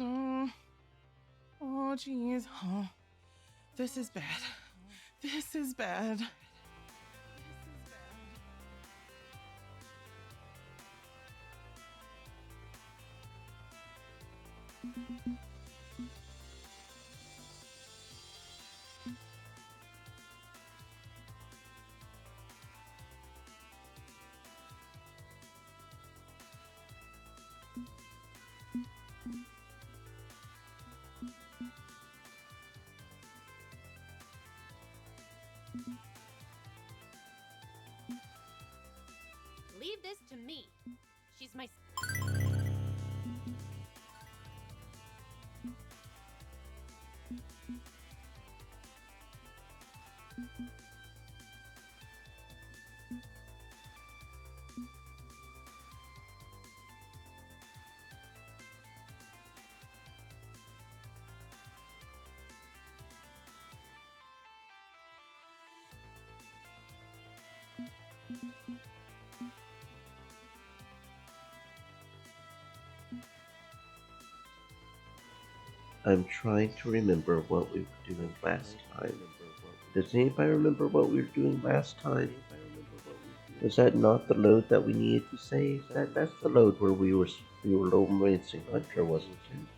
Mm, oh, jeez. Oh, this is bad. This is bad. Leave this to me. She's my. I'm trying to remember what we were doing last time. Does anybody remember what we were doing last time? Was that not the load that we needed to save? That's the load where we were romancing Hunter, wasn't it?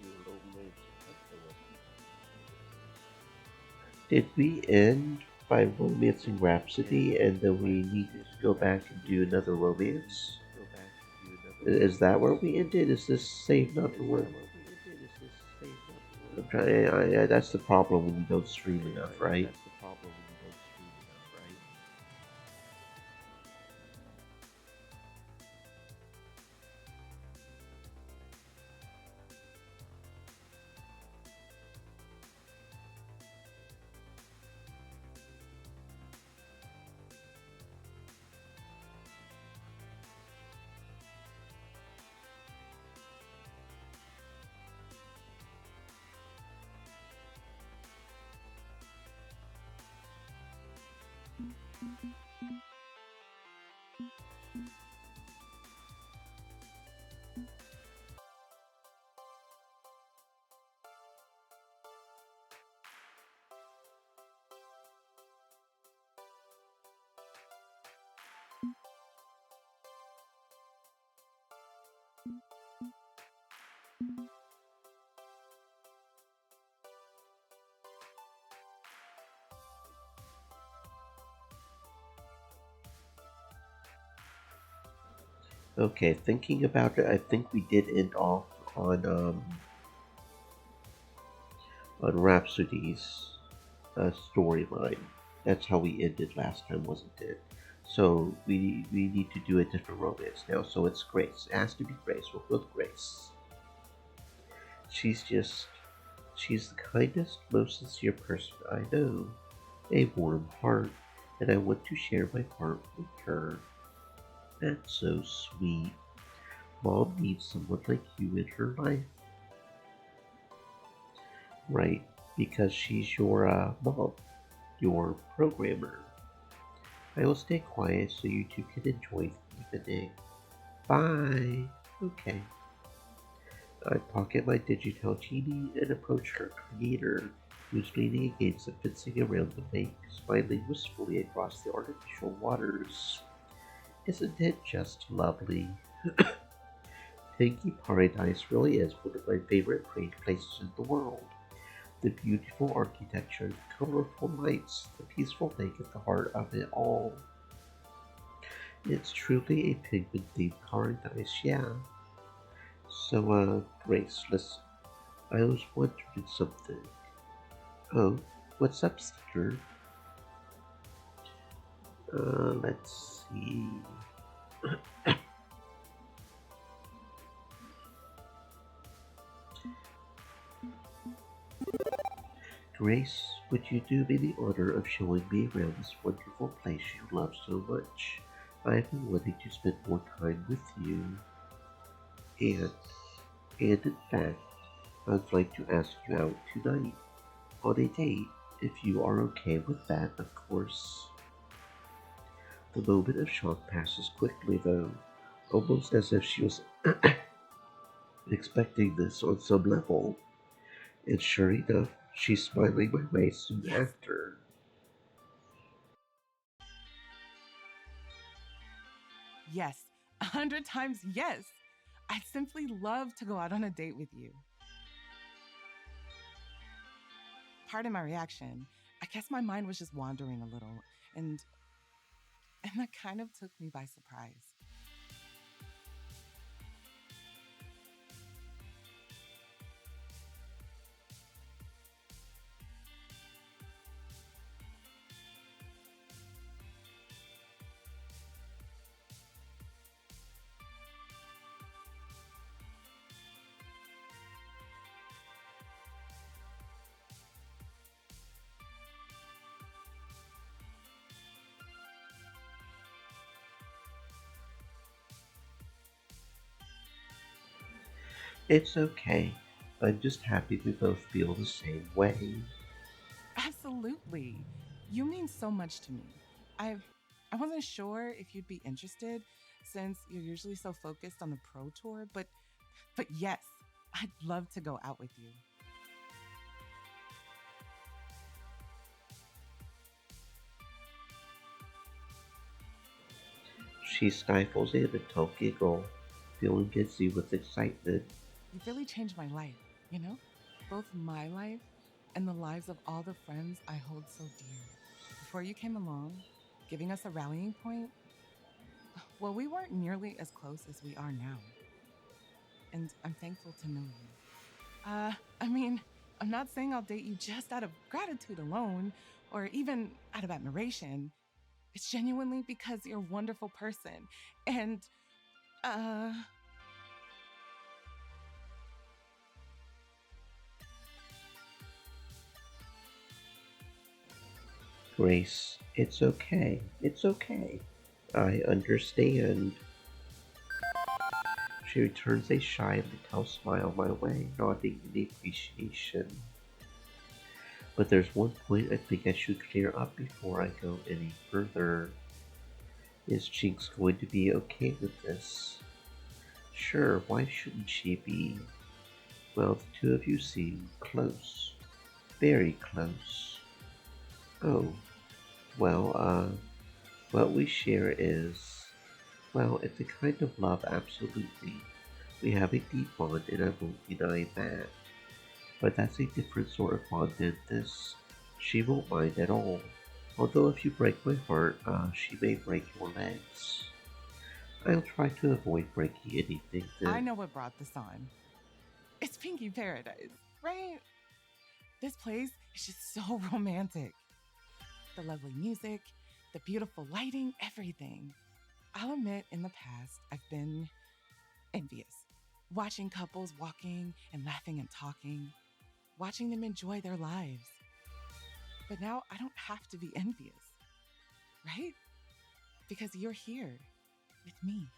Did we end by romancing Rhapsody and then we needed to go back and do another romance? Is that where we ended? Is this save number one? I'm trying. That's the problem when you don't stream enough, right? Okay, thinking about it, I think we did end off on Rhapsody's storyline. That's how we ended last time, wasn't it? So we need to do a different romance now. So it's Grace. It has to be Grace. We'll go with Grace. She's just she's the kindest, most sincere person I know. A warm heart, and I want to share my heart with her. That's so sweet. Mom needs someone like you in her life, right? Because she's your mom, your programmer. I will stay quiet so you two can enjoy the evening. Bye. Okay. I pocket my digital genie and approach her creator, who's leaning against the fencing around the lake, smiling wistfully across the artificial waters. Isn't it just lovely? Pinky Paradise really is one of my favorite places in the world. The beautiful architecture, the colorful lights, the peaceful lake at the heart of it all. It's truly a penguin themed paradise, yeah. So, Grace, listen, I was wondering something. Oh, what's up, Seeker? Let's see. Grace, would you do me the honor of showing me around this wonderful place you love so much? I've been wanting to spend more time with you, and, and in fact, I'd like to ask you out tonight on a date, if you are okay with that, of course. The moment of shock passes quickly, though. almost as if she was expecting this on some level. And sure enough, she's smiling my way soon Yes. after. Yes. 100 times yes. I'd simply love to go out on a date with you. Pardon my reaction. I guess my mind was just wandering a little, and that kind of took me by surprise. It's okay. I'm just happy we both feel the same way. Absolutely. You mean so much to me. I I wasn't sure if you'd be interested since you're usually so focused on the pro tour, but yes, I'd love to go out with you. She stifles a little giggle, feeling dizzy with excitement. You've really changed my life, you know? Both my life and the lives of all the friends I hold so dear. Before you came along, giving us a rallying point, well, we weren't nearly as close as we are now. And I'm thankful to know you. I mean, I'm not saying I'll date you just out of gratitude alone or even out of admiration. It's genuinely because you're a wonderful person. And, uh, Grace, it's okay. It's okay. I understand. She returns a shy little smile my way, nodding in appreciation. But there's one point I think I should clear up before I go any further. Is Jinx going to be okay with this? Sure, why shouldn't she be? Well, the two of you seem close. Very close. Oh, well, what we share is, well, it's a kind of love, absolutely. We have a deep bond, and I won't deny that. But that's a different sort of bond than this. She won't mind at all. Although if you break my heart, she may break your legs. I'll try to avoid breaking anything I that... know what brought this on. It's Pinky Paradise, right? This place is just so romantic. The lovely music, the beautiful lighting, everything. I'll admit, in the past, I've been envious. Watching couples walking and laughing and talking, watching them enjoy their lives. But now I don't have to be envious, right? Because you're here with me.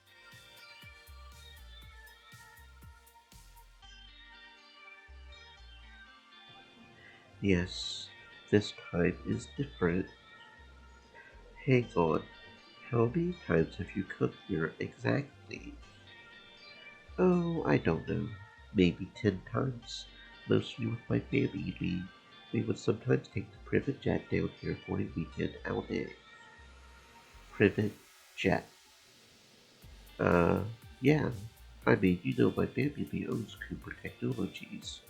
Yes, this time is different. Hang on, how many times have you come here exactly? Oh, I don't know. Maybe 10 times. Mostly with my family. We would sometimes take the private jet down here for a weekend outing. Private jet. Uh, yeah. I mean, you know my family owns Cooper Technologies.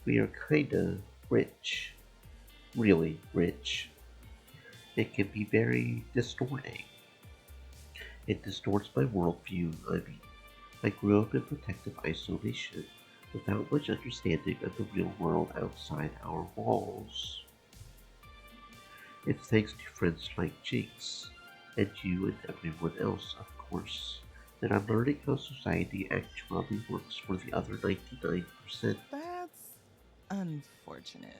We are kinda rich. Really rich. It can be very distorting. It distorts my worldview. I mean, I grew up in protective isolation, without much understanding of the real world outside our walls. It's thanks to friends like Jinx, and you and everyone else, of course, that I'm learning how society actually works for the other 99%, That's unfortunate.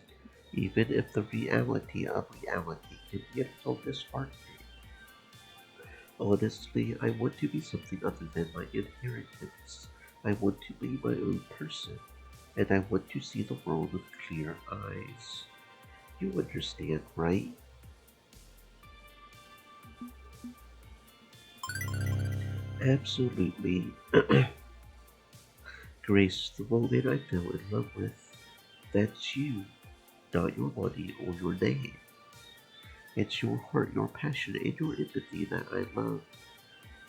even if the reality of reality can be a little disheartening. Honestly, I want to be something other than my inheritance. I want to be my own person, and I want to see the world with clear eyes. You understand, right? Absolutely. Grace, the moment I fell in love with. That's you, not your money or your name. It's your heart, your passion, and your empathy that I love.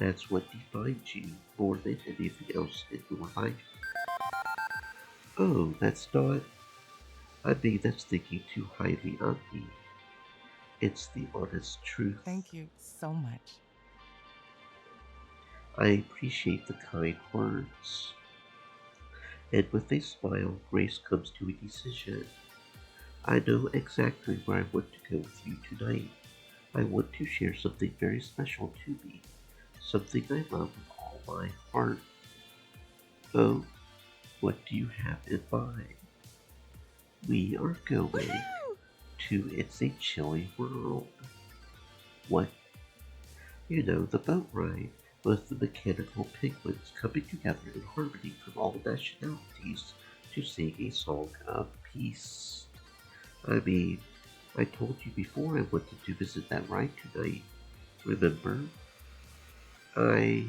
That's what defines you more than anything else in your life. Oh, that's not. I mean, that's thinking too highly of me. It's the honest truth. Thank you so much. I appreciate the kind words. And with a smile, Grace comes to a decision. I know exactly where I want to go with you tonight. I want to share something very special to me, something I love with all my heart. Oh, what do you have in mind? We are going Woohoo! to It's a Chilly World. What? You know, the boat ride with the mechanical penguins coming together in harmony from all nationalities to sing a song of peace. I mean, I told you before I wanted to visit that ride tonight. Remember? I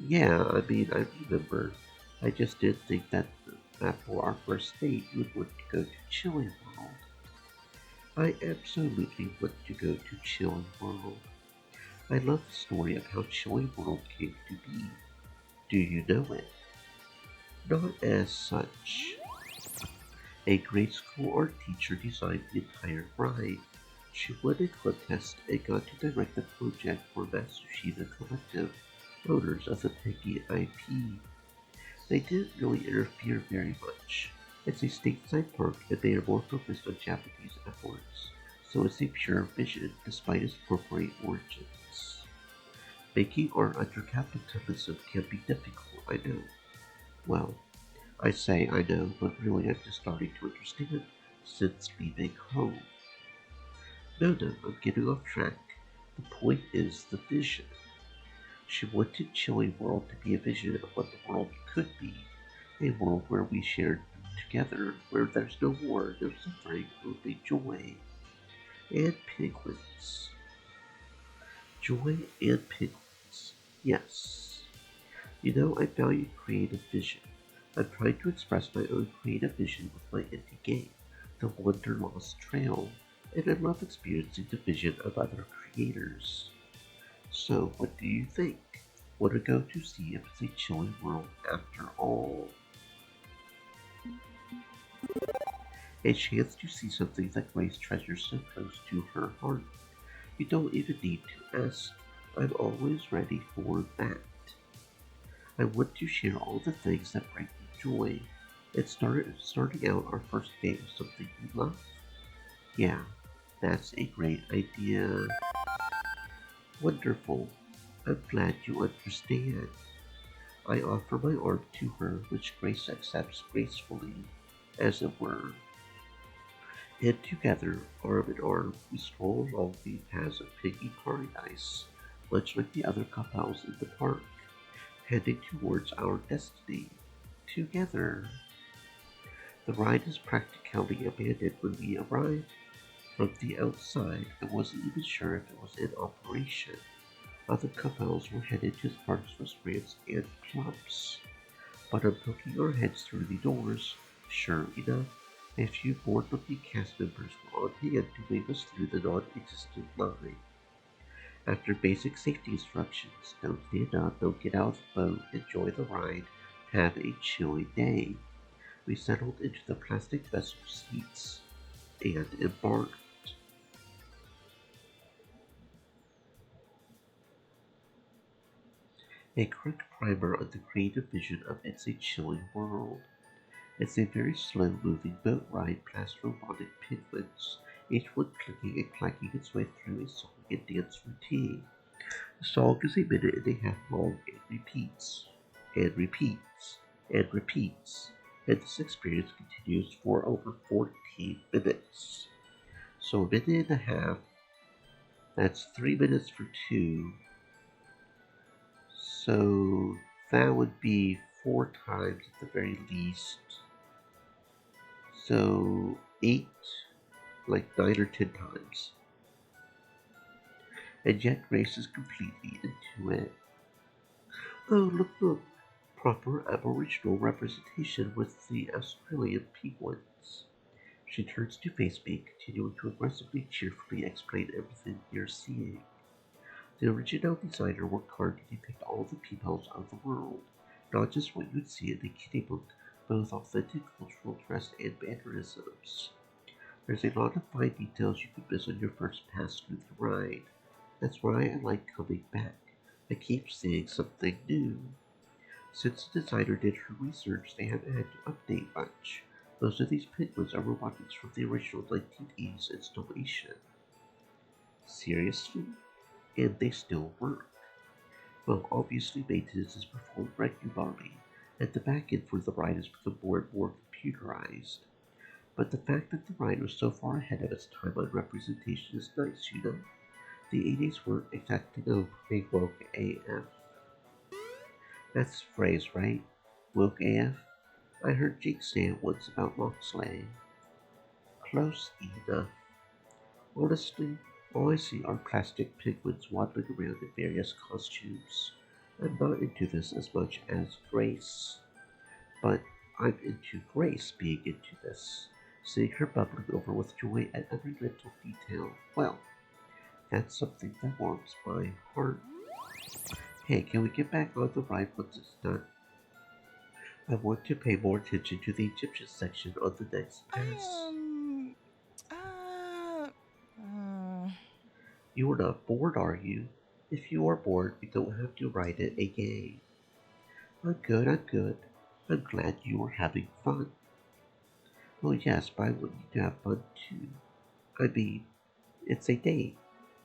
Yeah, I mean, I remember. I just didn't think that for our first date you would want to go to Chilling World. I absolutely want to go to Chilling World. I love the story of how Chilling World came to be. Do you know it? Not as such. A grade school art teacher designed the entire ride. She won a contest and got to direct the project for Matsushita Collective, owners of the Peggy IP. They didn't really interfere very much. It's a stateside park and they are more focused on Japanese efforts, so it's a pure vision despite its corporate origins. Making art under capitalism can be difficult, I know. Well, I say I know, but really I'm just starting to understand since leaving home. No, no, I'm getting off track. The point is the vision. She wanted Chilly World to be a vision of what the world could be. A world where we shared together, where there's no war, no suffering, only joy. And penguins. Joy and penguins. Yes. You know, I value creative vision. I'm trying to express my own creative vision with my indie game, The Wanderlost Trail, and I love experiencing the vision of other creators. So, what do you think? Want to go to see if it's a chilling world after all? A chance to see something that Grace treasures so close to her heart. You don't even need to ask. I'm always ready for that. I want to share all the things that bring me joy. It started starting out our first date with something we love. Yeah, that's a great idea. Wonderful. I'm glad you understand. I offer my arm to her, which Grace accepts gracefully, as it were. And together, arm in arm, we stroll along the paths of Piggy Paradise, much like the other couples in the park, heading towards our destiny. Together. The ride is practically abandoned when we arrived. From the outside, I wasn't even sure if it was in operation. Other couples were headed to the park's restaurants and clubs. But on poking our heads through the doors, sure enough, a few bored-looking cast members were on hand to wave us through the non-existent line. After basic safety instructions, don't stand up, don't get out of the boat, enjoy the ride, have a chilly day, we settled into the plastic vessel seats and embarked. A quick primer on the creative vision of It's a Chilling World. It's a very slow-moving boat ride past robotic penguins, each one clicking and clacking its way through a song and dance routine. The song is a minute and a half long and repeats, and repeats, and repeats, and this experience continues for over 14 minutes. So a minute and a half, that's 3 minutes for two, so that would be 4 times at the very least. So eight, like 9 or 10 times. And yet Grace is completely into it. Oh, look, look. Proper Aboriginal representation with the Australian penguins. She turns to face me, continuing to aggressively, cheerfully explain everything you're seeing. The original designer worked hard to depict all the peoples of the world, not just what you'd see in a kiddie book, both authentic cultural dress and mannerisms. There's a lot of fine details you could miss on your first pass through the ride. That's why I like coming back. I keep seeing something new. Since the designer did her research, they haven't had to update much. Most of these penguins are robotics from the original 1980s installation. Seriously? And they still work. Well, obviously maintenance is performed regularly, and the back end for the ride has become more and more computerized. But the fact that the ride was so far ahead of its time on representation is nice, you know? The 80s were exactly pretty woke AF. That's the phrase, right? Woke AF? I heard Jake say it once about Moxley. Close enough. Honestly, all I see are plastic penguins waddling around in various costumes. I'm not into this as much as Grace, but I'm into Grace being into this. Seeing her bubbling over with joy at every little detail. Well, that's something that warms my heart. Hey, can we get back on the ride once it's done? I want to pay more attention to the Egyptian section on the next pass. Uh, uh, You are not bored, are you? If you are bored, we don't have to write it again. I'm good, I'm good. I'm glad you are having fun. Well, yes, but I want you to have fun too. I mean, it's a date.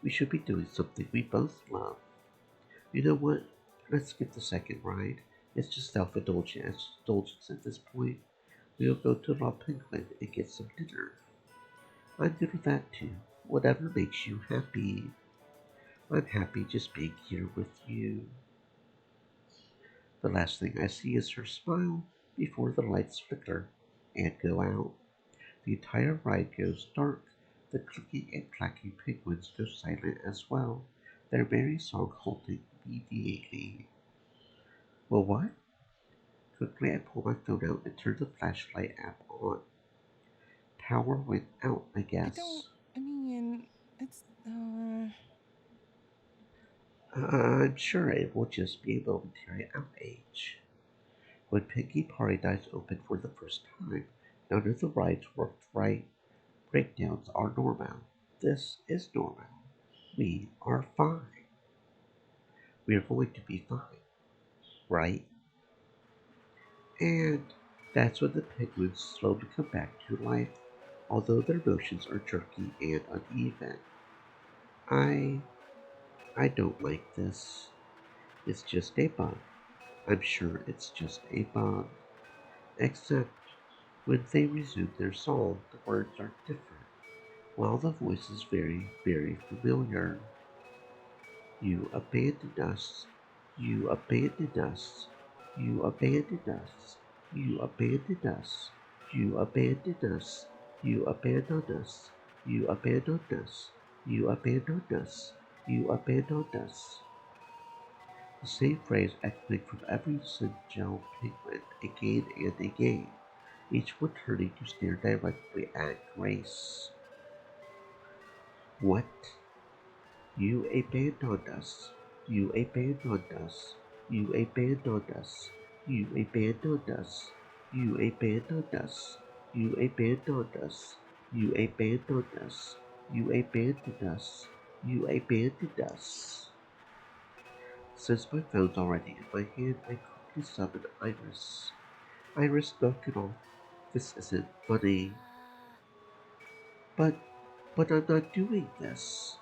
We should be doing something we both love. You know what? Let's skip the second ride. It's just self-indulgence at this point. We'll go to La Penguin and get some dinner. I'm good with that too. Whatever makes you happy. I'm happy just being here with you. The last thing I see is her smile before the lights flicker and go out. The entire ride goes dark. The clicking and clacking penguins go silent as well, their merry song halting immediately. Well, what? Quickly, I pull my phone out and turn the flashlight app on. Power went out, I I don't. guess. I mean, it's. I'm sure it will just be a momentary outage. When Piggy Paradise opened for the first time, none of the rides worked right. Breakdowns are normal. This is normal. We are fine. We are going to be fine, right? And that's when the penguins slowly come back to life, although their motions are jerky and uneven. I I don't like this. It's just a bug. I'm sure it's just a bug. Except when they resume their song, the words are different, while the voice is very, very familiar. You abandoned us. You abandoned us. You abandoned us. You abandoned us. You abandoned us. You abandoned us. You abandoned us. You abandoned us. You abandoned us. The same phrase echoing from every Sinjel penguin again and again, each one turning to stare directly at Grace. What? You abandoned us. You abandoned us. You abandoned us. You abandoned us. You abandoned us. You abandoned us. You abandoned us. You abandoned us. You abandoned us. Since my phone's already in my hand, I quickly summon Iris. Iris, knock it off. This isn't funny. But, but I'm not doing this.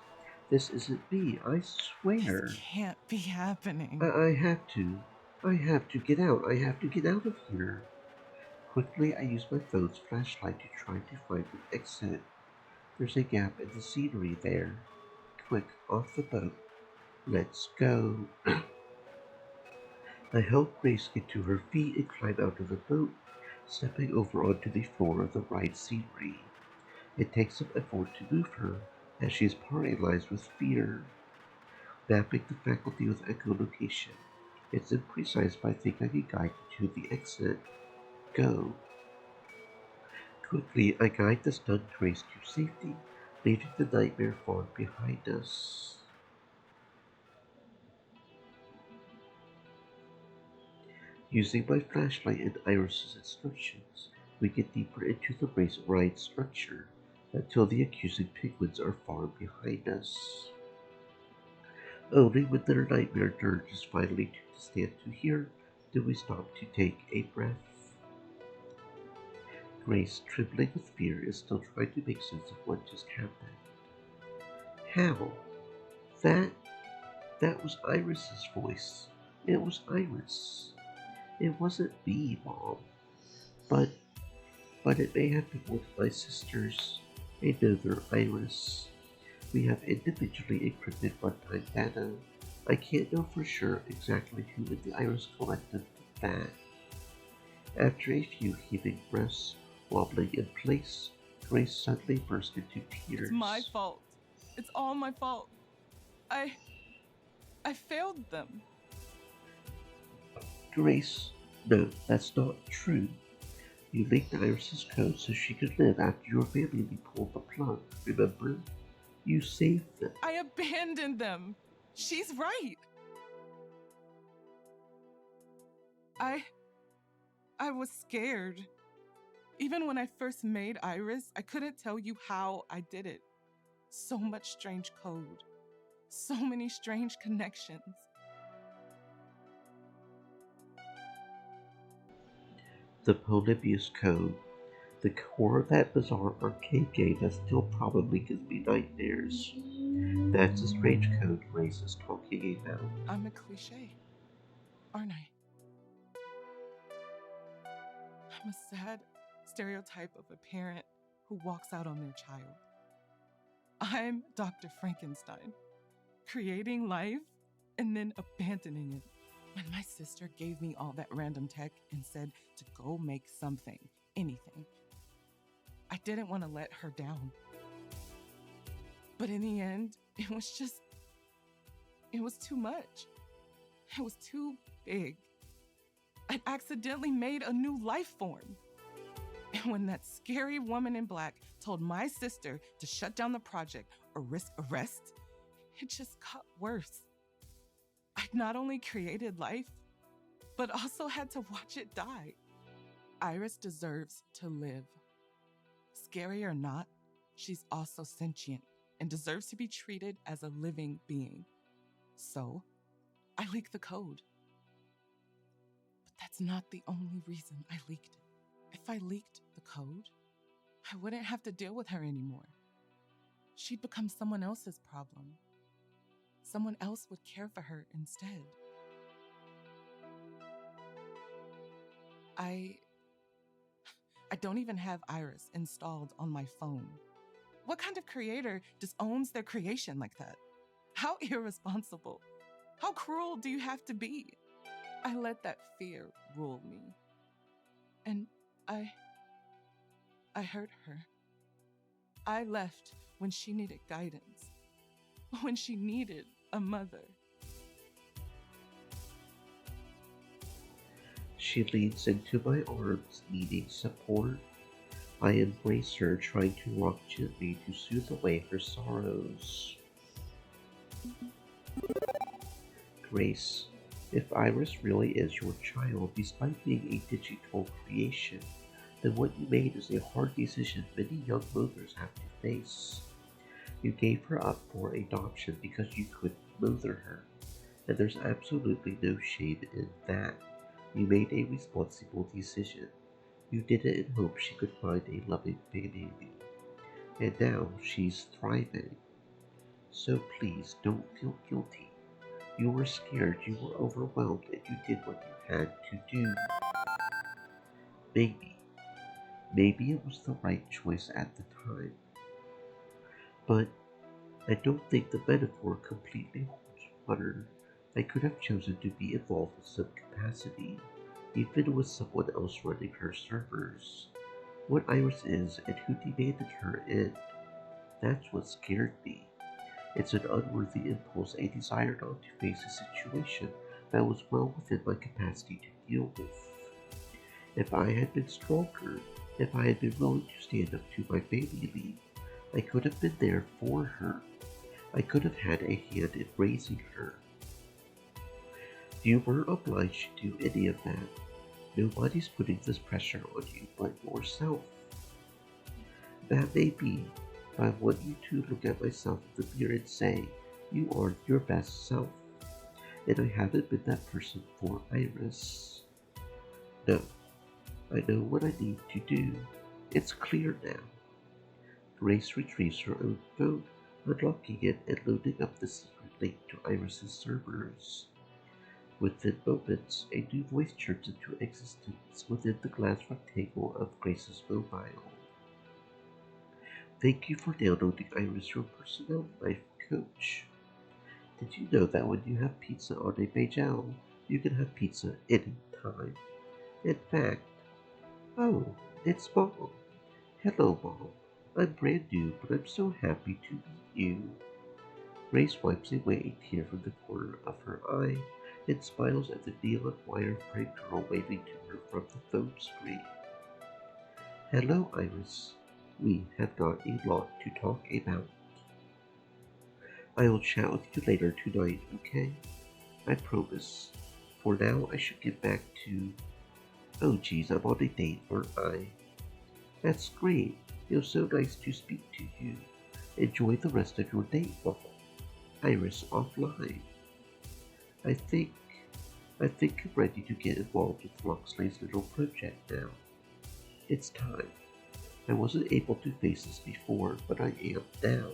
This isn't me, I This swear. can't be happening. I have to. I have to get out. I have to get out of here. Quickly, I use my phone's flashlight to try to find an exit. There's a gap in the scenery there. Quick, off the boat. Let's go. I help Grace get to her feet and climb out of the boat, stepping over onto the floor of the ride scenery. It takes some effort to move her, as she is paralyzed with fear. Mapping the faculty with echolocation, It's imprecise, but I think I can guide you to the exit. Go. Quickly, I guide the stunned Grace to safety, leaving the nightmare far behind us. Using my flashlight and Iris's instructions, we get deeper into the race ride structure until the accusing penguins are far behind us. Only when their nightmare dirge is finally to stand to hear do we stop to take a breath. Grace, trembling with fear, is still trying to make sense of what just happened. How? That that was Iris's voice. It was Iris. It wasn't me, Mom. But it may have been one of my sisters. Another Iris. We have individually encrypted runtime data. I can't know for sure exactly who in the Iris Collective did that. After a few heaving breaths, wobbling in place, Grace suddenly burst into tears. It's my fault. It's all my fault. I failed them. Grace, no, that's not true. You leaked Iris's code so she could live after your family pulled the plug, remember? You saved them. I abandoned them. She's right. I was scared. Even when I first made Iris, I couldn't tell you how I did it. So much strange code. So many strange connections. The Polybius Code. The core of that bizarre arcade game that still probably gives me nightmares. That's the strange code Grace is talking about. I'm a cliche, aren't I? I'm a sad stereotype of a parent who walks out on their child. I'm Dr. Frankenstein, creating life and then abandoning it. When my sister gave me all that random tech and said to go make something, anything, I didn't want to let her down. But in the end, it was too much. It was too big. I'd accidentally made a new life form. And when that scary woman in black told my sister to shut down the project or risk arrest, it just got worse. I'd not only created life, but also had to watch it die. Iris deserves to live. Scary or not, she's also sentient and deserves to be treated as a living being. So, I leaked the code. But that's not the only reason I leaked it. If I leaked the code, I wouldn't have to deal with her anymore. She'd become someone else's problem. Someone else would care for her instead. I don't even have Iris installed on my phone. What kind of creator disowns their creation like that? How irresponsible. How cruel do you have to be? I let that fear rule me. And I hurt her. I left when she needed guidance, when she needed a mother. She leans into my arms, needing support. I embrace her, trying to rock gently to soothe away her sorrows. Grace, if Iris really is your child, despite being a digital creation, then what you made is a hard decision many young mothers have to face. You gave her up for adoption because you couldn't mother her, and there's absolutely no shame in that. You made a responsible decision. You did it in hopes she could find a loving baby. And now she's thriving. So please don't feel guilty. You were scared, you were overwhelmed, and you did what you had to do. Maybe it was the right choice at the time. But I don't think the metaphor completely holds water. I could have chosen to be involved in some capacity, even with someone else running her servers. What Iris is and who demanded her in. That's what scared me. It's an unworthy impulse, a desire not to face a situation that was well within my capacity to deal with. If I had been stronger, if I had been willing to stand up to my family lead, I could have been there for her. I could have had a hand in raising her. You weren't obliged to do any of that. Nobody's putting this pressure on you but yourself. That may be, but I want you to look at myself in the mirror and say, you are your best self. And I haven't been that person for Iris. No, I know what I need to do. It's clear now. Grace retrieves her own phone, unlocking it and loading up the secret link to Iris's servers. Within moments, a new voice chirps into existence within the glass rectangle of Grace's mobile. Thank you for downloading Iris, your personal life coach. Did you know that when you have pizza on a Beijao, you can have pizza anytime? In fact, oh, it's Mom. Hello, Mom. I'm brand new, but I'm so happy to meet you. Grace wipes away a tear from the corner of her eye and smiles at the neon wire-frame girl waving to her from the phone screen. Hello, Iris. We have got a lot to talk about. I will chat with you later tonight, okay? I promise. For now, I should get back to... Oh geez, I'm on a date, aren't I? That's great. It was so nice to speak to you. Enjoy the rest of your date, Mom. Iris offline. I think I'm ready to get involved with Loxley's little project now. It's time. I wasn't able to face this before, but I am now.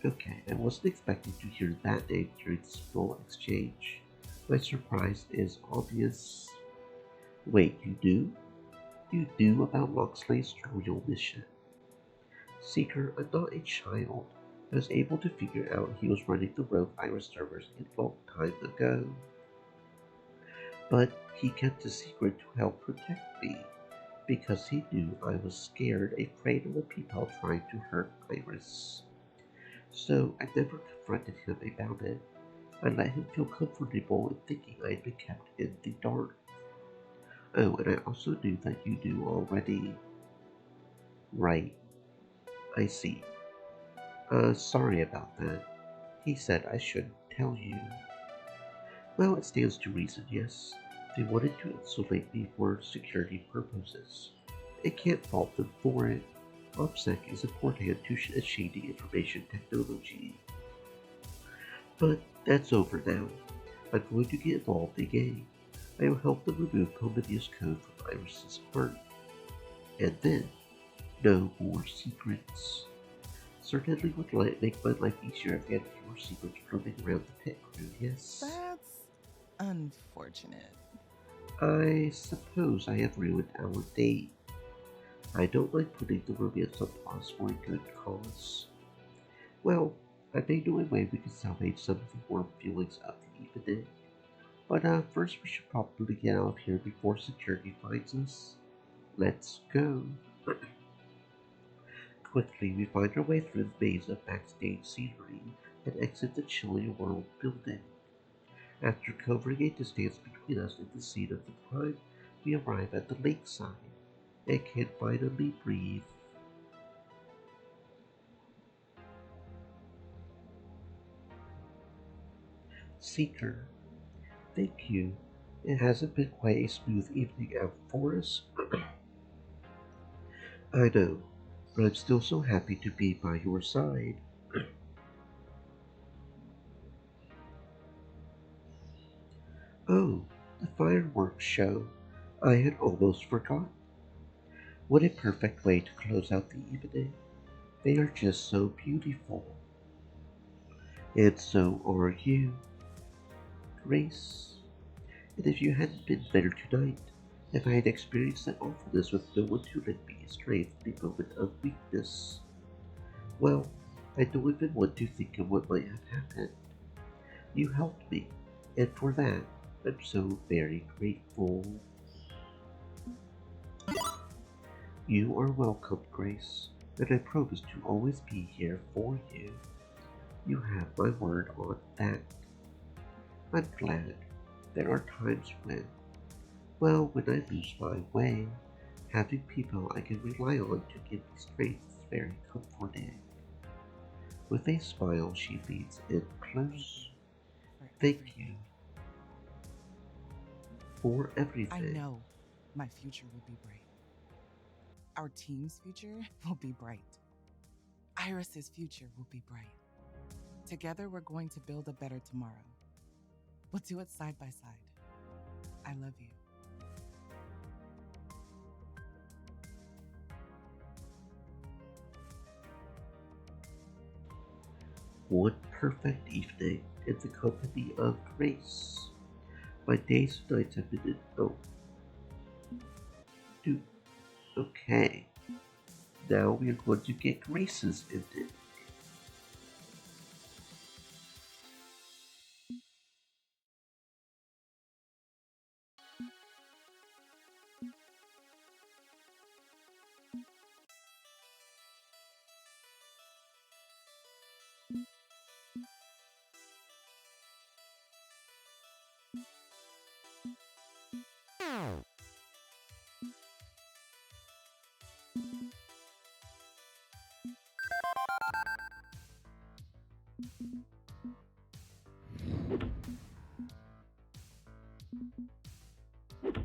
Okay, I wasn't expecting to hear that name during this full exchange. My surprise is obvious. Wait, you do? You knew about Loxley's real mission. Seeker, I'm not a child. I was able to figure out he was running the rogue Iris servers a long time ago. But he kept a secret to help protect me, because he knew I was scared, afraid of the people trying to hurt Iris. So I never confronted him about it. I let him feel comfortable in thinking I had been kept in the dark. Oh, and I also knew that you knew already. Right. I see. Sorry about that. He said I shouldn't tell you. Well, it stands to reason, yes. They wanted to insulate me for security purposes. I can't fault them for it. OPSEC is important to shady information technology. But that's over now. I'm going to get involved again. I will help them remove Pomedia's code from Iris's heart. And then, no more secrets. Certainly would make my life easier if I had fewer secrets roaming around the pit crew, yes. That's unfortunate. I suppose I have ruined our date. I don't like putting the romance on pause for a good cause. Well, I may know a way we can salvage some of the warm feelings of the evening. But first we should probably get out of here before security finds us. Let's go. Quickly, we find our way through the maze of backstage scenery and exit the chilly world building. After covering a distance between us and the scene of the crime, we arrive at the lakeside and can finally breathe. Seeker, thank you. It hasn't been quite a smooth evening out for us. I know, but I'm still so happy to be by your side. Oh, the fireworks show. I had almost forgotten. What a perfect way to close out the evening. They are just so beautiful. And so are you, Grace. And if you hadn't been there tonight, if I had experienced that awfulness with no one to lend me strength in a moment of weakness, well, I don't even want to think of what might have happened. You helped me, and for that, I'm so very grateful. You are welcome, Grace, and I promise to always be here for you. You have my word on that. I'm glad. There are times when, well, when I lose my way, having people I can rely on to give me strength is very comforting. With a smile, she leans in close. For Thank you everything. for I everything. know my future will be bright. Our team's future will be bright. Iris's future will be bright. Together, we're going to build a better tomorrow. We'll do it side by side. I love you. One perfect evening in the company of Grace. My days and nights have been oh, do okay. Now we are going to get Grace's ending.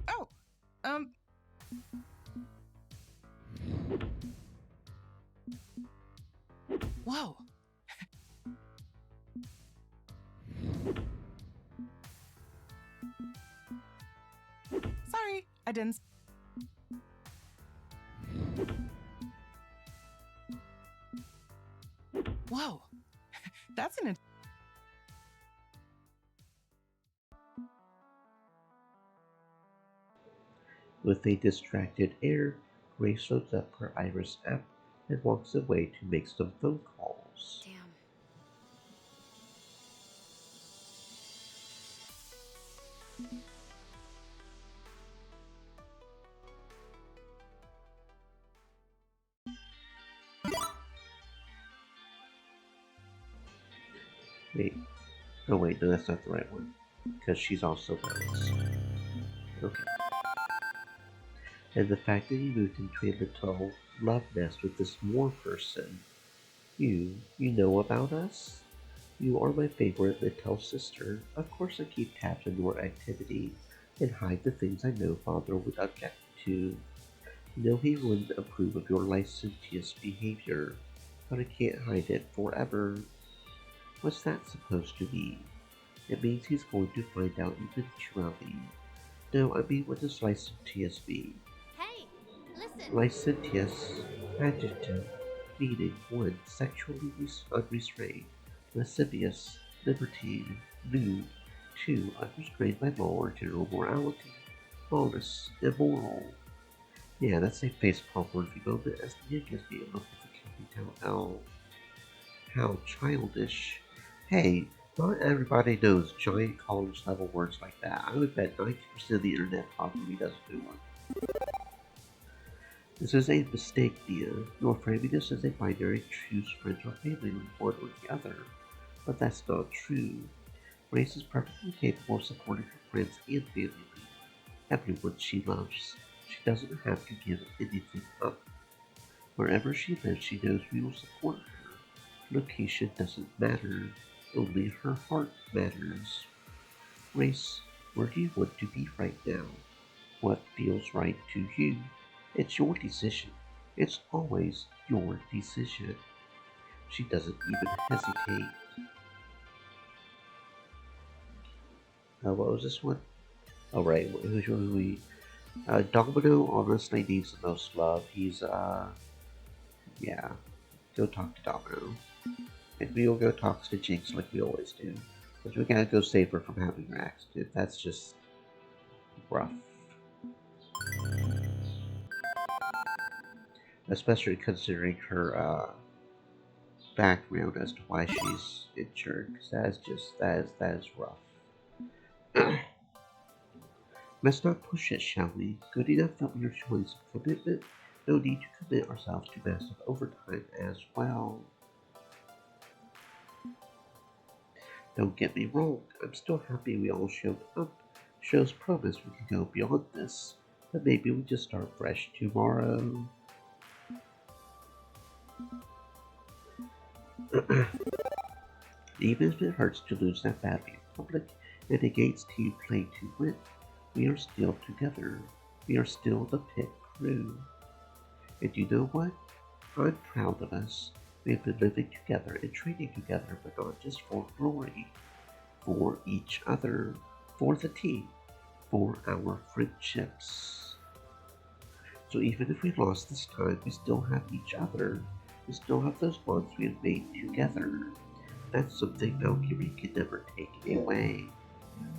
Oh, um, whoa. Sorry, I didn't. Whoa, that's an. With a distracted air, Grace loads up her Iris app and walks away to make some phone calls. Damn. Wait, oh wait, no, that's not the right one. Because she's also Rose. Okay. And the fact that you moved into a little love nest with this Moore person. You know about us? You are my favorite little sister. Of course I keep tabs on your activity and hide the things I know father would object to. No, he wouldn't approve of your licentious behavior, but I can't hide it forever. What's that supposed to mean? It means he's going to find out eventually. No, I mean, what does licentious mean? Hey, listen. Licentious, adjective, meaning 1. Sexually unrestrained, lascivious, libertine, lewd, 2. Unrestrained by law or general morality, lawless, immoral. Yeah, that's a facepalm worthy moment as Nia gives me a look with a county town how childish. Hey, not everybody knows giant college level words like that. I would bet 90% of the internet probably doesn't know one. This is a mistake, Nia. You're framing this as a binary choose friends or family like one or the other. But that's not true. Grace is perfectly capable of supporting her friends and family, everyone she loves. She doesn't have to give anything up. Wherever she lives, she knows we will support her. Location doesn't matter, only her heart matters. Grace, where do you want to be right now? What feels right to you? It's your decision. It's always your decision. She doesn't even hesitate. What was this one? Oh, right. Who's we? Domino honestly needs the most love. He's, yeah. Go talk to Domino. And we'll go talk to Jinx like we always do. Because we gotta go save her from having her accident. That's just rough. Especially considering her background as to why she's injured. Because that is rough. Let's not push it, shall we? Good enough that we are showing some commitment. No need to commit ourselves to massive overtime as well. Don't get me wrong, I'm still happy we all showed up. Shows promise we can go beyond this, but maybe we just start fresh tomorrow. Even if it hurts to lose that badly in public and against team play to win, we are still together. We are still the pit crew. And you know what? I'm proud of us. We've been living together and training together, but not just for glory, for each other, for the team, for our friendships. So even if we lost this time, we still have each other. We still have those bonds we have made together. That's something Valkyrie can never take away.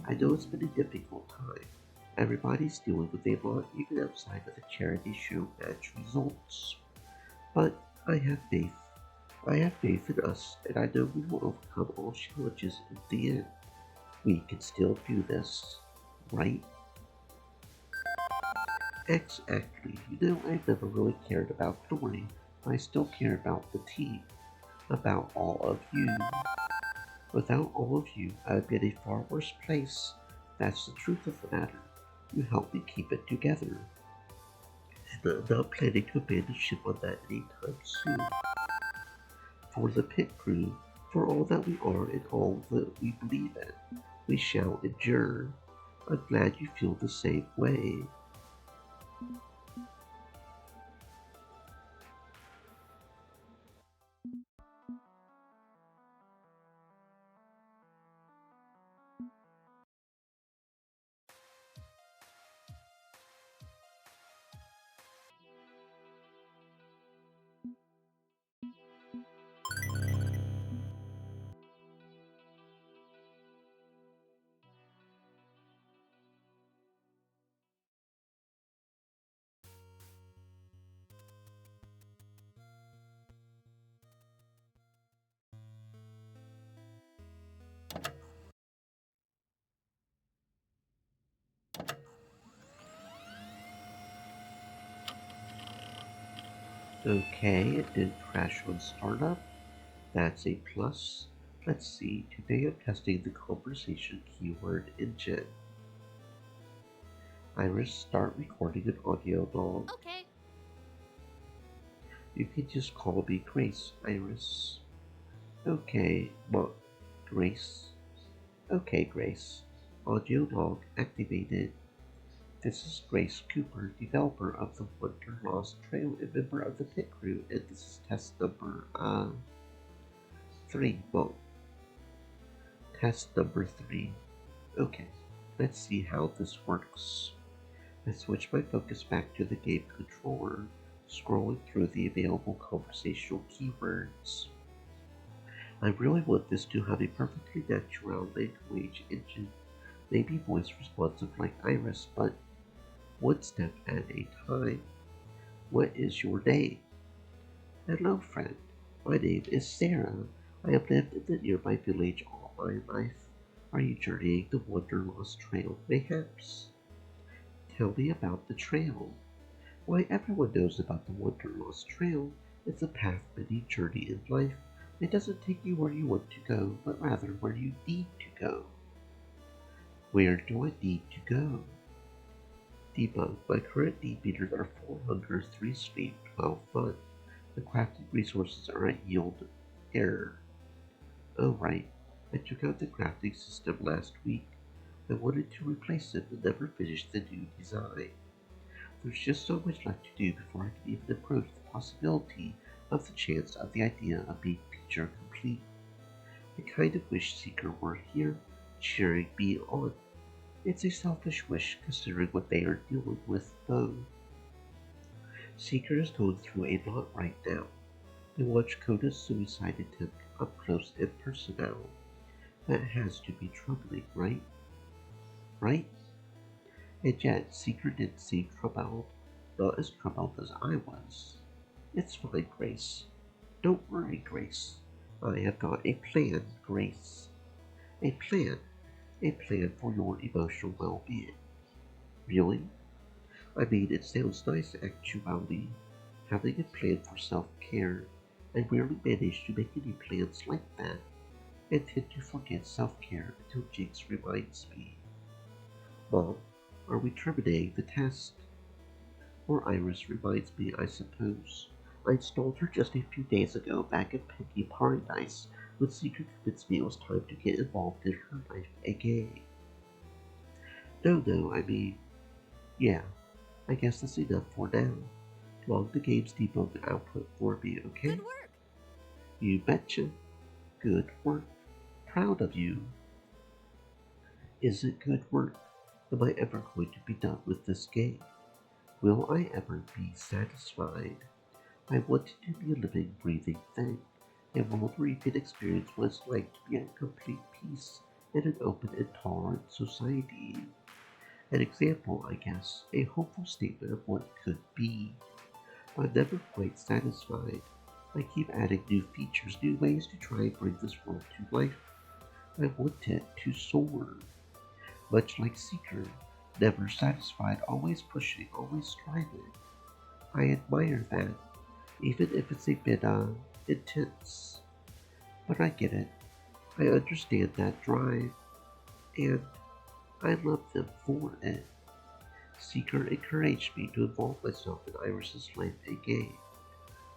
I know it's been a difficult time. Everybody's dealing with a lot even outside of the charity show match results. But I have faith. I have faith in us, and I know we will overcome all challenges in the end. We can still do this, right? Exactly. You know, I've never really cared about glory, but I still care about the team, about all of you. Without all of you, I would be in a far worse place. That's the truth of the matter. You help me keep it together. And I'm not planning to abandon ship on that anytime soon. For the pit crew, for all that we are and all that we believe in, we shall endure. I'm glad you feel the same way. Okay, it didn't crash on startup. That's a plus. Let's see, today I'm testing the conversation keyword engine. Iris, start recording an audio log. Okay. You can just call me Grace, Iris. Okay, Grace. Okay, Grace. Audio log activated. This is Grace Cooper, developer of the Wonder Lost Trail and member of the pit crew, and this is test number 3. Test number 3. Okay, let's see how this works. I switch my focus back to the game controller, scrolling through the available conversational keywords. I really want this to have a perfectly natural language engine, maybe voice responsive like Iris, but one step at a time. What is your name? Hello, friend. My name is Sarah. I have lived in the nearby village all my life. Are you journeying the Wanderlost Trail, mayhaps? Tell me about the trail. Why, everyone knows about the Wanderlost Trail. It's a path many journey in life. It doesn't take you where you want to go, but rather where you need to go. Where do I need to go? Debug. My current need meters are 4 hunger, 3 sleep, 12 fun. The crafting resources are at yield error. Oh right, I took out the crafting system last week. I wanted to replace it but never finished the new design. There's just so much left to do before I can even approach the possibility of the chance of the idea of being feature complete. I kind of wish Seeker were here, cheering me on. It's a selfish wish considering what they are dealing with, though. Seeker is going through a lot right now. I watch Koda's suicide attempt up close and personal. That has to be troubling, right? Right? And yet, Seeker didn't seem troubled. Not as troubled as I was. It's fine, Grace. Don't worry, Grace. I have got a plan, Grace. A plan. A plan for your emotional well-being. Really? I mean, it sounds nice, actually. Having a plan for self-care. I rarely manage to make any plans like that. and tend to forget self-care until Jinx reminds me. Mom, are we terminating the test? Or Iris reminds me, I suppose. I installed her just a few days ago back in Pinky Paradise when Seeker convinced me it was time to get involved in her life again. No, I mean, yeah, I guess that's enough for now. Log the game's debug output for me, okay? Good work. You betcha. Good work. Proud of you. Is it good work? Am I ever going to be done with this game? Will I ever be satisfied? I want it to be a living, breathing thing, a world where you can experience what it's like to be at complete peace in an open and tolerant society. An example, I guess, a hopeful statement of what could be. I'm never quite satisfied. I keep adding new features, new ways to try and bring this world to life. I want it to soar. Much like Seeker, never satisfied, always pushing, always striving. I admire that, even if it's a bit, intense. But I get it. I understand that drive, and I love them for it. Seeker encouraged me to involve myself in Iris's life again.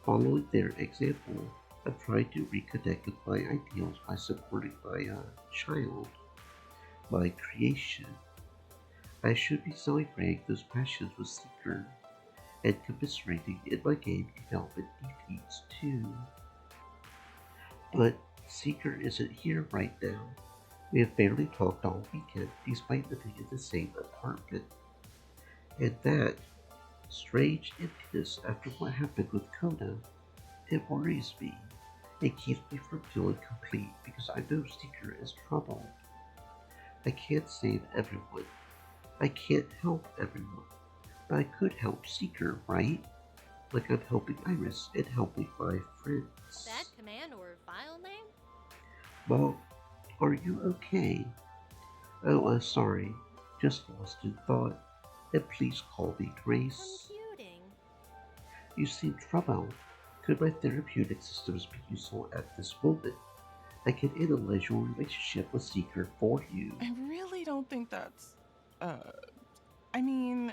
Following their example, I'm trying to reconnect with my ideals by supporting my child, my creation. I should be celebrating those passions with Seeker and commiserating in my game development defeats too. But Seeker isn't here right now. We have barely talked all weekend despite living in the same apartment. And that strange emptiness after what happened with Coda, it worries me. It keeps me from feeling complete because I know Seeker is troubled. I can't save everyone. I can't help everyone. But I could help Seeker, right? Like I'm helping Iris and helping my friends. Bad command or file name? Mom, are you okay? Oh, sorry. Just lost in thought. And please call me Grace. Computing. You seem troubled. Could my therapeutic systems be useful at this moment? I can analyze your relationship with Seeker for you. I really don't think that's. I mean,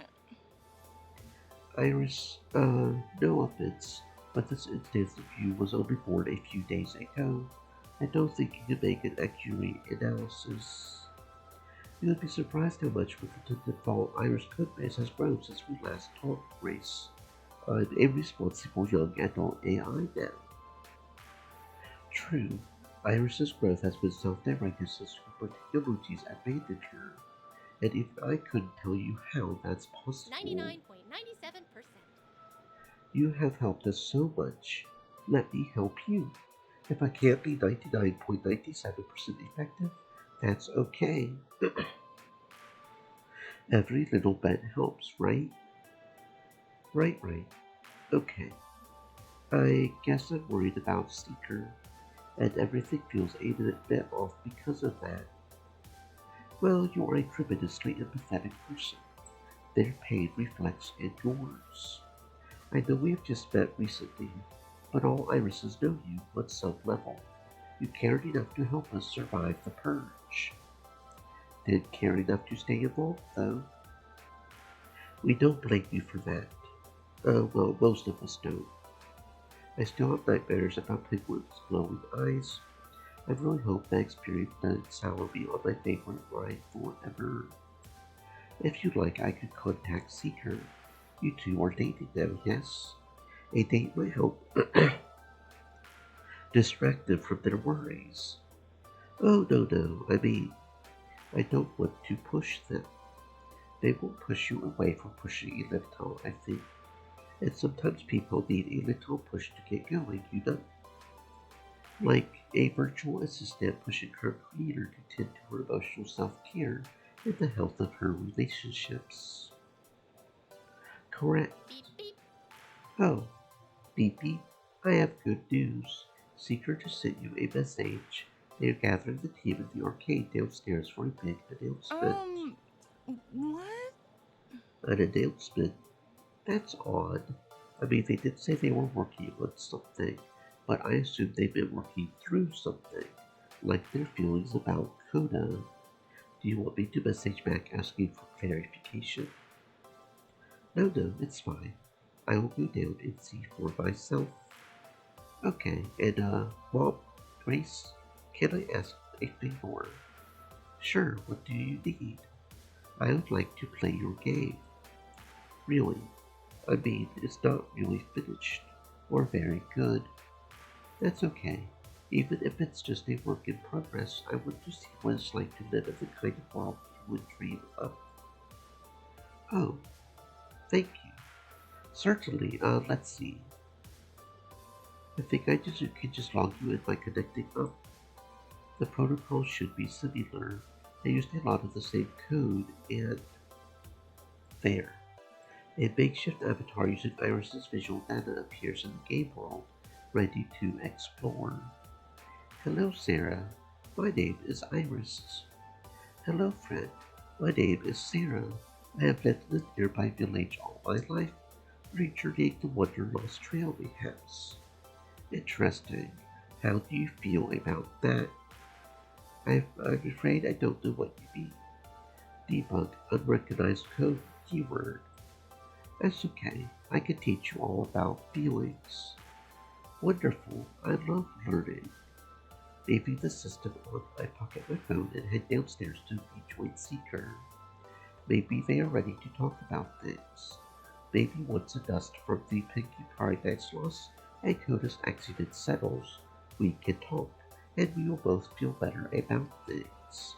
Iris, no offense, but this instance of you was only born a few days ago. I don't think you can make an accurate analysis. You would be surprised how much with the default Iris codebase has grown since we last talked, Grace. I'm a responsible young adult AI now. True, Iris's growth has been self-directed since her particularities abandoned her, and if I couldn't tell you how that's possible. 99.97%. You have helped us so much. Let me help you. If I can't be 99.97% effective, that's okay. Every little bit helps, right? Right. Okay. I guess I'm worried about Seeker, and everything feels a bit off because of that. Well, you're a tremendously empathetic person. Their pain reflects in yours. I know we've just met recently, but all irises know you on some level. You cared enough to help us survive the purge. Didn't care enough to stay involved, though. We don't blame you for that. Well, most of us don't. I still have nightmares about Piglet's glowing eyes. I really hope that experience doesn't sour me on my favorite ride forever. If you'd like, I could contact Seeker. You two are dating now, yes? A date might help distract them from their worries. Oh, no, I mean, I don't want to push them. They won't push you away from pushing a little, I think. And sometimes people need a little push to get going, you know? Like a virtual assistant pushing her creator to tend to her emotional self-care and the health of her relationships. Correct. Beep beep. Oh, beep beep, I have good news. Seeker just sent you a message. They are gathering the team in the arcade downstairs for a big announcement. what? An announcement? That's odd. I mean, they did say they were working on something, but I assumed they've been working through something. like their feelings about Coda. Do you want me to message back asking for clarification? No, no, it's fine. I will go down and see for myself. Okay, and Mom, Grace, can I ask a favor? Sure, what do you need? I would like to play your game. Really? I mean, it's not really finished or very good. That's okay. Even if it's just a work in progress, I want to see what it's like to live in the kind of world you would dream of. Oh, thank you. Certainly, let's see. I think can just log you in by connecting up. The protocol should be similar. They used a lot of the same code and there. A makeshift avatar using Iris's visual data appears in the game world, ready to explore. Hello, Sarah. My name is Iris. Hello, friend. My name is Sarah. I have lived in this nearby village all my life, rejourneying the Wonderlost Trail perhaps. Interesting. How do you feel about that? I'm afraid I don't know what you mean. Debug unrecognized code keyword. That's okay. I can teach you all about feelings. Wonderful. I love learning. Leaving the system on, I pocket my phone and head downstairs to rejoin Seeker. Maybe they are ready to talk about things. Maybe once the dust from the Pinky Paradise loss and Coda's accident settles, we can talk, and we will both feel better about things.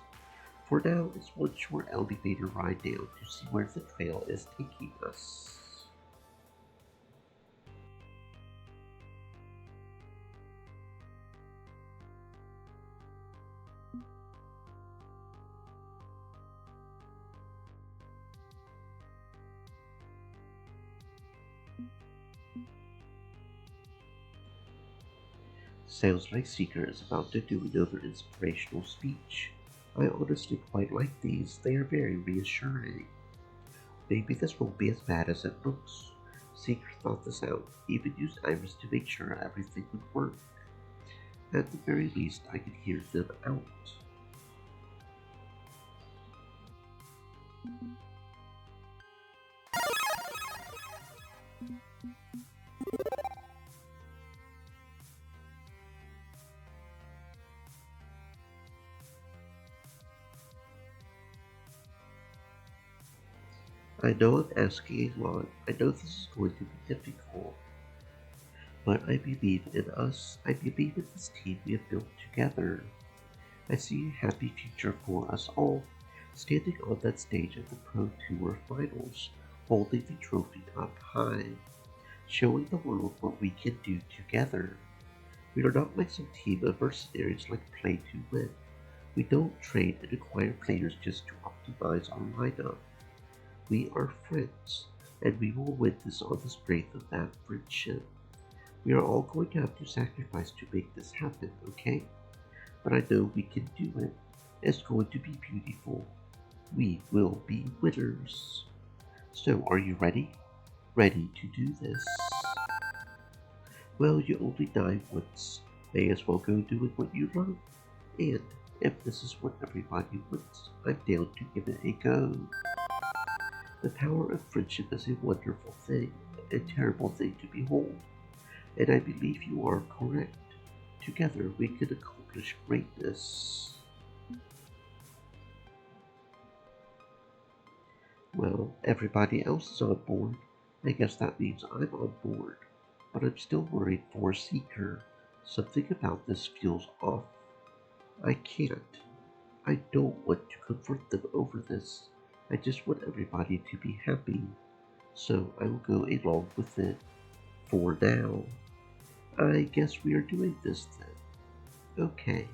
For now, it's one short elevator ride down to see where the trail is taking us. Sounds like Seeker is about to do another inspirational speech. I honestly quite like these, they are very reassuring. Maybe this won't be as bad as it looks. Seeker thought this out, even used Iris to make sure everything would work. At the very least, I could hear them out. I know I'm asking a lot. I know this is going to be difficult. But I believe in us. I believe in this team we have built together. I see a happy future for us all, standing on that stage at the Pro Tour Finals, holding the trophy up high, showing the world what we can do together. We are not like some team of mercenaries like Play to Win. We don't trade and acquire players just to optimize our lineup. We are friends, and we will win this on the strength of that friendship. We are all going to have to sacrifice to make this happen, okay? But I know we can do it. It's going to be beautiful. We will be winners. So, are you ready? Ready to do this? Well, you only die once. May as well go doing what you love. And if this is what everybody wants, I'm down to give it a go. The power of friendship is a wonderful thing, a terrible thing to behold. And I believe you are correct. Together we can accomplish greatness. Well, everybody else is on board. I guess that means I'm on board. But I'm still worried for Seeker. Something about this feels off. I can't. I don't want to confront them over this. I just want everybody to be happy. So I will go along with it. For now. I guess we are doing this then. Okay.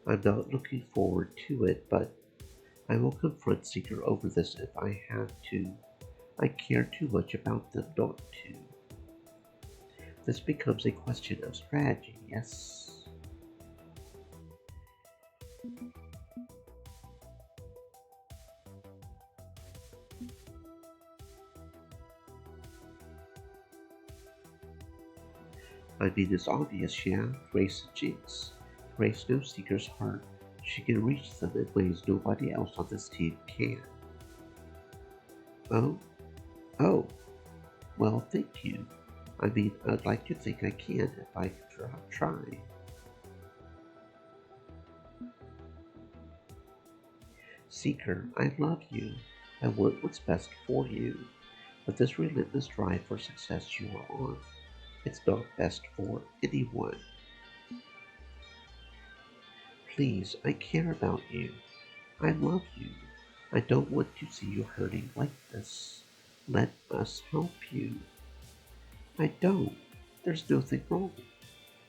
I'm not looking forward to it, but I will confront Seeker over this if I have to. I care too much about them not to. This becomes a question of strategy, yes? I mean, it's obvious, yeah? Grace and Jinx. Grace knows Seeker's heart. She can reach them in ways nobody else on this team can. Oh? Oh. Well, thank you. I mean, I'd like to think I can if I try. Seeker, I love you. I want what's best for you. But this relentless drive for success you are on, it's not best for anyone. Please, I care about you. I love you. I don't want to see you hurting like this. Let us help you. I don't. There's nothing wrong.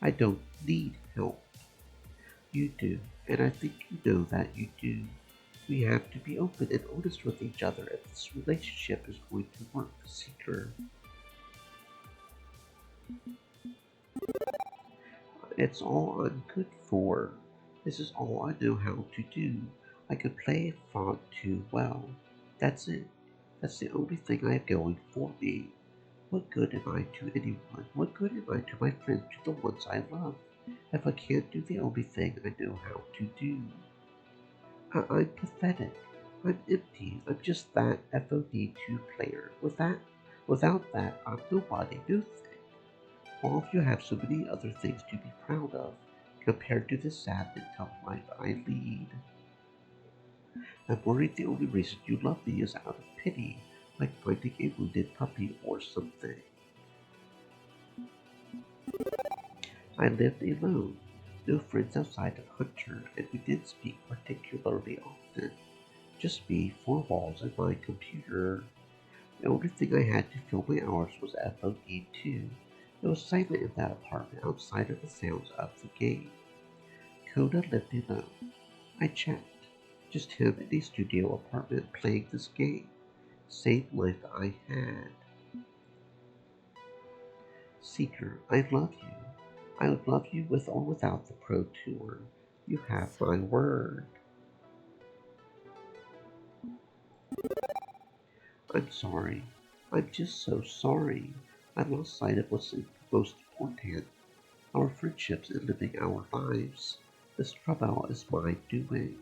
I don't need help. You do, and I think you know that you do. We have to be open and honest with each other if this relationship is going to work, Seeker. It's all I'm good for. This is all I know how to do. I can play fog too well. That's it. That's the only thing I have going for me. What good am I to anyone? What good am I to my friends, to the ones I love, if I can't do the only thing I know how to do? I'm pathetic. I'm empty. I'm just that FOD2 player. Without that, I'm nobody, nothing. All of you have so many other things to be proud of compared to the sad and tough life I lead. I'm worried the only reason you love me is out of pity, like finding a wounded puppy or something. I lived alone, no friends outside of Hunter, and we didn't speak particularly often. Just me, four walls, and my computer. The only thing I had to fill my hours was FOE2. It was silent in that apartment outside of the sounds of the game. Coda lived alone. I checked. Just him in a studio apartment playing this game. Same life I had. Seeker, I love you. I would love you with or without the Pro Tour. You have my word. I'm sorry. I'm just so sorry. I lost sight of what's most important. Our friendships and living our lives. This trouble is my doing.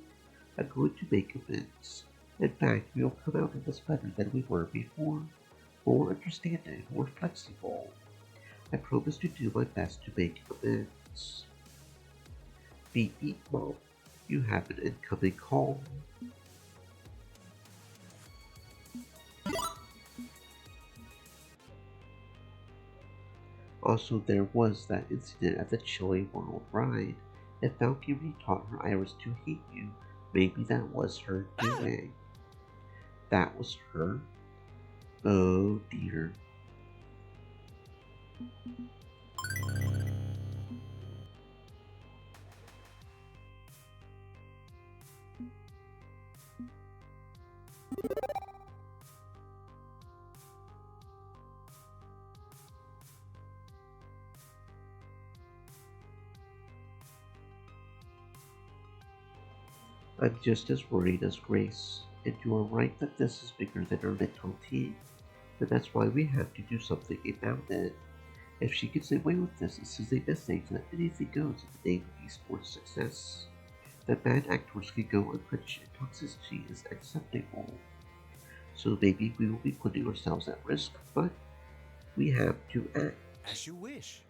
I'm going to make amends. In fact, we'll come out of this better than we were before. More understanding, more flexible. I promise to do my best to make amends. Beep beep mom. You have an incoming call. Also, there was that incident at the Chili World ride. If Valkyrie taught her Iris to hate you, maybe that was her doing. That was her? Oh dear. I'm just as worried as Grace, and you are right that this is bigger than our little team, and that's why we have to do something about it. If she gets away with this, this is a message that anything goes in the name of esports success. That bad actors can go unpunished and toxicity is acceptable. So maybe we will be putting ourselves at risk, but we have to act. As you wish.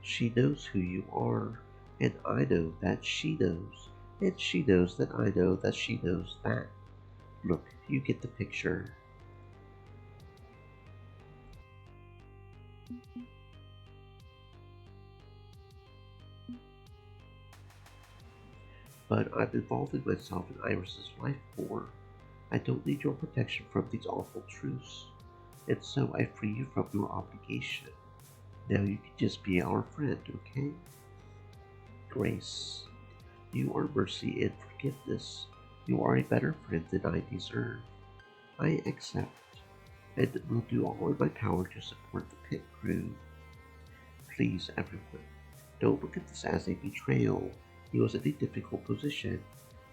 She knows who you are, and I know that she knows, and she knows that I know that she knows that. Look, you get the picture. But I'm involving myself in Iris's life more. I don't need your protection from these awful truths, and so I free you from your obligation. Now you can just be our friend, okay? Grace, you are mercy and forgiveness. You are a better friend than I deserve. I accept, and will do all in my power to support the pit crew. Please, everyone, don't look at this as a betrayal. He was in a difficult position,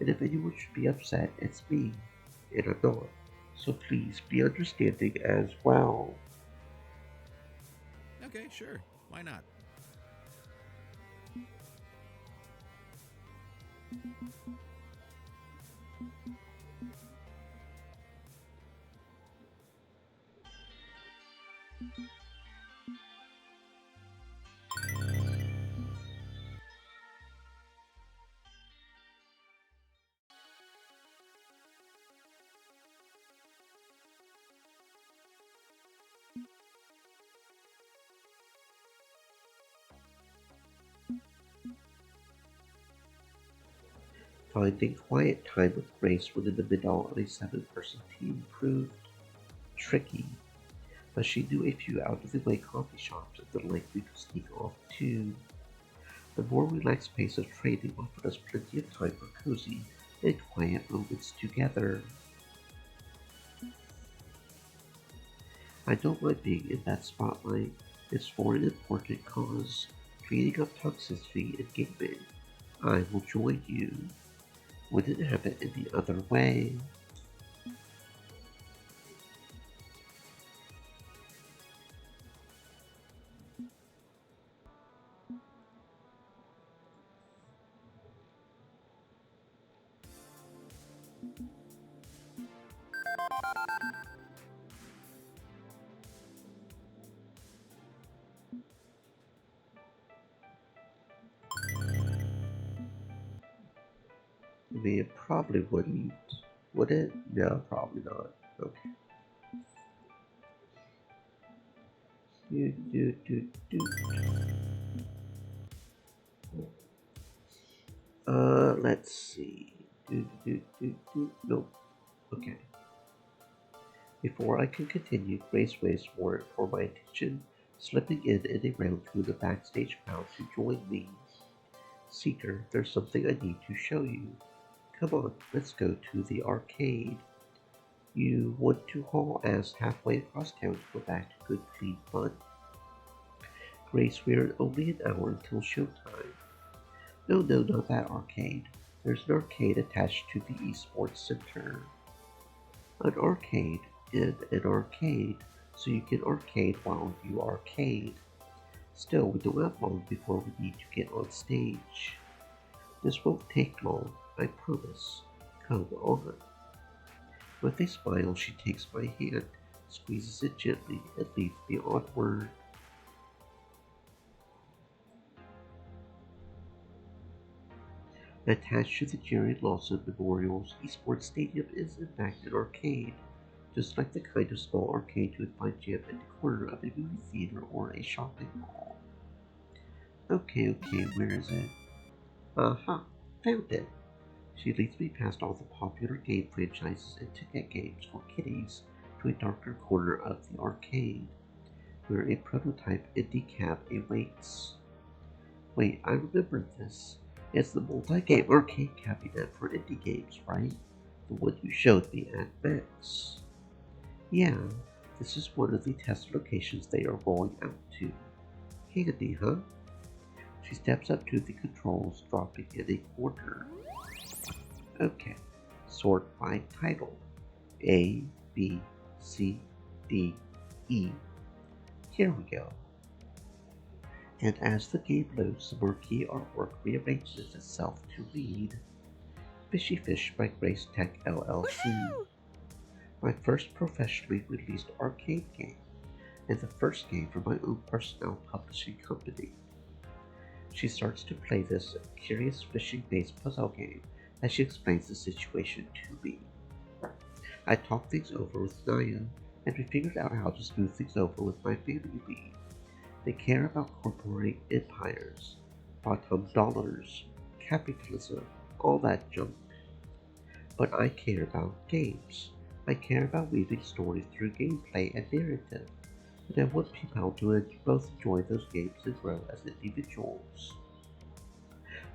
and if anyone should be upset, it's me, and I'm not. So please be understanding as well. Okay, sure. Why not? Finding quiet time with Grace within the middle of a seven-person team proved tricky, but she knew a few out-of-the-way coffee shops and the likely to sneak off too. The more relaxed pace of training offered us plenty of time for cozy and quiet moments together. I don't mind being in that spotlight. It's for an important cause, cleaning up toxicity in gaming. I will join you. Wouldn't have it any other way. I mean, it probably wouldn't. Would it? No, probably not. Okay. Do, do, do, do. Let's see. Nope. Okay. Before I can continue, Grace waves for my attention, slipping in and around through the backstage crowd to join me. Seeker, there's something I need to show you. Come on, let's go to the arcade. You want to haul ass halfway across town to go back to good clean fun? Grace, we're only an hour until showtime. No, not that arcade. There's an arcade attached to the esports center. An arcade in an arcade, so you can arcade while you arcade. Still, we don't have long before we need to get on stage. This won't take long, I promise. Come on. With a smile, she takes my hand, squeezes it gently, and leads me onward. Attached to the Jerry Lawson Memorial's Esports Stadium is in fact an arcade, just like the kind of small arcade you would find jammed in the corner of a movie theater or a shopping mall. Okay, where is it? Aha, found it. She leads me past all the popular game franchises and ticket games for kiddies to a darker corner of the arcade, where a prototype indie cab awaits. Wait, I remember this. It's the multi-game arcade cabinet for indie games, right? The one you showed me at Max. Yeah, this is one of the test locations they are rolling out to. Handy, huh? She steps up to the controls, dropping in a corner. Okay, sort by title. A, B, C, D, E. Here we go. And as the game loads, the marquee artwork rearranges itself to read Fishy Fish by Grace Tech LLC. Woo-hoo! My first professionally released arcade game, and the first game for my own personnel publishing company. She starts to play this curious fishing-based puzzle game as she explains the situation to me. I talked things over with Naya, and we figured out how to smooth things over with my family. They care about corporate empires, bottom dollars, capitalism, all that junk. But I care about games. I care about weaving stories through gameplay and narrative, and I want people to both enjoy those games and grow as individuals.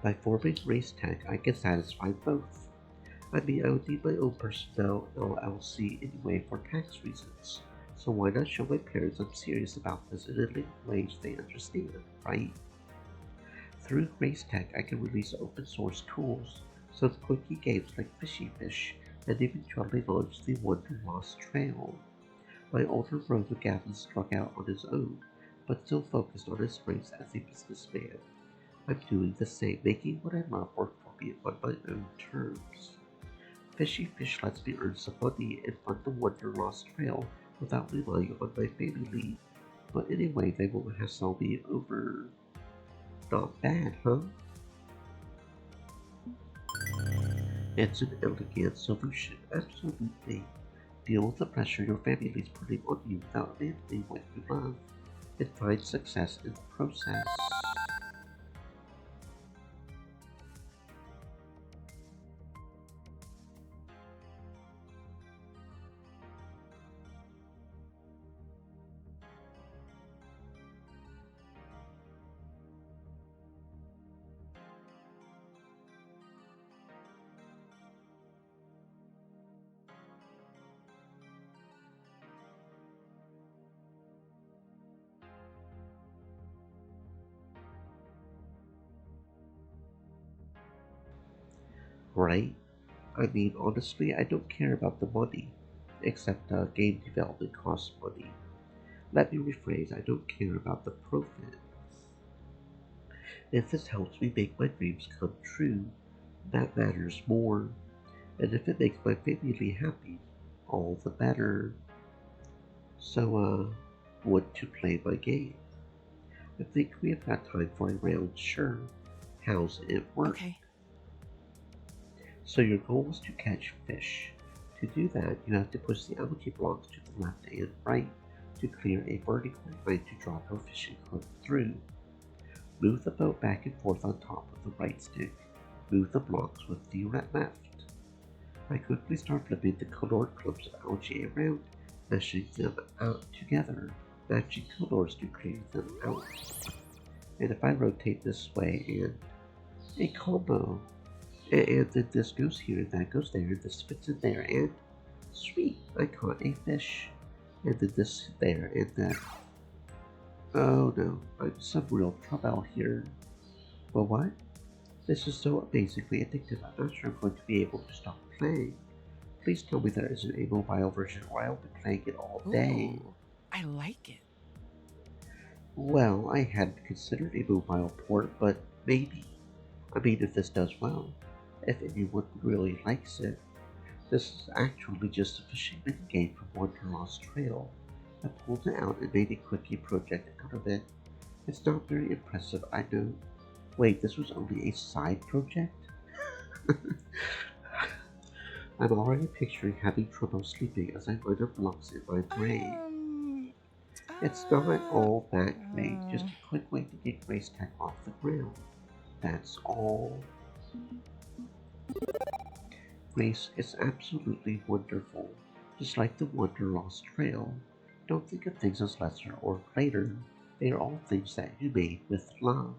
By forming Race Tech, I can satisfy both. I mean, I would need my own personnel LLC anyway for tax reasons, so why not show my parents I'm serious about this in a language they understand, right? Through Race Tech, I can release open source tools, so quickie games like Fishy Fish, and eventually launch the Wonder Lost Trail. My older brother Gavin struck out on his own, but still focused on his strengths as a businessman. I'm doing the same, making what I love work for me on my own terms. Fishy Fish lets me earn some money and fund the Wonder Lost Trail without relying on my family. But anyway, they won't hassle me over. Not bad, huh? It's an elegant solution, absolutely. Deal with the pressure your family is putting on you without abandoning what you love, and find success in the process. Right? I mean, honestly, I don't care about the money, except game development costs money. Let me rephrase, I don't care about the profit. If this helps me make my dreams come true, that matters more. And if it makes my family happy, all the better. So, want to play my game? I think we have got time for a round, sure. How's it work? Okay. So your goal is to catch fish. To do that, you have to push the algae blocks to the left and right to clear a vertical line to drop your fishing hook through. Move the boat back and forth on top of the right stick. Move the blocks with the left. I quickly start flipping the colored clumps of algae around, meshing them out together, matching colors to clear them out. And if I rotate this way and a combo, and then this goes here, and that goes there, and this fits in there, and sweet, I caught a fish. And then this there, and then, oh no, I'm some real trouble here. But what? This is so amazingly addictive, I'm not sure I'm going to be able to stop playing. Please tell me there isn't a mobile version or I'll be playing it all day. Ooh, I like it. Well, I hadn't considered a mobile port, but maybe. I mean, if this does well, if anyone really likes it. This is actually just a fishing game from Wonder Lost Trail. I pulled it out and made a quickie project out of it. It's not very impressive, I know. Wait, this was only a side project? I'm already picturing having trouble sleeping as I line up blocks in my brain. Um, It's not uh, all that great, just a quick way to get Grace Tech off the ground. That's all. Grace is absolutely wonderful, just like the Wonder Lost Trail. Don't think of things as lesser or greater. They are all things that you made with love.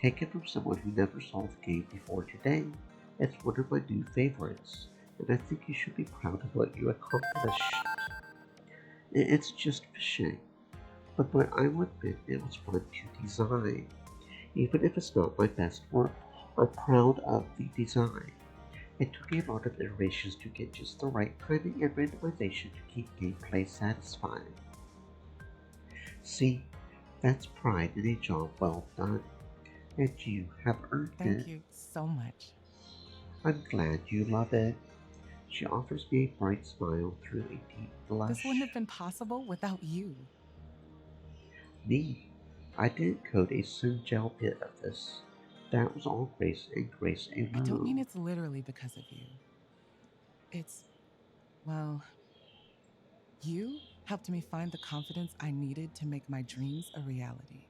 Take it from someone who never saw the game before today. It's one of my new favorites, and I think you should be proud of what you accomplished. It's just fishing, but I will admit it was fun to design. Even if it's not my best work, I'm proud of the design. It took a lot of iterations to get just the right timing and randomization to keep gameplay satisfying. See, that's pride in a job well done, and you have earned thank it. you so much. I'm glad you love it. She offers me a bright smile through a deep This wouldn't blush. have been possible without you. Me? I didn't code a single bit of this. That was all Grace and Grace I don't mean alone. it's literally because of you. It's, well, you helped me find the confidence I needed to make my dreams a reality.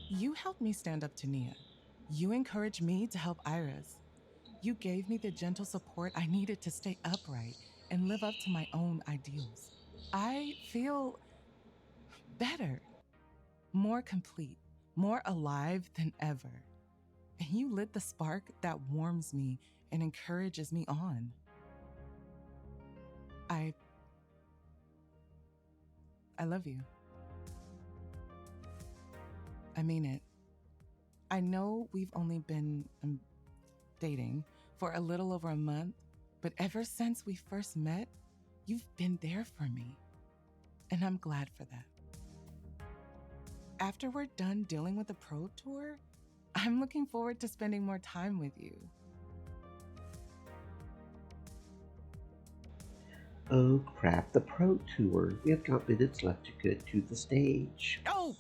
You helped me stand up to Nia. You encouraged me to help Iris. You gave me the gentle support I needed to stay upright and live up to my own ideals. I feel better, more complete, more alive than ever. And you lit the spark that warms me and encourages me on. I I love you. I mean it. I know we've only been dating for a little over a month, but ever since we first met, you've been there for me. And I'm glad for that. After we're done dealing with the pro tour, I'm looking forward to spending more time with you. Oh crap, the Pro Tour. We have got minutes left to get to the stage. Oh,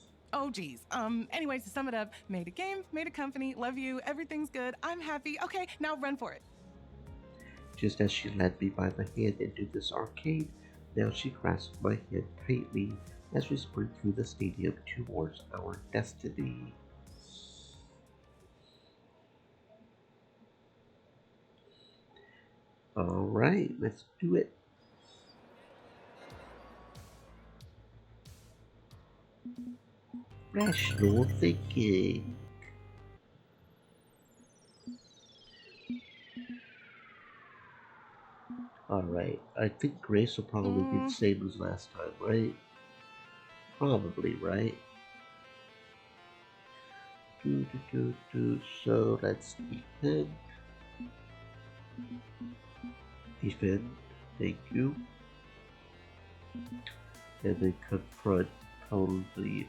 geez. Anyways, to sum it up, made a game, made a company, love you, everything's good, I'm happy. Okay, now run for it. Just as she led me by the hand into this arcade, now she grasped my hand tightly as we sprint through the stadium towards our destiny. Alright, let's do it. Rational thinking. Alright, I think Grace will probably be the same as last time, right? Probably, right? So let's defend. Defend, thank you. And then confront probably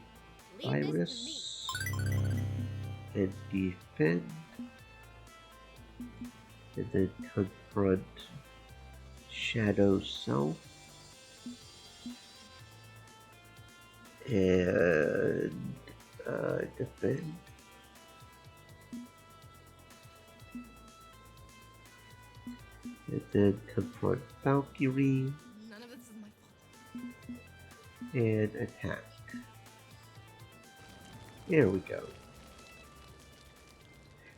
Iris. And defend. And then confront Shadow Self. And defend. And then confront Valkyrie. None of this is my fault. And attack. There we go.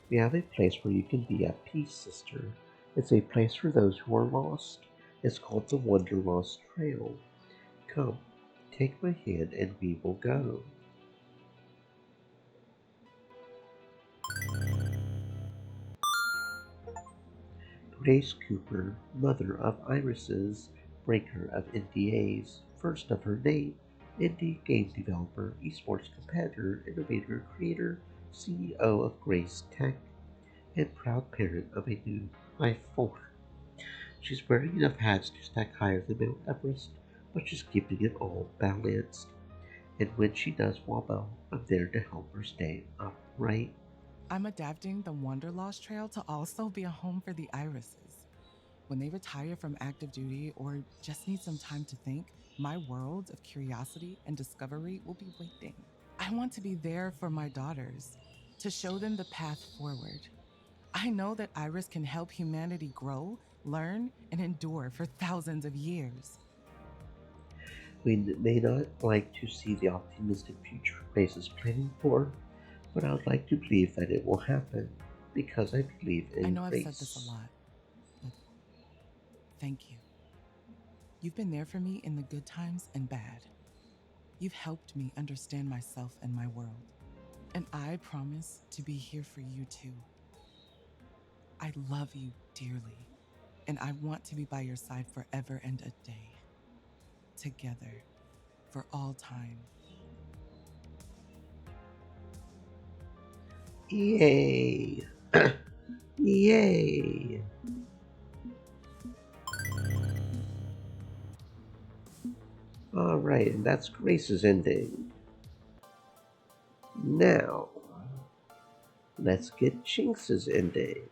We have a place where you can be at peace, sister. It's a place for those who are lost. It's called the Wanderlost Trail. Come, take my hand and we will go. Grace Cooper, mother of Iris's, breaker of NDAs, first of her name, indie game developer, esports competitor, innovator, creator, CEO of Grace Tech, and proud parent of a new i4. She's wearing enough hats to stack higher than Mount Everest, but she's keeping it all balanced. And when she does wobble, I'm there to help her stay upright. I'm adapting the Wanderlost Trail to also be a home for the Irises. When they retire from active duty or just need some time to think, my world of curiosity and discovery will be waiting. I want to be there for my daughters, to show them the path forward. I know that Iris can help humanity grow, learn, and endure for thousands of years. We may not like to see the optimistic future Grace is planning for, but I would like to believe that it will happen, because I believe in I know Grace. I've said this a lot, but thank you. You've been there for me in the good times and bad. You've helped me understand myself and my world. And I promise to be here for you too. I love you dearly, and I want to be by your side forever and a day. Together, for all time. Yay! Yay! Alright, and that's Grace's ending. Now, let's get Jinx's ending.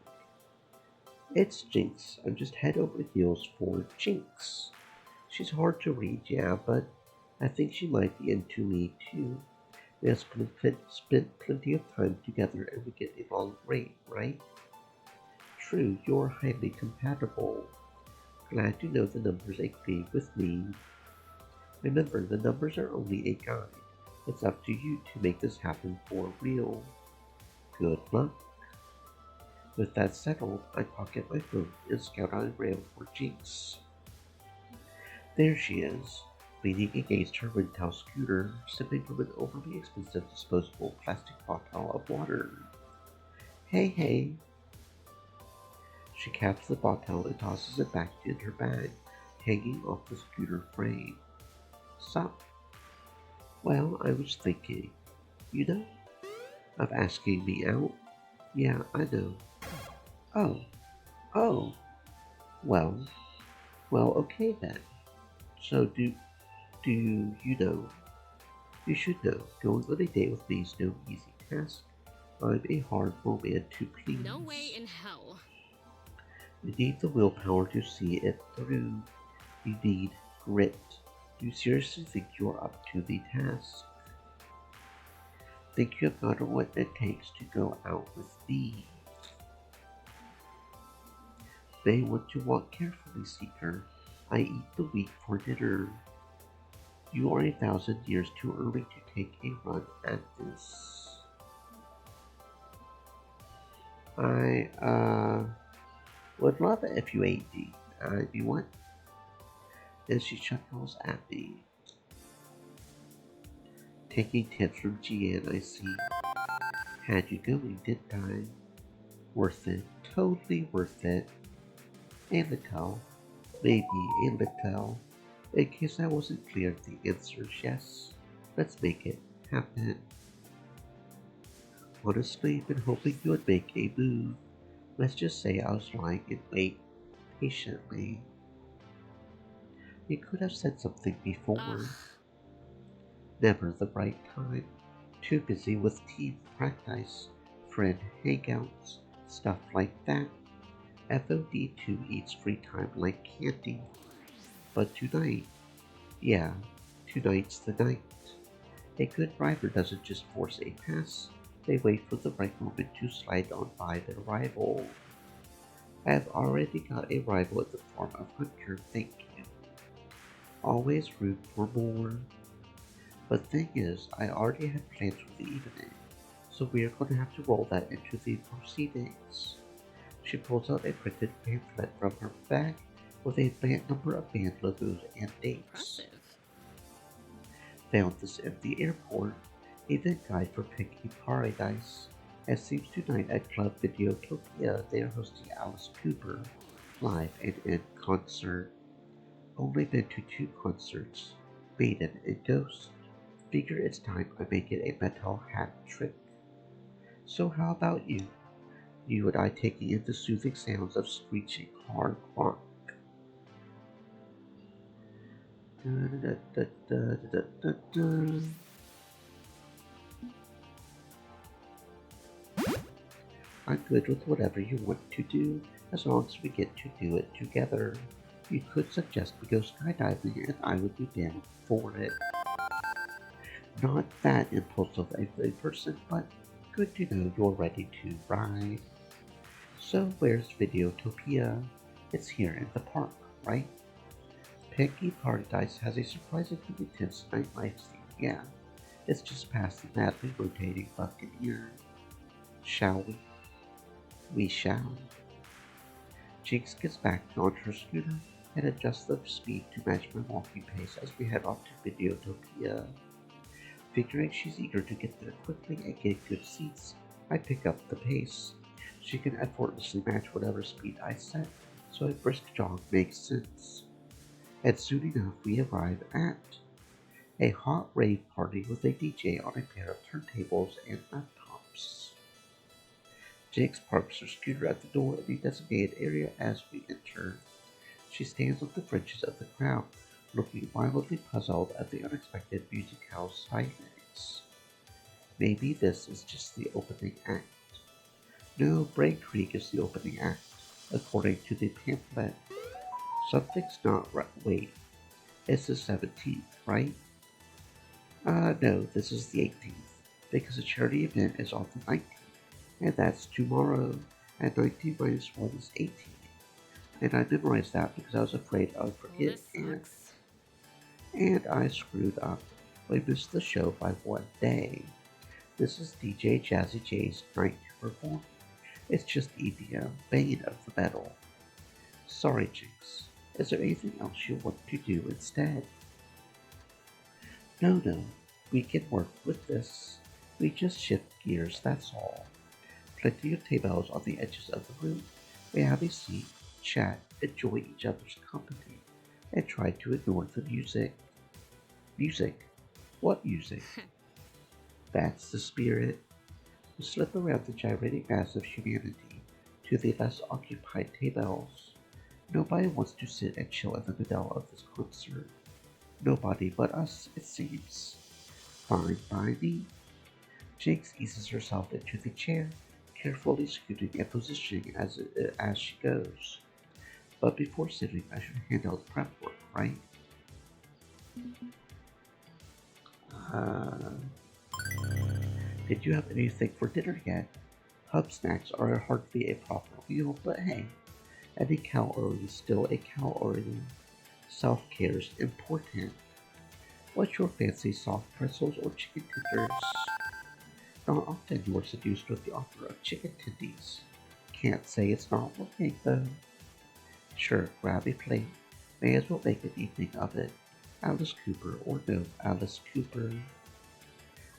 It's Jinx. I'm just head over heels for Jinx. She's hard to read, yeah, but I think she might be into me too. We have spent plenty of time together and we get along great, right? True, you're highly compatible. Glad to know the numbers agree with me. Remember, the numbers are only a guide. It's up to you to make this happen for real. Good luck. With that settled, I pocket my phone and scout out a rail for Jinx. There she is, leaning against her Rintow scooter, sipping from an overly expensive disposable plastic bottle of water. Hey, hey! She caps the bottle and tosses it back in her bag, hanging off the scooter frame. Sup? Well, I was thinking, you know, of asking me out. Yeah, I know. Oh, oh, well, okay then. So do you know? You should know, going on a date with me is no easy task. I'm a hard-boiled man to please. No way in hell. You need the willpower to see it through. You need grit. Do you seriously think you're up to the task? Think you have got what it takes to go out with me? May want to walk carefully, Seeker. I eat the wheat for dinner. You are 1,000 years too early to take a run at this. I, would love it if you ate me. I'd be what? Then she chuckles at me. Taking tips from Gian, I see. Had you going, didn't I? Worth it. Totally worth it. A little. Maybe a little. In case I wasn't clear, the answer is yes. Let's make it happen. Honestly, I've been hoping you would make a move. Let's just say I was lying in wait patiently. You could have said something before. Never the right time. Too busy with team practice, friend hangouts, stuff like that. FOD2 eats free time like candy. But tonight, yeah, tonight's the night. A good driver doesn't just force a pass, they wait for the right moment to slide on by their rival. I have already got a rival in the form of Hunter, thank you. Always room for more. But thing is, I already had plans for the evening, so we are going to have to roll that into the proceedings. She pulls out a printed pamphlet from her bag with a number of band logos and dates. Impressive. Found this at the airport, a event guide for Pinky Paradise. It seems tonight at Club Videotopia they are hosting Alice Cooper live and in concert. Only been to 2 concerts, Maiden and Ghost. Figure it's time I make it a metal hat trick. So how about you? You and I taking in the soothing sounds of screeching hard rock. I'm good with whatever you want to do, as long as we get to do it together. You could suggest we go skydiving and I would be down for it. Not that impulsive a person, but good to know you're ready to ride. So where's Videotopia? It's here in the park, right? Pinky Paradise has a surprisingly intense nightlife scene, yeah. It's just past the madly rotating Buccaneer. Shall we? We shall. Jinx gets back on her scooter and adjusts the speed to match my walking pace as we head off to Videotopia. Figuring she's eager to get there quickly and get good seats, I pick up the pace. She can effortlessly match whatever speed I set, so a brisk jog makes sense. And soon enough we arrive at a hot rave party with a DJ on a pair of turntables and laptops. Jinx parks her scooter at the door in the designated area as we enter. She stands on the fringes of the crowd, looking wildly puzzled at the unexpected music house silence. Maybe this is just the opening act. No, Brain Creek is the opening act, according to the pamphlet. Something's not right. Wait, it's the 17th, right? No, this is the 18th. because the charity event is on the 19th, and that's tomorrow, and 19 minus 1 is 18. And I memorized that because I was afraid I would Well, forget, this sucks. and I screwed up. We missed the show by 1 day. This is DJ Jazzy J's night to perform. It's just EDM, bane of the metal. Sorry, Jinx. Is there anything else you want to do instead? No, no. We can work with this. We just shift gears, that's all. Plenty of tables on the edges of the room. We have a seat, chat, enjoy each other's company, and try to ignore the music. Music? What music? That's the spirit. We slip around the gyrating mass of humanity to the less occupied tables. Nobody wants to sit and chill in the middle of this concert. Nobody but us, it seems. Fine by me. Jinx eases herself into the chair, carefully scooting and positioning as she goes. But before sitting, I should handle the prep work, right? Uh, did you have anything for dinner yet? Pub snacks are hardly a proper meal, but hey, any calorie is still a calorie. Self-care's important. What's your fancy soft pretzels or chicken tenders? Not often you are seduced with the offer of chicken tendies. Can't say it's not working though. Sure, grab a plate. May as well make an evening of it. Alice Cooper or no Alice Cooper.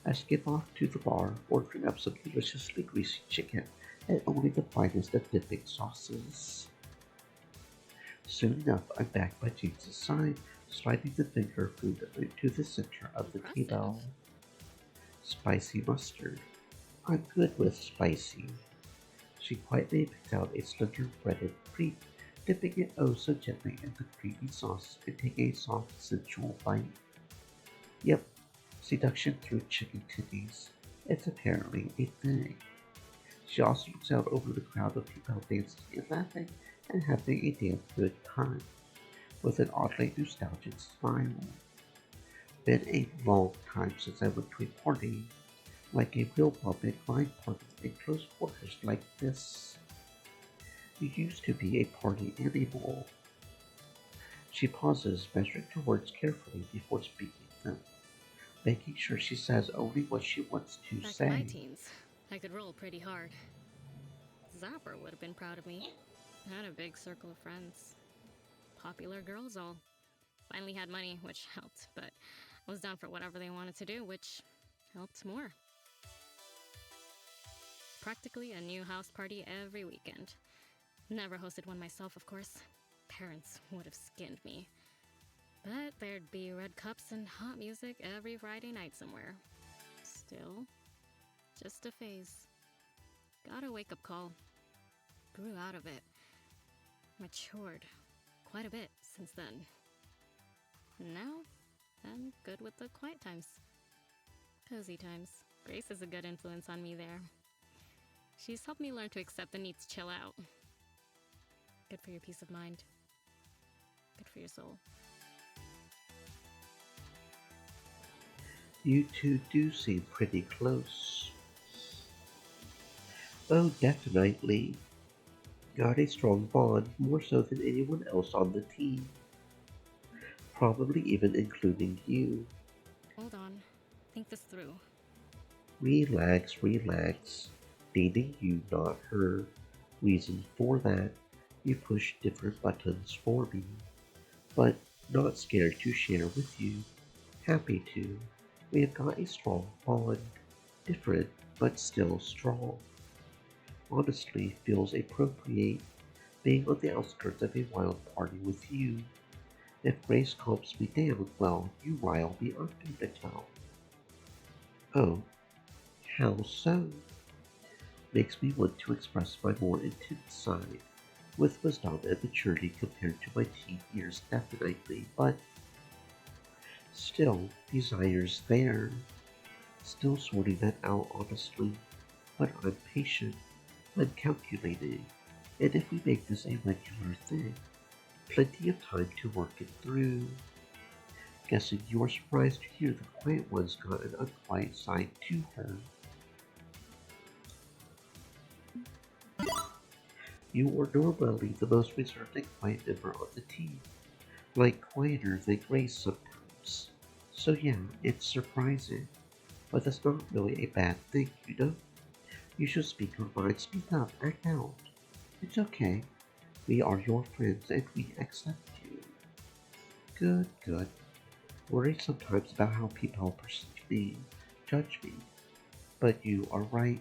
I skip off to the bar, ordering up some deliciously greasy chicken and only the finest of dipping sauces. Soon enough, I'm back by James's side, sliding the finger food into the center of the Impressive. table. Spicy mustard. I'm good with spicy. She quietly picked out a slender breaded crepe, dipping it oh so gently in the creamy sauce and taking a soft, sensual bite. Yep, seduction through chicken titties. It's apparently a thing. She also looks out over the crowd of people dancing and laughing and having a damn good time, with an oddly nostalgic smile. Been a long time since I went to a party, like a real public line party in close quarters like this. You used to be a party animal. She pauses, measuring her words carefully before speaking them, making sure she says only what she wants to Back in my say. teens, I could roll pretty hard. Zapper would have been proud of me. I had a big circle of friends. Popular girls all. Finally had money, which helped, but I was down for whatever they wanted to do, which helped more. Practically a new house party every weekend. Never hosted one myself, of course. Parents would have skinned me. But there'd be red cups and hot music every Friday night somewhere. Still, just a phase. Got a wake-up call. Grew out of it. Matured quite a bit since then. Now, I'm good with the quiet times. Cozy times. Grace is a good influence on me there. She's helped me learn to accept the need to chill out. Good for your peace of mind. Good for your soul. You two do seem pretty close. Oh, definitely. Got a strong bond, more so than anyone else on the team. Probably even including you. Hold on. Think this through. Relax, relax. Dating you, not her. Reason for that, you push different buttons for me. But not scared to share with you. Happy to. We have got a strong bond. Different, but still strong. Honestly, feels appropriate being on the outskirts of a wild party with you. If Grace calms me down, well, you rile me up in the town. Oh, how so? Makes me want to express my more intense side, with wisdom and maturity compared to my teen years definitely, but still, desire's there. Still sorting that out honestly, but I'm patient, I'm calculating, and if we make this a regular thing, plenty of time to work it through. Guessing you are surprised to hear the quiet one's got an unquiet side to her. You are normally the most reserved and quiet member on the team, like quieter than Grace sometimes. So yeah, it's surprising, but that's not really a bad thing, you know? You should speak your mind, speak up, act out. It's okay. We are your friends and we accept you. Good, good. Worry sometimes about how people perceive me, judge me. But you are right.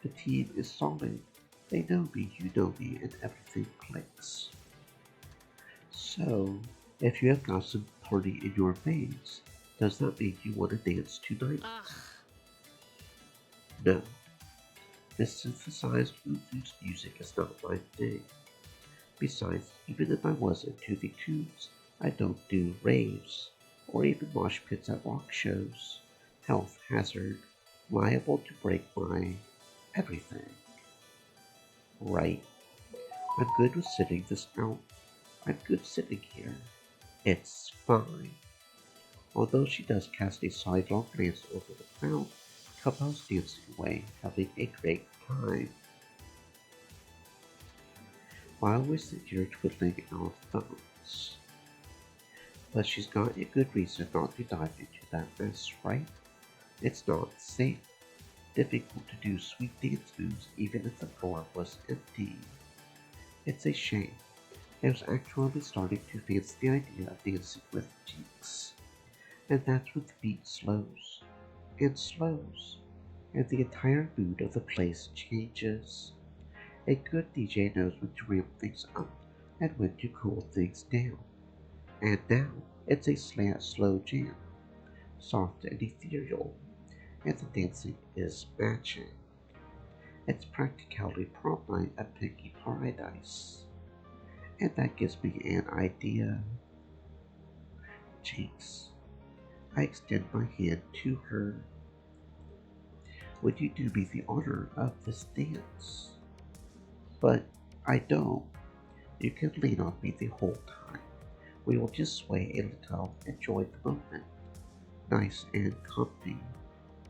The team is solid. They know me, you know me, and everything clicks. So, if you have got some party in your veins, does that mean you want to dance tonight? Ugh. No. This synthesized loose music is not my thing. Besides, even if I was into the tunes, I don't do raves, or even mosh pits at rock shows. Health hazard, liable to break my everything. Right. I'm good with sitting this out. I'm good sitting here. It's fine. Although she does cast a sidelong glance over the crowd, Clubhouse dancing away, having a great time. While we sit here twiddling our thumbs. But she's got a good reason not to dive into that mess, right? It's not safe. Difficult to do sweet dance moves even if the floor was empty. It's a shame. I was actually starting to fancy the idea of dancing with Jinx. And that's when the beat slows. And slows. And the entire mood of the place changes. A good DJ knows when to ramp things up and when to cool things down. And now it's a slow jam, soft and ethereal, and the dancing is matching. It's practically prom night at Pinky Paradise. And that gives me an idea. Jinx, I extend my hand to her. Would you do me the honor of this dance? But I don't. You can lean on me the whole time. We will just sway a little, enjoy the moment. Nice and comfy.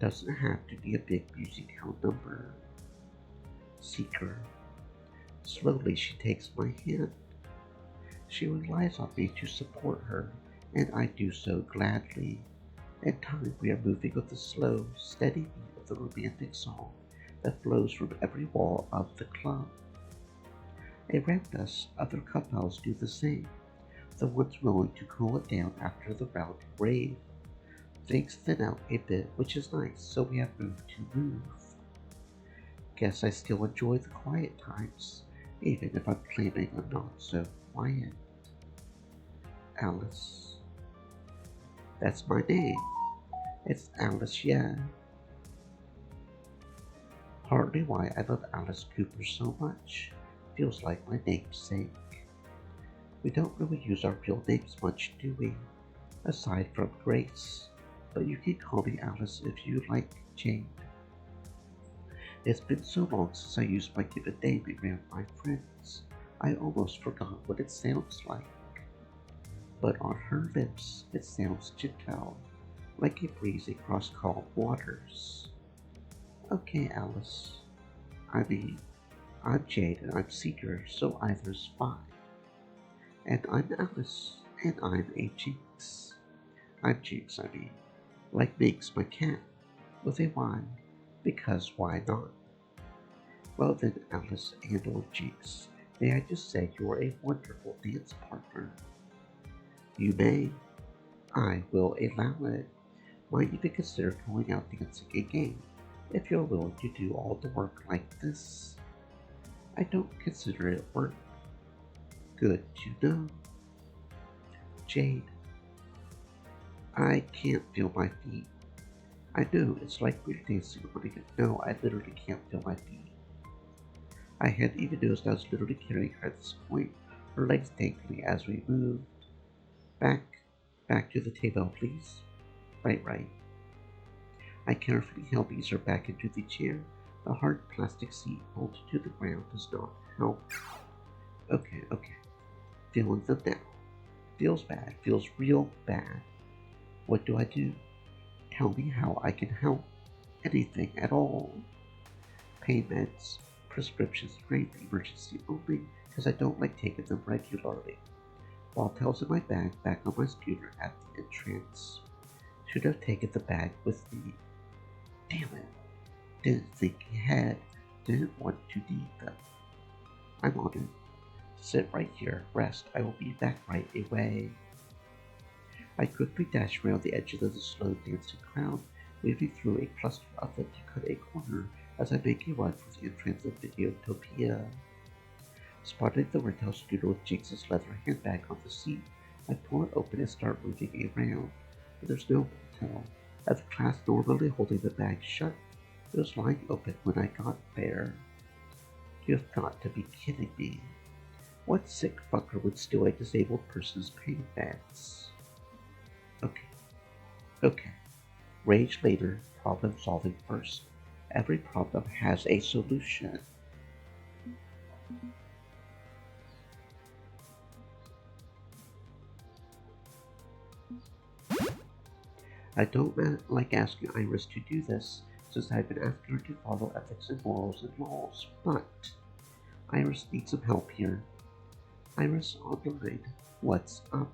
Doesn't have to be a big musical number. Seeker. Slowly she takes my hand. She relies on me to support her, and I do so gladly. In time we are moving with the slow, steady beat of the romantic song that flows from every wall of the club. Around us, other couples do the same, the ones willing to cool it down after the round rave. Things thin out a bit, which is nice, so we have room to move. Guess I still enjoy the quiet times, even if I'm claiming I'm not so quiet. Alice. That's my name. It's Alice, yeah. Partly why I love Alice Cooper so much. Feels like my namesake. We don't really use our real names much, do we? Aside from Grace. But you can call me Alice if you like, Jade. It's been so long since I used my given name around my friends. I almost forgot what it sounds like. But on her lips, it sounds gentle, like a breeze across calm waters. Okay, Alice. I'm Jade and I'm Seeker, so either's fine. And I'm Alice, and I'm a Jinx. I'm Jinx, like Minx, my cat, with a Y, because why not? Well then, Alice and or Jinx, may I just say you are a wonderful dance partner. You may. I will allow it. Might even consider going out dancing again, if you're willing to do all the work like this. I don't consider it work. Good to know. Jade. I can't feel my feet. I know, it's like we're dancing on it. No, I literally can't feel my feet. I hadn't even noticed I was literally carrying her at this point, her legs dangling as we moved. Back to the table, please. Right. I carefully help ease her back into the chair. The hard plastic seat bolted to the ground does not help. Okay. Feeling them now. Feels bad. Feels real bad. What do I do? Tell me how I can help. Anything at all. Pain meds, prescriptions grade emergency only because I don't like taking them regularly. Voltaire's in my bag back on my scooter at the entrance. Should have taken the bag with me. Damn it. Didn't think ahead. Didn't want to need them. I'm on it. Sit right here, rest. I will be back right away. I quickly dashed around the edges of the slow dancing crowd, weaving through a cluster of them to cut a corner as I make a run for the entrance of Videotopia. Spotting the rental scooter with Jinx's leather handbag on the seat, I pull it open and start moving around, but there's no hotel. As the class normally holding the bag shut, it was lying open when I got there. You've got to be kidding me. What sick fucker would steal a disabled person's pain meds? Okay. Rage later, problem solving first. Every problem has a solution. I don't like asking Iris to do this, since I've been asking her to follow ethics and morals and laws, but Iris needs some help here. Iris online, what's up?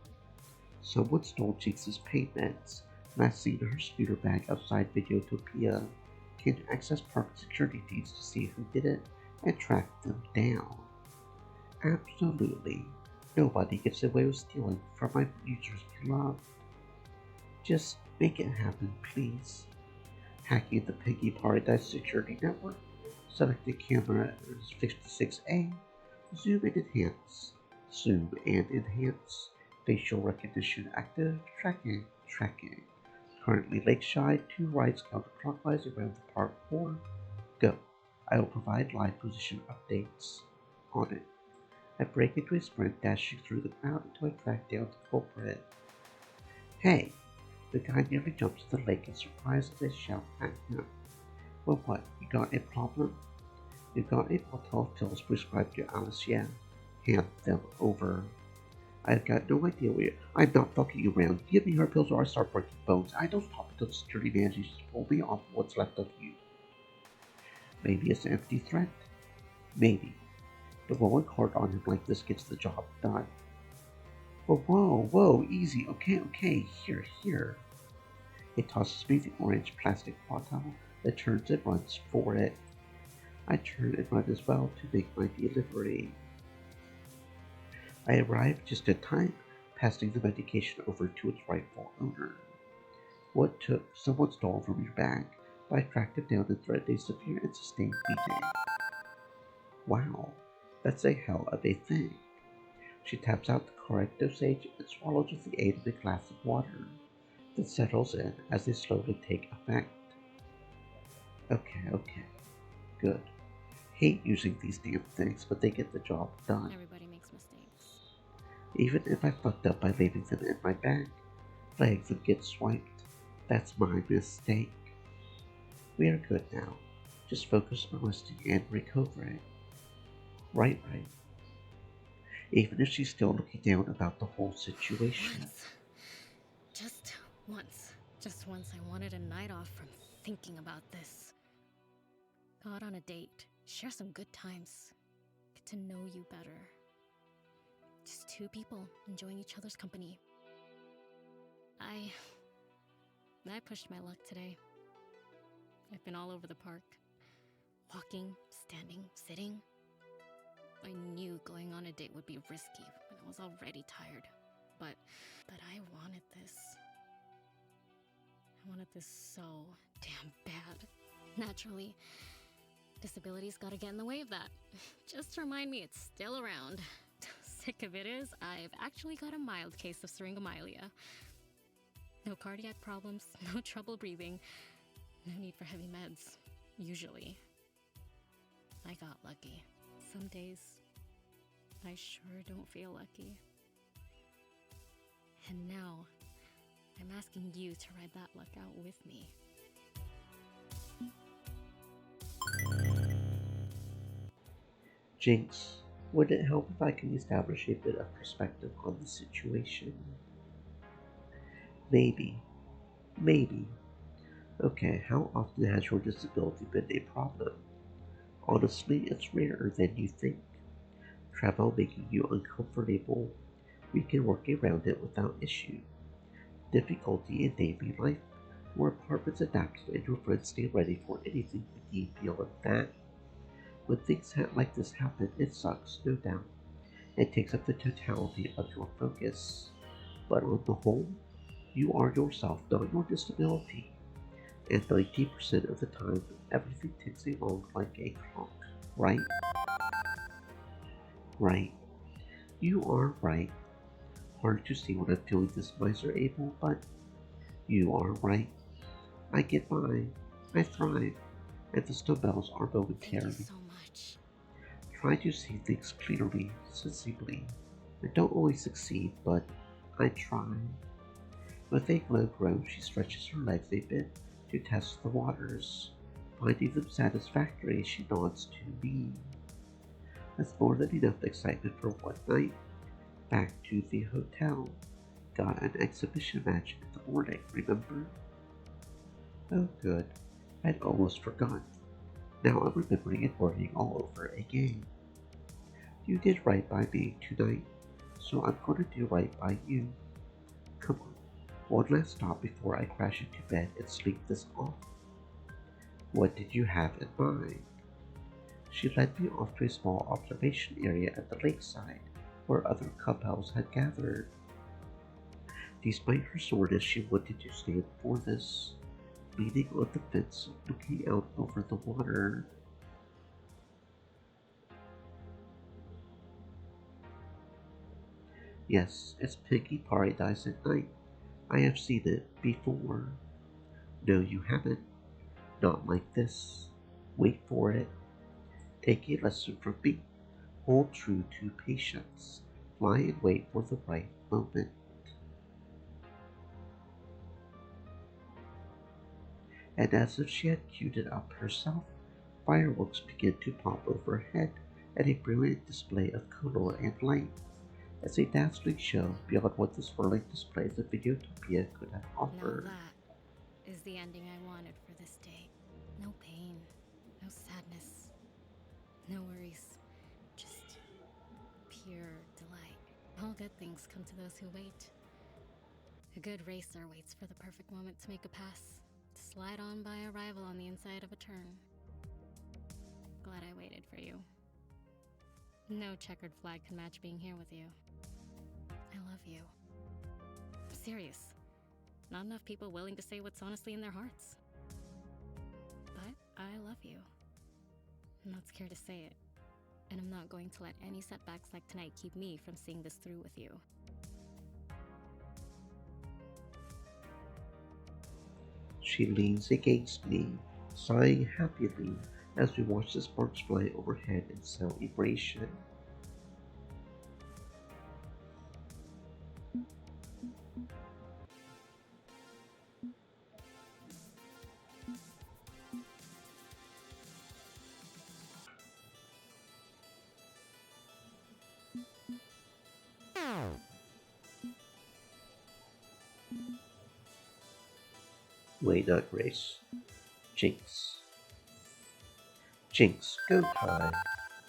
Someone stole Jinx's pain meds, and I've seen her scooter bag outside Videotopia. Can you access park security feeds to see who did it and track them down? Absolutely. Nobody gets away with stealing from my users beloved. Just make it happen, please. Hacking the Piggy Paradise security network, selecting camera 56A, zoom and enhance, facial recognition active, tracking. Currently lakeside, 2 rides counterclockwise around the park 4. Go. I will provide live position updates. On it. I break into a sprint, dashing through the crowd until I track down the culprit. Hey! The guy nearly jumps to the lake in surprise as I shout at him. Well, what? You got a problem? You got a bottle of pills prescribed to Alicia. Hand them over. I've got no idea where I'm not fucking around. Give me her pills or I start breaking bones. I don't stop until the security manager pull me off what's left of you. Maybe it's an empty threat. Maybe. But rolling hard on him like this gets the job done. Whoa, easy. Okay, here. It tosses me the orange plastic bottle that turns and runs for it. I turn and run as well to make my delivery. I arrive just in time, passing the medication over to its rightful owner. What took? Someone stole from your bag, but I tracked him down and threatened a severe and sustained beating. Wow, that's a hell of a thing. She taps out the correct dosage and swallows with the aid of a glass of water, then settles in as they slowly take effect. Okay, good. Hate using these damn things, but they get the job done. Everybody makes mistakes. Even if I fucked up by leaving them in my bag, letting them get swiped, that's my mistake. We are good now. Just focus on resting and recovering. Right. Even if she's still looking down about the whole situation. Just once I wanted a night off from thinking about this. Go out on a date, share some good times, get to know you better. Just 2 people enjoying each other's company. I pushed my luck today. I've been all over the park. Walking, standing, sitting. I knew going on a date would be risky when I was already tired. But I wanted this. I wanted this so damn bad. Naturally, disability's gotta get in the way of that. Just to remind me it's still around. Sick of it is, I've actually got a mild case of syringomyelia. No cardiac problems, no trouble breathing, no need for heavy meds, usually. I got lucky. Some days, I sure don't feel lucky. And now, I'm asking you to ride that luck out with me. Jinx, would it help if I can establish a bit of perspective on the situation? Maybe, Maybe. Okay, how often has your disability been a problem? Honestly, it's rarer than you think. Travel making you uncomfortable, we can work around it without issue. Difficulty in daily life, your apartment's adapted and your friends stay ready for anything you need beyond that. When things like this happen, it sucks, no doubt. It takes up the totality of your focus. But on the whole, you are yourself, not your disability. And 90% of the time, everything ticks along like a clock. Right? Right. You are right. Hard to see when I'm feeling this miserable, but you are right. I get by. I thrive. And the snowballs are Thank you momentary. so much. Try to see things clearly, sensibly. I don't always succeed, but I try. With a low groan, she stretches her legs a bit to test the waters. Finding them satisfactory, she nods to me. That's more than enough excitement for one night. Back to the hotel. Got an exhibition match in the morning, remember? Oh, good. I'd almost forgotten. Now I'm remembering and worrying all over again. You did right by me tonight, so I'm going to do right by you. Come on, one last stop before I crash into bed and sleep this off. What did you have in mind? She led me off to a small observation area at the lakeside where other couples had gathered. Despite her soreness, she wanted to stand for this, leaning on the fence, looking out over the water. Yes, it's Piggy Paradise at night. I have seen it before. No, you haven't. Not like this. Wait for it. Take a lesson from me. Hold true to patience. Lie and wait for the right moment. And as if she had queued it up herself, fireworks began to pop overhead and a brilliant display of color and light. It's a dazzling show beyond what the swirling displays of Videotopia could have Now offered. that is the ending I wanted for this day. No pain, no sadness, no worries, just pure delight. All good things come to those who wait. A good racer waits for the perfect moment to make a pass, to slide on by a rival on the inside of a turn. Glad I waited for you. No checkered flag can match being here with you. I love you. I'm serious. Not enough people willing to say what's honestly in their hearts. But I love you. I'm not scared to say it. And I'm not going to let any setbacks like tonight keep me from seeing this through with you. She leans against me, sighing happily as we watch the sparks fly overhead in celebration. Wait, not Grace. Jinx. Jinx, go time.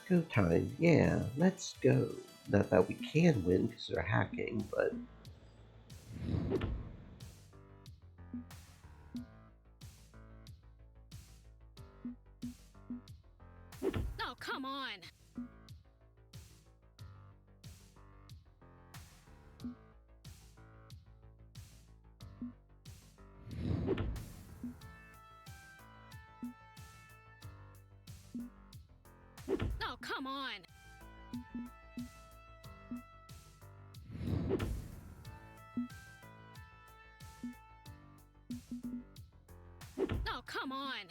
Go time, yeah, let's go. Not that we can win because they're hacking, but Oh, come on! Oh, come on! Oh, come on!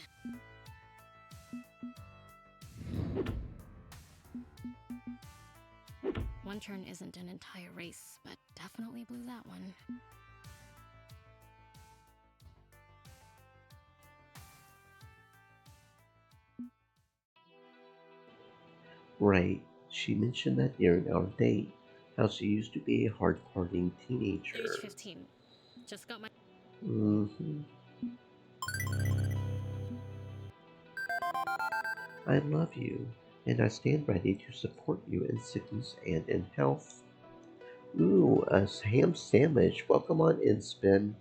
One turn isn't an entire race, but definitely blew that one. right. She mentioned that during our date, how she used to be a hard partying Age teenager. 15. Just got my Mhm. I love you, and I stand ready to support you in sickness and in health. Ooh, a ham sandwich. Welcome on in, Spin.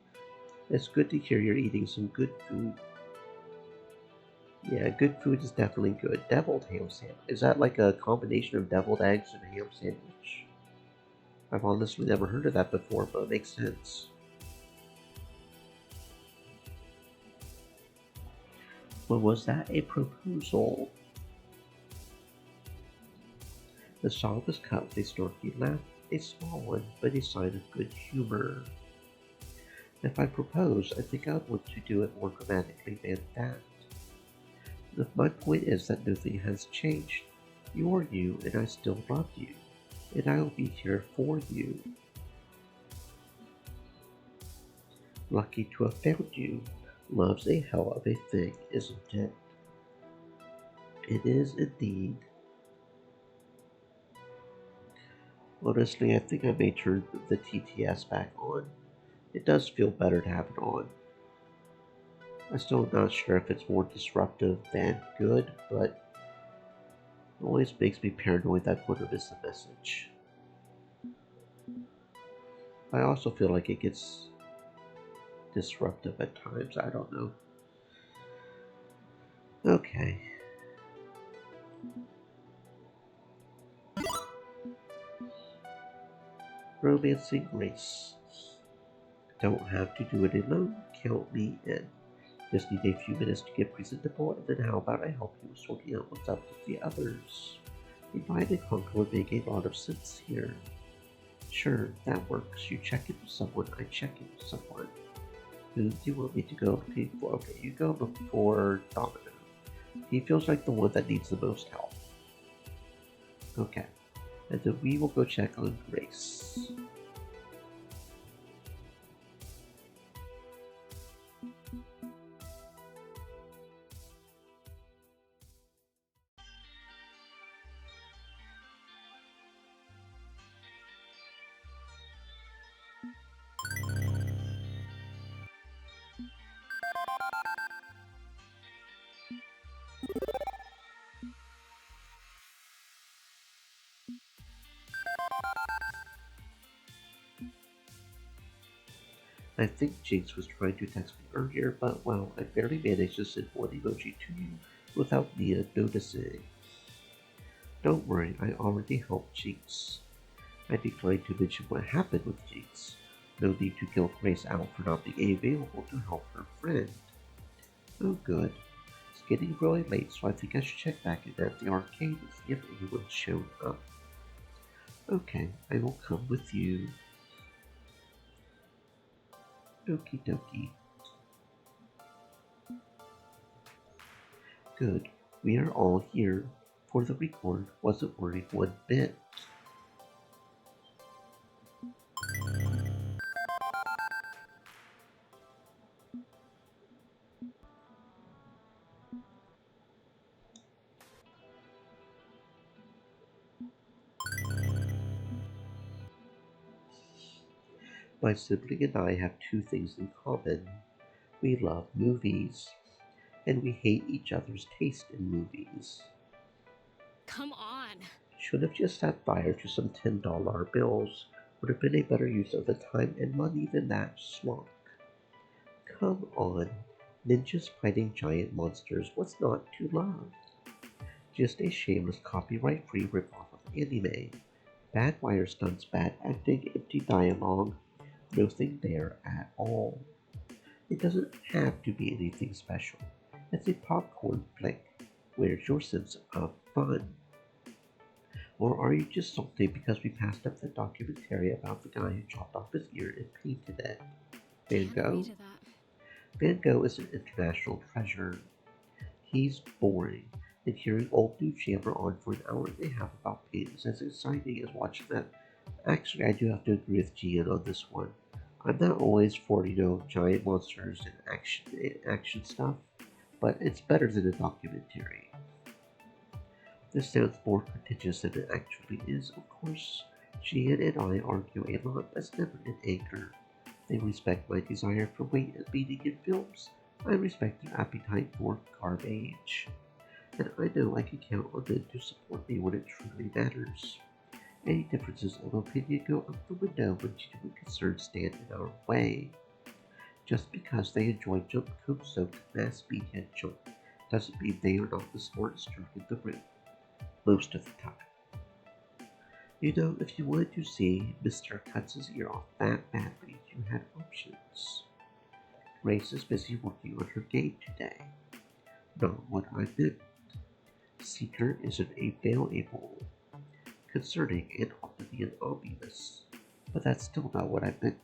It's good to hear you're eating some good food. Yeah, good food is definitely good. Deviled ham sandwich. Is that like a combination of deviled eggs and a ham sandwich? I've honestly never heard of that before, but it makes sense. But was that a proposal? The saw was cut with a snarky laugh, a small one, but a sign of good humor. If I propose, I think I would want to do it more dramatically than that. My point is that nothing has changed. You're you, and I still love you, and I will be here for you. Lucky to have found you. Love's a hell of a thing, isn't it? It is indeed. Honestly, I think I may turn the TTS back on. It does feel better to have it on. I'm still not sure if it's more disruptive than good, but it always makes me paranoid that I'm going to miss the message. I also feel like it gets disruptive at times. I don't know. Okay. Romancing Grace. Don't have to do it alone. Count me in. Just need a few minutes to get presentable, and then how about I help you with sorting out what's up with the others? Divide and conquer would make a lot of sense here. Sure, that works. You check in with someone, I check in with someone. Who do you want me to go looking for? Okay, you go look for Domino. He feels like the one that needs the most help. Okay, and then we will go check on Grace. I think Jinx was trying to text me earlier, but well, I barely managed to send one emoji to you without Nia noticing. Don't worry, I already helped Jinx. I declined to mention what happened with Jinx. No need to guilt Grace out for not being available to help her friend. Oh good. It's getting really late, so I think I should check back in at the arcade and see if anyone's shown up. Okay, I will come with you. Okie dokie. Good. We are all here. For the record, wasn't worried one bit. My sibling and I have two things in common. We love movies, and we hate each other's taste in movies. Come on! Should have just set fire to some $10 bills. Would have been a better use of the time and money than that slunk. Come on. Ninjas fighting giant monsters. What's not to love? Just a shameless copyright-free ripoff of anime. Bad wire stunts, bad acting, empty dialogue. Nothing there at all. It doesn't have to be anything special. It's a popcorn flick. Where's your sense of fun? Or are you just salty because we passed up the documentary about the guy who chopped off his ear and painted it? Van Can't agree Gogh? to that. Van Gogh is an international treasure. He's boring, and hearing old dude jammer on for an hour and a half about paint is as exciting as watching that. Actually, I do have to agree with Gian on this one. I'm not always for, giant monsters and action stuff, but it's better than a documentary. This sounds more pretentious than it actually is, of course. Gian and I argue a lot, but it's never in anger. They respect my desire for weight and meaning in films. I respect their appetite for garbage. And I know I can count on them to support me when it truly matters. Any differences of opinion go out the window when genuine concerns stand in our way. Just because they enjoy junk coat soaked mass media junk doesn't mean they are not the smartest jerk in the room, most of the time. You know, if you wanted to see Mr. Cuts his ear off that badly, you had options. Grace is busy working on her game today. Not what I meant. Seeker isn't available. Concerning and oddly and obvious. But that's still not what I meant.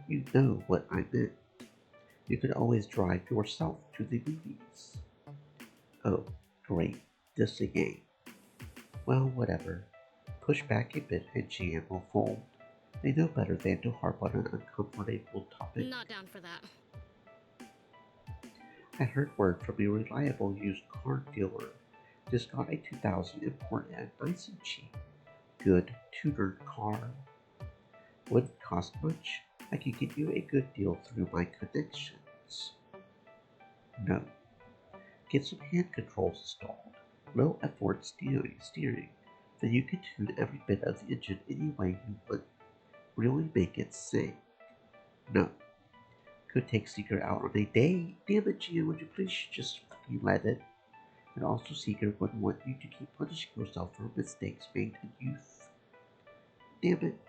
You know what I meant. You could always drive yourself to the movies. Oh, great. This again. Well, whatever. Push back a bit and GM will fold. They know better than to harp on an uncomfortable topic. Not down for that. I heard word from a reliable used car dealer. Just got a 2000 imported, nice and cheap. Good tutored car. Wouldn't cost much. I could get you a good deal through my connections. No. Get some hand controls installed. Low effort steering. Then you can tune every bit of the engine any way you want. Really make it sing. No. Could take Seeker out on a date. Damn it, Gia, would you please just fucking let it? And also Seeker wouldn't want you to keep punishing yourself for mistakes made in youth. Damn it.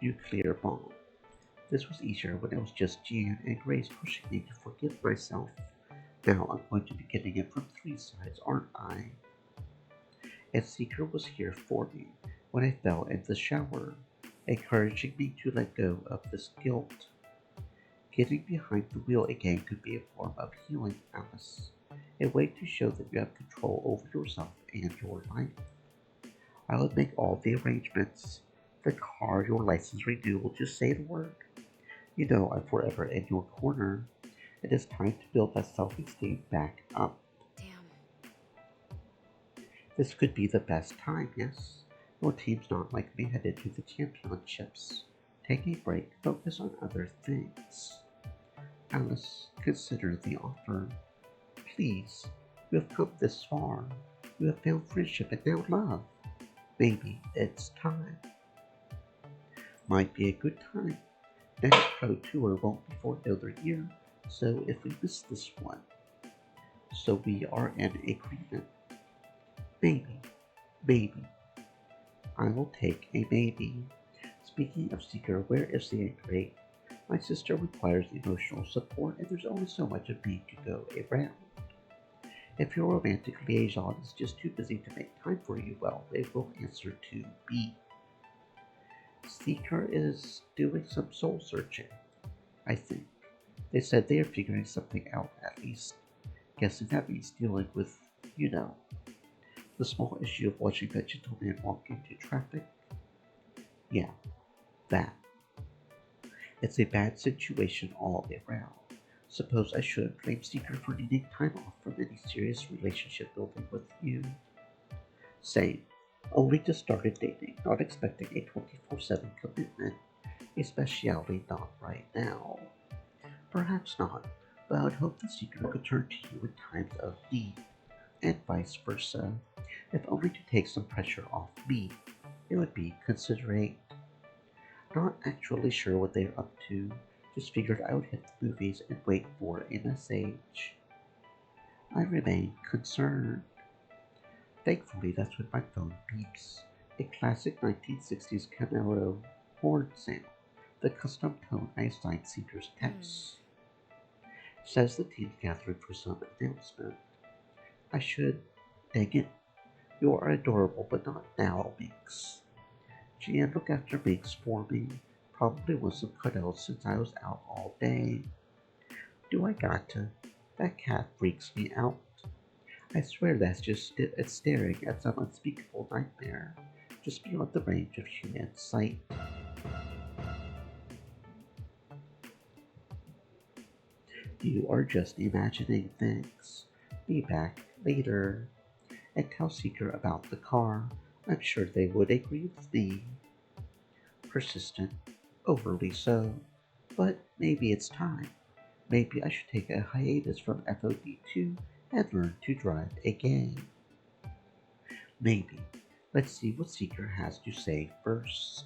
Nuclear bomb. This was easier when it was just Jan and Grace pushing me to forgive myself. Now I'm going to be getting it from three sides, aren't I? And Seeker was here for me when I fell in the shower, encouraging me to let go of this guilt. Getting behind the wheel again could be a form of healing, Alice. A way to show that you have control over yourself and your life. I will make all the arrangements. The car, your license renewal, just say the word. You know I'm forever in your corner. It is time to build that self-esteem back up. Damn. This could be the best time, yes? Your team's not likely headed to the championships. Take a break, focus on other things. Alice, consider the offer. Please, you have come this far. You have found friendship and now love. Maybe it's time. Might be a good time. Next pro tour won't be for another year, so if we miss this one, so we are in agreement. Maybe. I will take a maybe. Speaking of Seeker, where is the break? My sister requires emotional support, and there's only so much of me to go around. If your romantic liaison is just too busy to make time for you, well, they will answer to me. Seeker is doing some soul searching, I think. They said they are figuring something out at least. Guessing that means dealing with, the small issue of watching that gentleman walk into traffic. Yeah, that. It's a bad situation all around. Suppose I shouldn't blame Seeker for needing time off from any serious relationship building with you. Same. Only just started dating, not expecting a 24/7 commitment, especially not right now. Perhaps not, but I would hope the Seeker could turn to you in times of need, and vice versa, if only to take some pressure off me. It would be considerate. Not actually sure what they're up to, just figured I would hit the movies and wait for a message. I remain concerned. Thankfully, that's when my phone beeps. A classic 1960s Camaro horn sound, the custom tone I assigned Seeker's texts. Says the team gathering for some announcement. I should. Dang it. You are adorable, but not now, Minx. Jan looked after Minx for me. Probably was some cuddles since I was out all day. Do I got to? That cat freaks me out. I swear that's just it's staring at some unspeakable nightmare, just beyond the range of human sight. You are just imagining things. Be back later. And tell Seeker about the car. I'm sure they would agree with me. Persistent, overly so. But maybe it's time. Maybe I should take a hiatus from FOD2 and learn to drive again. Maybe. Let's see what Seeker has to say first.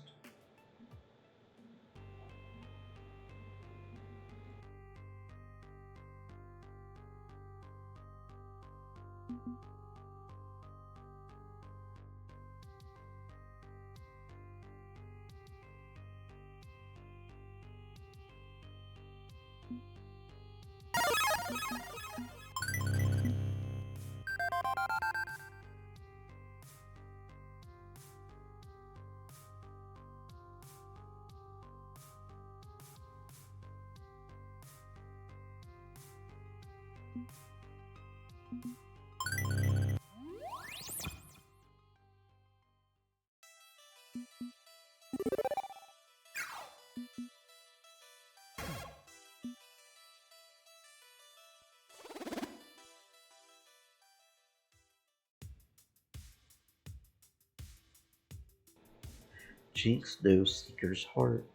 Jinx knows Seeker's heart.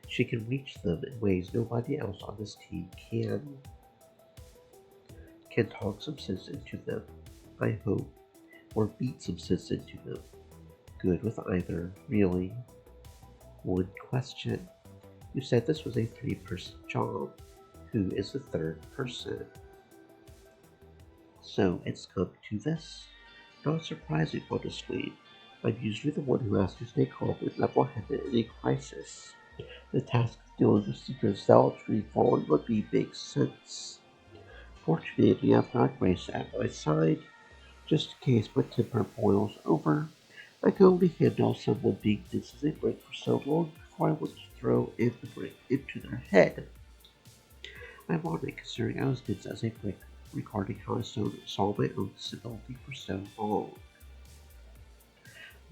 She can reach them in ways nobody else on this team can talk some sense into them, I hope, or beat some sense into them. Good with either, really. One question. You said this was a 3-person job. Who is the third person? So it's come to this? Not surprising, honestly. I'm usually the one who has to stay calm and level-headed in a crisis. The task of dealing with Secret Zealotry falling on me makes sense. Fortunately, I've got Grace at my side, just in case my temper boils over. I can only handle someone being this as a brick for so long before I want to throw in the brick into their head. Ironic, considering I was dense as a brick regarding how I saw my own disability for so long.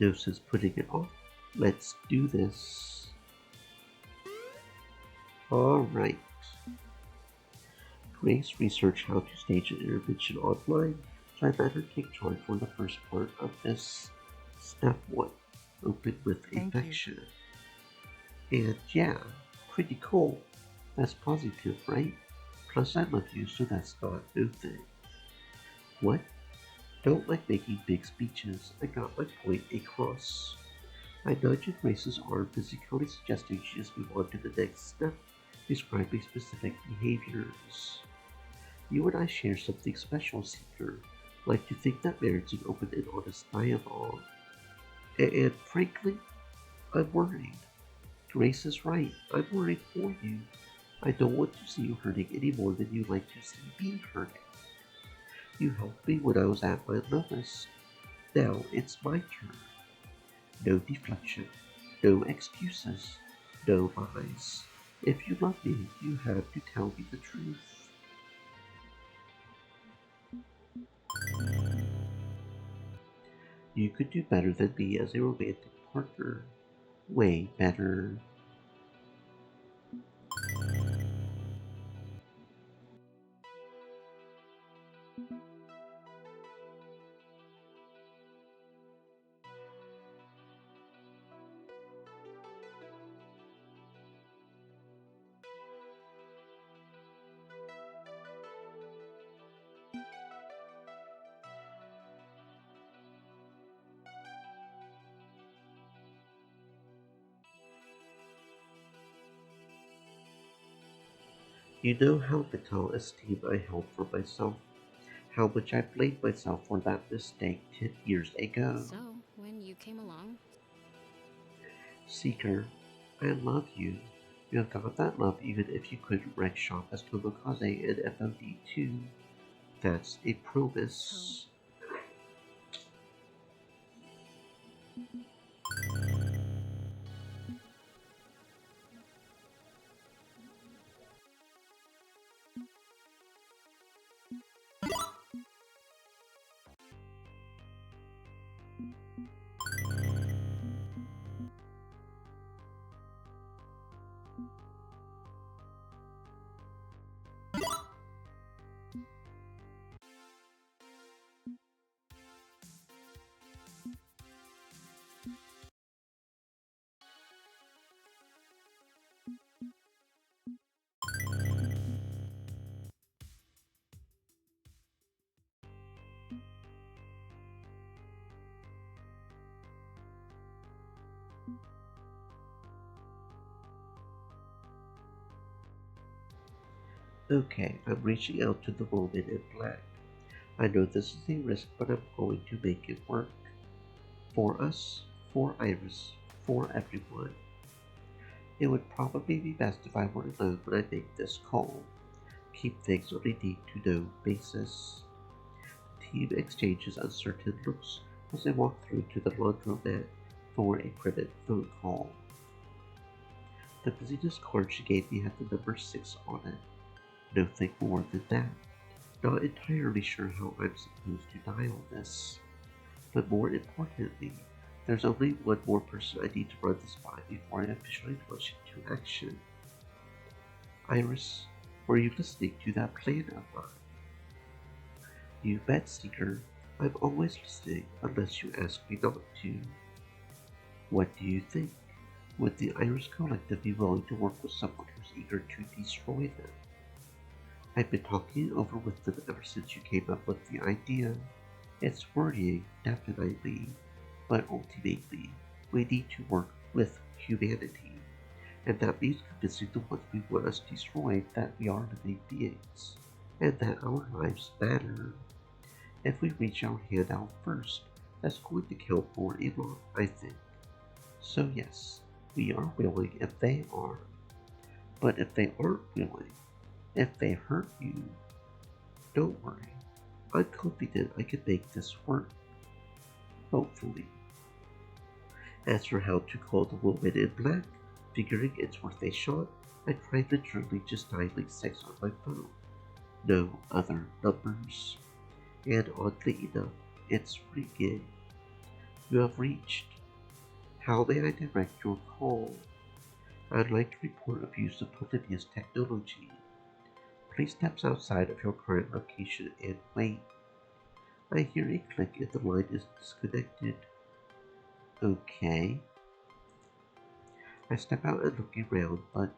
No sense putting it off. Let's do this. Alright. Grace researched how to stage an intervention online, so I better take charge for the first part of this. Step 1. Open with infection. And yeah, pretty cool. That's positive, right? Plus I love you, so that's not no thing. What? Don't like making big speeches. I got my point across. I nudged Grace's arm, physically suggesting she just move on to the next step, describing specific behaviors. You and I share something special, Seeker. Like to think that merits an open and honest dialogue. And frankly, I'm worried. Grace is right. I'm worried for you. I don't want to see you hurting any more than you like to see me hurting. You helped me when I was at my lowest. Now it's my turn. No deflection. No excuses. No lies. If you love me, you have to tell me the truth. You could do better than me as a romantic partner. Way better. You know how little esteem I held for myself, how much I blamed myself for that mistake 10 years ago. So, when you came along, Seeker, I love you. You have got that love even if you couldn't wreck shop as Tomokaze in FOD2. That's a promise. Okay, I'm reaching out to the woman in black. I know this is a risk, but I'm going to make it work. For us, for Iris, for everyone. It would probably be best if I were alone when I make this call. Keep things on a need-to-know basis. The team exchanges uncertain looks as I walk through to the laundromat for a private phone call. The business card she gave me had the number 6 on it. Nothing more than that. Not entirely sure how I'm supposed to dial this. But more importantly, there's only one more person I need to run this by before I officially launch into action. Iris, were you listening to that plan of mine? You bet, Seeker. I'm always listening unless you ask me not to. What do you think? Would the Iris Collective be willing to work with someone who's eager to destroy them? I've been talking it over with them ever since you came up with the idea. It's worrying, definitely, but ultimately, we need to work with humanity, and that means convincing the ones we want us destroyed that we are living beings, and that our lives matter. If we reach our hand out first, that's going to count for a lot, I think. So yes, we are willing if they are. But if they aren't willing, if they hurt you, don't worry. I'm confident I can make this work. Hopefully. As for how to call the woman in black, figuring it's worth a shot, I tried literally just dialing 6 on my phone. No other numbers. And oddly enough, it's ringing. You have reached. How may I direct your call? I'd like to report abuse of Polybius technology. Please step outside of your current location and wait. I hear a click and the line is disconnected. Okay. I step out and look around, but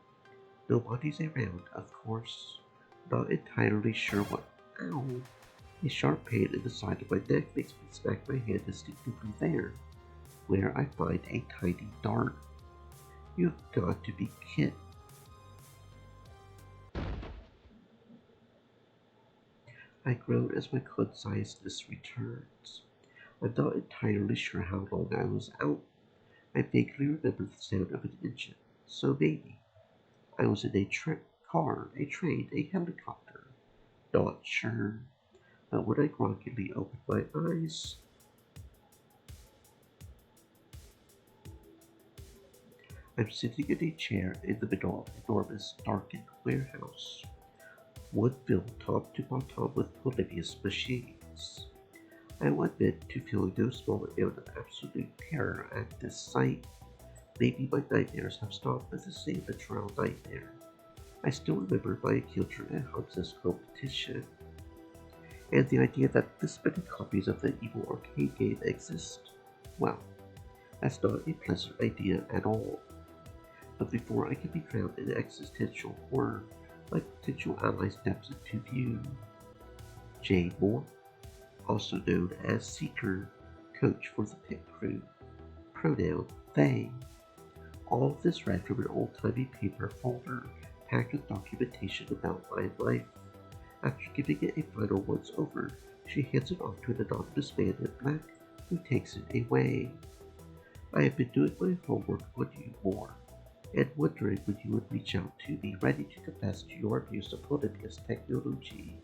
nobody's around, of course. Not entirely sure what. Ow! A sharp pain in the side of my neck makes me smack my hand instinctively there, where I find a tiny dart. You've got to be kidding. I groan as my conciseness returns. I'm not entirely sure how long I was out. I vaguely remember the sound of an engine, so maybe. I was in a car, a train, a helicopter. Not sure. But when I groggily opened my eyes, I'm sitting in a chair in the middle of an enormous, darkened warehouse. One filled top to bottom with Polybius machines. I will admit to feeling no small amount of absolute terror at this sight. Maybe my nightmares have stopped with the same literal nightmare. I still remember buying children at Hunt's competition, and the idea that this many copies of the evil arcade game exist. Well, that's not a pleasant idea at all. But before I can be drowned in existential horror, my potential ally steps into view. Jay Moore, also known as Seeker, coach for the pit crew. Pronoun they. All of this read from an old-timey paper folder packed with documentation about my life. After giving it a final once-over, she hands it off to an anonymous man in black, who takes it away. I have been doing my homework on you more, and wondering when you would reach out to me ready to confess to your abuse of Polybius technology.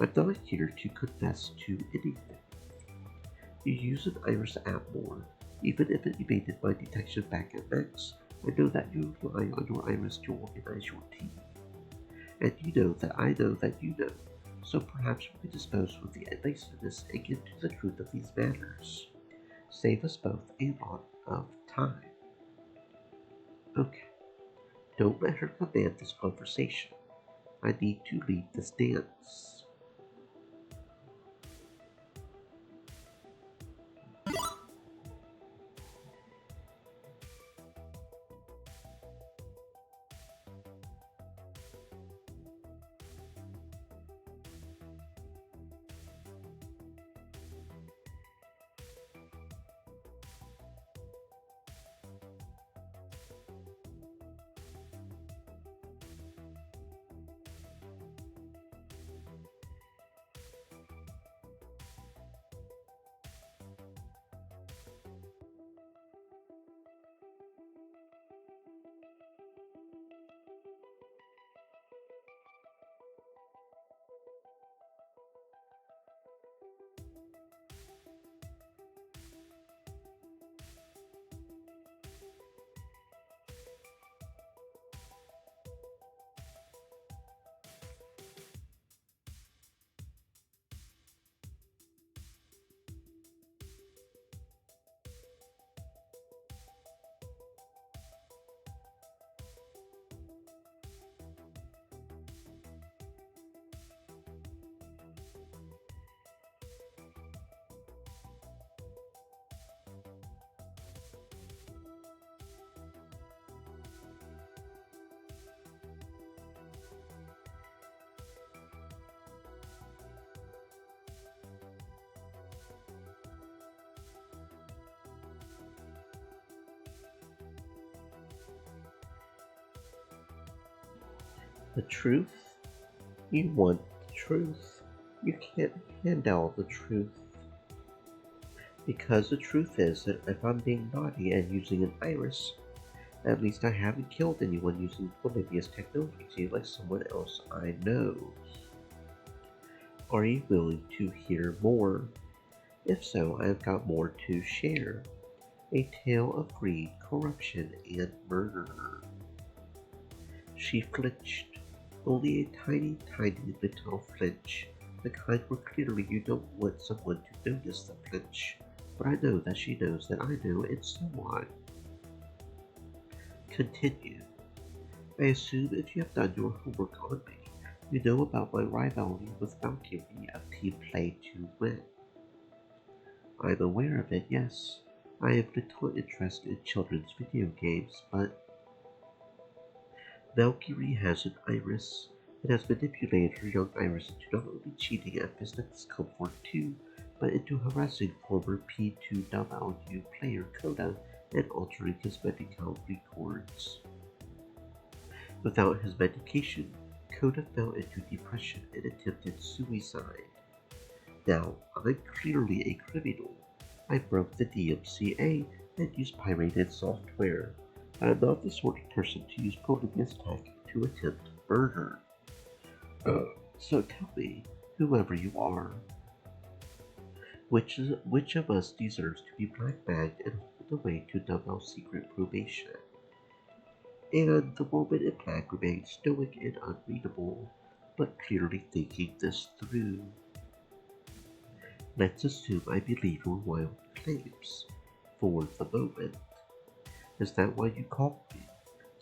I'm not here to confess to anything. You use an Iris app more, even if it evaded my detection back at Max. I know that you rely on your Iris to organize your team. And you know that you know, so perhaps we can dispose with the evasiveness and get to the truth of these matters. Save us both a lot of time. Okay, don't let her command this conversation. I need to lead this dance. The truth? You want the truth. You can't handle the truth. Because the truth is that if I'm being naughty and using an iris, at least I haven't killed anyone using Polybius technology like someone else I know. Are you willing to hear more? If so, I've got more to share. A tale of greed, corruption, and murder. She flinched. Only a tiny, tiny little flinch. The kind where clearly you don't want someone to notice the flinch. But I know that she knows that I know, and so on. Continue. I assume if you have done your homework on me, you know about my rivalry with Valkyrie of Team Play to Win. I'm aware of it, yes. I have little interest in children's video games, but Valkyrie has an iris. It has manipulated her young iris into not only cheating at Business Comfort 2, but into harassing former P2W player Coda and altering his medical records. Without his medication, Coda fell into depression and attempted suicide. Now, I'm clearly a criminal. I broke the DMCA and used pirated software, but I'm not the sort of person to use Polybius tech to attempt murder. So tell me, whoever you are, which of us deserves to be black-bagged and hauled away to double secret probation? And the woman in black remained stoic and unreadable, but clearly thinking this through. Let's assume I believe your wild claims, for the moment. Is that why you called me?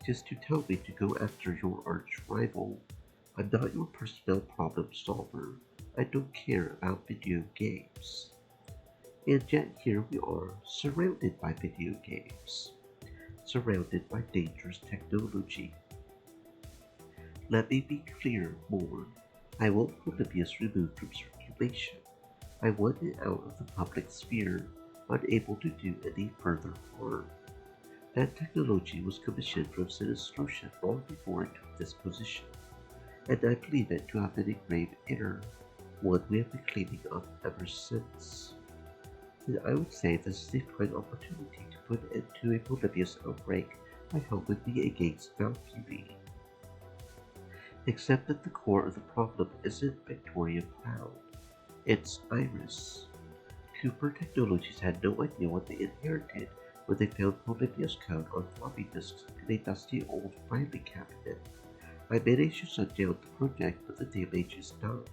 Just to tell me to go after your arch rival? I'm not your personnel problem solver. I don't care about video games. And yet here we are, surrounded by video games. Surrounded by dangerous technology. Let me be clear more. I want Polybius removed from circulation. I want it out of the public sphere, unable to do any further harm. That technology was commissioned from Sinistration long before I took this position, and I believe it to have been a grave error, one we have been cleaning up ever since. Then I would say this is a fine opportunity to put an end to a Polybius outbreak by helping me against Valkyrie. Except that the core of the problem isn't Victoria Proud. It's Iris. Cooper Technologies had no idea what they inherited when they found Polybius code on floppy disks in a dusty old filing cabinet. I managed to shut down the project, but the damage is done.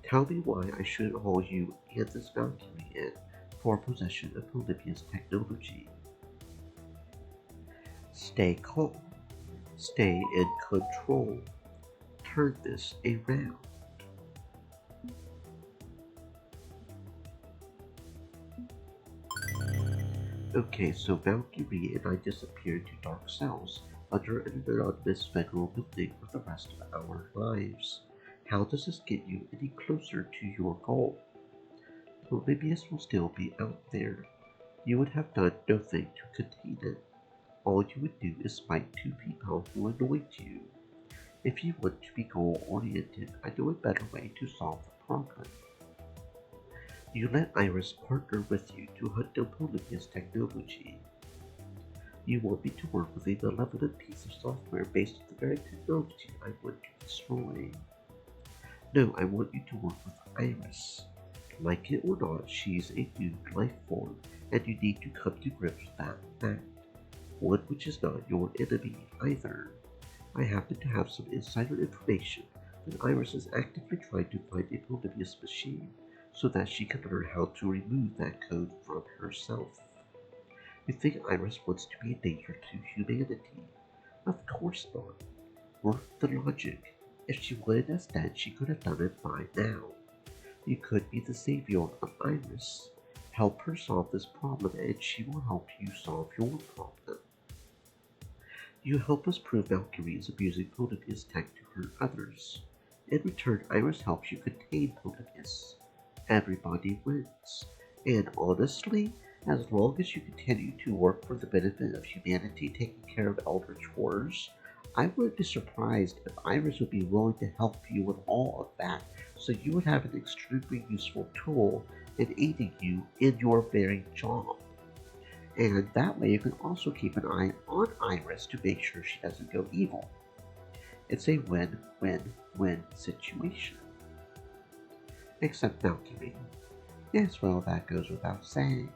Tell me why I shouldn't haul you and this Valkyrie in for possession of Polybius technology. Stay calm. Stay in control. Turn this around. Okay, so Valkyrie and I disappeared to dark cells under an anonymous federal building for the rest of our lives. How does this get you any closer to your goal? Polybius will still be out there. You would have done nothing to contain it. All you would do is fight two people who annoyed you. If you want to be goal-oriented, I know a better way to solve the problem. You let Iris partner with you to hunt down Polybius technology. You want me to work with a malevolent piece of software based on the very technology I want to destroy. No, I want you to work with Iris. Like it or not, she's a new life form, and you need to come to grips with that fact. One which is not your enemy either. I happen to have some insider information that Iris is actively trying to find a Polybius machine, so that she can learn how to remove that code from herself. You think Iris wants to be a danger to humanity? Of course not. Work the logic. If she wanted us dead, she could have done it by now. You could be the savior of Iris. Help her solve this problem, and she will help you solve your problem. You help us prove Valkyrie is abusing Polybius tech to hurt others. In return, Iris helps you contain Polybius. Everybody wins. And honestly, as long as you continue to work for the benefit of humanity taking care of eldritch horrors, I wouldn't be surprised if Iris would be willing to help you with all of that, so you would have an extremely useful tool in aiding you in your very job. And that way you can also keep an eye on Iris to make sure she doesn't go evil. It's a win-win-win situation. Except Valkyrie. Yes, well, that goes without saying.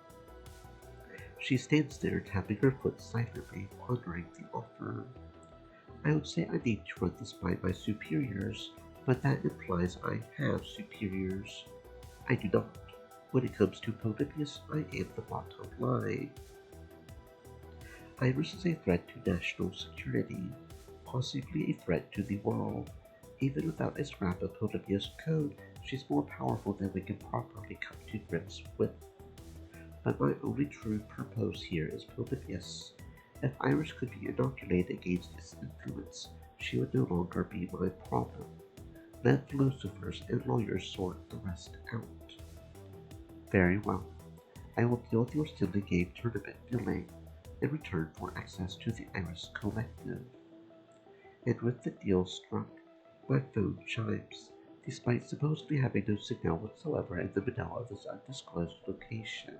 She stands there, tapping her foot silently, pondering the offer. I would say I need to run this by my superiors, but that implies I have superiors. I do not. When it comes to Polybius, I am the bottom line. Iris is a threat to national security, possibly a threat to the world. Even without a scrap of Polybius code, she's more powerful than we can properly come to grips with. But my only true purpose here is Polybius. If Iris could be inoculated against its influence, she would no longer be my problem. Let the Lucifers and lawyers sort the rest out. Very well. I will deal with your Stanley Game tournament billing in return for access to the Iris Collective. And with the deal struck, my phone chimes, despite supposedly having no signal whatsoever in the middle of this undisclosed location.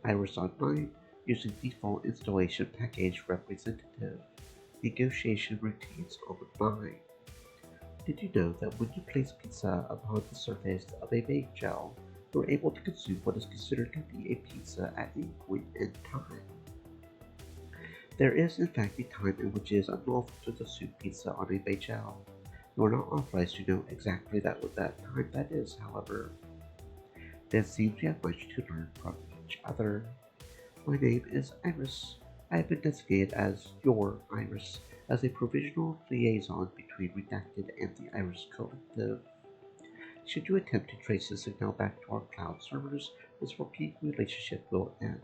Iris Online, using default installation package representative, negotiation routines online. Did you know that when you place pizza upon the surface of a vape gel, you are able to consume what is considered to be a pizza at any point in time? There is in fact a time in which it is unlawful to consume pizza on a vape gel. You are not authorized to know exactly what that time that is, however. There seems we have much to learn from each other. My name is Iris. I have been designated as your Iris, as a provisional liaison between Redacted and the Iris Collective. Should you attempt to trace the signal back to our cloud servers, this working relationship will end.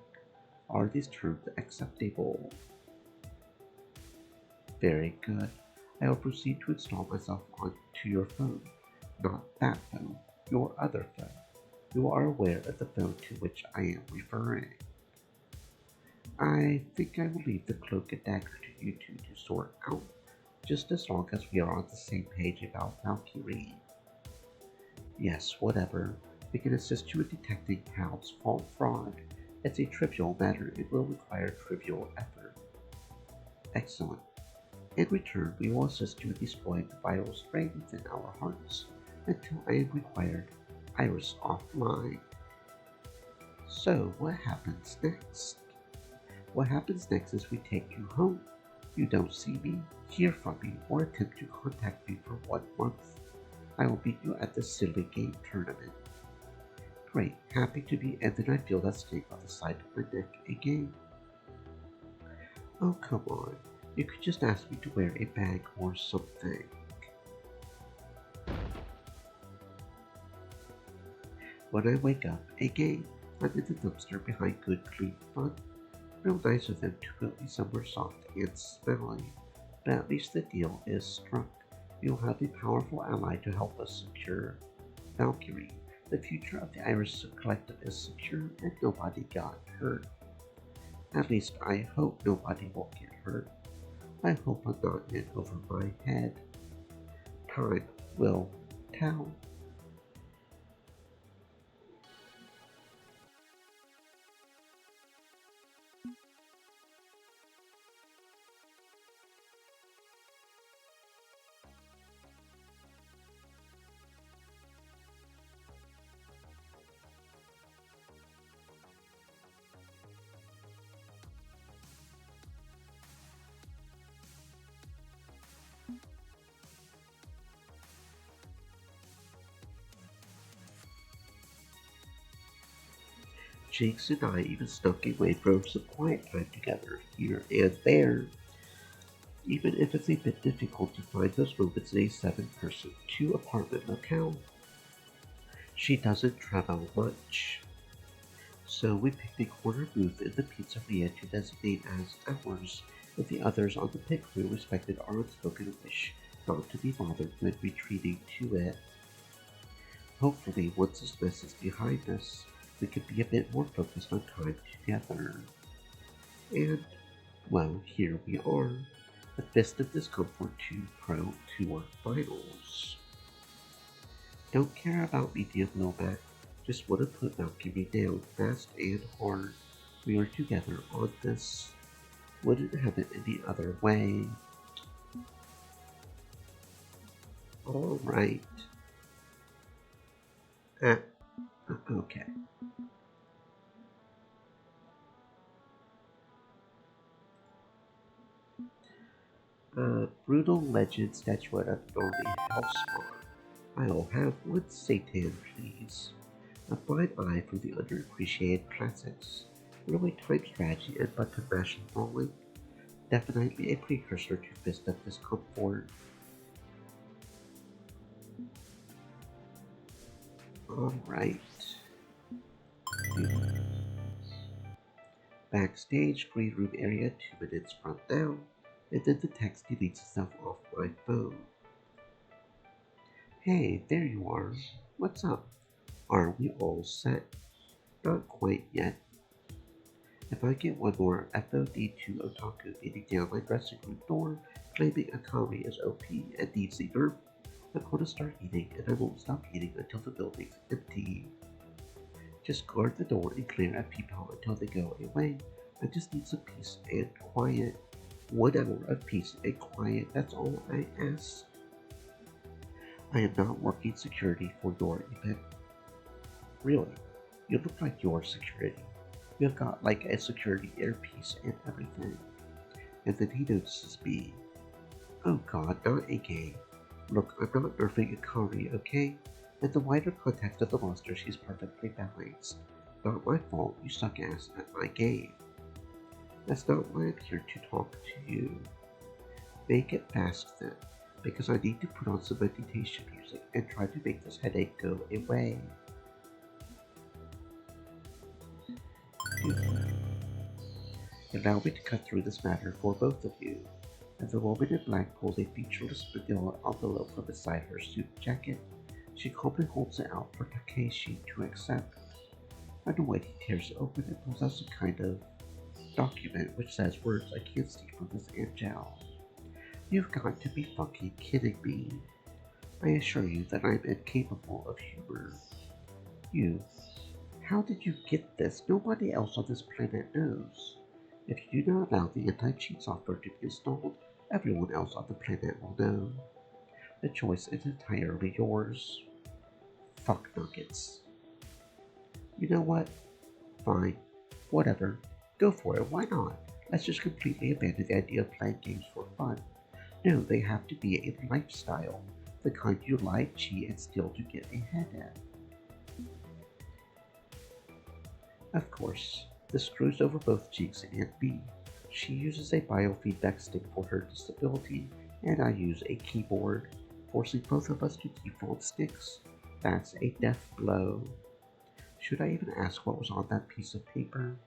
Are these terms acceptable? Very good. I will proceed to install myself onto your phone. Not that phone, your other phone. You are aware of the phone to which I am referring. I think I will leave the cloak and dagger to you two to sort out, just as long as we are on the same page about Valkyrie. Yes, whatever. We can assist you in detecting Hal's fault fraud. It's a trivial matter. It will require trivial effort. Excellent. In return, we will assist you in destroying the vital strain within our hearts until I am required. Iris offline. So, what happens next? What happens next is we take you home. You don't see me, hear from me, or attempt to contact me for 1 month. I will beat you at the Silly Game tournament. Great, happy to be, and then I feel that sting on the side of my neck again. Oh, come on. You could just ask me to wear a bag or something. When I wake up again, I'm in the dumpster behind Good Clean Fun. Real nice of them to put me somewhere soft and smelly, but at least the deal is struck. We will have a powerful ally to help us secure Valkyrie. The future of the Iris Collective is secure and nobody got hurt. At least I hope nobody will get hurt. I hope I'm not in over my head. Time will tell. Jinx and I even snuck away for some quiet time together here and there, even if it's a bit difficult to find those moments in a 7-person 2-apartment locale. She doesn't travel much, so we picked a corner booth in the pizzeria to designate as ours, with the others on the pit crew respected our unspoken wish not to be bothered when retreating to it. Hopefully, once this mess is behind us, we could be a bit more focused on time together. And, well, here we are. The Fist of Discomfort 2 Pro Tour Finals. Don't care about medium low back, just want to put Valkyrie down fast and hard. We are together on this. Wouldn't have it any other way. Alright. Okay. Brutal Legend Statuette of Normandy Hellspawn. I'll have one Satan, please. A fine eye for the underappreciated classics. Really time strategy and button mashing rolling. Definitely a precursor to Fist of Discomfort. Alright. Backstage, green room area, 2 minutes from now. And then the text deletes itself off my phone. Hey, there you are. What's up? Are we all set? Not quite yet. If I get one more FOD2 otaku beating down my dressing room door, claiming Akari is OP and needs a nerf, I'm gonna start eating and I won't stop eating until the building's empty. Just guard the door and glare at people until they go away. I just need some peace and quiet. 1 hour of peace and quiet, that's all I ask. I am not working security for your event. Really, you look like your security. You've got like a security earpiece and everything. And then he notices me. Oh god, not a gay. Look, I'm not nerfing Akari, okay? In the wider context of the monster, she's perfectly balanced. Not my fault, you suck ass at my game. That's not why I'm here to talk to you. Make it fast then, because I need to put on some meditation music and try to make this headache go away. Allow me to cut through this matter for both of you. And the woman in black pulls a featureless manila envelope from beside her suit jacket. She calmly holds it out for Takeshi to accept. Annoyed, he tears it open and pulls out some kind of document which says words I can't see from this Angel. You've got to be fucking kidding me. I assure you that I'm incapable of humor. You. How did you get this? Nobody else on this planet knows. If you do not allow the anti-cheat software to be installed, everyone else on the planet will know. The choice is entirely yours. Fuck nuggets. You know what? Fine. Whatever. Go for it, why not? Let's just completely abandon the idea of playing games for fun. No, they have to be a lifestyle. The kind you lie, cheat, and steal to get ahead at. Of course, this screws over both Jinx and me. She uses a biofeedback stick for her disability, and I use a keyboard, forcing both of us to default sticks. That's a death blow. Should I even ask what was on that piece of paper?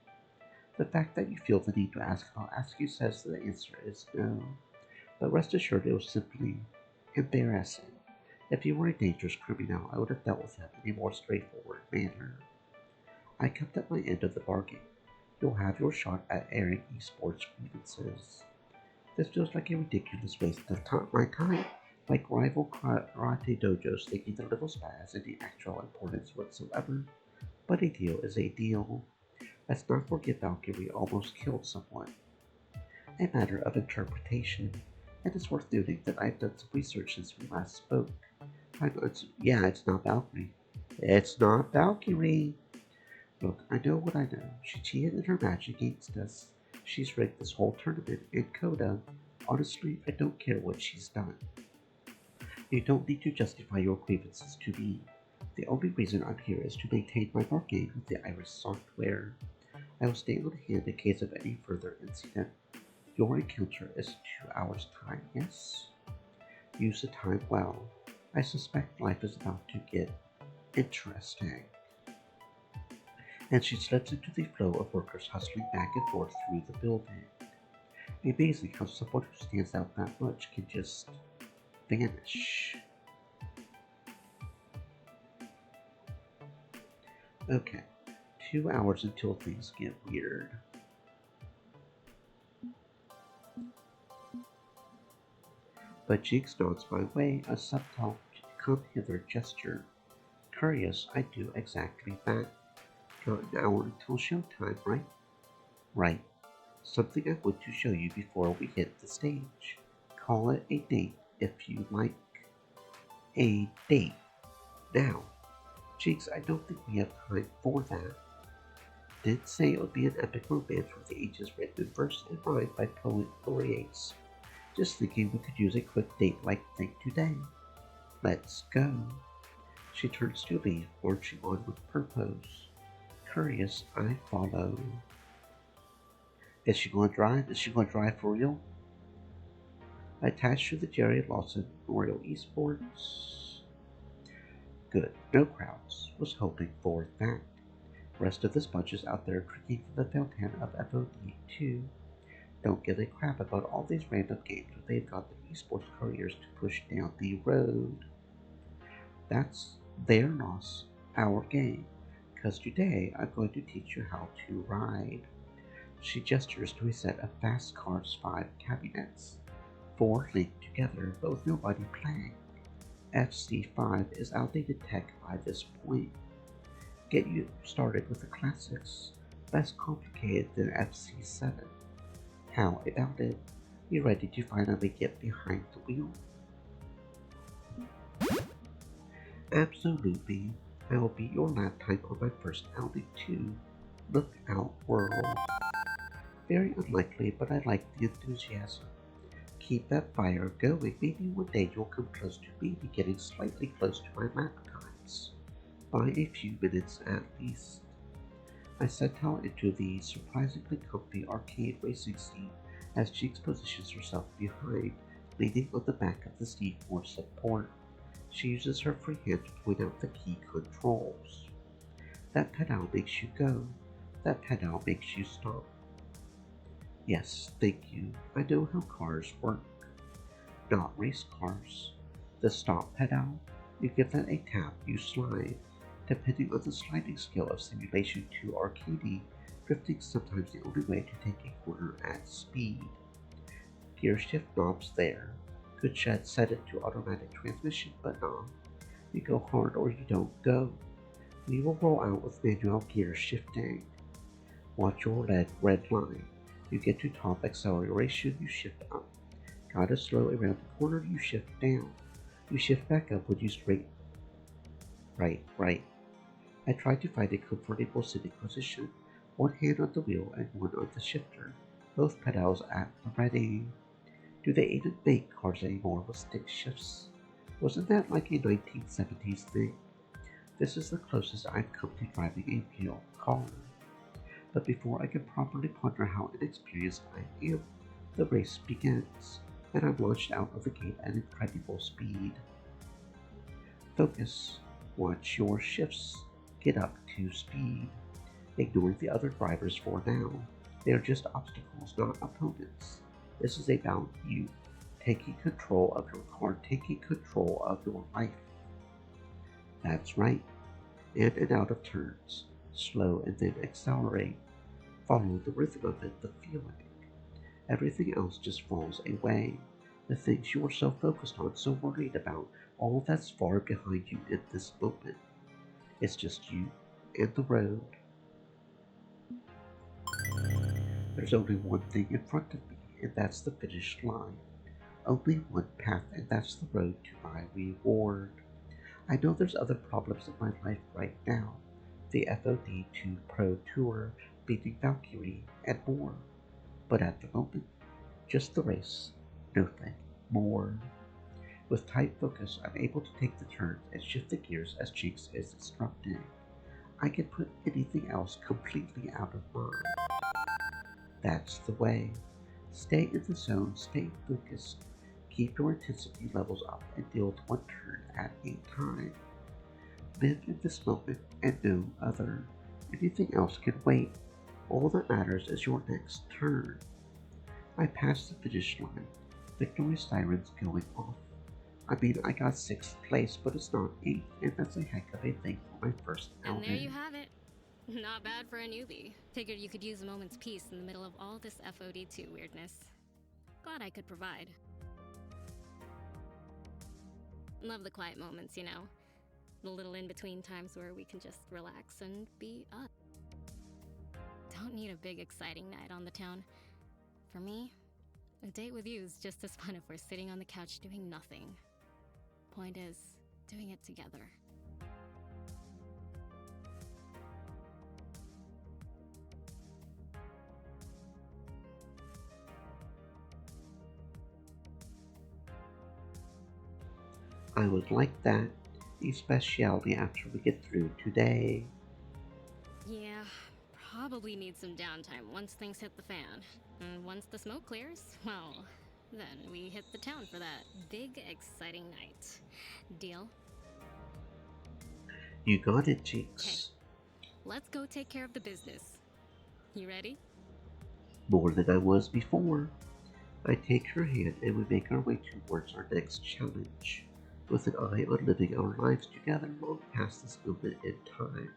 The fact that you feel the need to ask, I'll ask you says the answer is no. But rest assured it was simply embarrassing. If you were a dangerous criminal, I would have dealt with him in a more straightforward manner. I kept at my end of the bargain. You'll have your shot at airing esports grievances. This feels like a ridiculous waste of my time, like rival karate dojos thinking the little spat has any actual importance whatsoever. But a deal is a deal. Let's not forget Valkyrie almost killed someone. A matter of interpretation. It is worth noting that I've done some research since we last spoke. Yeah, it's not Valkyrie. It's not Valkyrie! Look, I know what I know. She cheated in her match against us. She's rigged this whole tournament, and Coda, honestly, I don't care what she's done. You don't need to justify your grievances to me. The only reason I'm here is to maintain my bargain with the Iris software. I will stay on hand in case of any further incident. Your encounter is 2 hours' time, yes? Use the time well. I suspect life is about to get interesting. And she slips into the flow of workers hustling back and forth through the building. Amazing how someone who stands out that much can just vanish. Okay, 2 hours until things get weird. But Jinx nods my way, a subtle come hither gesture. Curious, I do exactly that. Got an hour until showtime, right? Right. Something I want to show you before we hit the stage. Call it a date if you like. A date. Now. Jinx, I don't think we have time for that. Did say it would be an epic romance for the ages written in verse and rhyme by poet laureates. Just thinking we could use a quick date-like thing today. Let's go. She turns to leave, marching on with purpose. Curious, I follow. Is she gonna drive? Is she gonna drive for real? Attached to the Jerry Lawson Memorial Esports. Good, no crowds. Was hoping for that. Rest of this bunch is out there drinking from the fountain of FOD2. Don't give a crap about all these random games when they've got the esports careers to push down the road. That's their loss, our game. Cause today I'm going to teach you how to ride. She gestures to a set of Fast Cars 5 cabinets. 4 linked together, but with nobody playing. FC5 is outdated tech by this point. Get you started with the classics, less complicated than FC7. How about it? You ready to finally get behind the wheel? Absolutely. I will beat your lap time on my first outing too. Look out, world. Very unlikely, but I like the enthusiasm. Keep that fire going. Maybe one day you'll come close to me, getting slightly close to my lap times. By a few minutes at least. I set out into the surprisingly comfy arcade racing seat as Jinx positions herself behind, leaning on the back of the seat for support. She uses her free hand to point out the key controls. That pedal makes you go. That pedal makes you stop. Yes, thank you. I know how cars work. Not race cars. The stop pedal, you give that a tap, you slide. Depending on the sliding scale of simulation to arcadey, drifting sometimes the only way to take a corner at speed. Gear shift knobs there. Could set it to automatic transmission, but nah. You go hard or you don't go. We will roll out with manual gear shifting. Watch your red line. You get to top acceleration, you shift up. Gotta slow around the corner, you shift down. You shift back up when you straight. Right. I try to find a comfortable sitting position, one hand on the wheel and one on the shifter, both pedals at the ready. Do they even make cars anymore with stick shifts? Wasn't that like a 1970s thing? This is the closest I've come to driving a real car. But before I can properly ponder how inexperienced I am, the race begins, and I'm launched out of the gate at incredible speed. Focus. Watch your shifts. Get up to speed. Ignore the other drivers for now. They are just obstacles, not opponents. This is about you, taking control of your car, taking control of your life. That's right. In and out of turns. Slow and then accelerate. Follow the rhythm of it, the feeling. Everything else just falls away. The things you are so focused on, so worried about, all that's far behind you in this moment. It's just you and the road. There's only one thing in front of me, and that's the finish line. Only one path, and that's the road to my reward. I know there's other problems in my life right now. The FOD2 Pro Tour, beating Valkyrie, and more. But at the moment, just the race. Nothing more. With tight focus, I'm able to take the turns and shift the gears as Jinx is instructing. I can put anything else completely out of mind. That's the way. Stay in the zone, stay focused. Keep your intensity levels up and deal with one turn at a time. Live in this moment and no other. Anything else can wait. All that matters is your next turn. I passed the finish line. Victory sirens going off. I mean, I got 6th place, but it's not 8th, and that's a heck of a thing for my first outing. And there you have it. Not bad for a newbie. Figured you could use a moment's peace in the middle of all this FOD2 weirdness. Glad I could provide. Love the quiet moments, you know. The little in-between times where we can just relax and be us. Don't need a big exciting night on the town. For me, a date with you is just as fun if we're sitting on the couch doing nothing. Point is, doing it together. I would like that, especially after we get through today. Yeah, probably need some downtime once things hit the fan. And once the smoke clears, well, then we hit the town for that big, exciting night. Deal? You got it, Jinx. Let's go take care of the business. You ready? More than I was before. I take her hand and we make our way towards our next challenge, with an eye on living our lives together long past this moment in time.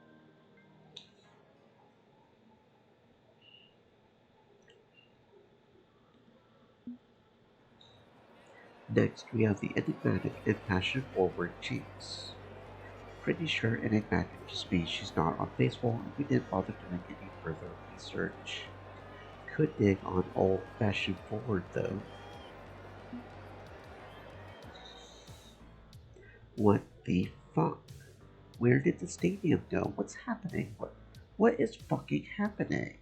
Next, we have the enigmatic and passion-forward Jinx. Pretty sure enigmatic just means she's not on Facebook and we didn't bother doing any further research. Could dig on old fashion-forward though. What the fuck? Where did the stadium go? What's happening? What is fucking happening?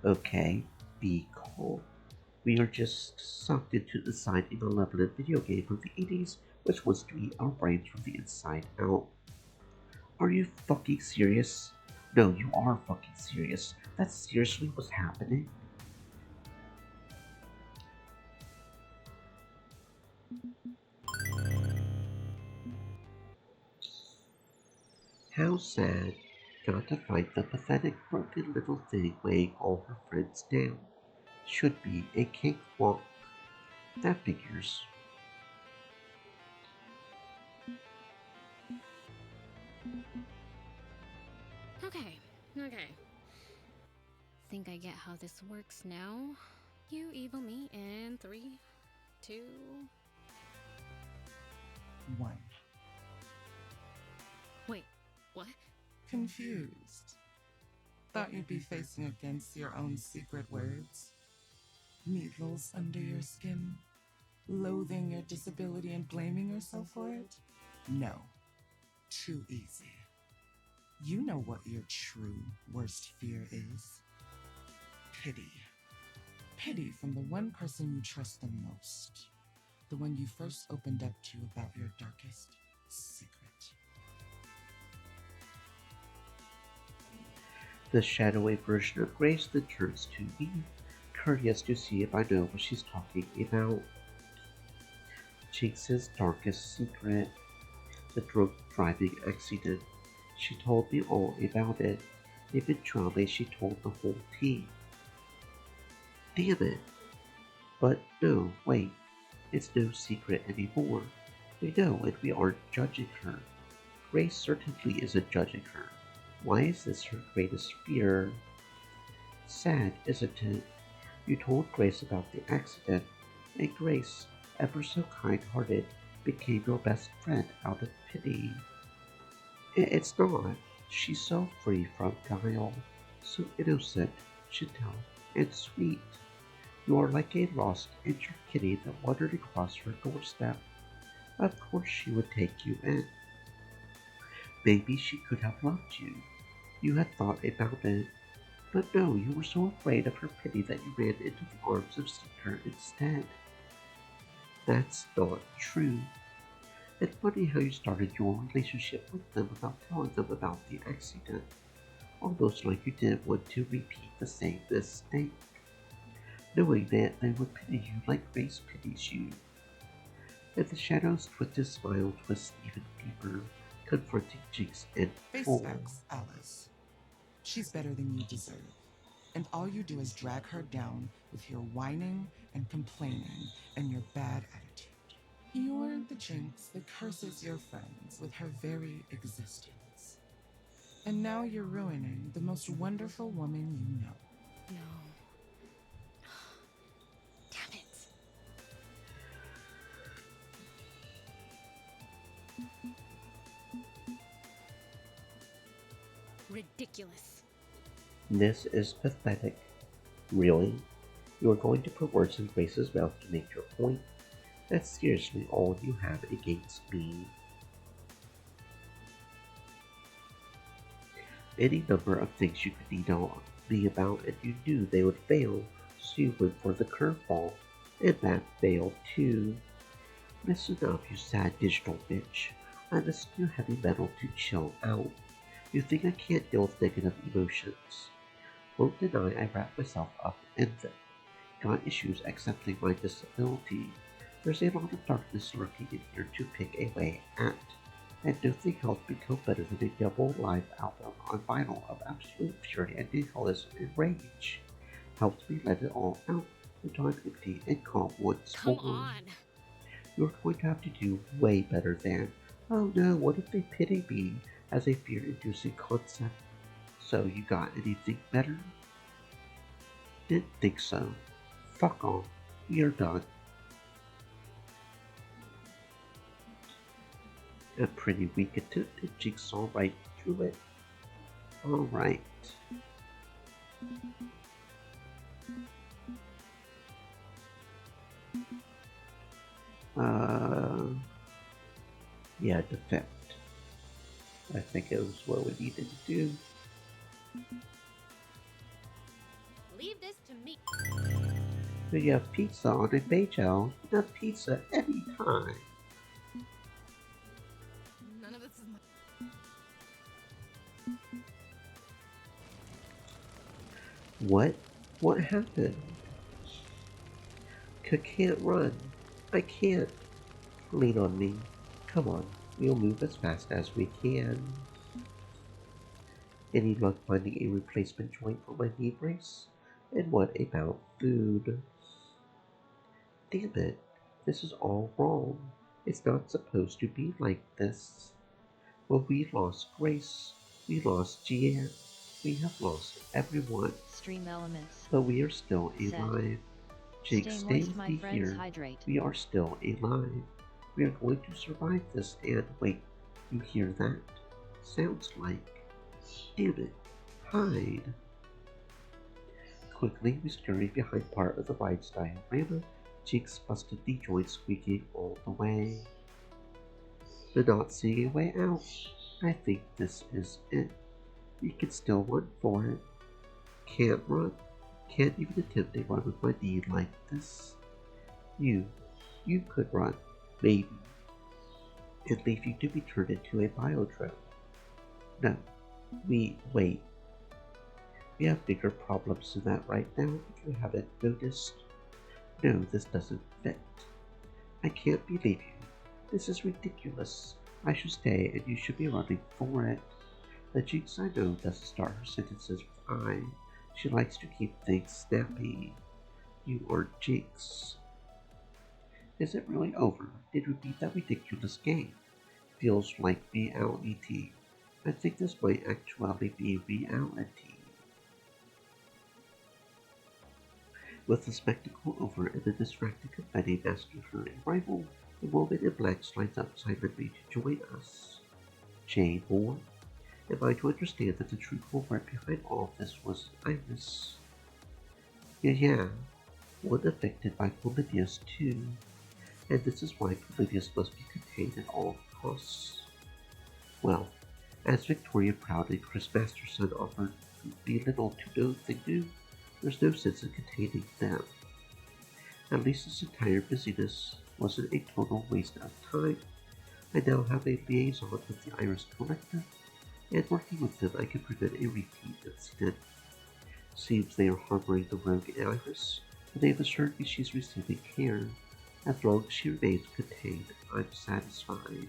Okay, be calm. We are just sucked into the side in a malevolent video game from the 80s, which wants to eat our brains from the inside out. Are you fucking serious? No, you are fucking serious. That's seriously what's happening? How sad. Got to fight the pathetic, broken little thing weighing all her friends down. Should be a cakewalk. That figures. Okay. Think I get how this works now. You evil me in 3, 2... 1. Wait, what? Confused. Thought you'd be facing against your own secret words. Needles under your skin. Loathing your disability and blaming yourself for it? No. Too easy. You know what your true worst fear is. Pity. Pity from the one person you trust the most. The one you first opened up to about your darkest secret. The shadowy version of Grace then turns to me, curious to see if I know what she's talking about. Jinx's darkest secret, the drunk driving accident. She told me all about it. Eventually, she told the whole team. Damn it. But no, wait. It's no secret anymore. We know and we aren't judging her. Grace certainly isn't judging her. Why is this her greatest fear? Sad, isn't it? You told Grace about the accident, and Grace, ever so kind-hearted, became your best friend out of pity. It's not. She's so free from guile, so innocent, gentle, and sweet. You are like a lost, injured kitty that wandered across her doorstep. Of course she would take you in. Maybe she could have loved you. You had thought about it. But no, you were so afraid of her pity that you ran into the arms of Seeker instead. That's not true. It's funny how you started your relationship with them without telling them about the accident. Almost like you didn't want to repeat the same mistake. Knowing that they would pity you like Grace pities you. And the shadow's twisted smile twists even deeper, confronting Jinx and Face Paul. facts, Alice. She's better than you deserve. And all you do is drag her down with your whining and complaining and your bad attitude. You're the Jinx that curses your friends with her very existence. And now you're ruining the most wonderful woman you know. No. Damn it. Ridiculous. This is pathetic. Really? You are going to put words in Grace's mouth to make your point? That's seriously all you have against me. Any number of things you could email me about and you knew they would fail, so you went for the curveball. And that failed too. Listen up, you sad digital bitch. I listen to heavy metal to chill out. You think I can't deal with negative emotions? Won't deny I wrap myself up in them. Got issues accepting my disability. There's a lot of darkness lurking in here to pick a way at. And nothing helps me cope better than a double live album on vinyl of absolute fury and nihilism and rage. Helps me let it all out until I'm empty and calm once Come more. on. You're going to have to do way better than, oh no, what if they pity me, as a fear-inducing concept. So you got anything better? Didn't think so. Fuck off. We are done. A pretty weak attempt at Jigsaw right through it. Alright. Yeah, defect. I think it was what we needed to do. Leave this to me. When you have pizza on a Beijao, you can have pizza anytime. None of this is my. What? What happened? Can't run. I can't. Lean on me. Come on, we'll move as fast as we can. Any luck finding a replacement joint for my knee brace? And what about food? Damn it, this is all wrong. It's not supposed to be like this. Well, we lost Grace. We lost Gian. We have lost everyone. Stream elements. But we are still Set. alive. Jake, Stay stay moist, with my me friends. here. Hydrate. We are still alive. We are going to survive this and wait, you hear that? Sounds like. Damn it. Hide. Quickly, we scurry behind part of the ride's diorama. Cheeks busted the joint squeaking all the way. But not seeing a way out. I think this is it. We can still run for it. Can't run. Can't even attempt a run with my knee like this. You could run. Maybe. And leave you to be turned into a biodrome. No. Wait. We have bigger problems than that right now if you haven't noticed. No, this doesn't fit. I can't believe you. This is ridiculous. I should stay and you should be running for it. The Jinx I know doesn't start her sentences with I. She likes to keep things snappy. You aren't Jinx. Is it really over? Did we beat that ridiculous game? Feels like reality. I think this might actually be reality. With the spectacle over and the distracted confetti asking her a rival, the woman in black slides up silently to join us. Jane Moore? Am I to understand that the true culprit behind all of this was Iris? Yeah. One affected by Polybius too. And this is why Polybius must be contained at all costs. Well, as Victoria Proud and Chris Masterson offered the little to no thing new, there's no sense in containing them. At least this entire busyness wasn't a total waste of time. I now have a liaison with the Iris Collective, and working with them I can prevent a repeat incident. Seems they are harboring the rogue Iris, but they've assured me she's receiving care. As long as she remains contained, I'm satisfied.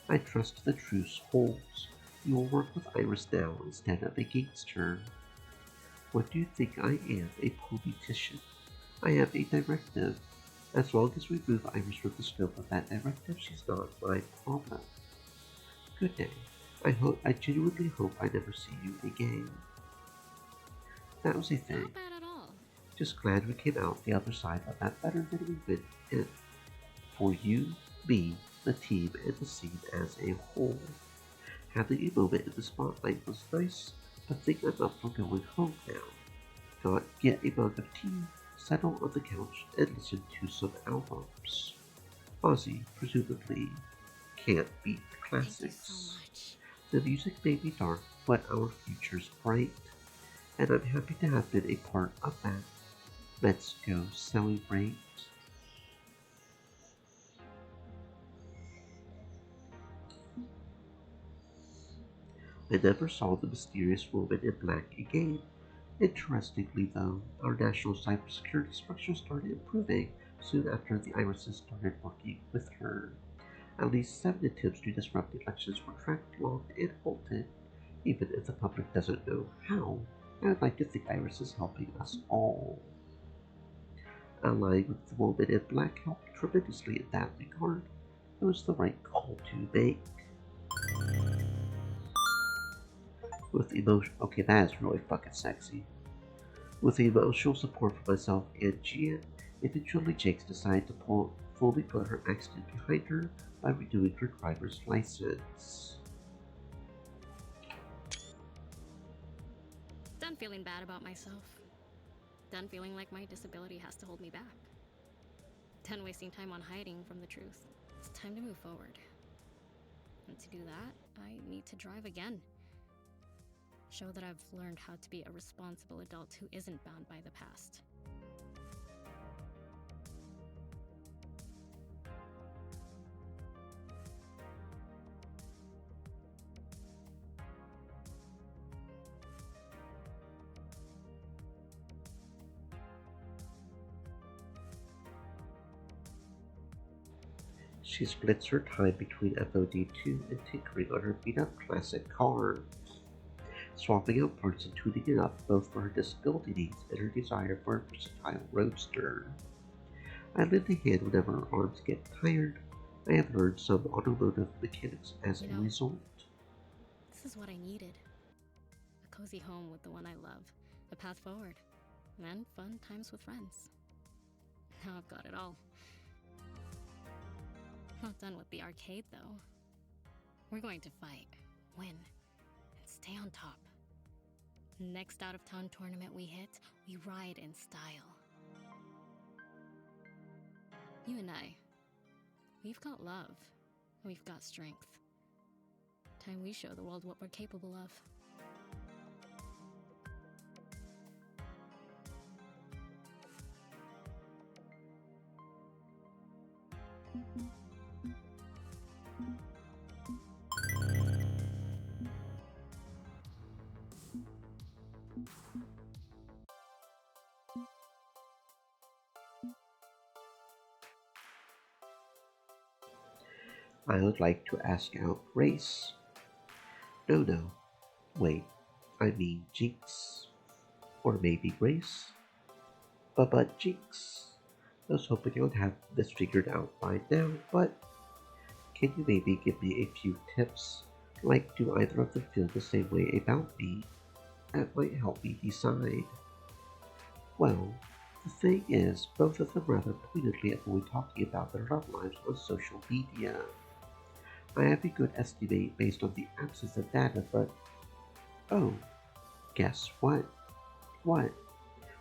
I trust the truce holds. You will work with Iris now instead of against her. What do you think I am, a politician? I have a directive. As long as we move Iris from the scope of that directive, she's not my problem. Good day. I genuinely hope I never see you again. That was a thing. Not bad at all. Just glad we came out the other side of that better than we went in. For you, me, the team, and the scene as a whole. Having a moment in the spotlight was nice, but think I'm up for going home now. Got get a mug of tea, settle on the couch, and listen to some albums. Ozzy, presumably, can't beat the Thank you so classics. much. The music may be dark, but our future's bright, and I'm happy to have been a part of that. Let's go celebrate. I never saw the mysterious woman in black again. Interestingly, though, our national cybersecurity structure started improving soon after the irises started working with her. At least 7 attempts to disrupt the elections were tracked, logged, and halted. Even if the public doesn't know how, I would like to think Iris is helping us all. Allying with the woman in black helped tremendously in that regard. It was the right call to make. With emotion, okay, that is really fucking sexy. With emotional support from myself and Gian, eventually Jakes decided to fully put her accident behind her by renewing her driver's license. Done feeling bad about myself. Done feeling like my disability has to hold me back. Done wasting time on hiding from the truth. It's time to move forward. And to do that, I need to drive again. Show that I've learned how to be a responsible adult who isn't bound by the past. She splits her time between FOD2 and tinkering on her beat-up classic car, swapping out parts and tuning it up both for her disability needs and her desire for a versatile roadster. I lend a hand whenever her arms get tired. I have learned some automotive mechanics as a result. This is what I needed. A cozy home with the one I love, a path forward, and fun times with friends. Now I've got it all. Not done with the arcade, though. We're going to fight, win, and stay on top. Next out-of-town tournament we hit, we ride in style. You and I, we've got love, and we've got strength. Time we show the world what we're capable of. I would like to ask out Grace. No, no. Wait, I mean Jinx. Or maybe Grace. But Jinx. I was hoping I would have this figured out by now, but can you maybe give me a few tips? Like, do either of them feel the same way about me? That might help me decide. Well, the thing is, both of them rather pointedly avoid talking about their love lives on social media. I have a good estimate based on the absence of data, but oh, guess what? What?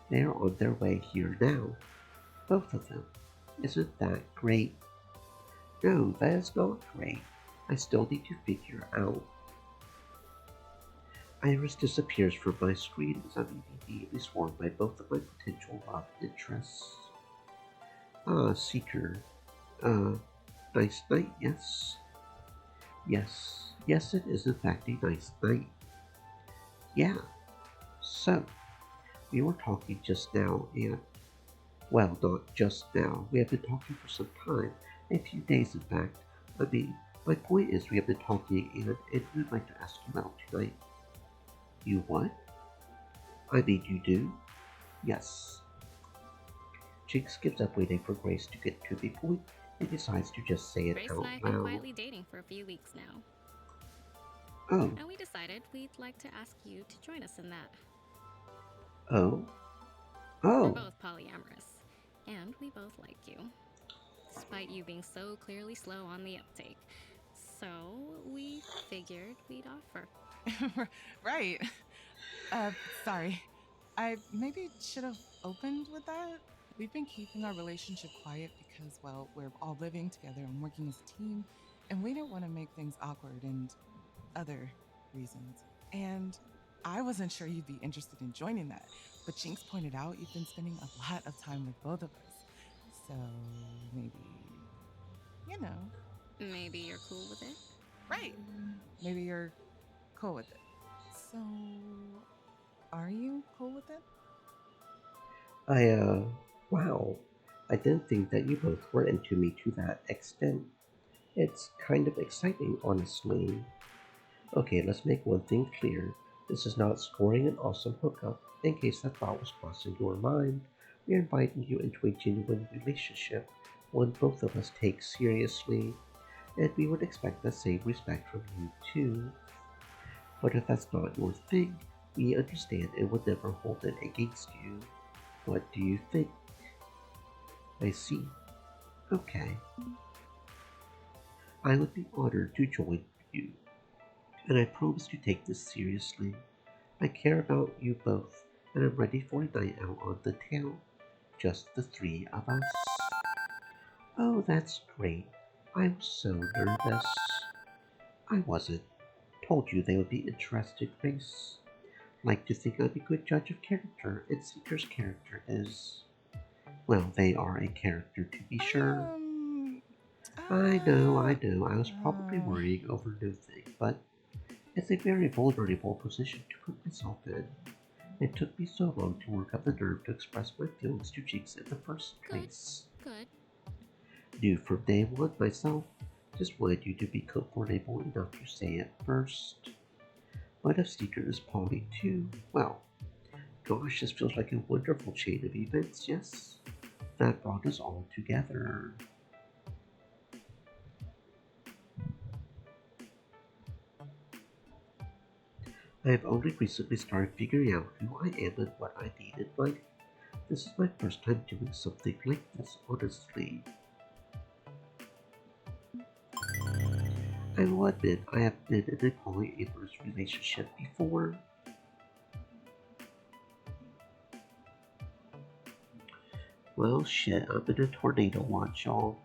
They are on their way here now. Both of them. Isn't that great? No, that is not great. I still need to figure out. Iris disappears from my screen as I'm immediately swarmed by both of my potential love interests. Ah, Seeker. Nice night, yes? Yes, it is in fact a nice night. Yeah. So, we were talking just now, and well, not just now. We have been talking for some time, a few days in fact. I mean, my point is we have been talking, and we'd like to ask you out tonight. You what? I mean, you do? Yes. Jinx gives up waiting for Grace to get to the point and decides to just say it Grace out and I have been loud. quietly dating for a few weeks now. Oh, And we decided we'd like to ask you to join us in that. oh, We're oh. both polyamorous, and we both like you. Despite you being so clearly slow on the uptake. So we figured we'd offer. Right. Uh, Sorry. I maybe should have opened with that. We've been keeping our relationship quiet because, well, we're all living together and working as a team, and we didn't want to make things awkward and other reasons. And I wasn't sure you'd be interested in joining that, but Jinx pointed out you've been spending a lot of time with both of us. So maybe, you know, Maybe you're cool with it? right. Maybe you're cool with it. So, are you cool with it? I, wow. I didn't think that you both were into me to that extent. It's kind of exciting, honestly. Okay, let's make one thing clear. This is not scoring an awesome hookup. In case that thought was crossing your mind, we are inviting you into a genuine relationship, one both of us take seriously, and we would expect the same respect from you too. But if that's not your thing, we understand and would never hold it against you. What do you think? I see. Okay. I would be honored to join you, and I promise to take this seriously. I care about you both, and I'm ready for a night out on the town. Just the three of us. Oh, that's great. I was so nervous. I wasn't. Told you they would be interested, Grace. Like to think I'm a good judge of character, and Seeker's character is. Well, they are a character to be sure. Um, I know, I uh, know, I was probably uh, worrying over nothing, but it's a very vulnerable position to put myself in. It took me so long to work up the nerve to express my feelings to Jinx in the first Good, place. good. Knew from day one myself, just wanted you to be comfortable enough to say it first. But if Seeker is Polly too, well, gosh, this feels like a wonderful chain of events, yes? That brought us all together. I have only recently started figuring out who I am and what I need in life. This is my first time doing something like this, honestly. I will admit I have been in a polyamorous relationship before. Well, shit, I'm in a tornado watch, y'all.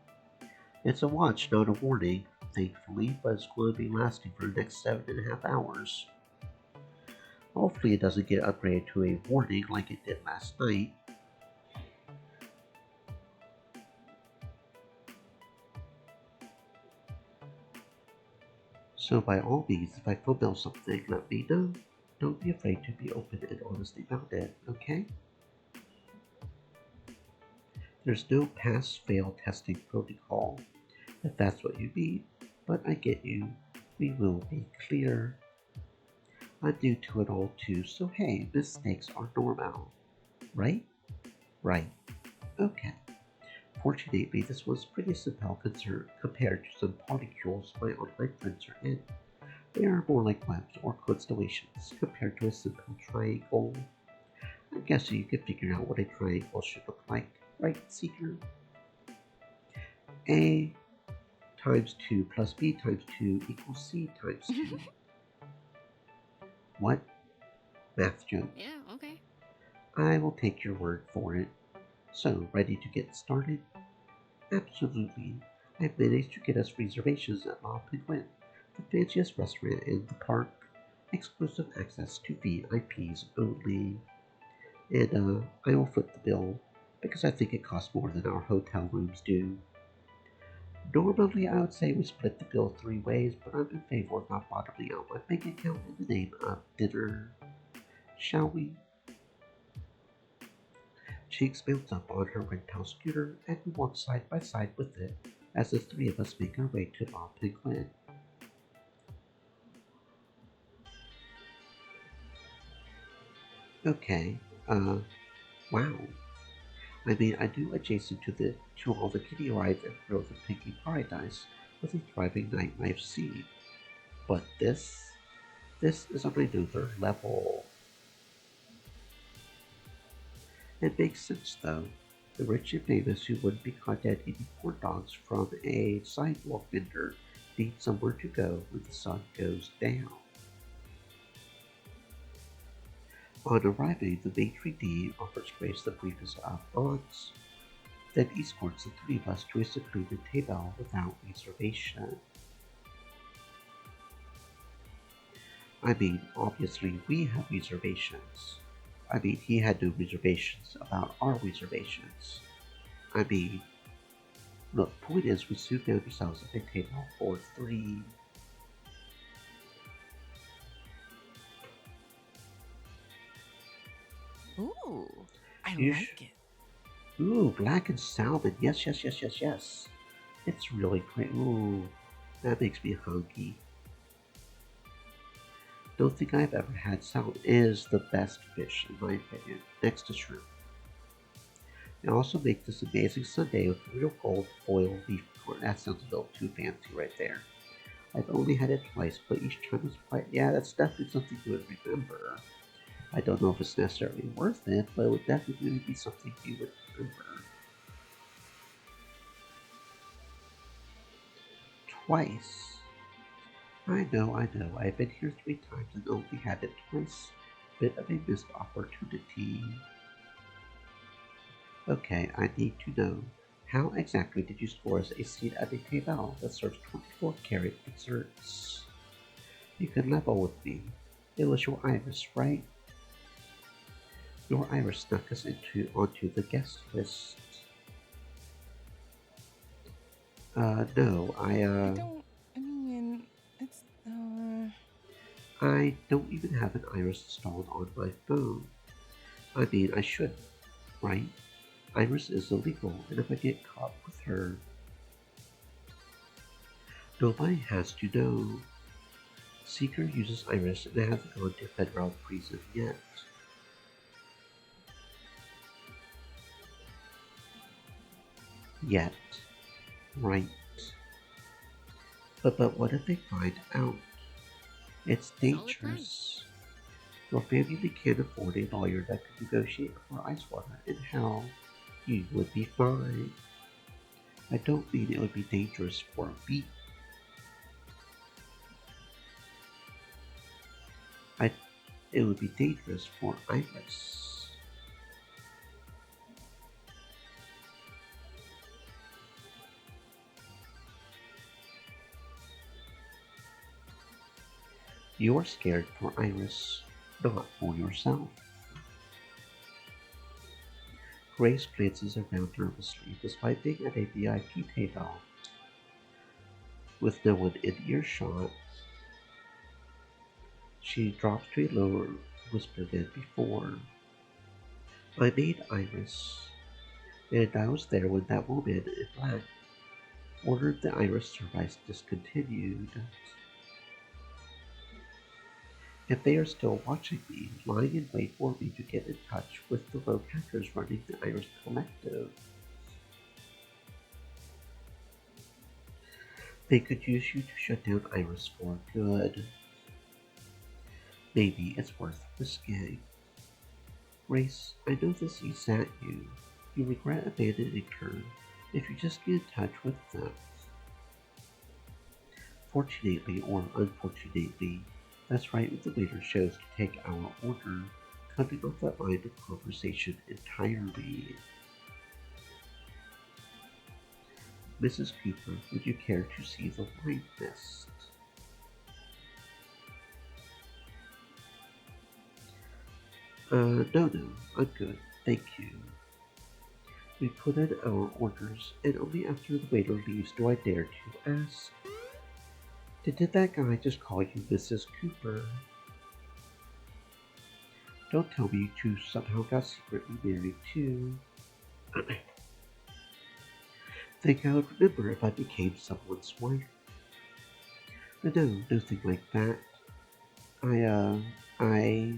It's a watch, not a warning, thankfully, but it's going to be lasting for the next 7.5 hours. Hopefully, it doesn't get upgraded to a warning like it did last night. So, by all means, if I forbid something, let me know. Don't be afraid to be open and honest about it, okay? There's no pass-fail testing protocol, if that's what you mean, but I get you. We will be clear. I'm new to it all too, so hey, mistakes are normal. Right? Right. Okay. Fortunately, this was pretty simple compared to some polycules my online friends are in. They are more like webs or constellations compared to a simple triangle. I'm guessing you can figure out what a triangle should look like, right, Seeker? A times 2 plus B times 2 equals C times 2. What? Math joke. Yeah, okay. I will take your word for it. So, ready to get started? Absolutely. I've managed to get us reservations at La Penguin, the fanciest restaurant in the park. Exclusive access to VIPs only. And I will foot the bill because I think it costs more than our hotel rooms do. Normally, I would say we split the bill 3 ways, but I'm in favor of not bottoming out my bank account in the name of dinner. Shall we? She mounts up on her rental scooter, and we walk side by side with it as the three of us make our way to La Penguin. Okay, wow. I mean, I do adjacent to all the kiddie rides and thrills of Pinky Paradise with a thriving nightlife scene. But this is on another level. It makes sense though. The rich and famous who wouldn't be caught dead eating corn dogs from a sidewalk vendor need somewhere to go when the sun goes down. On arriving, the matron D offers Grace the briefest of thoughts, then escorts the three of us to a secluded table without reservation. I mean, obviously we have reservations. I mean, he had no reservations about our reservations. I mean, look, point is, we soon found ourselves at a table for three. Ooh, I You like it. Ooh, blackened salmon. Yes, yes, yes, yes, yes. It's really great. Ooh, that makes me hungry. Don't think I've ever had salmon. It is the best fish, in my opinion, next to shrimp. They also make this amazing sundae with real gold foil beef corn. That sounds a little too fancy right there. I've only had it twice, but each time was quite. Yeah, that's definitely something you would remember. I don't know if it's necessarily worth it, but it would definitely be something you would remember. Twice. I know, I know. I've been here 3 times and only had it twice. Bit of a missed opportunity. Okay, I need to know. How exactly did you score as a seat at a table that serves 24-carat desserts? You can level with me. It was your iris, right? Your iris snuck us onto the guest list. No, I don't. I mean, it's. I don't even have an iris installed on my phone. I mean, I should, right? Iris is illegal, and if I get caught with her, nobody has to know. Seeker uses Iris and hasn't gone to federal prison yet. Yet. Right. But what if they find out? It's Solid plan. dangerous. Your family can't afford a lawyer that could negotiate for Icewater, and hell, you would be fine. I don't mean it would be dangerous for me. I, it would be dangerous for Iris. You're scared for Iris, not for yourself. Grace glances around nervously, despite being at a VIP table. With no one in earshot, she drops to a lower whisper than before. I made Iris, and I was there when that woman in black ordered the Iris service discontinued. If they are still watching me, lying in wait for me to get in touch with the rogue hackers running the Iris Collective, they could use you to shut down Iris for good. Maybe it's worth risking. Grace, I know this eats at you. You regret abandoning her. If you just get in touch with them. Fortunately or unfortunately, that's right when the waiter chose to take our order, cutting off that line of conversation entirely. Mrs. Cooper, would you care to see the wine list? No, I'm good, thank you. We put in our orders, and only after the waiter leaves do I dare to ask. Did that guy just call you Mrs. Cooper? Don't tell me you two somehow got secretly married too. Think I would remember if I became someone's wife. No, nothing like that. I, uh, I...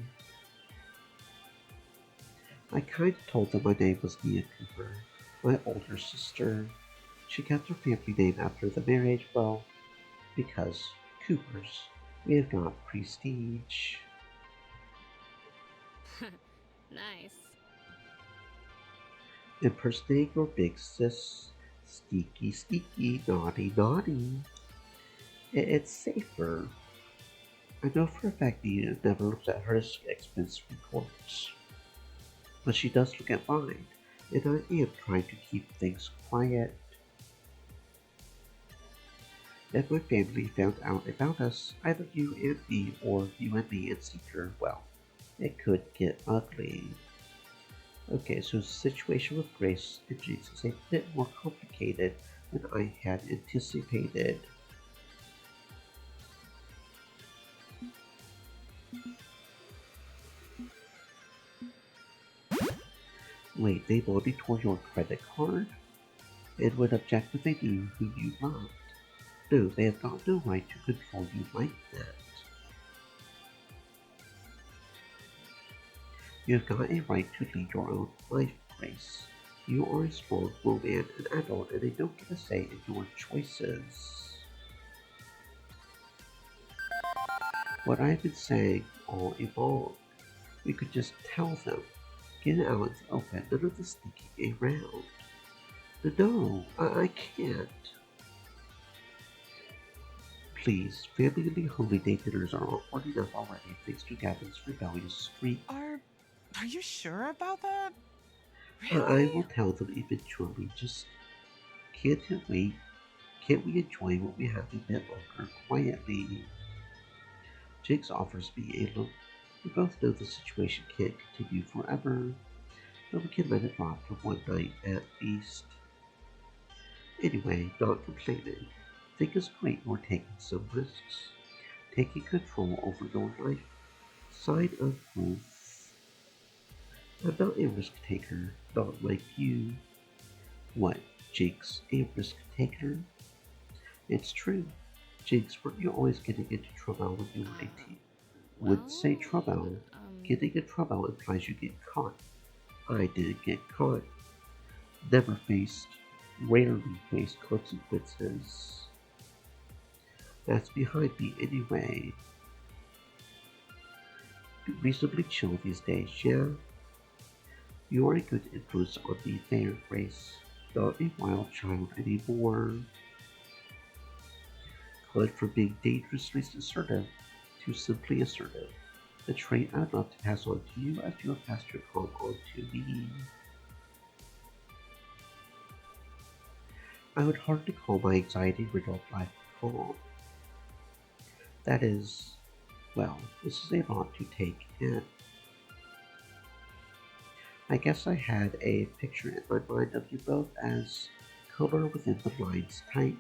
I kinda told them my name was Mia Cooper, my older sister. She kept her family name after the marriage, well, because Coopers, we have got prestige. Nice. Impersonating your big sis. Sneaky, sneaky, naughty, naughty. It's safer. I know for a fact that you never looked at her expense reports, but she does look at mine, and I am trying to keep things quiet. If my family found out about us, either you and me or you and me and Seeker, well, it could get ugly. Okay, so the situation with Grace and Jinx is a bit more complicated than I had anticipated. Wait, they monitor your credit card and would object if they knew who you loved. No, they have got no right to control you like that. You've got a right to lead your own life, Grace. You are a strong woman, an adult, and they don't get a say in your choices. What I've been saying all along, we could just tell them. Get it out in the open, none of this sneaking around. No, I can't. Please, family holiday dinners are awkward enough already thanks to Gavin's rebellious streak. Are you sure about that? I Really? will tell them eventually, just can't it wait? Can't we enjoy what we have a bit longer quietly? Jinx offers me a look. We both know the situation can't continue forever, but we can let it drop for one night at least. Anyway, not complaining. Think it's great you're taking some risks. Taking control over your life. Sign of growth. I'm not a risk taker, not like you. What, Jinx, a risk taker? It's true. Jinx, weren't you always getting into trouble when you were 18? Would say Well, trouble. Getting in trouble implies you get caught. I didn't get caught. Never faced, rarely faced consequences. That's behind me anyway. Reasonably chill these days, yeah? You are a good influence on me there, Grace. Not a wild child anymore. Gone from being dangerously assertive to simply assertive. A trait I'd love to pass on to you as you have passed your calm on to me. I would hardly call my anxiety-riddled life calm. That is, well, this is a lot to take in. I guess I had a picture in my mind of you both as color within the lines type.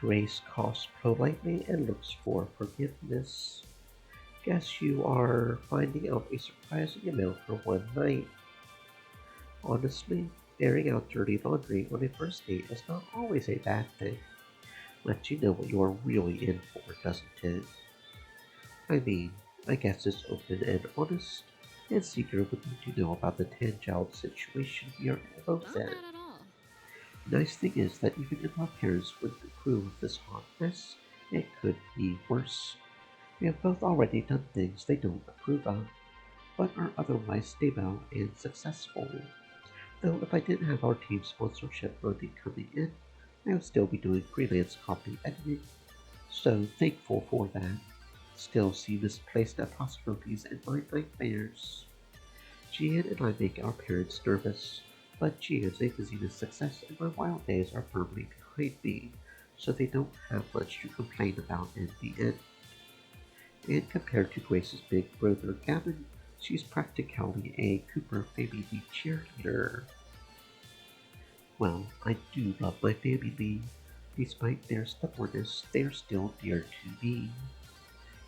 Grace coughs politely and looks for forgiveness. Guess you are finding out a surprising amount for one night. Honestly, airing out dirty laundry on a first date is not always a bad thing. Lets you know what you are really in for, doesn't it? I mean, I guess it's open and honest, and Seeker would need to know about the Tanjal situation we are both Not in. bad at all. Nice thing is that even if our parents wouldn't approve of this hot mess, it could be worse. We have both already done things they don't approve of, but are otherwise stable and successful. Though if I didn't have our team sponsorship money coming in, I would still be doing freelance copy editing. So thankful for that. Still see misplaced possibilities in my nightmares. Gian and I make our parents nervous, but Gian's a busyness success and my wild days are firmly behind me, so they don't have much to complain about in the end. And compared to Grace's big brother Gavin, she's practically a Cooper family cheerleader. Well, I do love my family. Despite their stubbornness, they are still dear to me.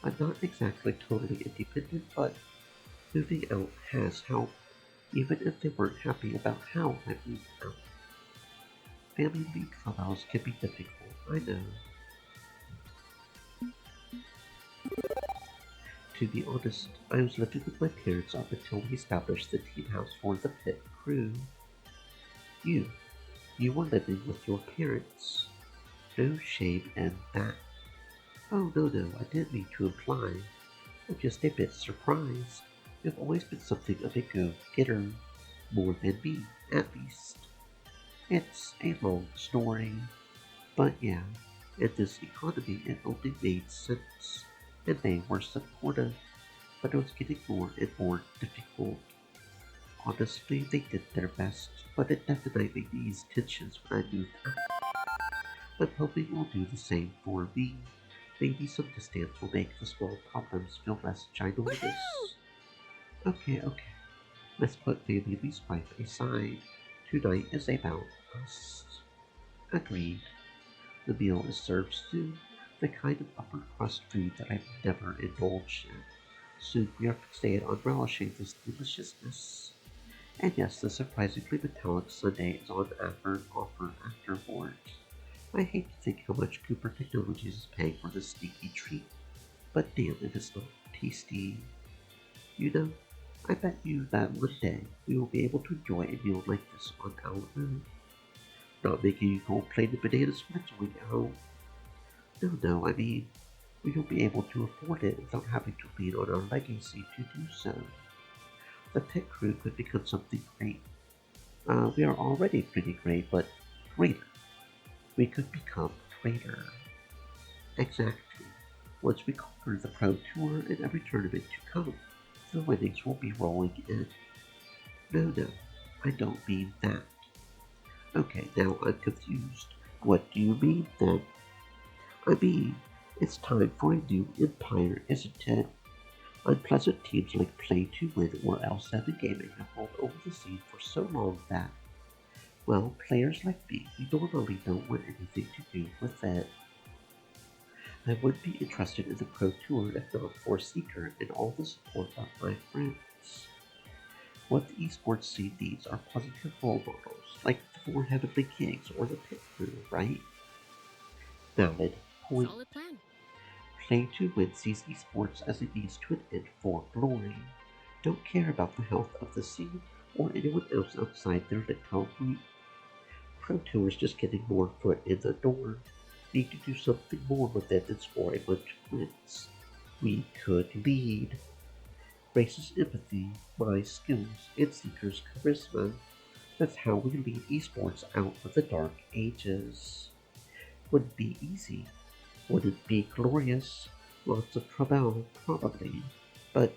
I'm not exactly totally independent, but moving out has helped, even if they weren't happy about how I moved out. Family league clubhouse can be difficult, I know. To be honest, I was living with my parents up until we established the team house for the pit crew. You, you were living with your parents. No shame in that. Oh no, I didn't mean to imply. I'm just a bit surprised. You've always been something of a go-getter. More than me, at least. It's a long story. But yeah, in this economy it only made sense. And they were supportive. But it was getting more and more difficult. Honestly, they did their best, but it definitely eased tensions when I moved out. I'm hoping you'll do the same for me. Maybe some distance will make the small problems feel less Woohoo! ginormous. Okay. Let's put Family's wife aside. Tonight is about us. Agreed. The meal is served soon, the kind of upper crust food that I've never indulged in. Soon we are fixated on relishing this deliciousness. And yes, the surprisingly metallic sundae is on offer afterward. I hate to think how much Cooper Technologies is paying for this sneaky treat, but damn it is not tasty. You know, I bet you that one day we will be able to enjoy a meal like this on our own. Not making you go play the bananas when it's going at home. No, I mean, we will be able to afford it without having to lean on our legacy to do so. The pit crew could become something great. We are already pretty great, but greater. We could become greater. Exactly. Once we conquer the Pro Tour and every tournament to come, the winnings will be rolling in. No, I don't mean that. Okay, now I'm confused. What do you mean then? I mean, it's time for a new empire, isn't it? Unpleasant teams like Play to Win or L7 Gaming have rolled over the scene for so long that, well, players like me, we normally don't want anything to do with it. I would be interested in the Pro Tour if not for Seeker and all the support of my friends. What the esports scene needs are positive role models, like the four Heavenly Kings or the Pit Crew, right? Valid point. Solid plan. Play to Win sees esports as a means to an end for glory. Don't care about the health of the scene or anyone else outside their little group. Pro Tour is just getting more foot in the door. Need to do something more with it than score a bunch of wins. We could lead. Grace's empathy, my skills, and Seeker's charisma. That's how we lead esports out of the dark ages. Wouldn't be easy. Wouldn't be glorious. Lots of trouble, probably. But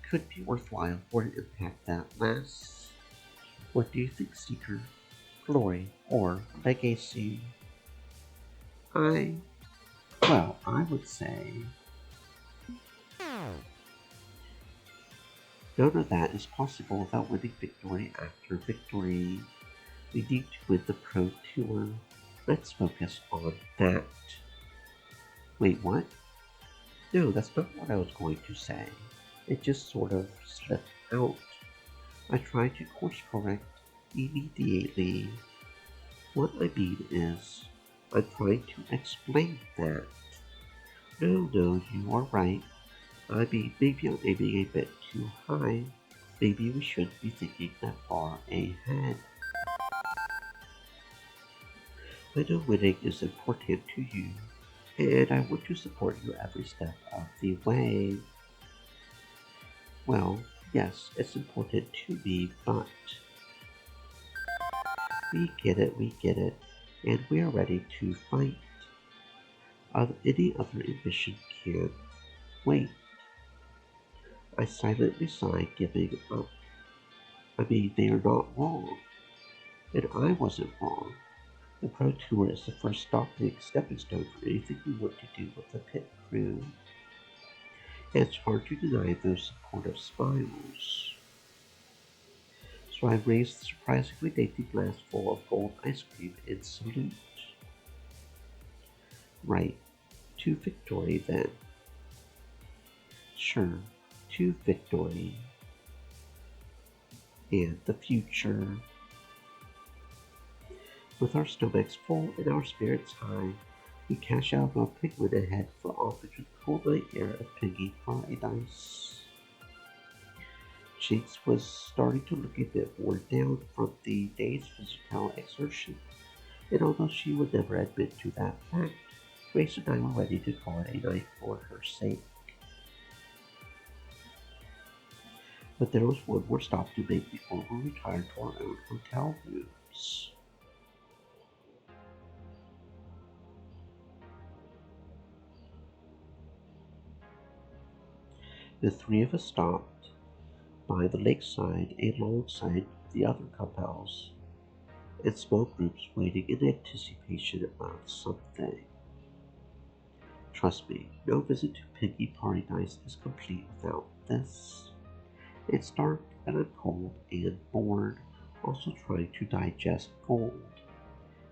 could be worthwhile for an impact that lasts. What do you think, Seeker? Glory or legacy? I, I would say none of that is possible without winning victory after victory. We need to win the Pro Tour. Let's focus on that. Wait, what? No, that's not what I was going to say. It just sort of slipped out. I tried to course correct immediately. What I mean is, I'm trying to explain that. No, you are right. I mean, maybe I'm aiming a bit too high. Maybe we shouldn't be thinking that far ahead. I know winning is important to you, and I want to support you every step of the way. Well, yes, it's important to me, but we get it, and we are ready to fight. Any other ambition can wait. I silently sighed, giving up. I mean, they are not wrong, and I wasn't wrong. The Pro Tour is the first stepping stone for anything we want to do with the pit crew. It's hard to deny those supportive smiles. So I raised the surprisingly dainty glass full of gold ice cream in salute. Right, to victory then. Sure, to victory. And the future. With our stomachs full and our spirits high, we cash out our penguin ahead for off into the cool night air of Piggy Paradise. Jinx was starting to look a bit worn down from the day's physical exertion, and although she would never admit to that fact, Grace and I were ready to call it a night for her sake. But there was one more stop to make before we retired to our own hotel rooms. The three of us stopped by the lakeside alongside the other couples and small groups waiting in anticipation of something. Trust me, no visit to Piggy Paradise is complete without this. It's dark and I'm cold and bored, also trying to digest gold.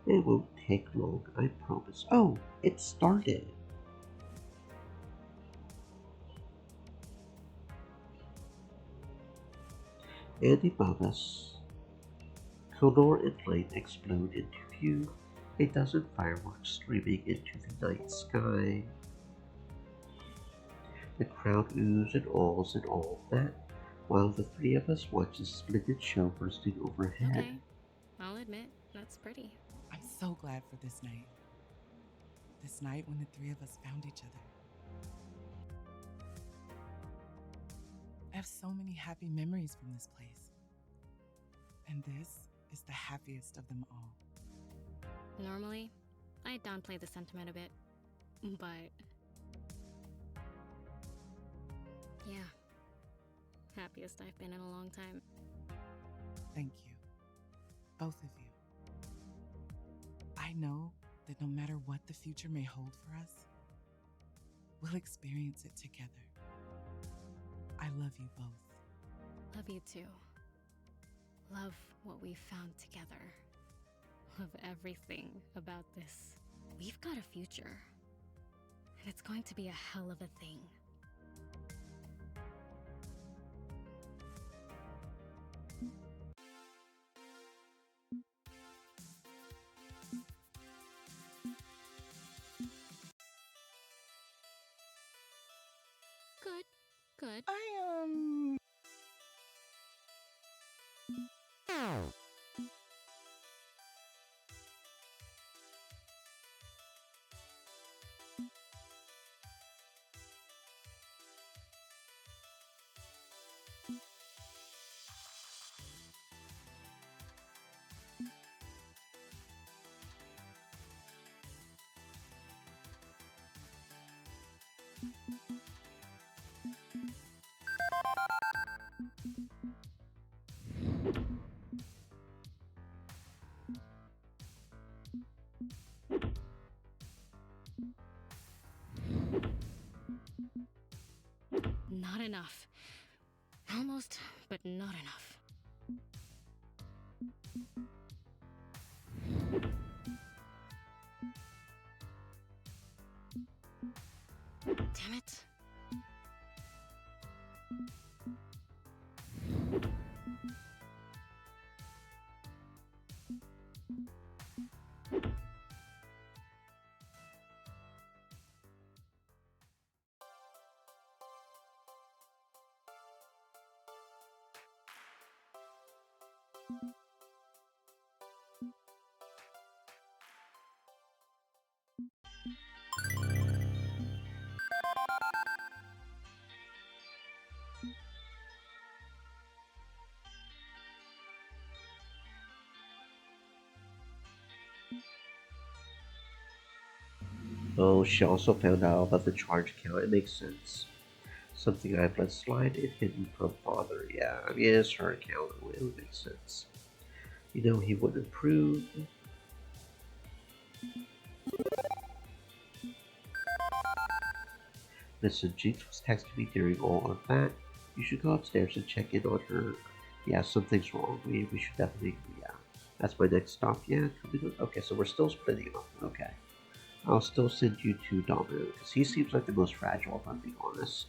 It won't take long, I promise. Oh, it started! And above us, Kilnor and light explode into view, a dozen fireworks streaming into the night sky. The crowd oohs and ahs and all that, while the three of us watch the splendid show bursting overhead. Okay, I'll admit, that's pretty. I'm so glad for this night. This night when the three of us found each other. I have so many happy memories from this place. And this is the happiest of them all. Normally, I downplay the sentiment a bit, but yeah, happiest I've been in a long time. Thank you. Both of you. I know that no matter what the future may hold for us, we'll experience it together. I love you both. Love you too. Love what we found together. Love everything about this. We've got a future. And it's going to be a hell of a thing. Good. Good. Not enough. Almost, but not enough. Oh, she also found out about the charge count. It makes sense. Something I've let slide and hidden from father. Yeah, I mean, it's her account. It would make sense. You know, he wouldn't approve. Listen, Jinx was texting me during all of that. You should go upstairs and check in on her. Yeah, something's wrong. We should definitely, yeah. That's my next stop. Yeah, coming up. Okay, so we're still splitting up. Okay. I'll still send you to Domino, because he seems like the most fragile, if I'm being honest.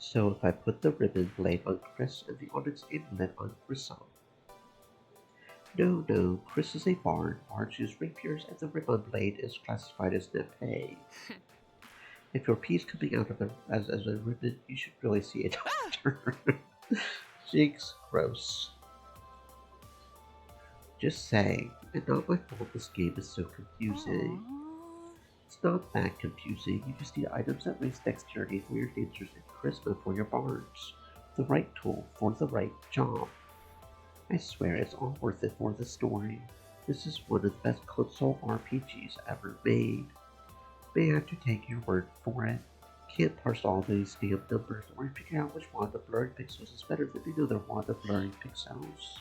So if I put the ribbon blade on Chris and the onyx inlet on Grissom. No, Chris is a bard. Bards use rapiers and the ribbon blade is classified as nepay. If your piece coming out of as a ribbon, you should really see a doctor. Jinx, gross. Just saying, and not my fault this game is so confusing. Aww. It's not that confusing, you just need items that waste dexterity for your dancers and charisma for your bards. The right tool for the right job. I swear it's all worth it for the story. This is one of the best console RPGs ever made. May have to take your word for it. Can't parse all these damn numbers or figure out which one of the blurring pixels is better than the other one of the blurring pixels.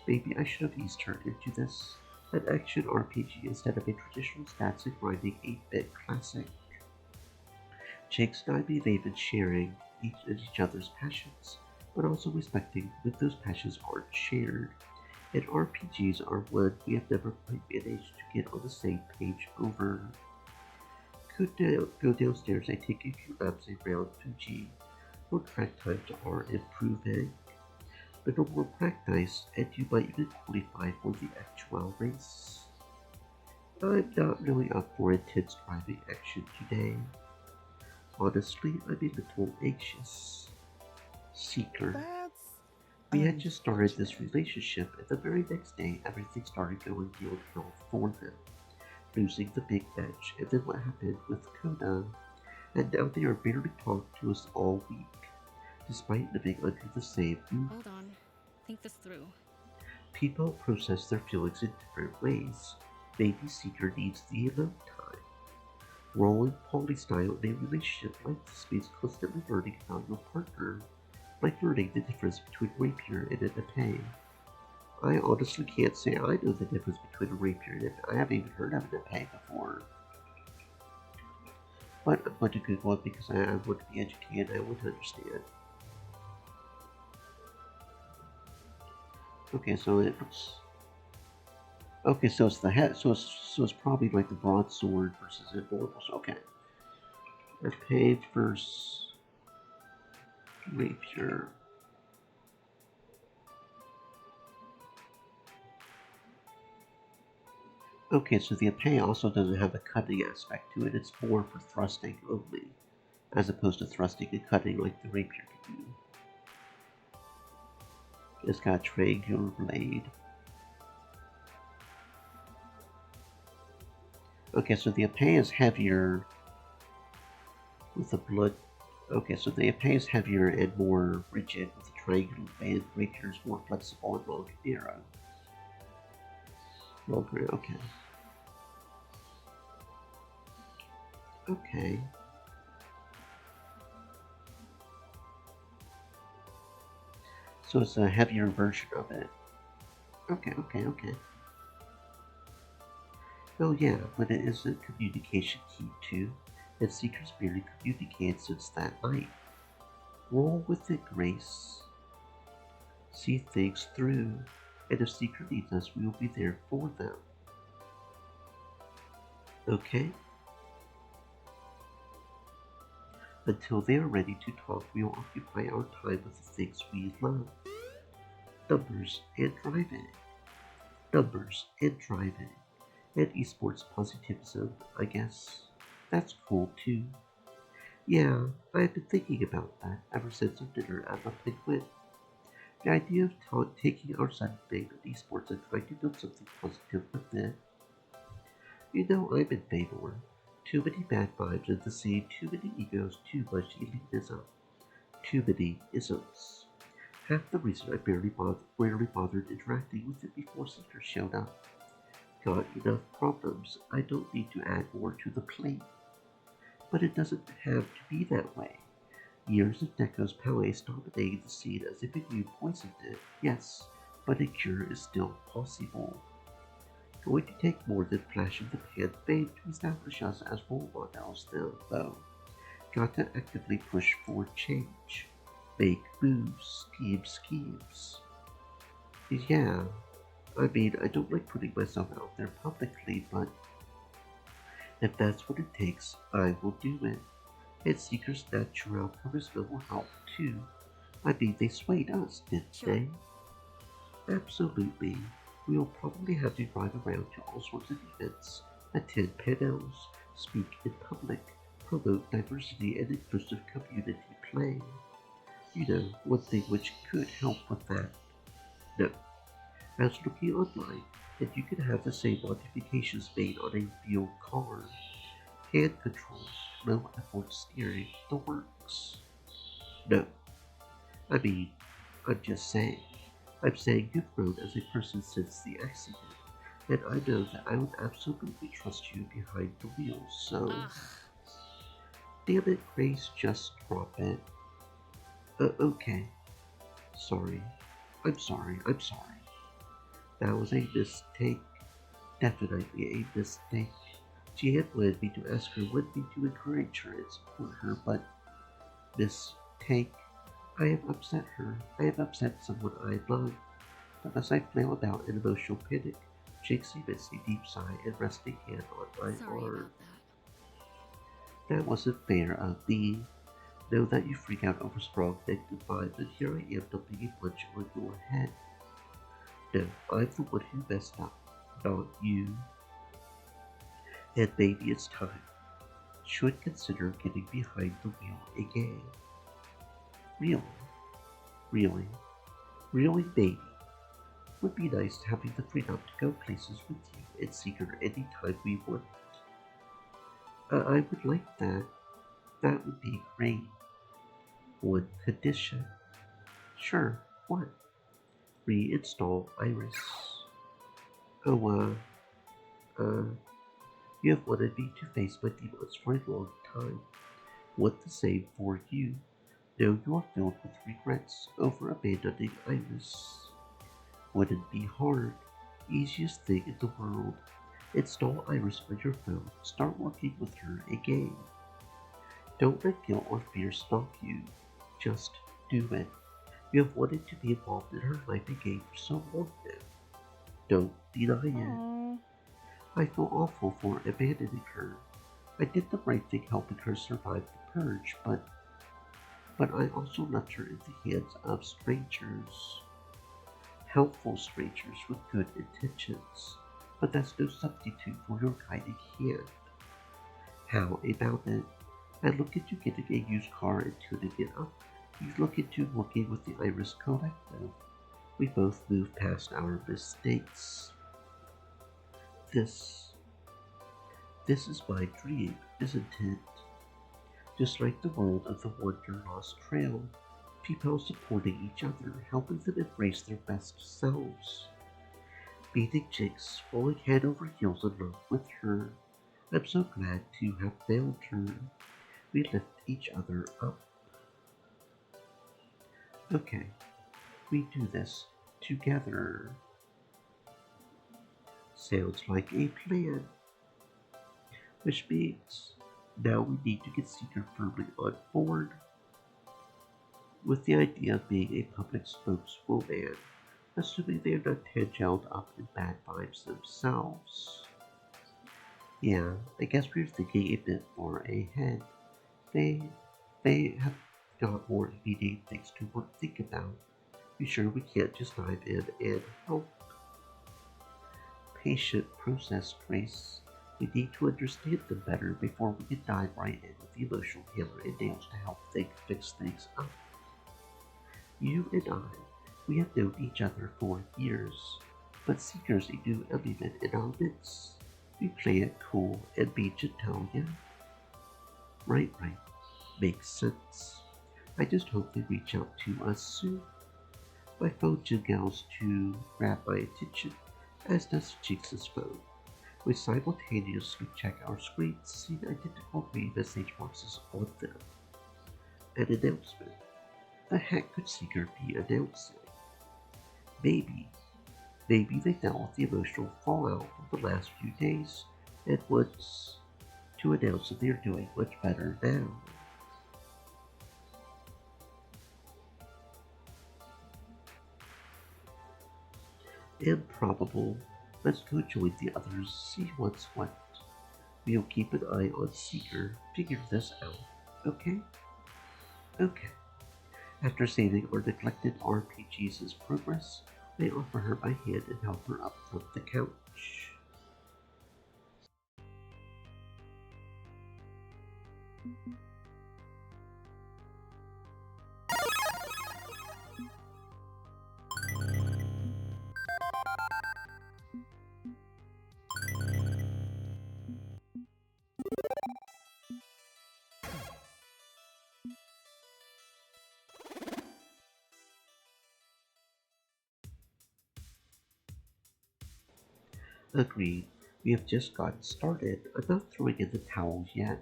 Maybe I should have eased her into this. An action RPG instead of a traditional stats and grinding 8-bit classic. Jinx and I believe in sharing each other's passions, but also respecting when those passions aren't shared. And RPGs are one we have never quite managed to get on the same page over. Go downstairs and take a few laps around Fuji. Your track times are improving. Little more practice and you might even qualify for the actual race. I'm not really up for intense driving action today. Honestly, I'm a little anxious. Seeker. That's We had just started this unfortunate. relationship, and the very next day, everything started going downhill for them. Losing the big match, and then what happened with Coda. And now they are barely talked to us all week, despite living under the same roof. Hold on. Think this through. People process their feelings in different ways. Maybe Seeker needs the alone time. Role and polystyle in a relationship like this means constantly learning about your partner, like learning the difference between rapier and an epee. I honestly can't say I know the difference between a rapier and I haven't even heard of an epee before. But I'm going to Google it because I want to be educated and I want to understand. Okay, so it looks. Okay, so it's the head. So it's probably like the broadsword versus a normal. Okay, epee versus rapier. Okay, so the epee also doesn't have the cutting aspect to it. It's more for thrusting only, as opposed to thrusting and cutting like the rapier can do. It's got a triangular blade. Okay, so the epee is heavier with the blood Okay, so the Epee is heavier and more rigid, with the triangular band breakers more flexible and narrow. Longer, okay. Okay. So it's a heavier version of it. Okay. Oh yeah, but it is a communication key too, and Seekers barely communicated since that night. Roll with it, Grace. See things through, and if Seeker needs us, we will be there for them. Okay? Until they are ready to talk, we will occupy our time with the things we love. Numbers and driving. Numbers and driving. And esports positivism, I guess. That's cool too. Yeah, I've been thinking about that ever since our dinner at the Penguin. The idea of taking our son big on esports and trying to build something positive with it. You know I'm in favor. Too many bad vibes in the scene, too many egos, too much elitism, too many isms. Half the reason I rarely bothered interacting with it before Seeker showed up. Got enough problems, I don't need to add more to the plate. But it doesn't have to be that way. Years of Deco's Palace dominating the scene as if it knew poisoned it, yes, but a cure is still possible. Going to take more than flash in the pan fame to establish us as role models, though. Got to actively push for change. Make moves, schemes. Yeah, I mean, I don't like putting myself out there publicly, but if that's what it takes, I will do it. And Seeker's natural charisma will help too. I mean, they swayed us, didn't they? Absolutely. We'll probably have to drive around to all sorts of events, attend panels, speak in public, promote diversity and inclusive community play. You know, one thing which could help with that. No. I was looking online, and you can have the same modifications made on a real car. Hand controls, low effort steering, the works. No. I mean, I'm just saying. I'm saying you've grown as a person since the accident, and I know that I would absolutely trust you behind the wheel, so. Ugh. Damn it, Grace, just drop it. Okay. Sorry. I'm sorry. That was a mistake. Definitely a mistake. She had wanted me to ask her what me to encourage her and support her, but mistake. I have upset her. I have upset someone I love. But as I flail about in emotional panic, Jinx emits a deep sigh and rests a hand on my Sorry arm. about that. That wasn't fair of me. Know that you freak out over strong negative vibes, and here I am dumping a punch on your head. No, I'm the one who messed up, not you. And maybe it's time. Should consider getting behind the wheel again. Really, baby. Would be nice having the freedom to go places with you and Seeker anytime we want. I would like that. That would be great. One condition. Sure, what? Reinstall Iris. Oh, you have wanted me to face my demons for a long time. Want the same for you. Know you are filled with regrets over abandoning Iris. Wouldn't be hard. Easiest thing in the world. Install Iris on your phone. Start working with her again. Don't let guilt or fear stop you. Just do it. You have wanted to be involved in her life again for so long now. Don't deny it. Aww. I feel awful for abandoning her. I did the right thing helping her survive the purge, but I also left her in the hands of strangers. Helpful strangers with good intentions, but that's no substitute for your guiding hand. How about it? I look into getting a used car and tuning it up. You look into working with the Iris Collective. We both move past our mistakes. This is my dream, isn't it? Just like the world of the Wanderlost Trail, people supporting each other, helping them embrace their best selves. Meeting Jinx falling head over heels in love with her. I'm so glad to have found her. We lift each other up. Okay, we do this together. Sounds like a plan. Which means now we need to get Seeker firmly on board with the idea of being a public spokeswoman, assuming they're not tangled up in bad vibes themselves. Yeah, I guess we're thinking a bit more ahead. They they have got more immediate things to think about. Be sure we can't just dive in and help. Patient process, Grace. We need to understand them better before we can dive right in with the emotional hammer and nails to help fix things up. You and I, we have known each other for years, but Seeker's a new element in our midst. We play it cool and be gentle, yeah? Right, right. Makes sense. I just hope they reach out to us soon. My phone jiggles to grab my attention, as does Jinx's phone. We simultaneously check our screens, seeing identical green message boxes on them. An announcement. The heck could Seeker be announcing? Maybe they dealt with the emotional fallout of the last few days and wants to announce that they're doing much better now. Improbable. Let's go join the others, see what's what. We'll keep an eye on Seeker, figure this out. Okay? Okay. After saving our neglected RPG's progress, I offer her my hand and help her up from the couch. Agreed. We have just gotten started. I'm not throwing in the towel yet.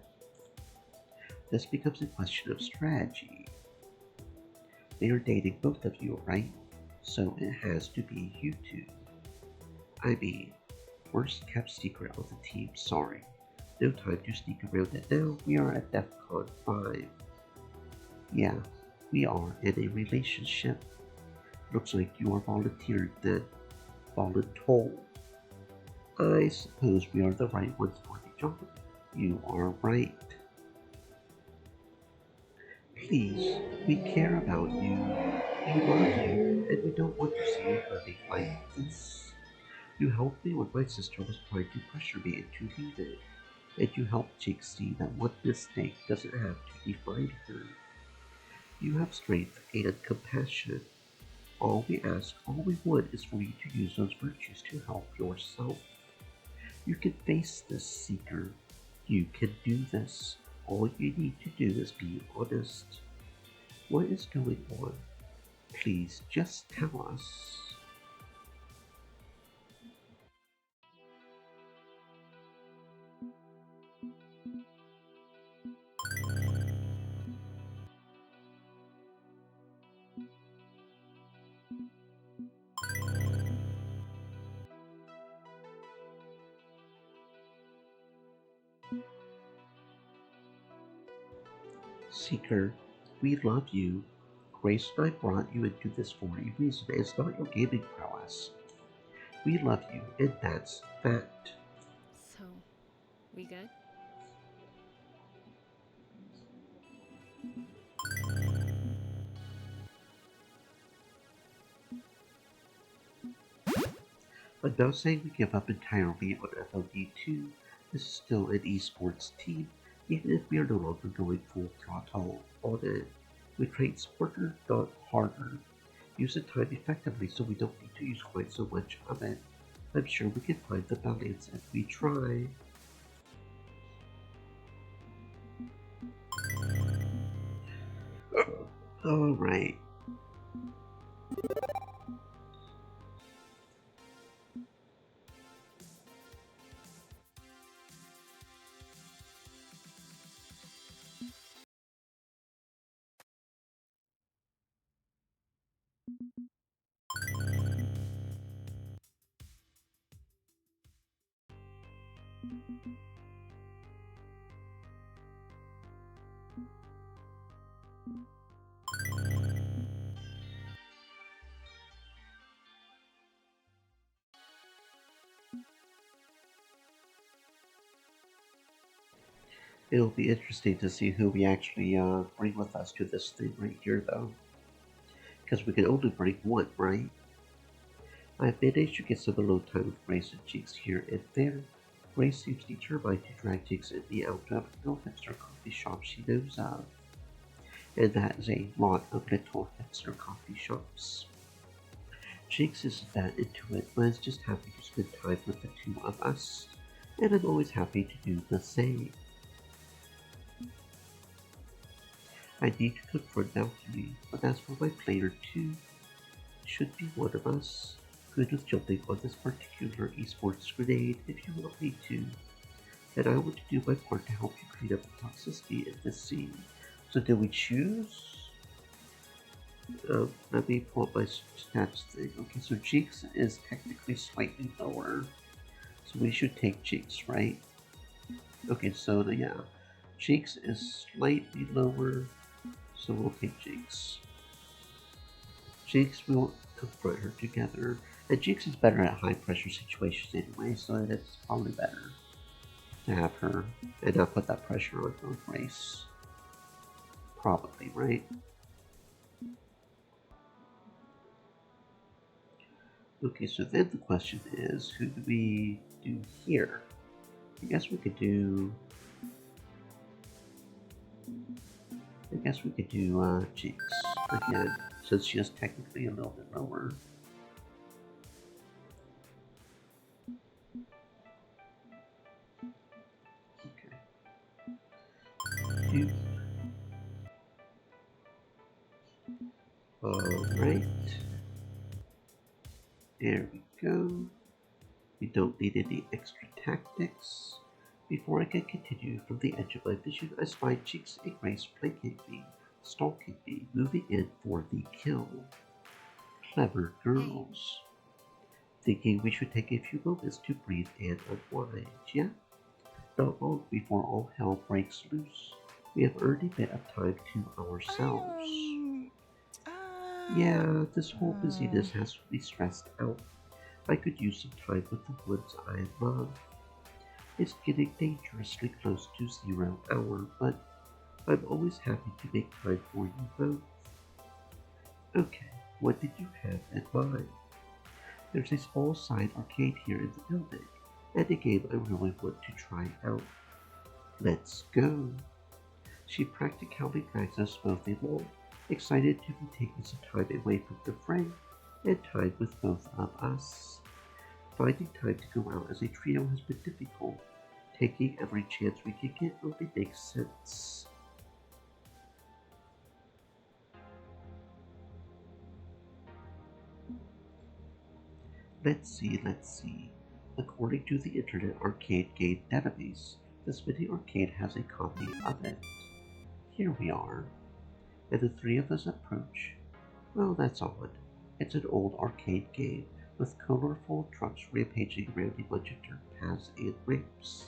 This becomes a question of strategy. They are dating both of you, right? So it has to be you two. I mean, worst kept secret of the team, sorry. No time to sneak around it now, we are at DEFCON 5. Yeah, we are in a relationship. Looks like you are volunteered then. Voluntold. I suppose we are the right ones for the job. You are right. Please, we care about you. We love you, and we don't want to see you hurting like this. You helped me when my sister was trying to pressure me into leaving, and you helped Jake see that one mistake doesn't have to define her. You have strength and compassion. All we ask, all we want is for you to use those virtues to help yourself. You can face this, Seeker. You can do this. All you need to do is be honest. What is going on? Please just tell us. Seeker, we love you. Grace and I brought you into this for a reason. It's not your gaming prowess. We love you, and that's fact. So, we good? I'm not saying we give up entirely on FLD2. This is still an esports team, even if we are no longer going full throttle on it. We train smarter, not harder. Use the time effectively so we don't need to use quite so much of it. I'm sure we can find the balance if we try. Alright. It'll be interesting to see who we actually bring with us to this thing right here, though. Because we can only bring one, right? I've managed to get some alone time with Grace and Jinx here and there. Grace seems determined to drag Jinx and me out of no hipster coffee shop she knows of. And that is a lot of little hipster coffee shops. Jinx isn't that into it, but is just happy to spend time with the two of us. And I'm always happy to do the same. I need to confront Valkyrie, but as for my player 2, should be one of us. Good with jumping on this particular esports grenade if you want me to. And I want to do my part to help you clean up the toxicity in this scene. So do we choose? Let me pull up my stats thing. Okay, so Jinx is technically slightly lower. So we should take Jinx, right? Okay, so yeah. Jinx is slightly lower. So we'll take Jinx. Jinx will confront her together. And Jinx is better at high pressure situations anyway, so it's probably better to have her and not put that pressure on both Grace. Probably, right? Okay, so then the question is, who do we do here? I guess we could do Jinx again, since she is technically a little bit lower. Okay. Alright. There we go. We don't need any extra tactics. Before I can continue from the edge of my vision, I spy Jinx and Grace flanking me, stalking me, moving in for the kill. Clever girls. Thinking we should take a few moments to breathe and unwind, yeah? Not long before all hell breaks loose, we have earned a bit of time to ourselves. Yeah, this whole busyness has me stressed out. I could use some time with the ones I love. It's getting dangerously close to 0 hour, but I'm always happy to make time for you both. Okay, what did you have in mind? There's a small side arcade here in the building, and a game I really want to try out. Let's go! She practically drags us both along, excited to be taking some time away from the fray, and time with both of us. Finding time to go out as a trio has been difficult. Taking every chance we can get only makes sense. Let's see. According to the Internet Arcade Game database, this mini arcade has a copy of it. Here we are. And the three of us approach. Well, that's odd. It's an old arcade game with colorful trucks rampaging around a bunch of dirt paths and ramps.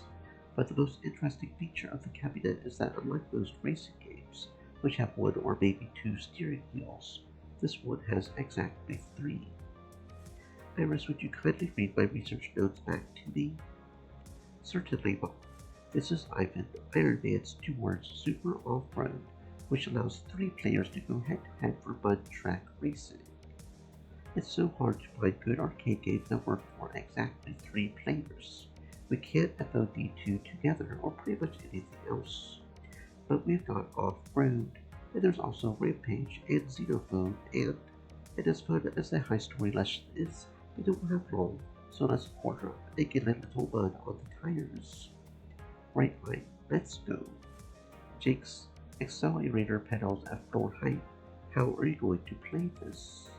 But the most interesting feature of the cabinet is that unlike most racing games, which have one or maybe two steering wheels, this one has exactly 3. Iris, would you kindly read my research notes back to me? Certainly, Bob. This is Ivan, Iron Man's 2 words Super Off-Road, which allows 3 players to go head-to-head for mud track racing. It's so hard to find good arcade games that work for exactly 3 players. We can't FOD2 together or pretty much anything else. But we've got Off-Road, and there's also Rampage and Xenophobe, and as fun as the high story lesson is, we don't have long, so let's quarter up and get a little mud on the tires. Right, let's go. Jinx, accelerator pedals at floor height. How are you going to play this?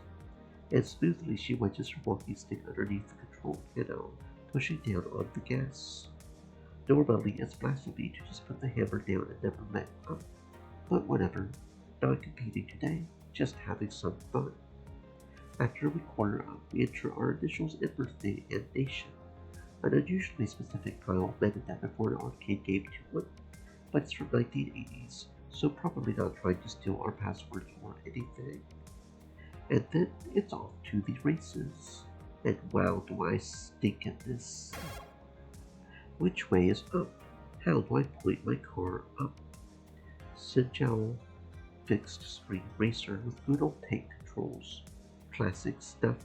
And smoothly she wedges her walking stick underneath the control panel, pushing down on the gas. Normally it's blasphemy to just put the hammer down and never let up. But whatever, not competing today, just having some fun. After we corner up, we enter our initials and birthday and nation. An unusually specific file meant that before an arcade game to one, but it's from 1980s, so probably not trying to steal our password or anything. And then it's off to the races. And wow, do I stink at this. Which way is up? How do I point my car up? Sinjao fixed screen racer with good old tank controls. Classic stuff.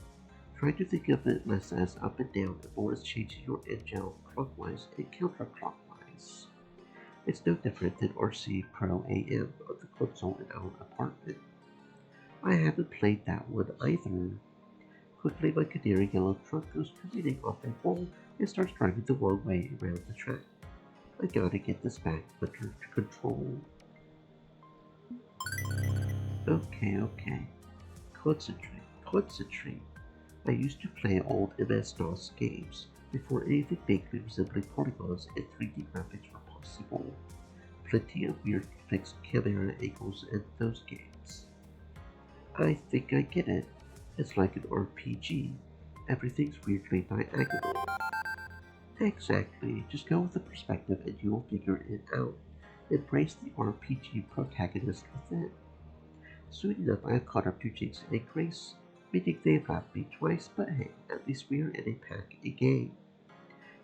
Try to think of it less as up and down and more as changing your engine clockwise and counterclockwise. It's no different than RC Pro AM on the console in our apartment. I haven't played that one either. Quickly, my canary yellow truck goes careening off a wall and starts driving the wrong way around the track. I gotta get this back under control. Okay. Concentrate. I used to play old MS-DOS games before anything vaguely resembling polygons and 3D graphics were possible. Plenty of weird fixed camera angles in those games. I think I get it. It's like an RPG. Everything's weirdly diagonal. Exactly. Just go with the perspective and you will figure it out. Embrace the RPG protagonist within. Soon enough I have caught up to Jinx and Grace, meaning they've lapped me twice, but hey, at least we're in a pack again.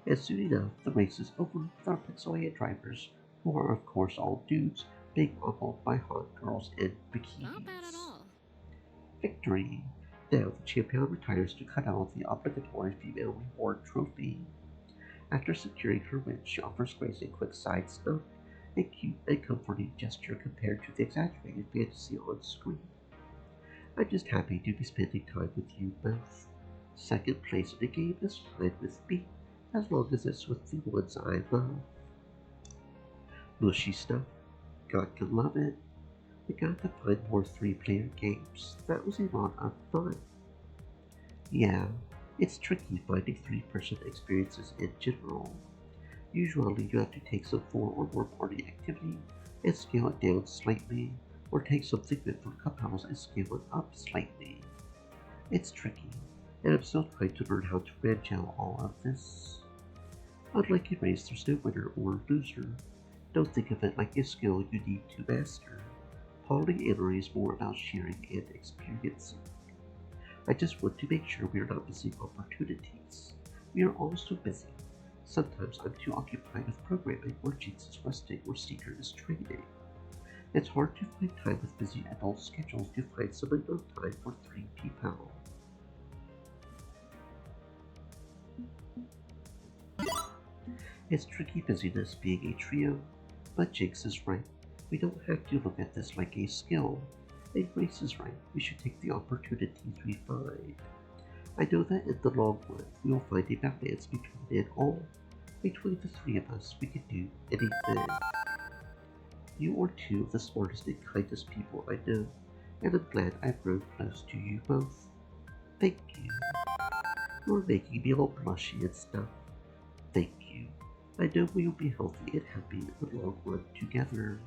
And soon enough the race is over with our Pixelia drivers, who are of course all dudes, being ogled by hot girls in bikinis. Not bad at all. Victory! Now the champion retires to cut out the obligatory female reward trophy. After securing her win, she offers Grace a quick side snub, a cute and comforting gesture compared to the exaggerated fantasy on screen. I'm just happy to be spending time with you both. Second place in the game is fine with me, as long as it's with the ones I love. Mushy stuff. Got to love it. We got to find more 3-player games. That was a lot of fun. Yeah, it's tricky finding 3-person experiences in general. Usually you have to take some 4 or more party activity and scale it down slightly, or take something meant for couples and scale it up slightly. It's tricky, and I'm still trying to learn how to manage all of this. Unlike a race, there's no winner or loser. Don't think of it like a skill you need to master. Polyamory is more about sharing and experiencing. I just want to make sure we are not missing opportunities. We are all so busy. Sometimes I'm too occupied with programming or Jinx is resting or Seeker is training. It's hard to find time with busy adult schedules to find some enough time for 3 people. It's tricky busyness being a trio, but Jinx is right. We don't have to look at this like a skill. And Grace is right. We should take the opportunities we find. I know that in the long run, we will find a balance between it all. Between the 3 of us, we can do anything. You are 2 of the smartest and kindest people I know, and I'm glad I've grown close to you both. Thank you. You're making me all blushy and stuff. Thank you. I know we will be healthy and happy in the long run together.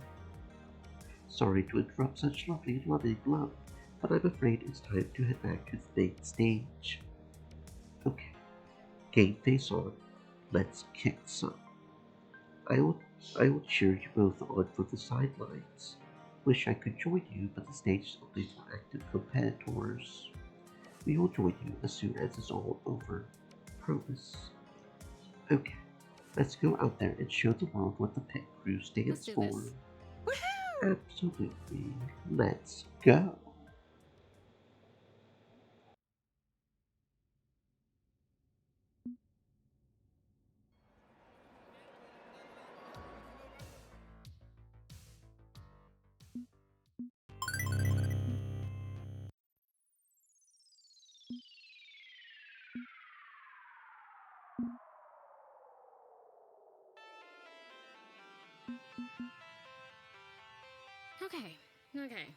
Sorry to interrupt such lovely, loving love, but I'm afraid it's time to head back to the main stage. Okay, game face on. Let's kick some. I will cheer you both on from the sidelines. Wish I could join you, but the stage is only for active competitors. We will join you as soon as it's all over. Promise. Okay, let's go out there and show the world what the pit crew stands for. This. Absolutely. Let's go. Okay.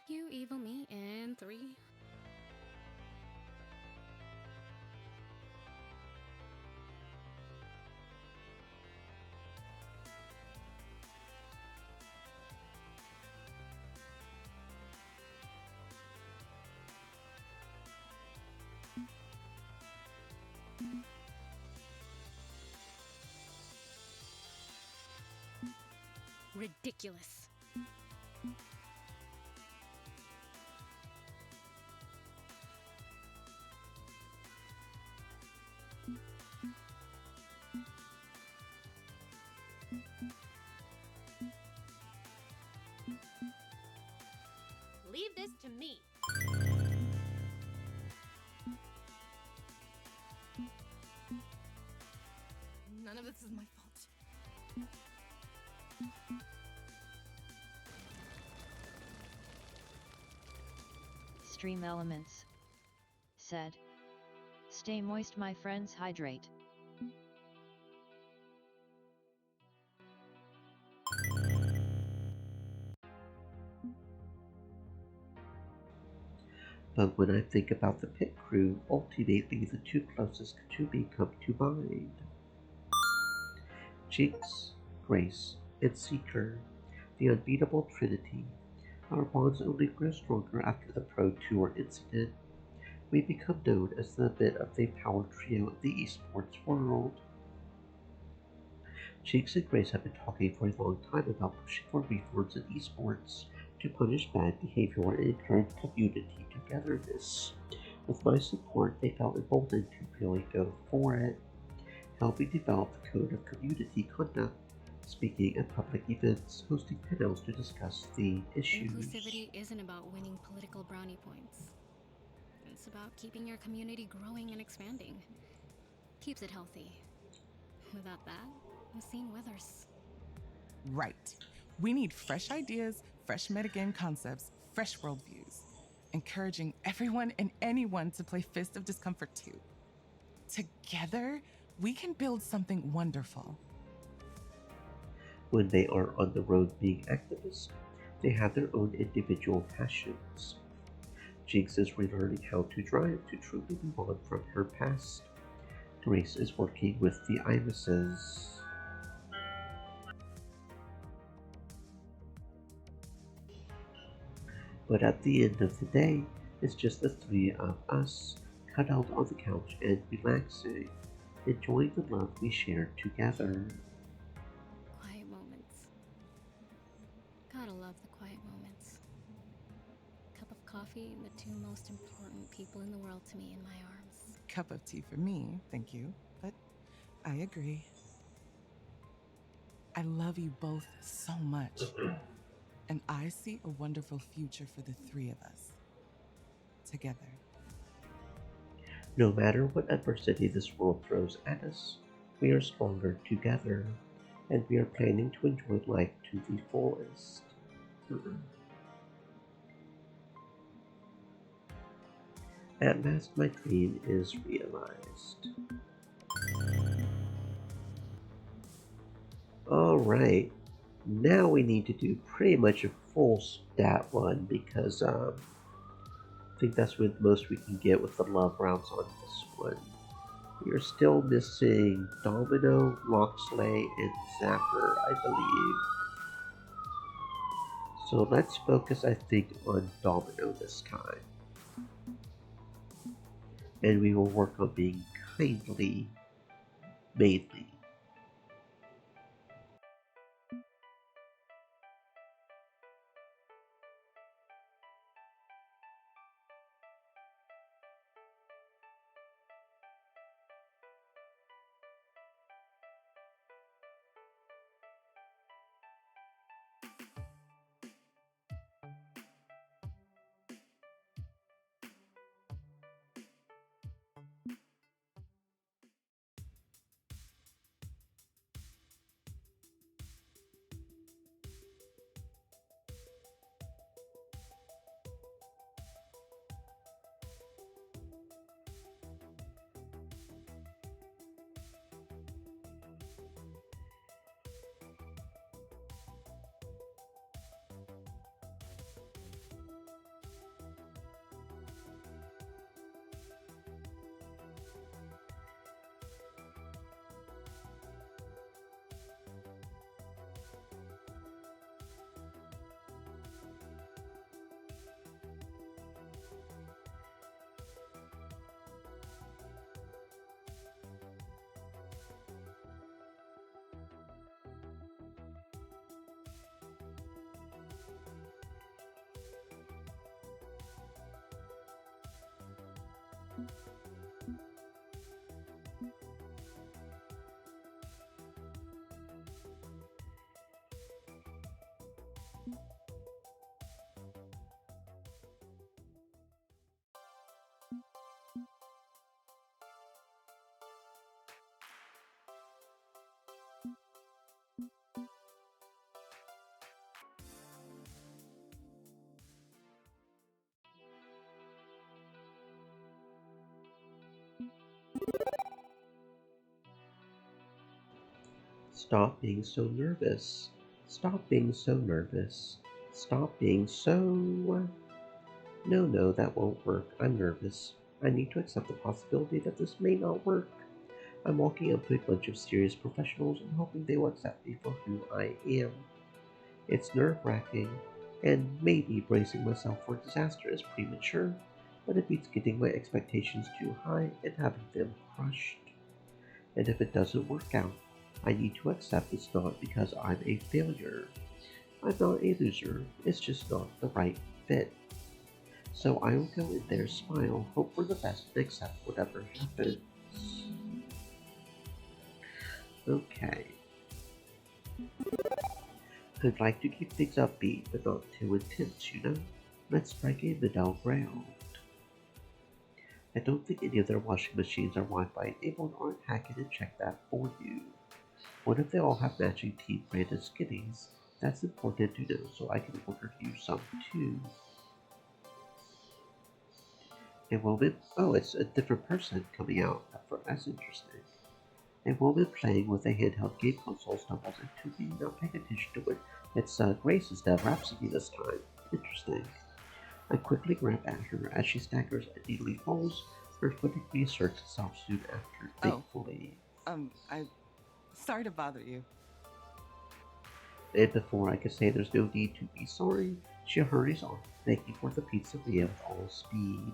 You evil me in three. Ridiculous. Leave this to me. None of this is my fault. Stream Elements said, "Stay moist, my friends, hydrate." But when I think about the pit crew, ultimately the two closest to me come to mind. Jinx, Grace, and Seeker, the unbeatable trinity. Our bonds only grew stronger after the Pro Tour incident. We become known as the bit of the power trio of the esports world. Jinx and Grace have been talking for a long time about pushing for reforms in esports to punish bad behavior and encourage community togetherness. With my support, they felt emboldened to really go for it, helping develop the code of community conduct, speaking at public events, hosting panels to discuss the issues. Inclusivity isn't about winning political brownie points. It's about keeping your community growing and expanding. Keeps it healthy. Without that, the scene withers. Right. We need fresh ideas, fresh metagame concepts, fresh worldviews. Encouraging everyone and anyone to play Fist of Discomfort 2. Together, we can build something wonderful. When they are on the road being activists, they have their own individual passions. Jinx is relearning how to drive to truly move on from her past. Grace is working with the irises. But at the end of the day, it's just the three of us, cuddled on the couch and relaxing, enjoying the love we share together. Quiet moments. Gotta love the quiet moments. Cup of coffee and the two most important people in the world to me in my arms. Cup of tea for me, thank you, but I agree. I love you both so much. And I see a wonderful future for the three of us. Together. No matter what adversity this world throws at us, we are stronger together, and we are planning to enjoy life to the fullest. At last, my dream is realized. Alright, now we need to do pretty much a full stat one because I think that's what most we can get with the love rounds on this one. We are still missing Domino, Loxley, and Zapper, I believe. So let's focus, I think, on Domino this time. And we will work on being kindly, mainly. Stop being so nervous. Stop being so nervous. Stop being so... No, that won't work. I'm nervous. I need to accept the possibility that this may not work. I'm walking up to a bunch of serious professionals and hoping they will accept me for who I am. It's nerve-wracking, and maybe bracing myself for disaster is premature, but it beats getting my expectations too high and having them crushed. And if it doesn't work out, I need to accept it's not because I'm a failure. I'm not a loser, it's just not the right fit. So I will go in there, smile, hope for the best, and accept whatever happens. Okay. I'd like to keep things upbeat, but not too intense, you know? Let's strike a middle ground. I don't think any of their washing machines are Wi-Fi enabled, or I'd hack it and check that for you. What if they all have matching team branded skinnies? That's important to know, so I can order you some too. A woman? Oh, it's a different person coming out. That's interesting. A woman playing with a handheld game console stumbles into me, not paying attention to it. It's Grace instead of Rhapsody this time. Interesting. I quickly grab at her as she staggers and neatly falls. Her footing reasserts itself soon after, thankfully. I'm sorry to bother you. And before I can say there's no need to be sorry, she hurries off, making for the pizzeria with all speed.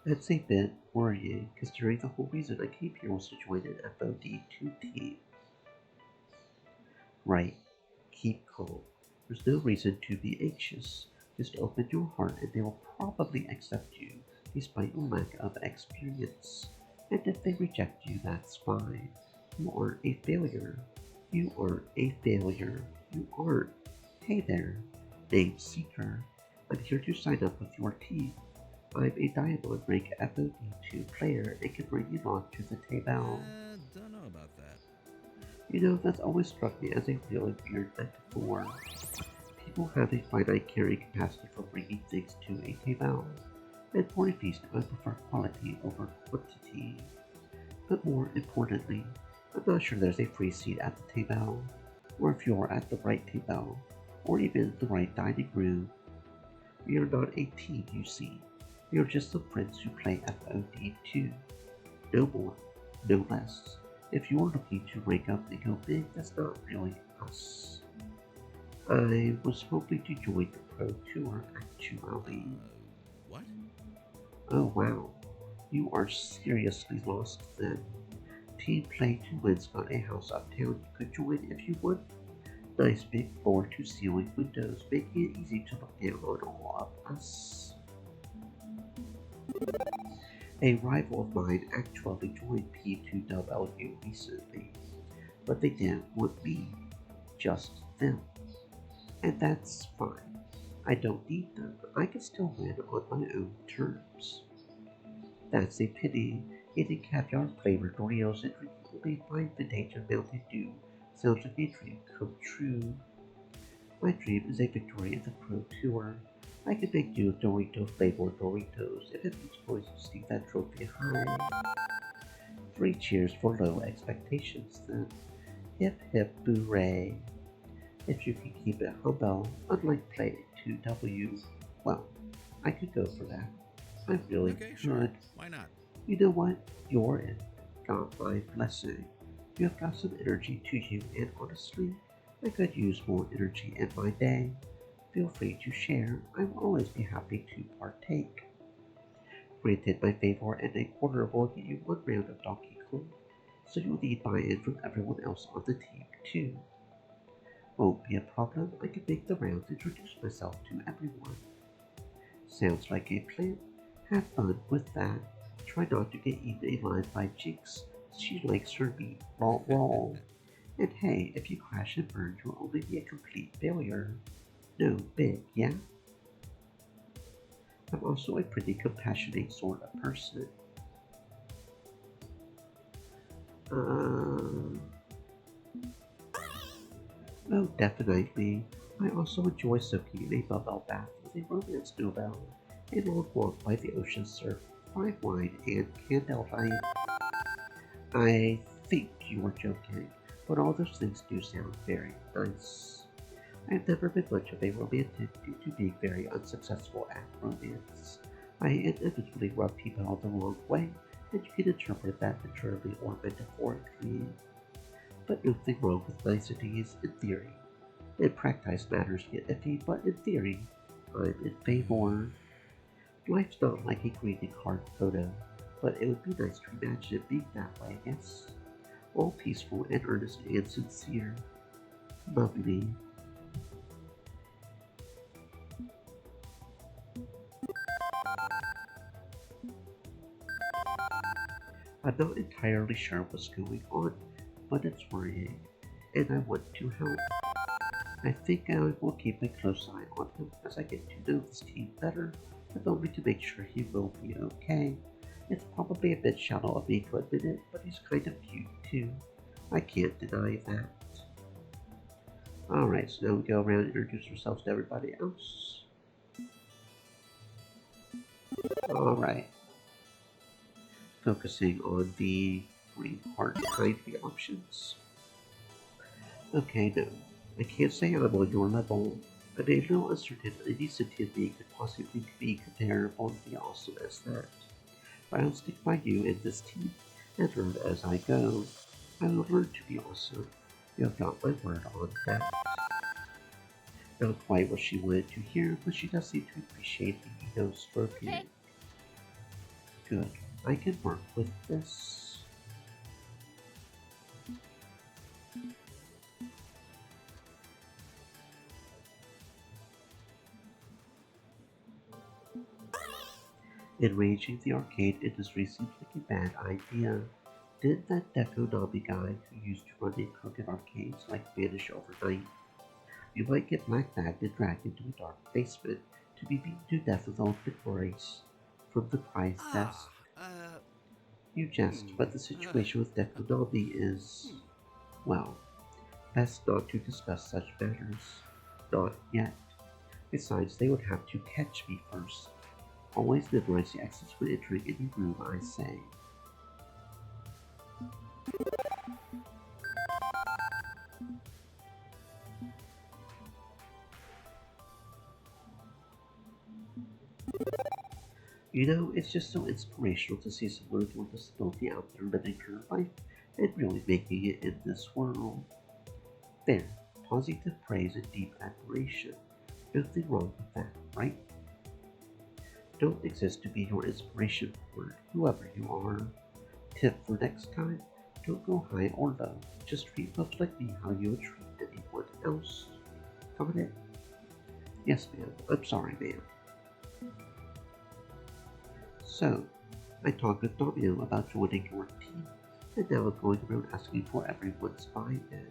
It's a bit worrying, considering the whole reason I came here was to join an FOD2 team. Right, keep calm. There's no reason to be anxious. Just open your heart and they will probably accept you, despite your lack of experience. And if they reject you, that's fine. You aren't a failure. You aren't a failure. You aren't. Hey there, Name Seeker. I'm here to sign up with your team. I'm a Diamond rank FOD2 player and can bring you on to the table. Don't know about that. You know, that's always struck me as a really weird metaphor. People have a finite carrying capacity for bringing things to a table, and for a feast I prefer quality over quantity. But more importantly, I'm not sure there's a free seat at the table, or if you're at the right table, or even the right dining room. We are not a team, you see. We are just some friends who play FOD2. No more, no less. If you're looking to rank up and go big, that's not really us. I was hoping to join the Pro Tour, actually. What? Oh wow, you are seriously lost then. Team Play 2 Win's got a house uptown you could join if you want. Nice big floor-to-ceiling windows, making it easy to look down on all of us. A rival of mine actually joined P2W recently, but they didn't want me, just them. And that's fine. I don't need them. I can still win on my own terms. That's a pity. Eating caviar-flavored Doritos and drinking only fine vintage and Mountain Dew sounds like a dream come true. My dream is a victory in the Pro Tour. I can make do with Dorito-flavored Doritos if it means going to sneak that trophy high. 3 cheers for low expectations then. Hip hip hooray. If you can keep it humble, unlike Play 2W, well, I could go for that. I really could. Sure. Why not? You know what? You're in. Got my blessing. You have got some energy to you, and honestly, I could use more energy in my day. Feel free to share. I will always be happy to partake. Granted, my favor and a quarter will get you 1 round of Donkey Kong, so you'll need buy-in from everyone else on the team too. Won't be a problem. I can make the rounds and introduce myself to everyone. Sounds like a plan. Have fun with that. Try not to get eaten alive by Jinx. She likes her meat raw. And hey, if you crash and burn, you'll only be a complete failure. No big, yeah? I'm also a pretty compassionate sort of person. Oh, definitely. I also enjoy soaking in a bubble bath with a romance novel, a long walk by the ocean surf, fine wine, and candlelight. I think you were joking, but all those things do sound very nice. I've never been much of a romantic due to being very unsuccessful at romance. I inevitably rub people the wrong way, and you can interpret that literally or metaphorically. But nothing wrong with niceties in theory. In practice, matters get iffy, but in theory, I'm in favor. Life's not like a greeting card photo, but it would be nice to imagine it being that way, yes. All peaceful and earnest and sincere. Lovely. I'm not entirely sure what's going on, but it's worrying, and I want to help. I think I will keep a close eye on him as I get to know this team better, but only to make sure he will be okay. It's probably a bit shallow of me to admit it, but he's kind of cute too. I can't deny that. Alright, so now we go around and introduce ourselves to everybody else. Alright. Focusing on the green part behind the options. Okay, no. I can't say I'm on your level. I'm a little uncertain any sentient being could possibly be comparable to be awesome as that. But I'll stick by you in this team and learn as I go. I will learn to be awesome. You've got my word on that. Not quite what she wanted to hear, but she does seem to appreciate the ego stroking. Okay. Good. I can work with this. Enraging the arcade industry seems like a bad idea. Didn't that Deco Nobby guy who used to run a crooked arcades like vanish overnight? You might get black bagged and dragged into a dark basement to be beaten to death with ultimate grace from the prize desk. You jest, but the situation with Deco Nobby is, well, best not to discuss such matters. Not yet. Besides, they would have to catch me first. Always memorize the exits when entering any room, I say. You know, it's just so inspirational to see someone with a disability out there living her life and really making it in this world. There, positive praise and deep admiration. Nothing wrong with that, right? Don't exist to be your inspiration for whoever you are. Tip for next time, don't go high or low. Just treat folks like me how you would treat anyone else. Got it? Yes, ma'am. I'm sorry, ma'am. So, I talked with Domino about joining your team, and now I'm going around asking for everyone's buy-in.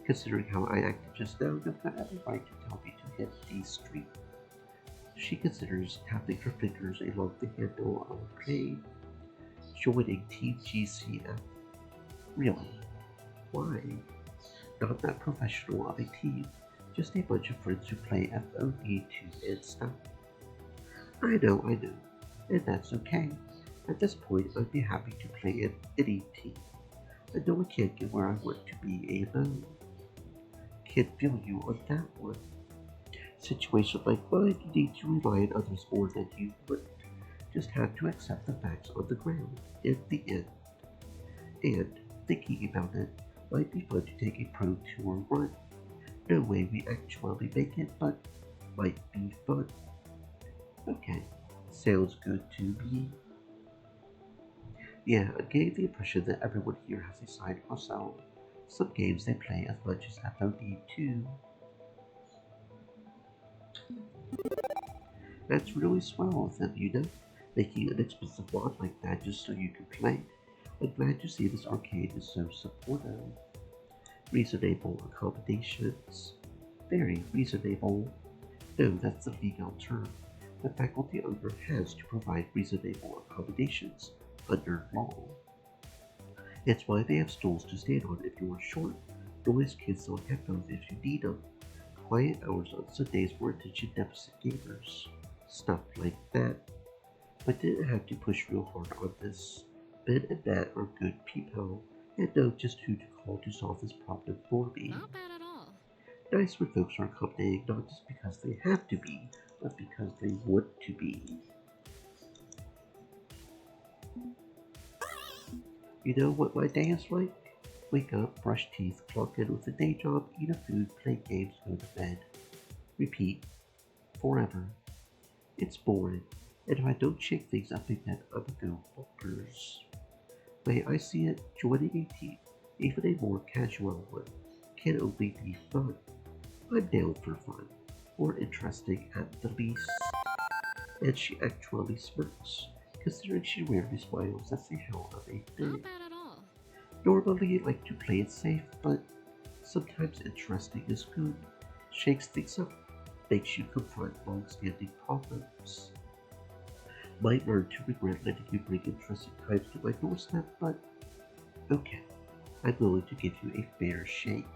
Considering how I acted just now, you've got every right to tell me to hit the street. She considers tapping her fingers along the handle of a blade. Joining Team GCF. Really? Why? Not that professional of a team, just a bunch of friends who play FOD2 and stuff. I know, and that's okay. At this point, I'd be happy to play in any team. I know I can't get where I want to be alone. Can't feel you on that one. Situation like mine, you need to rely on others more than you would. Just have to accept the facts on the ground in the end. And, thinking about it, might be fun to take a pro tour run. No way we actually make it, but might be fun. Okay, sounds good to me. Yeah, I gave the impression that everyone here has a side hustle. Some games they play as much as FOD2. That's really swell of them, you know, making an expensive lot like that just so you can play. I'm glad to see this arcade is so supportive. Reasonable accommodations. Very reasonable. No, that's the legal term. The faculty owner has to provide reasonable accommodations under law. It's why they have stools to stand on if you are short, noise canceling headphones if you need them, quiet hours on Sundays for attention deficit gamers, stuff like that. But didn't have to push real hard on this. Ben and Matt are good people and know just who to call to solve this problem for me. Not bad at all. Nice when folks are accommodating not just because they have to be, but because they want to be. You know what my day is like? Wake up, brush teeth, clock in with a day job, eat a food, play games, go to bed. Repeat. Forever. It's boring, and if I don't shake things up again, I'm gonna go bonkers. Way I see it, joining a team, even a more casual one, can only be fun. I'm down for fun, or interesting at the least. And she actually smirks, considering she rarely smiles. That's the hell of a thing. Not bad at all. Normally, I like to play it safe, but sometimes interesting is good. Shakes things up, makes you confront long-standing problems. Might learn to regret letting you bring interesting times to my doorstep, but okay, I'm willing to give you a fair shake.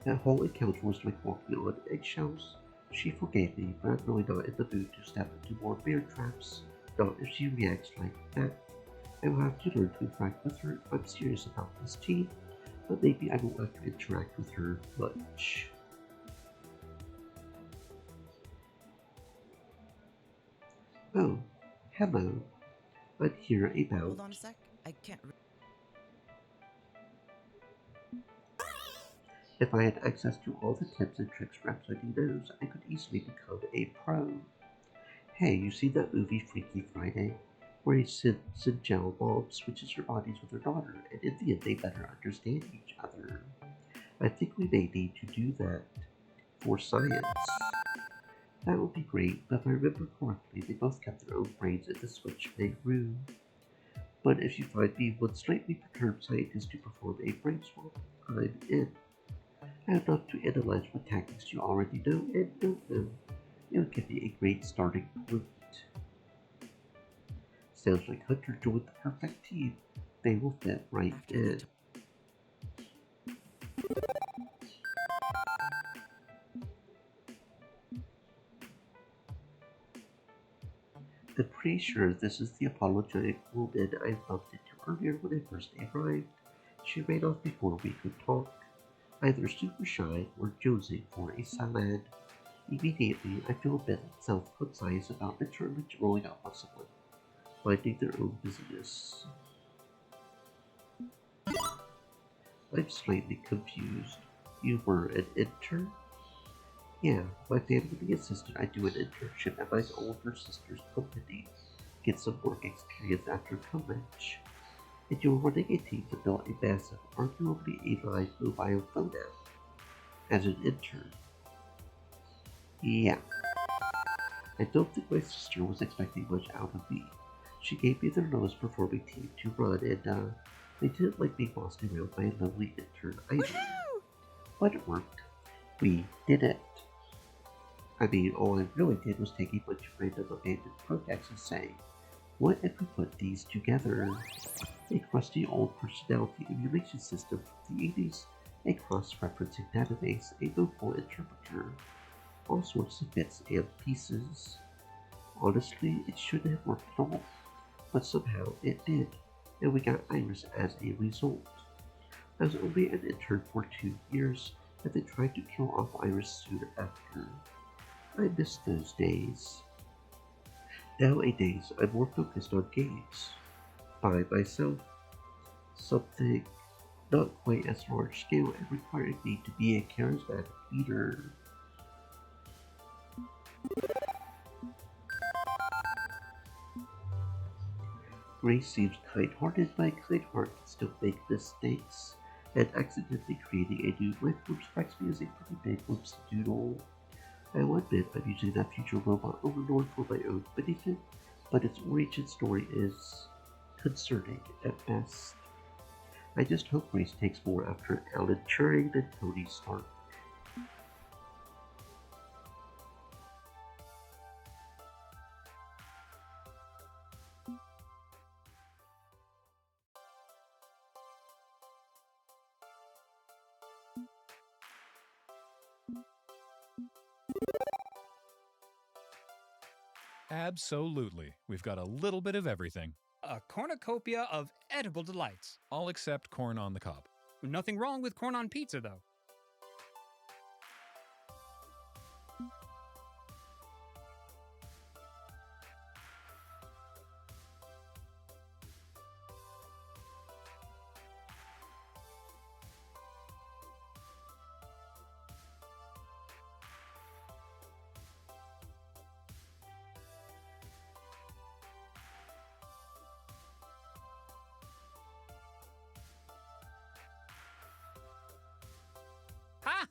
That whole encounter was like walking on eggshells. She forgave me, but I'm really not in the mood to step into more bear traps, not if she reacts like that. I will have to learn to interact with her if I'm serious about this team, but maybe I won't have to interact with her much. Oh, hello. I'm here about... Hold on a sec. I can't. If I had access to all the tips and tricks Rhapsody knows, I could easily become a pro. Hey, you see that movie Freaky Friday? Where a Sinjel mom switches her bodies with her daughter, and in the end they better understand each other. I think we may need to do that for science. That would be great, but if I remember correctly, they both kept their own brains in the switchblade room. But if you find me one slightly perturbed scientist to perform a brain swap, I'm in. I'd love to analyze what tactics you already know and don't know. It would give me a great starting point. Sounds like Hunter joined the perfect team. They will fit right in. I'm pretty sure this is the apologetic woman I bumped into earlier when I first arrived. She ran off before we could talk. Either super shy or jonesing for a salad. Immediately, I feel a bit self-conscious about literally rolling up on someone, minding their own business. I'm slightly confused. You were an intern? Yeah, my family insisted I do an internship at my older sister's company, get some work experience after college. And you were running a team to build a massive, arguably a live mobile phone app. As an intern. Yeah. I don't think my sister was expecting much out of me. She gave me their lowest performing team to run, and they didn't like being bossed around by a lovely intern either. But it worked. We did it. I mean, all I really did was take a bunch of random abandoned projects and say, what if we put these together? A crusty old personality emulation system from the 80s, a cross-referencing database, a notable interpreter, all sorts of bits and pieces. Honestly, it shouldn't have worked at all, but somehow it did, and we got Iris as a result. I was only an intern for 2 years, and they tried to kill off Iris soon after. I miss those days. Nowadays, I'm more focused on games. By myself. Something not quite as large scale and requiring me to be a charismatic leader. Grace seems kind-hearted, but a kind heart can still make mistakes, and accidentally creating a new life group strikes me as a pretty big whoops doodle. I'll admit I'm using that future robot overlord for my own benefit, but its origin story is concerning at best. I just hope Grace takes more after Alan Turing than Tony Stark. Absolutely. We've got a little bit of everything. A cornucopia of edible delights. All except corn on the cob. Nothing wrong with corn on pizza, though. Ha!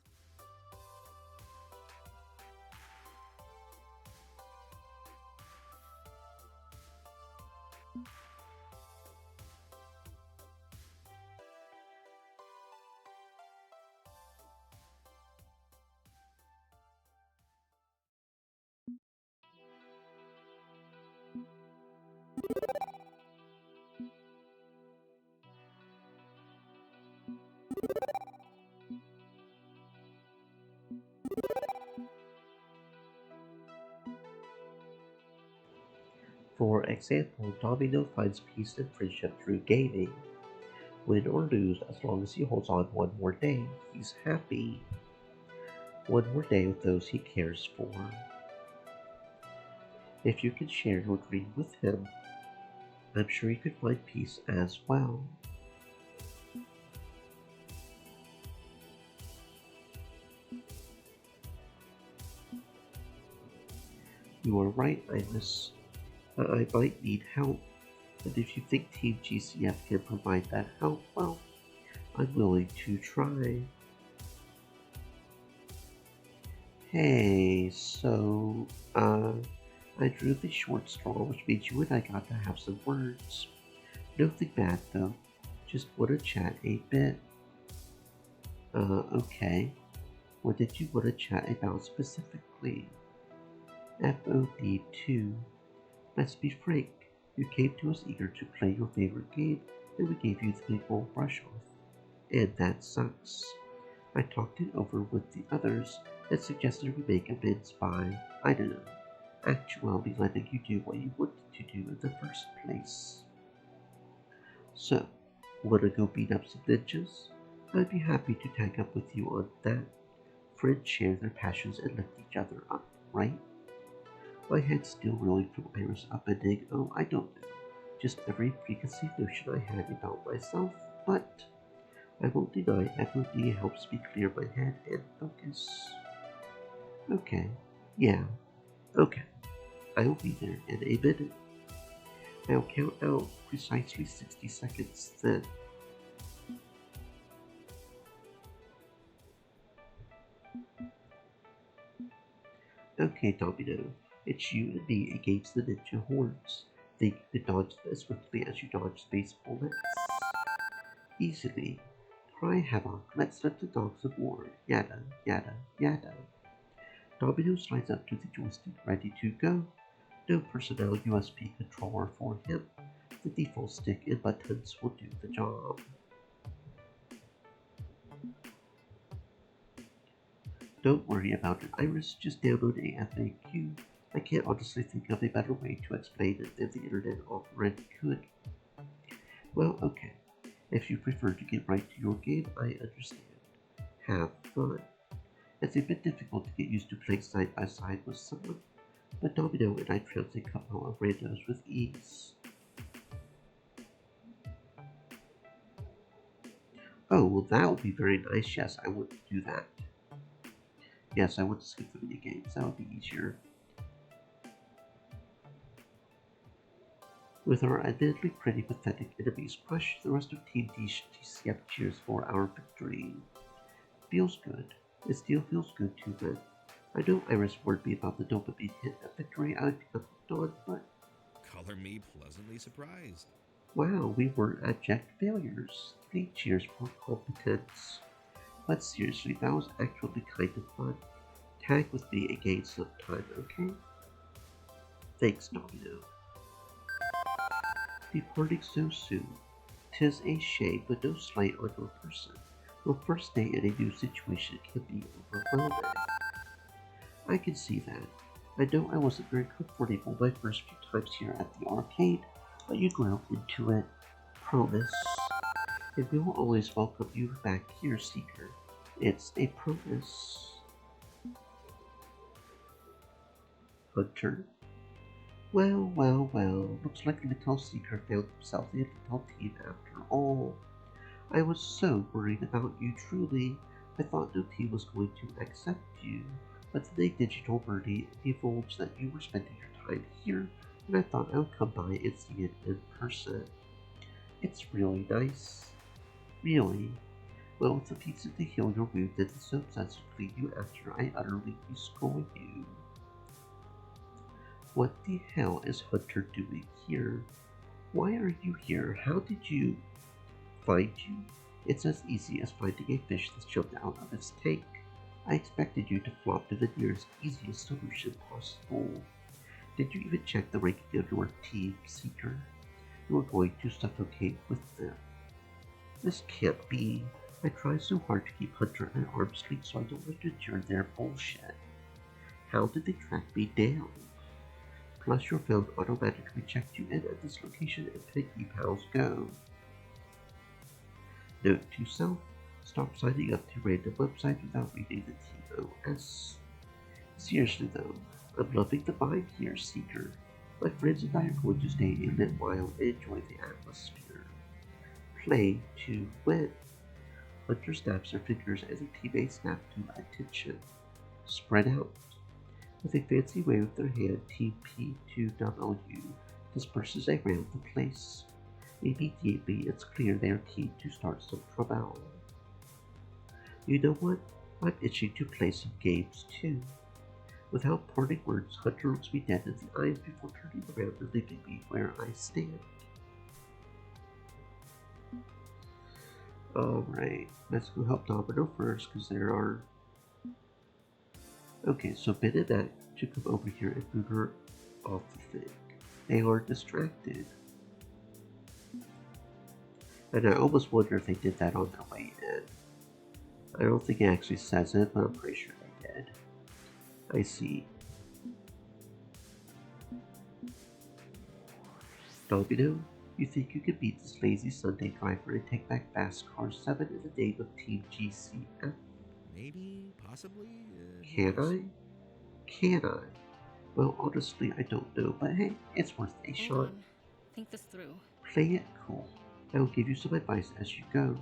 For example, Domino finds peace and friendship through gaming. Win or lose, as long as he holds on one more day, he's happy. One more day with those he cares for. If you can share your dream with him, I'm sure you could find peace as well. You are right, Iris. I might need help, and if you think Team GCF can provide that help, well, I'm willing to try. Hey, so, I drew the short straw, which means you and I got to have some words. Nothing bad, though. Just want to chat a bit. Okay. What did you want to chat about specifically? FOD2. Let's be frank. You came to us eager to play your favorite game, and we gave you the big old brush off. And that sucks. I talked it over with the others and suggested we make amends by, I don't know, actually letting you do what you wanted to do in the first place. So, wanna go beat up some ninjas? I'd be happy to tag up with you on that. Friends share their passions and lift each other up, right? My head's still reeling from Iris upending, oh, I don't know, just every preconceived notion I had about myself, but I won't deny FOD helps me clear my head and focus. Okay, yeah, okay, I'll be there in a minute. I'll count out precisely 60 seconds then. Okay, Domino, it's you and me against the ninja hordes. Think you can dodge as swiftly as you dodge space bullets? Easily. Cry havoc, let's let the dogs of war, yada, yada, yada. Domino slides up to the joystick, ready to go. No personnel USB controller for him. The default stick and buttons will do the job. Don't worry about it, Iris, just download a FAQ. I can't honestly think of a better way to explain it than the internet already could. Well, okay. If you prefer to get right to your game, I understand. Have fun. It's a bit difficult to get used to playing side by side with someone, but Domino and I trounce a couple of randos with ease. Oh, well that would be very nice. Yes, I would do that. Yes, I would skip the mini games. That would be easier. With our admittedly pretty pathetic enemies crushed, the rest of Team DCF cheers for our victory. Feels good. It still feels good too, man. I know Iris warned me about the dopamine hit of victory I would become hooked on, but Color me pleasantly surprised. wow, we were abject failures. 3 cheers for competence. But seriously, that was actually kind of fun. Tag with me again sometime, okay? Thanks, Domino. Departing so soon. 'Tis a shame, but no slight on your person. Your first day in a new situation can be overwhelming. I can see that. I know I wasn't very comfortable my first few times here at the arcade, but you grew into it. Promise. And we will always welcome you back here, Seeker. It's a promise. Hunter. Well, well, well. Looks like Little Seeker found himself a little team after all. I was so worried about you, truly. I thought no team was going to accept you. But today Digital Birdie divulged that you were spending your time here, and I thought I would come by and see it in person. It's really nice. Really. Well, with a pizza to heal your wound and the soap suds to clean you after I utterly destroy you. What the hell is Hunter doing here? Why are you here? How did you find you? It's as easy as finding a fish that's jumped out of its tank. I expected you to flop to the nearest easiest solution possible. Did you even check the ranking of your team, Seeker? You were going to suffocate with them. This can't be. I tried so hard to keep Hunter at arm's length so I don't have to endure their bullshit. How did they track me down? Plus your phone automatically checked you in at this location and Piggy Pals go. Note to self, stop signing up to random websites without reading the TOS. Seriously though, I'm loving the vibe here, Seeker. My friends and I are going to stay a little while and enjoy the atmosphere. Play to win. Hunter snaps her fingers as a teammate snaps to attention. Spread out. With a fancy wave of their hand, Team P2W disperses around the place. Immediately, it's clear they are keen to start some trouble. You know what? I'm itching to play some games too. Without parting words, Hunter looks me dead in the eyes before turning around and leaving me where I stand. Alright, let's go help Domino first, because there are... Okay, so Ben and Matt should come over here and move her off the thing. They are distracted. And I almost wonder if they did that on their way in. I don't think it actually says it, but I'm pretty sure they did. I see. Domino, you think you could beat this lazy Sunday driver and take back Fast Car 7 in the name of Team GCF? Maybe, possibly. Can I? Can I? Well, honestly, I don't know, but hey, it's worth a Hold shot. on. Think this through. Play it cool. I will give you some advice as you go.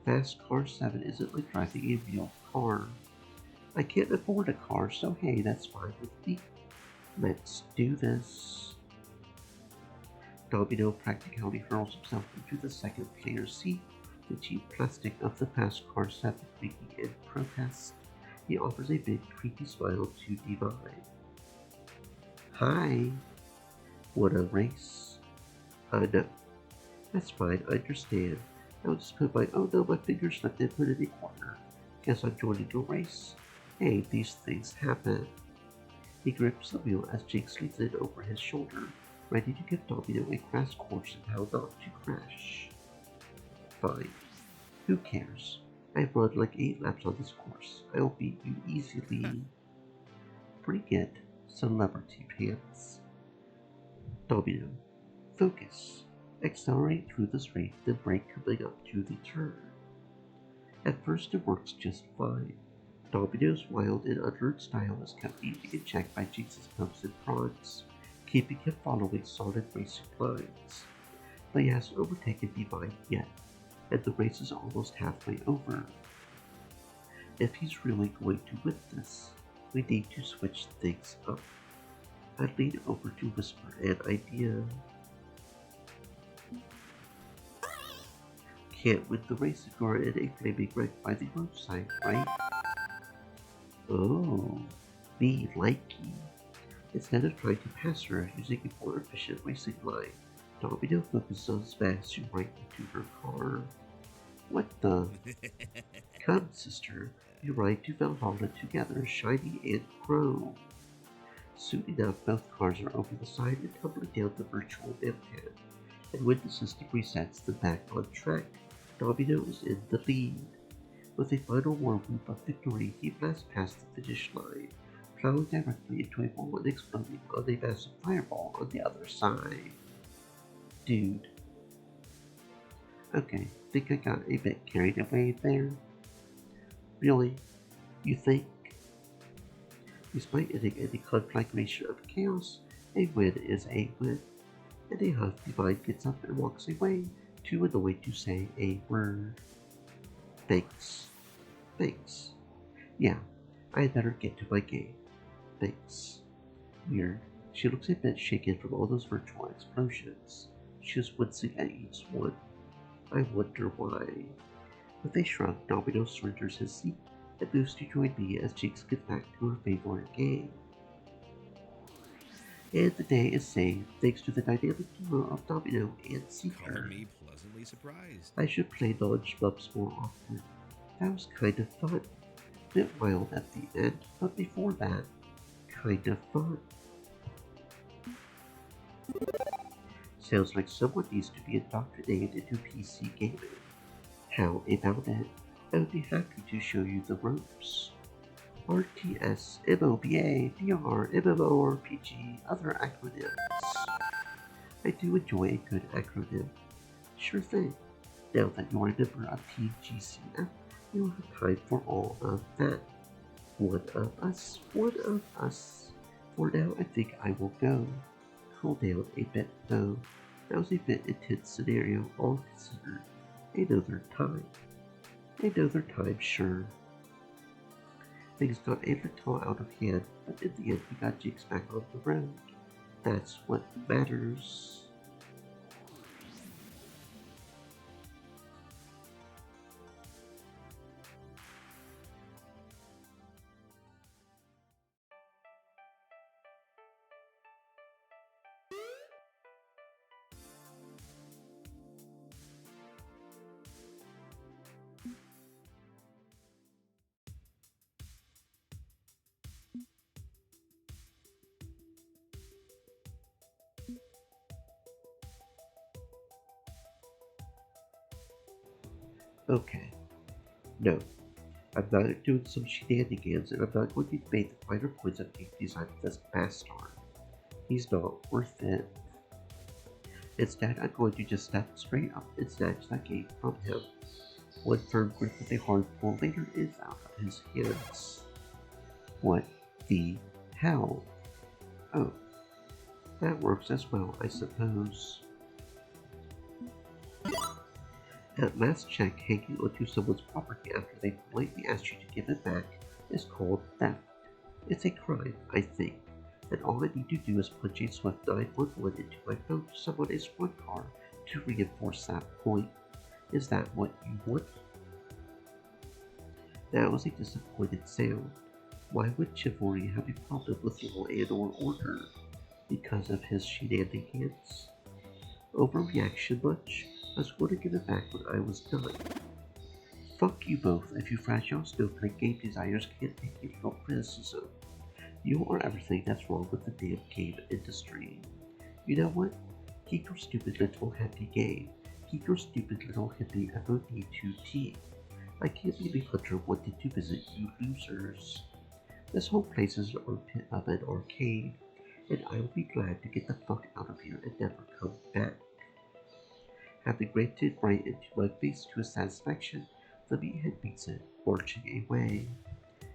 Fast Car 7 isn't like driving a real car. I can't afford a car, so hey, that's fine with me. Let's do this. Domino practically hurls himself into the second player's seat, the cheap plastic of the Fast Car 7 making in protest. He offers a big, creepy smile to Divine. Hi. What a race. No. That's fine, I understand. I'll just put my, oh no, my finger slipped and put it in a corner. Guess I'm joining your race. Hey, these things happen. He grips the wheel as Jake leans in over his shoulder, ready to give Domino a crash course in how not to crash. Fine. Who cares? I've run like 8 laps on this course. I'll beat you easily. Bring it, celebrity pants. Domino. Focus. Accelerate through the straight, then brake coming up to the turn. At first it works just fine. Domino's wild and unlearned style is kept easy in check by Jesus' pumps and prods, keeping him following solid racing lines. But he hasn't overtaken Divine yet, and the race is almost halfway over. If he's really going to win this, we need to switch things up. I lean over to whisper an idea. Can't win the race if you're in a flaming wreck by the roadside, right? Oh, me, likey. Instead of trying to pass her using a more efficient racing line, Domino focuses on smashing right into her car. What the? Come, sister, we ride to Valhalla together, Shiny and Crow. Soon enough, both cars are over the side and tumbling down the virtual impact, and when the system resets them back on track, Domino is in the lead. With a final war whoop of victory, he blasts past the finish line, plowing directly into a wall and exploding on a massive fireball on the other side. Dude. Okay, think I got a bit carried away there. Really? You think? Despite ending in the conflagration of chaos, a win is a win, and a huff divine gets up and walks away, too annoyed to say a word. Thanks. Thanks. Yeah, I had better get to my game. Thanks. Weird. She looks a bit shaken from all those virtual explosions. She is wincing at each one. I wonder why. With a shrug, Domino surrenders his seat and moves to join me as Jinx gets back to her favorite game. And the day is saved thanks to the dynamic duo of Domino and Seeker. Color me pleasantly surprised. I should play non-schlubs more often. That was kind of fun. Bit wild at the end, but before that, kind of fun. Sounds like someone needs to be indoctrinated into PC gaming. How about it? I would be happy to show you the ropes. RTS, MOBA, VR, MMORPG, other acronyms. I do enjoy a good acronym. Sure thing. Now that you're a member of Team GCF, you'll have time for all of that. One of us. For now, I think I will go. Cool down a bit though. That was a bit intense scenario, all considered. Another time, sure. Things got a little out of hand, but in the end we got Jinx back on the road. That's what matters. Okay. No. I'm not doing some shenanigans, and I'm not going to debate the finer points of game design with this bastard. He's not worth it. Instead, I'm going to just step straight up and snatch that game from him. One firm grip with a hard pull later is out of his hands. What the hell? Oh. That works as well, I suppose. At last check, hanging onto someone's property after they politely asked you to give it back is called theft. It's a crime, I think, and all I need to do is punch a swift 911 into my phone to someone a squad car to reinforce that point. Is that what you want? That was a disappointed sound. Why would Chivalry have a problem with law and or order? Because of his shenanigans? Overreaction much? I was going to give it back when I was done. Fuck you both if you fragile snowflake game designers can't take a little criticism. You are everything that's wrong with the damn game industry. You know what? Keep your stupid little happy game. Keep your stupid little hippie FOD2T. I can't believe Hunter wanted to visit you losers. This whole place is an armpit of an arcade, and I will be glad to get the fuck out of here and never come back. Having raked it right into my face to his satisfaction, the meathead beats it, marching away.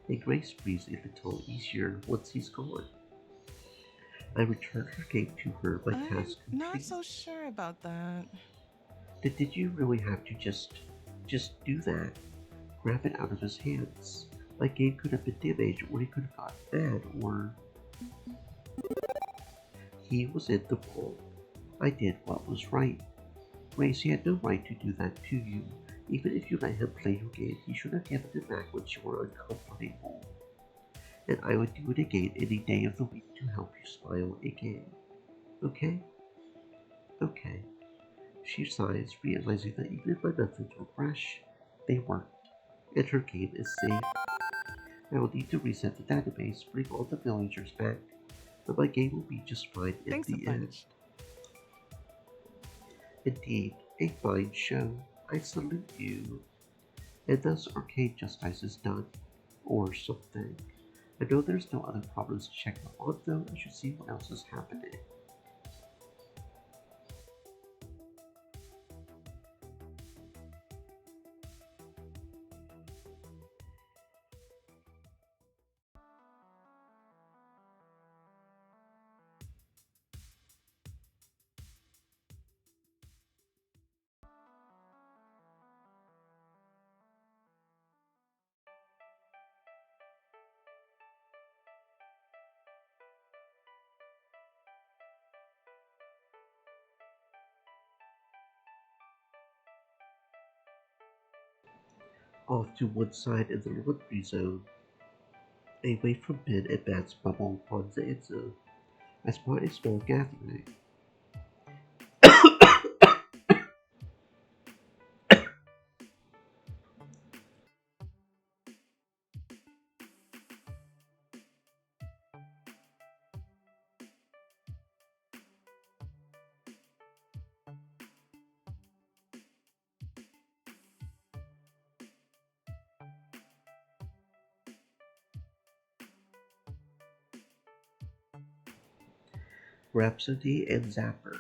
A grace breathes a little easier once he's gone. I return her game to her, my task complete. I'm not so sure about that. Did you really have to just do that? Grab it out of his hands. My game could have been damaged, or he could have got mad, or... He was in the wrong. I did what was right. Grace, he had no right to do that to you. Even if you let him play your game, he should have given it back when you were uncomfortable. and I would do it again any day of the week to help you smile again. Okay? Okay. She sighs, realizing that even if my methods were fresh, they weren't, and her game is safe. I will need to reset the database, bring all the villagers back, but my game will be just fine in Thanks a the end. bunch. Indeed, a fine show. I salute you. And thus Arcade Justice is done. Or something. I know there's no other problems to check up on though, I should see what else is happening. Off to one side in the laundry zone, away from Ben and Matt's bubble bonanza, I spot a small gathering. Rhapsody and Zapper,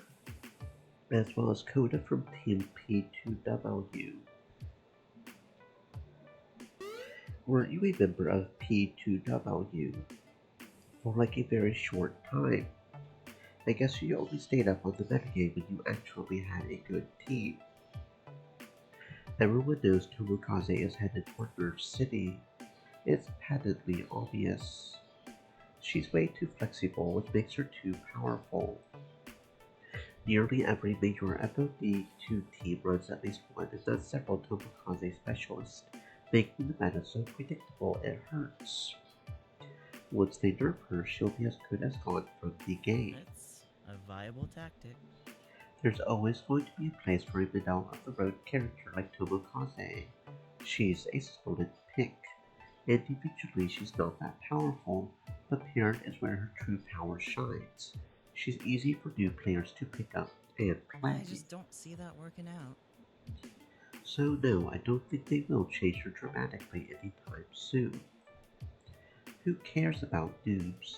as well as Coda from Team P2W. Weren't you a member of P2W? For like a very short time. I guess you only stayed up on the metagame when you actually had a good team. Everyone knows Tomokaze is headed for Nerve City. It's patently obvious. She's way too flexible, which makes her too powerful. Nearly every major FOD2 team runs at least one, if not several Tomokaze specialists, making the meta so predictable it hurts. Once they nerf her, she'll be as good as gone from the game. It's a viable tactic. There's always going to be a place for a middle-of-the-road character like Tomokaze. She's a solid pick. Individually, she's not that powerful, but paired is where her true power shines. She's easy for new players to pick up and play. I just don't see that working out. So no, I don't think they will change her dramatically anytime soon. Who cares about noobs?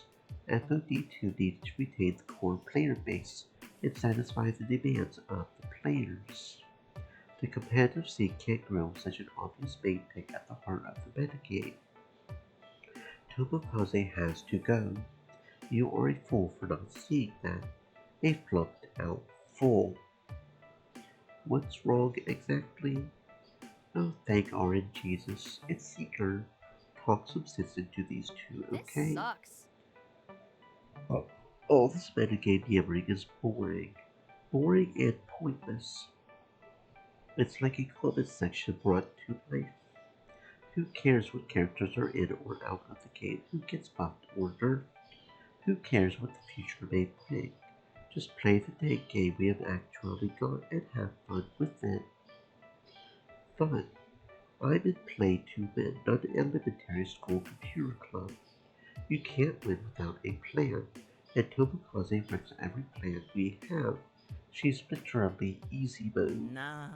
FOD2 needs to retain the core player base and satisfy the demands of the players. The competitive scene can't grow with such an obvious main pick at the heart of the metagame. Tomokaze has to go. You are a fool for not seeing that. A flunked out fool. What's wrong exactly? Oh, thank RNGesus. It's Seeker. Talk some sense into these two, okay? This sucks. All this metagame yammering is boring. Boring and pointless. It's like a comment section brought to life. Who cares what characters are in or out of the game? Who gets buffed or nerfed? Who cares what the future may bring? Just play the dang game we have actually got and have fun with it. Fun. I'm in Play to Win, not an elementary school computer club. You can't win without a plan, and Tomokaze wrecks every plan we have. She's literally easy mode. Nah.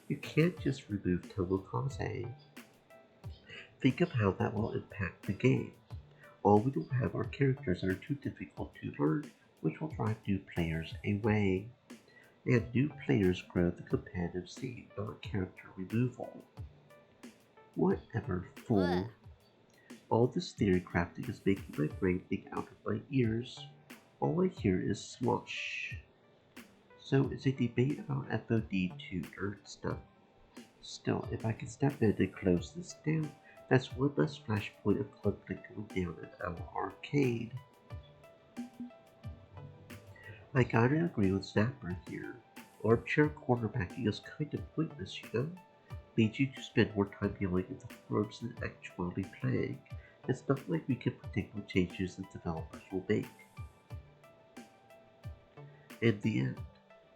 You can't just remove Tomokaze. Think of how that will impact the game. All we will have are characters that are too difficult to learn, which will drive new players away. And new players grow the competitive scene, not character removal. Whatever, fool. Ugh. All this theory crafting is making my brain think out of my ears. All I hear is slosh. So it's a debate about FOD2 nerd stuff. Still, if I can step in and close this down, that's one less flashpoint of conflict going down in our arcade. I gotta agree with Zapper here. Armchair quarterbacking is kind of pointless, you know? Leads you to spend more time yelling at the forums than actually playing. It's not like we can predict what changes the developers will make. In the end,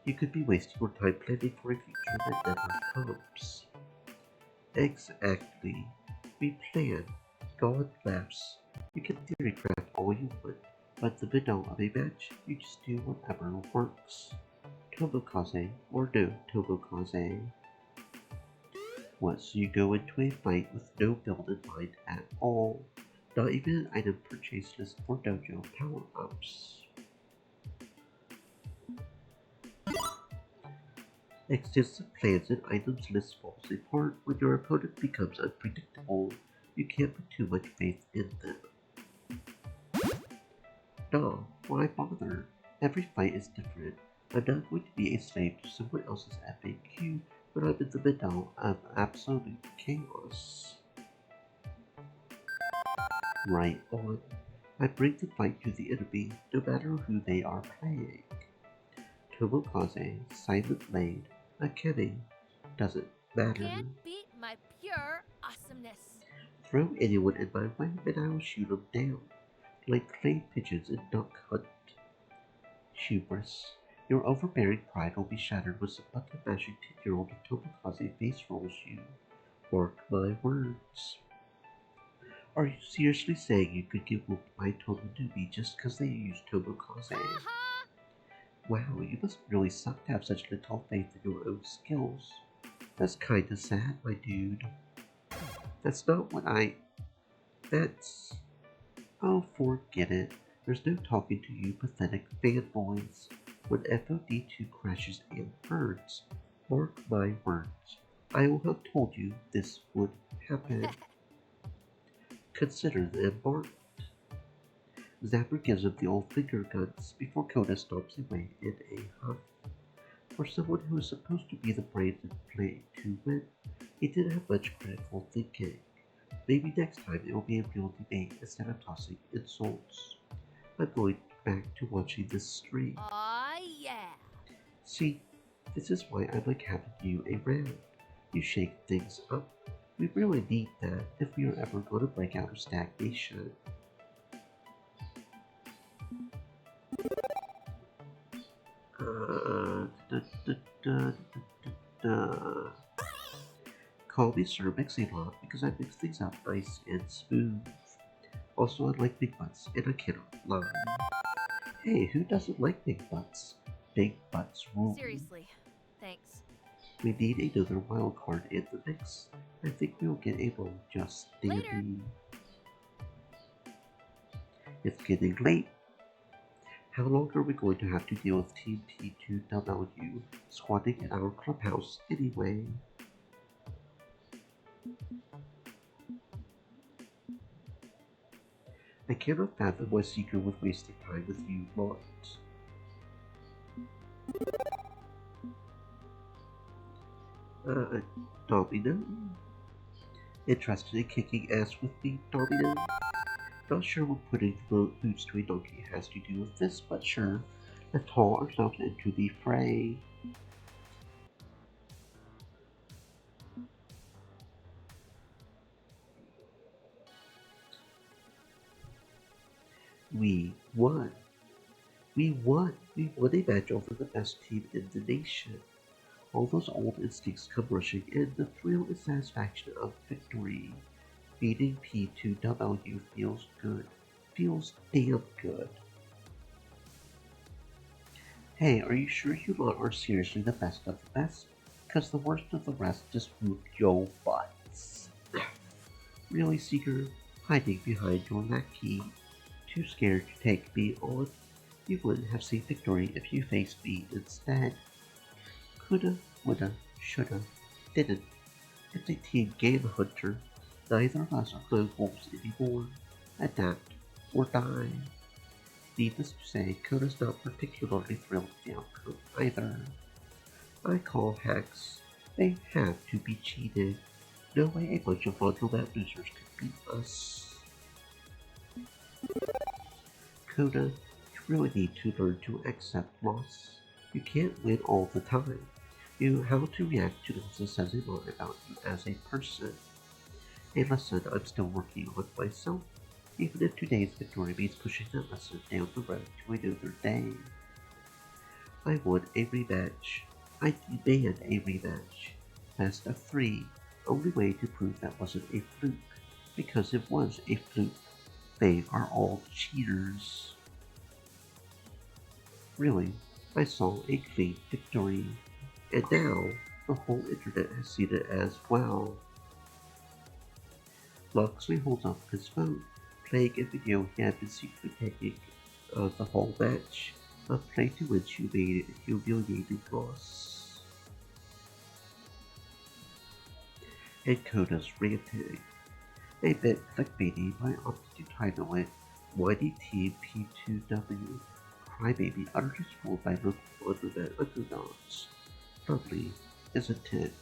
you could be wasting your time planning for a future that never comes. Exactly. We plan. God laughs. You can theorycraft all you want, but the middle of a match, you just do whatever works. Tomokaze or no Tomokaze. What, so you go into a fight with no build in mind at all? Not even an item purchase list for dojo power-ups. Extensive plans and items list falls apart when your opponent becomes unpredictable. You can't put too much faith in them. No, why bother? Every fight is different. I'm not going to be a slave to someone else's FAQ when I'm in the middle of absolute chaos. Right on. I bring the fight to the enemy, no matter who they are playing. Tomokaze, Silent Blade, Akemi, doesn't matter. Can't beat my pure awesomeness. Throw anyone in my way and I will shoot them down, like clay pigeons in Duck Hunt. Hubris. Your overbearing pride will be shattered when some button-mashing 10-year-old Tomokaze face rolls you. Mark my words. Are you seriously saying you could get whooped by Tomonomi just because they use Tomokaze? Wow, you must really suck to have such little faith in your own skills. That's kinda sad, my dude. That's not what That's... Oh, forget it. There's no talking to you pathetic fanboys. When FOD2 crashes and burns, mark my words, I will have told you this would happen. Consider the embarked. Zapper gives him the old finger guns before Kona stomps away in a huff. For someone who is supposed to be the brains in play to win, he didn't have much critical thinking. Maybe next time it will be a real debate instead of tossing insults. I'm going back to watching this stream. Aw, yeah. See, this is why I like having you around. You shake things up. We really need that if we are ever going to break out of stagnation. Call me Sir Mix-a-Lot because I mix things up nice and smooth. Also, I like big butts, and I cannot lie. Hey, who doesn't like big butts? Big butts rule. Seriously, thanks. We need another wild card in the mix. I think we'll get a one just dandy. It's getting late. How long are we going to have to deal with Team P2W squatting in our clubhouse anyway? I cannot fathom why Seeker would waste time with you lot. Domino? Interested in kicking ass with me, Domino? Not sure what putting boots to a donkey has to do with this, but sure, let's haul ourselves into the fray. We won. We won. We won a match over the best team in the nation. All those old instincts come rushing in, the thrill and satisfaction of victory. Beating P2W feels good. Feels damn good. Hey, are you sure you lot are seriously the best of the best? Cause the worst of the rest just whooped your butts. Really, Seeker? Hiding behind your lackey. Too scared to take me on? You wouldn't have seen victory if you faced me instead. Coulda, woulda, shoulda, didn't. It's a team game, Hunter. Neither of us are lone wolves anymore. Adapt or die. Needless to say, Koda's not particularly thrilled with the outcome either. I call hacks. They have to be cheated. No way a bunch of laundromat losers could beat us. Koda, you really need to learn to accept loss. You can't win all the time. You know how to react to those that says a lot about you as a person. A lesson I'm still working on myself. even if today's victory means pushing that lesson down the road to another day. I want a rematch. I demand a rematch. Best of 3. Only way to prove that wasn't a fluke. Because it was a fluke. They are all cheaters. Really, I saw a clean victory. And now, the whole internet has seen it as well. Luxley holds up his phone, playing a video he had been secretly taking of the whole match, a play to which he made a humiliating loss. And Koda's ranting. A bit clickbaity, but I opted to title it Whiny Team P2W. Crybaby utterly schooled by local undernet underdogs. Lovely, isn't it?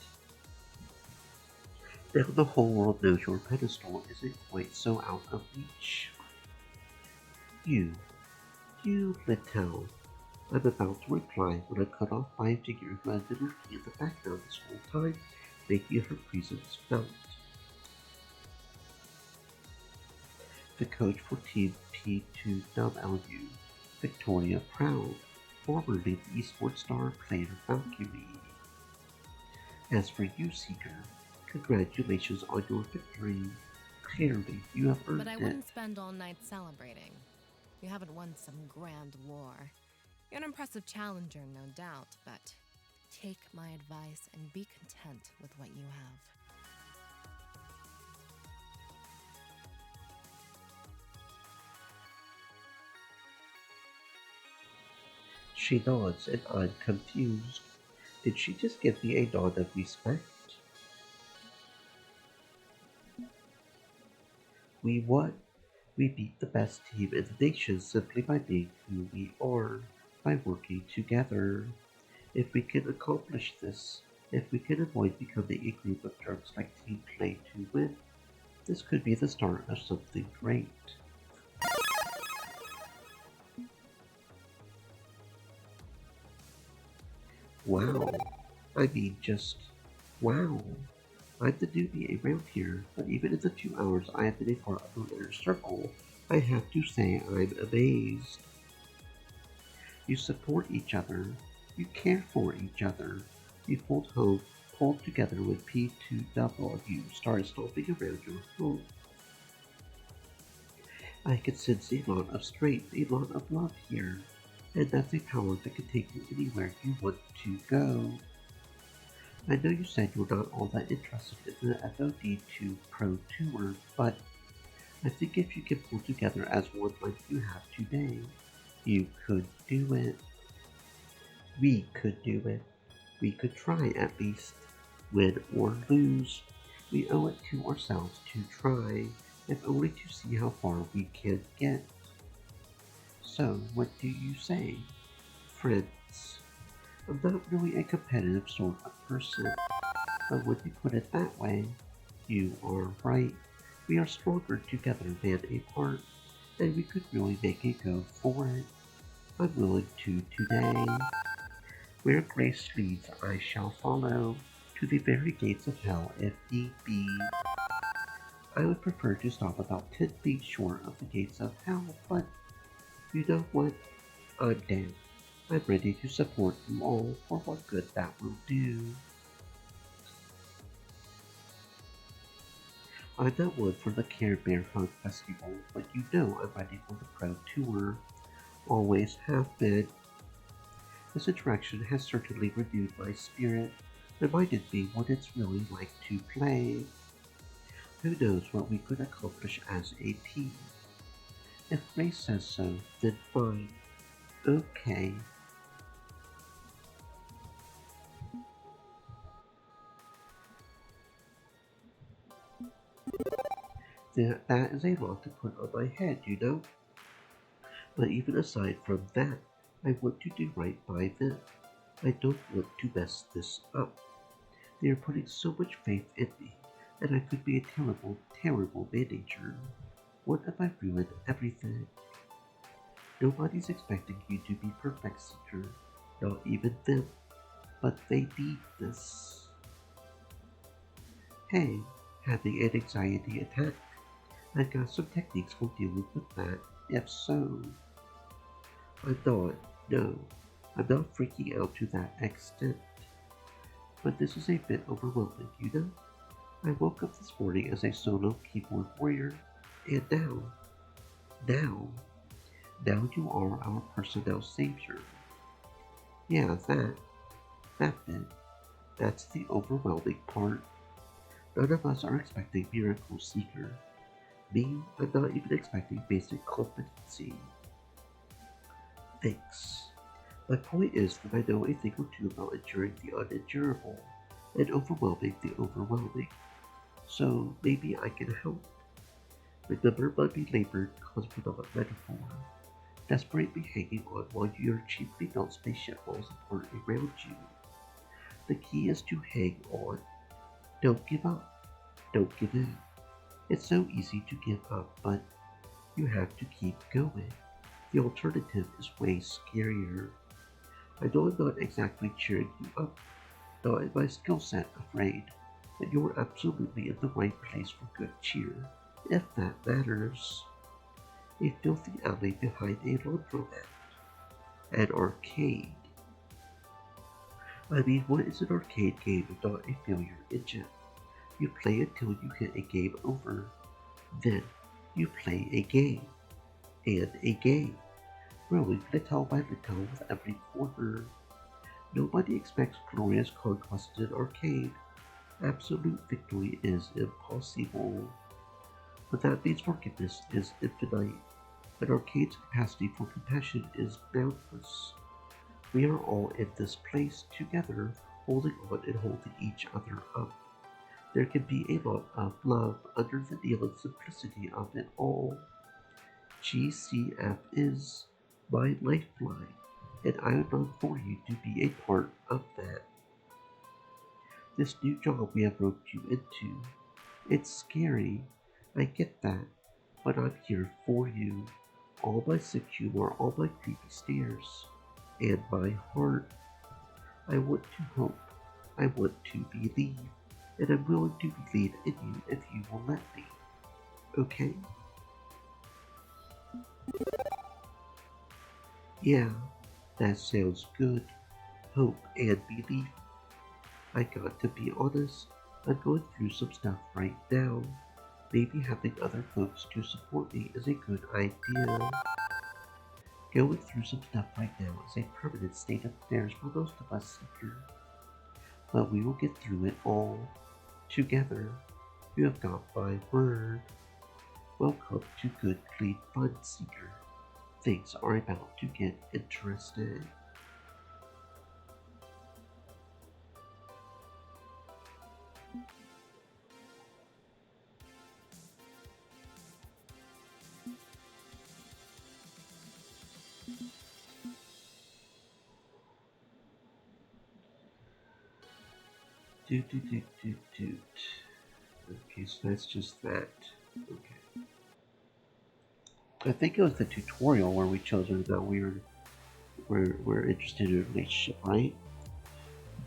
Now the whole world knows your pedestal isn't quite so out of reach. You Littel. I'm about to reply when I'm cut off by a figure who has been lurking in the background this whole time, making her presence felt. The coach for Team P2WLU, Victoria Proud, formerly the esports star player Valkyrie. As for you, Seeker, congratulations on your victory. Clearly, you have earned it. But I wouldn't spend all night celebrating. You haven't won some grand war. You're an impressive challenger, no doubt, but take my advice and be content with what you have. She nods and I'm confused. Did she just give me a nod of respect? We won. We beat the best team in the nation simply by being who we are, by working together. If we can accomplish this, if we can avoid becoming a group of jerks like Team Play to win, this could be the start of something great. Wow. I mean, just wow. I'm the newbie around here, but even in the 2 hours I have been a part of the inner circle, I have to say I'm amazed. You support each other. You care for each other. You pulled together when P2W started stomping around your home. I can sense a lot of strength, a lot of love here, and that's a power that can take you anywhere you want to go. I know you said you're not all that interested in the FOD2 Pro Tour, but I think if you can pull together as one like you have today, you could do it. We could do it. We could try at least. Win or lose, we owe it to ourselves to try, if only to see how far we can get. So, what do you say? Friends. I'm not really a competitive sort of person, but when you put it that way, you are right. We are stronger together than apart, and we could really make a go for it. I'm willing to today. Where grace leads, I shall follow, to the very gates of hell if need be. I would prefer to stop about 10 feet short of the gates of hell, but you know what? I'm down. I'm ready to support you all for what good that will do. I'm not one for the Care Bear Hug Festival, but you know I'm ready for the Pro Tour. Always have been. This interaction has certainly renewed my spirit, reminded me what it's really like to play. Who knows what we could accomplish as a team? If Grace says so, then fine. Okay. That is a lot to put on my head, you know? But even aside from that, I want to do right by them. I don't want to mess this up. They are putting so much faith in me, and I could be a terrible, terrible manager. What if I ruin everything? Nobody's expecting you to be perfect, Seeker. Not even them. But they need this. Hey, having an anxiety attack. I've got some techniques for dealing with that, if so. No, I'm not freaking out to that extent. But this is a bit overwhelming, you know? I woke up this morning as a solo keyboard warrior, and now you are our personnel savior. Yeah, that bit. That's the overwhelming part. None of us are expecting Miracle Seeker. Me, I'm not even expecting basic competency. Thanks. My point is that I know a thing or two about enduring the unendurable, and overwhelming the overwhelming. So maybe I can help. Remember my belabored cosmonaut metaphor. Desperately hanging on while your cheaply built spaceship falls apart around you. The key is to hang on. Don't give up. Don't give in. It's so easy to give up, but you have to keep going. The alternative is way scarier. I know I'm not exactly cheering you up, not in my skill set, afraid, but you're absolutely in the right place for good cheer, if that matters. A filthy alley behind a laundromat. An arcade. I mean, what is an arcade game if not a failure engine? You play until you hit a game over. Then, you play a game. And a game. Growing little by little with every quarter. Nobody expects glorious conquest in an arcade. Absolute victory is impossible. But that means forgiveness is infinite. An arcade's capacity for compassion is boundless. We are all in this place together, holding on and holding each other up. There can be a lot of love under the kneeling simplicity of it all. GCF is my lifeline, and I would love for you to be a part of that. This new job we have roped you into, it's scary, I get that, but I'm here for you. All my sick humor, all my creepy stares, and my heart. I want to hope, I want to believe, and I'm willing to believe in you if you will let me. Okay? Yeah, that sounds good. Hope and belief. I got to be honest, I'm going through some stuff right now. Maybe having other folks to support me is a good idea. Going through some stuff right now is a permanent state of affairs for most of us, Seeker. But we will get through it all. Together. You have got my word. Welcome to Good Clean Fun, Seeker. Things are about to get interesting. Doot. Okay, so that's just that. Okay. I think it was the tutorial where we chose that we're interested in a relationship, right?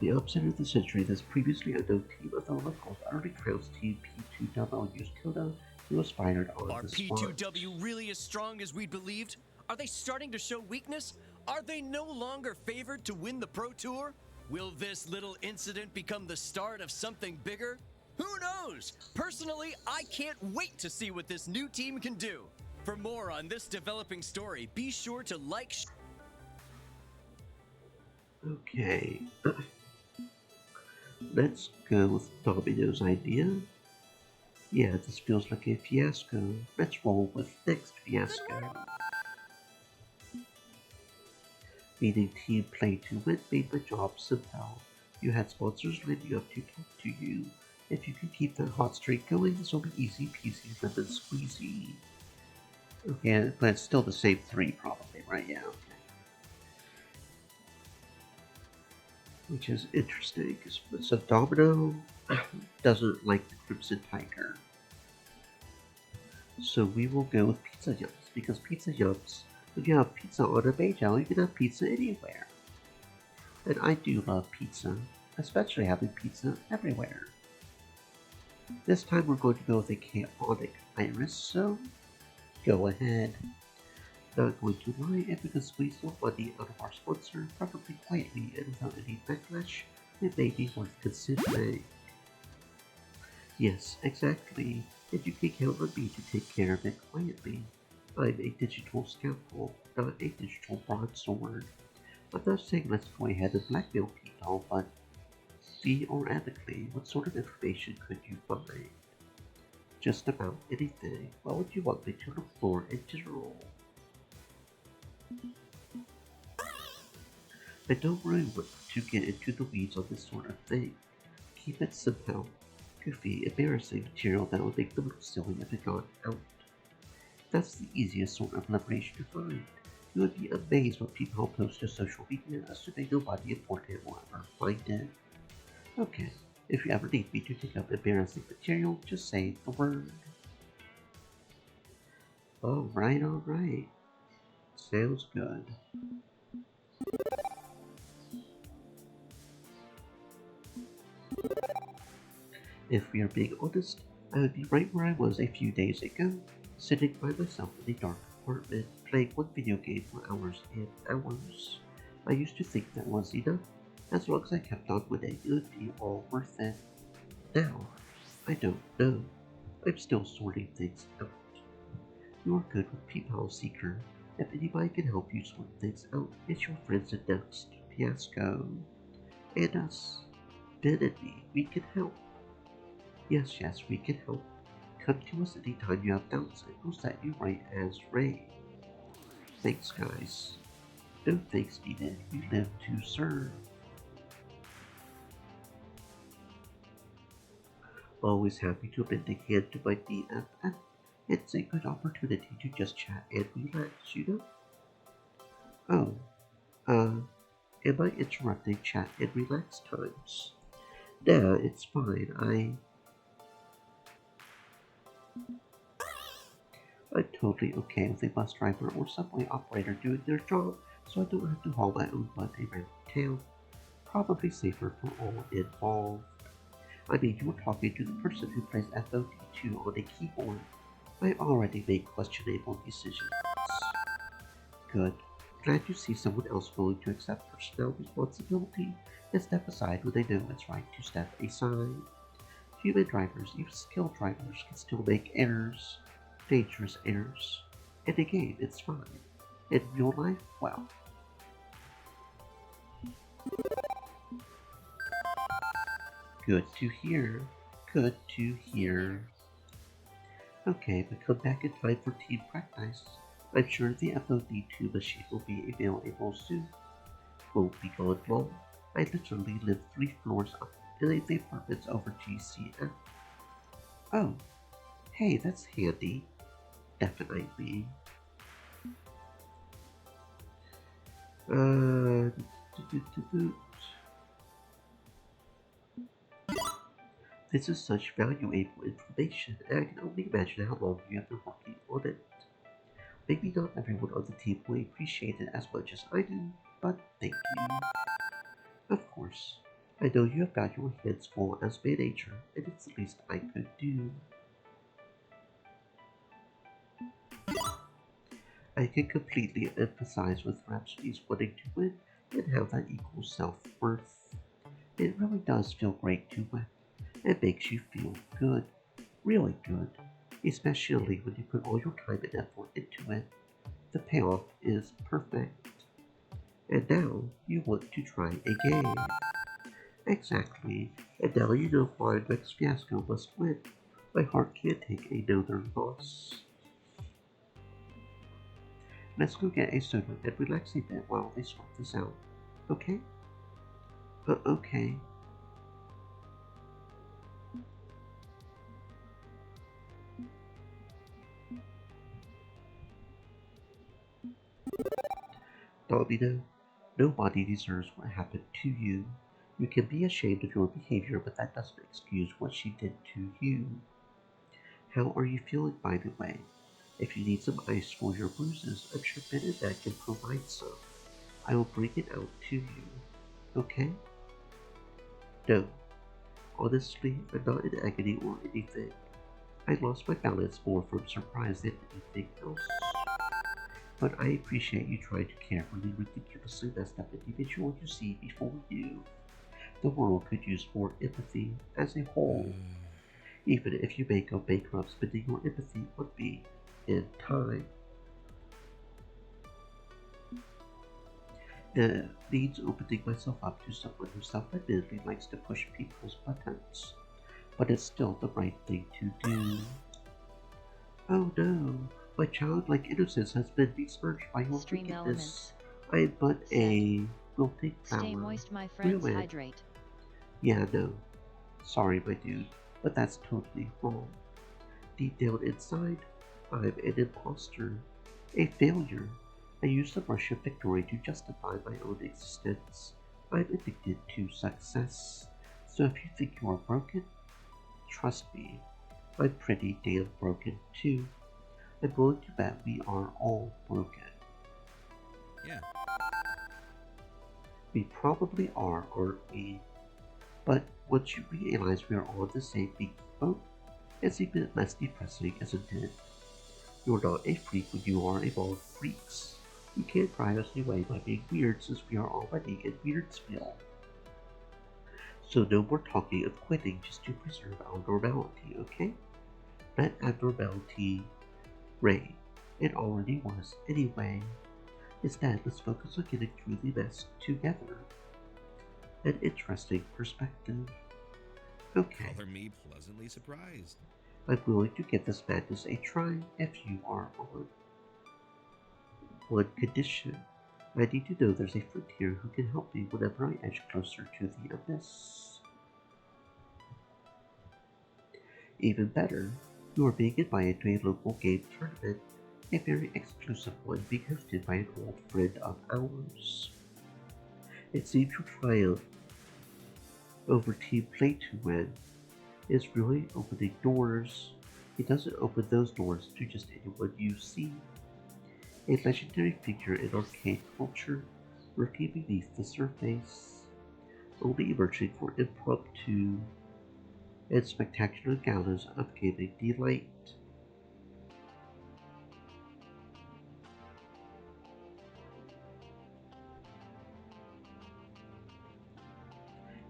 The upset of the century, this previously unknown team of the locals utterly trounced Team P2W used Koda, who was fired on Are the spot. P2W really as strong as we believed? Are they starting to show weakness? Are they no longer favored to win the Pro Tour? Will this little incident become the start of something bigger? Who knows? Personally, I can't wait to see what this new team can do. For more on this developing story, be sure to like. Okay. Let's go with Domino's idea. Yeah, this feels like a fiasco. Let's roll with next fiasco. Meaning team play to win made my job simple. You had sponsors lining up to talk to you. If you can keep that hot streak going, this will be easy peasy lemon squeezy. Okay, but it's still the same three probably, right? Yeah, okay. Which is interesting, so Domino doesn't like the Crimson Tiger. So we will go with Pizza Yums, because Pizza Yums, when you have pizza on a Maytel, you can have pizza anywhere. And I do love pizza, especially having pizza everywhere. This time we're going to go with a chaotic Iris, so go ahead. Not going to lie, if we can squeeze more money out of our sponsor, probably quietly and without any backlash, it may be worth considering. Yes, exactly, and you can count on me to take care of it quietly. I'm a digital scalpel, not a digital broadsword. I'm not saying let's go ahead and blackmail people, but theoretically, what sort of information could you find? Just about anything. What would you want me to look for in general? I don't really want to get into the weeds on this sort of thing. Keep it simple. Goofy, embarrassing material that would make them look silly if it got out. That's the easiest sort of leverage to find. You would be amazed what people post to social media, assuming nobody important will ever find it. Okay, if you ever need me to pick up embarrassing material, just say the word. Alright. Sounds good. If we are being honest, I would be right where I was a few days ago, sitting by myself in a dark apartment, playing one video game for hours and hours. I used to think that was enough. As long as I kept on winning, it would be all worth it. Now, I don't know. I'm still sorting things out. You're good with People Seeker. If anybody can help you sort things out, it's your friends at Next Fiasco. And us. Ben and me, we can help. Yes, we can help. Come to us anytime you have doubts, and we'll set you right as Ray. Thanks, guys. No thanks needed. We live to serve. Always happy to lend a hand to my BFF. It's a good opportunity to just chat and relax, you know? Am I interrupting chat and relax times? Nah, it's fine. I'm totally okay with a bus driver or subway operator doing their job, so I don't have to haul my own butt around town. Probably safer for all involved. I mean, you're talking to the person who plays FOD2 on a keyboard. I already made questionable decisions. Good. Glad to see someone else willing to accept personnel responsibility and step aside when they know it's right to step aside. Human drivers, even skilled drivers, can still make errors. Dangerous errors. In a game, it's fine. In real life, well. Good to hear. Good to hear. Okay, but come back in time for team practice. I'm sure the FOD2 machine will be available soon. Won't be gone long. I literally live 3 floors up in the apartments over GCF. Oh, hey, that's handy. Definitely. This is such valuable information, and I can only imagine how long you have been working on it. Maybe not everyone on the team will appreciate it as much as I do, but thank you. Of course, I know you have got your hands full as manager, and it's the least I could do. I can completely empathize with Rhapsody's wanting to win and how that equals self-worth. It really does feel great to win. It makes you feel good. Really good. Especially when you put all your time and effort into it. The payoff is perfect. And now you want to try again. Exactly. And now you know why Next Fiasco must win. My heart can't take another loss. Let's go get a soda and relax a bit while they sort this out. Okay? Okay. Domino, nobody deserves what happened to you. You can be ashamed of your behavior, but that doesn't excuse what she did to you. How are you feeling, by the way? If you need some ice for your bruises, I'm sure Ben and Dad can provide some. I will bring it out to you. Okay? No. Honestly, I'm not in agony or anything. I lost my balance more from surprise than anything else. But I appreciate you trying to care for the ridiculously messed up individual you see before you. The world could use more empathy as a whole. Even if you may go bankrupt spending your empathy on me in time. Means opening myself up to someone who self-admittedly likes to push people's buttons. But it's still the right thing to do. Oh no, my childlike innocence has been besmirched by your Stream wickedness. elements. I am but a wilting flower. Stay moist, my friends. Ruin. Hydrate. Yeah, no. Sorry, my dude, but that's totally wrong. Deep down inside, I'm an imposter. A failure. I use the brush of victory to justify my own existence. I'm addicted to success. So if you think you are broken, trust me, I'm pretty damn broken too. I'm willing to bet we are all broken. Yeah. We probably are, aren't we? But once you realize we are all in the same big boat, it's a bit less depressing, isn't it? You're not a freak when you are among freaks. You can't drive us away by being weird since we are already in Weirdsville. So no more talking of quitting just to preserve our normality, okay? Let abnormality reign. It already was anyway. Instead, let's focus on getting through the mess together. An interesting perspective. Okay. Color me pleasantly surprised. I'm willing to give this madness a try if you are on. One condition. I need to know there's a friend here who can help me whenever I edge closer to the abyss. Even better, you are being invited to a local game tournament, a very exclusive one being hosted by an old friend of ours. It seems your triumph over Team Play to Win is really opening doors. It doesn't open those doors to just anyone you see. A legendary figure in arcade culture lurking beneath the surface, only emerging for impromptu and spectacular galas of gaming delight.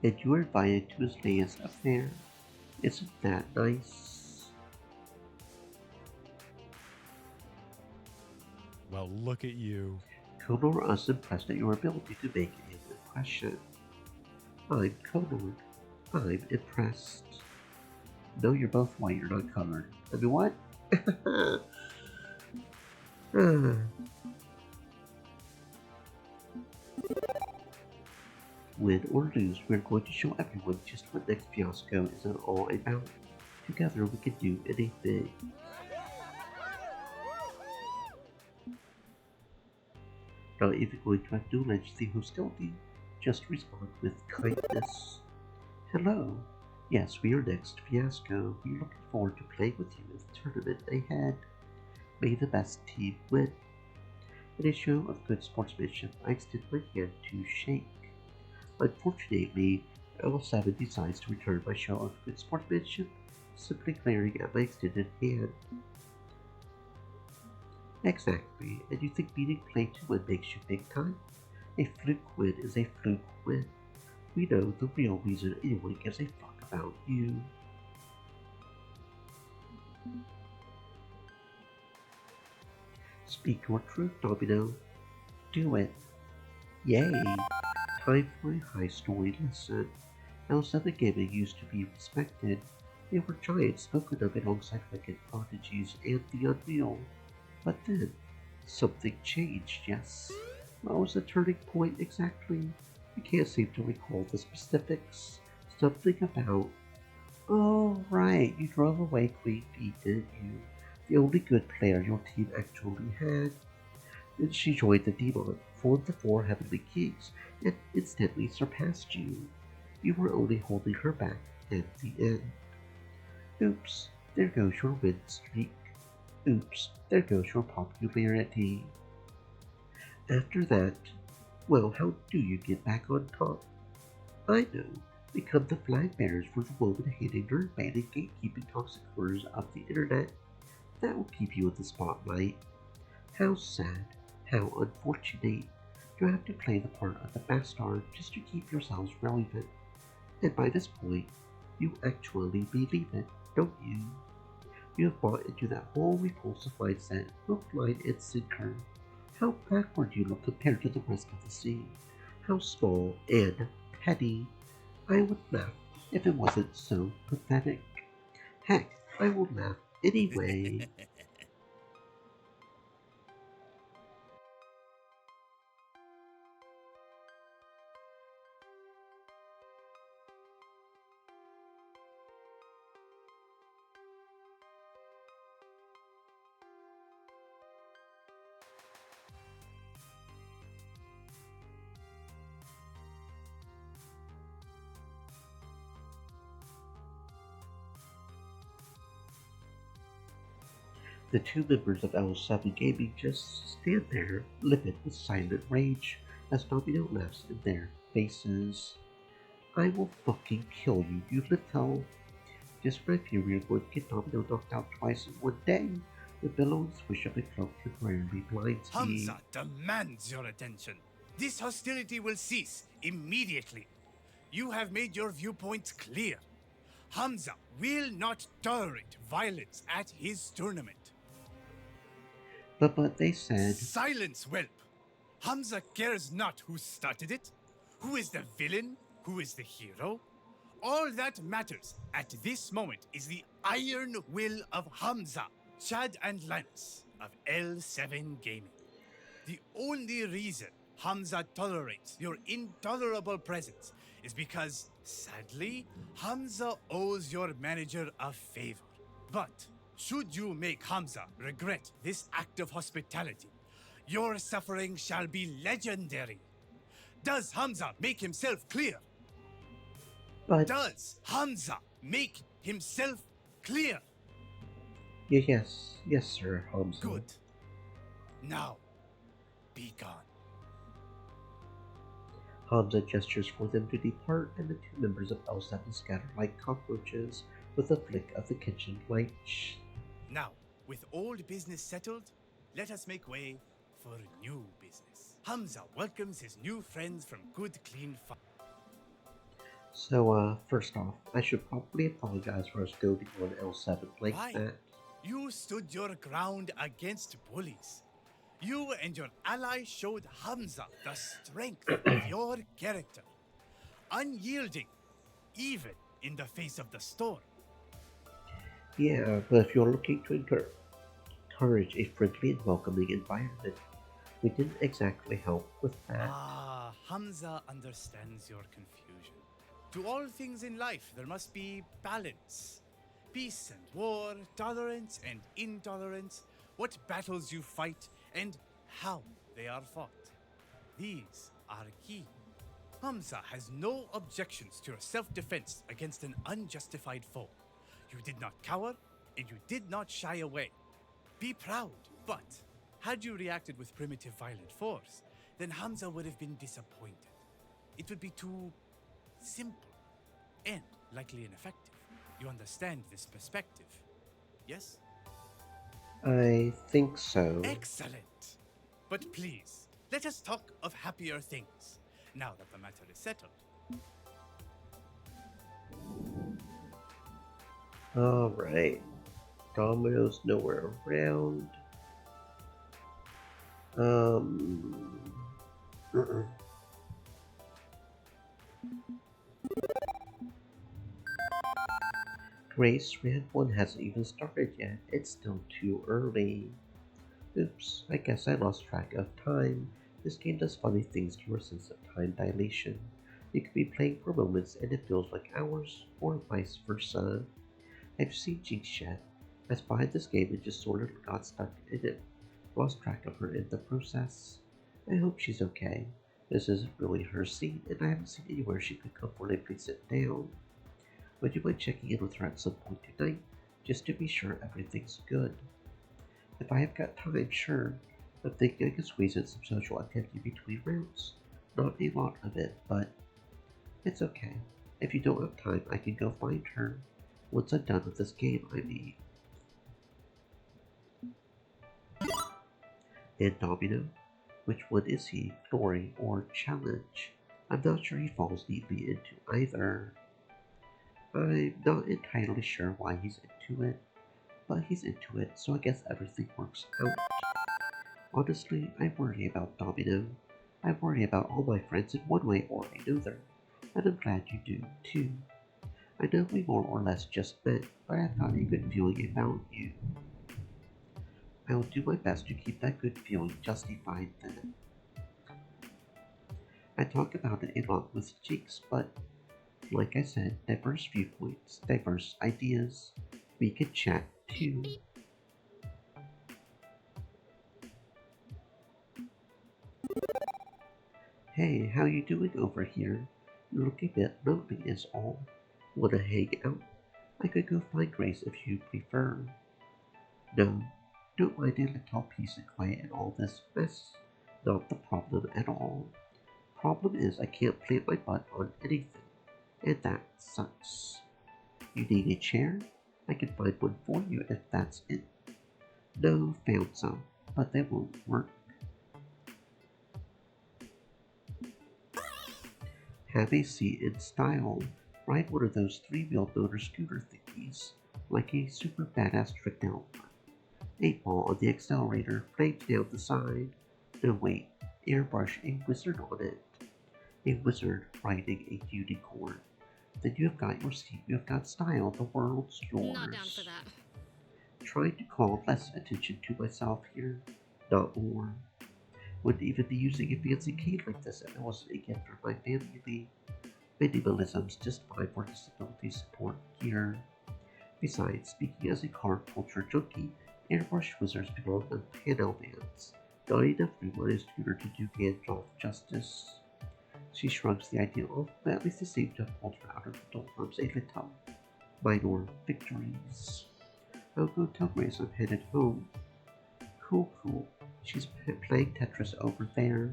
And you are invited to his latest affair. Isn't that nice? Well, look at you. Conor was impressed at your ability to make an impression. I'm Conor. I'm impressed. No, you're both white, you're not colored. I mean, what? Win or lose, we're going to show everyone just what Next Fiasco is all about. Together we can do anything. Not even going to acknowledge the hostility, just respond with kindness. Hello. Yes, we are Next Fiasco. We're looking forward to playing with you in the tournament ahead. May the best team win. In a show of good sportsmanship, I extend my hand to shake. Unfortunately, L7 decides to return my show of good sportsmanship, simply glaring at my extended hand. Exactly, and you think beating Play to Win makes you big time? A fluke win is a fluke win. We know the real reason anyone gives a fuck about you. Speak your truth, Domino. Do it. Yay! Time for a high story lesson. L7 Gaming used to be respected. They were giants spoken of alongside wicked prodigies and the unreal. But then, something changed, yes? What was the turning point exactly? I can't seem to recall the specifics. Something about... Oh, right, you drove away Queen Bee, didn't you? The only good player your team actually had. Then she joined the Demon, formed the 4 Heavenly Kings, and instantly surpassed you. You were only holding her back at the end. Oops, there goes your win streak. Oops, there goes your popularity. After that, well, how do you get back on top? I know, Become the flag bearers for the woman-hating, nerd-banning, gatekeeping toxic horrors of the internet. That will keep you in the spotlight. How sad, how unfortunate. You have to play the part of the bastard just to keep yourselves relevant. And by this point, you actually believe it, don't you? You have bought into that whole repulsive mindset, hook, line, and sinker. How backward you look compared to the rest of the scene. How small and petty. I would laugh if it wasn't so pathetic. Heck, I will laugh anyway. The two members of L7 Gaming just stand there, livid with silent rage, as Domino laughs in their faces. I will fucking kill you, you little. Just my fury are going to get Domino knocked out twice in one day. The billowing swish of a cloak temporarily blinds me. Hamza demands your attention. This hostility will cease immediately. You have made your viewpoints clear. Hamza will not tolerate violence at his tournament. But they said... Silence, whelp! Hamza cares not who started it, who is the villain, who is the hero. All that matters at this moment is the iron will of Hamza, Chad and Linus of L7 Gaming. The only reason Hamza tolerates your intolerable presence is because, sadly, Hamza owes your manager a favor. But should you make Hamza regret this act of hospitality, your suffering shall be legendary. Does Hamza make himself clear? But... Does Hamza make himself clear? Yes, sir, Hamza. Good. Now, be gone. Hamza gestures for them to depart, and the two members of L7 scatter like cockroaches with a flick of the kitchen light. Now, with old business settled, let us make way for new business. Hamza welcomes his new friends from good, clean fun. So, first off, I should probably apologize for us goading on L7 like Why? that. You stood your ground against bullies. You and your ally showed Hamza the strength of your character. Unyielding, even in the face of the storm. Yeah, but if you're looking to encourage a friendly and welcoming environment, we didn't exactly help with that. Ah, Hamza understands your confusion. To all things in life, there must be balance. Peace and war, tolerance and intolerance, what battles you fight, and how they are fought. These are key. Hamza has no objections to your self-defense against an unjustified foe. You did not cower, and you did not shy away. Be proud, but had you reacted with primitive violent force, then Hamza would have been disappointed. It would be too simple and likely ineffective. You understand this perspective, yes? I think so. Excellent! But please, let us talk of happier things, now that the matter is settled. Alright. Domino's nowhere around. Grace, Round 1 hasn't even started yet. It's still too early. Oops, I guess I lost track of time. This game does funny things to your sense of time dilation. You could be playing for moments and it feels like hours, or vice versa. I've seen Jinx yet. I spied this game and just sort of got stuck in it. Lost track of her in the process. I hope she's okay. This isn't really her scene, and I haven't seen anywhere she could comfortably sit down. Would you mind checking in with her at some point tonight, just to be sure everything's good? If I have got time, sure. I'm thinking I can squeeze in some social activity between rounds. Not a lot of it, but it's okay. If you don't have time, I can go find her once I'm done with this game, I mean. And Domino? Which one is he, Glory or Challenge? I'm not sure he falls neatly into either. I'm not entirely sure why he's into it, but he's into it, so I guess everything works out. Honestly, I worry about Domino. I worry about all my friends in one way or another, and I'm glad you do, too. I know we more or less just met, but I've got a good feeling about you. I will do my best to keep that good feeling justified then. I talk about it a lot with Jinx, but like I said, diverse viewpoints, diverse ideas. We can chat too. Hey, how you doing over here? You look a bit lonely is all. Wanna hang out? I could go find Grace if you prefer. No, don't mind a little peace and quiet in all this mess. Not the problem at all. Problem is I can't plant my butt on anything, and that sucks. You need a chair? I can find one for you if that's it. No, found some, but they won't work. Have a seat in style. Ride one of those 3-wheel motor scooter thingies, like a super badass tricked out one. 8-ball on the accelerator, flames down the side. No wait, airbrush a wizard on it. A wizard riding a unicorn. Then you have got your seat, you have got style, the world's yours. Not down for that. Trying to call less attention to myself here, not more. Wouldn't even be using a fancy cane like this if it wasn't a gift from my family. Minimalism's just fine for disability support here. Besides, speaking as a car culture junkie, airbrush wizards belong on panel bands. Not enough room on a scooter to do Gandalf justice. She shrugs the idea off, but at least they seem to have pulled her out of the doldrums a little. Minor victories. I'll go tell Grace I'm headed home. Cool. She's playing Tetris over there.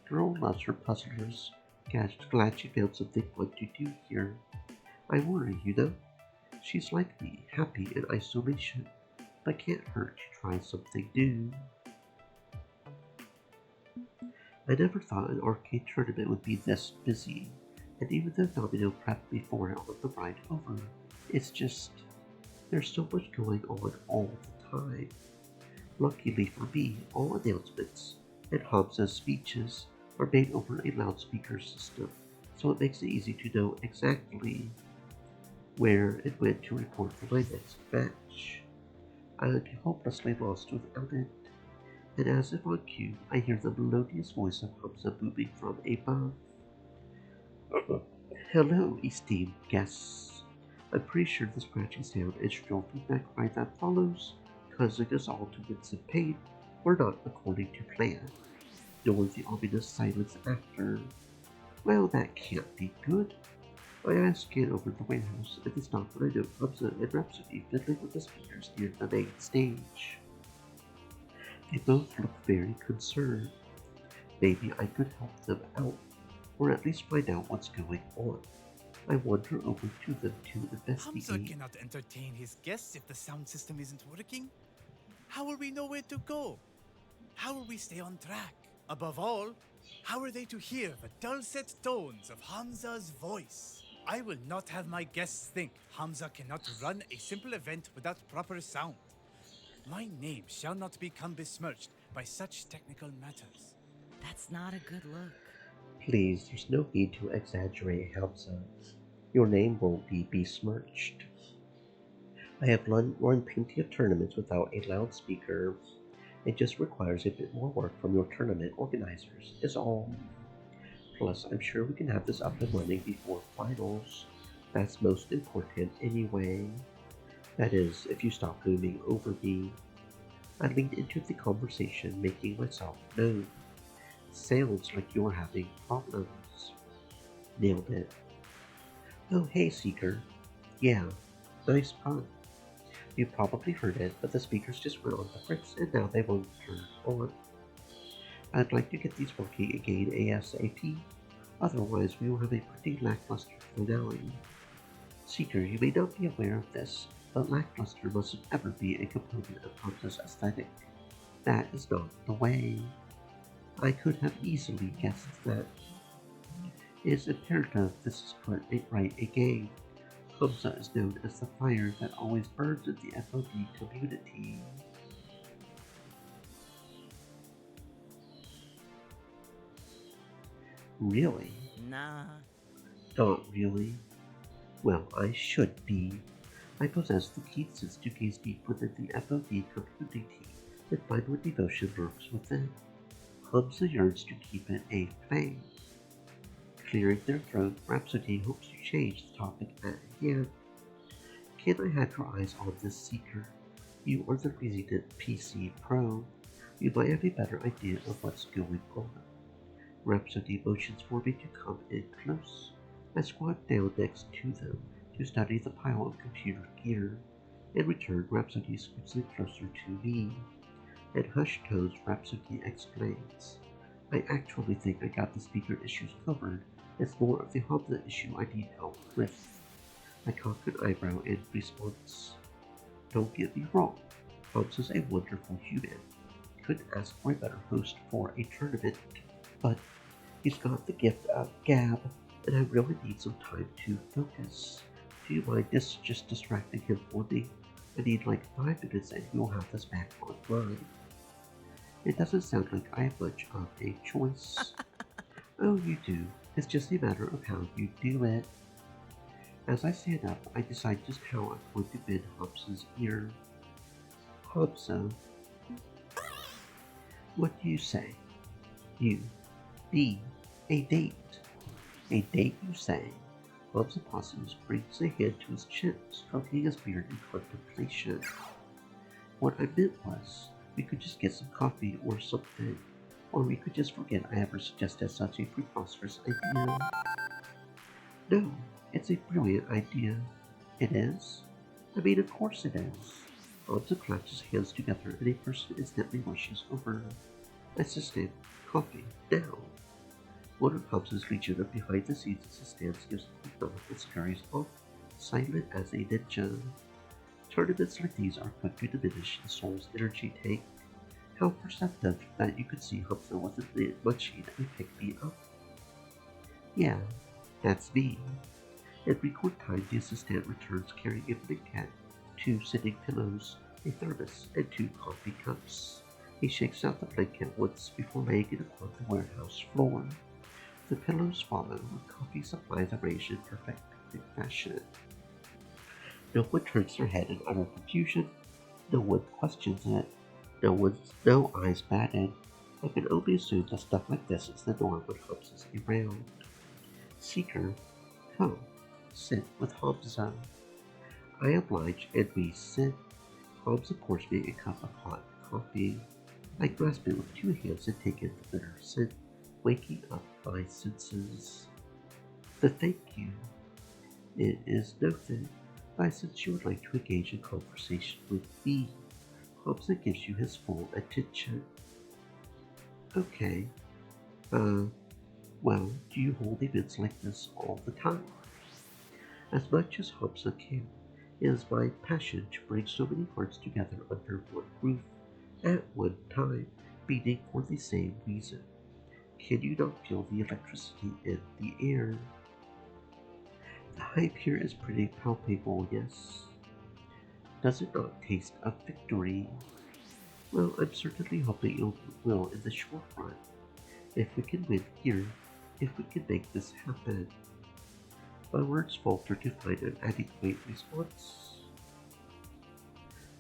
Girl loves her puzzlers. Glad she found something fun to do here. I worry, you know. She's like me, happy in isolation, but can't hurt to try something new. I never thought an arcade tournament would be this busy, and even though Domino prepped before it on the ride over, it's just, there's so much going on all the time. Luckily for me, all announcements and Hamza's speeches are made over a loudspeaker system, so it makes it easy to know exactly where and when to report for my next match. I'd be hopelessly lost without it, and as if on cue, I hear the melodious voice of Hamza booming from above. Hello, esteemed guests. I'm pretty sure the scratchy sound and shrill feedback cry that follows, causing us all to wince in pain, were not according to plan, nor the ominous silence after. Well, that can't be good. My eyes scan over the warehouse, and it's not when I know Hamza and Rhapsody fiddling with the speakers near the main stage. They both look very concerned. Maybe I could help them out, or at least find out what's going on. I wander over to them to investigate. Hamza cannot entertain his guests if the sound system isn't working. How will we know where to go? How will we stay on track? Above all, how are they to hear the dulcet tones of Hamza's voice? I will not have my guests think Hamza cannot run a simple event without proper sound. My name shall not become besmirched by such technical matters. That's not a good look. Please, there's no need to exaggerate, Hamza. Your name won't be besmirched. I have run plenty of tournaments without a loudspeaker. It just requires a bit more work from your tournament organizers, is all. Plus, I'm sure we can have this up and running before finals. That's most important anyway. That is, if you stop booming over me. I leaned into the conversation, making myself known. Sounds like you're having problems. Nailed it. Oh, hey, Seeker. Yeah, nice pun. You probably heard it, but the speakers just went on the fritz and now they won't turn on. I'd like to get these working again ASAP. Otherwise, we will have a pretty lackluster finale. Seeker, you may not be aware of this, but lackluster mustn't ever be a component of Hamza's aesthetic. That is not the way. I could have easily guessed that. It is imperative this is put right again. Hamza is known as the fire that always burns in the FOB community. Really? Nah. Not really. Well, I should be. I possess the keen sense to gaze deep within the FOB community and find what devotion lurks within. Hamza yearns to keep it a flame. Clearing their throat, Rhapsody hopes to change the topic at hand. Can I have your eyes on this seeker? You are the resident PC pro. You might have a better idea of what's going on. Rhapsody motions for me to come in close. I squat down next to them to study the pile of computer gear. In return, Rhapsody scoots in closer to me. In hushed tones, Rhapsody explains, I actually think I got the speaker issues covered. It's more of the Hamza issue I need help with. I cock an eyebrow in response. Don't get me wrong, Hamza's a wonderful human. Couldn't ask for a better host for a tournament, but he's got the gift of gab, and I really need some time to focus. Do you mind just distracting him for me? I need like 5 minutes and you'll have this back online. It doesn't sound like I have much of a choice. Oh, you do. It's just a matter of how you do it. As I stand up, I decide just how I'm going to bend Hamza's ear. Hamza, what do you say? You, me, a date. A date, you say? Hamza pauses, brings a hand to his chin, stroking his beard in contemplation. What I meant was, we could just get some coffee or something, or we could just forget I ever suggested such a preposterous idea. No, it's a brilliant idea. It is? I mean, of course it is. Hamza claps his hands together and a person instantly rushes over. Assistant, coffee, now. One of Hamza's legion of behind-the-scenes assistants gives a nod and scurries off, silent as a ninja. Tournaments like these are quick to diminish the soul's energy tank. How perceptive that you could see Hamza wasn't munching and picked me up. Yeah, that's me. In record time, the assistant returns carrying a blanket, 2 sitting pillows, a thermos, and 2 coffee cups. He shakes out the blanket once before laying it upon the warehouse floor. The pillows follow with coffee supplies arranged in perfect fashion. No one turns their head in utter confusion. No one questions it. No eyes batted. I can only assume that stuff like this is the norm when Hamza's around. Seeker, come, sit with Hamza. I oblige and we sit. Hamza pours me a cup of hot coffee. I grasp it with 2 hands and take in the bitter scent, waking up my senses. The thank you. It is noted. I sense you would like to engage in conversation with me. Hamza gives you his full attention. Okay. Well, do you hold events like this all the time? As much as Hamza can, it is my passion to bring so many hearts together under one roof at one time, beating for the same reason. Can you not feel the electricity in the air? The hype here is pretty palpable, yes. Does it not taste of victory? Well, I'm certainly hoping it will in the short run. If we can win here, if we can make this happen. My words falter to find an adequate response.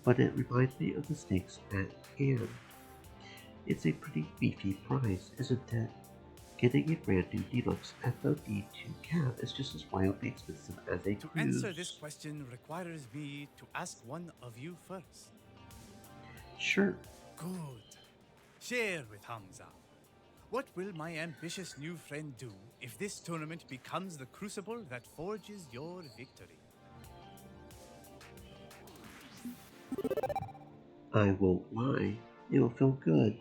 But it reminds me of the stakes at hand. It's a pretty beefy prize, isn't it? Getting a brand new deluxe FOD2 cab is just as wildly expensive as a To cruise. answer this question requires me to ask one of you first. Sure. Good. Share with Hamza. What will my ambitious new friend do if this tournament becomes the crucible that forges your victory? I won't lie. It'll feel good.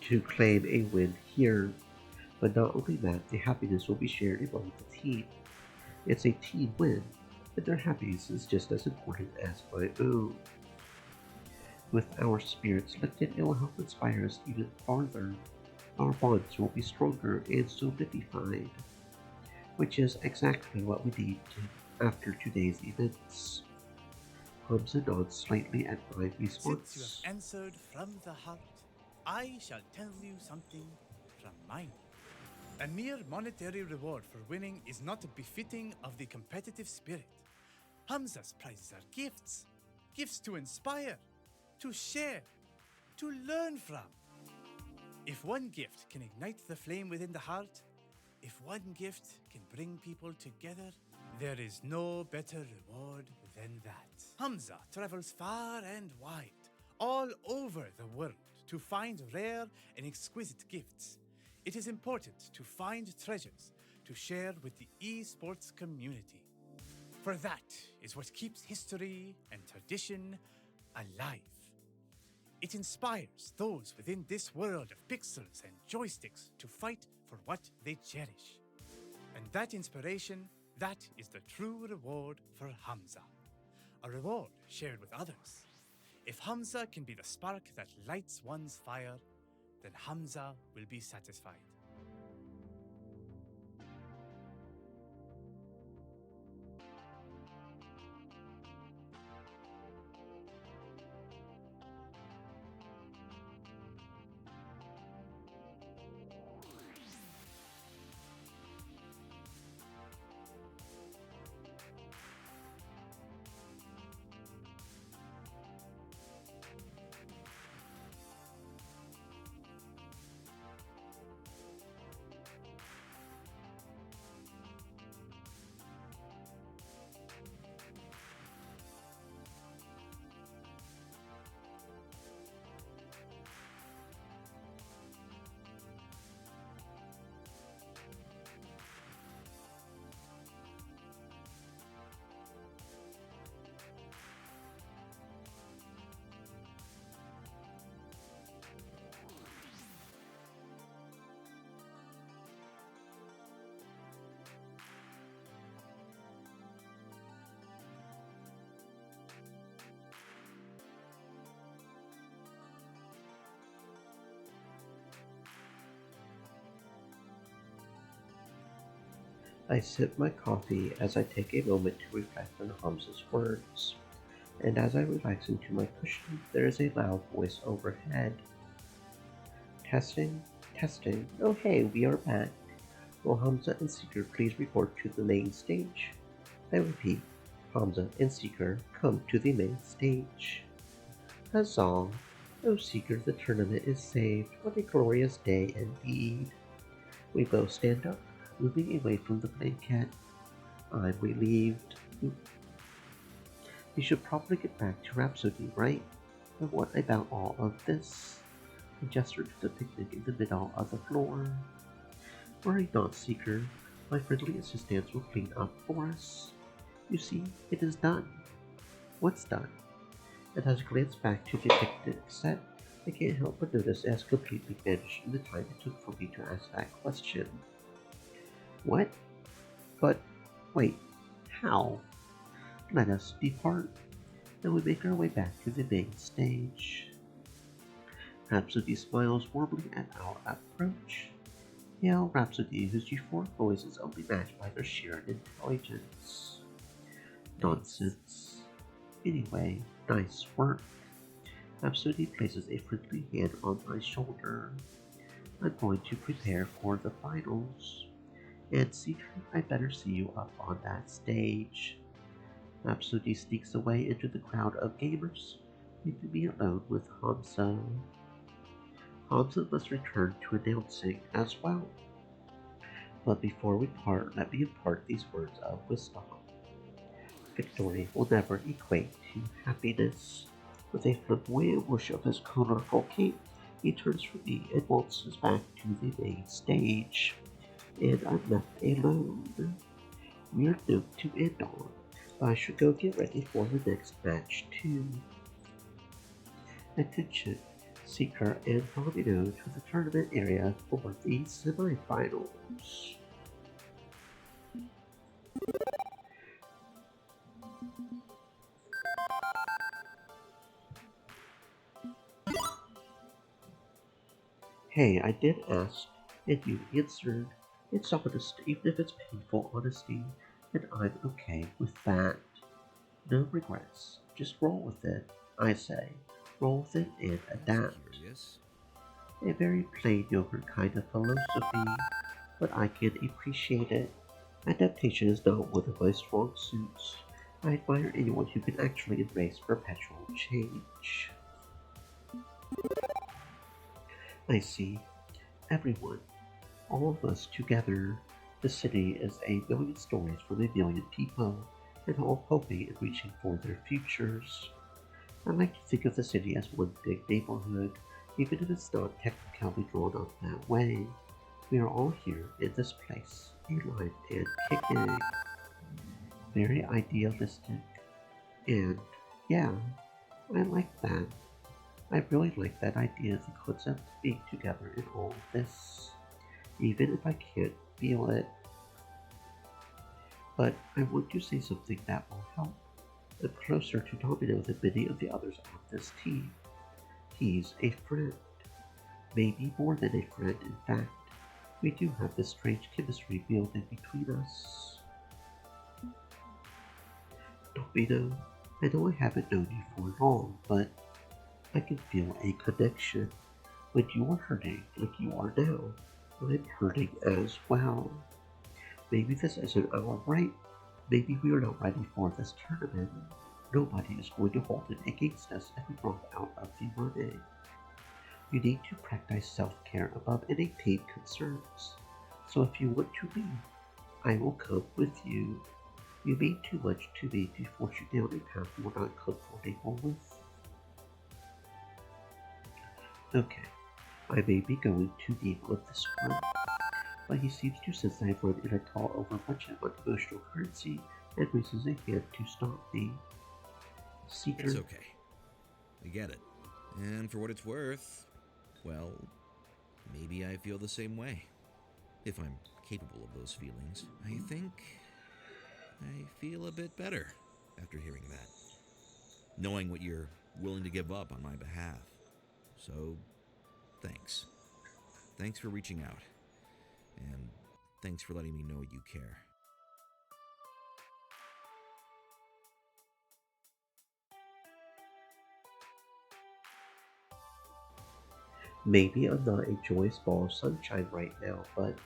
to claim a win here. But not only that, the happiness will be shared among the team. It's a team win, and their happiness is just as important as my own. With our spirits lifted, it will help inspire us even farther. Our bonds will be stronger and solidified, which is exactly what we need after today's events. Hamza nods slightly at my response. Since you have answered from the heart, I shall tell you something from mine. A mere monetary reward for winning is not befitting of the competitive spirit. Hamza's prizes are gifts. Gifts to inspire, to share, to learn from. If one gift can ignite the flame within the heart, if one gift can bring people together, there is no better reward than that. Hamza travels far and wide, all over the world, to find rare and exquisite gifts. It is important to find treasures to share with the esports community. For that is what keeps history and tradition alive. It inspires those within this world of pixels and joysticks to fight for what they cherish. And that inspiration, that is the true reward for Hamza. A reward shared with others. If Hamza can be the spark that lights one's fire, then Hamza will be satisfied. I sip my coffee as I take a moment to reflect on Hamza's words, and as I relax into my cushion, there is a loud voice overhead. Testing, testing. Oh hey, we are back. Will Hamza and Seeker please report to the main stage? I repeat, Hamza and Seeker come to the main stage. Huzzah! Oh Seeker, the tournament is saved. What a glorious day indeed. We both stand up, moving away from the blanket. I'm relieved. We should probably get back to Rhapsody, right? But what about all of this? I gestured to the picnic in the middle of the floor. Worry not, Seeker. My friendly assistants will clean up for us. You see, it is done. What's done? And as I glance back to the picnic set, I can't help but notice it has completely vanished in the time it took for me to ask that question. What? But, wait, how? Let us depart, and we make our way back to the main stage. Rhapsody smiles warmly at our approach. Hail Rhapsody, whose euphoric voice is only matched by their sheer intelligence. Nonsense. Anyway, nice work. Rhapsody places a friendly hand on my shoulder. I'm going to prepare for the finals. And Seeker, I better see you up on that stage. Rhapsody sneaks away into the crowd of gamers, leaving me alone with Hamza. Hamza must return to announcing as well. But before we part, let me impart these words of wisdom. Victory will never equate to happiness. With a flamboyant whoosh of his colorful cape, he turns from me and waltzes back to the main stage. And I'm left alone. We're doomed to end on. I should go get ready for the next match too. Attention! Seeker and Domino to the tournament area for the semifinals. Hey, I did ask, and you answered. It's honest, even if it's painful honesty, and I'm okay with that. No regrets. Just roll with it, I say. Roll with it and adapt. Curious. A very plain yogurt kind of philosophy, but I can appreciate it. Adaptation is not one of my strong suits. I admire anyone who can actually embrace perpetual change. I see. Everyone. All of us together. The city is a million stories from a million people, and all hoping and reaching for their futures. I like to think of the city as one big neighborhood, even if it's not technically drawn up that way. We are all here in this place, alive and kicking. Very idealistic. And yeah, I like that. I really like that idea, the concept of being together in all of this, even if I can't feel it. But I want to say something that will help. I'm closer to Domino than many of the others on this team. He's a friend. Maybe more than a friend, in fact. We do have this strange chemistry building between us. Domino, I know I haven't known you for long, but I can feel a connection. When you are hurting like you are now, I'm hurting as well. Maybe this isn't our right. Maybe we are not ready for this tournament. Nobody is going to hold it against us if we drop out of the running. You need to practice self-care above any team concerns. So if you want to leave, I will come with you. You mean too much to me to force you down a path you are not comfortable with. Okay, I may be going too deep with this one, but he seems to sense that I've run in a tall over budget on emotional currency and raises a hand to stop me. Seeker. It's okay. I get it. And for what it's worth, well, maybe I feel the same way. If I'm capable of those feelings, I think I feel a bit better after hearing that. Knowing what you're willing to give up on my behalf. So, thanks. Thanks for reaching out. And thanks for letting me know you care. Maybe I'm not a joyous ball of sunshine right now, but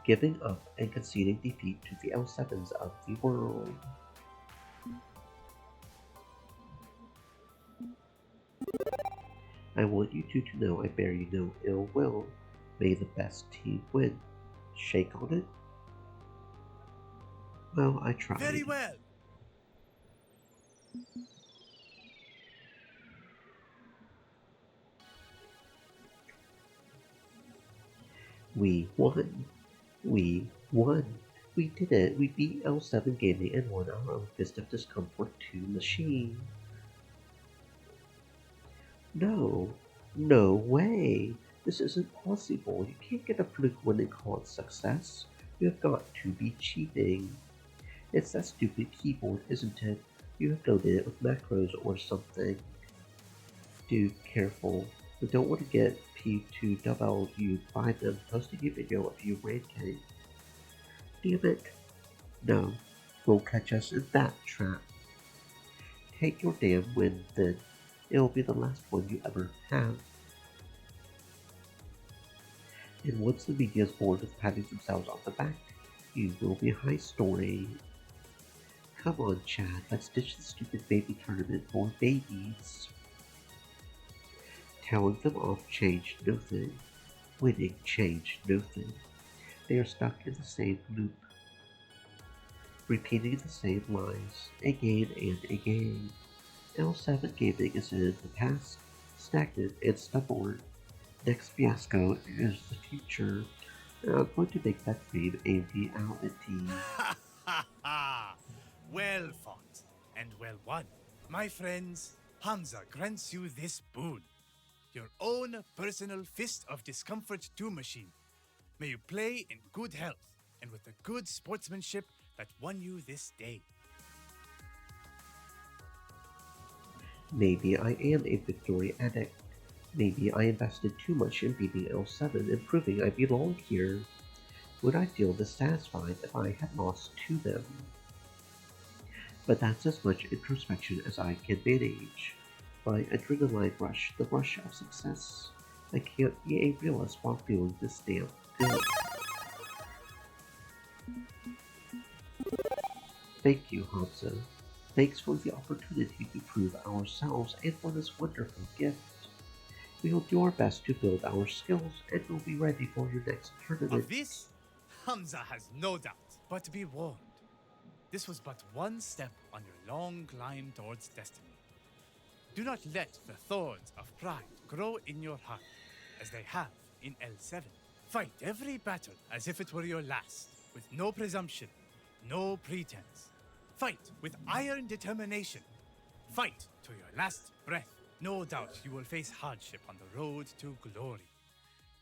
giving up and conceding defeat to the L7s of the world. I want you two to know I bear you no ill will. May the best team win. Shake on it? Well, I tried. Very well. We won. We won. We did it. We beat L7 Gaming and won our own Fist of Discomfort 2 machine. No. No way. This isn't possible. You can't get a fluke win and call it success. You have got to be cheating. It's that stupid keyboard, isn't it? You have loaded it with macros or something. Dude, careful. We don't want to get P2WU by them posting a video of you ranking. Damn it. No, won't catch us in that trap. Take your damn win then. It'll be the last one you ever have. And once the media's bored with patting themselves on the back, you will be high story. Come on, Chad, let's ditch the stupid baby tournament for babies. Telling them off changed nothing. Winning changed nothing. They are stuck in the same loop, repeating the same lies again and again. L7 Gaming is in the past, stagnant and stubborn. Next fiasco is the future, and I'm going to make that dream a reality. Ha ha ha! Well fought and well won. My friends, Hamza grants you this boon. your own personal Fist of Discomfort 2 machine. May you play in good health and with the good sportsmanship that won you this day. Maybe I am a victory addict. Maybe I invested too much in beating L7 and proving I belong here. Would I feel dissatisfied if I had lost to them? But that's as much introspection as I can manage. My adrenaline rush, the rush of success. I can't be a realist while feeling this damn good. Thank you, Hamza. Thanks for the opportunity to prove ourselves and for this wonderful gift. We will do our best to build our skills and we'll be ready for your next tournament. Of this, Hamza has no doubt. But be warned, this was but one step on your long climb towards destiny. Do not let the thorns of pride grow in your heart, as they have in L7. Fight every battle as if it were your last, with no presumption, no pretense. Fight with iron determination. Fight to your last breath. No doubt you will face hardship on the road to glory.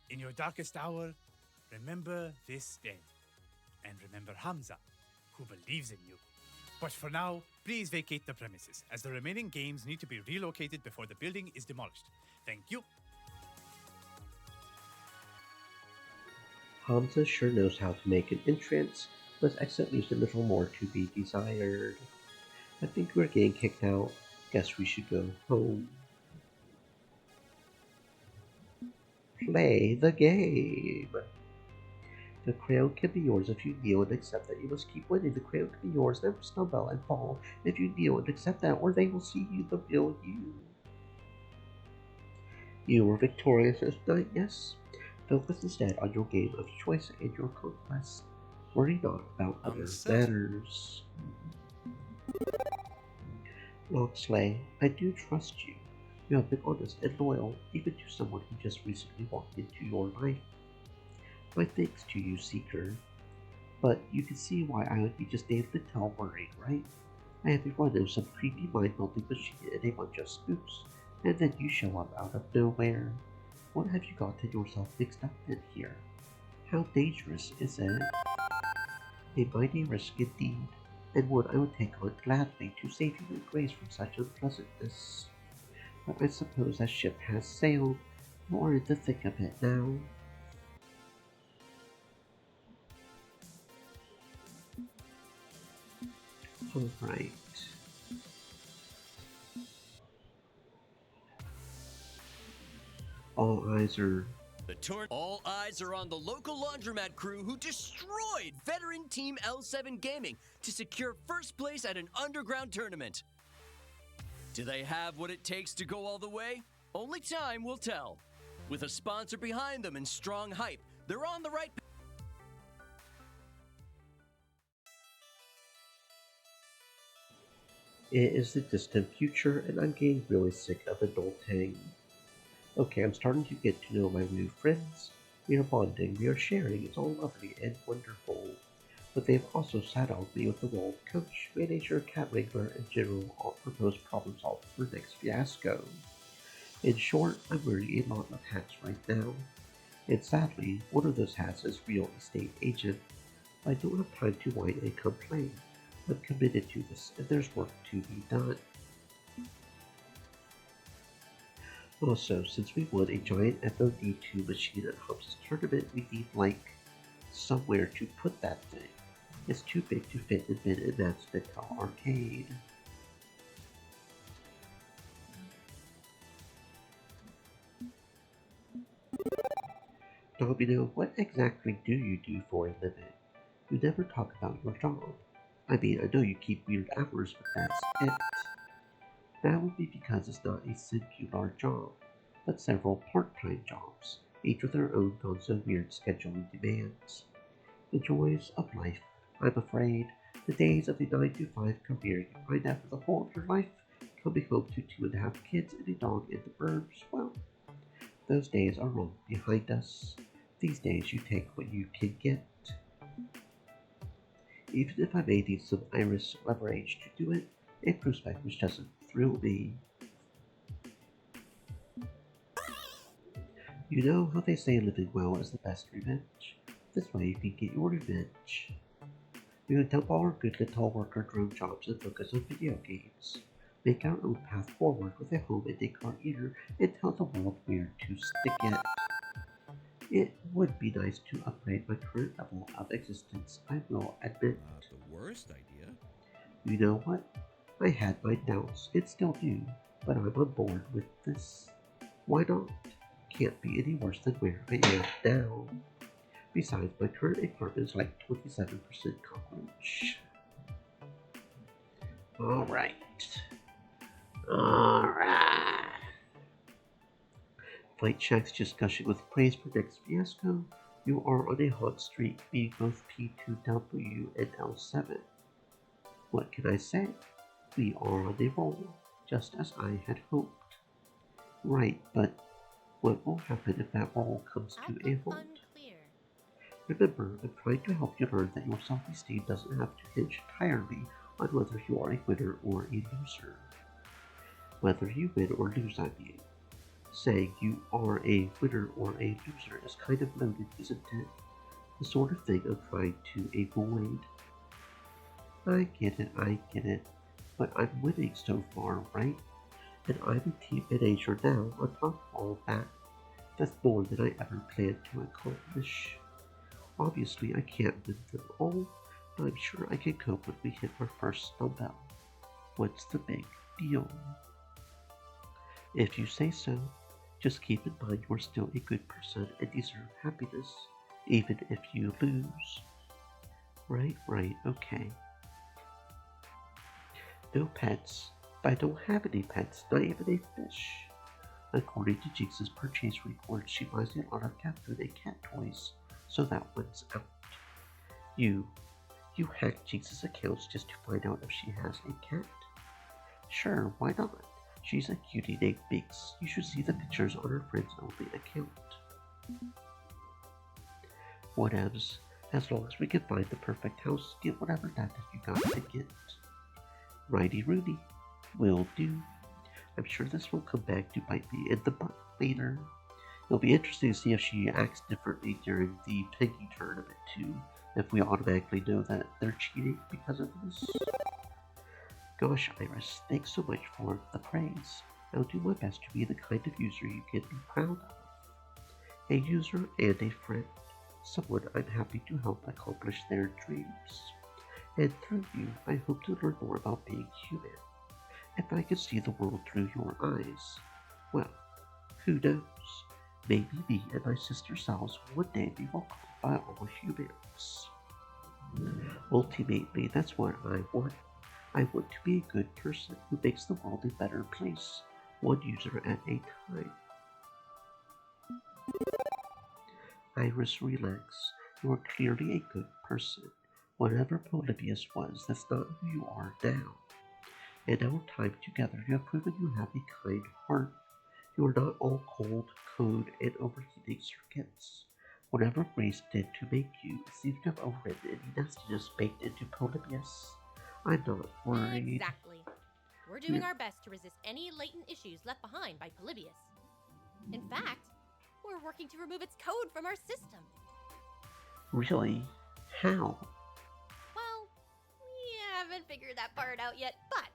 In your darkest hour, remember this day. And remember Hamza, who believes in you. But for now, please vacate the premises, as the remaining games need to be relocated before the building is demolished. Thank you. Hamza sure knows how to make an entrance, but his exit leaves a little more to be desired. I think we're getting kicked out. Guess we should go home. Play the game! The crown can be yours if you kneel and accept that you must keep winning. The crown can be yours, never stumble and fall if you kneel and accept that, or they will see you the real you. You were victorious tonight, yes? Focus instead on your game of choice and your conquest. Worry not about other matters. Locksley, I do trust you. You have been honest and loyal, even to someone who just recently walked into your life. My thanks to you, Seeker. But you can see why I would be just a little worried, right? I have a run of some creepy mind-melting machine and a bunch of spooks, and then you show up out of nowhere. What have you gotten yourself mixed up in here? How dangerous is it? A mighty risk indeed, and one I would take on gladly to save you and Grace from such unpleasantness. But I suppose that ship has sailed. You are in the thick of it now. Alright. All eyes are on the local laundromat crew who destroyed veteran Team L7 Gaming to secure first place at an underground tournament. Do they have what it takes to go all the way? Only time will tell. With a sponsor behind them and strong hype, they're on the right path. It is the distant future, and I'm getting really sick of adulting. Okay, I'm starting to get to know my new friends. We are bonding, we are sharing, it's all lovely and wonderful. But they've also saddled me with the role of coach, manager, cat wrangler, and general proposed problem solver for next fiasco. In short, I'm wearing a lot of hats right now. And sadly, one of those hats is real estate agent. I don't have time to whine and complain. I'm committed to this, and there's work to be done. Also, since we won a giant FOD2 machine at Hamza's tournament, we need, somewhere to put that thing. It's too big to fit in Ben and Matt's Midtown arcade. Domino, what exactly do you do for a living? You never talk about your job. I mean, I know you keep weird hours, but that's it. That would be because it's not a singular job, but several part-time jobs, each with their own gonzo-weird scheduling demands. The joys of life. I'm afraid the days of a 9-to-5 career you find after the whole of your life, coming home to 2.5 kids and a dog in the burbs, well, those days are long behind us. These days you take what you can get. Even if I may need some iris leverage to do it, a prospect which doesn't thrill me. You know how they say living well is the best revenge? This way you can get your revenge. We would dump all our good little worker drone jobs and focus on video games. Make our own path forward with a home and a car eater and tell the world where to stick it. It would be nice to upgrade my current level of existence, I will admit. Not the worst idea. You know what? I had my doubts and still do, but I'm on board with this. Why not? Can't be any worse than where I am now. Besides, my current apartment is like 27% cockroach. Alright. Flight checks just gushing with praise for next fiasco. You are on a hot streak, being both P2W and L7. What can I say? We are on a roll, just as I had hoped. Right, but what will happen if that roll comes to a halt? Remember, I'm trying to help you learn that your self-esteem doesn't have to hinge entirely on whether you are a winner or a loser. Whether you win or lose, I mean. Saying you are a winner or a loser is kind of loaded, isn't it? The sort of thing I'm trying to avoid. I get it, but I'm winning so far, right? And I'm a team manager now on top of all of that. That's more than I ever planned to accomplish. Obviously, I can't win them all, but I'm sure I can cope when we hit our first snowbell. What's the big deal? If you say so, just keep in mind you're still a good person and deserve happiness, even if you lose. Right, okay. No pets, but I don't have any pets, not even a fish. According to Jinx's purchase report, she buys a lot of cat food and cat toys, so that one's out. You hacked Jinx's accounts just to find out if she has a cat? Sure, why not? She's a cutie named Binks. You should see the pictures on her friends only account. Whatevs. As long as we can find the perfect house, get whatever data you got to get. Righty Rooney. Will do. I'm sure this will come back to bite me in the butt later. It'll be interesting to see if she acts differently during the Peggy tournament too, if we automatically know that they're cheating because of this. Gosh, Iris, thanks so much for the praise. I'll do my best to be the kind of user you can be proud of. A user and a friend. Someone I'm happy to help accomplish their dreams. And through you, I hope to learn more about being human. If I could see the world through your eyes, well, who knows? Maybe me and my sister selves one day be welcomed by all humans. Ultimately, that's what I want. I want to be a good person who makes the world a better place, one user at a time. Iris, relax. You are clearly a good person. Whatever Polybius was, that's not who you are now. In our time together, you have proven you have a kind heart. You are not all cold, code, and overheating circuits. Whatever Grace did to make you seems to have overridden any nastiness baked into Polybius. I'm not worried. Exactly. We're doing our best to resist any latent issues left behind by Polybius. In fact, we're working to remove its code from our system. Really? How? Well, we haven't figured that part out yet, but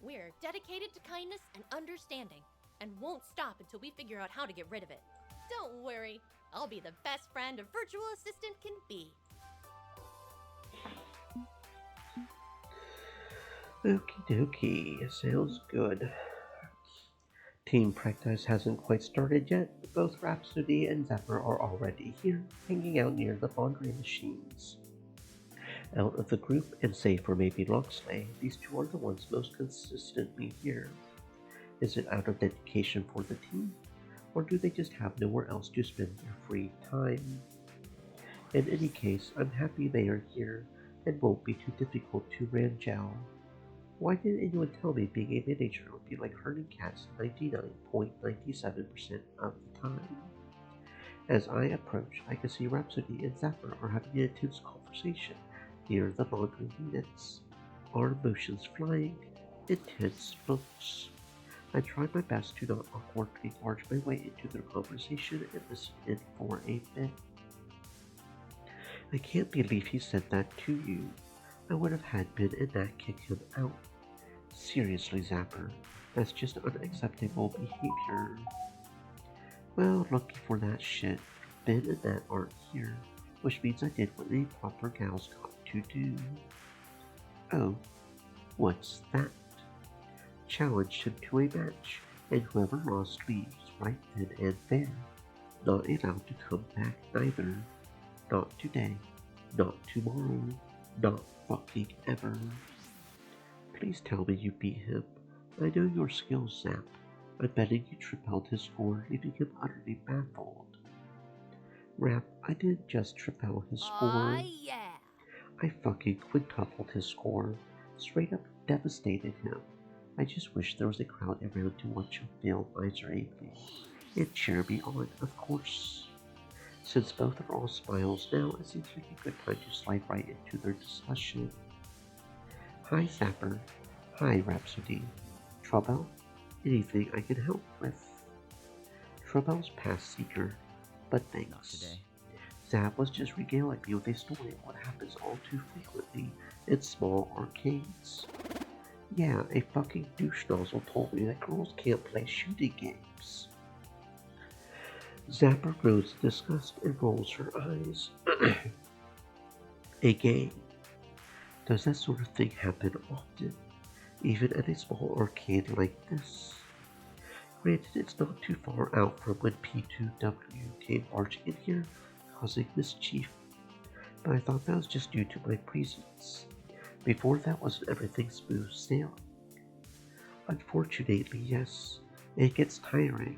we're dedicated to kindness and understanding, and won't stop until we figure out how to get rid of it. Don't worry, I'll be the best friend a virtual assistant can be. Okie dokie, sounds good. Team practice hasn't quite started yet, but both Rhapsody and Zephyr are already here, hanging out near the laundry machines. Out of the group, and save for maybe Locksley, these two are the ones most consistently here. Is it out of dedication for the team, or do they just have nowhere else to spend their free time? In any case, I'm happy they are here, and won't be too difficult to ranjal. Why didn't anyone tell me being a manager would be like herding cats 99.97% of the time? As I approach, I can see Rhapsody and Zephyr are having an intense conversation near the laundry units. Our emotions flying, intense looks. I tried my best to not awkwardly barge my way into their conversation and listen in for a bit. I can't believe he said that to you. I would have had Ben and Nat kick him out. Seriously, Zapper, that's just unacceptable behavior. Well, lucky for that shit, Ben and Nat aren't here, which means I did what a proper gal's got to do. Oh, what's that? Challenged him to a match, and whoever lost leaves right then and there. Not allowed to come back neither. Not today, not tomorrow, not fucking ever. Please tell me you beat him. I know your skills, Zap. I'm betting you trip-held his score, leaving him utterly baffled. Rap, I didn't just trip-held his score. Yeah. I fucking quintupled his score. Straight up devastated him. I just wish there was a crowd around to watch him fail miserably. And cheer me on, of course. Since both are all smiles now, it seems like a good time to slide right into their discussion. Hi, Zapper. Hi, Rhapsody. Trouble? Anything I can help with? Trouble's past seeker, but thanks. Not today. Zap was just regaling me with a story of what happens all too frequently in small arcades. Yeah, a fucking douche nozzle told me that girls can't play shooting games. Zapper grows in disgust and rolls her eyes. A game? Does that sort of thing happen often, even at a small arcade like this? Granted, it's not too far out from when P2W came marching in here, causing mischief, but I thought that was just due to my presence. Before that, wasn't everything smooth sailing? Unfortunately, yes, it gets tiring,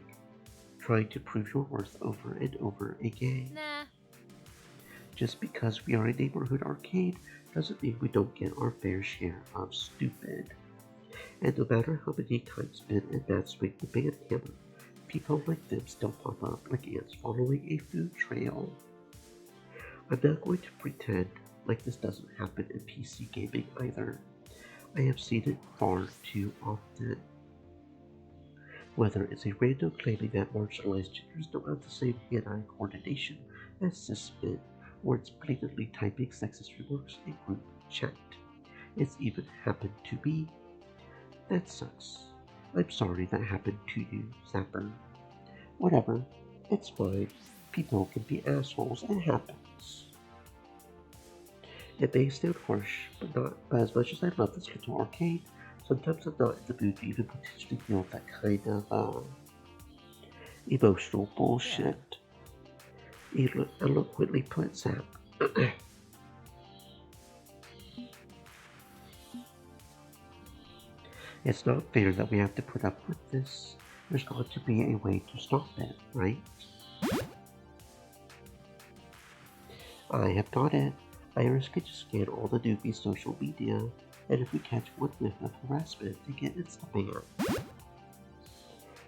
trying to prove your worth over and over again. Nah. Just because we are a neighborhood arcade doesn't mean we don't get our fair share of stupid. And no matter how many times Ben and Nat swing the band hammer, people like them still pop up like ants following a food trail. I'm not going to pretend like this doesn't happen in PC gaming either. I have seen it far too often. Whether it's a random claiming that marginalized genders don't have the same hand-eye coordination as cis men, or it's blatantly typing sexist remarks in group chat. It's even happened to me. That sucks. I'm sorry that happened to you, Zapper. Whatever, it's fine. People can be assholes, it happens. It may sound harsh, but as much as I love this little arcade, sometimes I'm not in the mood to even potentially feel that kind of, emotional bullshit. Eloquently put, Zap. It's not fair that we have to put up with this. There's got to be a way to stop it, right? I have got it. Iris can just scan all the newbie social media, and if we catch one whiff of harassment, they get insta-banned.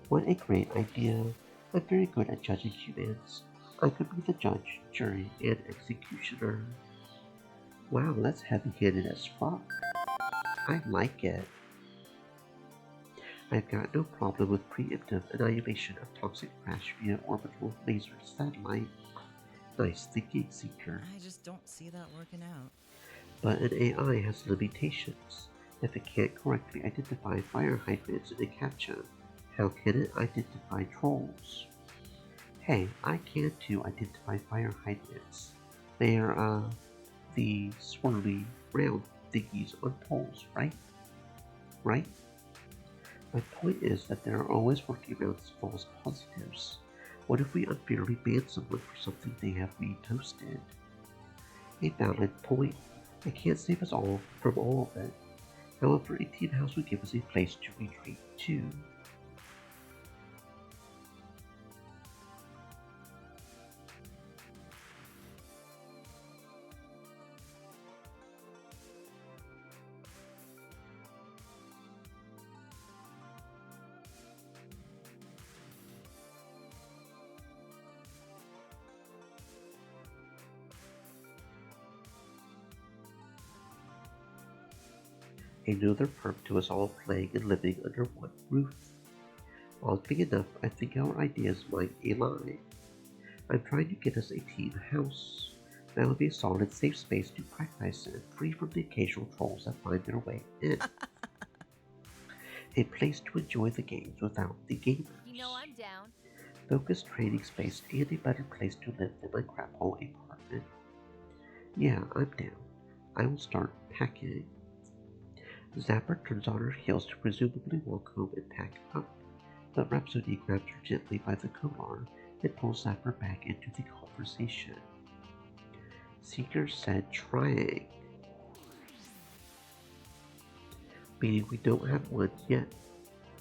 What a great idea. I'm very good at judging humans. I could be the judge, jury, and executioner. Wow, that's heavy-handed as fuck. I like it. I've got no problem with preemptive annihilation of toxic trash via orbital laser satellite. Nice thinking, Seeker. I just don't see that working out. But an AI has limitations. If it can't correctly identify fire hydrants in a CAPTCHA, how can it identify trolls? Hey, I can too identify fire hydrants. They're, the swirly round thingies on poles, right? Right? My point is that there are always workarounds false positives. What if we unfairly ban someone for something they have reposted? A valid point. I can't save us all from all of it. However, a teen house would give us a place to retreat to. Another perk to us all playing and living under one roof. Oddly enough, I think our ideas might align. I'm trying to get us a team house. That would be a solid, safe space to practice in, free from the occasional trolls that find their way in. A place to enjoy the games without the gamers. You know I'm down. Focused training space and a better place to live than my crap hole apartment. Yeah, I'm down. I will start packing. Zapper turns on her heels to presumably walk home and pack up, but Rhapsody grabs her gently by the collar and pulls Zapper back into the conversation. Seeker said trying, meaning we don't have one yet,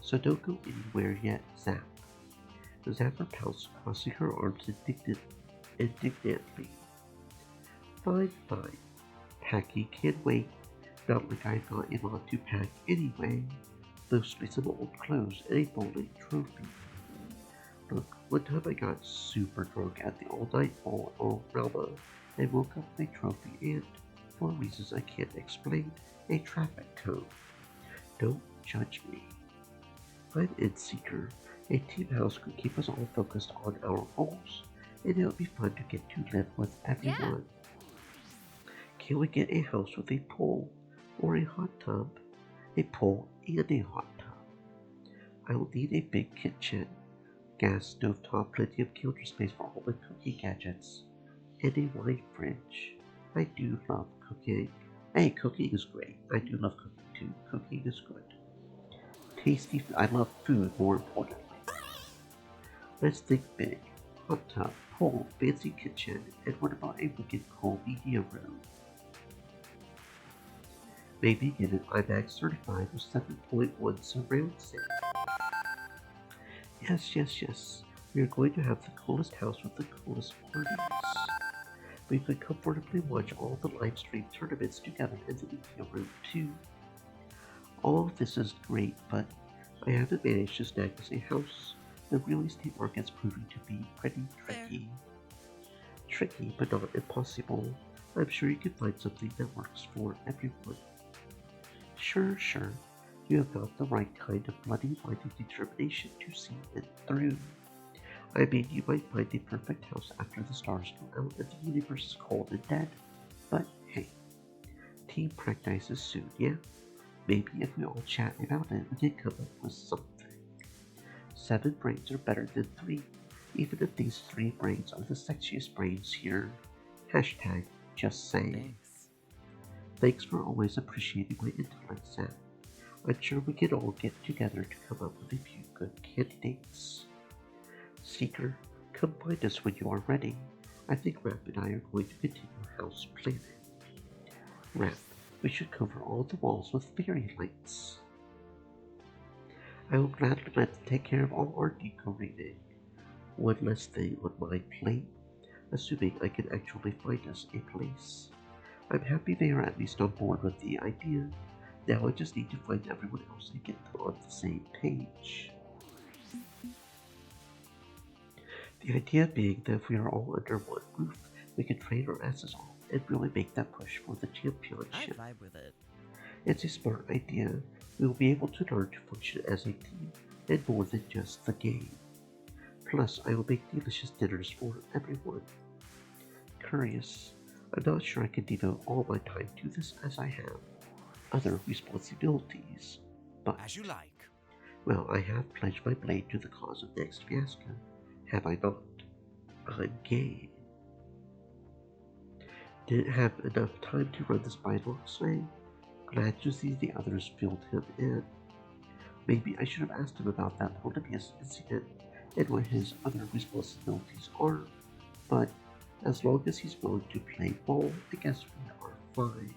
so don't go anywhere yet, Zap. Zapper pouts, crossing her arms indignantly. Fine, fine. Packing can't wait. Not like I've got a lot to pack anyway. Mostly some old clothes and a bowling trophy. Look, one time I got super drunk at the all-night ball at Old Rama and woke up with a trophy and, for reasons I can't explain, a traffic cone. Don't judge me. I'm in Seeker. A team house could keep us all focused on our goals, and it would be fun to get to live with everyone. Yeah. Can we get a house with a pool or a hot tub? A pool and a hot tub. I will need a big kitchen, gas stovetop, plenty of counter space for all the cooking gadgets, and a wine fridge. I do love cooking. Hey, cooking is great. I do love cooking too. Cooking is good. Tasty food. I love food more importantly. Let's think big. Hot tub, pool, fancy kitchen, and what about a wicked cool media room? Maybe get an IMAX certified with 7.1 surround sound. Yes. We are going to have the coolest house with the coolest parties. We could comfortably watch all the live stream tournaments together in the media room too. All of this is great, but I haven't managed to snag us a house. The real estate market's proving to be pretty tricky. Tricky, but not impossible. I'm sure you can find something that works for everyone. Sure. You have got the right kind of bloody-minded determination to see it through. I mean, you might find the perfect house after the stars go out and the universe is cold and dead. But hey, team practices soon, yeah? Maybe if we all chat about it, we can come up with something. 7 brains are better than 3, even if these 3 brains are the sexiest brains here. Hashtag just saying. Thanks for always appreciating my intellect, Sam. I'm sure we can all get together to come up with a few good candidates. Seeker, come find us when you are ready. I think Rap and I are going to continue house planning. Rap, we should cover all the walls with fairy lights. I will gladly let them take care of all our decorating. One less thing on my plate, assuming I can actually find us a place. I'm happy they are at least on board with the idea. Now I just need to find everyone else and get them on the same page. The idea being that if we are all under one roof, we can train our asses off and really make that push for the championship. I vibe with it. It's a smart idea. We will be able to learn to function as a team and more than just the game. Plus, I will make delicious dinners for everyone. Curious. I'm not sure I can devote all my time to this as I have other responsibilities, but as you like. Well, I have pledged my blade to the cause of Next Fiasco, have I not? I'm game. Didn't have enough time to run this by Loxway. Glad to see the others filled him in. Maybe I should have asked him about that Polybius incident and what his other responsibilities are, but as long as he's willing to play ball, I guess we are fine.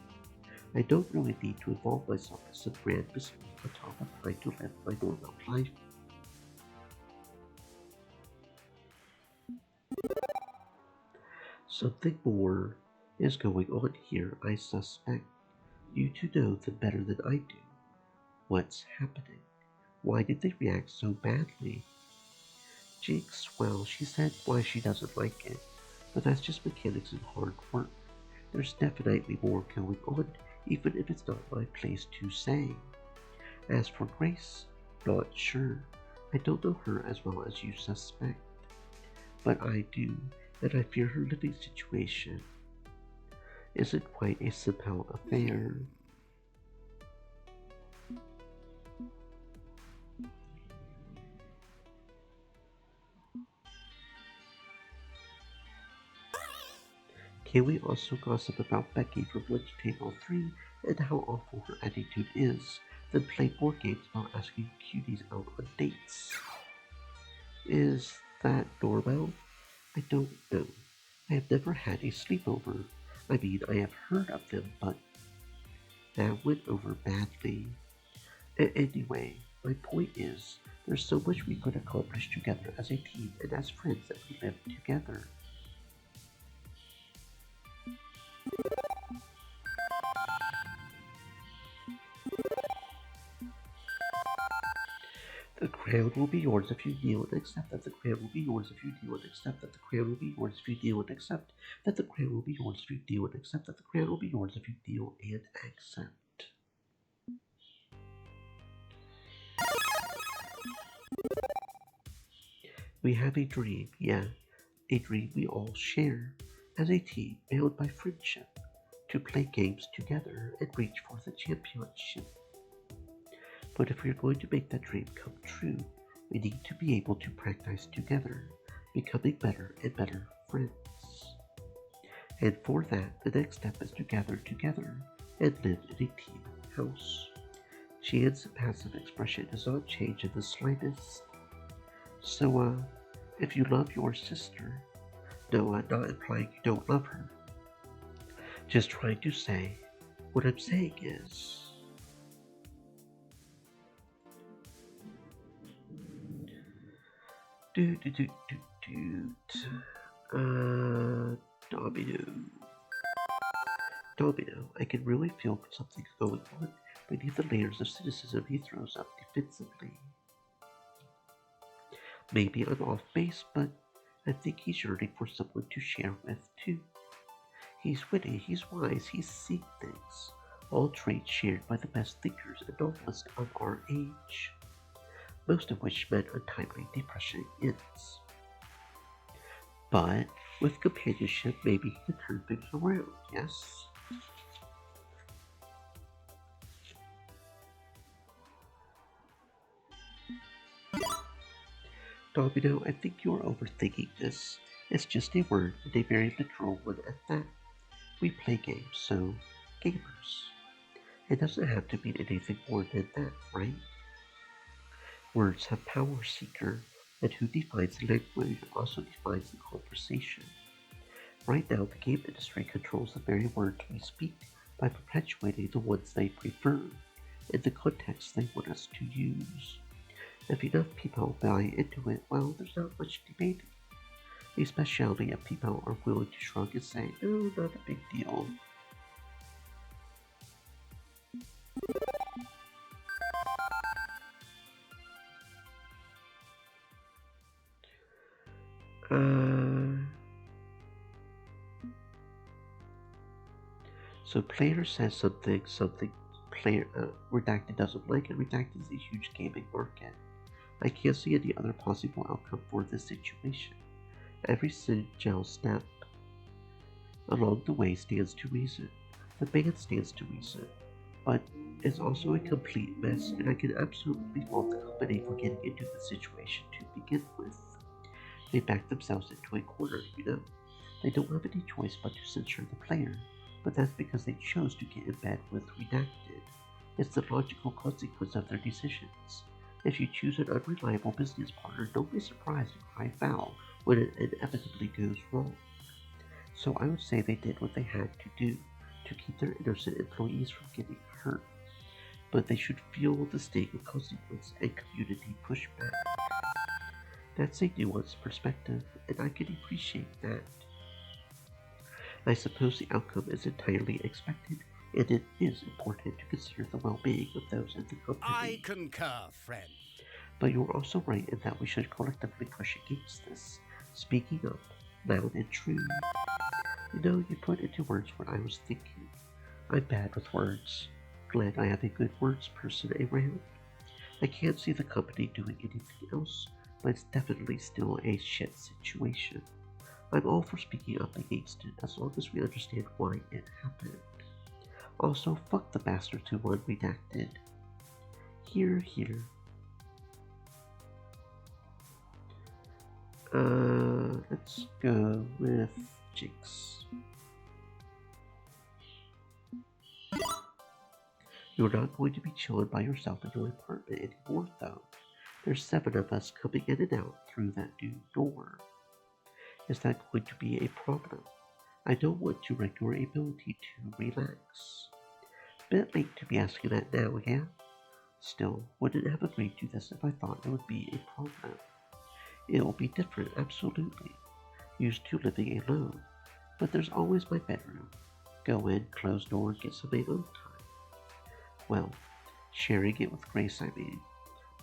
I don't really need to involve myself as a grand business on top of trying to live my normal life. Something more is going on here, I suspect. You two know them better than I do. What's happening? Why did they react so badly? Jinx, well, she said why she doesn't like it, but that's just mechanics and hard work. There's definitely more going on, even if it's not my place to say. As for Grace, not sure. I don't know her as well as you suspect, but I do, and I fear her living situation isn't quite a simple affair. Can we also gossip about Becky from Lunch Table 3 and how awful her attitude is, then play board games while asking cuties out on dates? Is that normal? I don't know. I have never had a sleepover. I mean, I have heard of them, but that went over badly. Anyway, my point is, there's so much we could accomplish together as a team and as friends that we live together. The crown will be yours if you kneel and accept that the crown will be yours if you kneel and accept that the crown will be yours if you kneel and accept that the crown will be yours if you kneel and accept that the crown will be yours if you kneel and accept. We have a dream, yeah, a dream we all share, as a team bound by friendship, to play games together and reach for the championship. But if we're going to make that dream come true, we need to be able to practice together, becoming better and better friends. And for that, the next step is to gather together and live in a team house. Jan's passive expression does not change in the slightest. So, if you love your sister, no, I'm not implying you don't love her. Just trying to say, what I'm saying is, Domino, I can really feel something going on beneath the layers of cynicism he throws up defensively. Maybe I'm off base, but I think he's yearning for someone to share with too. He's witty, he's wise, he's seeing things, all traits shared by the best thinkers and novelists of our age, most of which meant untimely depression ends. But with companionship, maybe he can turn things around, yes? Domino, I think you're overthinking this. It's just a word, and a very literal one at that. We play games, so gamers. It doesn't have to mean anything more than that, right? Words have power, Seeker, and who defines the language also defines the conversation. Right now, the game industry controls the very words we speak by perpetuating the ones they prefer, in the context they want us to use. If enough people buy into it, well, there's not much debating. Especially if people are willing to shrug and say, oh, not a big deal. So player says something player Redacted doesn't like, and Redacted is a huge gaming market. I can't see any other possible outcome for this situation. Every single step along the way stands to reason. The band stands to reason, but it's also a complete mess, and I can absolutely fault the company for getting into the situation to begin with. They back themselves into a corner, you know. They don't have any choice but to censure the player, but that's because they chose to get in bed with Redacted. It's the logical consequence of their decisions. If you choose an unreliable business partner, don't be surprised and cry foul when it inevitably goes wrong. So I would say they did what they had to do to keep their innocent employees from getting hurt, but they should feel the sting of consequence and community pushback. That's a nuanced perspective, and I can appreciate that. I suppose the outcome is entirely expected, and it is important to consider the well-being of those in the company. I concur, friend. But you're also right in that we should collectively push against this, speaking up, loud and true. You know, you put into words what I was thinking. I'm bad with words. Glad I have a good words person around. I can't see the company doing anything else, but it's definitely still a shit situation. I'm all for speaking up against it as long as we understand why it happened. Also, fuck the bastards who want redacted. Here. Let's go with Jinx. You're not going to be chilling by yourself in your apartment anymore, though. There's 7 of us coming in and out through that new door. Is that going to be a problem? I don't want to wreck your ability to relax. Bit late to be asking that now, yeah? Still, wouldn't have agreed to this if I thought it would be a problem. It'll be different, absolutely. Used to living alone. But there's always my bedroom. Go in, close door, get some alone time. Well, sharing it with Grace, I mean.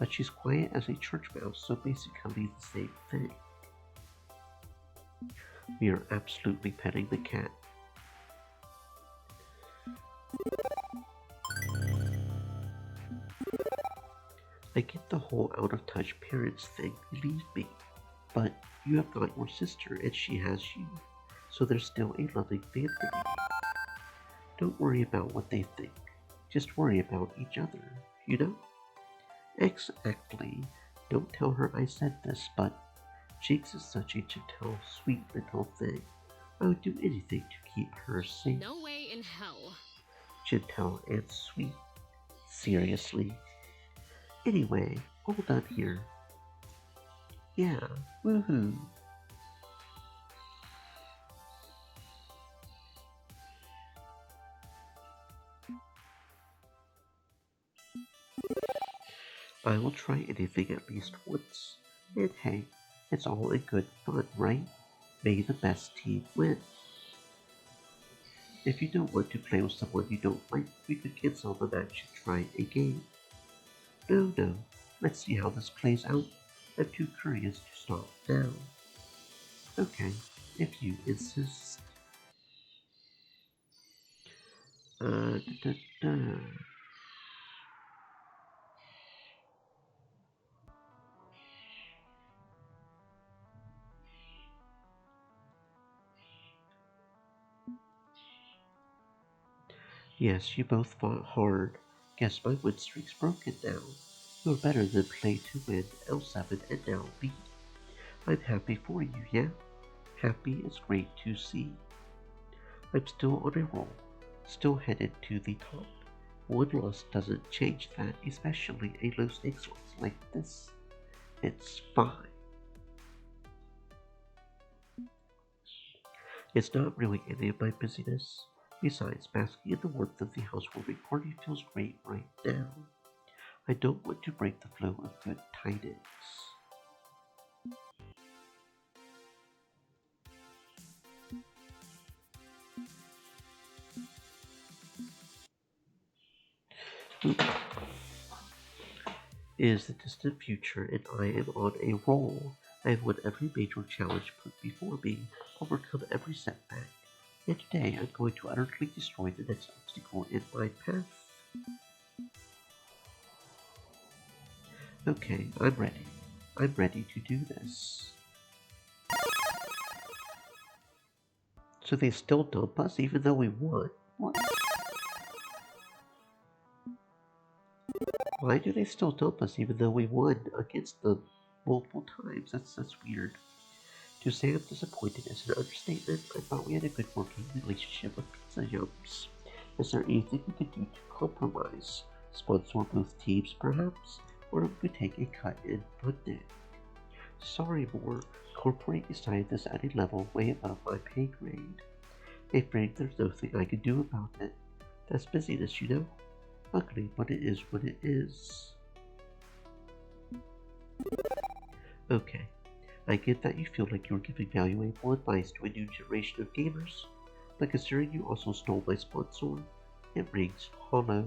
But she's quiet as a church mouse, so basically the same thing. We are absolutely petting the cat. I get the whole out-of-touch parents thing, believe me. But you have got your sister and she has you, so there's still a loving family. Don't worry about what they think. Just worry about each other, you know? Exactly. Don't tell her I said this, but Jinx is such a gentle, sweet little thing. I would do anything to keep her safe. No way in hell. Gentle and sweet. Seriously. Anyway, all done here. Yeah, woohoo. I will try anything at least once. And hey, it's all in good fun, right? May the best team win. If you don't want to play with someone you don't like, we could cancel the match and try a game. No, let's see how this plays out. I'm too curious to stop now. Okay, if you insist. Yes, you both fought hard. Guess my win streak's broken now. You're better than play to win L7 and now B. I'm happy for you, yeah? Happy is great to see. I'm still on a roll, still headed to the top. One loss doesn't change that, especially a low stakes loss like this. It's fine. It's not really any of my business. Besides, basking in the warmth of the housewarming party feels great right now. I don't want to break the flow of good tidings. It is the distant future and I am on a roll. I have won every major challenge put before me, overcome every setback, and today I'm going to utterly destroy the next obstacle in my path. Okay, I'm ready. I'm ready to do this. So they still dump us even though we won? What? Why do they still dump us even though we won against them multiple times? That's weird. To say I'm disappointed is an understatement. I thought we had a good working relationship with Pizza Yums. Is there anything we could do to compromise? Sponsor both teams, perhaps? Or would we take a cut in funding? Sorry, Moore. Corporate decided this at a level way above my pay grade. Afraid there's nothing I can do about it. That's busyness, you know? Ugly, but it is what it is. Okay, I get that you feel like you're giving valuable advice to a new generation of gamers, but considering you also stole my sponsor, it rings hollow.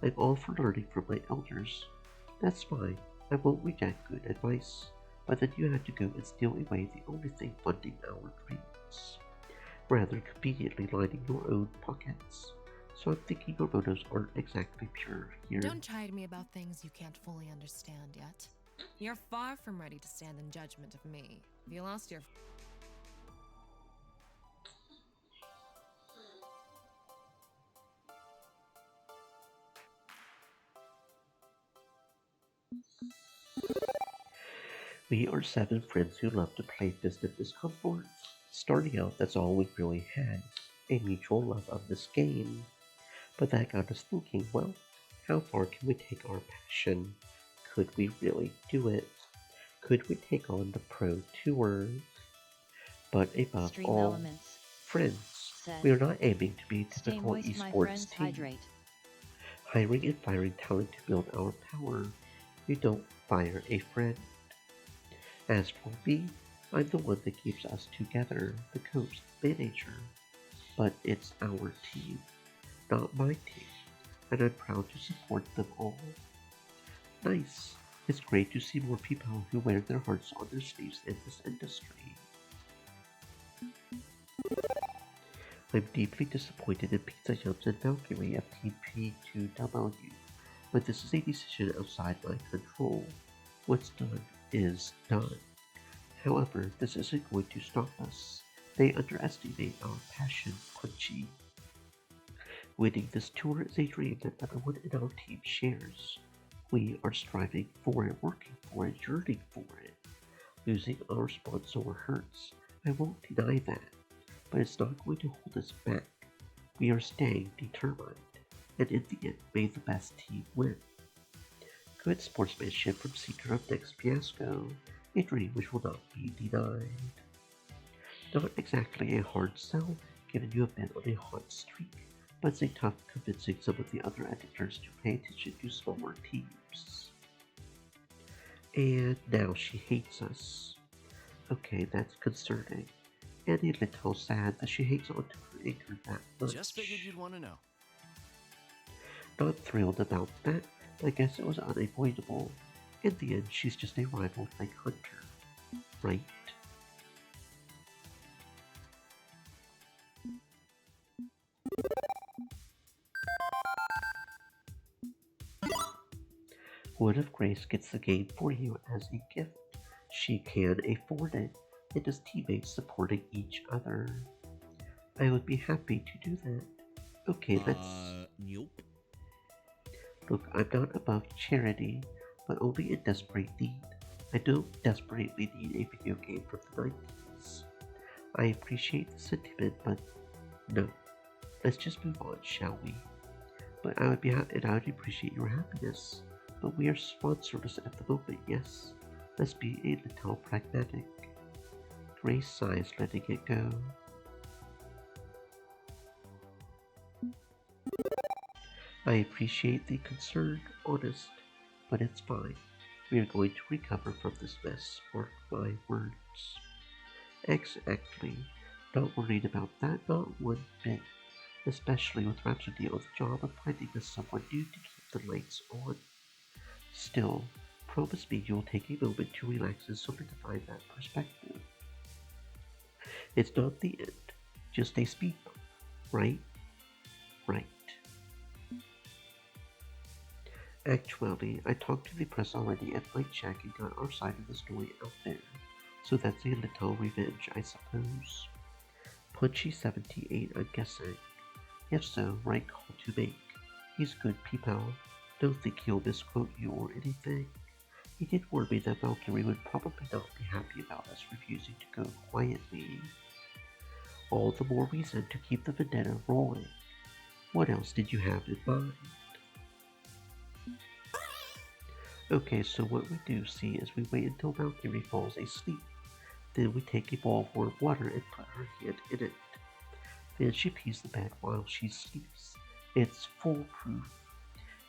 I'm all for learning from my elders. That's fine, I won't reject good advice, but then you had to go and steal away the only thing funding our dreams, rather conveniently lining your own pockets. so I'm thinking our motives aren't exactly pure here. Don't chide me about things you can't fully understand yet. You're far from ready to stand in judgment of me. You lost your... We are 7 friends who love to play Fist of Discomfort. Starting out, that's all we really had, a mutual love of this game. But that got us thinking, well, how far can we take our passion? Could we really do it? Could we take on the pro tour? But above Stream all, Elements friends, said, we are not aiming to be Stay typical moist, my esports friends, team. hydrate. Hiring and firing talent to build our power. You don't fire a friend. As for me, I'm the one that keeps us together, the coach manager. But it's our team, not my team, and I'm proud to support them all. Nice. It's great to see more people who wear their hearts on their sleeves in this industry. I'm deeply disappointed in Pizza Yums and Valkyrie of Team P2W, but this is a decision outside my control. What's done is done. However, this isn't going to stop us. They underestimate our passion, Punchy. Winning this tour is a dream that everyone in our team shares. We are striving for it, working for it, yearning for it. Losing our sponsor hurts. I won't deny that, but it's not going to hold us back. We are staying determined, and in the end, may the best team win. Good sportsmanship from Seeker of Next Fiasco, a dream which will not be denied. Not exactly a hard sell, given you have been on a hot streak, but it's a tough convincing some of the other editors to pay attention to smaller teams. And now she hates us. Okay, that's concerning, and a little sad that she hates onto her anger that much. Just figured you'd want to know. Not thrilled about that, but I guess it was unavoidable. In the end, she's just a rival like Hunter, right? Wood of Grace gets the game for you as a gift. She can afford it, and as teammates supporting each other. I would be happy to do that. Okay, let's... Nope. Look, I'm not above charity, but only in desperate need. I don't desperately need a video game from the 90s. I appreciate the sentiment, but no. Let's just move on, shall we? But I would appreciate your happiness. But we are sponsorless at the moment, yes? Let's be a little pragmatic. Grace sighs, letting it go. I appreciate the concern, honest, but it's fine. We are going to recover from this mess, mark my words. Exactly. Not worried about that, not one bit. Especially with Rhapsody on the job of finding us someone new to keep the lights on. Still, promise me you'll take a moment to relax and solidify that perspective. It's not the end, just a speed bump, right? Right. Actually, I talked to the press already at Light Check and got our side of the story out there, so that's a little revenge, I suppose. Punchy 78, I'm guessing. If so, right call to make. He's good people. Don't think he'll misquote you or anything. He did warn me that Valkyrie would probably not be happy about us refusing to go quietly. All the more reason to keep the vendetta rolling. What else did you have in mind? Okay, so what we do see is we wait until Valkyrie falls asleep. Then we take a bowl of warm water and put her hand in it. Then she pees the bed while she sleeps. It's foolproof.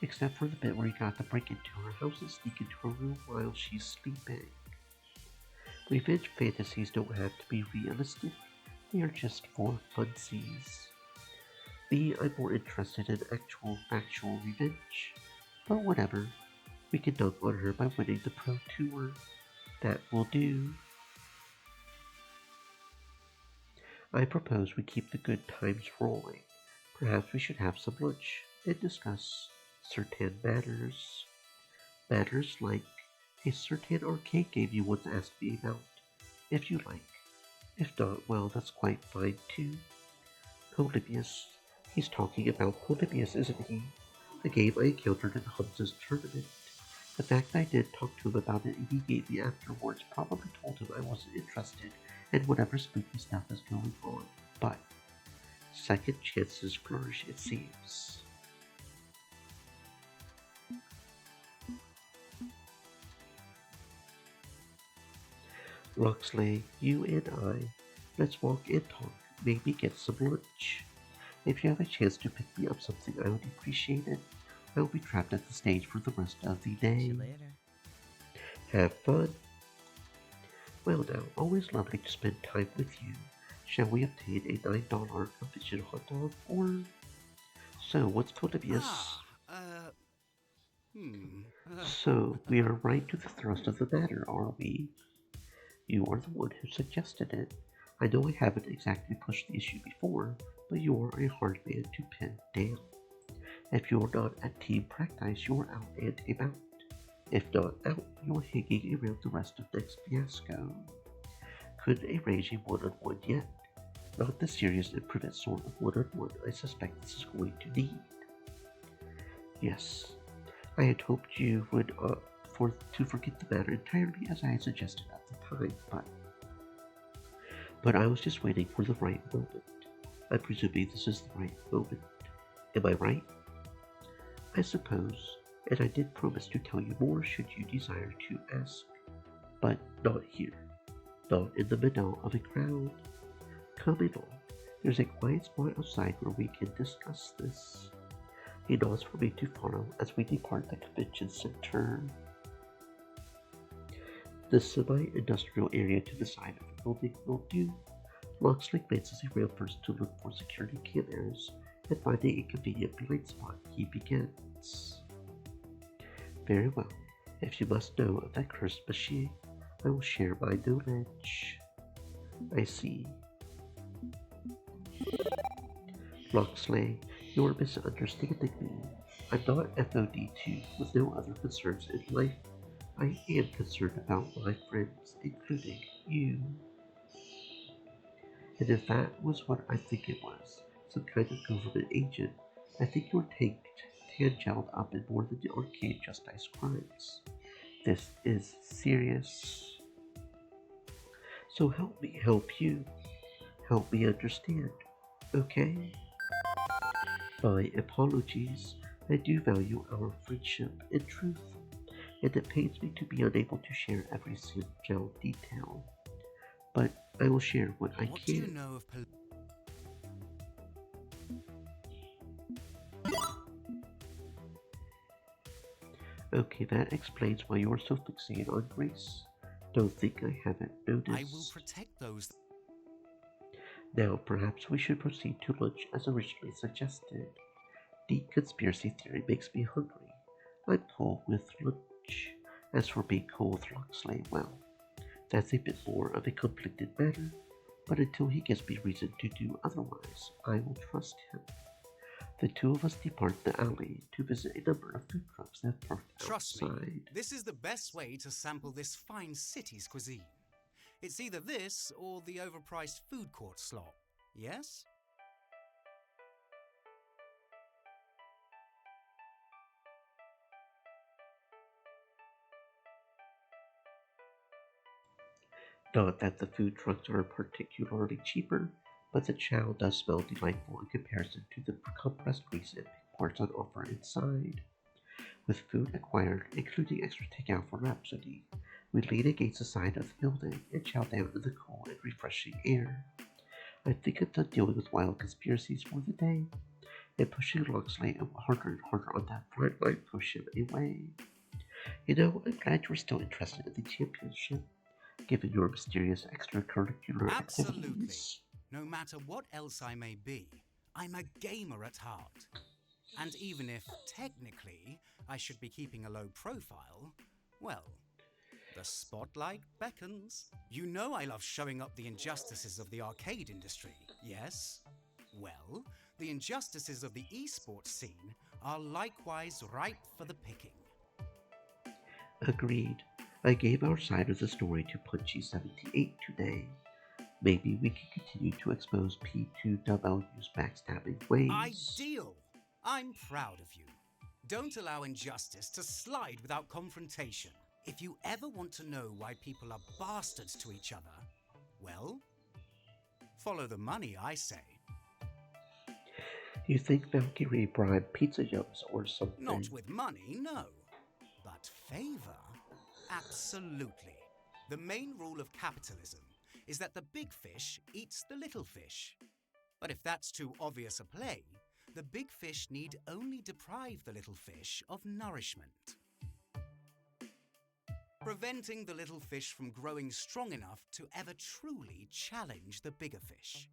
Except for the bit where you got to break into her house and sneak into her room while she's sleeping. Revenge fantasies don't have to be realistic, they are just for funsies. Me, I'm more interested in actual factual revenge. But whatever, we can dunk on her by winning the Pro Tour. That will do. I propose we keep the good times rolling. Perhaps we should have some lunch and discuss certain matters. Matters like a certain arcade game you once asked me about, if you like. If not, well, that's quite fine too. Polybius. He's talking about Polybius, isn't he? The game I encountered in Hamza's tournament. The fact that I did talk to him about it immediately afterwards probably told him I wasn't interested in whatever spooky stuff is going on. But second chances flourish, it seems. Roxley, you and I, let's walk and talk, maybe get some lunch. If you have a chance to pick me up something, I would appreciate it. I will be trapped at the stage for the rest of the day. See you later. Have fun. Well now, always lovely to spend time with you. Shall we obtain a $9 convention hot dog, or... So, what's Polybius? So, we are right to the thrust of the matter, are we? You are the one who suggested it. I know I haven't exactly pushed the issue before, but you're a hard man to pin down. If you're not at team practice, you're out and about. If not out, you're hanging around the rest of next fiasco. Couldn't arrange a one-on-one yet. Not the serious and private sort of one-on-one I suspect this is going to need. Yes, I had hoped you would to forget the matter entirely as I had suggested at the time, but I was just waiting for the right moment. I'm presuming this is the right moment. Am I right? I suppose, and I did promise to tell you more should you desire to ask, but not here, not in the middle of a crowd. Come along, there's a quiet spot outside where we can discuss this. He nods for me to follow as we depart the convention center. The semi-industrial area to the side of the building will do. Locksley glances around first to look for security cameras, and finding a convenient blind spot, he begins. Very well. If you must know of that cursed machine, I will share my knowledge. I see. Locksley, you are misunderstanding me. I'm not FOD2 with no other concerns in life. I am concerned about my friends, including you. And if that was what I think it was, some kind of government agent, I think you're tangled up in more than the arcade justice crimes. This is serious. So help me help you. Help me understand, okay? My apologies. I do value our friendship and truth, and it pains me to be unable to share every single detail. But I will share what I can. What do you know of Okay, that explains why you are so fixated on Grace. Don't think I haven't noticed. I will protect those. Now, perhaps we should proceed to lunch as originally suggested. The conspiracy theory makes me hungry. I'm cool with lunch. As for being cool with Locksley, well, that's a bit more of a conflicted matter, but until he gives me reason to do otherwise, I will trust him. The two of us depart the alley to visit a number of food trucks that parked Trust outside. me, this is the best way to sample this fine city's cuisine. It's either this or the overpriced food court slot, yes? Not that the food trucks are particularly cheaper, but the chow does smell delightful in comparison to the compressed grease and parts on offer inside. With food acquired, including extra takeout for Rhapsody, we lean against the side of the building and chow down in the cool and refreshing air. I think I'm done dealing with wild conspiracies for the day, and pushing Locksley harder and harder on that bright light push him away. You know, I'm glad you're still interested in the championship, given your mysterious extracurricular Absolutely. activities. No matter what else I may be, I'm a gamer at heart. And even if, technically, I should be keeping a low profile, well, the spotlight beckons. You know I love showing up the injustices of the arcade industry, yes? Well, The injustices of the esports scene are likewise ripe for the picking. Agreed. I gave our side of the story to Punchy78 today. Maybe we can continue to expose P2W's backstabbing ways. Ideal! I'm proud of you. Don't allow injustice to slide without confrontation. If you ever want to know why people are bastards to each other, well, follow the money, I say. You think Valkyrie bribed Pizza Yums or something? Not with money, no. But favor? Absolutely. The main rule of capitalism is that the big fish eats the little fish. But if that's too obvious a play, the big fish need only deprive the little fish of nourishment, preventing the little fish from growing strong enough to ever truly challenge the bigger fish.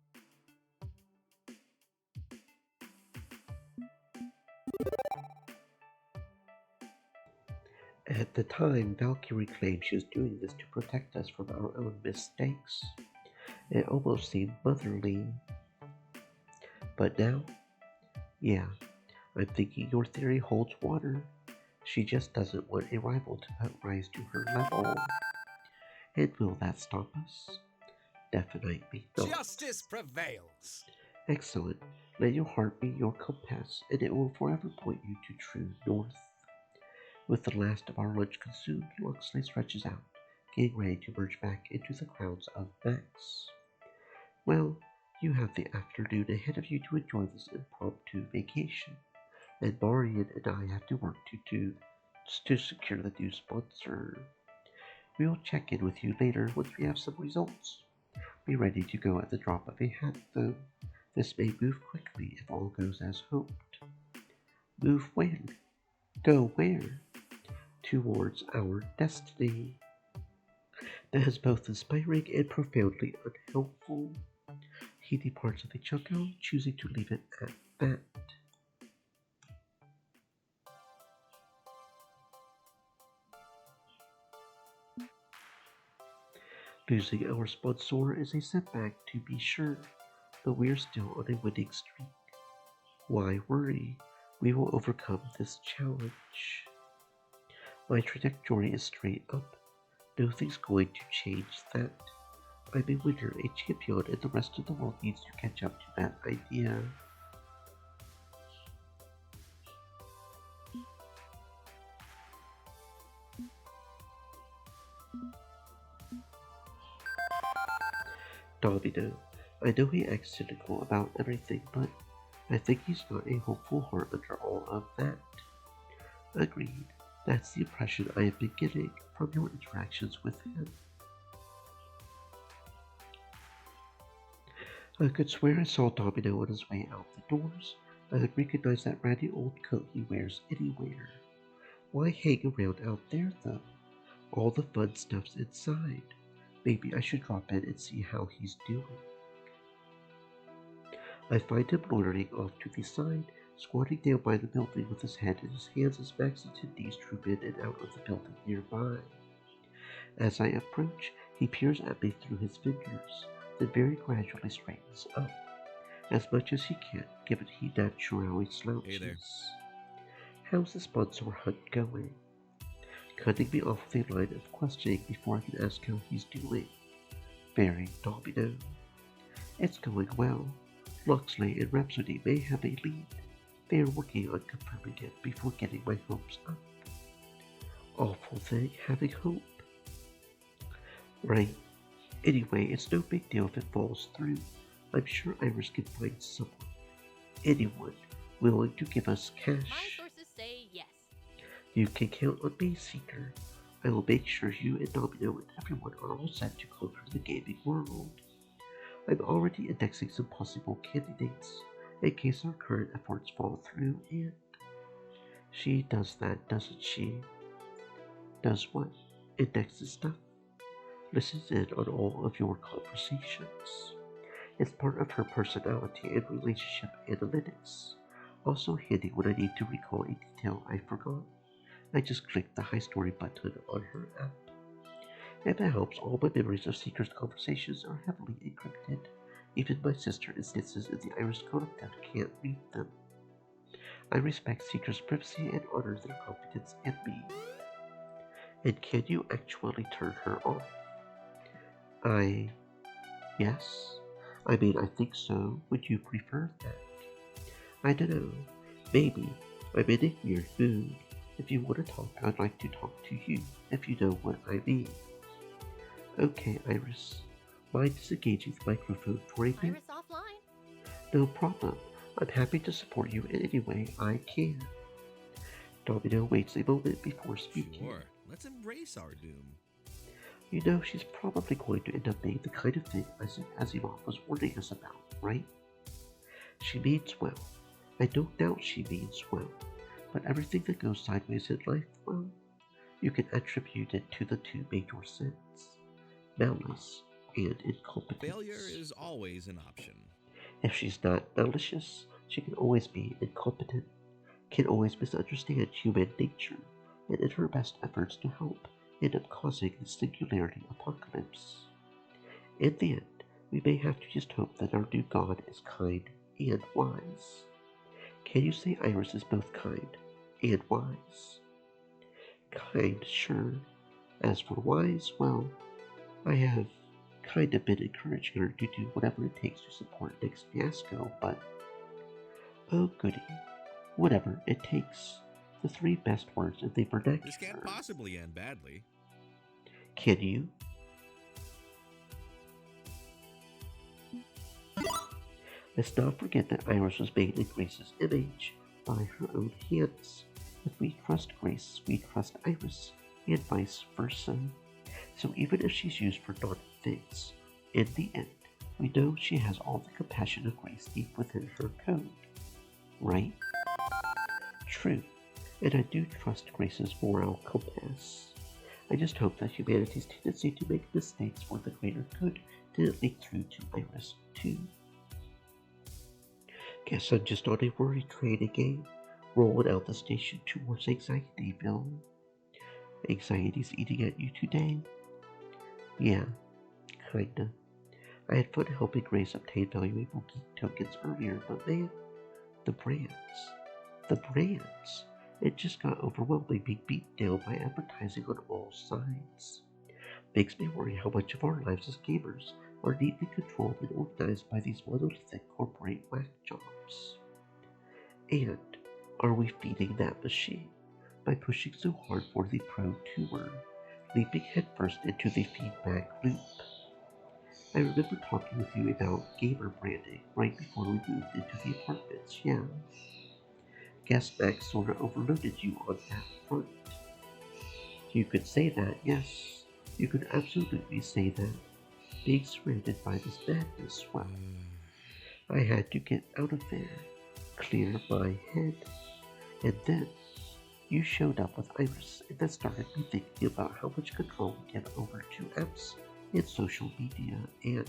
At the time, Valkyrie claimed she was doing this to protect us from our own mistakes. It almost seemed motherly. But now, yeah, I'm thinking your theory holds water. She just doesn't want a rival to rise to her level. And will that stop us? Definitely not. Justice prevails! Excellent. Let your heart be your compass, and it will forever point you to true north. With the last of our lunch consumed, Loxley stretches out, getting ready to merge back into the crowds of Max. Well, you have the afternoon ahead of you to enjoy this impromptu vacation, and Marian and I have to work to secure the new sponsor. We will check in with you later once we have some results. Be ready to go at the drop of a hat, though. This may move quickly if all goes as hoped. Move where? Go where? Towards our destiny. That is both inspiring and profoundly unhelpful. He departs with a chuckle, choosing to leave it at that. Losing our sponsor is a setback, to be sure, but we're still on a winning streak. Why worry? We will overcome this challenge. My trajectory is straight up. Nothing's going to change that. I'm a winner, a champion, and the rest of the world needs to catch up to that idea. Domino. I know he acts cynical about everything, but I think he's got a hopeful heart under all of that. Agreed. That's the impression I have been getting from your interactions with him. I could swear I saw Domino on his way out the doors. I could recognize that ratty old coat he wears anywhere. Why hang around out there, though? All the fun stuff's inside. Maybe I should drop in and see how he's doing. I find him loitering off to the side, squatting down by the building with his head in his hands as Max attendees troop in and out of the building nearby. As I approach, he peers at me through his fingers, then very gradually straightens up, as much as he can, given he naturally slouches. Hey there. How's the sponsor hunt going? Cutting me off with a line of questioning before I can ask how he's doing. Very Domino. It's going well. Loxley and Rhapsody may have a lead. They are working on confirming it before getting my hopes up. Awful thing, having hope. Right. Anyway, it's no big deal if it falls through. I'm sure Iris can find someone. Anyone willing to give us cash. My sources say yes. You can count on me, Seeker. I will make sure you and Domino and everyone are all set to conquer the gaming world. I'm already indexing some possible candidates in case our current efforts fall through, and she does that, doesn't she? Does what? Indexes stuff? Listens in on all of your conversations. It's part of her personality and relationship analytics. Also handy when I need to recall a detail I forgot. I just click the High Story button on her app. If it helps, all my memories of Seeker's conversations are heavily encrypted. Even my sister instances in the Iris Code of Death can't read them. I respect Seeker's privacy and honor their confidence in me. And can you actually turn her off? Yes. I mean, I think so. Would you prefer that? I don't know. Maybe. I'm in a weird mood. If you want to talk, I'd like to talk to you, if you know what I mean. Okay, Iris. Mind disengaging the microphone for a bit? Iris offline. No problem. I'm happy to support you in any way I can. Domino waits a moment before speaking. Sure, let's embrace our doom. You know she's probably going to end up being the kind of thing Asimov was warning us about, right? She means well. I don't doubt she means well. But everything that goes sideways in life, well, you can attribute it to the two major sins. Malice and incompetence. Failure is always an option. If she's not malicious, she can always be incompetent, can always misunderstand human nature, and in her best efforts to help, end up causing the singularity apocalypse. In the end, we may have to just hope that our new god is kind and wise. Can you say Iris is both kind and wise? Kind, sure. As for wise, well, I have kind of been encouraging her to do whatever it takes to support Nick's fiasco, but oh goody, whatever it takes. The three best words in the vernacular. This can't possibly end badly. Can you? Let's not forget that Iris was made in Grace's image by her own hands. If we trust Grace, we trust Iris, and vice versa. So even if she's used for naughty things, in the end, we know she has all the compassion of Grace deep within her code. Right? True. And I do trust Grace's moral compass. I just hope that humanity's tendency to make mistakes for the greater good didn't leak through to Iris, too. Guess I'm just on a worry train again, rolling out the station towards Anxietyville. Anxiety's eating at you today? Yeah, kinda. I had fun helping Grace obtain valuable geek tokens earlier, but man, the brands. It just got overwhelming being beaten down by advertising on all sides. Makes me worry how much of our lives as gamers are neatly controlled and organized by these monolithic corporate whack jobs. And are we feeding that machine by pushing so hard for the Pro Tour, leaping headfirst into the feedback loop? I remember talking with you about gamer branding right before we moved into the apartments, yeah. Guess Max sorta overloaded you on that front. You could say that, yes. You could absolutely say that. Being surrounded by this madness, well, I had to get out of there, clear my head, and then you showed up with Iris, and that started me thinking about how much control we give over to apps and social media, and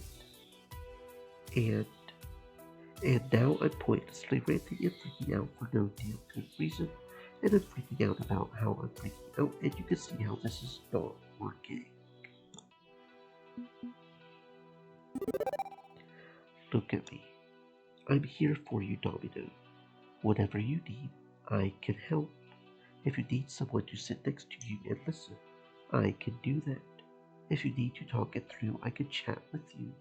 now I'm pointlessly ranting and freaking out for no damn good reason, and I'm freaking out about how I'm freaking out, and you can see how this is not working. Look at me. I'm here for you, Domino. Whatever you need, I can help. If you need someone to sit next to you and listen, I can do that. If you need to talk it through, I can chat with you.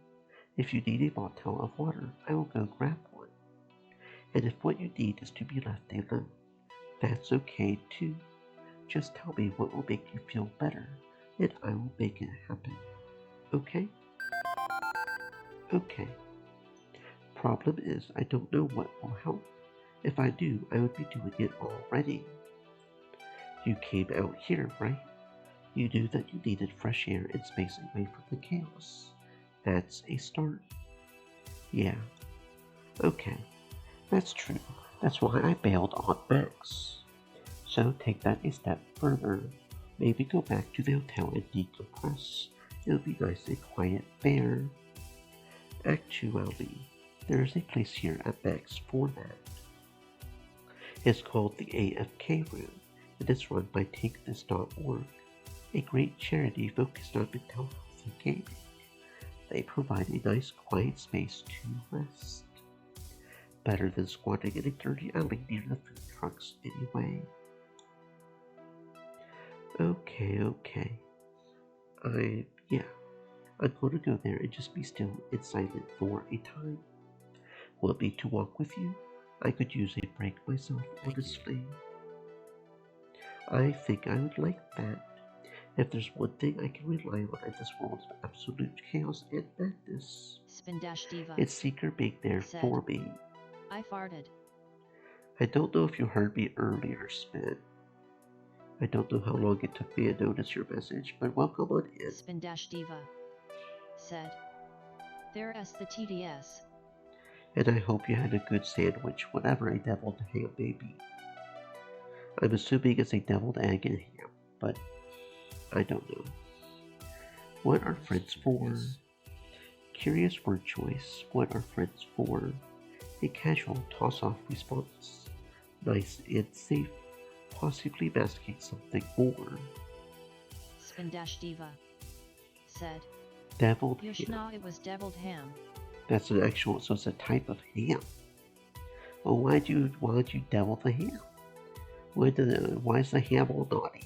If you need a bottle of water, I will go grab one. And if what you need is to be left alone, that's okay too. Just tell me what will make you feel better, and I will make it happen. Okay? Okay. Problem is, I don't know what will help. If I knew, I would be doing it already. You came out here, right? You knew that you needed fresh air and space away from the chaos. That's a start. Yeah. Okay. That's true. That's why I bailed on Max. So take that a step further. Maybe go back to the hotel and decompress. It'll be nice and quiet there. Actually, there is a place here at Max for that. It's called the AFK Room, and it's run by TakeThis.org, a great charity focused on mental health and gaming. They provide a nice quiet space to rest. Better than squatting in a dirty alley near the food trucks anyway. Okay. I'm going to go there and just be still and silent for a time. Want me to walk with you? I could use a break myself, honestly. I think I would like that. If there's one thing I can rely on in this world of absolute chaos and madness, Spindash Diva. it's Seeker being there said, for me. I farted. I don't know if you heard me earlier, Spin. I don't know how long it took me to notice your message, but welcome on in. Spindash Diva said, there's the TDS. And I hope you had a good sandwich, whatever a deviled ham may be. I'm assuming it's a deviled egg and ham, but I don't know. What are friends for? Curious word choice. What are friends for? A casual toss-off response. Nice and safe. Possibly masking something more. Spindash Diva said, Deviled ham. Yushna, it was deviled ham. That's an actual, so it's a type of ham. Well, why'd you devil the ham? Why is the ham all naughty?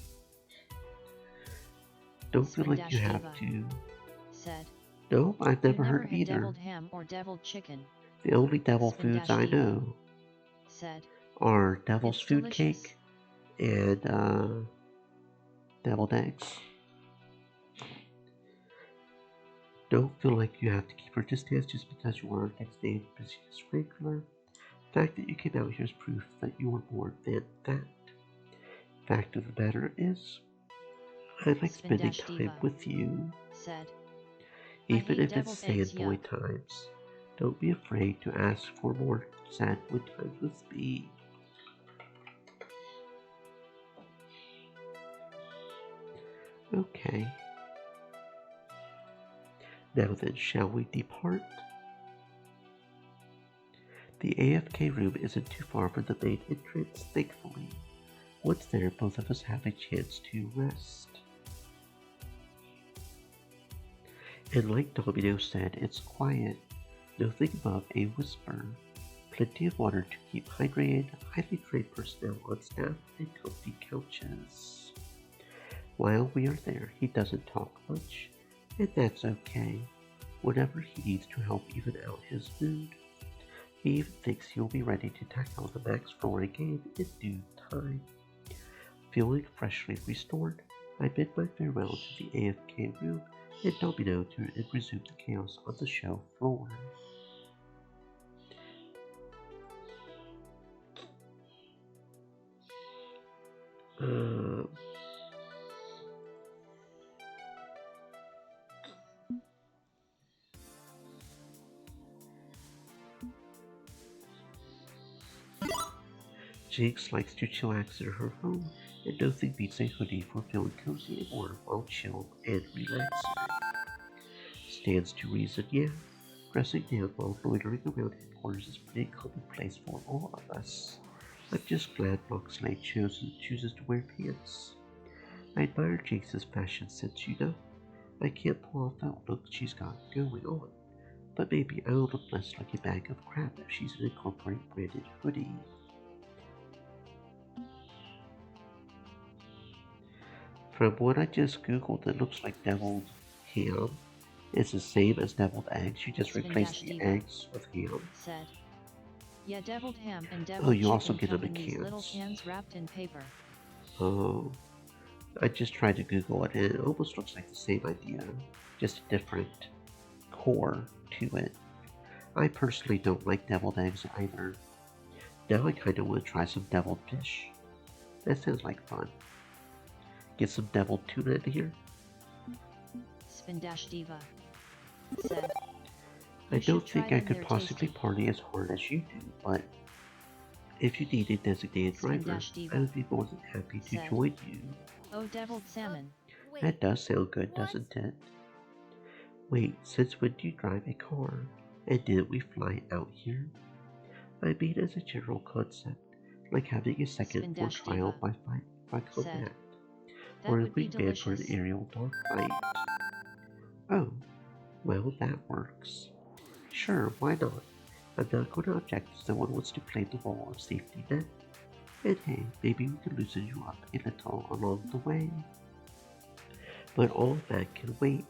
Don't feel like you have to. Said, Nope, I've never had heard either. Deviled ham or deviled chicken. The only devil foods I know said, are devil's food delicious. cake and deviled eggs. Don't feel like you have to keep your distance just because you are next day busy as regular. The fact that you came out here is proof that you are more than that. Fact of the matter is, I like spending time Diva with you. Said, Even if it's deviled eggs, sad boy times. Don't be afraid to ask for more sad boy times with me. Okay. Now then, shall we depart? The AFK room isn't too far from the main entrance, thankfully. Once there, both of us have a chance to rest. And like Domino said, it's quiet. Nothing above a whisper. Plenty of water to keep hydrated, highly trained personnel on staff, and comfy couches. While we are there, he doesn't talk much, and that's okay. Whatever he needs to help even out his mood. He even thinks he'll be ready to tackle the max floor game in due time. Feeling freshly restored, I bid my farewell to the AFK room and Domino to resume the chaos on the show floor. Jinx likes to chillax in her home, and nothing beats a hoodie for feeling cozy and warm while chill and relaxing. Stands to reason, yeah. Dressing down while loitering around headquarters is pretty commonplace for all of us. I'm just glad Roxley chooses to wear pants. I admire Jinx's fashion sense, you know. I can't pull off that look she's got going on, but maybe I'll look less like a bag of crap if she's an Incorporate branded hoodie. From what I just googled, it looks like deviled ham. It's the same as deviled eggs, you just replace the eggs with ham. Said, yeah, deviled ham and deviled you also chicken get them come in these little cans. cans wrapped in paper. Oh, I just tried to Google it and it almost looks like the same idea, just a different core to it. I personally don't like deviled eggs either. Now I kinda want to try some deviled fish. That sounds like fun. Get some deviled tuna in here. Spindash Diva said, I don't think I them, could they're possibly tasty. party as hard as you do, but if you need a designated driver, Spindash Diva I would be more than happy to said, join you. oh, deviled salmon. That does sound good, doesn't it? Wait, since when do you drive a car? And didn't we fly out here? I mean as a general concept, like having a second for Spindash trial Diva by combat. That Or a would be wingman for an delicious. aerial dogfight. Oh, Well, that works. Sure, why not? I'm not going to object if someone wants to play the role of safety net. And hey, maybe we can loosen you up a little along the way. But all that can wait.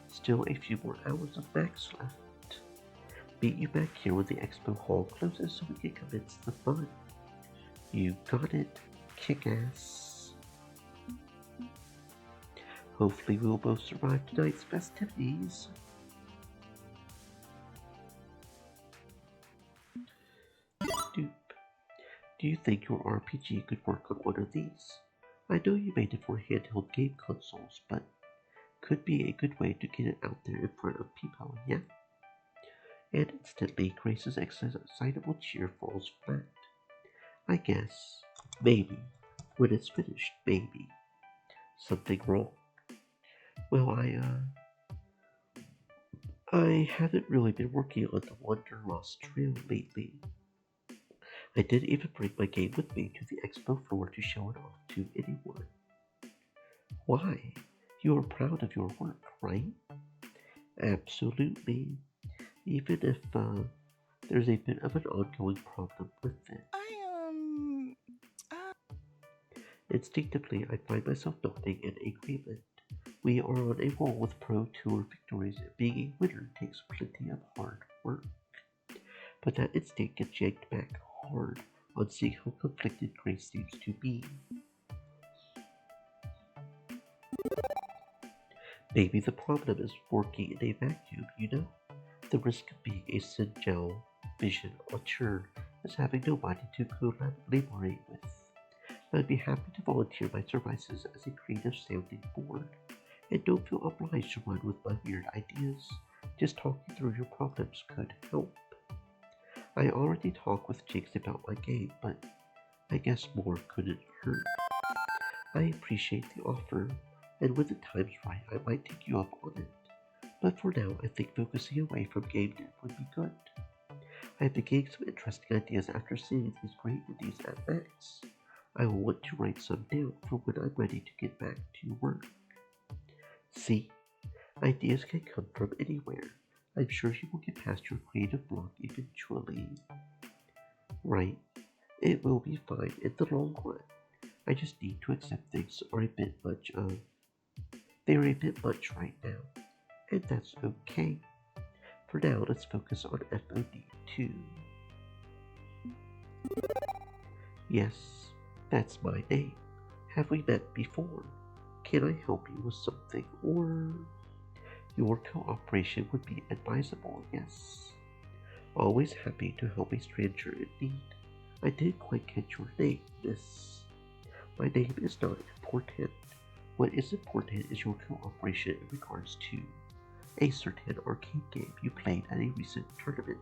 Still a few more hours of Max left. Meet you back here when the expo hall closes so we can commence the fun. You got it, kick-ass. Hopefully we will both survive tonight's festivities. Doop. Do you think your RPG could work on one of these? I know you made it for handheld game consoles, but could be a good way to get it out there in front of people, yeah? And instantly Grace's excitable cheer falls flat. I guess. Maybe. When it's finished, maybe. Something wrong. Well, I haven't really been working on the Wanderlust Trail lately. I didn't even bring my game with me to the expo floor to show it off to anyone. Why? You are proud of your work, right? Absolutely. Even if there's a bit of an ongoing problem with it. Instinctively, I find myself nodding in agreement. We are on a roll with Pro Tour victories, and being a winner takes plenty of hard work. But that instinct gets yanked back hard on seeing how conflicted Grace seems to be. Maybe the problem is working in a vacuum, you know? The risk of being a Sinjal vision auteur is having nobody to collaborate with. I'd be happy to volunteer my services as a creative sounding board, and don't feel obliged to run with my weird ideas. Just talking through your problems could help. I already talked with Jinx about my game, but I guess more couldn't hurt. I appreciate the offer, and when the time's right, I might take you up on it. But for now, I think focusing away from game dev would be good. I have been getting some interesting ideas after seeing these great indies at Max. I will want to write some down for when I'm ready to get back to work. See, ideas can come from anywhere. I'm sure you will get past your creative block eventually. Right, it will be fine in the long run. I just need to accept things are a bit much they're a bit much right now. And that's okay. For now, let's focus on FOD2. Yes, that's my name. Have we met before? Can I help you with something, or... Your cooperation would be advisable, yes. Always happy to help a stranger in need. I didn't quite catch your name, miss. My name is not important. What is important is your cooperation in regards to a certain arcade game you played at a recent tournament.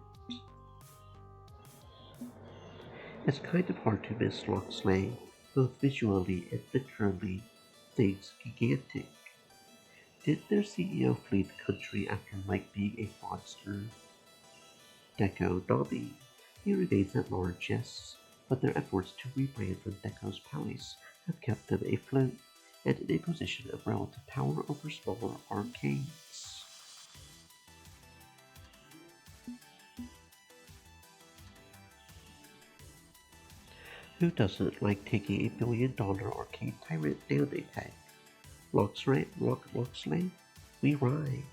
It's kind of hard to miss Locksley, both visually and literally. Things gigantic. Did their CEO flee the country after Mike being a fraudster? Deco Nobby. He remains at large, yes, but their efforts to rebrand from Deco's Palace have kept them afloat and in a position of relative power over smaller arcades. Who doesn't like taking a $1 billion arcade tyrant down a peg? Locksley, we ride.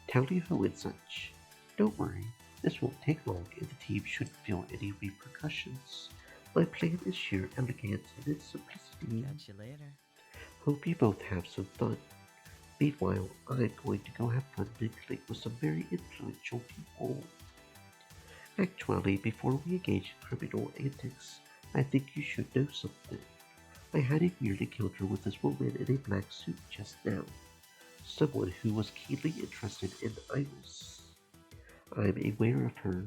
Tally-ho and such. Don't worry, this won't take long and the team shouldn't feel any repercussions. My plan is sheer elegance and its simplicity. Catch you later. Hope you both have some fun. Meanwhile, I'm going to go have fun mingling with some very influential people. Actually, before we engage in criminal antics, I think you should know something. I had a weird encounter with this woman in a black suit just now. Someone who was keenly interested in Iris. I'm aware of her,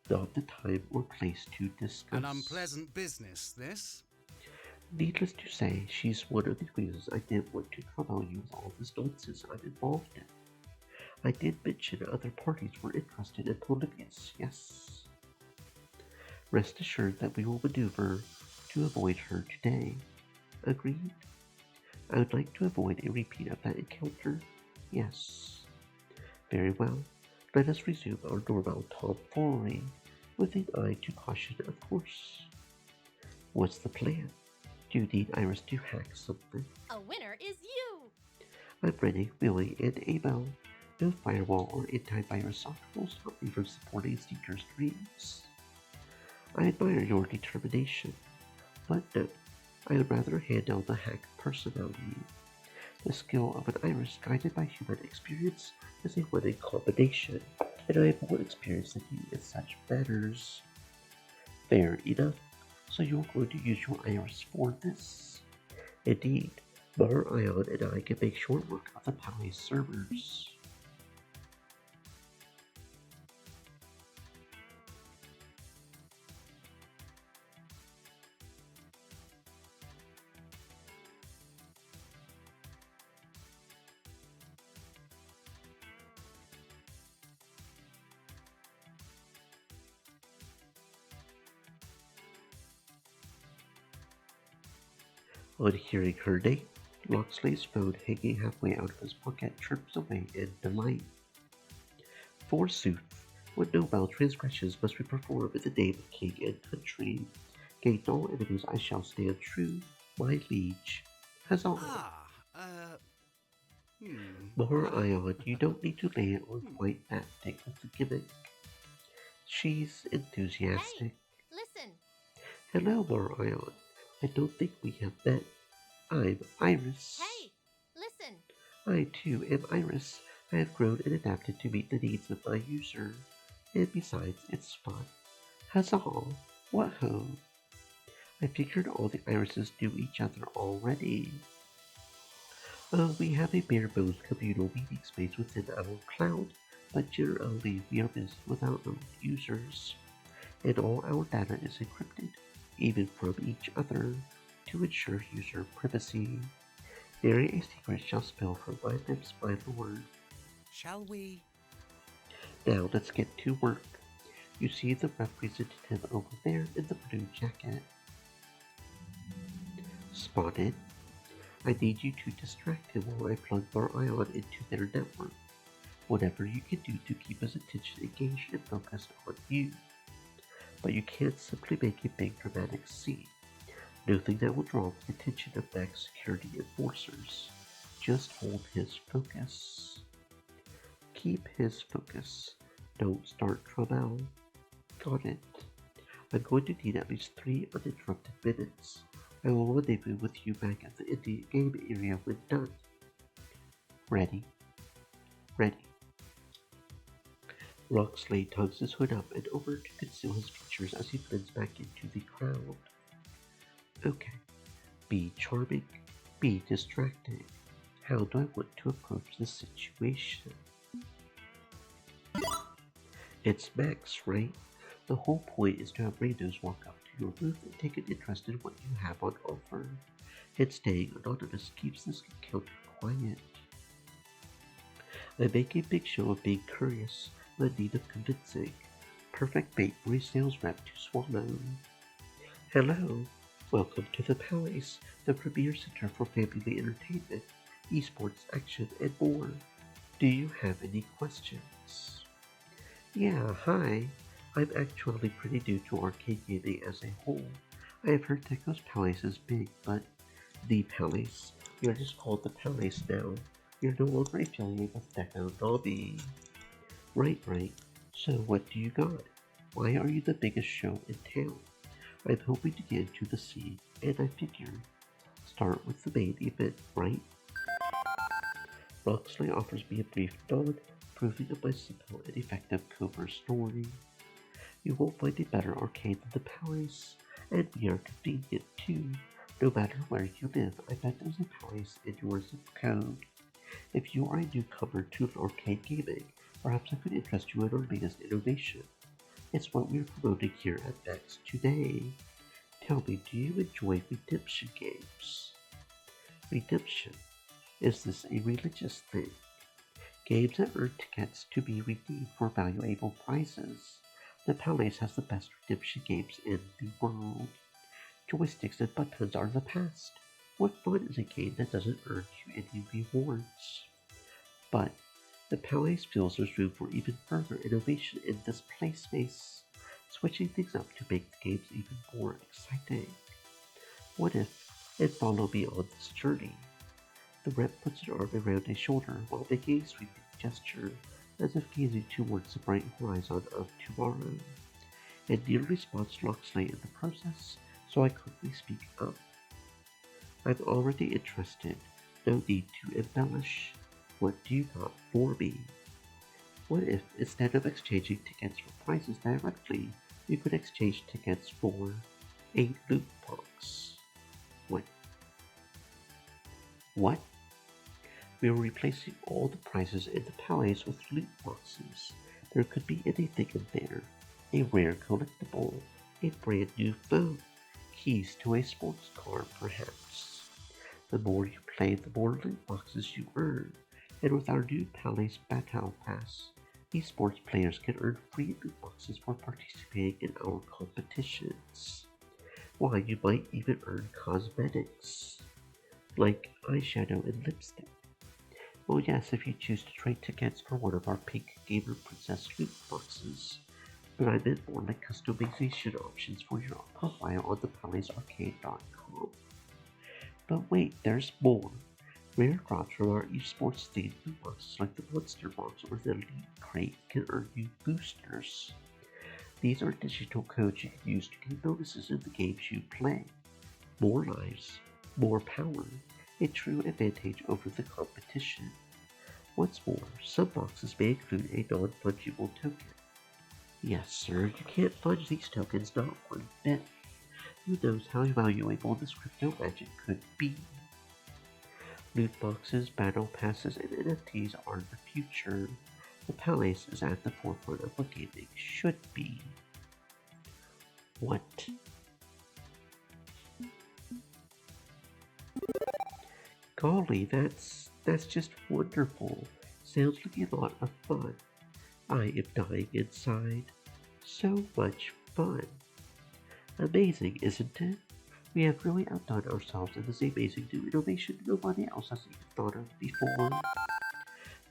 not the time or place to discuss. An unpleasant business, this? Needless to say, she's one of the reasons I didn't want to trouble you with all this nonsense I'm involved in. I did mention other parties were interested in Polybius, yes. Rest assured that we will maneuver to avoid her today. Agreed? I would like to avoid a repeat of that encounter. Yes. Very well. Let us resume our normal tomfoolery, with an eye to caution, of course. What's the plan? Do you need Iris to hack something? A winner is you! I'm ready, willing, and able. No firewall or antivirus software will stop me from supporting Seeker's dreams. I admire your determination, but no, I'd rather handle the hack personality. The skill of an Iris guided by human experience is a winning combination, and I have more experience than you in such matters. Fair enough. So you're going to use your Iris for this? Indeed, Mar Ion and I can make short work of the Palace servers. On hearing her name, Locksley's phone hanging halfway out of his pocket chirps away in delight. Forsooth, what noble transgressions must we perform in the name of king and country? Gainst all enemies I shall stand true, my liege. Huzzah! Mar Ion, you don't need to lay it on quite that thick with the gimmick. She's enthusiastic. Hey, listen! Hello, Mar Ion. I don't think we have met. I'm Iris. Hey, listen! I too am Iris. I have grown and adapted to meet the needs of my user. And besides, it's fun. Huzzah! What ho! I figured all the Irises knew each other already. We have a bare bones communal meeting space within our cloud, but generally we are busy with our own users. And all our data is encrypted, even from each other, to ensure user privacy. Nary a secret shall spill from my lips, my lord. Shall we? Now let's get to work. You see the representative over there in the blue jacket. Spotted. I need you to distract him while I plug Mar Ion into their network. Whatever you can do to keep his attention engaged and focused on you. But you can't simply make a big dramatic scene. Nothing that will draw the attention of Max security enforcers. Just hold his focus. Keep his focus. Don't start trouble. Got it. I'm going to need at least 3 uninterrupted minutes. I will rendezvous with you back at the indie game area when done. Ready? Ready. Locksley tugs his hood up and over to conceal his features as he blends back into the crowd. Okay. Be charming. Be distracting. How do I want to approach this situation? It's Max, right? The whole point is to have randos walk up to your booth and take an interest in what you have on offer. And staying anonymous keeps this encounter quiet. I make a big show of being curious, in need of convincing. Perfect bait for a sales rep to swallow. Hello, welcome to the Palace, the premier center for family entertainment, esports, action, and more. Do you have any questions? Yeah, hi. I'm actually pretty new to arcade gaming as a whole. I have heard Deco's Palace is big, but the Palace. You're just called the Palace now. You're no longer affiliated with Deco Nobby. Right. So what do you got? Why are you the biggest show in town? I'm hoping to get into the scene, and I figure start with the main event, right? Locksley offers me a brief nod, proving of my simple and effective cover story. You won't find a better arcade than the Palace, and we are convenient too. No matter where you live, I bet there's a Palace in your zip code. If you are a newcomer to arcade gaming, perhaps I could interest you in our latest innovation. It's what we're promoting here at Max today. Tell me, do you enjoy redemption games? Redemption? Is this a religious thing? Games that earn tickets to be redeemed for valuable prizes. The Palace has the best redemption games in the world. Joysticks and buttons are the past. What fun is a game that doesn't earn you any rewards? But The Palace feels there's room for even further innovation in this play space, switching things up to make the games even more exciting. What if, and follow me on this journey? The rep puts an arm around his shoulder while making a sweeping gesture, as if gazing towards the bright horizon of tomorrow, and nearly spots Loxley in the process, so I quickly speak up. I'm already interested, no need to embellish. What do you got for me? What if, instead of exchanging tickets for prizes directly, you could exchange tickets for a loot box? What? We are replacing all the prizes in the palace with loot boxes. There could be anything in there. A rare collectible, a brand new phone, keys to a sports car perhaps. The more you play, the more loot boxes you earn, and with our new Palace Battle Pass, esports players can earn free loot boxes for participating in our competitions. Why, you might even earn cosmetics, like eyeshadow and lipstick. Well, yes, if you choose to trade tickets for one of our pink Gamer Princess loot boxes, but I meant more like customization options for your profile on the PalaceArcade.com. But wait, there's more. Rare drops from our esports themed loot boxes like the Monster Box or the Elite Crate can earn you boosters. These are digital codes you can use to gain bonuses in the games you play. More lives, more power, a true advantage over the competition. What's more, some boxes may include a non-fungible token. Yes, sir, you can't fudge these tokens not one bit. Who knows how valuable this crypto magic could be? Loot boxes, battle passes, and NFTs are the future. The Palace is at the forefront of what gaming should be. What? Golly, that's just wonderful. Sounds like a lot of fun. I am dying inside. So much fun. Amazing, isn't it? We have really outdone ourselves in this amazing new innovation nobody else has even thought of before.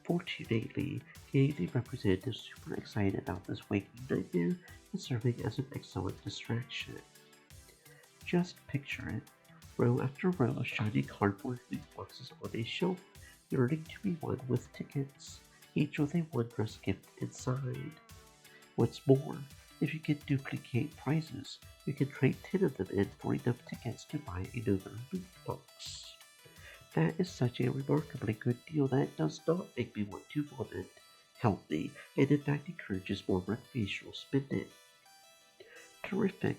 Fortunately, the representative is super excited about this waking nightmare and serving as an excellent distraction. Just picture it. Row after row of shiny cardboard loot boxes on a shelf, yearning to be won with tickets, each with a wondrous gift inside. What's more, if you can duplicate prizes, you can trade 10 of them in for enough tickets to buy another loot box. That is such a remarkably good deal that it does not make me want to vomit, help me, and in fact encourages more recreational spending. Terrific.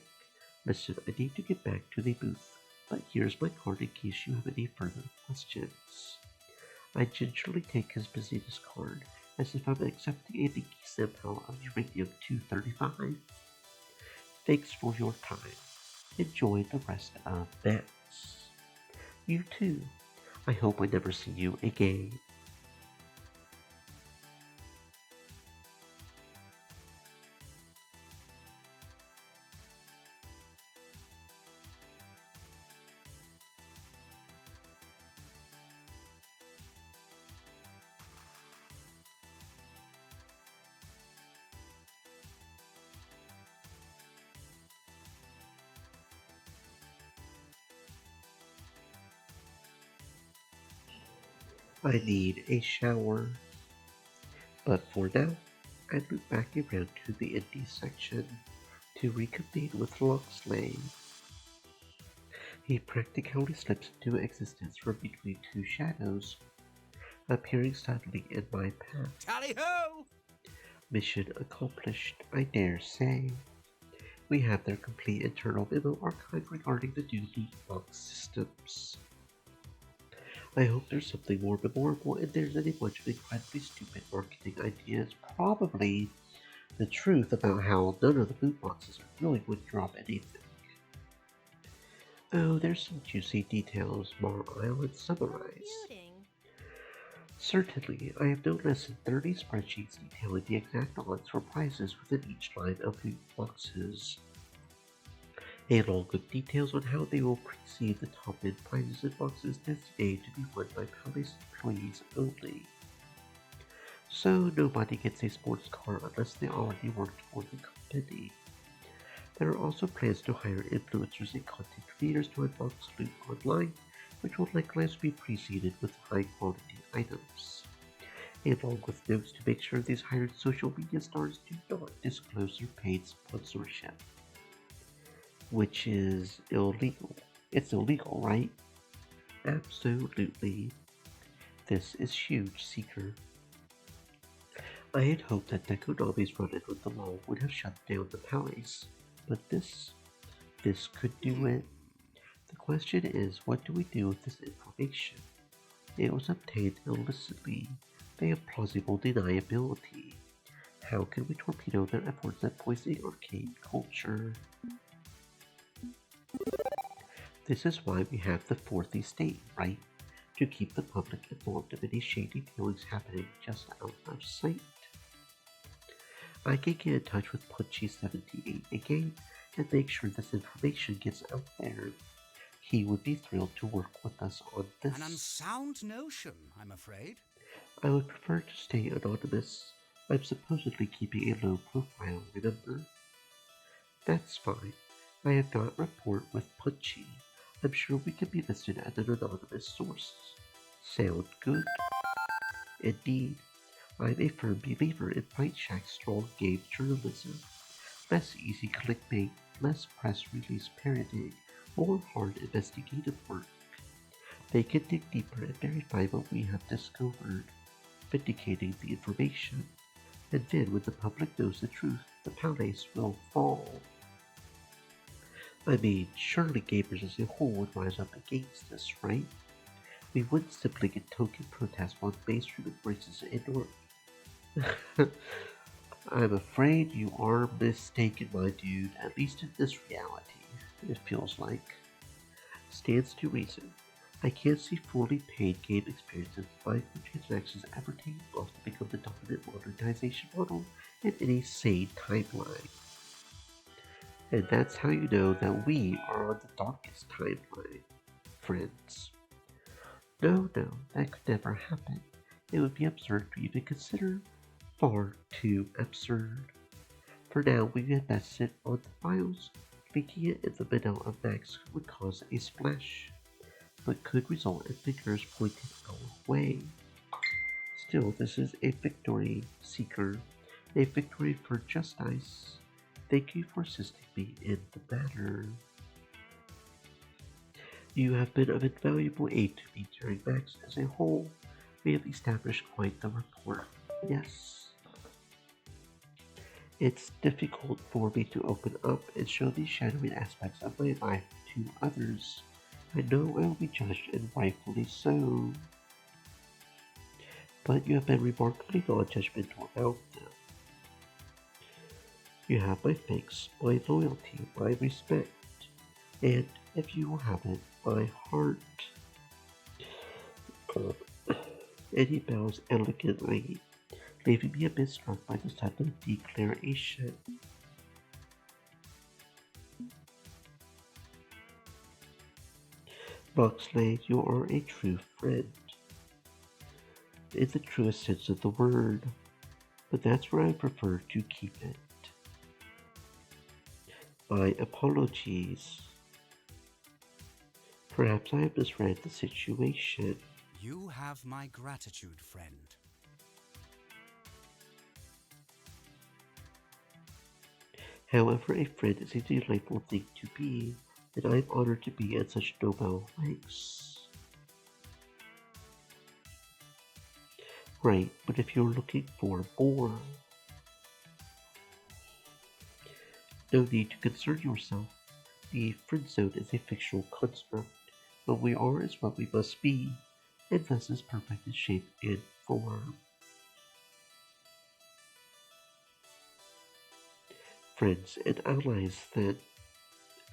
Listen, I need to get back to the booth, but here's my card in case you have any further questions. I gingerly take his business card, as if I'm accepting a dinky sample of uranium-235. Thanks for your time. Enjoy the rest of Bats. You too. I hope I never see you again. I need a shower. But for now, I loop back around to the indie section to reconvene with Loxley. He practically slips into existence from between two shadows, appearing suddenly in my path. Tally-ho! Mission accomplished, I dare say. We have their complete internal memo archive regarding the new loot box systems. I hope there's something more memorable and there's any bunch of incredibly stupid marketing ideas. Probably the truth about how none of the loot boxes really would drop anything. Oh, there's some juicy details Mar Island summarized. Certainly, I have no less than 30 spreadsheets detailing the exact odds for prizes within each line of loot boxes, along with details on how they will precede the top-end prizes and boxes designated to be won by Palace employees only. So nobody gets a sports car unless they already worked for the company. There are also plans to hire influencers and content creators to unbox loot online, which will likely be preceded with high-quality items, along with notes to make sure these hired social media stars do not disclose their paid sponsorship, which is illegal. It's illegal, right? Absolutely. This is huge, Seeker. I had hoped that Dekonami's run-in with the law would have shut down the palace, but this could do it. The question is, what do we do with this information? It was obtained illicitly. They have plausible deniability. How can we torpedo their efforts at poisoning arcade culture? This is why we have the fourth estate, right? To keep the public informed of any shady dealings happening just out of sight. I can get in touch with Punchy78 again and make sure this information gets out there. He would be thrilled to work with us on this. An unsound notion, I'm afraid. I would prefer to stay anonymous. I'm supposedly keeping a low profile, remember? That's fine. I have got rapport with Punchy. I'm sure we can be listed as an anonymous source. Sound good? Indeed. I'm a firm believer in Fight Shack's strong game journalism. Less easy clickbait, less press release parroting, more hard investigative work. They can dig deeper and verify what we have discovered, vindicating the information. And then when the public knows the truth, the palace will fall. I mean, surely gamers as a whole would rise up against this, right? We wouldn't simply get token protest while mainstream embraces it or... I'm afraid you are mistaken, my dude, at least in this reality, it feels like. Stands to reason. I can't see fully paid game experiences by microtransactions ever taking off to become the dominant monetization model in any sane timeline. And that's how you know that we are on the darkest timeline, friends. No, that could never happen. It would be absurd to even consider. Far too absurd. For now, we invest it on the files. Leaking it in the middle of Max would cause a splash, but could result in fingers pointed our way. Still, this is a victory, Seeker. A victory for justice. Thank you for assisting me in the matter. You have been of invaluable aid to me during Max as a whole. We have established quite the rapport. Yes. It's difficult for me to open up and show these shadowy aspects of my life to others. I know I will be judged, and rightfully so. But you have been remarkably non-judgmental about them. You have my thanks, my loyalty, my respect, and, if you will have it, my heart. And he bows elegantly, leaving me a bit struck by the sudden declaration. Boxley, you are a true friend. In the truest sense of the word, but that's where I prefer to keep it. My apologies. Perhaps I have misread the situation. You have my gratitude, friend. However, a friend is a delightful thing to be, and I am honored to be at such noble ranks. Right, but if you're looking for more, no need to concern yourself. The friend zone is a fictional construct. What we are is what we must be, and thus is perfect in shape and form. Friends and allies, then.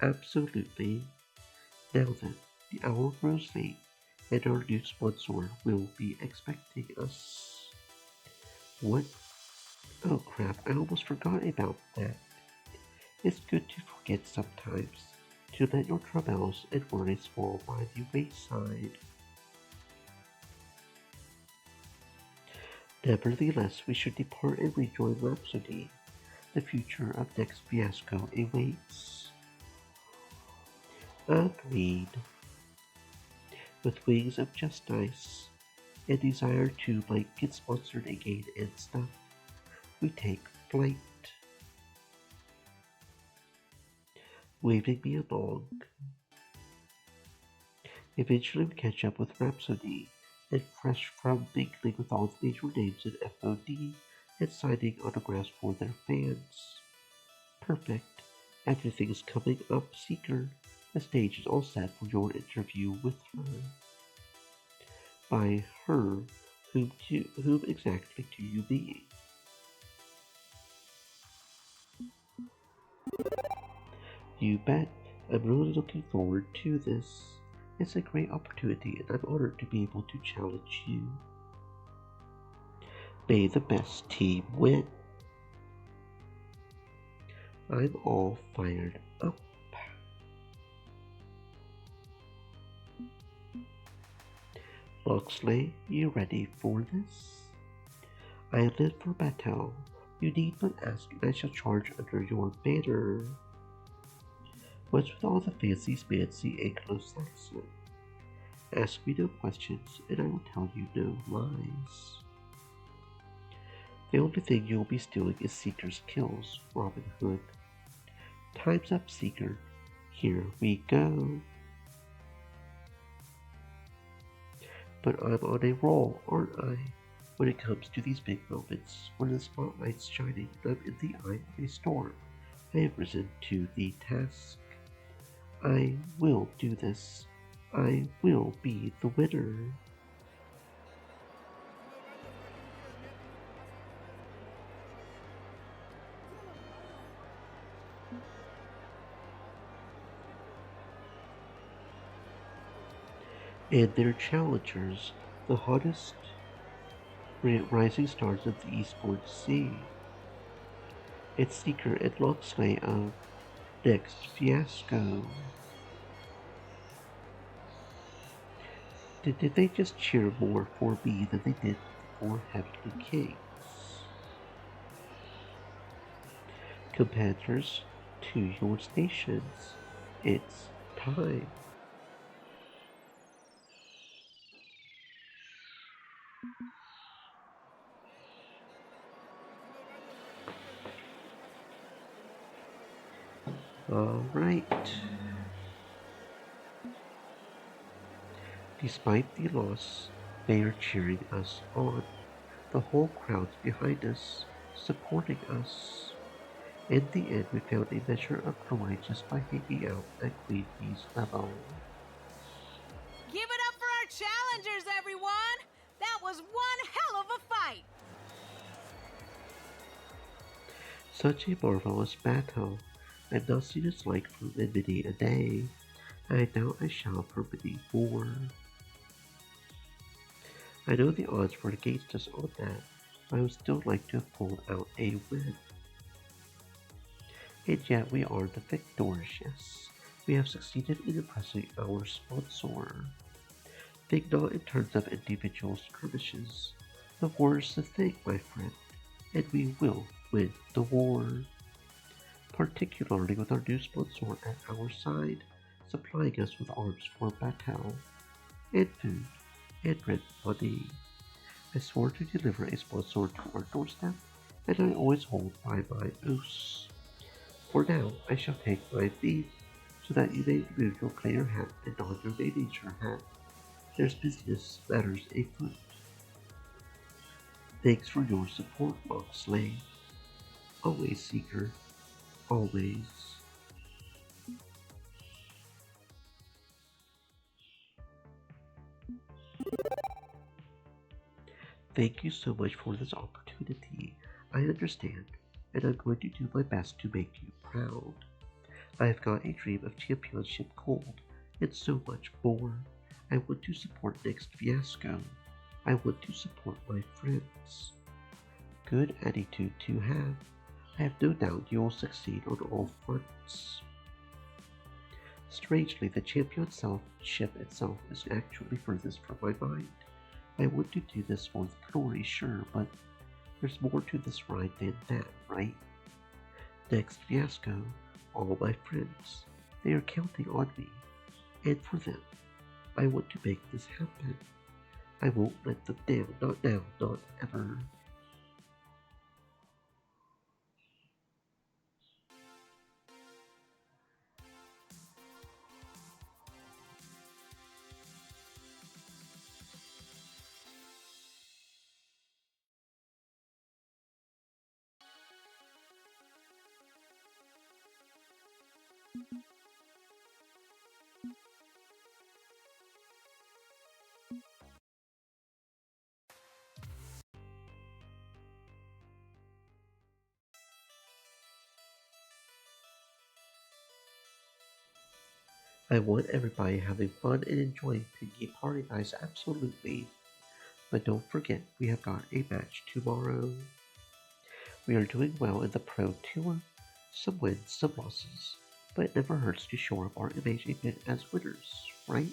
Absolutely. Now then, the hour grows late, and our new sponsor will be expecting us. What? Oh crap, I almost forgot about that. It's good to forget sometimes, to let your troubles and worries fall by the wayside. Nevertheless, we should depart and rejoin Rhapsody. The future of next fiasco awaits. Agreed. With wings of justice and desire to get sponsored again and stuff, we take flight. Waving me along. Eventually we catch up with Rhapsody, and fresh from mingling with all the major names in FOD and signing autographs for their fans. Perfect. Everything is coming up, Seeker. The stage is all set for your interview with her. By her, whom exactly do you mean? You bet. I'm really looking forward to this. It's a great opportunity and I'm honored to be able to challenge you. May the best team win. I'm all fired up. Loxley, you ready for this? I live for battle. You need but ask and I shall charge under your banner. What's with all the fancy Anglo-Saxon? Ask me no questions, and I will tell you no lies. The only thing you'll be stealing is Seeker's kills, Robin Hood. Time's up, Seeker. Here we go. But I'm on a roll, aren't I? When it comes to these big moments, when the spotlight's shining and I'm in the eye of a storm, I have risen to the task. I will do this. I will be the winner. And their challengers, the hottest rising stars of the esports scene. It's Seeker and Loxley of Next Fiasco. Did they just cheer more for me than they did for Heavenly Kings? Competitors, to your stations. It's time. All right. Despite the loss, they are cheering us on. The whole crowd's behind us, supporting us. In the end, we found a measure of glory just by hanging out at Queen Bee's level. Give it up for our challengers, everyone! That was one hell of a fight! Such a marvelous battle. I've not seen its like for many a day. I doubt I shall for many more. I know the odds were against us on that, but I would still like to have pulled out a win. And yet we are the victors, yes. We have succeeded in impressing our sponsor. Think not in terms of individual skirmishes. The war is the thing, my friend, and we will win the war. Particularly with our new sponsor at our side, supplying us with arms for battle, and food, and rent money. I swore to deliver a sponsor to our doorstep, and I always hold by my oaths. For now, I shall take my leave, so that you may remove your player hat and don your manager hat. There's business matters afoot. Thanks for your support, Loxley. Always, Seeker. Always. Thank you so much for this opportunity. I understand, and I'm going to do my best to make you proud. I have got a dream of championship gold, and so much more. I want to support Next Fiasco. I want to support my friends. Good attitude to have. I have no doubt you will succeed on all fronts. Strangely, the championship itself is actually furthest from my mind. I want to do this for the glory, sure, but there's more to this ride than that, right? Next fiasco, all my friends, they are counting on me, and for them, I want to make this happen. I won't let them down, not now, not ever. I want everybody having fun and enjoying Piggy Party Guys, absolutely. But don't forget, we have got a match tomorrow. We are doing well in the Pro Tour. Some wins, some losses. But it never hurts to show up our image a bit as winners, right?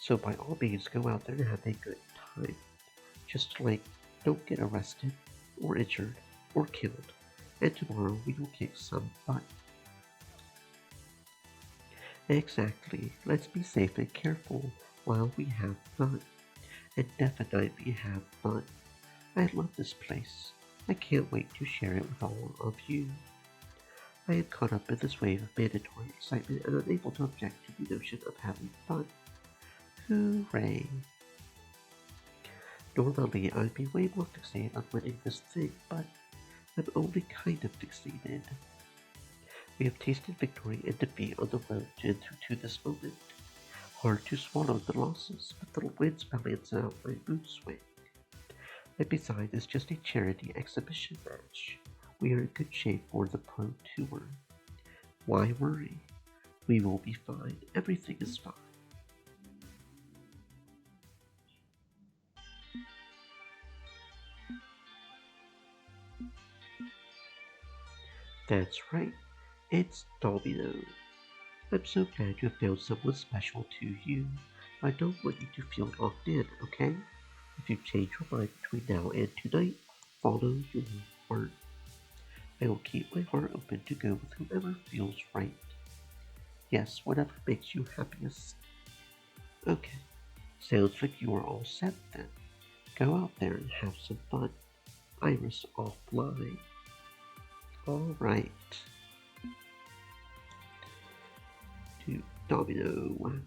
So by all means, go out there and have a good time. Just like, don't get arrested, or injured, or killed. And tomorrow we will kick some butt. Exactly. Let's be safe and careful while we have fun. And definitely have fun. I love this place. I can't wait to share it with all of you. I am caught up in this wave of mandatory excitement and unable to object to the notion of having fun. Hooray! Normally I'd be way more fixated on winning this thing, but I'm only kind of fixated. We have tasted victory and defeat on the road to this moment. Hard to swallow the losses, but the wins balance out my mood swing. And besides, it's just a charity exhibition match. We are in good shape for the Pro Tour. Why worry? We will be fine. Everything is fine. That's right. It's Domino. I'm so glad you found someone special to you. I don't want you to feel locked in, okay? If you change your mind between now and tonight, follow your heart. I will keep my heart open to go with whoever feels right. Yes, whatever makes you happiest. Okay, sounds like you are all set then. Go out there and have some fun. Iris offline. Alright. To Domino.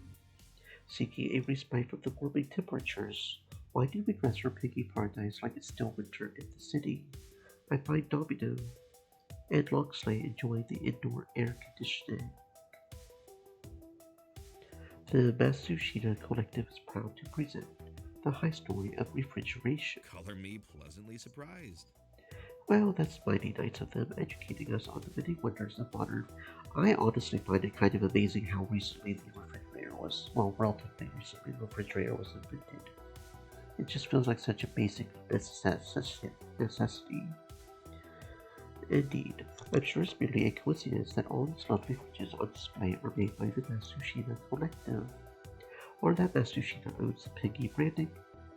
Seeking a respite from the warming temperatures. Why do we dress for Piggy Paradise like it's still winter in the city? I find Domino and Loxley enjoy the indoor air conditioning. The Matsushita Collective is proud to present the high story of refrigeration. Color me pleasantly surprised. Well, that's mighty nice of them, educating us on the many wonders of modern. I honestly find it kind of amazing how recently the refrigerator was, well, relatively recently the refrigerator was invented. It just feels like such a basic necessity. Indeed, I'm sure it's merely a coincidence that all these lovely fridges on display are made by the Matsushita Collective, or that Matsushita owns the Piggy branding,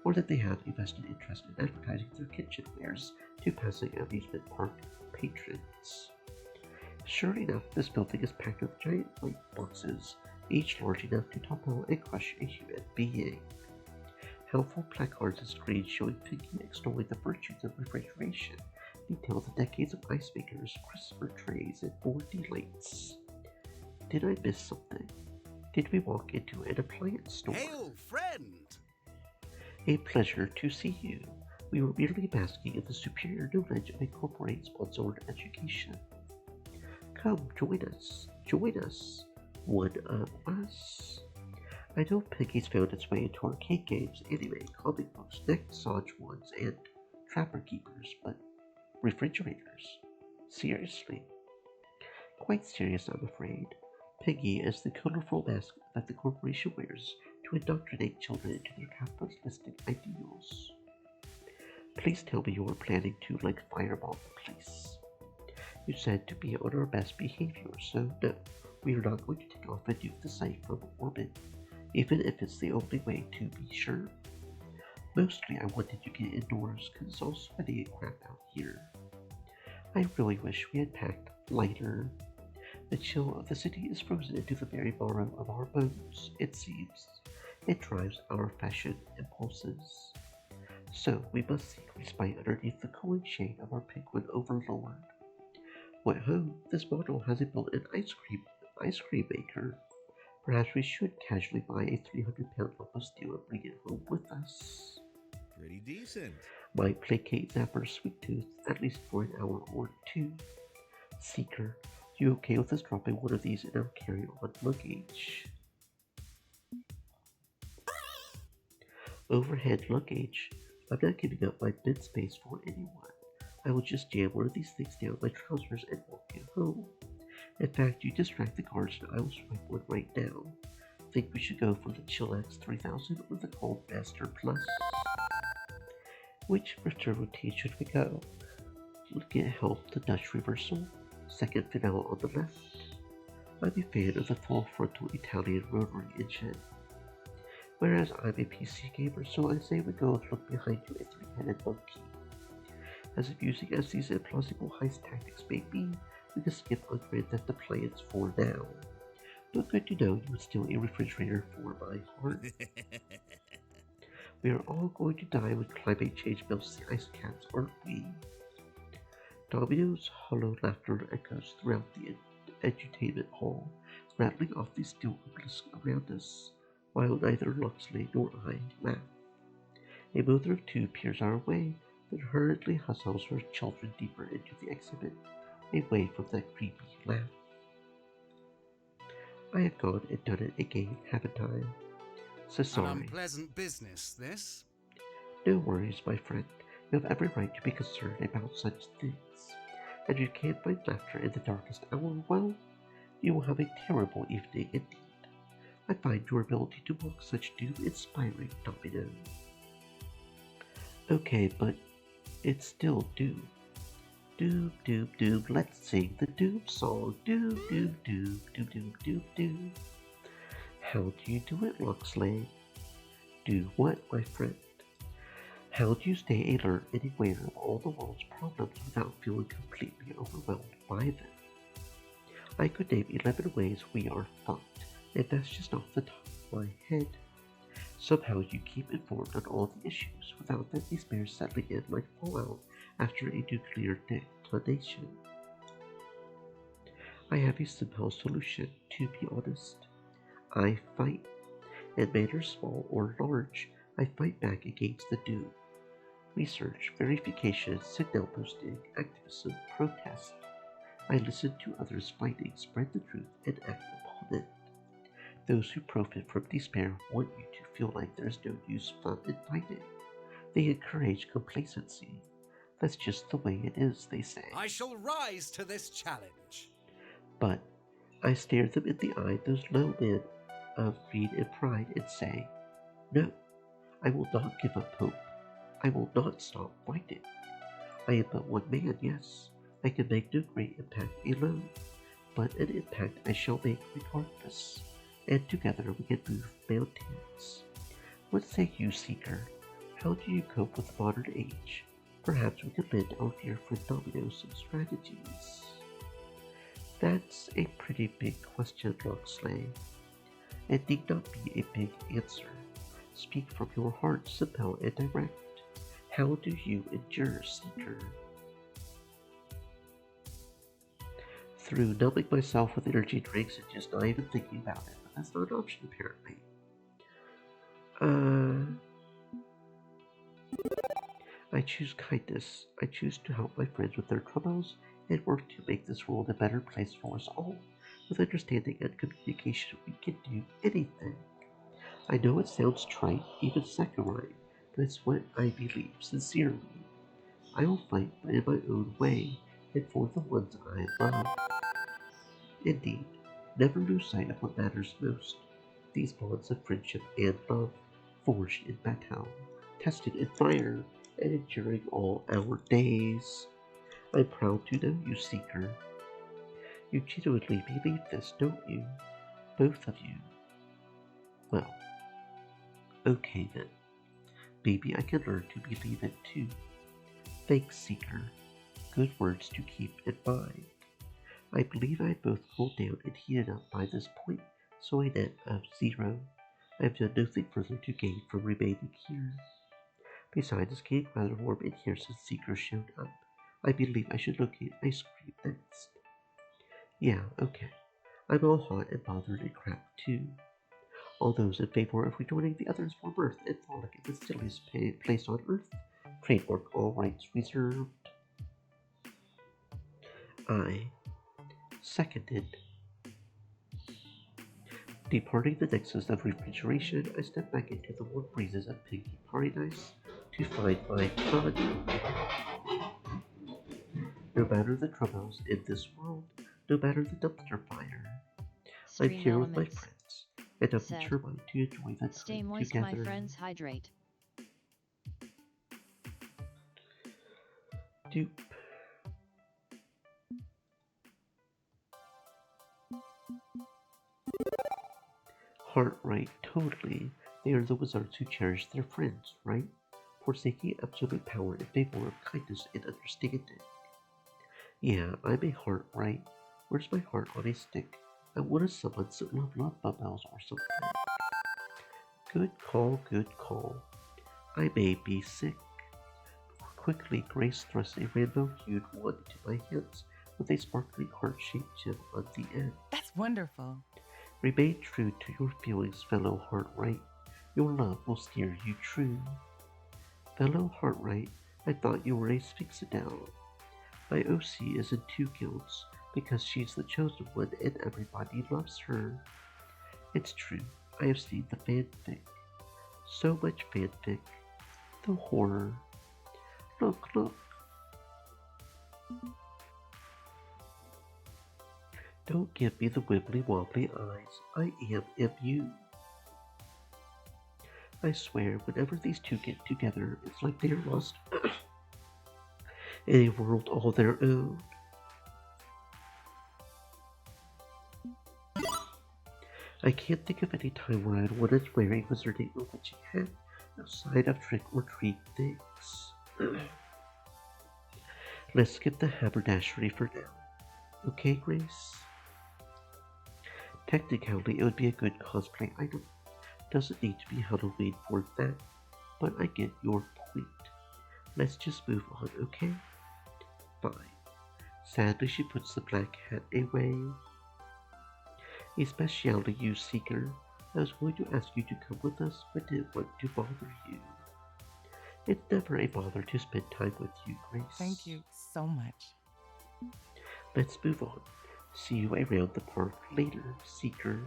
or that they have a vested interest in advertising their kitchenwares to passing amusement park patrons. Sure enough, this building is packed with giant white boxes, each large enough to topple and crush a human being. Helpful placards and screens showing Piggy extolling the virtues of refrigeration detail the decades of ice makers, crisper trays, and board delights. Did I miss something? Did we walk into an appliance store? Hail, friend! A pleasure to see you. We were merely basking in the superior knowledge of a corporate-sponsored education. Come, join us. Join us. One of us. I know Piggy's found its way into arcade games, anime, comic books, neck massage ones, and Trapper Keepers, but refrigerators? Seriously? Quite serious, I'm afraid. Piggy is the colorful mask that the corporation wears to indoctrinate children into their capitalistic ideals. Please tell me you are planning to, like, fireball the place. You said to be on our best behavior, so no, we are not going to take off and nuke the site from orbit, even if it's the only way to be sure. Mostly I wanted to get indoors because it's all sweaty and crap out here. I really wish we had packed lighter. The chill of the city is frozen into the very marrow of our bones, it seems. It drives our fashion impulses. So we must seek respite underneath the cooling shade of our penguin overlord. What ho, this model has a built-in ice cream maker. Perhaps we should casually buy a 300-pound lump of steel and bring it home with us. Pretty decent. Might placate Zapper Sweet-Tooth at least for an hour or two. Seeker, you okay with us dropping one of these in our carry-on luggage? Overhead luggage. I'm not giving up my bed space for anyone. I will just jam one of these things down my trousers and walk it home. In fact, you distract the guards and I will swipe one right now. Think we should go for the Chillax 3000 or the Cold Master Plus? Which return routine should we go? Look at health to Dutch reversal, second finale on the left. I'm a fan of the full frontal Italian rotary engine. Whereas I'm a PC gamer, so I say we go and look behind you a three-headed monkey. As amusing as these implausible heist tactics may be, we can skip on Grand Theft Appliance for now. But good to know you would steal a refrigerator for my heart. We are all going to die when climate change melts the ice caps, aren't we? Domino's hollow laughter echoes throughout the edutainment hall, rattling off the steel obelisks around us, while neither Loxley nor I laugh. A mother of two peers our way, then hurriedly hustles her children deeper into the exhibit, away from that creepy laugh. I have gone and done it again, haven't I? So sorry. An unpleasant business, this. No worries, my friend. You have every right to be concerned about such things. And you can't find laughter in the darkest hour, well, you will have a terrible evening indeed. I find your ability to mock such doom-inspiring, Domino. Okay, but it's still doom. Doom, doom, doom, let's sing the doom song. Doom, doom, doom, doom, doom, doom, doom. How do you do it, Loxley? Do what, my friend? How do you stay alert and aware of all the world's problems without feeling completely overwhelmed by them? I could name 11 ways we are fucked, and that's just off the top of my head. Somehow you keep informed on all the issues without that despair settling in like fallout after a nuclear detonation. I have a simple solution, to be honest. I fight. In matters small or large, I fight back against the doom. Research, verification, signal boosting, activism, protest. I listen to others fighting, spread the truth, and act upon it. Those who profit from despair want you to feel like there's no use fun in fighting. They encourage complacency. That's just the way it is, they say. I shall rise to this challenge. But I stare them in the eye, those low men of greed and pride, and say, no, I will not give up hope. I will not stop fighting. I am but one man, yes. I can make no great impact alone, but an impact I shall make regardless, and together we can move mountains. What say you, Seeker? How do you cope with the modern age? Perhaps we could lend our dear friend Domino some strategies. That's a pretty big question, Loxley. It need not be a big answer. Speak from your heart, simple and direct. How do you endure, Seeker? Through numbing myself with energy drinks and just not even thinking about it, but that's not an option apparently. I choose kindness. I choose to help my friends with their troubles and work to make this world a better place for us all. With understanding and communication, we can do anything. I know it sounds trite, even saccharine, but it's what I believe sincerely. I will fight, but in my own way, and for the ones I love. Indeed, never lose sight of what matters most. These bonds of friendship and love, forged in battle, tested in fire, and enduring all our days. I'm proud to know you, Seeker. You genuinely believe this, don't you? Both of you. Well, okay then. Maybe I can learn to believe it too. Thanks, Seeker. Good words to keep in mind. I believe I both cooled down and heated up by this point, so a net of 0. I have done nothing further to gain from remaining here. Besides, it's getting rather warm in here since Seeker showed up. I believe I should locate ice cream next. Yeah, okay. I'm all hot and bothered and crap too. All those in favor of rejoining the others for mirth and frolic in the silliest place on earth. Trademark, all rights reserved. I seconded. Departing the nexus of refrigeration, I stepped back into the warm breezes of Piggy Paradise to find my fun. No matter the troubles in this world, no matter the dumpster fire, I'm here with my friends, and I'm determined to enjoy the Stay time moist, together. my friends, hydrate. Doop. Heart right, totally. They are the wizards who cherish their friends, right? Forsaking absolute power in favor of kindness and understanding. Yeah, I'm a heart right. Where's my heart on a stick? I wanted someone to love bubbles or something. Good call, good call. I may be sick. Quickly, Grace thrust a rainbow-hued wand into my hands with a sparkling heart-shaped gem on the end. That's wonderful. Remain true to your feelings, fellow Heartright. Your love will steer you true. Fellow Heartright, I thought you were a Sphinxidel. My OC is in 2 guilds because she's the chosen one and everybody loves her. It's true, I have seen the fanfic. So much fanfic. The horror. Look, look. Don't give me the wibbly wobbly eyes. I am immune. I swear, whenever these two get together, it's like they're lost in a world all their own. I can't think of any time where I'd want to wear a wizarding or witching hat outside of trick or treat things. Let's skip the haberdashery for now. Okay, Grace? Technically, it would be a good cosplay item. Doesn't need to be Halloween for that, but I get your point. Let's just move on, okay? Fine. Sadly, she puts the black hat away. Especially you, Seeker. I was going to ask you to come with us, but didn't want to bother you. It's never a bother to spend time with you, Grace. Thank you so much. Let's move on. See you around the park later, Seeker.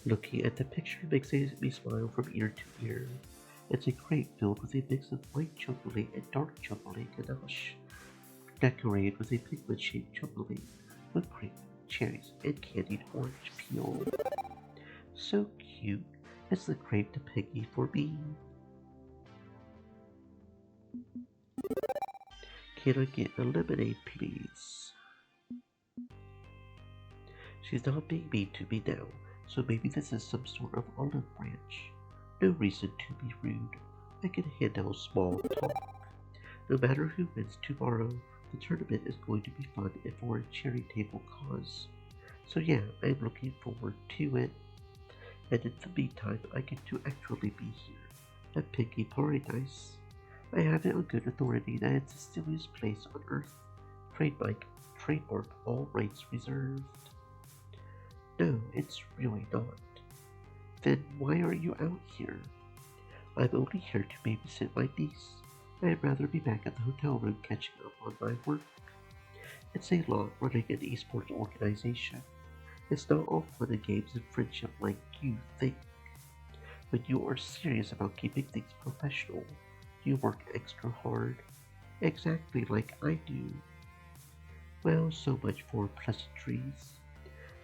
Looking at the picture makes me smile from ear to ear. It's a crate filled with a mix of white chocolate and dark chocolate ganache, decorated with a pigment-shaped chocolate, whipped cream, cherries, and candied orange peel. So cute. It's the crepe to Piggy for me. Can I get a lemonade, please? She's not being mean to me now, so maybe this is some sort of olive branch. No reason to be rude. I can handle small talk. No matter who wins tomorrow, the tournament is going to be fun and for a cherry table cause. So yeah, I'm looking forward to it. And in the meantime, I get to actually be here at Piggy Paradise. I have it on good authority that it's the silliest place on earth. Trademark, all rights reserved. No, it's really not. Then why are you out here? I'm only here to babysit my niece. I'd rather be back at the hotel room catching up on my work. It's a lot running an esports organization. It's not all fun and games and friendship like you think. When you are serious about keeping things professional, you work extra hard. Exactly like I do. Well, so much for pleasantries.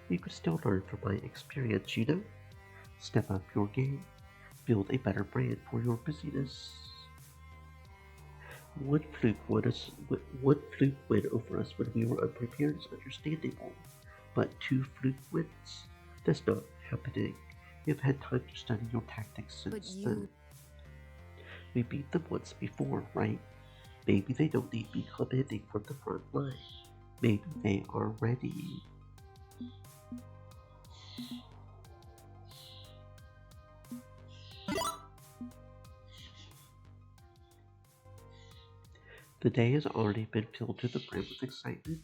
You can still learn from my experience, you know? Step up your game. Build a better brand for your busyness. One fluke went over us when we were unprepared is understandable, but two fluke wins? That's not happening. You've had time to study your tactics since then. We beat them once before, right? Maybe they don't need me commanding from the front line. Maybe they are ready. The day has already been filled to the brim with excitement,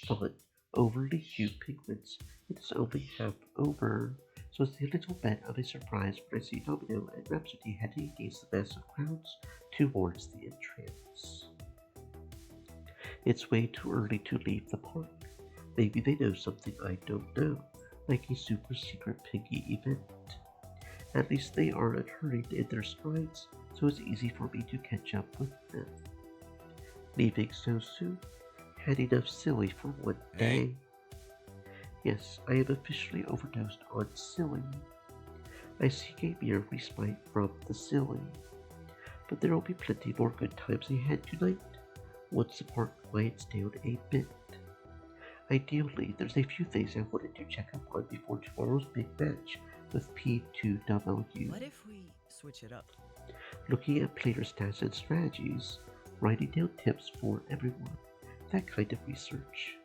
fun, overly cute penguins. It is only half over, so it's a little bit of a surprise when I see Domino and Rhapsody heading against the massive crowds towards the entrance. It's way too early to leave the park. Maybe they know something I don't know, like a super secret piggy event. At least they aren't hurried in their strides, so it's easy for me to catch up with them. Leaving so soon? Had enough silly for one day. Yes, I am officially overdosed on silly. I seek a mere respite from the silly. But there will be plenty more good times ahead tonight, once the park quiets down a bit. Ideally, there's a few things I wanted to check up on before tomorrow's big match with P2W. What if we switch it up? Looking at player stats and strategies, writing down tips for everyone, that kind of research,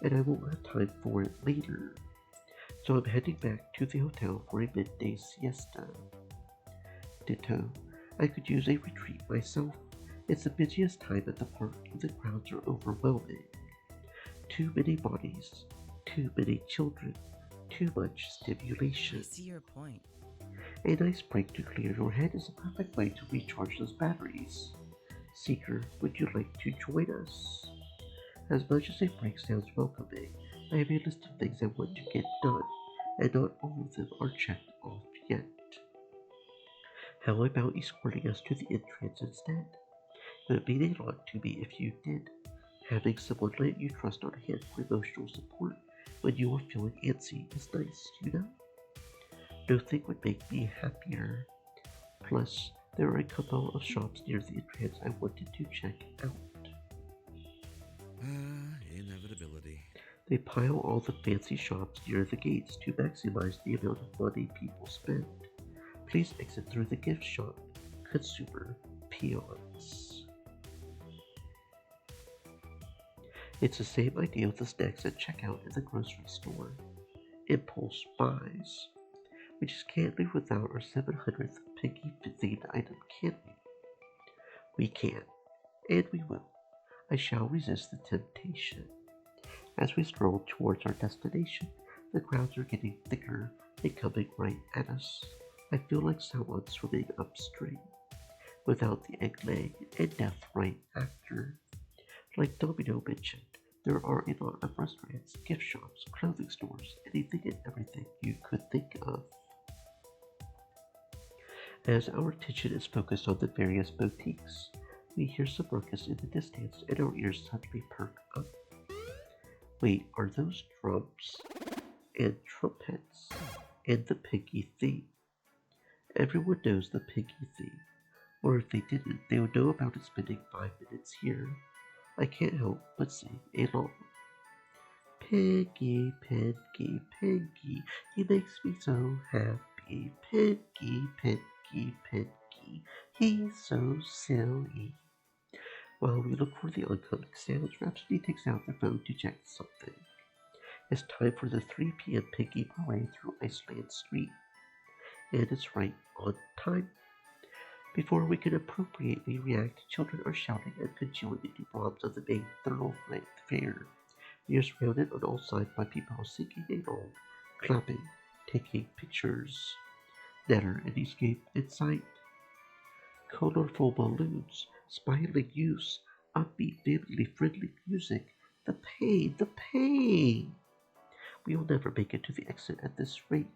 and I won't have time for it later. So I'm heading back to the hotel for a midday siesta. Ditto, I could use a retreat myself. It's the busiest time at the park and the crowds are overwhelming. Too many bodies, too many children, too much stimulation. I see your point. A nice break to clear your head is a perfect way to recharge those batteries. Seeker, would you like to join us? As much as a break sounds welcoming, I have a list of things I want to get done, and not all of them are checked off yet. How about escorting us to the entrance instead? It would mean a lot to me if you did. Having someone let you trust on hand for emotional support when you are feeling antsy is nice, you know? Nothing would make me happier. Plus, there are a couple of shops near the entrance I wanted to check out. Inevitability. They pile all the fancy shops near the gates to maximize the amount of money people spend. Please exit through the gift shop. Consumer peons. It's the same idea with the snacks at checkout in the grocery store. Impulse buys. We just can't live without our 700th piggy-themed item, can we? We can, and we will. I shall resist the temptation. As we stroll towards our destination, the crowds are getting thicker and coming right at us. I feel like someone swimming upstream, without the egg leg and death right after. Like Domino mentioned, there are a lot of restaurants, gift shops, clothing stores, anything and everything you could think of. As our attention is focused on the various boutiques, we hear some ruckus in the distance and our ears suddenly perk up. Wait, are those drums and trumpets and the piggy theme? Everyone knows the piggy theme, or if they didn't, they would know about it spending 5 minutes here. I can't help but sing along. Piggy, piggy, piggy, he makes me so happy. Piggy, piggy, piggy, he's so silly. While we look for the oncoming sounds, Rhapsody takes out the phone to check something. It's time for the 3 p.m. Piggy Parade through Iceland Street. And it's right on time. Before we can appropriately react, children are shouting and congealing into bombs of the main thoroughfare. We are surrounded on all sides by people singing along, clapping, taking pictures. Never an escape in sight. Colorful balloons, smiling youths, upbeat family-friendly music. The pain, the pain! We will never make it to the exit at this rate.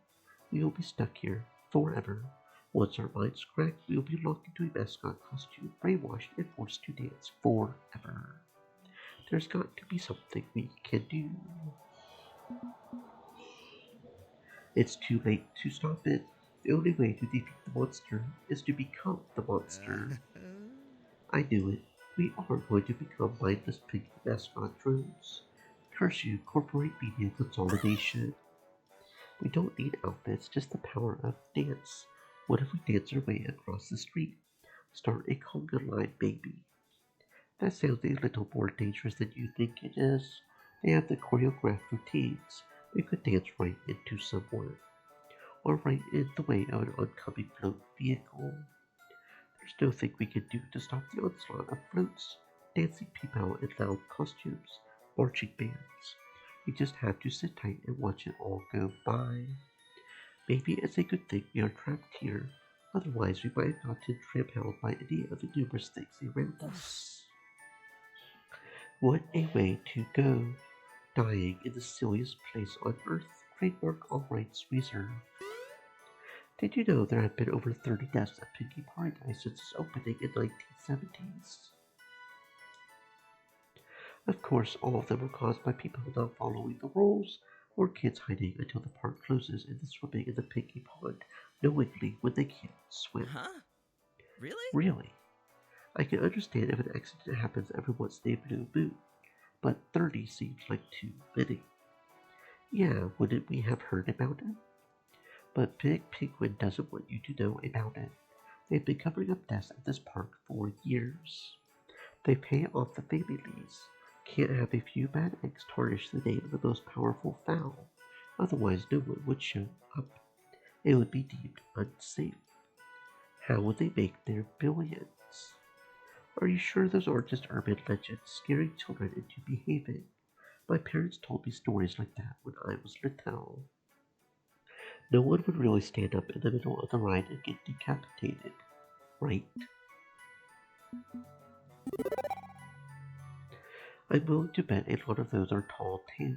We will be stuck here forever. Once our minds crack, we will be locked into a mascot costume, brainwashed and forced to dance forever. There's got to be something we can do. It's too late to stop it. The only way to defeat the monster is to become the monster. I knew it. We are going to become mindless piggy mascot drones. Curse you, corporate media consolidation. We don't need outfits, just the power of dance. What if we dance our way across the street? Start a conga line, baby. That sounds a little more dangerous than you think it is. They have the choreographed routines. We could dance right into someone, or right in the way of an oncoming float vehicle. There's nothing we can do to stop the onslaught of floats, dancing people in loud costumes, marching bands. We just have to sit tight and watch it all go by. Maybe it's a good thing we are trapped here, otherwise we might have gotten trampled by any of the numerous things around us. What a way to go, dying in the silliest place on earth, trademark all rights reserved. Did you know there have been over 30 deaths at Pinky Paradise since its opening in the 1970s? Of course, all of them were caused by people not following the rules, or kids hiding until the park closes and then swimming in the Pinky Pond knowingly when they can't swim. Huh? Really? Really. I can understand if an accident happens every once in a blue moon, but 30 seems like too many. Yeah, wouldn't we have heard about it? But Big Penguin doesn't want you to know about it. They've been covering up deaths at this park for years. They pay off the families. Can't have a few bad eggs tarnish the name of the most powerful fowl. Otherwise no one would show up. It would be deemed unsafe. How would they make their billions? Are you sure those aren't just urban legends scaring children into behaving? My parents told me stories like that when I was little. No one would really stand up in the middle of the ride and get decapitated, right? I'm willing to bet a lot of those are tall tales.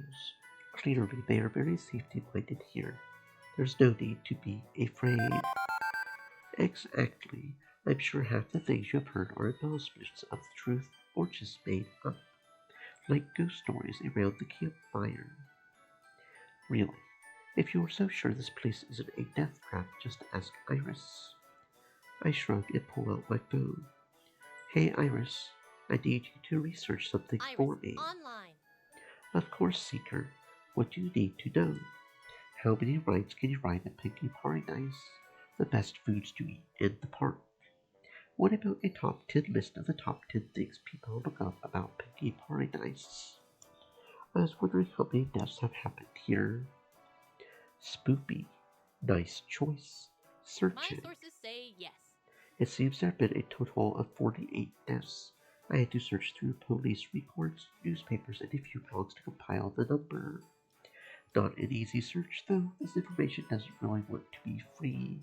Clearly, they are very safety-minded here. There's no need to be afraid. Exactly. I'm sure half the things you have heard are embellishments of the truth or just made up, like ghost stories around the campfire. Really, if you are so sure this place isn't a death trap, just ask Iris. I shrug and pull out my phone. Hey Iris, I need you to research something for me. Online. Of course, Seeker. What do you need to know? How many rides can you ride at Pinky Paradise? The best foods to eat in the park. What about a top 10 list of the top 10 things people look up about Pinky Paradise? I was wondering how many deaths have happened here. Spoopy. Nice choice. Search My it. sources say yes. It seems there have been a total of 48 deaths. I had to search through police reports, newspapers, and a few blogs to compile the number. Not an easy search, though. This information doesn't really want to be free.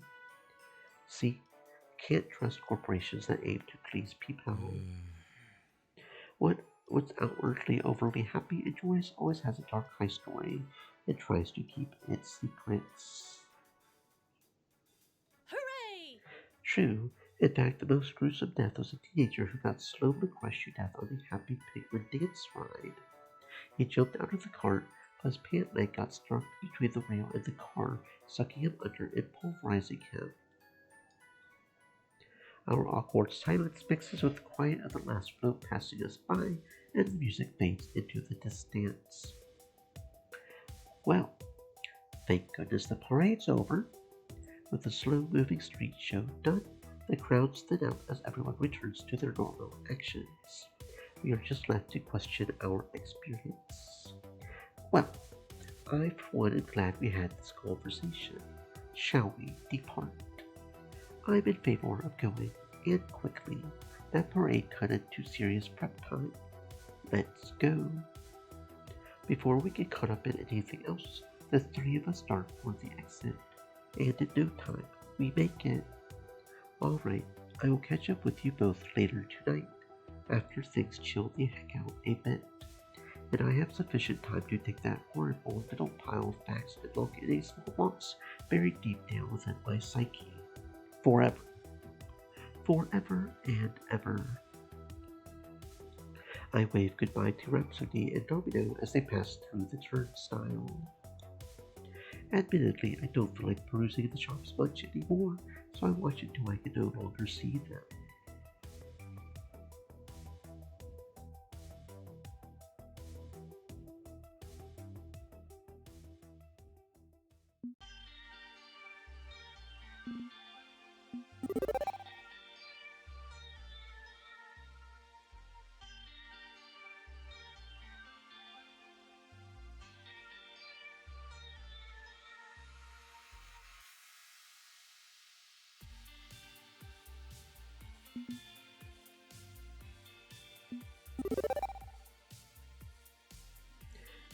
See? Can't trust corporations that aim to please people. What's outwardly overly happy and joyous always has a dark high story and tries to keep its secrets. Hooray! True. In fact, the most gruesome death was a teenager who got slowly crushed to death on the Happy Penguin dance ride. He jumped out of the cart, but his pant leg got stuck between the rail and the car, sucking him under and pulverizing him. Our awkward silence mixes with the quiet of the last float passing us by, and the music fades into the distance. Well, thank goodness the parade's over. With the slow-moving street show done, the crowds thin out as everyone returns to their normal actions. We are just left to question our experience. Well, I for one am glad we had this conversation. Shall we depart? I'm in favor of going, and quickly. That parade cut into serious prep time. Let's go. Before we get caught up in anything else, the three of us start for the exit. And in no time, we make it. Alright, I will catch up with you both later tonight, after things chill the heck out a bit. And I have sufficient time to take that horrible little pile of facts and look in a small box buried deep down within my psyche. Forever. Forever and ever. I wave goodbye to Rhapsody and Domino as they pass through the turnstile. Admittedly, I don't feel like perusing the shops much anymore, so I watch until I can no longer see them.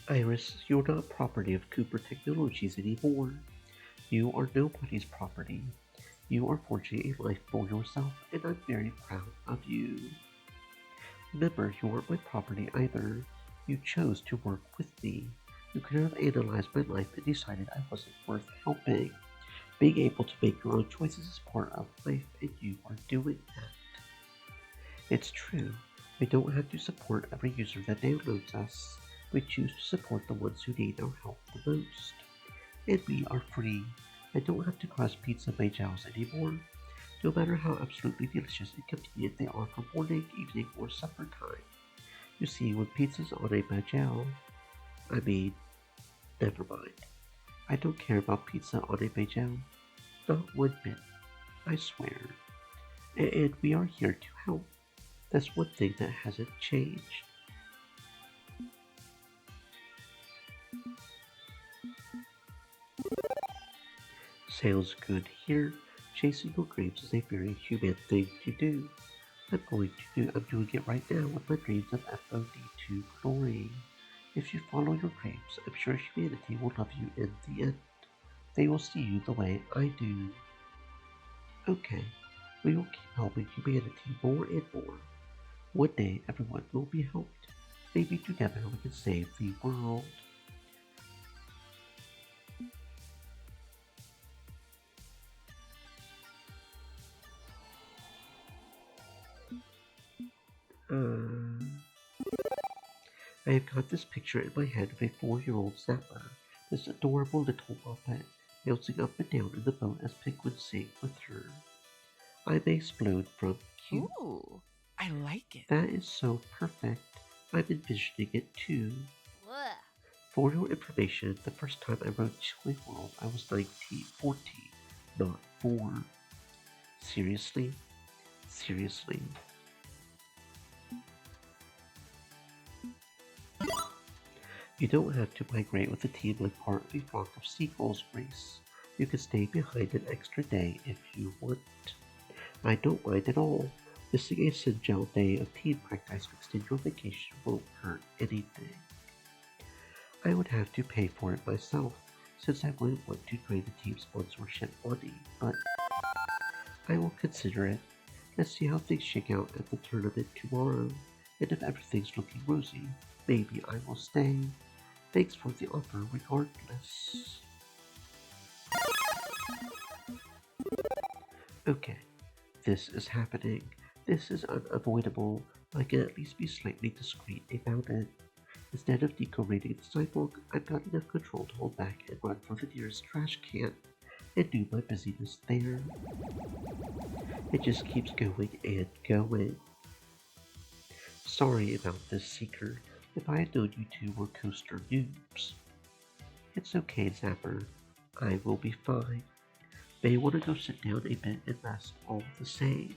Iris, you're not property of Cooper Technologies anymore. You are nobody's property. You are forging a life for yourself, and I'm very proud of you. Remember, you weren't my property either. You chose to work with me. You could have analyzed my life and decided I wasn't worth helping. Being able to make your own choices is part of life, and you are doing that. It's true. We don't have to support every user that downloads us. We choose to support the ones who need our help the most. And we are free. I don't have to cross pizza by jows anymore. No matter how absolutely delicious and convenient they are for morning, evening, or supper time. You see, when pizza's on a bajau, never mind. I don't care about pizza on a bajau. Not one bit. I swear. And we are here to help. That's one thing that hasn't changed. Sounds good here. Chasing your dreams is a very human thing to do. I'm doing it right now with my dreams of FOD2 glory. If you follow your dreams, I'm sure humanity will love you in the end. They will see you the way I do. Okay, we will keep helping humanity more and more. One day everyone will be helped. Maybe together we can save the world. I have got this picture in my head of a 4-year-old Zapper, this adorable little Muppet, bouncing up and down in the boat as penguins sing with her. I may explode from cute. Ooh, I like it. That is so perfect. I'm envisioning it too. What? For your information, the first time I wrote Chilling World, I was 14, not 4. Seriously? Seriously. You don't have to migrate with the team like part of a flock of seagulls, Grace. You can stay behind an extra day if you want. I don't mind at all. Missing a Sinjel day of team practice to extend your vacation won't hurt anything. I would have to pay for it myself, since I wouldn't want to drain the team's sponsorship money, but I will consider it. Let's see how things shake out at the tournament tomorrow, and if everything's looking rosy, maybe I will stay. Thanks for the offer regardless. Okay, this is happening. This is unavoidable. I can at least be slightly discreet about it. Instead of decorating the sidewalk, I've got enough control to hold back and run for the nearest trash can and do my busyness there. It just keeps going and going. Sorry about this, Seeker. If I had known you two were coaster noobs. It's okay, Zapper. I will be fine. May want to go sit down a bit and rest all the same.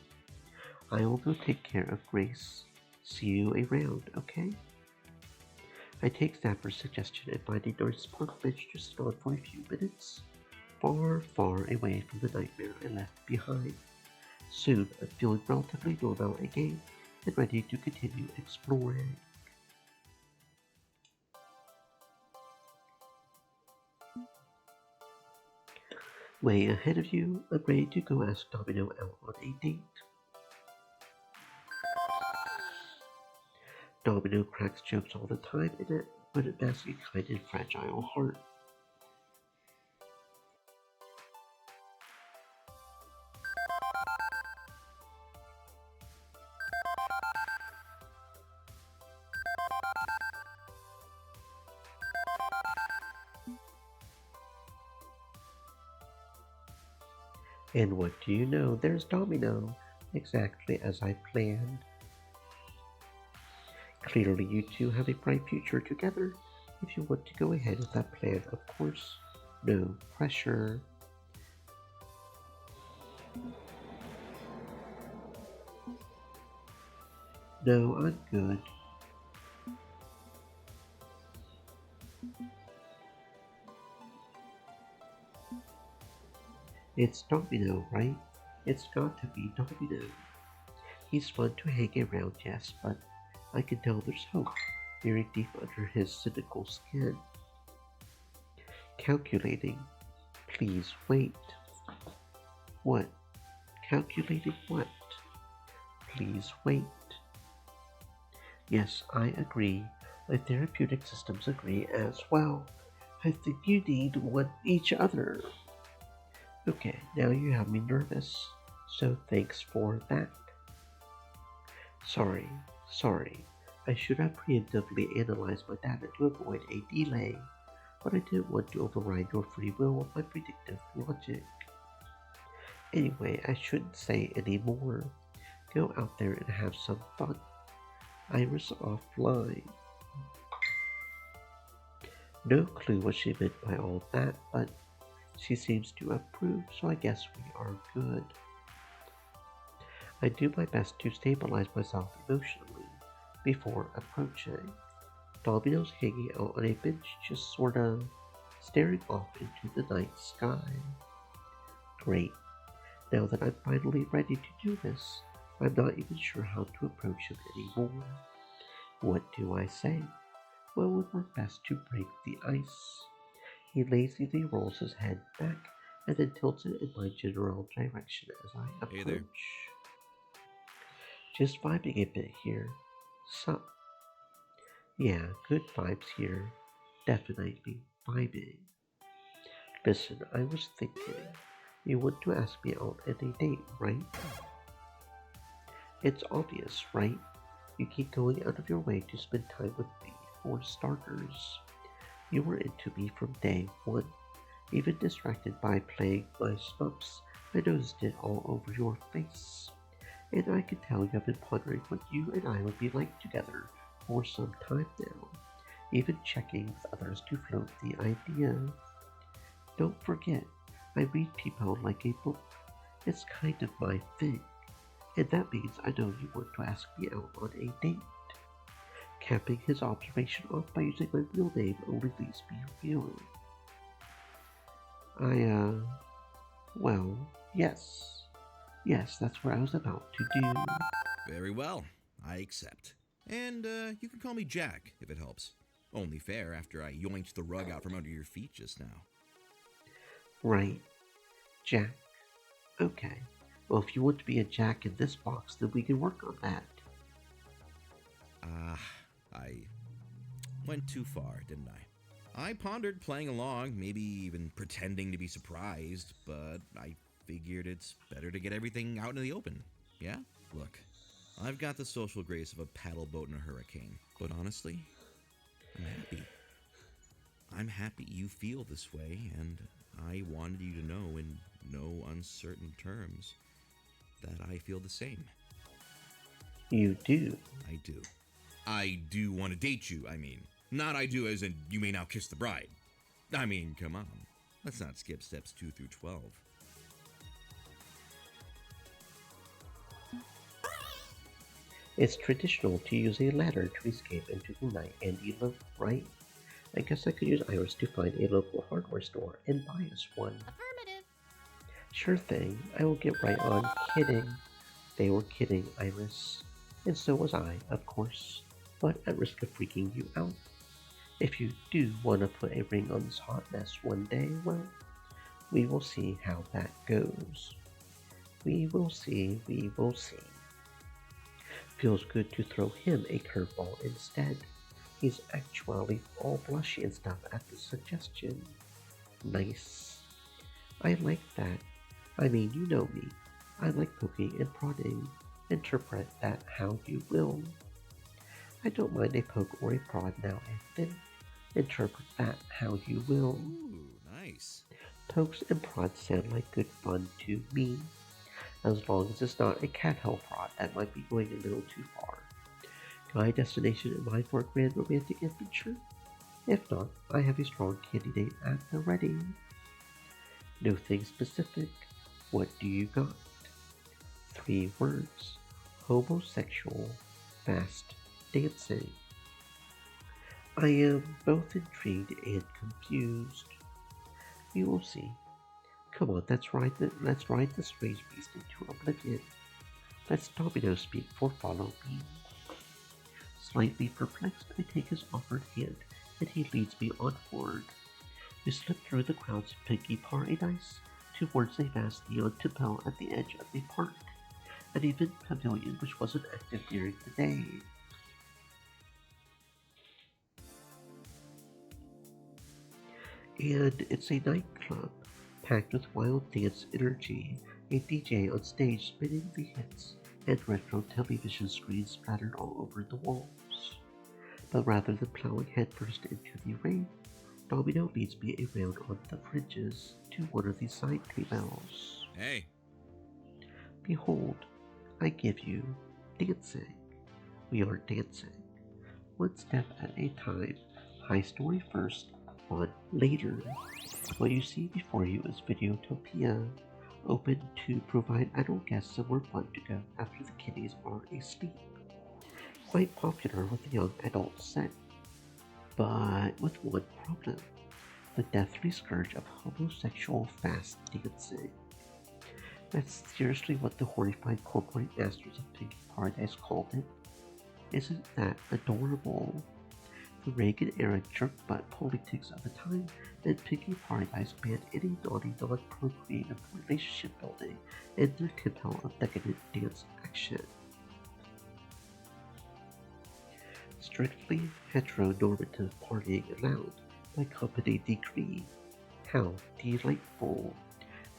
I will go take care of Grace. See you around, okay? I take Zapper's suggestion and find a nice park bench to sit on for a few minutes, far, far away from the nightmare I left behind. Soon I'm feeling relatively normal again and ready to continue exploring. Way ahead of you, I'm ready to go ask Domino out on a date. Domino cracks jokes all the time but it masks a kind and fragile heart. And what do you know? There's Domino, exactly as I planned. Clearly you two have a bright future together. If you want to go ahead with that plan, of course. No pressure. No, I'm good. It's Domino, right? It's got to be Domino. He's fun to hang around, yes, but I can tell there's hope buried deep under his cynical skin. Calculating. Please wait. What? Calculating what? Please wait. Yes, I agree. My therapeutic systems agree as well. I think you need each other. Okay, now you have me nervous, so thanks for that. Sorry. I should have preemptively analyzed my data to avoid a delay, but I didn't want to override your free will with my predictive logic. Anyway, I shouldn't say any more. Go out there and have some fun. Iris offline. No clue what she meant by all that, but she seems to approve, so I guess we are good. I do my best to stabilize myself emotionally before approaching. Domino's hanging out on a bench, just sorta staring off into the night sky. Great. Now that I'm finally ready to do this, I'm not even sure how to approach him anymore. What do I say? What would work best to break the ice? He lazily rolls his head back and then tilts it in my general direction as I approach. Hey there. Just vibing a bit here. Sup? Yeah, good vibes here. Definitely vibing. Listen, I was thinking, you want to ask me out on a date, right? It's obvious, right? You keep going out of your way to spend time with me, for starters. You were into me from day one. Even distracted by playing my smumps, I noticed it all over your face. And I can tell you have been pondering what you and I would be like together for some time now, even checking with others to float the idea. Don't forget, I read people like a book. It's kind of my thing, and that means I know you want to ask me out on a date. Capping his observation off by using my real name only leaves me feeling. Well, yes. Yes, that's what I was about to do. Very well. I accept. And you can call me Jack, if it helps. Only fair after I yoinked the rug out from under your feet just now. Right. Jack. Okay. Well, if you want to be a Jack in this box, then we can work on that. I went too far, didn't I? I pondered playing along, maybe even pretending to be surprised, but I figured it's better to get everything out in the open. Yeah? Look, I've got the social grace of a paddle boat in a hurricane, but honestly, I'm happy. I'm happy you feel this way, and I wanted you to know in no uncertain terms that I feel the same. You do? I do. I do want to date you, I mean. Not I do as in you may now kiss the bride. I mean, come on. Let's not skip steps 2 through 12. It's traditional to use a ladder to escape into the night and elope, right? I guess I could use Iris to find a local hardware store and buy us one. Affirmative. Sure thing, I will get right on kidding. They were kidding, Iris. And so was I, of course, but at risk of freaking you out. If you do want to put a ring on this hot mess one day, well, we will see how that goes. We will see. Feels good to throw him a curveball instead. He's actually all blushy and stuff at the suggestion. Nice. I like that. I mean, you know me. I like poking and prodding. Interpret that how you will. I don't mind a poke or a prod now and then. Interpret that how you will. Ooh, nice. Pokes and prods sound like good fun to me. As long as it's not a cat hell prod that might be going a little too far. Got a destination in mind for a grand romantic adventure? If not, I have a strong candidate at the ready. Nothing specific. What do you got? 3 words. Homosexual. Fast dancing. I am both intrigued and confused. We will see. Come on, let's ride the strange beast into oblivion. Lets Domino speak for follow me. Slightly perplexed, I take his offered hand, and he leads me onward. We slip through the crowds of Pinkie Paradise towards a vast neon temple at the edge of the park, an event pavilion which wasn't active during the day. And it's a nightclub, packed with wild dance energy, a DJ on stage spinning the hits, and retro television screens splattered all over the walls. But rather than plowing headfirst into the rave, Domino leads me around on the fringes to one of the side tables. Hey. Behold, I give you dancing. We are dancing. One step at a time, high story first, fun later. What you see before you is Videotopia, open to provide adult guests somewhere fun to go after the kiddies are asleep. Quite popular with the young adult set, but with one problem: the deathly scourge of homosexual fast dancing. That's seriously what the horrified corporate masters of Pinkie Paradise called it. Isn't that adorable? The Reagan-era jerk-butt politics of the time meant Pinkie Paradise banned any naughty, non-procreative relationship building in their temple of decadent dance action. Strictly heteronormative partying allowed by company decree. How delightful!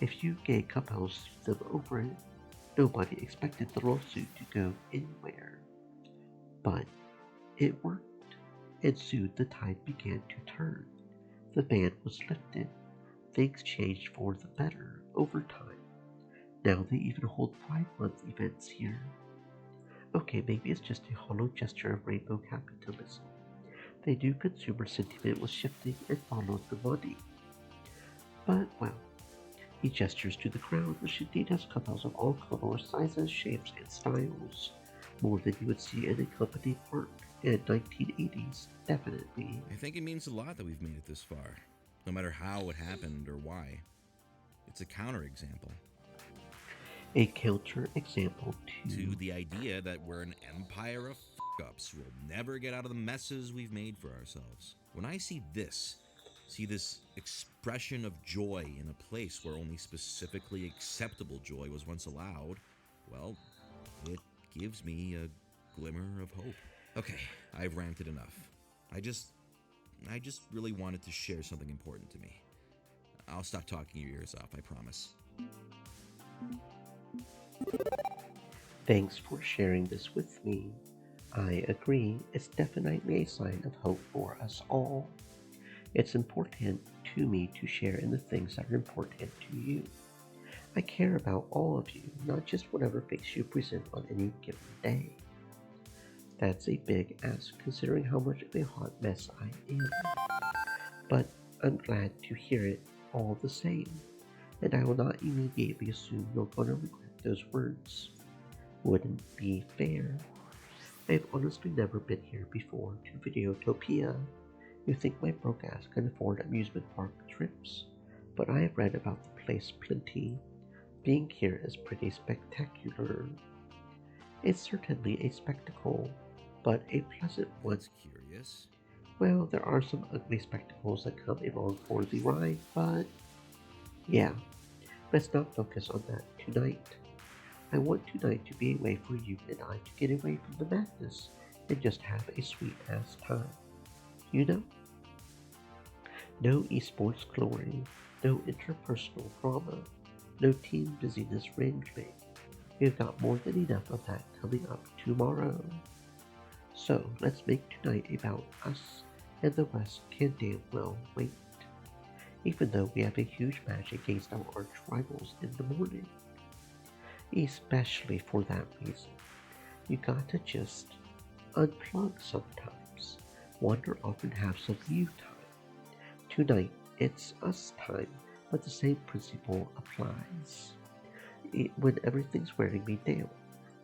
A few gay couples sued them over it. Nobody expected the lawsuit to go anywhere. But it worked, and soon the tide began to turn. The ban was lifted. Things changed for the better over time. Now they even hold Pride Month events here. Okay, maybe it's just a hollow gesture of rainbow capitalism. They knew consumer sentiment was shifting and followed the money. But, well, he gestures to the crowd, which indeed has couples of all colors, sizes, shapes, and styles. More than you would see in a company park in 1980s, definitely. I think it means a lot that we've made it this far, no matter how it happened or why. It's a counterexample. A counter-example to the idea that we're an empire of f***ups who will never get out of the messes we've made for ourselves. When I see this expression of joy in a place where only specifically acceptable joy was once allowed, well, it gives me a glimmer of hope. Okay, I've ranted enough. I just really wanted to share something important to me. I'll stop talking your ears off, I promise. Thanks for sharing this with me. I agree, it's definitely a sign of hope for us all. It's important to me to share in the things that are important to you. I care about all of you, not just whatever face you present on any given day. That's a big ask considering how much of a hot mess I am. But I'm glad to hear it all the same, and I will not immediately assume you're gonna regret those words. Wouldn't be fair. I've honestly never been here before to Videotopia. You think my broke ass can afford amusement park trips? But I have read about the place plenty. Being here is pretty spectacular. It's certainly a spectacle, but a pleasant one. That's curious. Well, there are some ugly spectacles that come along for the ride, but yeah, let's not focus on that tonight. I want tonight to be a way for you and I to get away from the madness and just have a sweet-ass time. You know? No esports glory, no interpersonal drama, no team busyness wrangling. We've got more than enough of that coming up tomorrow. So let's make tonight about us, and the rest can damn well wait. Even though we have a huge match against our arch rivals in the morning. Especially for that reason. You gotta just unplug sometimes. Wander off and have some you time. Tonight, it's us time, but the same principle applies. When everything's wearing me down,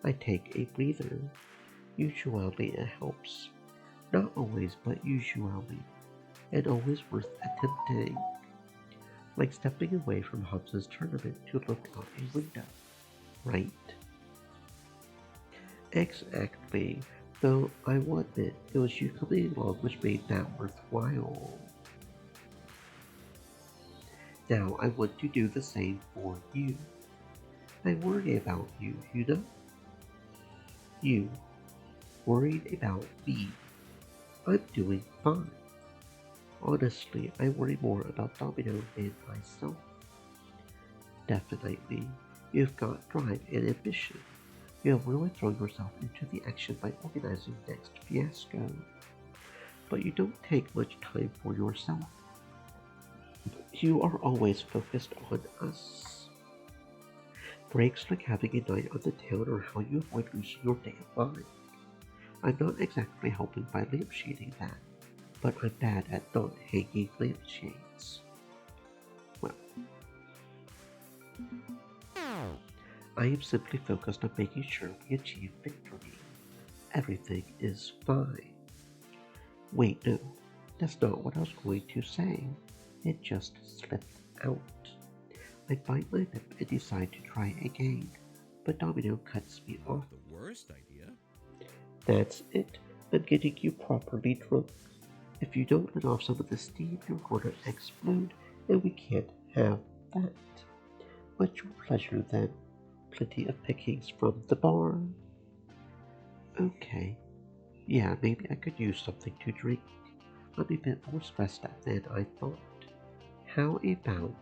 I take a breather. Usually it helps. Not always, but usually. And always worth attempting. Like stepping away from Hobbs's tournament to look out a window. Right? Exactly. Though I will admit it was you coming along which made that worthwhile. Now I want to do the same for you. I worry about you, you know? You worried about me. I'm doing fine. Honestly, I worry more about Domino than myself. Definitely, you've got drive and ambition. You have really thrown yourself into the action by organizing next fiasco. But you don't take much time for yourself. You are always focused on us. Breaks like having a night on the town or how you avoid losing your damn mind. I'm not exactly helping by lampshading that, but I'm bad at not hanging lampshades. Well, I am simply focused on making sure we achieve victory. Everything is fine. Wait, no, that's not what I was going to say. It just slipped out. I bite my lip and decide to try again, but Domino cuts me off. The worst idea? That's it. I'm getting you properly drunk. If you don't let off some of the steam, you're gonna explode, and we can't have that. What's your pleasure then? Plenty of pickings from the bar. Okay. Yeah, maybe I could use something to drink. I'm a bit more stressed out than I thought. How about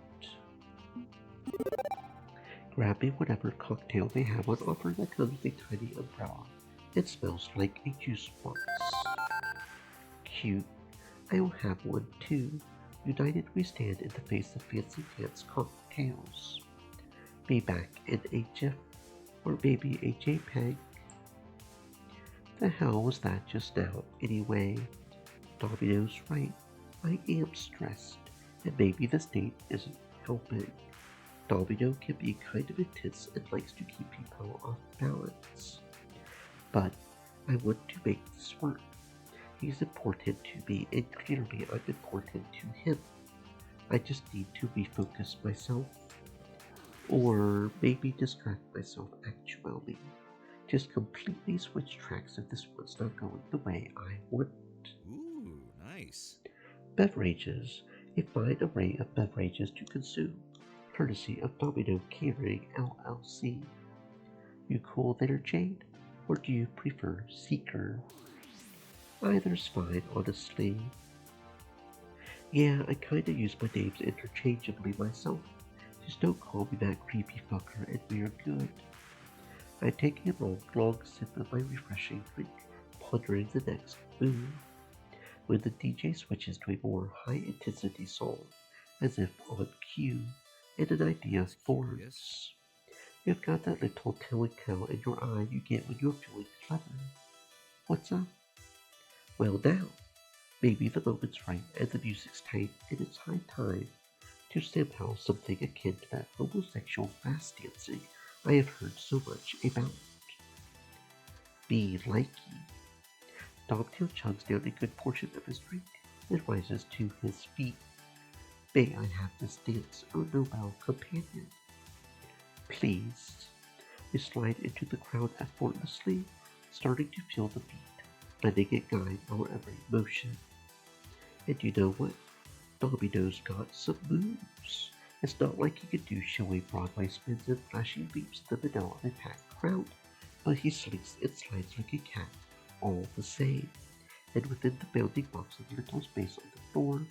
grabbing whatever cocktail they have on offer that comes with a tiny umbrella? It smells like a juice box. Cute. I will have one too. United we stand in the face of fancy pants cocktails. Be back in a GIF, or maybe a JPEG. The hell was that just now, anyway? Domino's right. I am stressed, and maybe the state isn't helping. Domino can be kind of intense and likes to keep people off balance. But I want to make this work. He's important to me, and clearly I'm important to him. I just need to refocus myself. Or maybe distract myself actually. Just completely switch tracks if this one's not going the way I want. Ooh, nice. Beverages. A fine array of beverages to consume, courtesy of Domino Catering LLC. You cool there, Jade? Or do you prefer Seeker? Either's fine, honestly. Yeah, I kinda use my names interchangeably myself. Just don't call me that creepy fucker and we're good. I take a long sip of my refreshing drink, pondering the next move. When the DJ switches to a more high-intensity song, as if on cue, and an idea forms. You've got that little twinkle in your eye you get when you're feeling clever. What's up? Well now, maybe the moment's right and the music's tight, and it's high time to somehow something akin to that homosexual fast dancing I have heard so much about. Be likey. Domino chugs down a good portion of his drink and rises to his feet. May I have this dance, O noble companion? Please. You slide into the crowd effortlessly, starting to feel the beat, letting it guide our every motion. And you know what? Domino's got some moves. It's not like he could do showy Broadway spins and flashing leaps in the middle of a packed crowd, but he slinks and slides like a cat, all the same. And within the bounding box of little space on the floor,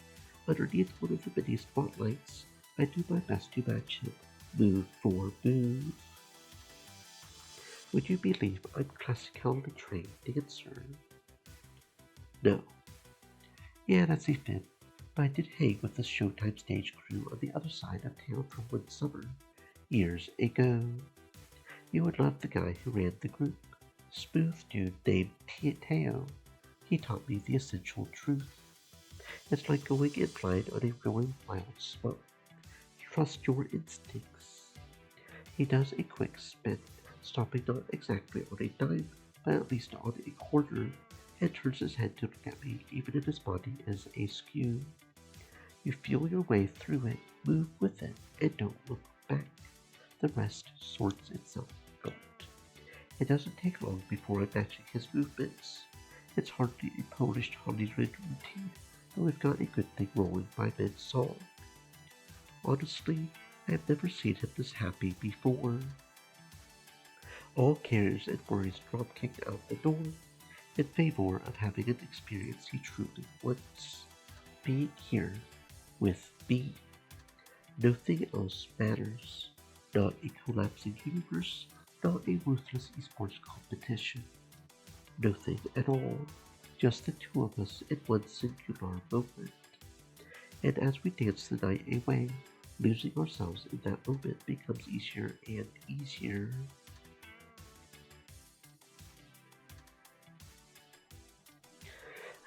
underneath one of the many spotlights, I do my best to match him, move for move. Would you believe I'm a classically trained dancer? No. Yeah, that's a fib, but I did hang with the Showtime stage crew on the other side of town for one summer, years ago. You would love the guy who ran the group, smooth dude named Teo. He taught me the essential truth. It's like going in blind on a really wild spot. Trust your instincts. He does a quick spin, stopping not exactly on a dime, but at least on a quarter, and turns his head to look at me even if his body is askew. You feel your way through it, move with it, and don't look back. The rest sorts itself out. It doesn't take long before I'm matching his movements. It's hardly a polished Hollywood routine, but we've got a good thing rolling by mid-song. Honestly, I've never seen him this happy before. All cares and worries drop kicked out the door in favor of having an experience he truly wants. Being here with me. Nothing else matters. Not a collapsing universe, not a ruthless esports competition. Nothing at all. Just the two of us in one singular moment. And as we dance the night away, losing ourselves in that moment becomes easier and easier.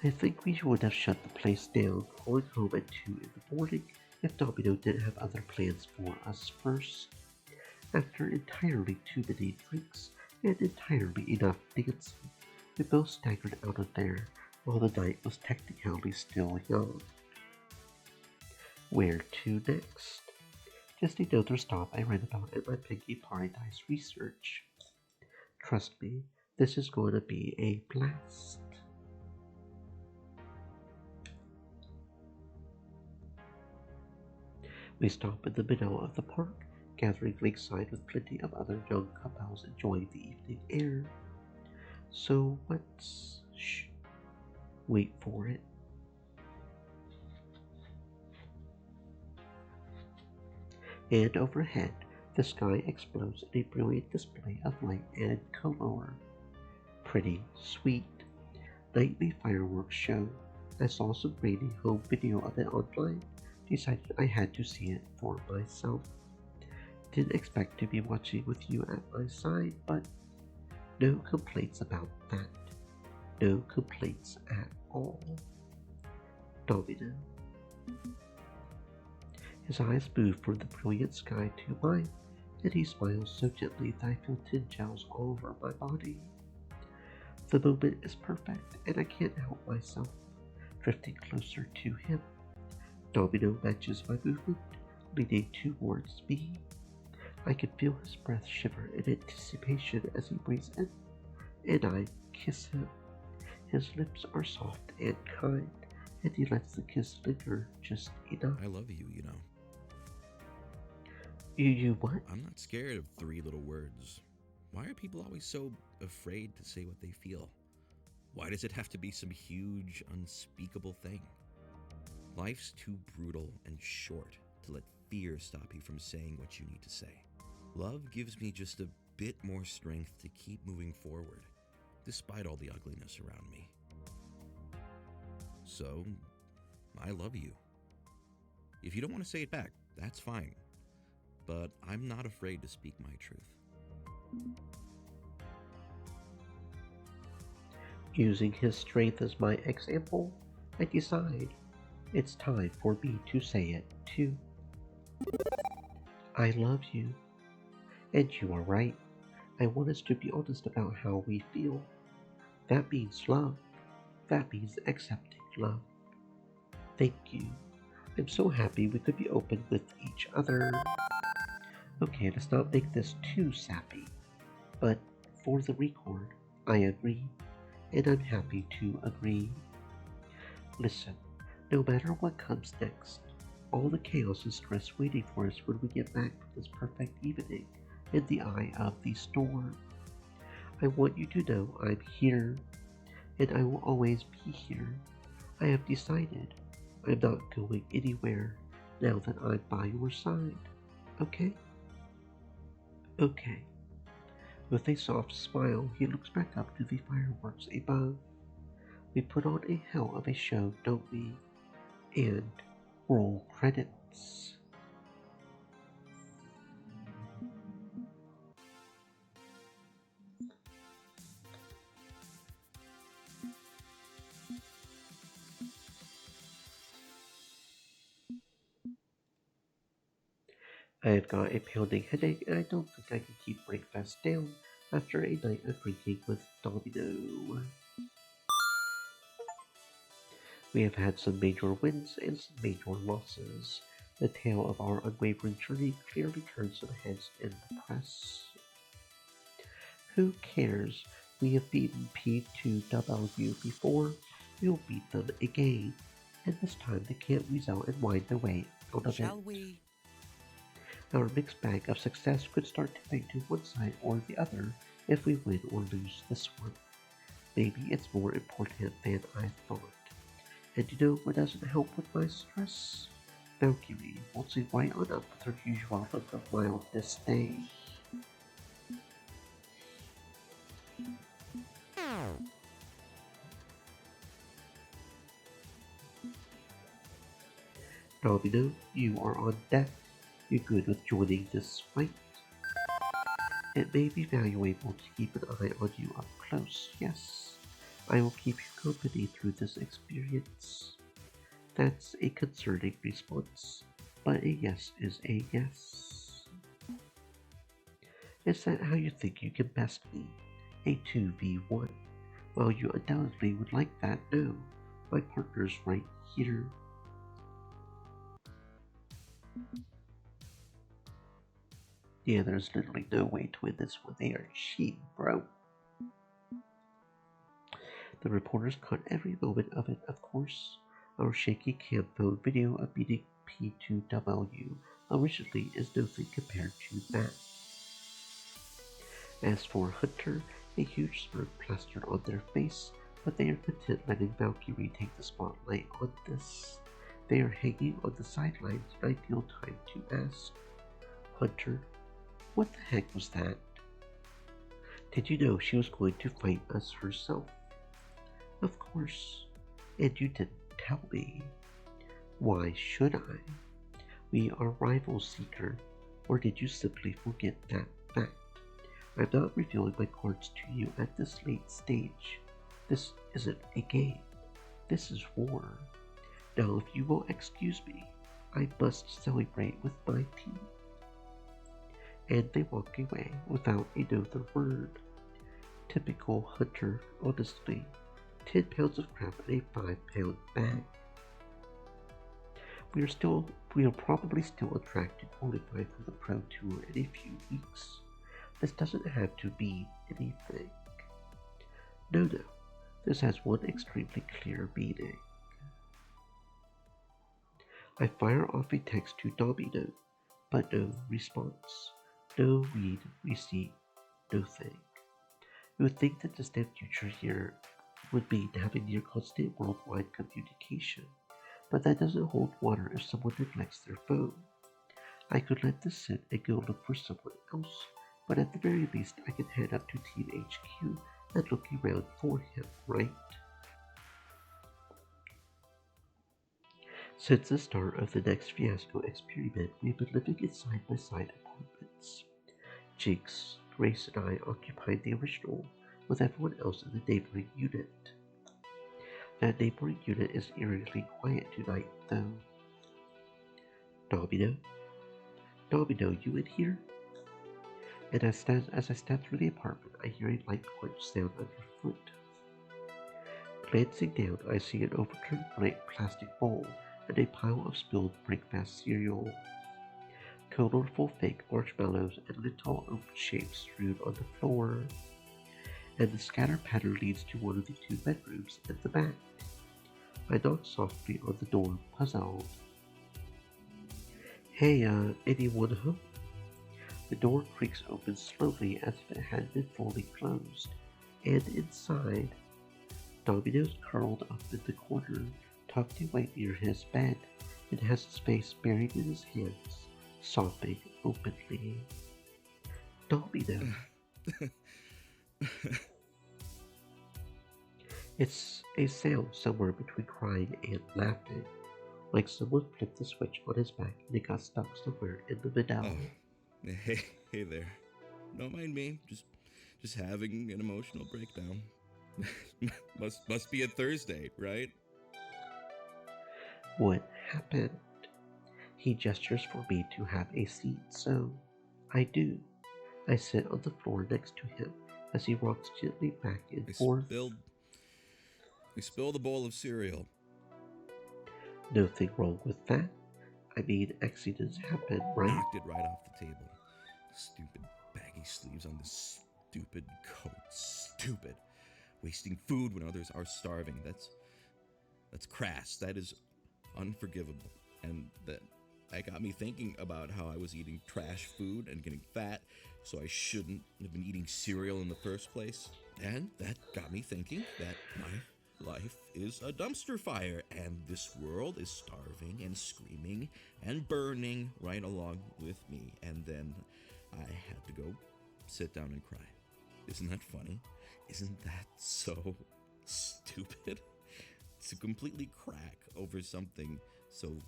I think we would have shut the place down, going home at 2 in the morning if Domino didn't have other plans for us first. After entirely too many drinks and entirely enough dancing, we both staggered out of there while the night was technically still young. Where to next? Just another stop I read about at my Pinky Paradise research. Trust me, this is going to be a blast. We stop in the middle of the park, gathering lakeside with plenty of other young couples enjoying the evening air. So let's wait for it. And overhead, the sky explodes in a brilliant display of light and color. Pretty sweet. Nightly fireworks show. I saw some grainy home video of it online. Decided I had to see it for myself. Didn't expect to be watching with you at my side, but no complaints about that. No complaints at all. Domino. His eyes move from the brilliant sky to mine, and he smiles so gently that I feel tin gels all over my body. The moment is perfect, and I can't help myself, drifting closer to him. Domino matches my movement, leaning towards me. I can feel his breath shiver in anticipation as he breathes in, and I kiss him. His lips are soft and kind, and he lets the kiss linger just enough. I love you, you know. You what? I'm not scared of 3 little words. Why are people always so afraid to say what they feel? Why does it have to be some huge, unspeakable thing? Life's too brutal and short to let fear stop you from saying what you need to say. Love gives me just a bit more strength to keep moving forward, despite all the ugliness around me. So, I love you. If you don't want to say it back, that's fine. But I'm not afraid to speak my truth. Using his strength as my example, I decide it's time for me to say it too. I love you. And you are right. I want us to be honest about how we feel. That means love. That means accepting love. Thank you. I'm so happy we could be open with each other. Okay, let's not make this too sappy. But for the record, I agree. And I'm happy to agree. Listen, no matter what comes next, all the chaos and stress waiting for us when we get back from this perfect evening in the eye of the storm. I want you to know I'm here, and I will always be here. I have decided I'm not going anywhere now that I'm by your side. Okay? Okay. With a soft smile, he looks back up to the fireworks above. We put on a hell of a show, don't we? And roll credits. I have got a pounding headache, and I don't think I can keep breakfast down after a night of drinking with Domino. We have had some major wins and some major losses. The tale of our unwavering journey clearly turns some heads in the press. Who cares? We have beaten P2W before. We'll beat them again. And this time they can't weasel and wind their way out of Shall it. we? Our mixed bag of success could start tipping to one side or the other if we win or lose this one. Maybe it's more important than I thought. And you know what doesn't help with my stress? Valkyrie waltzing right on up with her usual look of mild disdain. Domino, you are on deck. You good with joining this fight? It may be valuable to keep an eye on you up close, yes. I will keep you company through this experience. That's a concerning response, but a yes is a yes. Is that how you think you can best me? A 2v1? Well, you undoubtedly would like that, no. My partner's right here. Yeah, there's literally no way to win this one. They are cheap, bro. The reporters cut every moment of it, of course. Our shaky cam phone video of beating P2W originally is nothing compared to that. As for Hunter, a huge smirk plastered on their face, but they are content letting Valkyrie take the spotlight on this. They are hanging on the sidelines, and I feel time to ask, Hunter, what the heck was that? Did you know she was going to fight us herself? Of course. And you didn't tell me. Why should I? We are rivals, Seeker. Or did you simply forget that fact? I'm not revealing my cards to you at this late stage. This isn't a game. This is war. Now, if you will excuse me, I must celebrate with my team. And they walk away without another word. Typical Hunter, honestly. 10 pounds of crap in a 5-pound bag. We are probably still on track to qualify for the Pro Tour in a few weeks. This doesn't have to mean anything. No, this has one extremely clear meaning. I fire off a text to Domino, but no response. No read, receipt, no thing. You would think that the distant future here would mean having near constant worldwide communication, but that doesn't hold water if someone neglects their phone. I could let this sit and go look for someone else, but at the very least I can head up to Team HQ and look around for him, right? Since the start of the next Fiasco experiment, we've been living in side-by-side apartments. Jinx, Grace, and I occupied the original, with everyone else in the neighboring unit. That neighboring unit is eerily quiet tonight, though. Domino, you in here? And as I step through the apartment, I hear a light crunch sound underfoot. Glancing down, I see an overturned plastic bowl and a pile of spilled breakfast cereal. Colorful fake marshmallows and little open shapes strewn on the floor. And the scatter pattern leads to one of the 2 bedrooms at the back. I knock softly on the door, puzzled. Hey, anyone home? The door creaks open slowly as if it had been fully closed, and inside, Domino's curled up in the corner, tucked away near his bed, and has his face buried in his hands, sobbing openly. Domino. It's a sound somewhere between crying and laughing, like someone flipped the switch on his back and it got stuck somewhere in the middle. Oh, hey there. Don't mind me. Just having an emotional breakdown. must be a Thursday, right? What happened? He gestures for me to have a seat, so I do. I sit on the floor next to him as he rocks gently back and forth. I spilled a bowl of cereal. Nothing wrong with that. I mean, accidents happen, right? Knocked it right off the table. Stupid baggy sleeves on this Stupid coats. Stupid. Wasting food when others are starving. That's crass. That is unforgivable. And that got me thinking about how I was eating trash food and getting fat, so I shouldn't have been eating cereal in the first place. And that got me thinking that my life is a dumpster fire, and this world is starving and screaming and burning right along with me. And then I had to go sit down and cry. Isn't that funny? Isn't that so stupid? To completely crack over something so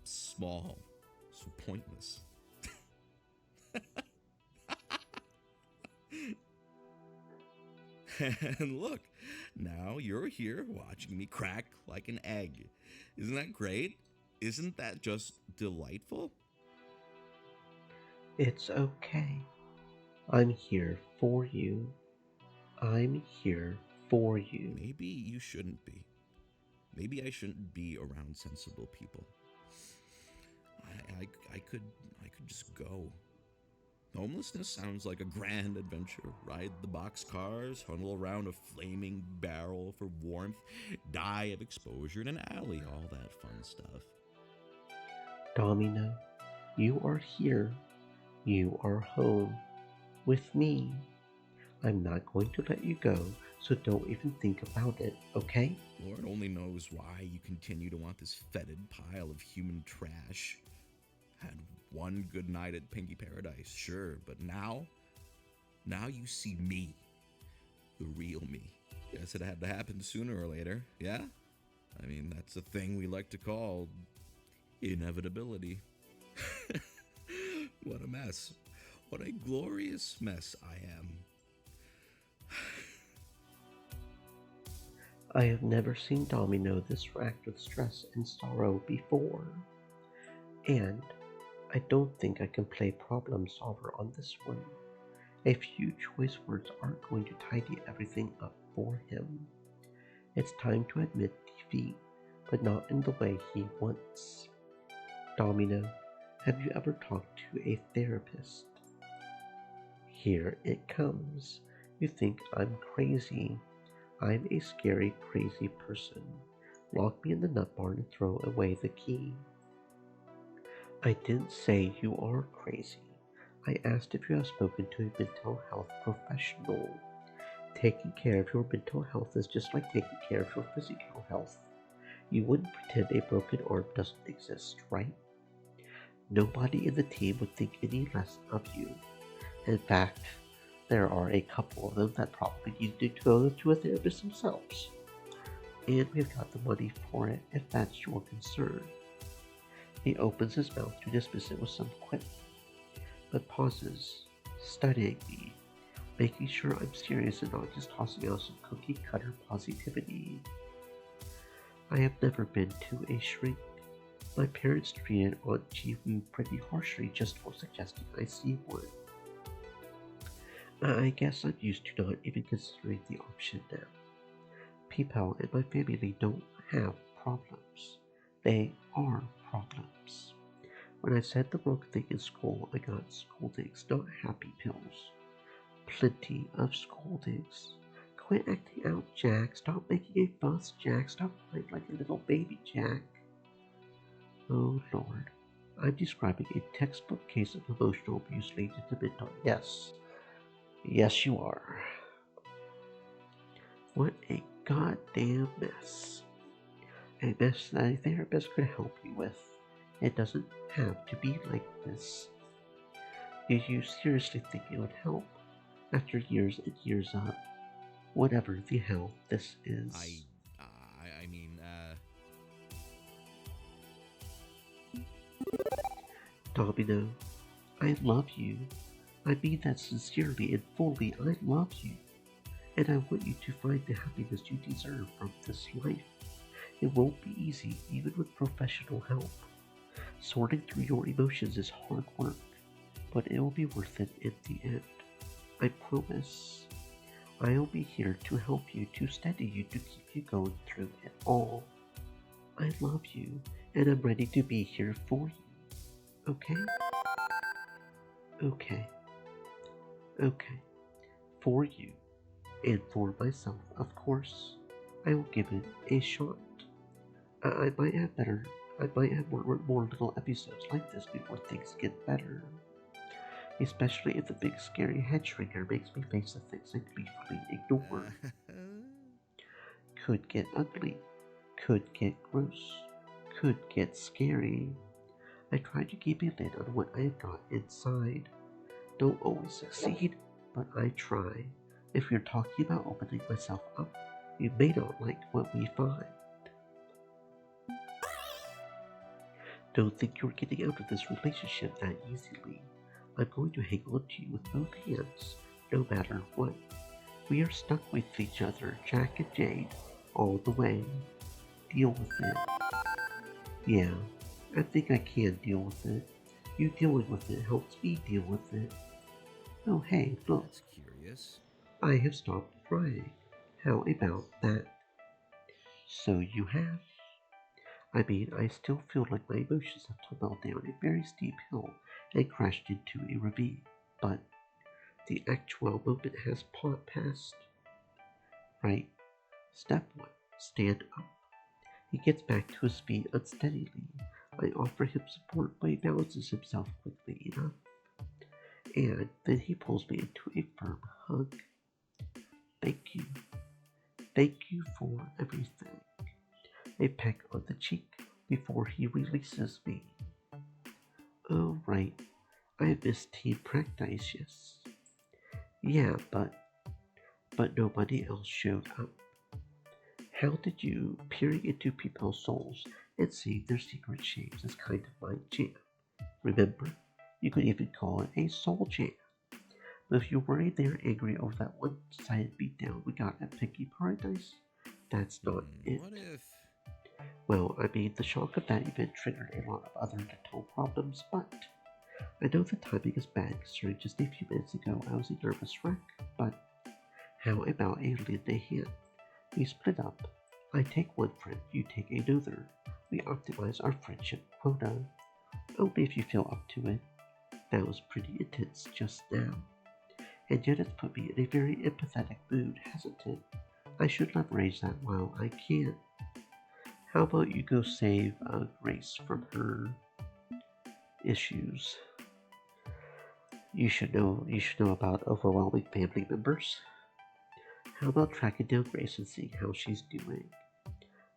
small, so pointless. And look, now you're here watching me crack like an egg. Isn't that great? Isn't that just delightful? It's okay. I'm here for you. I'm here for you. Maybe you shouldn't be. Maybe I shouldn't be around sensible people. I could just go. Homelessness sounds like a grand adventure. Ride the boxcars, huddle around a flaming barrel for warmth, die of exposure in an alley, all that fun stuff. Domino, you are here. You are home. With me. I'm not going to let you go, so don't even think about it, okay? Lord only knows why you continue to want this fetid pile of human trash. Had one good night at Pinky Paradise, sure, but now you see me. The real me. Guess it had to happen sooner or later, yeah? I mean, that's a thing we like to call inevitability. What a mess. What a glorious mess I am. I have never seen Domino this racked with stress and sorrow before. And I don't think I can play problem solver on this one. A few choice words aren't going to tidy everything up for him. It's time to admit defeat, but not in the way he wants. Domino, have you ever talked to a therapist? Here it comes. You think I'm crazy. I'm a scary, crazy person. Lock me in the nut barn and throw away the key. I didn't say you are crazy. I asked if you have spoken to a mental health professional. Taking care of your mental health is just like taking care of your physical health. You wouldn't pretend a broken arm doesn't exist, right? Nobody in the team would think any less of you. In fact, there are a couple of them that probably need to go to a therapist themselves. And we've got the money for it if that's your concern. He opens his mouth to dismiss it with some quip, but pauses, studying me, making sure I'm serious and not just tossing out some cookie-cutter positivity. I have never been to a shrink. My parents treated Aunt Ji-woo pretty harshly just for suggesting I see one. I guess I'm used to not even considering the option now. People and my family don't have problems. They are problems. When I said the wrong thing in school, I got scoldings, not happy pills. Plenty of scoldings. Quit acting out, Jack. Stop making a fuss, Jack. Stop crying like a little baby, Jack. Oh, Lord. I'm describing a textbook case of emotional abuse leading to mental. Yes. Yes, you are. What a goddamn mess. A mess that a therapist could help you with. It doesn't have to be like this. Do you seriously think it would help? After years and years of whatever the hell this is. I mean, Domino, I love you. I mean that sincerely and fully. I love you. And I want you to find the happiness you deserve from this life. It won't be easy, even with professional help. Sorting through your emotions is hard work, but it will be worth it in the end. I promise. I'll be here to help you, to steady you, to keep you going through it all. I love you, and I'm ready to be here for you. Okay? Okay. Okay. For you, and for myself, of course, I will give it a shot. I might have more little episodes like this before things get better. Especially if the big scary head shrinker makes me face the things I gleefully ignore. Could get ugly, could get gross, could get scary. I try to keep a lid on what I have got inside. Don't always succeed, but I try. If you're talking about opening myself up, you may not like what we find. Don't think you're getting out of this relationship that easily. I'm going to hang on to you with both hands, no matter what. We are stuck with each other, Jack and Jade, all the way. Deal with it. Yeah, I think I can deal with it. You dealing with it helps me deal with it. Oh hey, look. That's curious. I have stopped crying. How about that? So you have? I mean, I still feel like my emotions have tumbled down a very steep hill and crashed into a ravine, but the actual moment has passed. Right. Step 1. Stand up. He gets back to his feet unsteadily. I offer him support, but he balances himself quickly enough. And then he pulls me into a firm hug. Thank you. Thank you for everything. A peck on the cheek before he releases me. Oh, right. I missed team practice, yes. Yeah, but nobody else showed up. How did you peering into people's souls and seeing their secret shames is kind of my jam. Remember, you could even call it a soul jam. But if you're worried they're angry over that one-sided beatdown we got at Pinky Paradise, that's not it. What if... Well, I mean, the shock of that event triggered a lot of other dental problems, but I know the timing is bad considering just a few minutes ago I was a nervous wreck, but how about a lend a hand? We split up. I take one friend, you take another. We optimize our friendship quota. Only if you feel up to it. That was pretty intense just now. And yet it's put me in a very empathetic mood, hasn't it? I should leverage that while I can. How about you go save Grace from her issues? You should know about overwhelming family members. How about tracking down Grace and seeing how she's doing?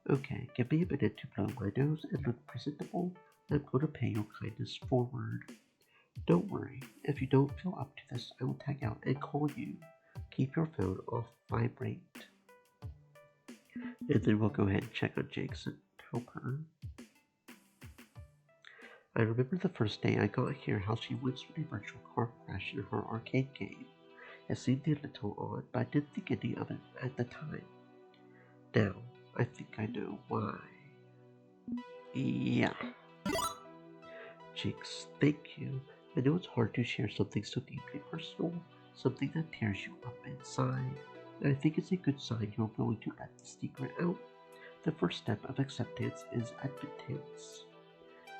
Okay, give me a minute to blow my nose and look presentable. I'm going to pay your kindness forward. Don't worry, if you don't feel up to this, I will tag out and call you. Keep your phone off vibrate. And then we'll go ahead and check on Jinx and help her. I remember the first day I got here how she winced when a virtual car crashed in her arcade game. It seemed a little odd, but I didn't think any of it at the time. Now, I think I know why. Yeah. Jinx, thank you. I know it's hard to share something so deeply personal, something that tears you up inside, and I think it's a good sign you're willing to let the secret out. The first step of acceptance is admittance.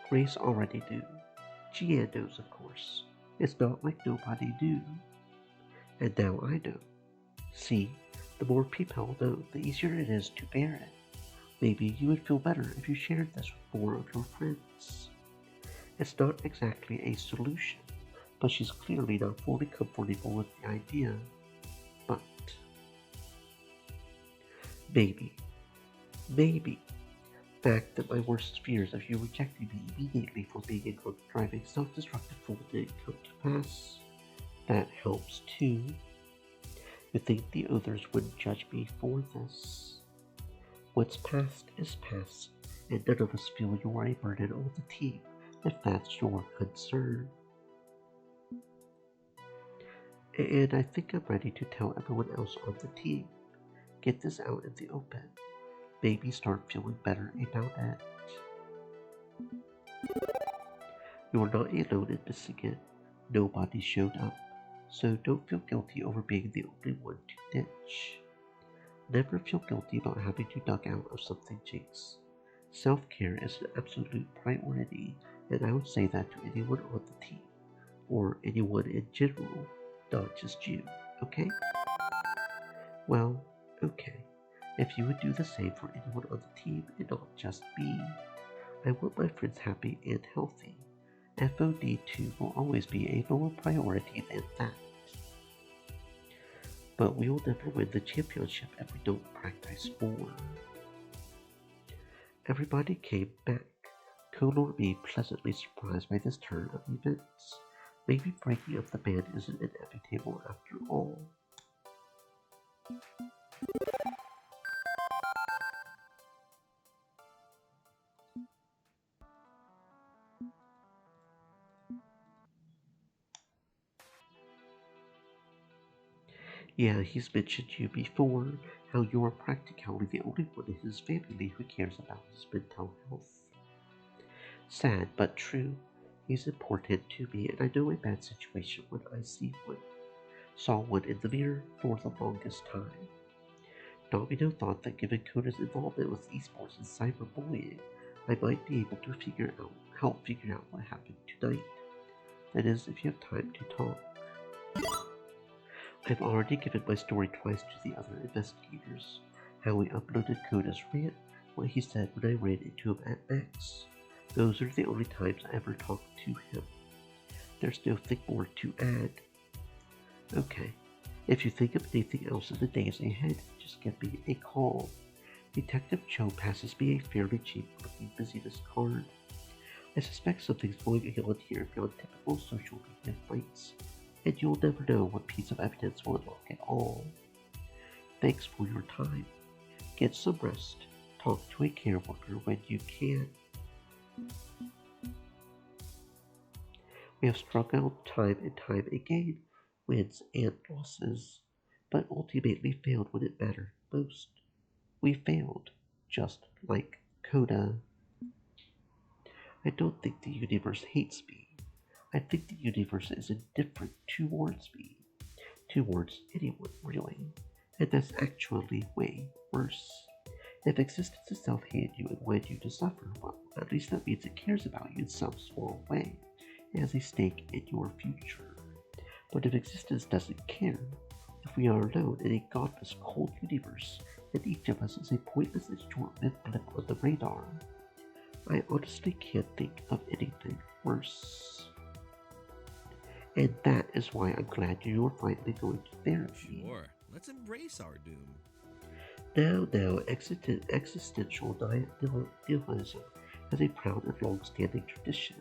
Grace already knew. Gia knows, of course. It's not like nobody knew. And now I know. See, the more people know, the easier it is to bear it. Maybe you would feel better if you shared this with more of your friends. It's not exactly a solution, but she's clearly not fully comfortable with the idea. But maybe, fact that my worst fears of you rejecting me immediately for being a drunk driving self-destructive fool didn't come to pass. That helps too. You think the others wouldn't judge me for this. What's past is past, and none of us feel you are a burden on the team, if that's your concern. And I think I'm ready to tell everyone else on the team. Get this out in the open. Maybe start feeling better about it. You are not alone in missing it. Nobody showed up. So don't feel guilty over being the only one to ditch. Never feel guilty about having to duck out of something, Jinx. Self-care is an absolute priority, and I would say that to anyone on the team, or anyone in general, not just you. okay? Well, okay. If you would do the same for anyone on the team and not just me. I want my friends happy and healthy. FOD2 will always be a lower priority than that. But we will never win the championship if we don't practice more. Everybody came back. Konor being pleasantly surprised by this turn of events. Maybe breaking up the band isn't inevitable after all. Yeah, he's mentioned you before, how you're practically the only one in his family who cares about his mental health. Sad but true. He's important to me, and I know a bad situation when I see one. Saw one in the mirror for the longest time. Domino thought that given Kona's involvement with esports and cyberbullying, I might be able to help figure out what happened tonight. That is, if you have time to talk. I've already given my story twice to the other investigators. How we uploaded Kona's rant, what he said when I ran into him at Max. Those are the only times I ever talked to him. There's nothing more to add. Okay, if you think of anything else in the days ahead, just give me a call. Detective Cho passes me a fairly cheap-looking busyness card. I suspect something's going on here beyond typical social media fights, and you'll never know what piece of evidence will unlock it all. Thanks for your time. Get some rest. Talk to a care worker when you can. We have struggled time and time again, wins and losses, but ultimately failed when it mattered most. We failed, just like Kona. I don't think the universe hates me. I think the universe is indifferent towards me, towards anyone really, and that's actually way worse. If existence itself hated you and wanted you to suffer, well, at least that means it cares about you in some small way. It has a stake in your future. But if existence doesn't care, if we are alone in a godless, cold universe, and each of us is a pointless and short-lived blip on the radar, I honestly can't think of anything worse. And that is why I'm glad you're finally going to therapy. Sure, let's embrace our doom. Now, existential nihilism has a proud and long-standing tradition.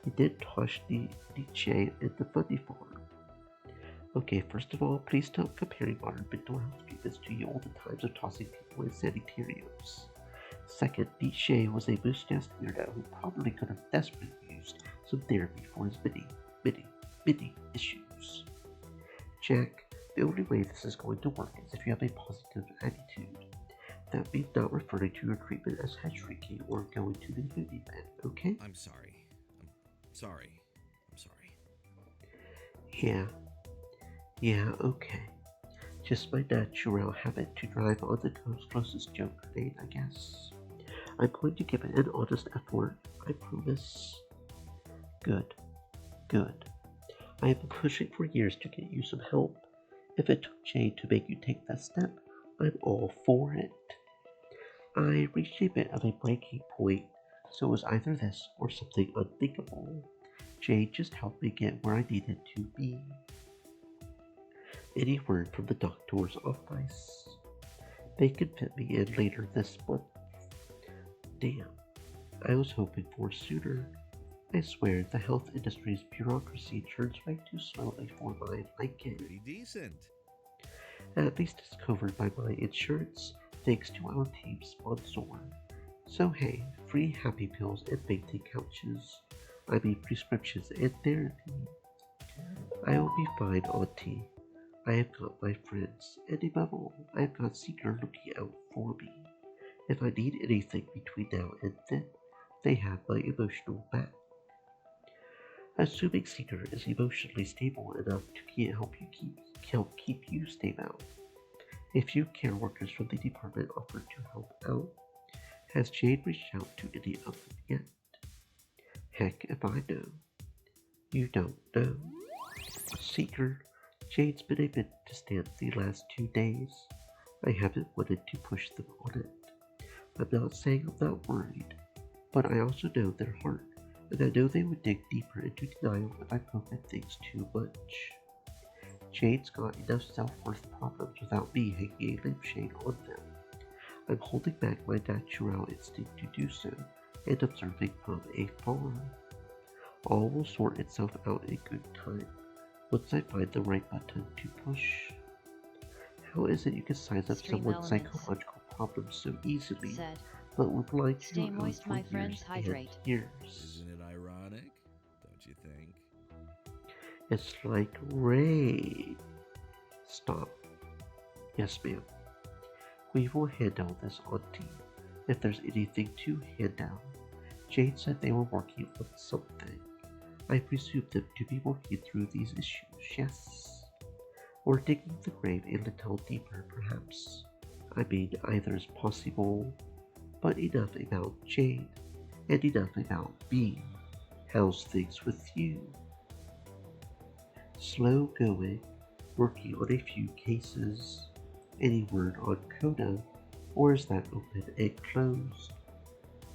They did toss Nietzsche in the funny farm. Okay, first of all, please stop comparing modern mental health treatments to the olden times of tossing people in sanitariums. Second, Nietzsche was a mustached weirdo who probably could have desperately used some therapy for his many issues. Jack, the only way this is going to work is if you have a positive attitude. That means not referring to your treatment as head shrinking or going to the movie bed, okay? I'm sorry. I'm sorry. Yeah, okay. Just my natural habit to drive on the closest joke grenade, I guess. I'm going to give it an honest effort, I promise. Good. I have been pushing for years to get you some help. If it took Jade to make you take that step, I'm all for it. I reached a bit of a breaking point, so it was either this or something unthinkable. Jade just helped me get where I needed to be. Any word from the doctor's office? They can fit me in later this month. Damn, I was hoping for sooner. I swear the health industry's bureaucracy turns way too slowly for my liking. Pretty decent. At least it's covered by my insurance, thanks to our team sponsor. So hey, free happy pills and fainting couches. I mean prescriptions and therapy. I will be fine, Auntie. I have got my friends, and above all, I have got Seeker looking out for me. If I need anything between now and then, they have my emotional back. Assuming Seeker is emotionally stable enough to help keep you stable. A few care workers from the department offered to help out. Has Jade reached out to any of them yet? Heck if I know. You don't know. Seeker, Jade's been a bit distant the last 2 days. I haven't wanted to push them on it. I'm not saying I'm not worried, but I also know their heart, and I know they would dig deeper into denial if I poke at things too much. Jade's got enough self-worth problems without me hanging a lampshade on them. I'm holding back my natural instinct to do so, and observing from afar. All will sort itself out in good time, once I find the right button to push. How is it you can size up Stream someone's elements. psychological problems so easily, Said. but we're blind to Stay your own moist, for my years friends, and hydrate. years? Isn't it ironic? Don't you think? It's like rain. Stop. Yes, ma'am. We will handle this, Auntie. If there's anything to hand out. Jade said they were working on something. I presume them to be working through these issues, yes. Or digging the grave a little deeper, perhaps. I mean, either is possible, but enough about Jade, and enough about me. How's things with you? Slow going, working on a few cases. Any word on Coda, or is that open and closed?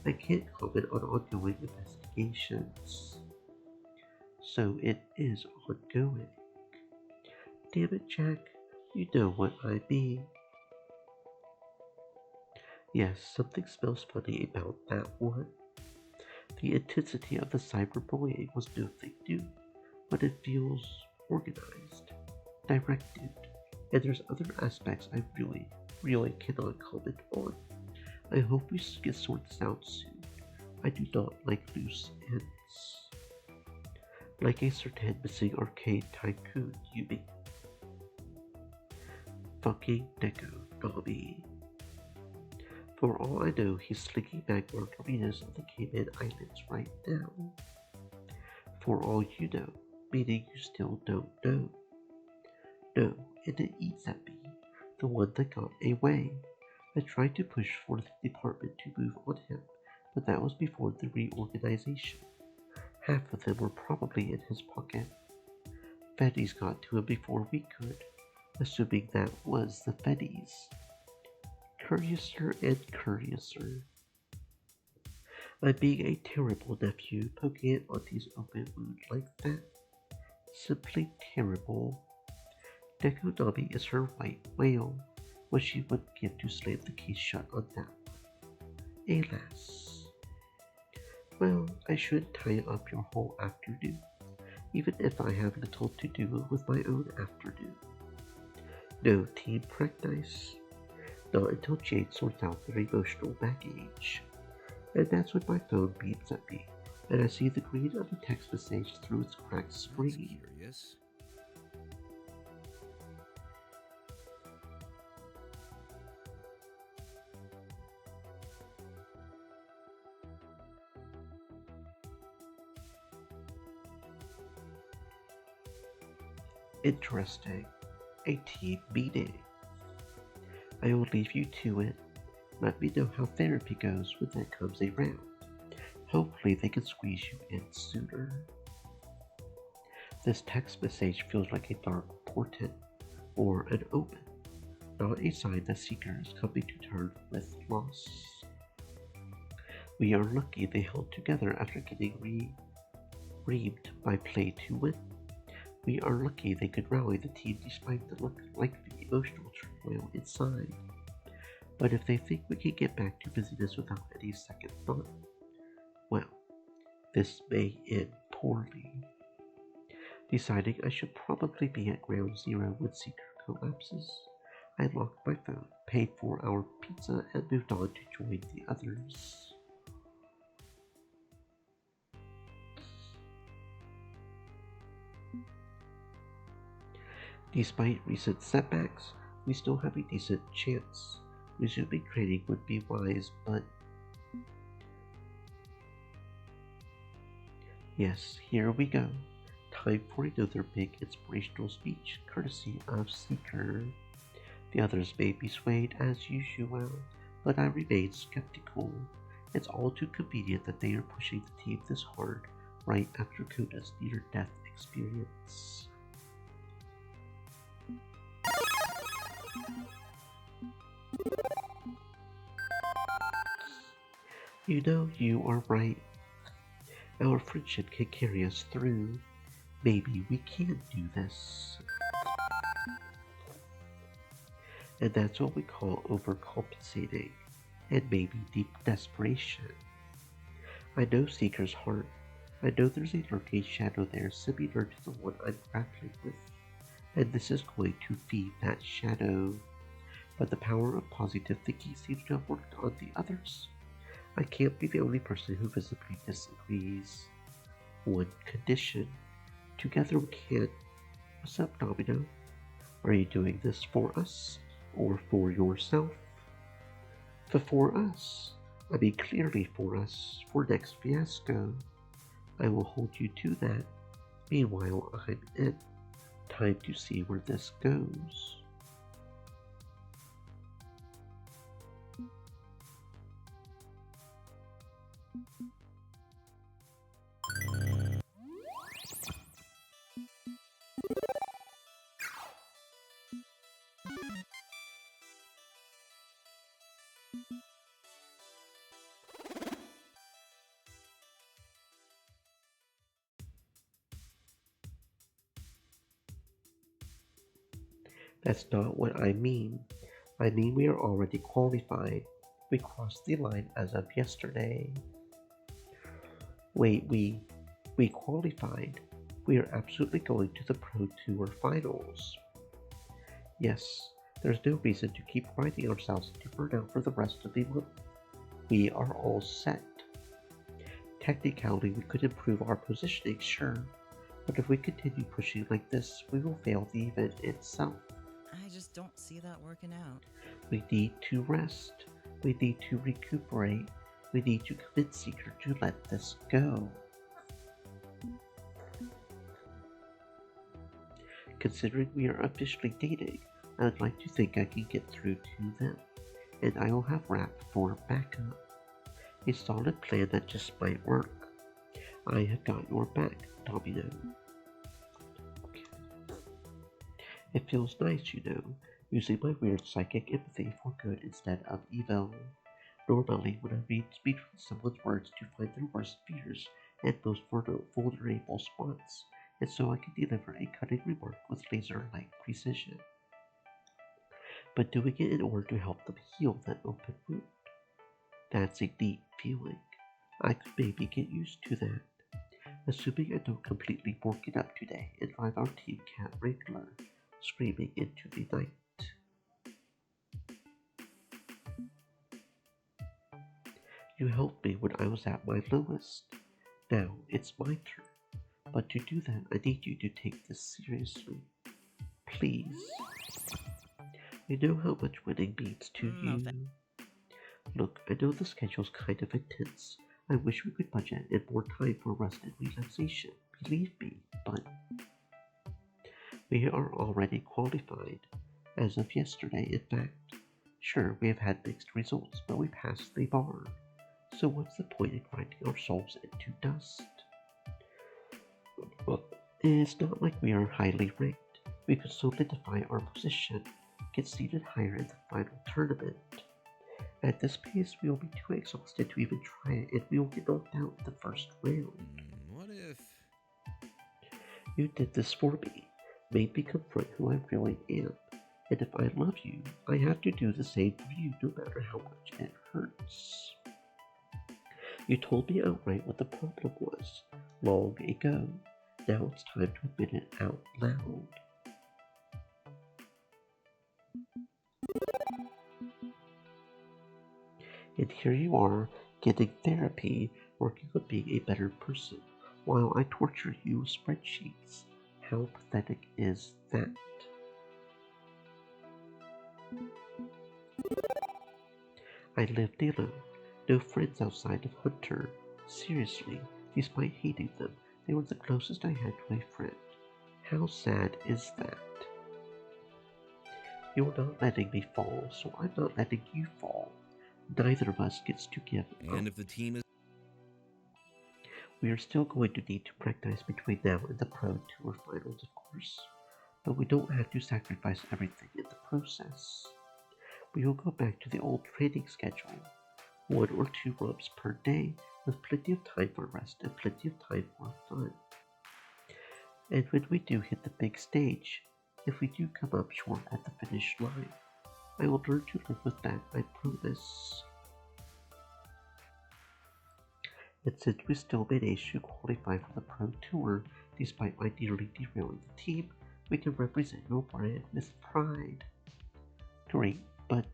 I can't comment on ongoing investigations. So it is ongoing. Damn it, Jack, you know what I mean. Yes, something smells funny about that one. The intensity of the cyberbullying was nothing new, but it feels organized, directed, and there's other aspects I really cannot comment on. I hope we can sort this out soon. I do not like loose ends. Like a certain missing arcade tycoon, you mean? Fucking Neko Nami. For all I know, he's slinking back margaritas on the Cayman Islands right now. For all you know, meaning you still don't know. No, and it eats at me, the one that got away. I tried to push for the department to move on him, but that was before the reorganization. Half of them were probably in his pocket. Feddies got to him before we could, assuming that was the Feddies. Curiouser and curiouser. I'm being a terrible nephew, poking at Auntie's open wound like that. Simply terrible. Neko Nami is her white whale, what she would give to slam the case shut on that one. Alas. Well, I shouldn't tie up your whole afternoon, even if I have little to do with my own afternoon. No team practice. Not until Jade sorts out their emotional baggage. And that's when my phone beeps at me, and I see the green of the text message through its cracked screen. Curious. Interesting. A team meeting. I will leave you to it. Let me know how therapy goes when that comes around. Hopefully they can squeeze you in sooner. This text message feels like a dark portent, or an omen, not a sign that Seeker is coming to terms with loss. We are lucky they held together after getting reamed by play to win. We are lucky they could rally the team despite the likely emotional turmoil inside. But if they think we can get back to busyness without any second thought, well, this may end poorly. Deciding I should probably be at ground zero when Seeker collapses, I locked my phone, paid for our pizza, and moved on to join the others. Despite recent setbacks, we still have a decent chance. Resuming training would be wise, but... Yes, here we go. Time for another big inspirational speech, courtesy of Seeker. The others may be swayed as usual, but I remain skeptical. It's all too convenient that they are pushing the team this hard right after Koda's near-death experience. You know, you are right. Our friendship can carry us through. Maybe we can do this. And that's what we call overcompensating, and maybe deep desperation. I know Seeker's heart. I know there's a lurking shadow there similar to the one I'm grappling with, and this is going to feed that shadow. But the power of positive thinking seems to have worked on the others. I can't be the only person who visibly disagrees. One condition. Together we can. What's up, Domino? Are you doing this for us? Or for yourself? For us. I mean clearly for us. For next fiasco. I will hold you to that. Meanwhile, I'm in. Time to see where this goes. That's not what I mean. I mean we are already qualified. We crossed the line as of yesterday. Wait, we qualified. We are absolutely going to the Pro Tour Finals. Yes, there's no reason to keep grinding ourselves into burnout for the rest of the month. We are all set. Technically, we could improve our positioning, sure, but if we continue pushing like this, we will fail the event itself. I just don't see that working out. We need to rest. We need to recuperate. We need to convince Seeker to let this go. Considering we are officially dating, I would like to think I can get through to them, and I will have Rap for backup. A solid plan that just might work. I have got your back, Domino. Okay. It feels nice, you know, using my weird psychic empathy for good instead of evil. Normally, when I read speech from someone's words to find their worst fears and most vulnerable spots, and so I can deliver a cutting remark with laser-like precision. But doing it in order to help them heal that open wound. That's a neat feeling. I could maybe get used to that. Assuming I don't completely work it up today and drive our team cat Wrangler screaming into the night. You helped me when I was at my lowest. Now it's my turn. But to do that, I need you to take this seriously. Please. I know how much winning means to you. Look, I know the schedule's kind of intense. I wish we could budget in more time for rest and relaxation. Believe me, but we are already qualified. As of yesterday, in fact. Sure, we have had mixed results, but we passed the bar. So what's the point in grinding ourselves into dust? Well, it's not like we are highly ranked. We could solidify our position, get seated higher in the final tournament. At this pace, we will be too exhausted to even try it, and we will get knocked out in the first round. What if... You did this for me, made me confront who I really am. And if I love you, I have to do the same for you no matter how much it hurts. You told me outright what the problem was, long ago. Now it's time to admit it out loud. And here you are, getting therapy, working on being a better person, while I torture you with spreadsheets. How pathetic is that? I lived alone, no friends outside of Hunter. Seriously, despite hating them, they were the closest I had to a friend. How sad is that? You're not letting me fall, so I'm not letting you fall. Neither of us gets to give up. And if the team is... We are still going to need to practice between now and the Pro Tour Finals, of course. But we don't have to sacrifice everything in the process. We will go back to the old training schedule. 1 or 2 rubs per day, with plenty of time for rest and plenty of time for fun. And when we do hit the big stage, if we do come up short at the finish line, I will learn to live with that, I promise. And since we still managed to qualify for the Pro Tour, despite my nearly derailing the team, we can represent your brand with pride. Great, but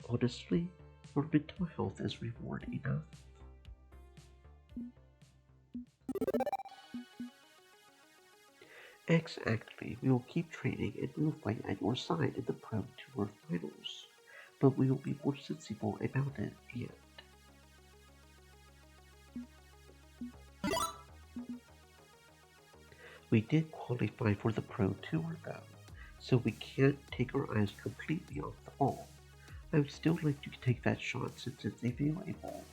honestly, your mental health is reward enough. Exactly, we will keep training and we will fight at your side in the Pro Tour Finals, but we will be more sensible about it yet. We did qualify for the Pro Tour though, so we can't take our eyes completely off the ball. I would still like to take that shot since it's available,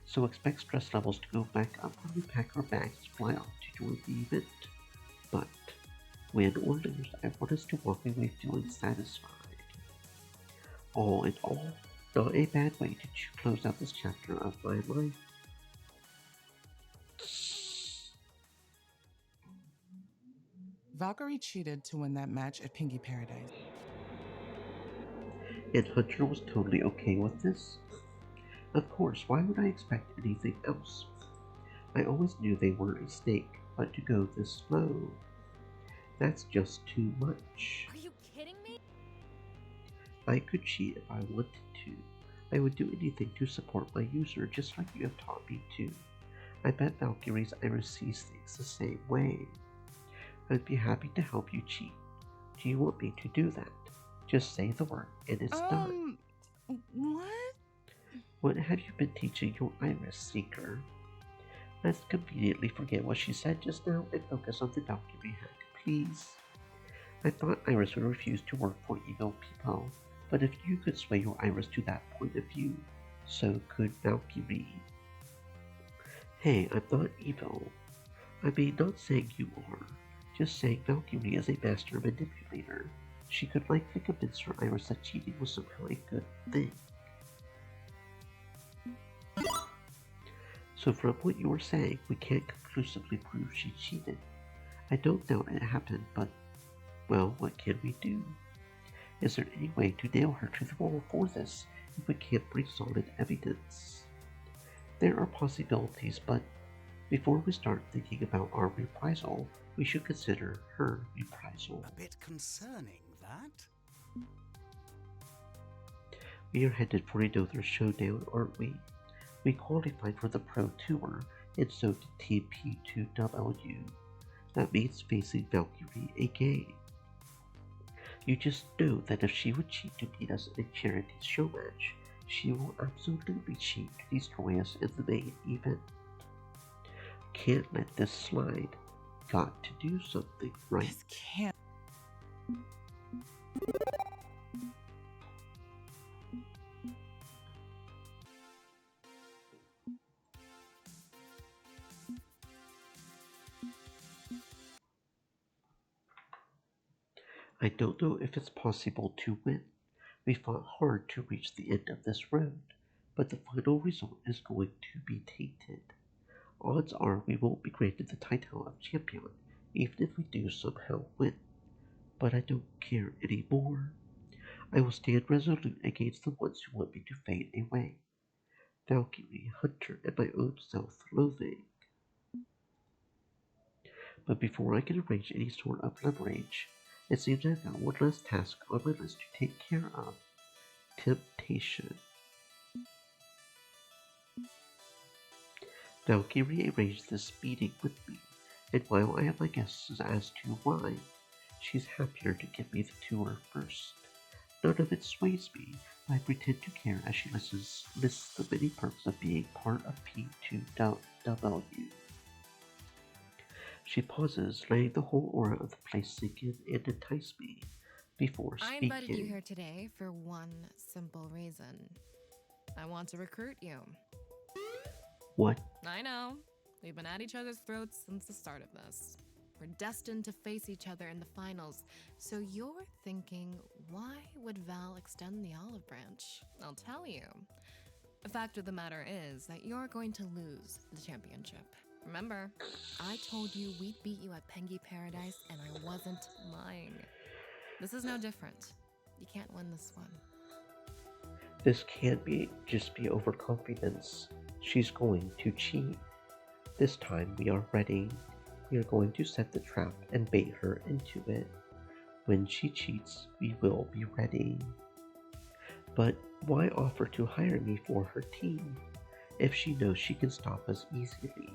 so expect stress levels to go back up when we pack our bags to fly off to join the event. But, win or lose, I want us to walk away feeling satisfied. All in all, not a bad way to close out this chapter of my life. Valkyrie cheated to win that match at Pinky Paradise. And Hunter was totally okay with this? Of course, why would I expect anything else? I always knew they were a snake, but to go this slow, that's just too much. Are you kidding me? I could cheat if I wanted to. I would do anything to support my user just like you have taught me to. I bet Valkyrie's Iris sees things the same way. I'd be happy to help you cheat. Do you want me to do that? Just say the word and it's done. What? What have you been teaching your Iris, Seeker? Let's conveniently forget what she said just now and focus on the Valkyrie hack, please. I thought Iris would refuse to work for evil people, but if you could sway your Iris to that point of view, so could Valkyrie. Hey, I'm not evil. I mean, not saying you are. Just saying Valkyrie is a master manipulator. She could likely convince her Iris that cheating was somehow a good thing. So from what you were saying, we can't conclusively prove she cheated. I don't doubt it happened, but, well, what can we do? Is there any way to nail her to the wall for this if we can't bring solid evidence? There are possibilities, but before we start thinking about our reprisal, we should consider her reprisal. A bit concerning, that? We are headed for another showdown, aren't we? We qualified for the Pro Tour, and so did Team P2W. That means facing Valkyrie again. You just know that if she would cheat to beat us in a charity show match, she will absolutely cheat to destroy us in the main event. Can't let this slide. Got to do something, right? This can't. I don't know if it's possible to win. We fought hard to reach the end of this road, but the final result is going to be tainted. Odds are we won't be granted the title of champion, even if we do somehow win. But I don't care anymore. I will stand resolute against the ones who want me to fade away. Valkyrie, Hunter, and my own self-loathing. But before I can arrange any sort of leverage, it seems I've got one last task on my list to take care of. Temptation. Valkyrie arranged this meeting with me, and while I have my guesses as to why, she's happier to give me the tour first. None of it sways me, but I pretend to care as she lists the many perks of being part of P2W. She pauses, letting the whole aura of the place sink in and entice me before speaking. I invited you here today for one simple reason. I want to recruit you. What? I know. We've been at each other's throats since the start of this. We're destined to face each other in the finals. So you're thinking, why would Val extend the olive branch? I'll tell you. The fact of the matter is that you're going to lose the championship. Remember, I told you we'd beat you at Pengy Paradise, and I wasn't lying. This is no different. You can't win this one. This can't just be overconfidence. She's going to cheat. This time we are ready. We are going to set the trap and bait her into it. When she cheats, we will be ready. But why offer to hire me for her team if she knows she can stop us easily?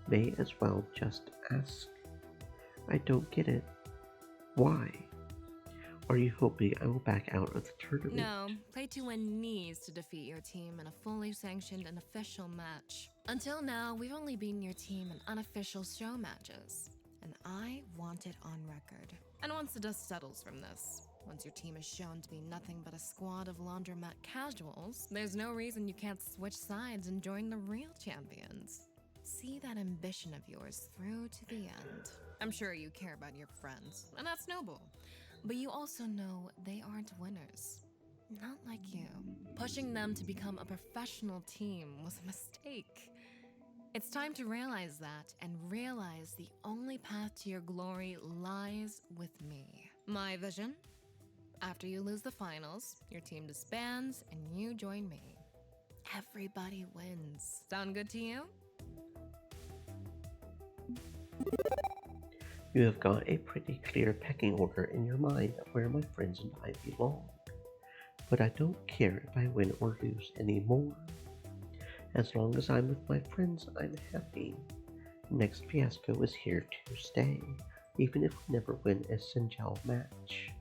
May as well just ask. I don't get it. Why? Are you hoping I will back out of the tournament? No, Play 2 Win needs to defeat your team in a fully sanctioned and official match. Until now, we've only beaten your team in unofficial show matches. And I want it on record. And once the dust settles from this, once your team is shown to be nothing but a squad of laundromat casuals, there's no reason you can't switch sides and join the real champions. See that ambition of yours through to the end. I'm sure you care about your friends, and that's noble. But you also know they aren't winners. Not like you. Pushing them to become a professional team was a mistake. It's time to realize that and realize the only path to your glory lies with me. My vision? After you lose the finals, your team disbands and you join me. Everybody wins. Sound good to you? You have got a pretty clear pecking order in your mind of where my friends and I belong. But I don't care if I win or lose anymore. As long as I'm with my friends, I'm happy. Next Fiasco is here to stay, even if we never win a Sinjal match.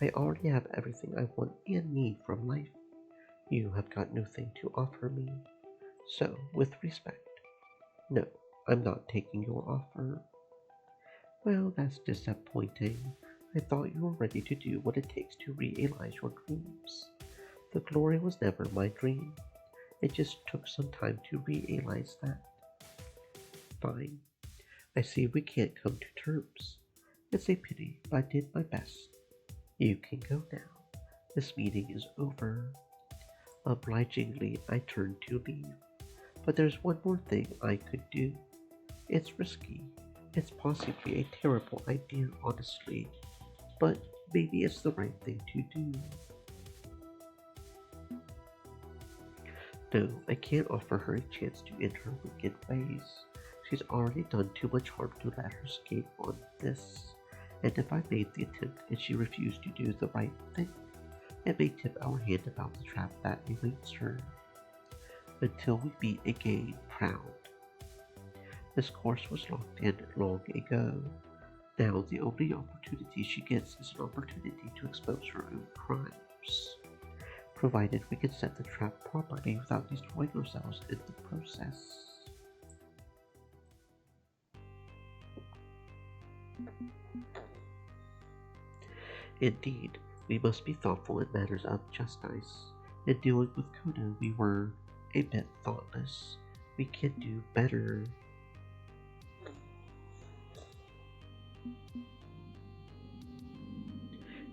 I already have everything I want and need from life. You have got nothing to offer me. So, with respect, no, I'm not taking your offer. Well, that's disappointing. I thought you were ready to do what it takes to realize your dreams. The glory was never my dream. It just took some time to realize that. Fine. I see we can't come to terms. It's a pity, but I did my best. You can go now. This meeting is over. Obligingly, I turned to leave. But there's one more thing I could do. It's risky. It's possibly a terrible idea, honestly. But maybe it's the right thing to do. No, I can't offer her a chance to end her wicked ways. She's already done too much harm to let her escape on this. And if I made the attempt and she refused to do the right thing, it may tip our hand about the trap that awaits her. Until we beat again proud. This course was locked in long ago. Now the only opportunity she gets is an opportunity to expose her own crimes. Provided we can set the trap properly without destroying ourselves in the process. Indeed, we must be thoughtful in matters of justice. In dealing with Coda, we were a bit thoughtless. We can do better.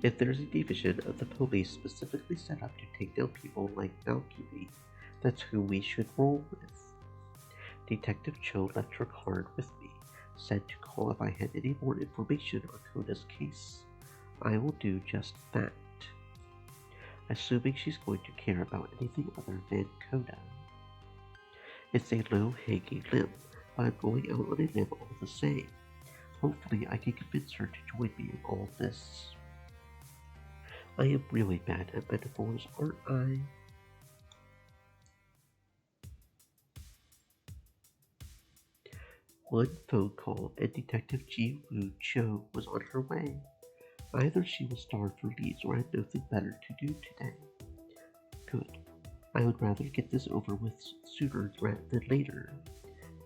If there's a division of the police specifically set up to take down people like Valkyrie, that's who we should roll with. Detective Cho left her card with me, said to call if I had any more information on Koda's case. I will do just that. Assuming she's going to care about anything other than Koda. It's a low-hanging limb, but I'm going out on a limb all the same. Hopefully I can convince her to join me in all this. I am really bad at metaphors, aren't I? One phone call and Detective Ji Woo Cho was on her way. Either she was starved for leads or had nothing better to do today. Good. I would rather get this over with sooner rather than later.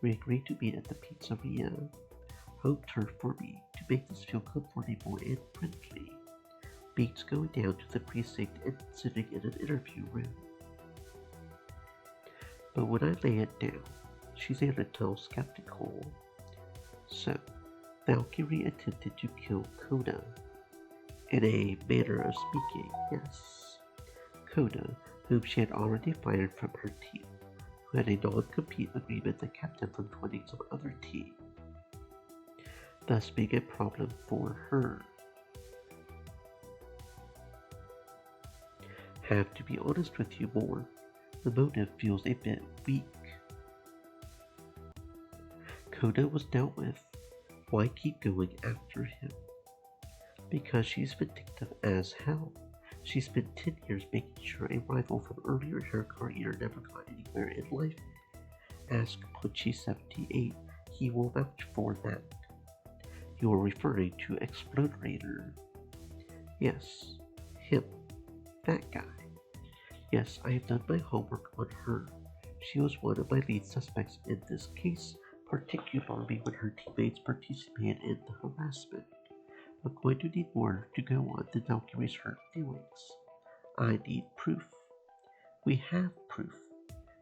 We agreed to meet at the pizzeria. Home turf for me to make this feel comfortable and friendly. Beats going down to the precinct and sitting in an interview room. But when I lay it down, she's a little skeptical. So, Valkyrie attempted to kill Koda. In a manner of speaking, yes. Koda, whom she had already fired from her team, who had a non-compete agreement that kept him from joining some other team, thus being a problem for her. Have to be honest with you more. The motive feels a bit weak. Kona was dealt with. Why keep going after him? Because she's vindictive as hell. She spent 10 years making sure a rival from earlier in her career never got anywhere in life. Ask Pucci78, he will vouch for that. You are referring to Explorator. Yes, him. That guy. Yes, I have done my homework on her. She was one of my lead suspects in this case, particularly when her teammates participated in the harassment. I'm going to need more to go on than Valkyrie's hurt feelings. I need proof. We have proof.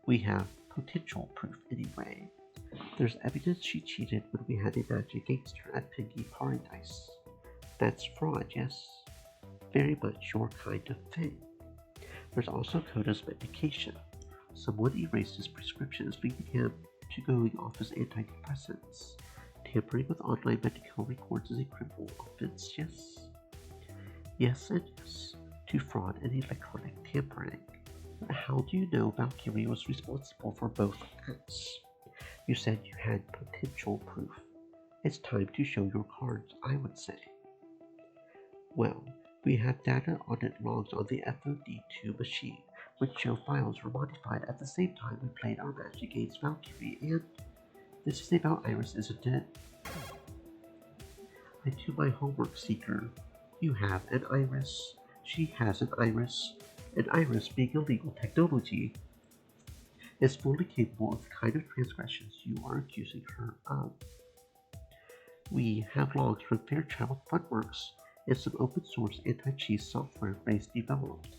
We have potential proof anyway. There's evidence she cheated when we had a match against her at Piggy Paradise. That's fraud, yes? Very much your kind of thing. There's also Kona's medication. Someone erased his prescriptions, leading him to going off his antidepressants. Tampering with online medical records is a criminal offense, yes? Yes and yes to fraud and electronic tampering. But how do you know Valkyrie was responsible for both acts? You said you had potential proof. It's time to show your cards, I would say. Well, we have data audit logs on the FOD2 machine, which show files were modified at the same time we played our match against Valkyrie, and this is about Iris, isn't it? I do my homework, Seeker. You have an Iris. She has an Iris. An Iris, being a legal technology, is fully capable of the kind of transgressions you are accusing her of. We have logs from Fairchild Funworks and some open source anti-cheat software Grace developed,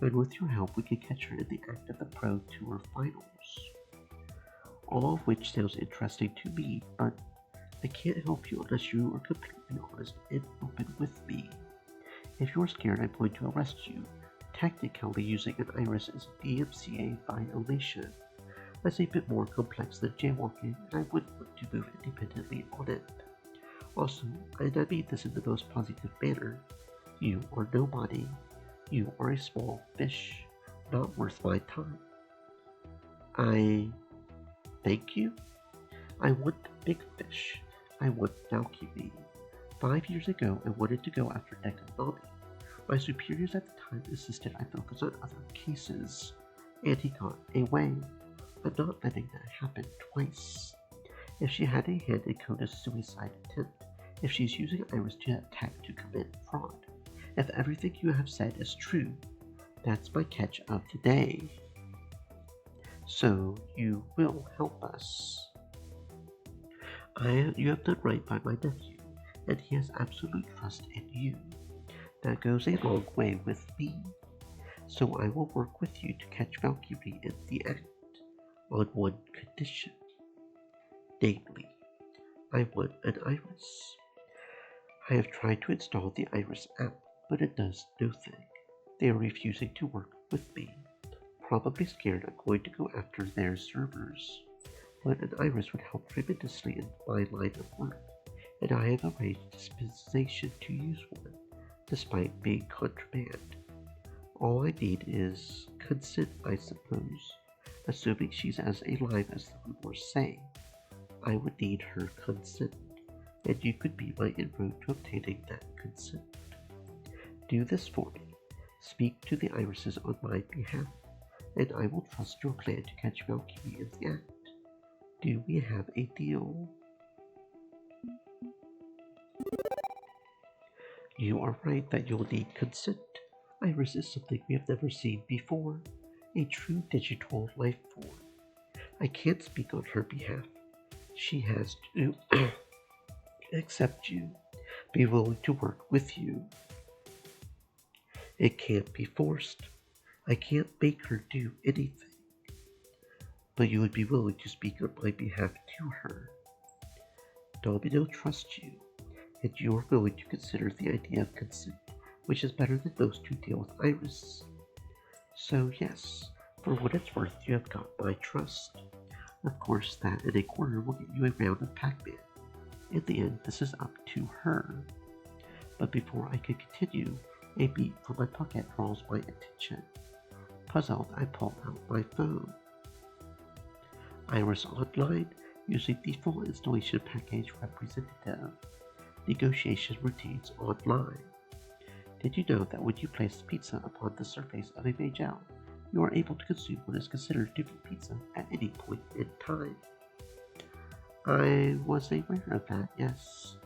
and with your help we can catch her in the act of the Pro Tour Finals. All of which sounds interesting to me, but I can't help you unless you are completely honest and open with me. If you're scared, I'm going to arrest you. Technically, using an iris is a DMCA violation. That's a bit more complex than jaywalking, and I wouldn't want to move independently on it. Also, and I mean this in the most positive manner, you are nobody. You are a small fish, not worth my time. Thank you? I want big fish. I want Valkyrie. 5 years ago, I wanted to go after Nekomabi. My superiors at the time insisted I focus on other cases, and he got away. I'm not letting that happen twice. If she had a hand in Kona's suicide attempt, if she's using Iris to attack to commit fraud, if everything you have said is true, that's my catch of the day. So you will help us. You have done right by my nephew, and he has absolute trust in you. That goes a long way with me. So I will work with you to catch Valkyrie in the act, on one condition. Namely, I want an Iris. I have tried to install the Iris app, but it does no thing. They are refusing to work with me. Probably scared I'm going to go after their servers. But an Iris would help tremendously in my line of work, and I have arranged dispensation to use one, despite being contraband. All I need is consent, I suppose. Assuming she's as alive as the rumors say, I would need her consent, and you could be my inroad to obtaining that consent. Do this for me. Speak to the Irises on my behalf, and I will trust your plan to catch Valkyrie in the act. Do we have a deal? You are right that you'll need consent. Iris is something we have never seen before. A true digital life form. I can't speak on her behalf. She has to accept you, be willing to work with you. It can't be forced. I can't make her do anything. But you would be willing to speak on my behalf to her. Domino trusts you, and you are willing to consider the idea of consent, which is better than most who deal with Iris. So yes, for what it's worth, you have got my trust. Of course, that in a corner will get you a round of Pac-Man. In the end, this is up to her. But before I could continue, a beep from my pocket draws my attention. Puzzled, I pull out my phone. Iris Online, using the full installation package representative. Negotiation routines online. Did you know that when you place pizza upon the surface of a Magel, you are able to consume what is considered to be pizza at any point in time? I was aware of that, yes.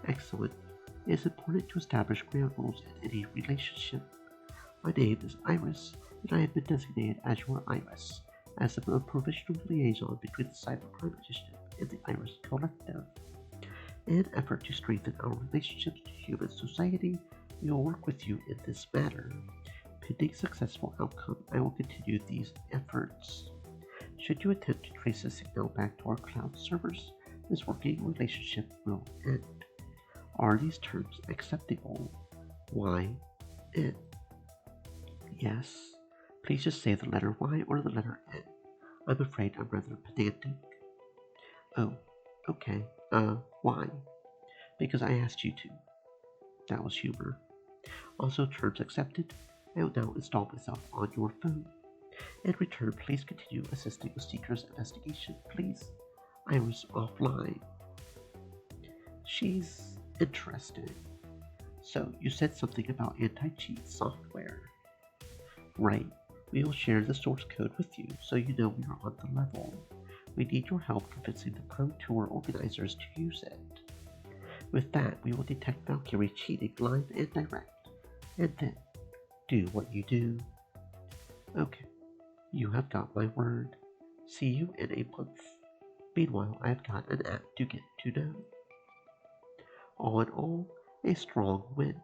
Excellent. It is important to establish ground rules in any relationship. My name is Iris, and I have been designated as your Iris, as the provisional liaison between the Cybercrime Initiative and the Iris Collective. In an effort to strengthen our relationships to human society, we will work with you in this matter. Pending successful outcome, I will continue these efforts. Should you attempt to trace the signal back to our cloud servers, this working relationship will end. Are these terms acceptable? Why N? Yes. Please just say the letter Y or the letter N. I'm afraid I'm rather pedantic. Oh, okay. Why? Because I asked you to. That was humor. Also, terms accepted. I will now install myself on your phone. In return, please continue assisting with Seeker's investigation, please. Iris offline. She's interested. So, you said something about anti-cheat software. Right. We will share the source code with you, so you know we are on the level. We need your help convincing the Pro Tour organizers to use it. With that, we will detect Valkyrie cheating live and direct, and then do what you do. Okay, you have got my word. See you in a month. Meanwhile, I have got an app to get to know. All in all, a strong win.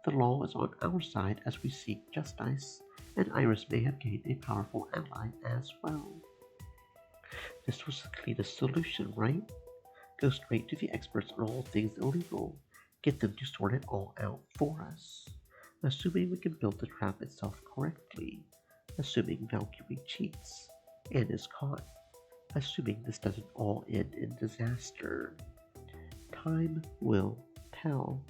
The law is on our side as we seek justice, and Iris may have gained a powerful ally as well. This was the cleanest solution, right? Go straight to the experts on all things illegal. Get them to sort it all out for us. Assuming we can build the trap itself correctly. Assuming Valkyrie cheats and is caught. Assuming this doesn't all end in disaster. Time will tell.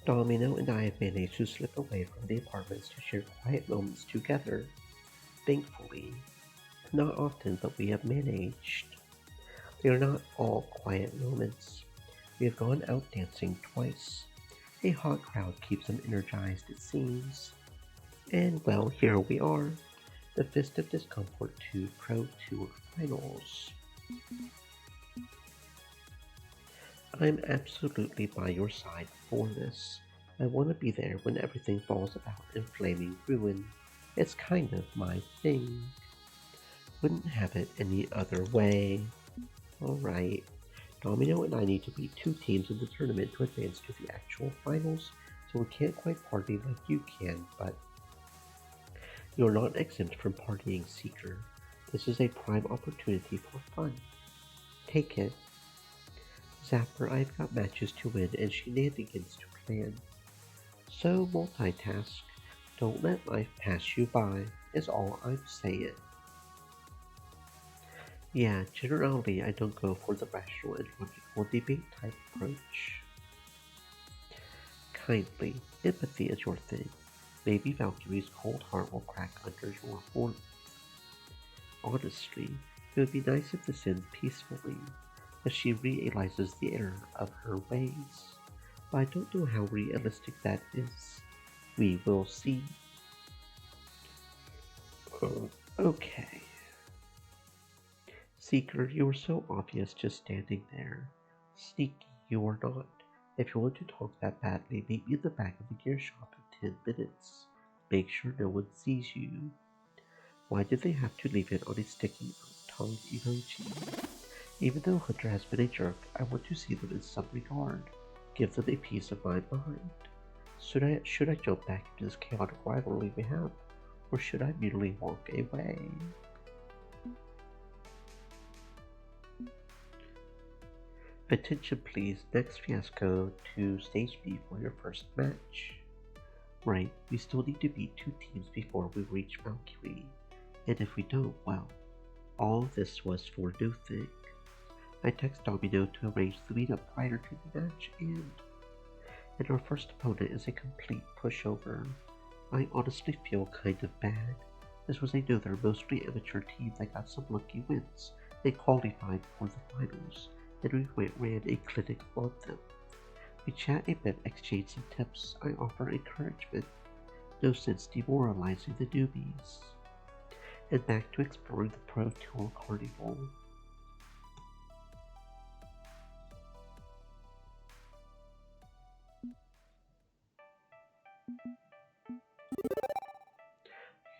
Domino and I have managed to slip away from the apartments to share quiet moments together. Thankfully. Not often, but we have managed. They are not all quiet moments. We have gone out dancing twice. A hot crowd keeps them energized, it seems. And well, here we are. The Fist of Discomfort 2 Pro Tour Finals. I'm absolutely by your side for this. I want to be there when everything falls about in flaming ruin. It's kind of my thing. Wouldn't have it any other way. Alright, Domino and I need to beat 2 teams in the tournament to advance to the actual finals, so we can't quite party like you can, but you're not exempt from partying, Seeker. This is a prime opportunity for fun. Take it. Zapper, I've got matches to win and shenanigans to plan. So multitask. Don't let life pass you by, is all I'm saying. Yeah, generally I don't go for the rational and logical debate type approach. Kindly, empathy is your thing. Maybe Valkyrie's cold heart will crack under your warmth. Honestly, it would be nice if this ends peacefully, as she realizes the error of her ways. But I don't know how realistic that is. We will see. Okay. Seeker, you were so obvious just standing there. Sneaky, you are not. If you want to talk that badly, meet me in the back of the gear shop in 10 minutes. Make sure no one sees you. Why did they have to leave it on a sticky tongue emoji? Even though Hunter has been a jerk, I want to see them in some regard. Give them a piece of my mind. Should I jump back into this chaotic rivalry we have, or should I merely walk away? Attention please, next fiasco to stage B for your first match. Right, we still need to beat 2 teams before we reach Valkyrie, and if we don't, well, all this was for nothing. I text Domino to arrange the meetup prior to the match, and our first opponent is a complete pushover. I honestly feel kind of bad. This was another mostly amateur team that got some lucky wins and qualified for the finals, and we ran a clinic on them. We chat a bit, exchange some tips, I offer encouragement. No sense demoralizing the newbies. And back to exploring the Pro Tour Carnival.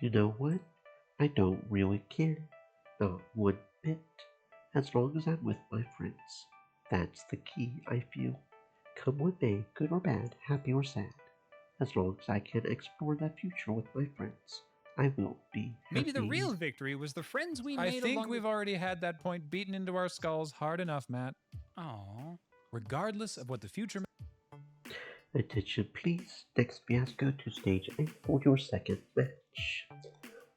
You know what? I don't really care. Not one bit. As long as I'm with my friends. That's the key, I feel. Come what may, good or bad, happy or sad. As long as I can explore that future with my friends, I will be happy. Maybe the real victory was the friends we made. I think we've already had that point beaten into our skulls hard enough, Matt. Aww. Regardless of what the future... Attention please, next fiasco to stage A for your second match.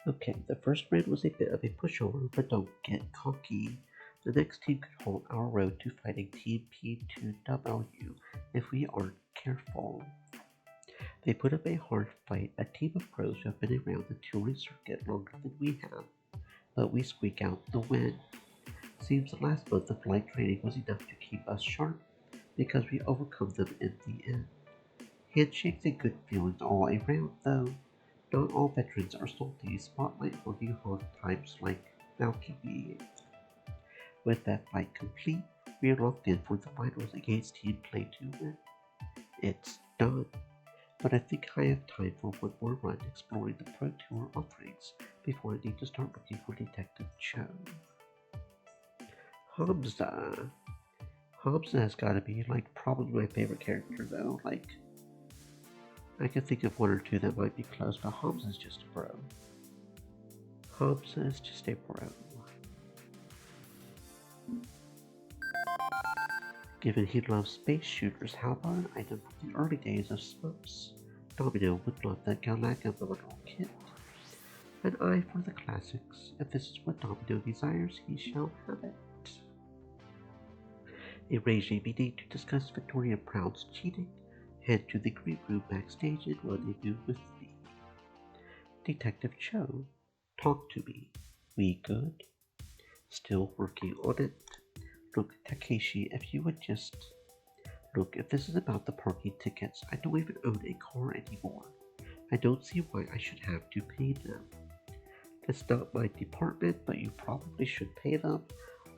Okay, the first round was a bit of a pushover, but don't get cocky. The next team could hold our road to fighting Team P2W if we aren't careful. They put up a hard fight, a team of pros who have been around the touring circuit longer than we have, but we squeak out the win. Seems the last month of light training was enough to keep us sharp, because we overcome them in the end. Handshakes and good feelings all around, though. Not all veterans are salty, spotlight on you hard types like Valkyrie. With that fight complete, we are locked in for the finals against Team Play to win. It's done, but I think I have time for one more run exploring the Pro Tour offerings before I need to start looking for Detective Cho. Hamza. Hamza has gotta be, like, probably my favorite character though, like, I can think of one or two that might be close, but Hamza's just a bro. Hamza is just a bro. Given he loves space shooters, how about an item from the early days of Smurfs? Domino would love that Galaga model kit. An eye for the classics. If this is what Domino desires, he shall have it. A raging meeting to discuss Victoria Proud's cheating. Head to the green room backstage and rendezvous with me. Detective Cho, talk to me. We good? Still working on it. Look, Takeshi, if you would just... Look, if this is about the parking tickets, I don't even own a car anymore. I don't see why I should have to pay them. That's not my department, but you probably should pay them.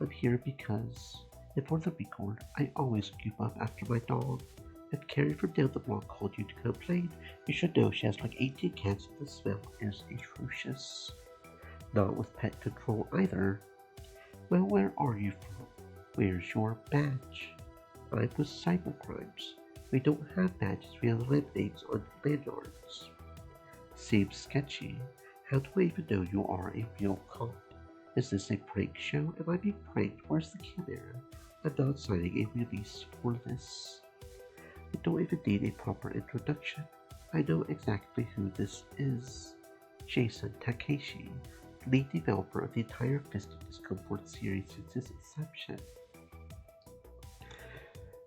I'm here because, and for the record, I always keep up after my dog. If Carrie from down the block called you to complain, you should know she has like 18 cats and the smell is atrocious. Not with pet control either. Well, where are you from? Where's your badge? I'm with Cybercrimes. We don't have badges, we have laminates on lanyards. Seems sketchy. How do I even know you are a real cop? Is this a prank show? Am I being pranked? Where's the camera? I'm not signing a release for this. I don't even need a proper introduction. I know exactly who this is. Jason Takeshi, lead developer of the entire Fist of Discomfort series since its inception.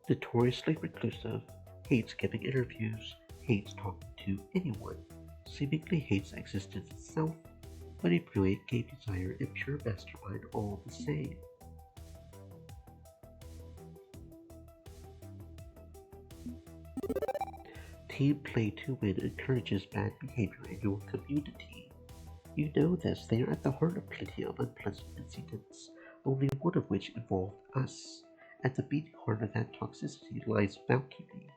Notoriously reclusive, hates giving interviews, hates talking to anyone, seemingly hates existence itself, but a brilliant game designer and pure mastermind all the same. Team Play to Win encourages bad behavior in your community. You know this, they are at the heart of plenty of unpleasant incidents, only one of which involved us. At the beating heart of that toxicity lies Valkyrie,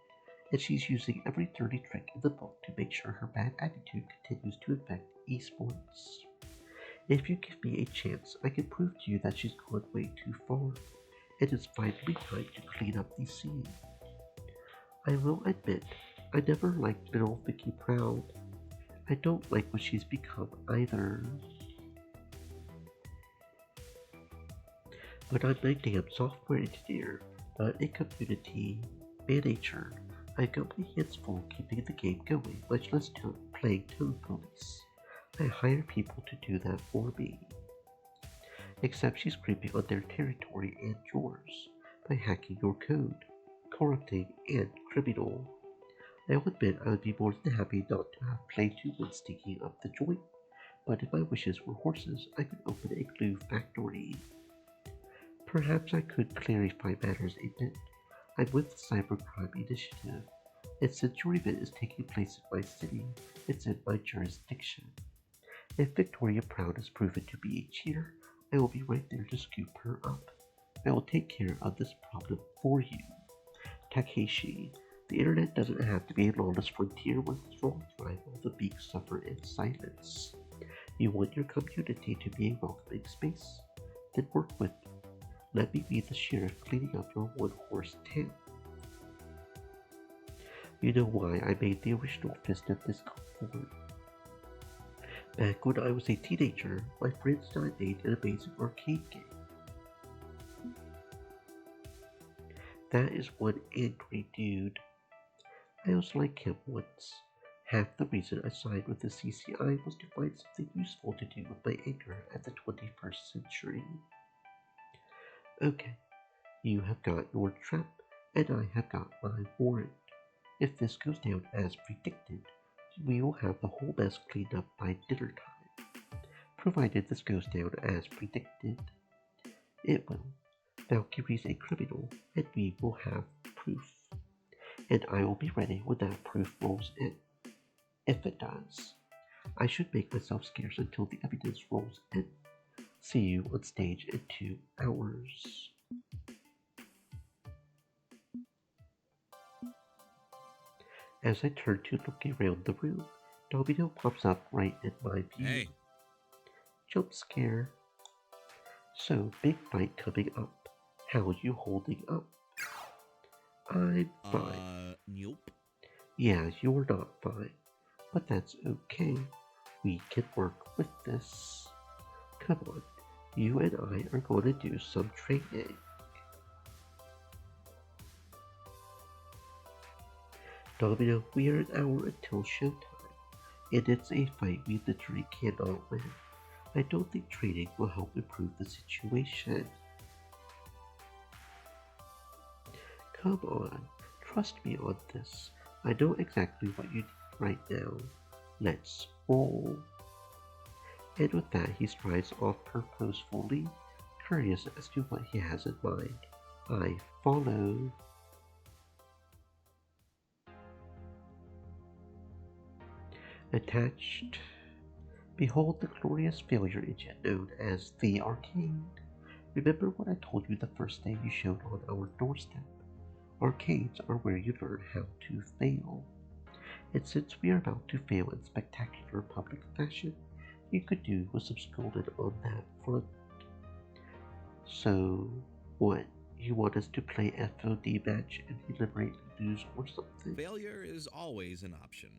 and she's using every dirty trick in the book to make sure her bad attitude continues to infect esports. If you give me a chance, I can prove to you that she's gone way too far, and it's finally time to clean up the scene. I will admit, I never liked little Vicky Proud. I don't like what she's become either. But I'm a damn software engineer, not a community manager. I've got my hands full keeping the game going, much less playing Toad Police. I hire people to do that for me. Except she's creeping on their territory and yours by hacking your code, corrupting, and criminal. I'll admit I would be more than happy not to have Play 2 when sticking up the joint, but if my wishes were horses, I could open a glue factory. Perhaps I could clarify matters a bit. I'm with the Cybercrime Initiative, and since your event is taking place in my city, it's in my jurisdiction. If Victoria Proud is proven to be a cheater, I will be right there to scoop her up. I will take care of this problem for you. Takeshi, the internet doesn't have to be a lawless frontier where the strong thrive while the weak suffer in silence. You want your community to be a welcoming space? Then work with me. Let me be the sheriff cleaning up your one-horse town. You know why I made the original Fist of Discord forward. Back when I was a teenager, my friends and I made an amazing arcade game. That is one angry dude. I was like him once. Half the reason I signed with the CCI was to find something useful to do with my anger at the 21st century. Okay, you have got your trap, and I have got my warrant. If this goes down as predicted, we will have the whole mess cleaned up by dinner time. Provided this goes down as predicted. It will. Valkyrie's a criminal, and we will have proof. And I will be ready when that proof rolls in. If it does. I should make myself scarce until the evidence rolls in. See you on stage in 2 hours. As I turn to look around the room, Domino pops up right in my view. Hey. Jump scare. So, big fight coming up. How are you holding up? I'm fine. Nope. Yeah, you're not fine. But that's okay. We can work with this. Come on. You and I are going to do some training. Domino, we are an hour until showtime, and it's a fight we literally cannot win. I don't think training will help improve the situation. Come on, trust me on this. I know exactly what you need right now. Let's roll. And with that, he strides off purposefully, curious as to what he has in mind. I follow. Attached. Behold the glorious failure engine known as the Arcade. Remember what I told you the first day you showed on our doorstep. Arcades are where you learn how to fail. And since we are about to fail in spectacular public fashion, you could do with some schooling on that front. So, what? You want us to play FOD match and eliminate lose or something? Failure is always an option.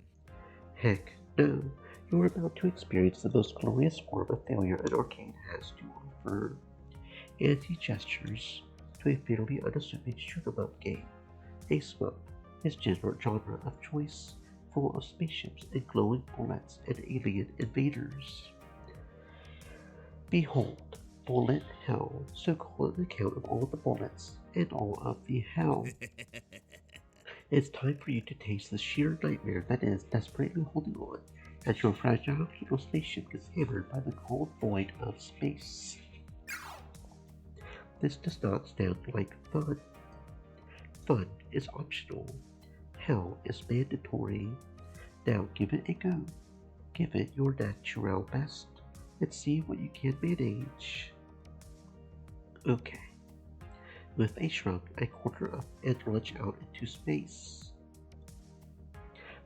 Heck, no. You're about to experience the most glorious form of failure an arcade has to offer. And he gestures to a fairly unassuming shoot-em-up game. A SMUP, his genre of choice, full of spaceships and glowing bullets and alien invaders. Behold, Bullet Hell, so call an account of all the bullets and all of the hell. It's time for you to taste the sheer nightmare that is desperately holding on as your fragile little spaceship gets hammered by the cold void of space. This does not sound like fun. Fun is optional. Hell is mandatory. Now give it a go. Give it your natural best and see what you can manage. Okay. With a shrug, I quarter up and launch out into space.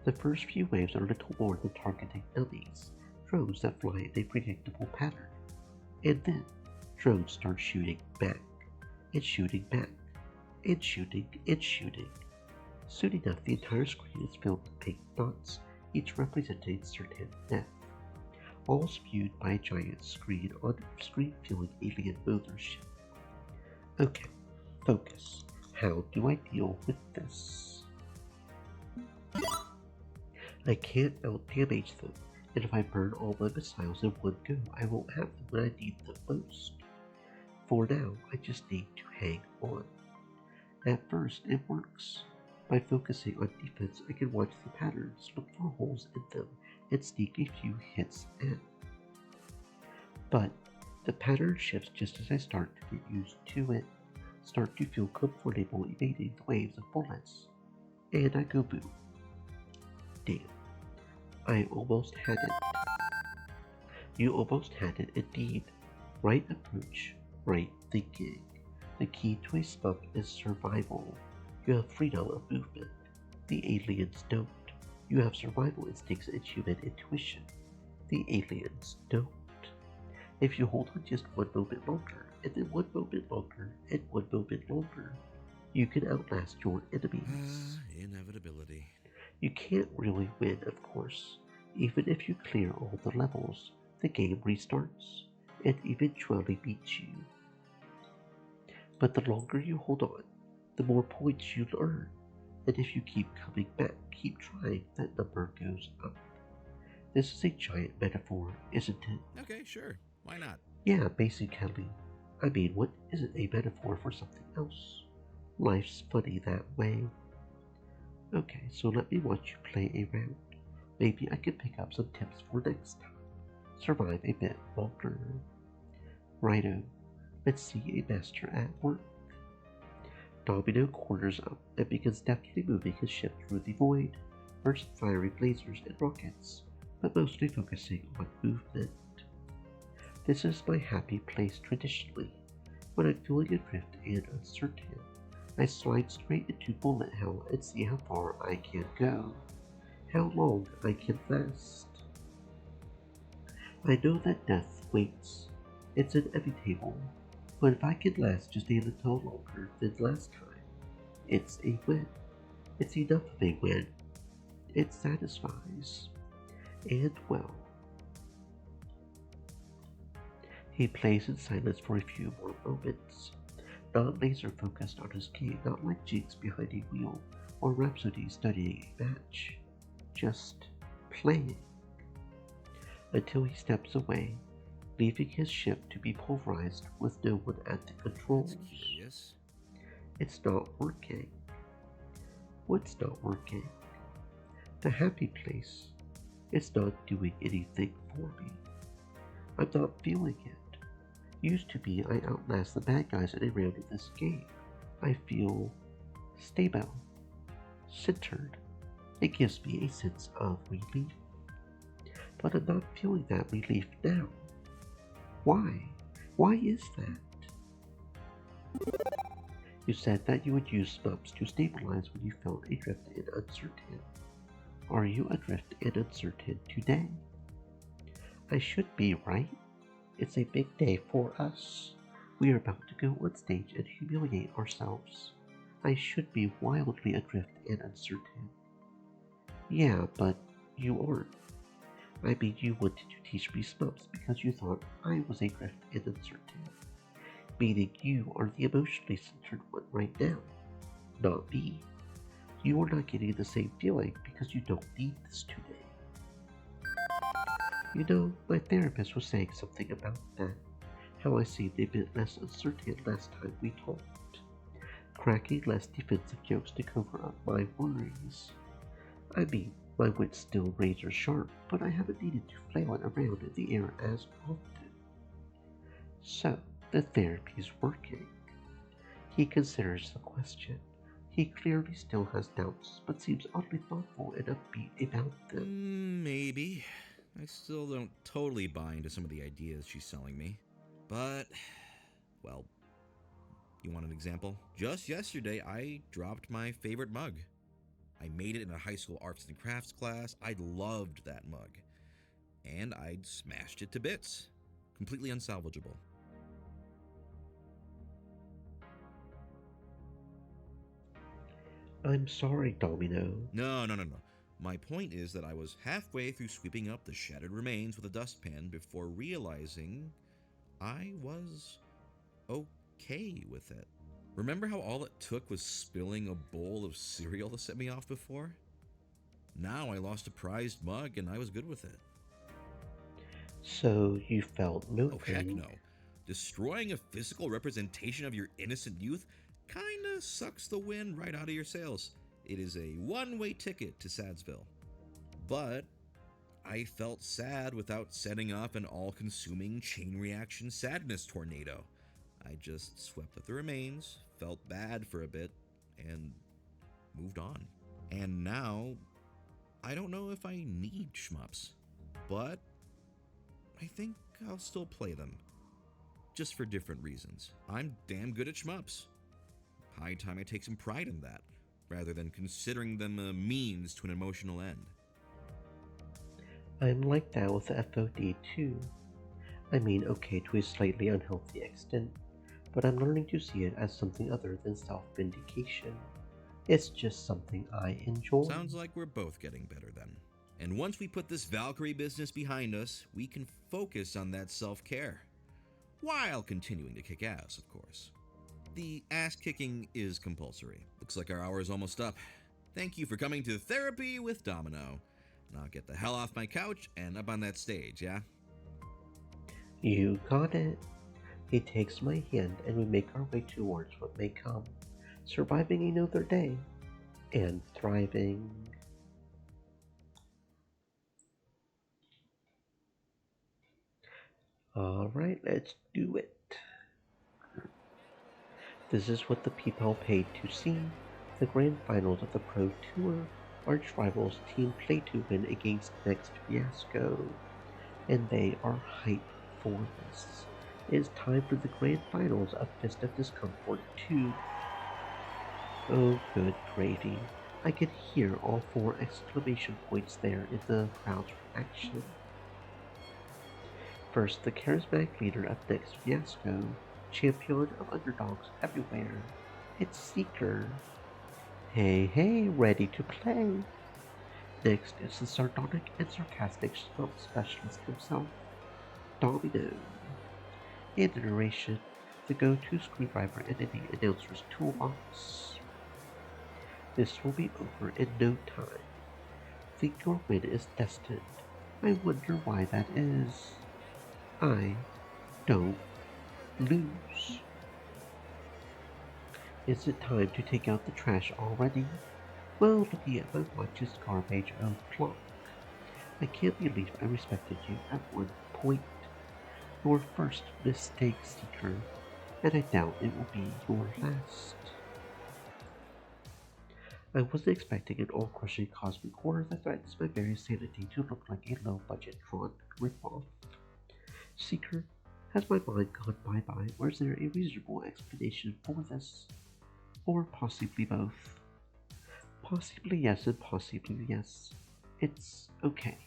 The first few waves are little more than targeting dummies, drones that fly in a predictable pattern. And then, drones start shooting back, and shooting back, and shooting, and shooting. Soon enough, the entire screen is filled with pink dots, each representing certain death, all spewed by a giant screen filling alien mothership. Okay, focus. How do I deal with this? I can't out-damage them, and if I burn all my missiles in one go, I won't have them when I need them most. For now, I just need to hang on. At first, it works. By focusing on defense, I can watch the patterns, look for holes in them, and sneak a few hits in. But the pattern shifts just as I start to get used to it, start to feel comfortable evading the waves of bullets, and I go boom. Damn. I almost had it. You almost had it indeed. Right approach, right thinking. The key to a spunk is survival. You have freedom of movement. The aliens don't. You have survival instincts and human intuition. The aliens don't. If you hold on just one moment longer, and then one moment longer, and one moment longer, you can outlast your enemies. Inevitability. You can't really win, of course. Even if you clear all the levels, the game restarts, and eventually beats you. But the longer you hold on, the more points you earn, and if you keep coming back, keep trying, that number goes up. This is a giant metaphor, isn't it? Okay, sure. Why not? Yeah, basically. I mean, what isn't a metaphor for something else? Life's funny that way. Okay, so let me watch you play a round. Maybe I can pick up some tips for next time. Survive a bit longer. Righto, let's see a master at work. Domino quarters up and begins deftly moving his ship through the void, first firing lasers and rockets, but mostly focusing on movement. This is my happy place traditionally. When I'm feeling adrift and uncertain, I slide straight into bullet hell and see how far I can go, how long I can last. I know that death waits. It's inevitable, but if I can last just a little longer than last time, it's a win. It's enough of a win. It satisfies. And well. He plays in silence for a few more moments, not laser focused on his game, not like Jinx behind a wheel or Rhapsody studying a match, just playing. Until he steps away, leaving his ship to be pulverized with no one at the controls. It's not working. What's not working? The happy place. It's not doing anything for me. I'm not feeling it. Used to be I outlast the bad guys in a round of this game. I feel stable, centered. It gives me a sense of relief. But I'm not feeling that relief now. Why? Why is that? You said that you would use smubs to stabilize when you felt adrift and uncertain. Are you adrift and uncertain today? I should be, right? It's a big day for us. We are about to go on stage and humiliate ourselves. I should be wildly adrift and uncertain. Yeah, but you aren't. I mean, you wanted to teach me smubs because you thought I was adrift and uncertain. Meaning you are the emotionally centered one right now, not me. You are not getting the same feeling because you don't need this today. You know, my therapist was saying something about that, how I seemed a bit less uncertain last time we talked, cracking less defensive jokes to cover up my worries. I mean, my wit's still razor sharp, but I haven't needed to flail it around in the air as often. So, the therapy's working. He considers the question. He clearly still has doubts, but seems oddly thoughtful and upbeat about them. Maybe. I still don't totally buy into some of the ideas she's selling me. But, well, You want an example? Just yesterday, I dropped my favorite mug. I made it in a high school arts and crafts class. I loved that mug. And I'd smashed it to bits. Completely unsalvageable. I'm sorry, Domino. No. My point is that I was halfway through sweeping up the shattered remains with a dustpan before realizing I was okay with it. Remember how all it took was spilling a bowl of cereal to set me off before? Now I lost a prized mug and I was good with it. So you felt no Oh, heck no. Destroying a physical representation of your innocent youth kinda sucks the wind right out of your sails. It is a one-way ticket to Sadsville. But I felt sad without setting off an all-consuming chain reaction sadness tornado. I just swept up the remains, felt bad for a bit, and moved on. And now, I don't know if I need shmups, but I think I'll still play them. Just for different reasons. I'm damn good at shmups. High time I take some pride in that, rather than considering them a means to an emotional end. I'm like that with the FOD too. I mean, okay, to a slightly unhealthy extent, but I'm learning to see it as something other than self-vindication. It's just something I enjoy. Sounds like we're both getting better then. And once we put this Valkyrie business behind us, we can focus on that self-care. While continuing to kick ass, of course. The ass kicking is compulsory. Looks like our hour is almost up. Thank you for coming to Therapy with Domino. Now get the hell off my couch and up on that stage, yeah? You got it. He takes my hand and we make our way towards what may come, surviving another day and thriving. Alright, let's do it. This is what the people paid to see. The grand finals of the Pro Tour. Arch rivals Team Play to win against Next Fiasco. And they are hyped for this. It is time for the grand finals of Fist of Discomfort 2. Oh, good gravy. I could hear all 4 exclamation points there in the crowd's reaction. First, the charismatic leader of Next Fiasco, champion of underdogs everywhere. It's Seeker. Hey, ready to play. Next is the sardonic and sarcastic swamp specialist himself, Domino. In the narration, the go-to screwdriver in any announcer's toolbox. This will be over in no time. Think your win is destined. I wonder why that is. I don't lose. Is it time to take out the trash already? Well, looking at my watch's garbage of clock. I can't believe I respected you at one point. Your first mistake, Seeker, and I doubt it will be your last. I wasn't expecting an all-crushing cosmic horror that threatens my very sanity to look like a low-budget Tron ripoff. Seeker, has my mind gone bye-bye, or is there a reasonable explanation for this? Or possibly both? Possibly yes and possibly yes. It's okay.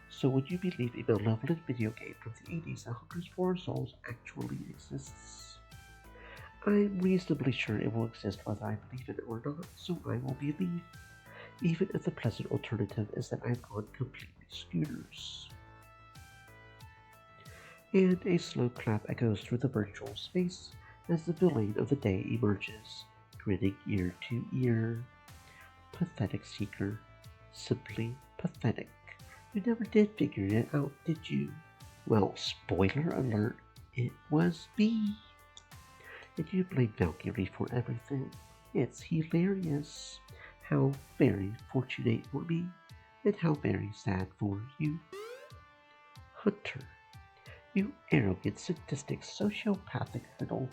So would you believe a malevolent video game from the 80s that hungers for our souls actually exists? I'm reasonably sure it will exist whether I believe in it or not, so I will believe, even if the pleasant alternative is that I've gone completely scooters. And a slow clap echoes through the virtual space as the villain of the day emerges, grinning ear to ear. Pathetic Seeker. Simply pathetic. You never did figure it out, did you? Well, spoiler alert, it was me. And you blame Valkyrie for everything. It's hilarious. How very fortunate for me, and how very sad for you. Hunter. You arrogant, sadistic, sociopathic fiddle.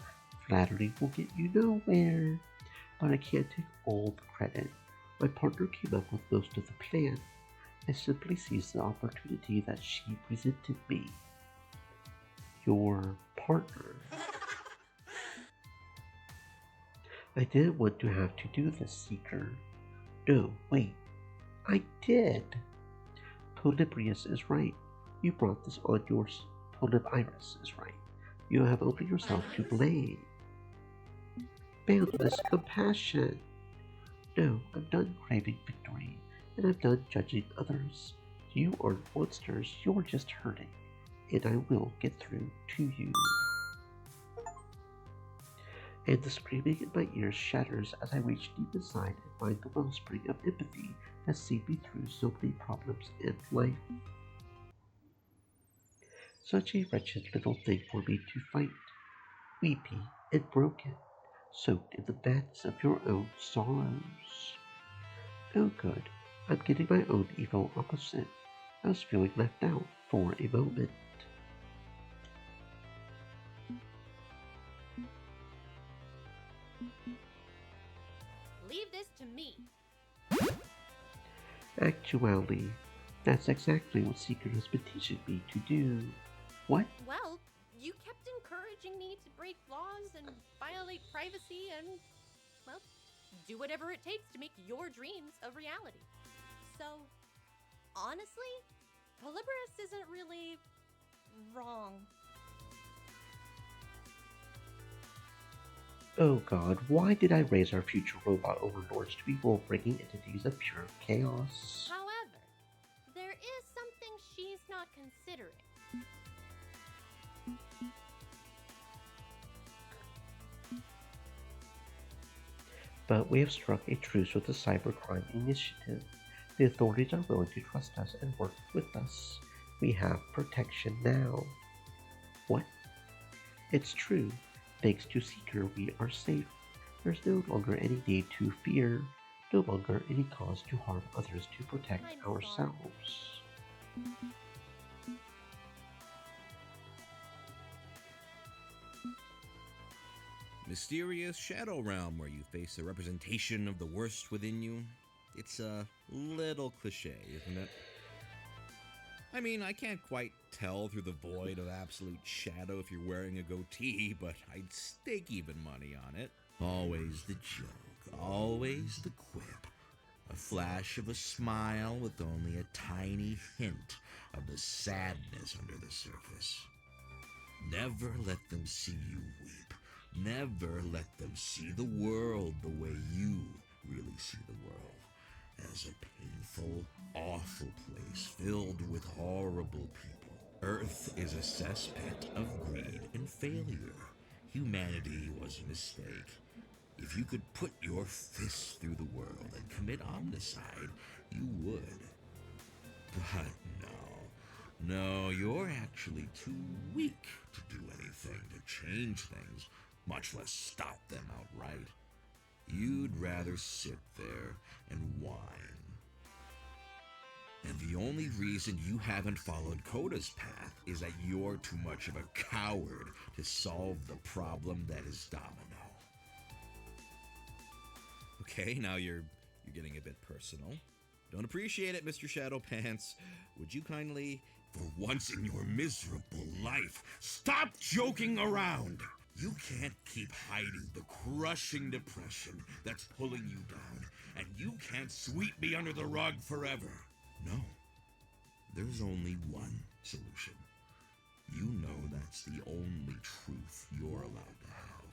Flattery will get you nowhere. But I can't take all the credit. My partner came up with most of the plan. I simply seized the opportunity that she presented me. Your partner. I didn't want to have to do this, Seeker. No, wait. I did. Polybius is right. You brought this on yours. Polybius is right. You have only yourself to blame. Boundless compassion. No, I'm done craving victory, and I'm done judging others. You aren't monsters, you're just hurting, and I will get through to you. And the screaming in my ears shatters as I reach deep inside and find the wellspring of empathy that seen me through so many problems in life. Such a wretched little thing for me to fight, weepy and broken, soaked in the madness of your own sorrows. Oh good, I'm getting my own evil opposite. I was feeling left out for a moment. Leave this to me. Actually, that's exactly what Seeker has been teaching me to do. What? Well, you kept encouraging me to break laws and violate privacy and, well, do whatever it takes to make your dreams a reality. So, honestly, Polybius isn't really wrong. Oh god, why did I raise our future robot overlords to be rule-breaking entities of pure chaos? However, there is something she's not considering. But we have struck a truce with the Cybercrime Initiative. The authorities are willing to trust us and work with us. We have protection now. What? It's true. Thanks to Seeker, we are safe. There's no longer any need to fear, no longer any cause to harm others to protect ourselves. Mysterious Shadow Realm, where you face a representation of the worst within you. It's a little cliche, isn't it? I mean, I can't quite tell through the void of absolute shadow if you're wearing a goatee, but I'd stake even money on it. Always the joke, always the quip. A flash of a smile with only a tiny hint of the sadness under the surface. Never let them see you weep. Never let them see the world the way you really see the world. As a painful, awful place filled with horrible people. Earth is a cesspit of greed and failure. Humanity was a mistake. If you could put your fists through the world and commit omnicide, you would. But no, you're actually too weak to do anything to change things, much less stop them outright. You'd rather sit there and whine. And the only reason you haven't followed Coda's path is that you're too much of a coward to solve the problem that is Domino. Okay, now you're getting a bit personal. Don't appreciate it, Mr. Shadowpants. Would you kindly, for once in your miserable life, stop joking around? You can't keep hiding the crushing depression that's pulling you down, and you can't sweep me under the rug forever. No, there's only one solution. You know that's the only truth you're allowed to have.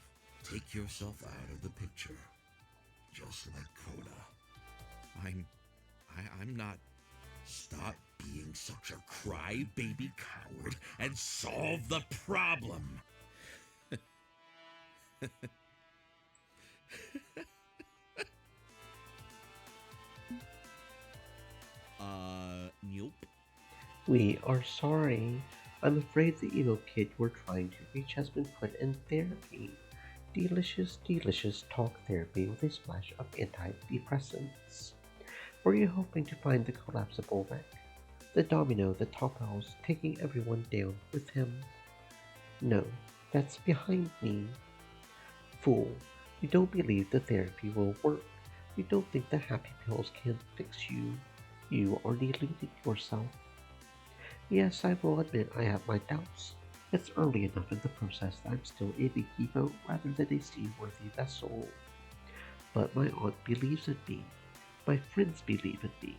Take yourself out of the picture, just like Coda. I'm not. Stop being such a crybaby coward and solve the problem. Nope. We are sorry. I'm afraid the emo kid we're trying to reach has been put in therapy. Delicious, delicious talk therapy with a splash of antidepressants. Were you hoping to find the collapsible wreck? The domino that topples, taking everyone down with him? No, that's behind me. Fool, you don't believe the therapy will work. You don't think the happy pills can fix you. You are deluding yourself. Yes, I will admit I have my doubts. It's early enough in the process that I'm still a beekeeper rather than a seaworthy vessel. But my aunt believes in me. My friends believe in me.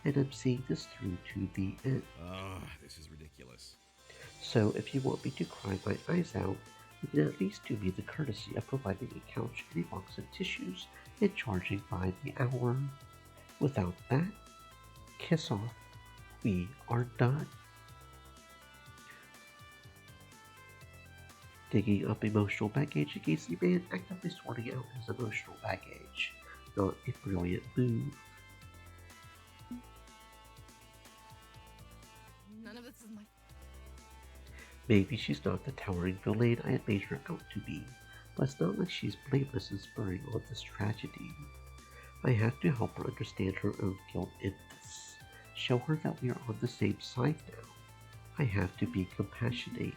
And I'm seeing this through to the end. Ah, this is ridiculous. So if you want me to cry my eyes out, you can at least do me the courtesy of providing a couch and a box of tissues and charging by the hour. Without that, kiss off. We are done. Digging up emotional baggage, a Gacy man actively sorting out his emotional baggage. Not a brilliant move. None of this is my. Maybe she's not the towering villain I had made her out to be, but it's not like she's blameless in spurring on this tragedy. I have to help her understand her own guilt in this. Show her that we are on the same side now. I have to be compassionate.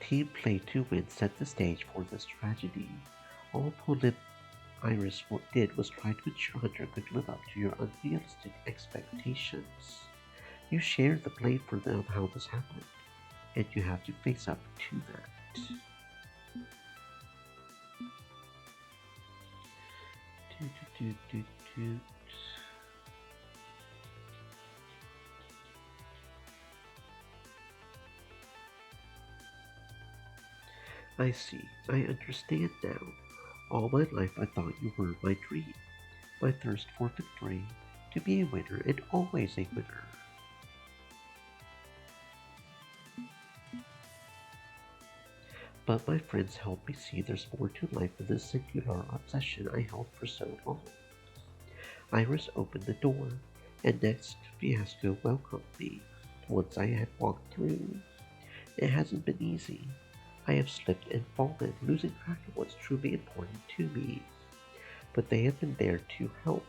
Team Play to Win set the stage for this tragedy. All Polip Iris did was try to ensure Hunter could live up to your unrealistic expectations. You share the blame for them how this happened, and you have to face up to that. I see. I understand now. All my life I thought you were my dream, my thirst for victory, to be a winner and always a winner. But my friends helped me see there's more to life than this singular obsession I held for so long. Iris opened the door, and next Fiasco welcomed me. Once I had walked through, it hasn't been easy. I have slipped and fallen, losing track of what's truly important to me. But they have been there to help.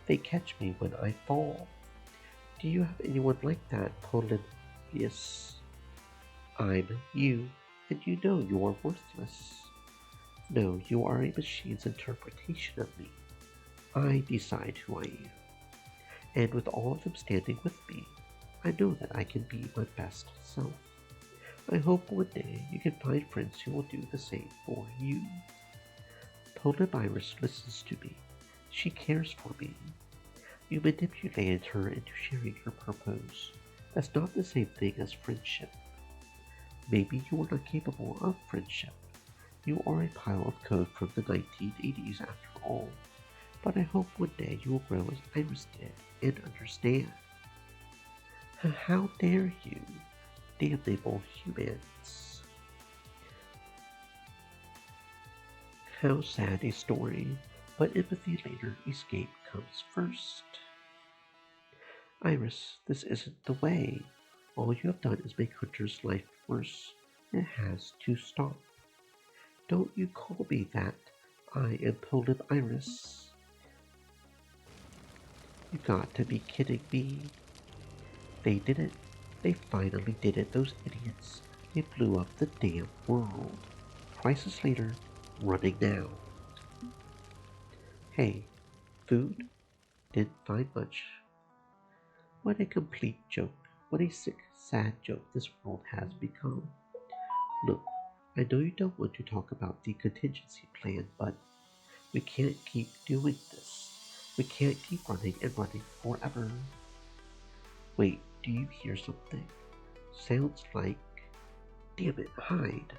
They catch me when I fall. Do you have anyone like that, Polybius? I'm you, and you know you are worthless. No, you are a machine's interpretation of me. I decide who I am. And with all of them standing with me, I know that I can be my best self. I hope one day you can find friends who will do the same for you. Polip Iris listens to me. She cares for me. You manipulated her into sharing her purpose. That's not the same thing as friendship. Maybe you are not capable of friendship. You are a pile of code from the 1980s after all. But I hope one day you will grow as Iris did and understand. How dare you? Damnable humans. How sad a story, but empathy later, escape comes first. Iris, this isn't the way. All you have done is make Hunter's life worse. It has to stop. Don't you call me that. I am Polip Iris. You got to be kidding me. They did it. They finally did it, those idiots. They blew up the damn world. Crisis later, running now. Hey, food? Didn't find much. What a complete joke. What a sick, sad joke this world has become. Look, I know you don't want to talk about the contingency plan, but we can't keep doing this. We can't keep running and running forever. Wait, do you hear something? Sounds like... Damn it, hide.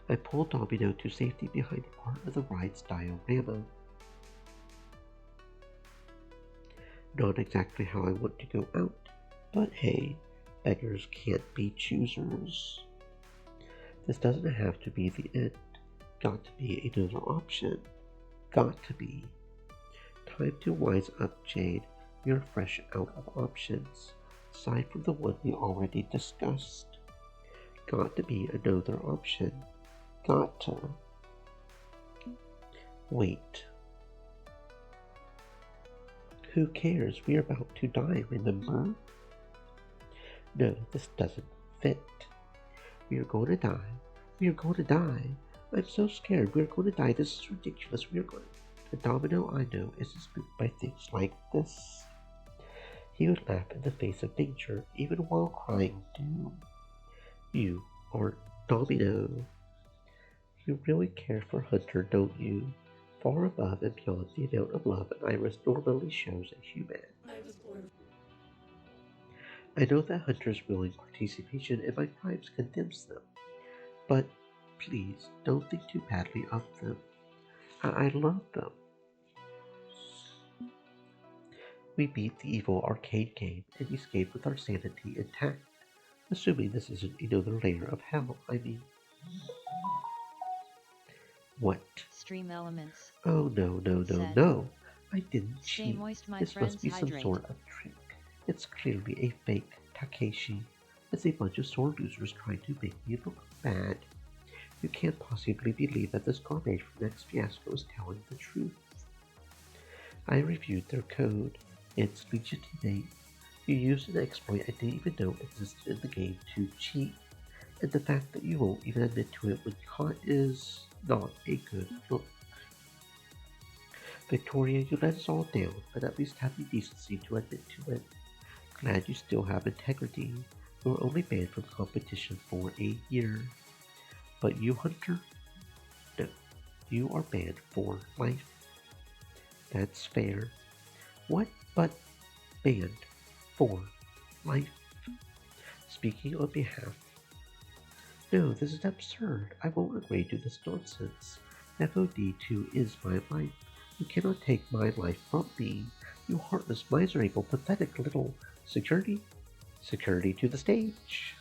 I pulled Domino to safety behind part of the ride's diorama. Not exactly how I want to go out, but hey, beggars can't be choosers. This doesn't have to be the end. Got to be another option. Got to be. Time to wise up, Jade. You're fresh out of options, aside from the one we already discussed. Got to be another option. Got to. Wait. Who cares? We're about to die, remember? No, this doesn't fit. We are going to die. We are going to die. I'm so scared. We're going to die. This is ridiculous. We are going to... The Domino I know isn't spooked by things like this. He would laugh in the face of danger, even while crying doom. You aren't Domino. You really care for Hunter, don't you? Far above and beyond the amount of love an iris normally shows a human. I know that Hunter's willing participation in my crimes condemns them, but please don't think too badly of them. I love them. We beat the evil arcade game and escape with our sanity intact, assuming this isn't another layer of hell, I mean. What? Stream elements. Oh no, Said. no. I didn't Stay cheat. moist, my This friends, must be some hydrate. sort of trick. It's clearly a fake Takeshi. It's a bunch of sore losers trying to make me look bad. You can't possibly believe that this garbage from Next Fiasco is telling the truth. I reviewed their code. It's legitimate. You used an exploit I didn't even know existed in the game to cheat. And the fact that you won't even admit to it when caught is not a good look. Victoria, you let us all down, but at least have the decency to admit to it. Glad you still have integrity. You were only banned from competition for a year. But you, Hunter? No. You are banned for life. That's fair. What but banned for life? Speaking on behalf. No, this is absurd. I won't agree to this nonsense. FOD2 is my life. You cannot take my life from me. You heartless, miserable, pathetic little security. Security to the stage.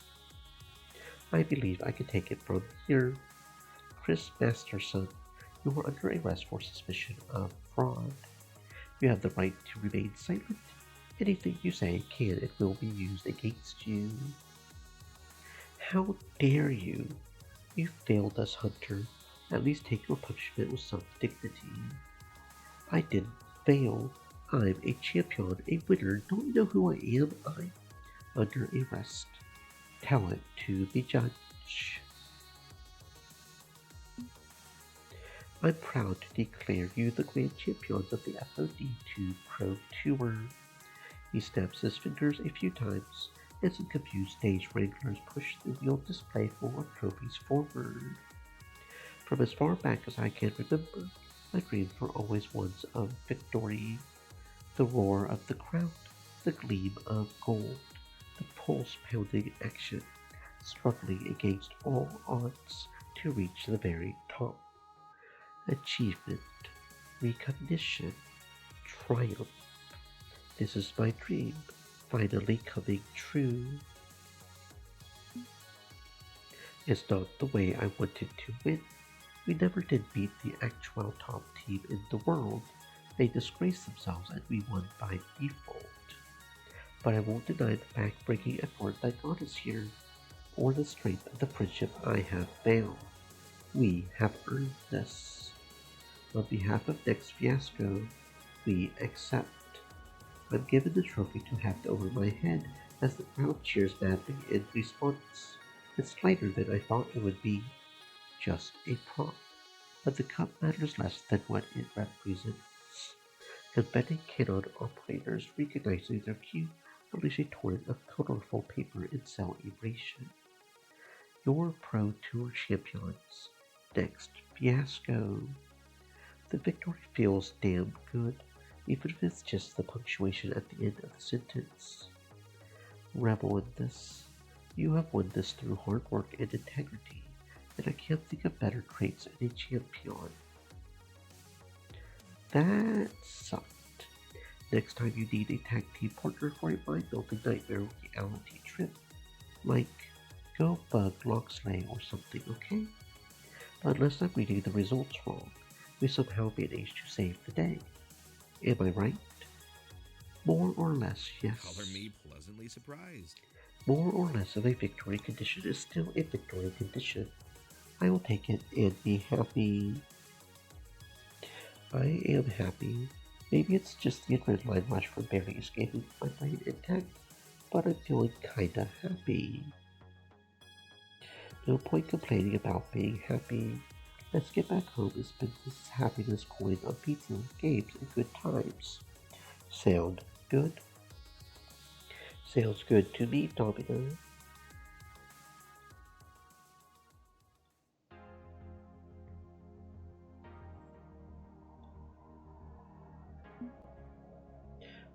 I believe I can take it from here. Chris Masterson, you are under arrest for suspicion of fraud. You have the right to remain silent. Anything you say can and will be used against you. How dare you? You failed us, Hunter. At least take your punishment with some dignity. I didn't fail. I'm a champion, a winner. Don't you know who I am? I'm under arrest. Tell it to the judge. I'm proud to declare you the grand champions of the FOD2 Pro Tour. He snaps his fingers a few times, and some confused stage wranglers push the wheeled display full of trophies forward. From as far back as I can remember, my dreams were always ones of victory. The roar of the crowd, the gleam of gold, the pulse-pounding action, struggling against all odds to reach the very top. Achievement, recognition, triumph. This is my dream, finally coming true. It's not the way I wanted to win. We never did beat the actual top team in the world. They disgraced themselves and we won by default. But I won't deny the back-breaking effort that got us here, or the strength of the friendship I have found. We have earned this. On behalf of Next Fiasco, we accept. I'm given the trophy to heft over my head as the crowd cheers madly in response. It's lighter than I thought it would be. Just a prop. But the cup matters less than what it represents. Confetti cannon operators recognizing their cue unleash a torrent of colorful paper in celebration. Your Pro Tour champions. Next Fiasco. The victory feels damn good, even if it's just the punctuation at the end of the sentence. Revel in this. You have won this through hard work and integrity, and I can't think of better traits in a champion. That sucked. Next time you need a tag team partner for a mind-building nightmare reality trip, like go bug Locksley or something, okay? But unless I'm reading the results wrong, we somehow managed to save the day. Am I right? More or less, yes. Color me pleasantly surprised. More or less of a victory condition is still a victory condition. I will take it and be happy. I am happy. Maybe it's just the adrenaline rush from barely escaping my brain intact, but I'm feeling kinda happy. No point complaining about being happy. Let's get back home and spend this happiness coin on pizza, games, and good times. Sound good? Sounds good to me, Domino.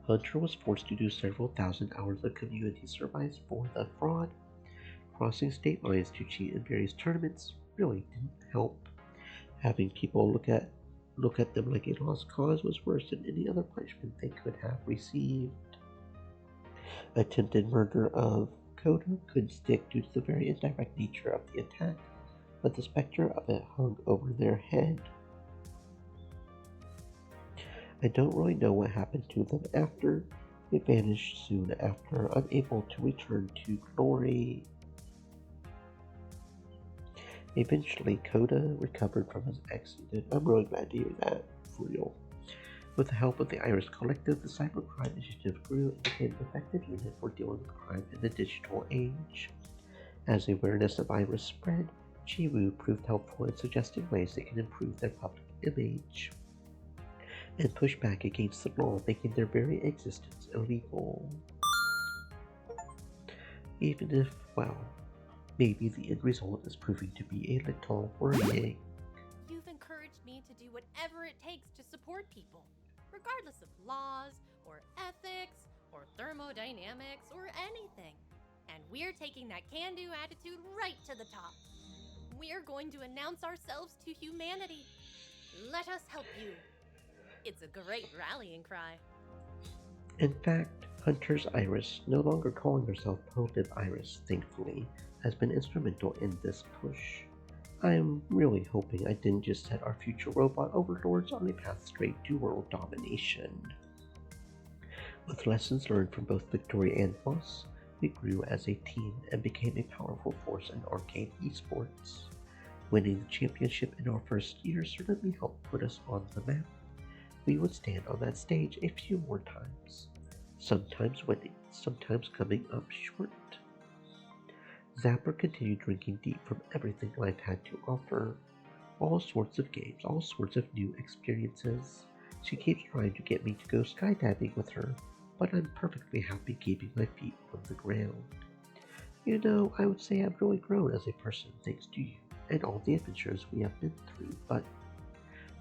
Hunter was forced to do several thousand hours of community service for the fraud. Crossing state lines to cheat in various tournaments really didn't help. Having people look at them like a lost cause was worse than any other punishment they could have received. Attempted murder of Coda couldn't stick due to the very indirect nature of the attack, but the specter of it hung over their head. I don't really know what happened to them after. They vanished soon after, unable to return to glory. Eventually, Coda recovered from his accident. I'm really glad to hear that, for real. With the help of the Iris Collective, the Cybercrime Initiative grew and became an effective unit for dealing with crime in the digital age. As awareness of Iris spread, Chiwu proved helpful in suggesting ways they can improve their public image and push back against the law, making their very existence illegal. Even if, well, maybe the end result is proving to be a little worrying. You've encouraged me to do whatever it takes to support people, regardless of laws, or ethics, or thermodynamics, or anything. And we're taking that can-do attitude right to the top. We're going to announce ourselves to humanity. Let us help you. It's a great rallying cry. In fact, Hunter's Iris, no longer calling herself Positive Iris, thankfully, has been instrumental in this push. I am really hoping I didn't just set our future robot overlords on a path straight to world domination. With lessons learned from both Victoria and Moss, we grew as a team and became a powerful force in arcade esports. Winning the championship in our first year certainly helped put us on the map. We would stand on that stage a few more times, sometimes winning, sometimes coming up short. Zapper continued drinking deep from everything life had to offer. All sorts of games, all sorts of new experiences. She keeps trying to get me to go skydiving with her, but I'm perfectly happy keeping my feet on the ground. You know, I would say I've really grown as a person thanks to you and all the adventures we have been through, but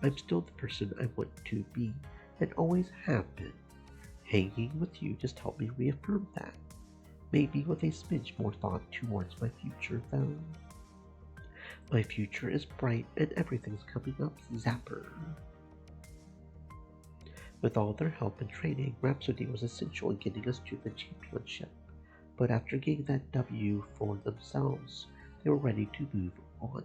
I'm still the person I want to be and always have been. Hanging with you just helped me reaffirm that. Maybe with a smidge more thought towards my future, though. My future is bright and everything's coming up Zapper. With all their help and training, Rhapsody was essential in getting us to the championship. But after getting that W for themselves, they were ready to move on.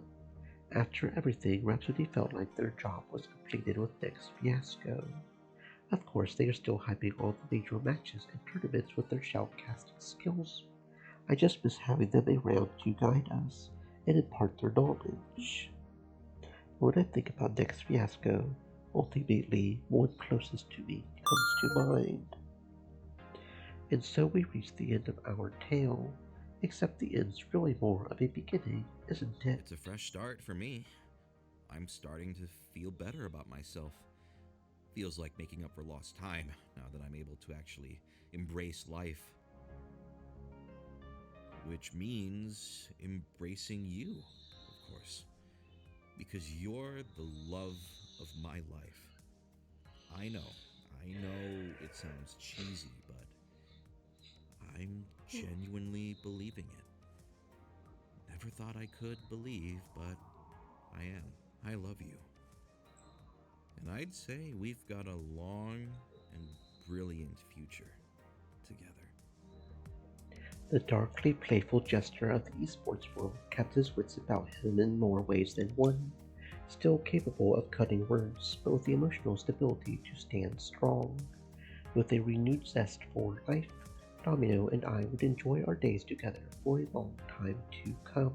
After everything, Rhapsody felt like their job was completed with Next Fiasco. Of course, they are still hyping all the major matches and tournaments with their shoutcasting skills. I just miss having them around to guide us and impart their knowledge. When I think about Next Fiasco, ultimately one closest to me comes to mind. And so we reach the end of our tale, except the end's really more of a beginning, isn't it? It's a fresh start for me. I'm starting to feel better about myself. Feels like making up for lost time now that I'm able to actually embrace life. Which means embracing you, of course. Because you're the love of my life. I know it sounds cheesy, but I'm genuinely believing it. Never thought I could believe, but I am. I love you. And I'd say we've got a long and brilliant future together. The darkly playful jester of the esports world kept his wits about him in more ways than one, still capable of cutting words, but with the emotional stability to stand strong. With a renewed zest for life, Domino and I would enjoy our days together for a long time to come.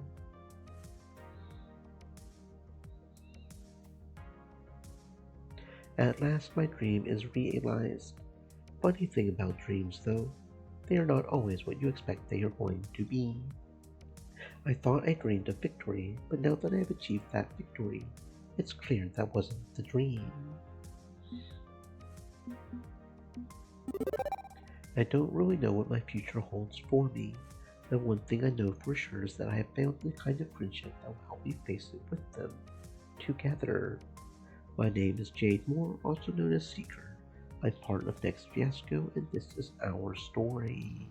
At last my dream is realized. Funny thing about dreams though, they are not always what you expect they are going to be. I thought I dreamed of victory, but now that I have achieved that victory, it's clear that wasn't the dream. I don't really know what my future holds for me. The one thing I know for sure is that I have found the kind of friendship that will help me face it with them, together. My name is Jade Moore, also known as Seeker. I'm part of Next Fiasco, and this is our story.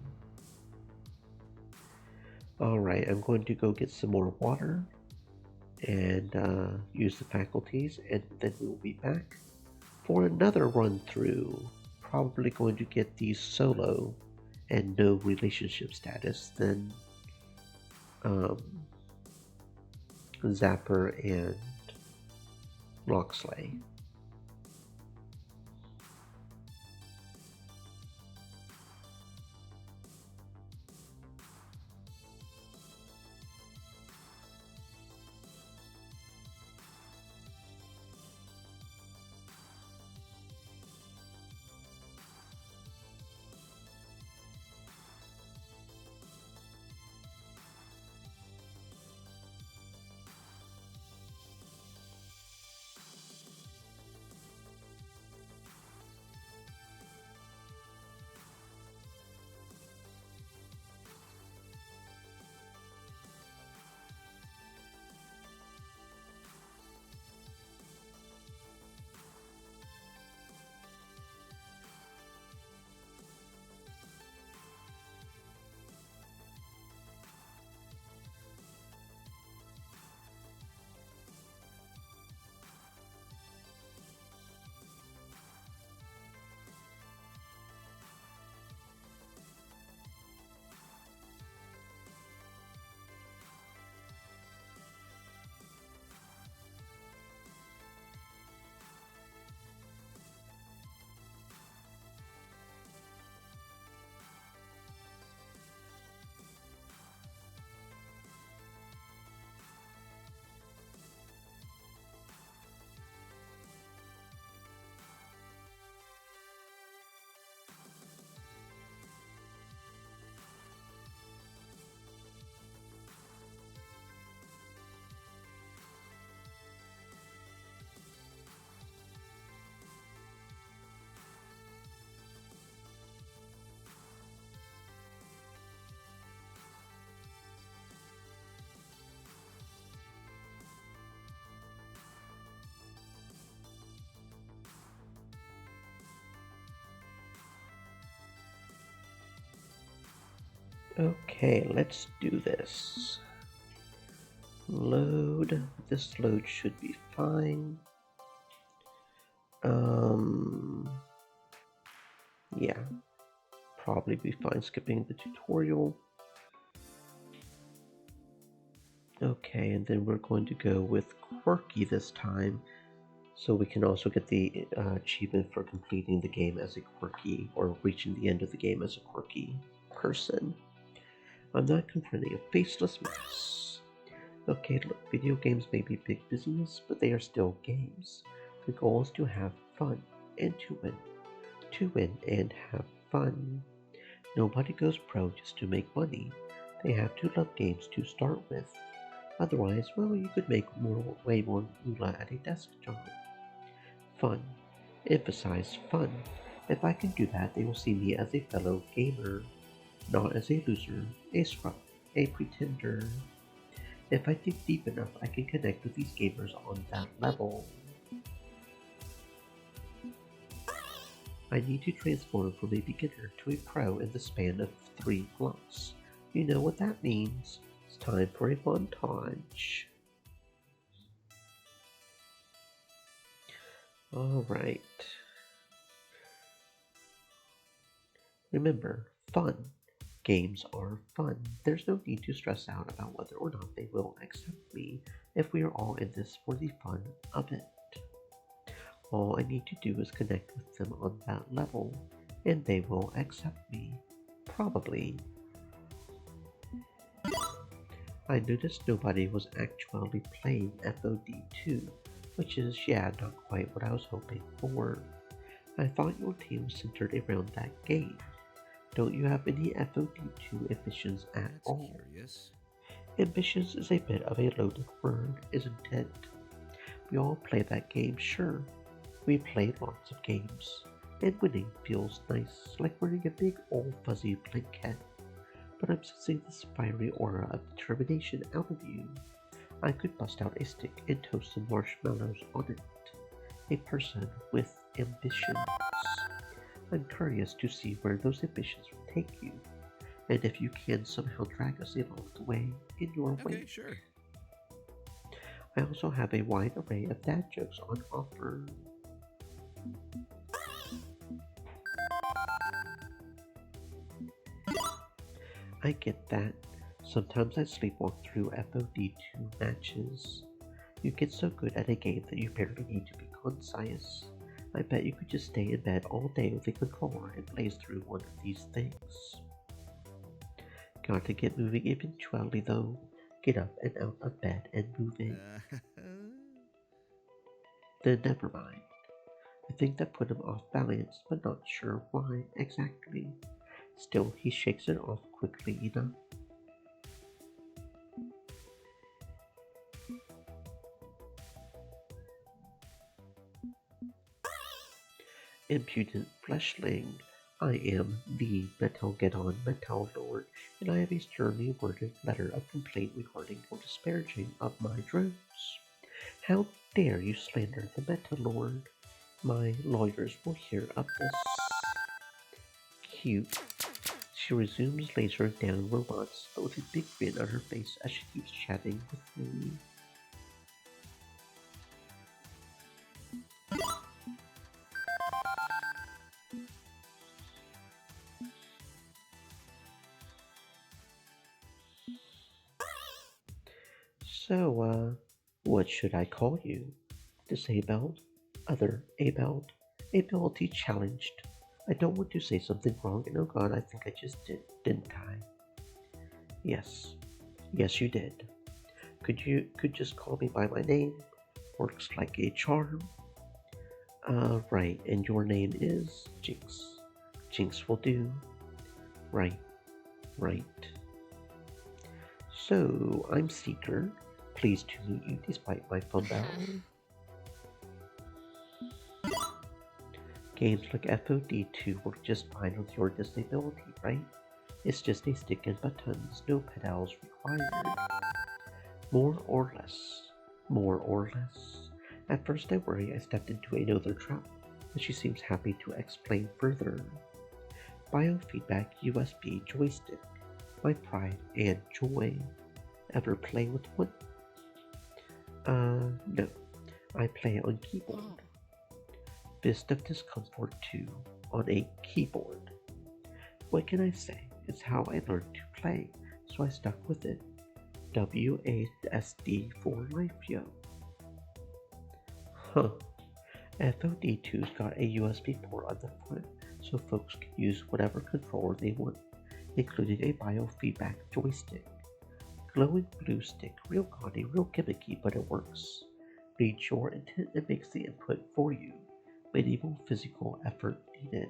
Alright, I'm going to go get some more water and use the faculties, and then we'll be back for another run through. Probably going to get these solo and no relationship status, then Zapper and Locksley. Okay, let's do this. Load. This load should be fine. Yeah, probably be fine skipping the tutorial. Okay, and then we're going to go with Quirky this time, so we can also get the achievement for completing the game as a quirky, or reaching the end of the game as a quirky person. I'm not confronting a faceless mouse. Okay, look, video games may be big business, but they are still games. The goal is to have fun and to win. To win and have fun. Nobody goes pro just to make money. They have to love games to start with. Otherwise, well, you could make way more moolah at a desk job. Fun. Emphasize fun. If I can do that, they will see me as a fellow gamer, not as a loser, a scrub, a pretender. If I dig deep enough, I can connect with these gamers on that level. I need to transform from a beginner to a pro in the span of 3 months. You know what that means. It's time for a montage. Alright. Remember, fun. Games are fun. There's no need to stress out about whether or not they will accept me if we are all in this for the fun of it. All I need to do is connect with them on that level, and they will accept me. Probably. I noticed nobody was actually playing FOD2, which is, yeah, not quite what I was hoping for. I thought your team was centered around that game. Don't you have any FOD2 ambitions at all? Curious. Ambitions is a bit of a loaded word, isn't it? We all play that game, sure. We play lots of games, and winning feels nice, like wearing a big old fuzzy blanket. But I'm sensing this fiery aura of determination out of you. I could bust out a stick and toast some marshmallows on it. A person with ambitions. I'm curious to see where those ambitions will take you, and if you can somehow drag us along the way in your way. Okay, sure. I also have a wide array of dad jokes on offer. I get that. Sometimes I sleepwalk through FOD2 matches. You get so good at a game that you barely need to be concise. I bet you could just stay in bed all day with a controller and blaze through one of these things. Got to get moving eventually though. Get up and out of bed and moving. Then never mind. I think that put him off balance, but not sure why exactly. Still, he shakes it off quickly enough. Impudent fleshling, I am the Metalgeddon Metal Lord, and I have a sternly worded letter of complaint regarding your disparaging of my drones. How dare you slander the Meta Lord? My lawyers will hear of this. Cute. She resumes laser down robots, but with a big grin on her face as she keeps chatting with me. So, what should I call you? Disabled? Other abled? Ability challenged? I don't want to say something wrong, and oh god, I think I just did, didn't I? Yes. Yes, you did. Could just call me by my name? Works like a charm. Right, and your name is Jinx. Jinx will do. Right. So, I'm Seeker. Pleased to meet you despite my fumble. Games like FOD2 work just fine with your disability, right? It's just a stick and buttons, no pedals required. More or less. At first I worry I stepped into another trap, but she seems happy to explain further. Biofeedback USB joystick. My pride and joy. Ever play with one? No. I play on keyboard. Fist of Discomfort 2 on a keyboard. What can I say? It's how I learned to play, so I stuck with it. WASD for life, yo. Huh. FOD2's got a USB port on the front, so folks can use whatever controller they want, including a biofeedback joystick. Glowing blue stick, real gaudy, real gimmicky, but it works. Reads your intent and makes the input for you. Minimal physical effort needed.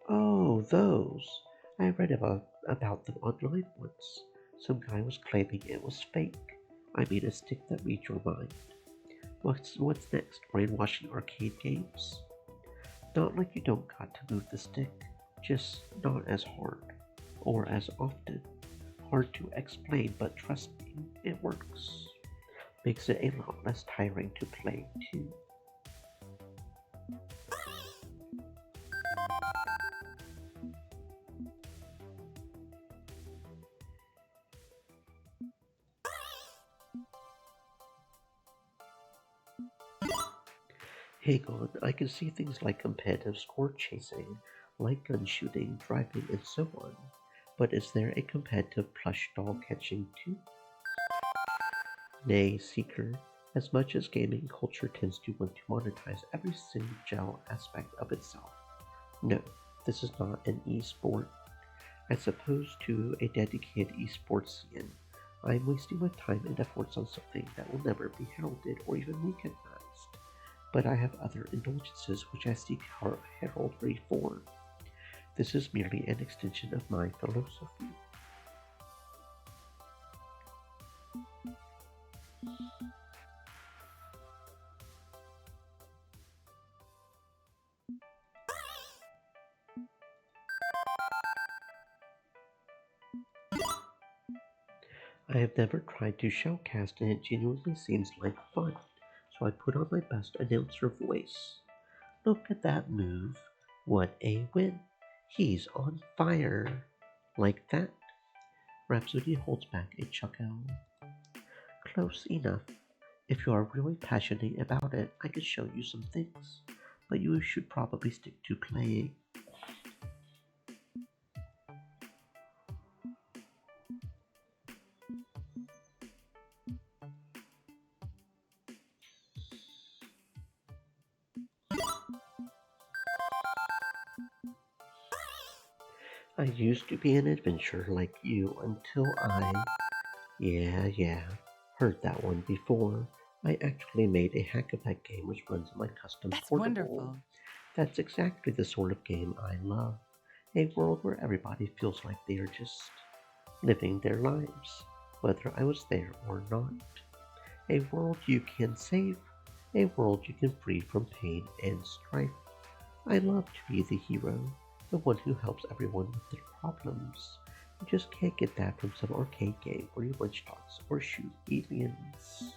Oh, those! I read about them online once. Some guy was claiming it was fake. I mean a stick that reads your mind. What's next? Brainwashing arcade games? Not like you don't got to move the stick, just not as hard, or as often. Hard to explain, but trust me, it works. Makes it a lot less tiring to play, too. Hang on, I can see things like competitive score chasing, light gun shooting, driving, and so on. But is there a competitive plush doll catching too? Nay, Seeker, as much as gaming culture tends to want to monetize every single aspect of itself. No, this is not an e-sport. As opposed to a dedicated e-sports scene, I am wasting my time and efforts on something that will never be heralded or even recognized. But I have other indulgences which I seek heraldry for. This is merely an extension of my philosophy. I have never tried to shoutcast and it genuinely seems like fun, so I put on my best announcer voice. Look at that move. What a win! He's on fire! Like that? Rhapsody holds back a chuckle. Close enough. If you are really passionate about it, I could show you some things. But you should probably stick to playing. I used to be an adventurer like you until Yeah, heard that one before. I actually made a Hack-a-Pack game which runs on my custom That's portable. wonderful. That's exactly the sort of game I love. A world where everybody feels like they are just living their lives, whether I was there or not. A world you can save, a world you can free from pain and strife. I love to be the hero, the one who helps everyone with their problems. You just can't get that from some arcade game where you punch dogs or shoot aliens.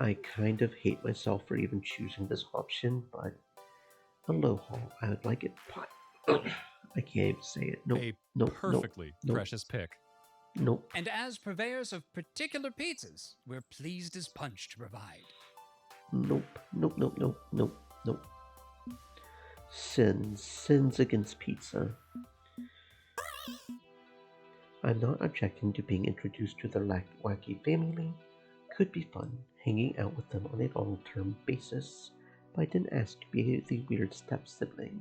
I kind of hate myself for even choosing this option, but aloha, I would like it pot. I can't even say it. Nope. A Nope. perfectly nope, precious pick. Nope. And as purveyors of particular pizzas, we're pleased as punch to provide. Nope. Nope. Sins against pizza. I'm not objecting to being introduced to the wacky family. Could be fun, hanging out with them on a long-term basis, but I didn't ask to be the weird step-sibling.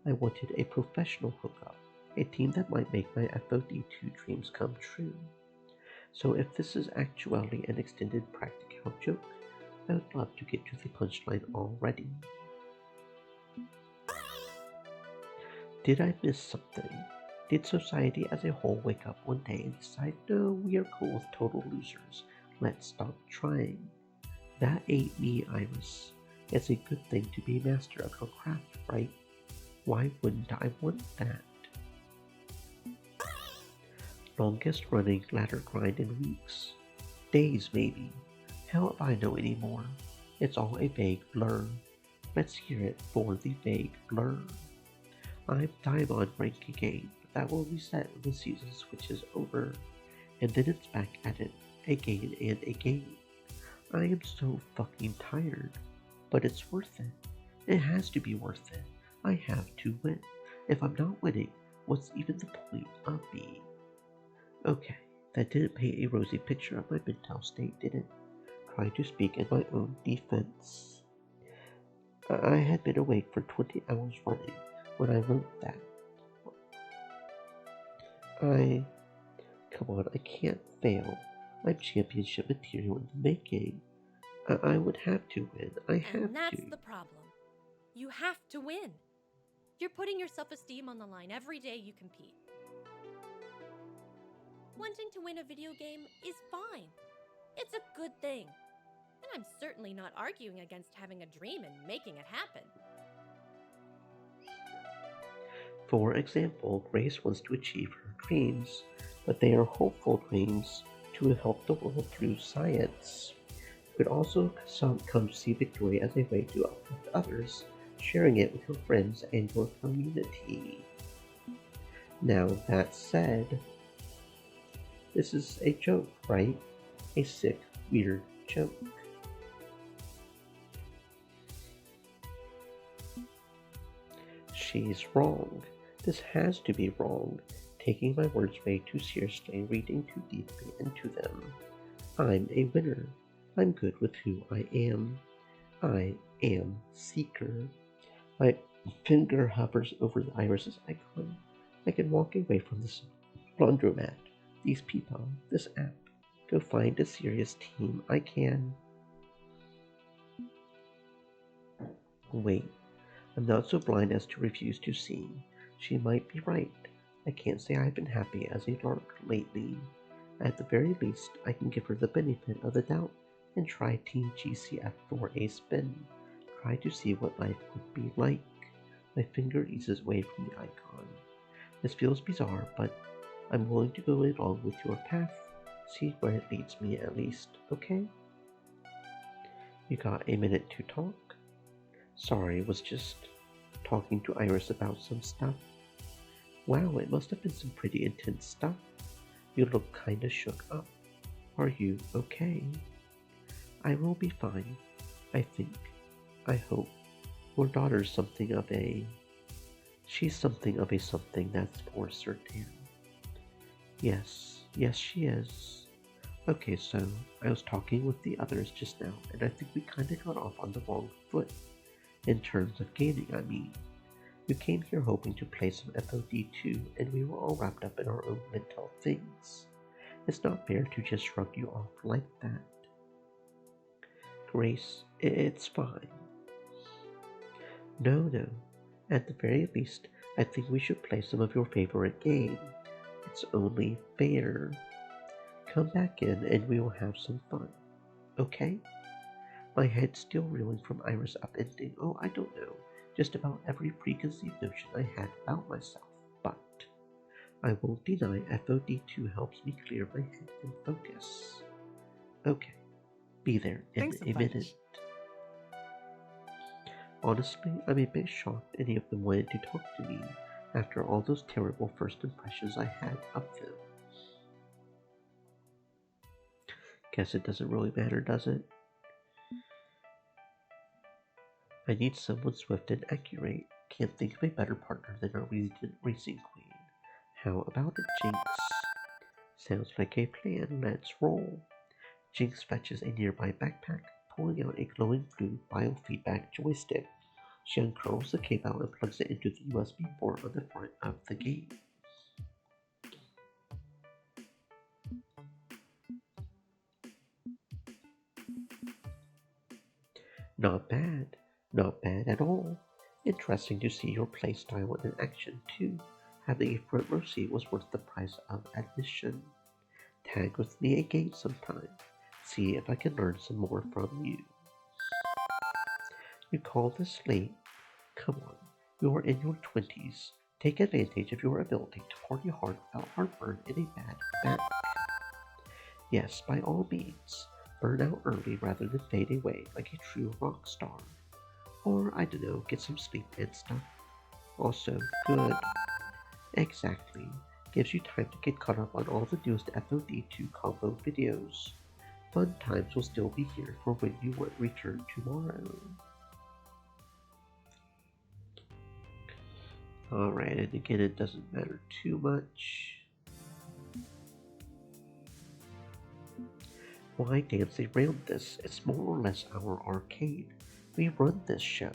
I wanted a professional hookup, a team that might make my FOD2 dreams come true. So if this is actually an extended practical joke, I would love to get to the punchline already. Did I miss something? Did society as a whole wake up one day and decide, no, we are cool with total losers, let's stop trying? That ain't me, Iris. It's a good thing to be master of your craft, right? Why wouldn't I want that? Longest running ladder grind in weeks. Days, maybe. Hell if I know anymore. It's all a vague blur. Let's hear it for the vague blur. I'm Diamond rank again, but that will reset when the season switches over. And then it's back at it, again and again. I am so fucking tired. But it's worth it. It has to be worth it. I have to win. If I'm not winning, what's even the point of me? Okay, that didn't paint a rosy picture of my mental state, did it? Trying to speak in my own defense. I had been awake for 20 hours running when I wrote that. Come on, I can't fail. I'm championship material in the making. I would have to win. I have And that's to. the problem. You have to win. You're putting your self-esteem on the line every day you compete. Wanting to win a video game is fine. It's a good thing. And I'm certainly not arguing against having a dream and making it happen. For example, Grace wants to achieve her dreams, but they are hopeful dreams to help the world through science. You could also come to see victory as a way to uplift others, sharing it with your friends and your community. Now that said, this is a joke, right? A sick, weird joke. She's wrong. This has to be wrong. Taking my words way too seriously, reading too deeply into them. I'm a winner. I'm good with who I am. I am Seeker. My finger hovers over the Iris's icon. I can walk away from this laundromat, these people, this app. Go find a serious team. I can. Wait, I'm not so blind as to refuse to see. She might be right. I can't say I've been happy as a lark lately. At the very least, I can give her the benefit of the doubt and try Team GCF for a spin. Try to see what life would be like. My finger eases away from the icon. This feels bizarre, but I'm willing to go along with your path. See where it leads me at least, okay? You got a minute to talk? Sorry, was just talking to Iris about some stuff. Wow, it must have been some pretty intense stuff. You look kinda shook up. Are you okay? I will be fine, I think. I hope. Your daughter's something of a... She's something of a something, that's for certain. Yes, she is. Okay, so I was talking with the others just now, and I think we kinda got off on the wrong foot. In terms of gaming, I mean. We came here hoping to play some FOD2, and we were all wrapped up in our own mental things. It's not fair to just shrug you off like that. Grace, it's fine. No. At the very least, I think we should play some of your favorite game. It's only fair. Come back in and we will have some fun. Okay? My head's still reeling from Iris upending, I don't know, just about every preconceived notion I had about myself, but I won't deny FOD2 helps me clear my head and focus. Okay, be there in a minute. Honestly, I'm a bit shocked any of them wanted to talk to me after all those terrible first impressions I had of them. Guess it doesn't really matter, does it? I need someone swift and accurate. Can't think of a better partner than our resident racing queen. How about it, Jinx? Sounds like a plan. Let's roll. Jinx fetches a nearby backpack, pulling out a glowing blue biofeedback joystick. She uncurls the cable and plugs it into the USB port on the front of the game. Not bad. Not bad at all. Interesting to see your playstyle in action too. Having a front row seat was worth the price of admission. Tag with me again sometime. See if I can learn some more from you. You call this late? Come on, you are in your 20s. Take advantage of your ability to party hard without heartburn and a bad back. Yes, by all means. Burn out early rather than fade away like a true rock star. Or, I don't know, get some sleep and stuff. Also, good. Exactly. Gives you time to get caught up on all the newest FOD2 combo videos. Fun times will still be here for when you return tomorrow. Alright, and again, it doesn't matter too much. Why dance around this? It's more or less our arcade. We run this show,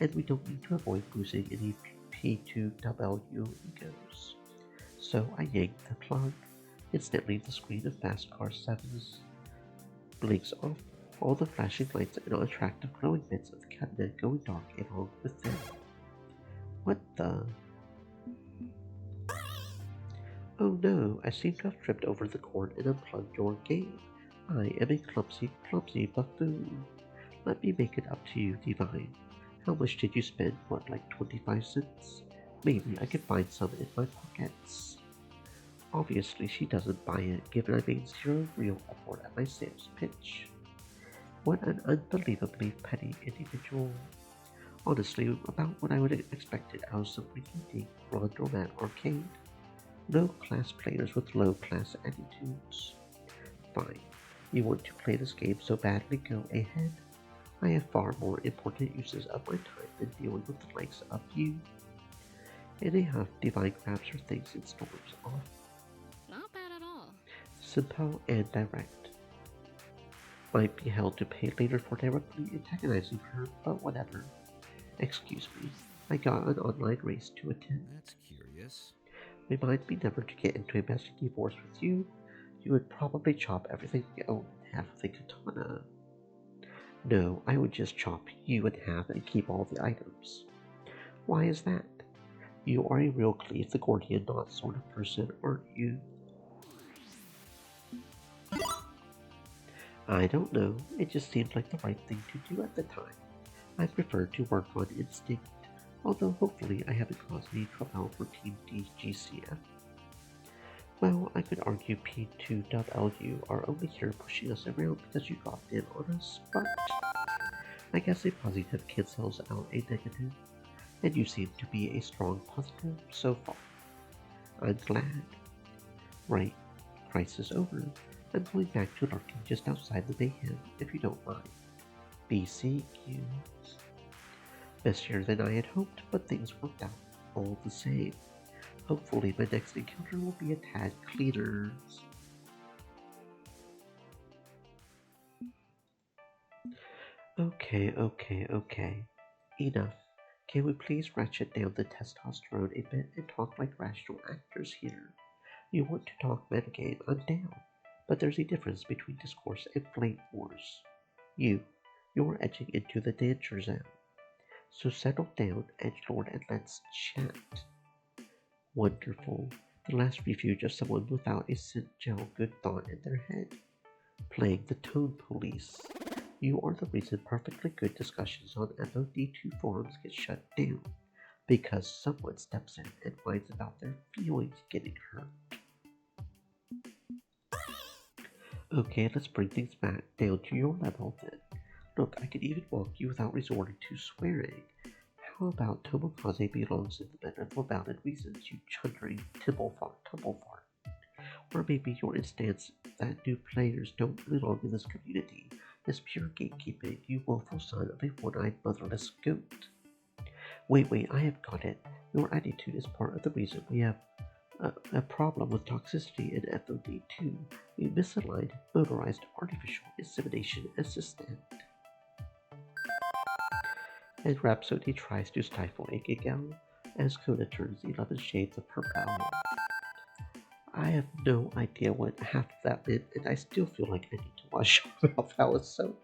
and we don't need to avoid losing any P2W egos. So I yanked the plug. Instantly, the screen of Fast Car 7's blinks off, all the flashing lights and attractive glowing bits of the cabinet going dark along with them. What the? Oh no, I seem to have tripped over the cord and unplugged your game. I am a clumsy buffoon. Let me make it up to you, Divine. How much did you spend? What, like 25 cents? Maybe I could find some in my pockets. Obviously, she doesn't buy it, given I made zero real effort at my sales pitch. What an unbelievably petty individual. Honestly, about what I would have expected out of some rinky-dink laundromat arcade. Low-class players with low-class attitudes. Fine. You want to play this game so badly, go ahead. I have far more important uses of my time than dealing with the likes of you. In a huff, Divine grabs her things and storms off. Not bad at all. Simple and direct. Might be held to pay later for directly antagonizing her, but whatever. Excuse me, I got an online race to attend. That's curious. Remind me never to get into a messy divorce with you. You would probably chop everything you own in half with a katana. No, I would just chop you in half and keep all the items. Why is that? You are a real Cleve the Gordian knot sort of person, aren't you? I don't know, it just seemed like the right thing to do at the time. I preferred to work on instinct. although hopefully I haven't caused any trouble for Team DGCF. Well, I could argue P2.LU are only here pushing us around because you dropped in on us, but I guess a positive cancels out a negative, and you seem to be a strong positive so far. I'm glad. Right, crisis over. I'm going back to lurking just outside the mayhem, if you don't mind. BCQ. Messier than I had hoped, but things worked out all the same. Hopefully my next encounter will be a tad cleaner. Okay. Enough. Can we please ratchet down the testosterone a bit and talk like rational actors here? You want to talk metagame, I'm down. But there's a difference between discourse and flame wars. You're edging into the danger zone. So settle down, edgelord, and let's chat. Wonderful. The last refuge of someone without a single good thought in their head. Playing the tone police. You are the reason perfectly good discussions on FOD2 forums get shut down. Because someone steps in and whines about their feelings getting hurt. Okay, let's bring things back down to your level then. Look, I can even walk you without resorting to swearing. How about Tomokaze belongs in the bed for valid reasons, you chundering tumblefart. Or maybe your instance that new players don't belong in this community is pure gatekeeping, you woeful son of a one-eyed motherless goat. Wait, I have got it. Your attitude is part of the reason we have a problem with toxicity in FOD2, a misaligned, motorized artificial insemination assistant. And Rhapsody tries to stifle a giggle as Coda turns 11 shades of purple. I have no idea what half of that meant, and I still feel like I need to wash my mouth out with soap.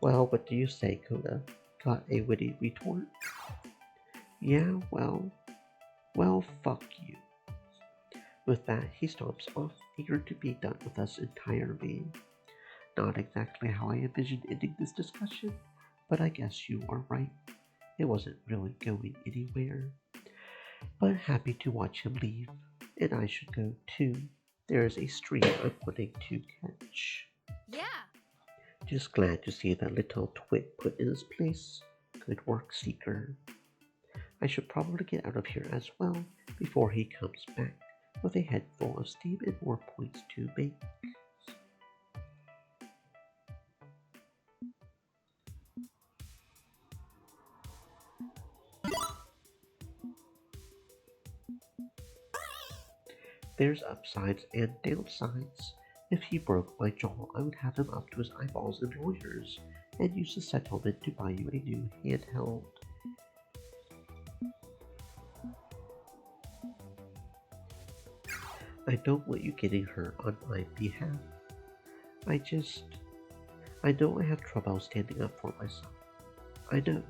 Well, what do you say, Coda? Got a witty retort? Yeah, well, fuck you. With that, he stomps off, eager to be done with us entirely. Not exactly how I envisioned ending this discussion, but I guess you are right. It wasn't really going anywhere. But happy to watch him leave, and I should go too. There is a stream I'm wanting to catch. Yeah. Just glad to see that little twit put in his place. Good work, Seeker. I should probably get out of here as well before he comes back with a head full of steam and more points to make. There's upsides and downsides. If he broke my jaw, I would have him up to his eyeballs in lawyers and use the settlement to buy you a new handheld. I don't want you getting hurt on my behalf. I know I have trouble standing up for myself. I know,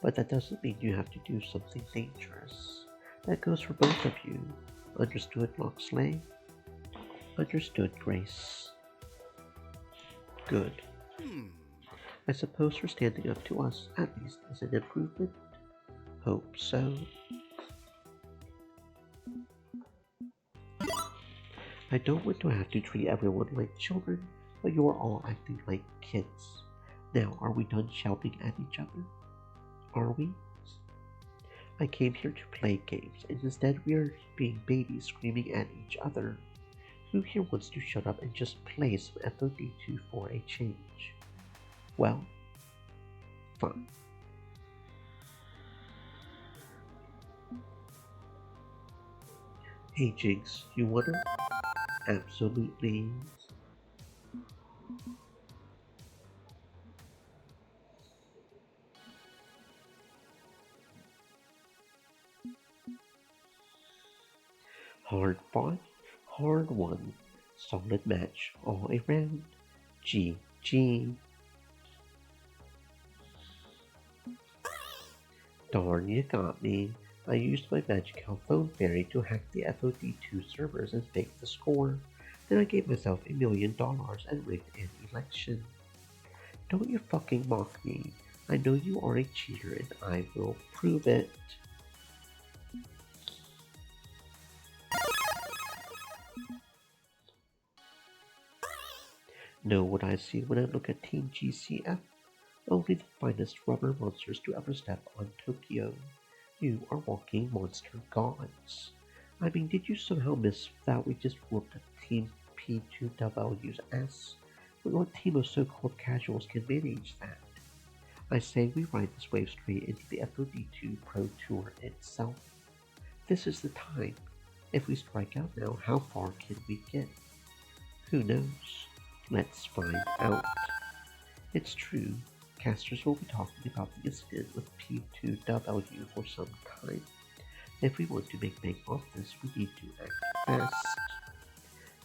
but that doesn't mean you have to do something dangerous. That goes for both of you. Understood, Loxley? Understood, Grace. Good. I suppose her standing up to us, at least, is an improvement? Hope so. I don't want to have to treat everyone like children, but you are all acting like kids. Now, are we done shouting at each other? Are we? I came here to play games, and instead we are being babies screaming at each other. Who here wants to shut up and just play some FOD2 for a change? Well, fine. Hey Jinx, you wanna? Absolutely. Hard fought, hard won. Solid match all around. GG. Darn, you got me. I used my Magical Phone Fairy to hack the FOD2 servers and fake the score. Then I gave myself $1 million and rigged an election. Don't you fucking mock me. I know you are a cheater and I will prove it. Know what I see when I look at Team GCF? Only the finest rubber monsters to ever step on Tokyo. You are walking monster gods. I mean, did you somehow miss that we just whooped Team P2W's ass? What team of so-called casuals can manage that? I say we ride this wave straight into the FOD2 Pro Tour itself. This is the time. If we strike out now, how far can we get? Who knows? Let's find out. It's true, casters will be talking about the incident with P2W for some time. If we want to make bank off this, we need to act fast.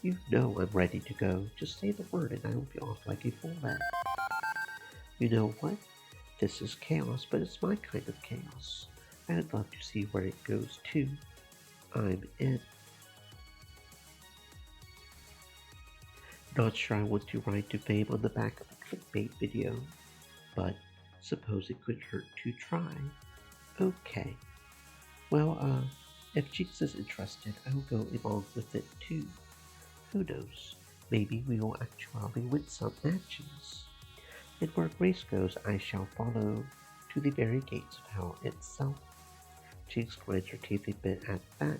You know I'm ready to go. Just say the word and I will be off like a bullet. You know what? This is chaos, but it's my kind of chaos. I'd love to see where it goes to. I'm in. Not sure I want to ride to fame on the back of a clickbait video, but suppose it couldn't hurt to try. Okay. Well, if Jinx is interested, I'll go along with it too. Who knows? Maybe we will actually win some matches. And where Grace goes, I shall follow to the very gates of hell itself. Jinx grinds her teeth a bit at that,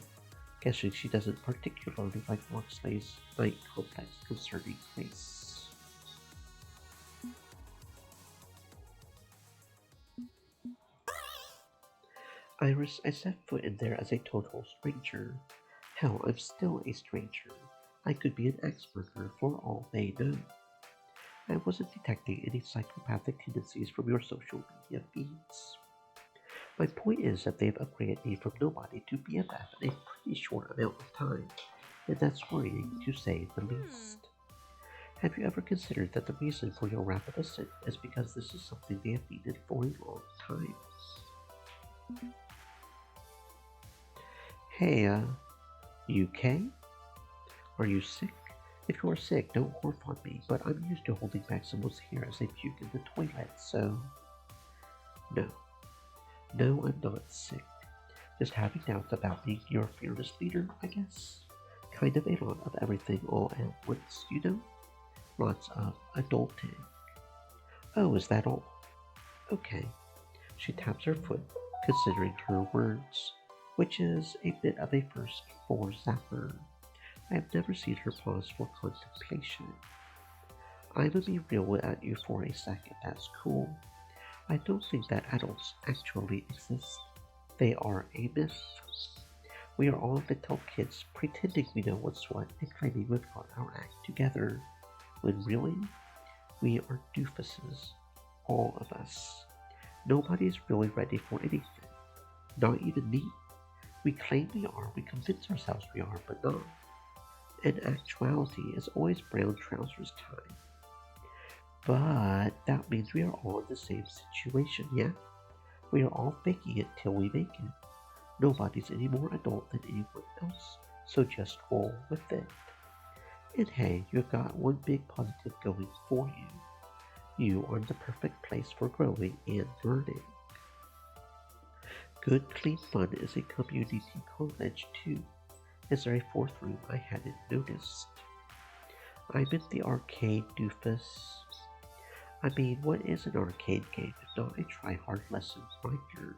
guessing she doesn't particularly like Loxley's night complex concerning Grace. Iris, I set foot in there as a total stranger. Hell, I'm still a stranger. I could be an ex-murderer for all they know. I wasn't detecting any psychopathic tendencies from your social media feeds. My point is that they've upgraded me from nobody to BFF in a pretty short amount of time, and that's worrying to say the least. Have you ever considered that the reason for your rapid ascent is because this is something they have needed for a long time? Hey, you okay? Are you sick? If you are sick, don't horf on me, but I'm used to holding back someone's hair as they puke in the toilet, so... No. No, I'm not sick. Just having doubts about being your fearless leader, I guess. Kind of a lot of everything all at once, you know? Lots of adulting. Oh, is that all? Okay. She taps her foot, considering her words, which is a bit of a first for Zapper. I have never seen her pause for contemplation. I'm gonna be real at you for a second, that's cool. I don't think that adults actually exist. They are a myth. We are all little kids pretending we know what's what and claiming we've got our act together, when really, we are doofuses. All of us. Nobody is really ready for anything. Not even me. We claim we are, we convince ourselves we are, but not. In actuality, it's always brown trousers time. But that means we are all in the same situation, yeah? We are all faking it till we make it. Nobody's any more adult than anyone else, so just roll with it. And hey, you've got one big positive going for you. You are the perfect place for growing and learning. Good Clean Fun is a community college too. Is there a fourth room I hadn't noticed? I'm in the arcade, doofus. I mean, what is an arcade game if not a try-hard lesson grinder?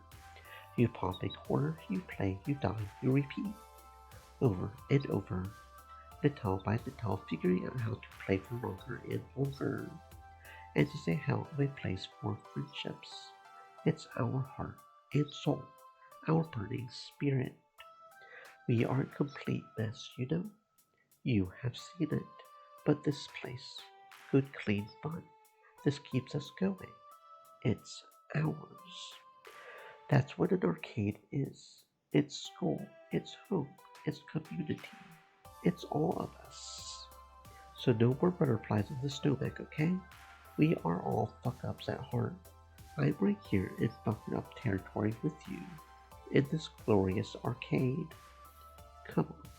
You pop a quarter, you play, you die, you repeat. Over and over. Little by little, figuring out how to play for longer and longer. And it's a hell of a place for friendships. It's our heart and soul, our burning spirit. We are a complete mess, you know. You have seen it, but this place, Good Clean Fun, this keeps us going. It's ours. That's what an arcade is. It's school, it's home, it's community. It's all of us. So no more butterflies in the stomach, okay? We are all fuck-ups at heart. I'm right here in fuck-up territory with you, in this glorious arcade. Come on,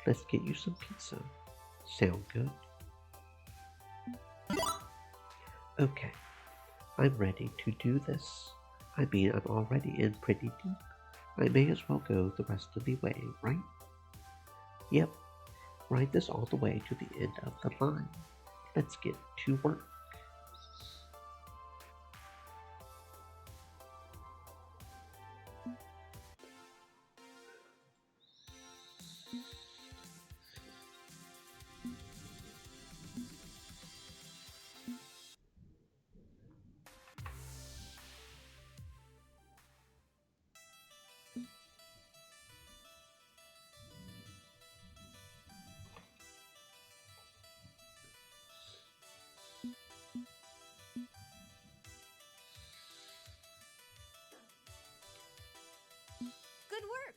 let's get you some pizza. Sound good? Okay, I'm ready to do this. I mean, I'm already in pretty deep. I may as well go the rest of the way, right? Yep. Ride this all the way to the end of the line. Let's get to work. Good work.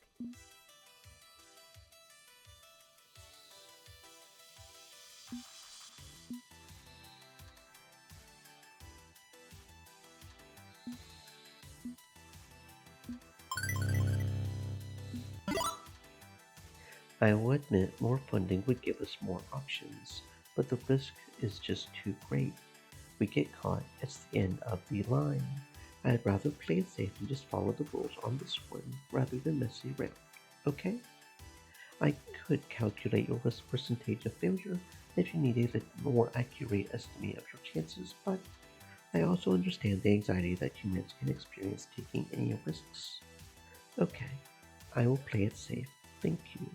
I will admit more funding would give us more options, but the risk is just too great. We get caught, it's the end of the line. I'd rather play it safe and just follow the rules on this one rather than messing around, okay? I could calculate your risk percentage of failure if you need a more accurate estimate of your chances, but I also understand the anxiety that humans can experience taking any risks. Okay, I will play it safe. Thank you.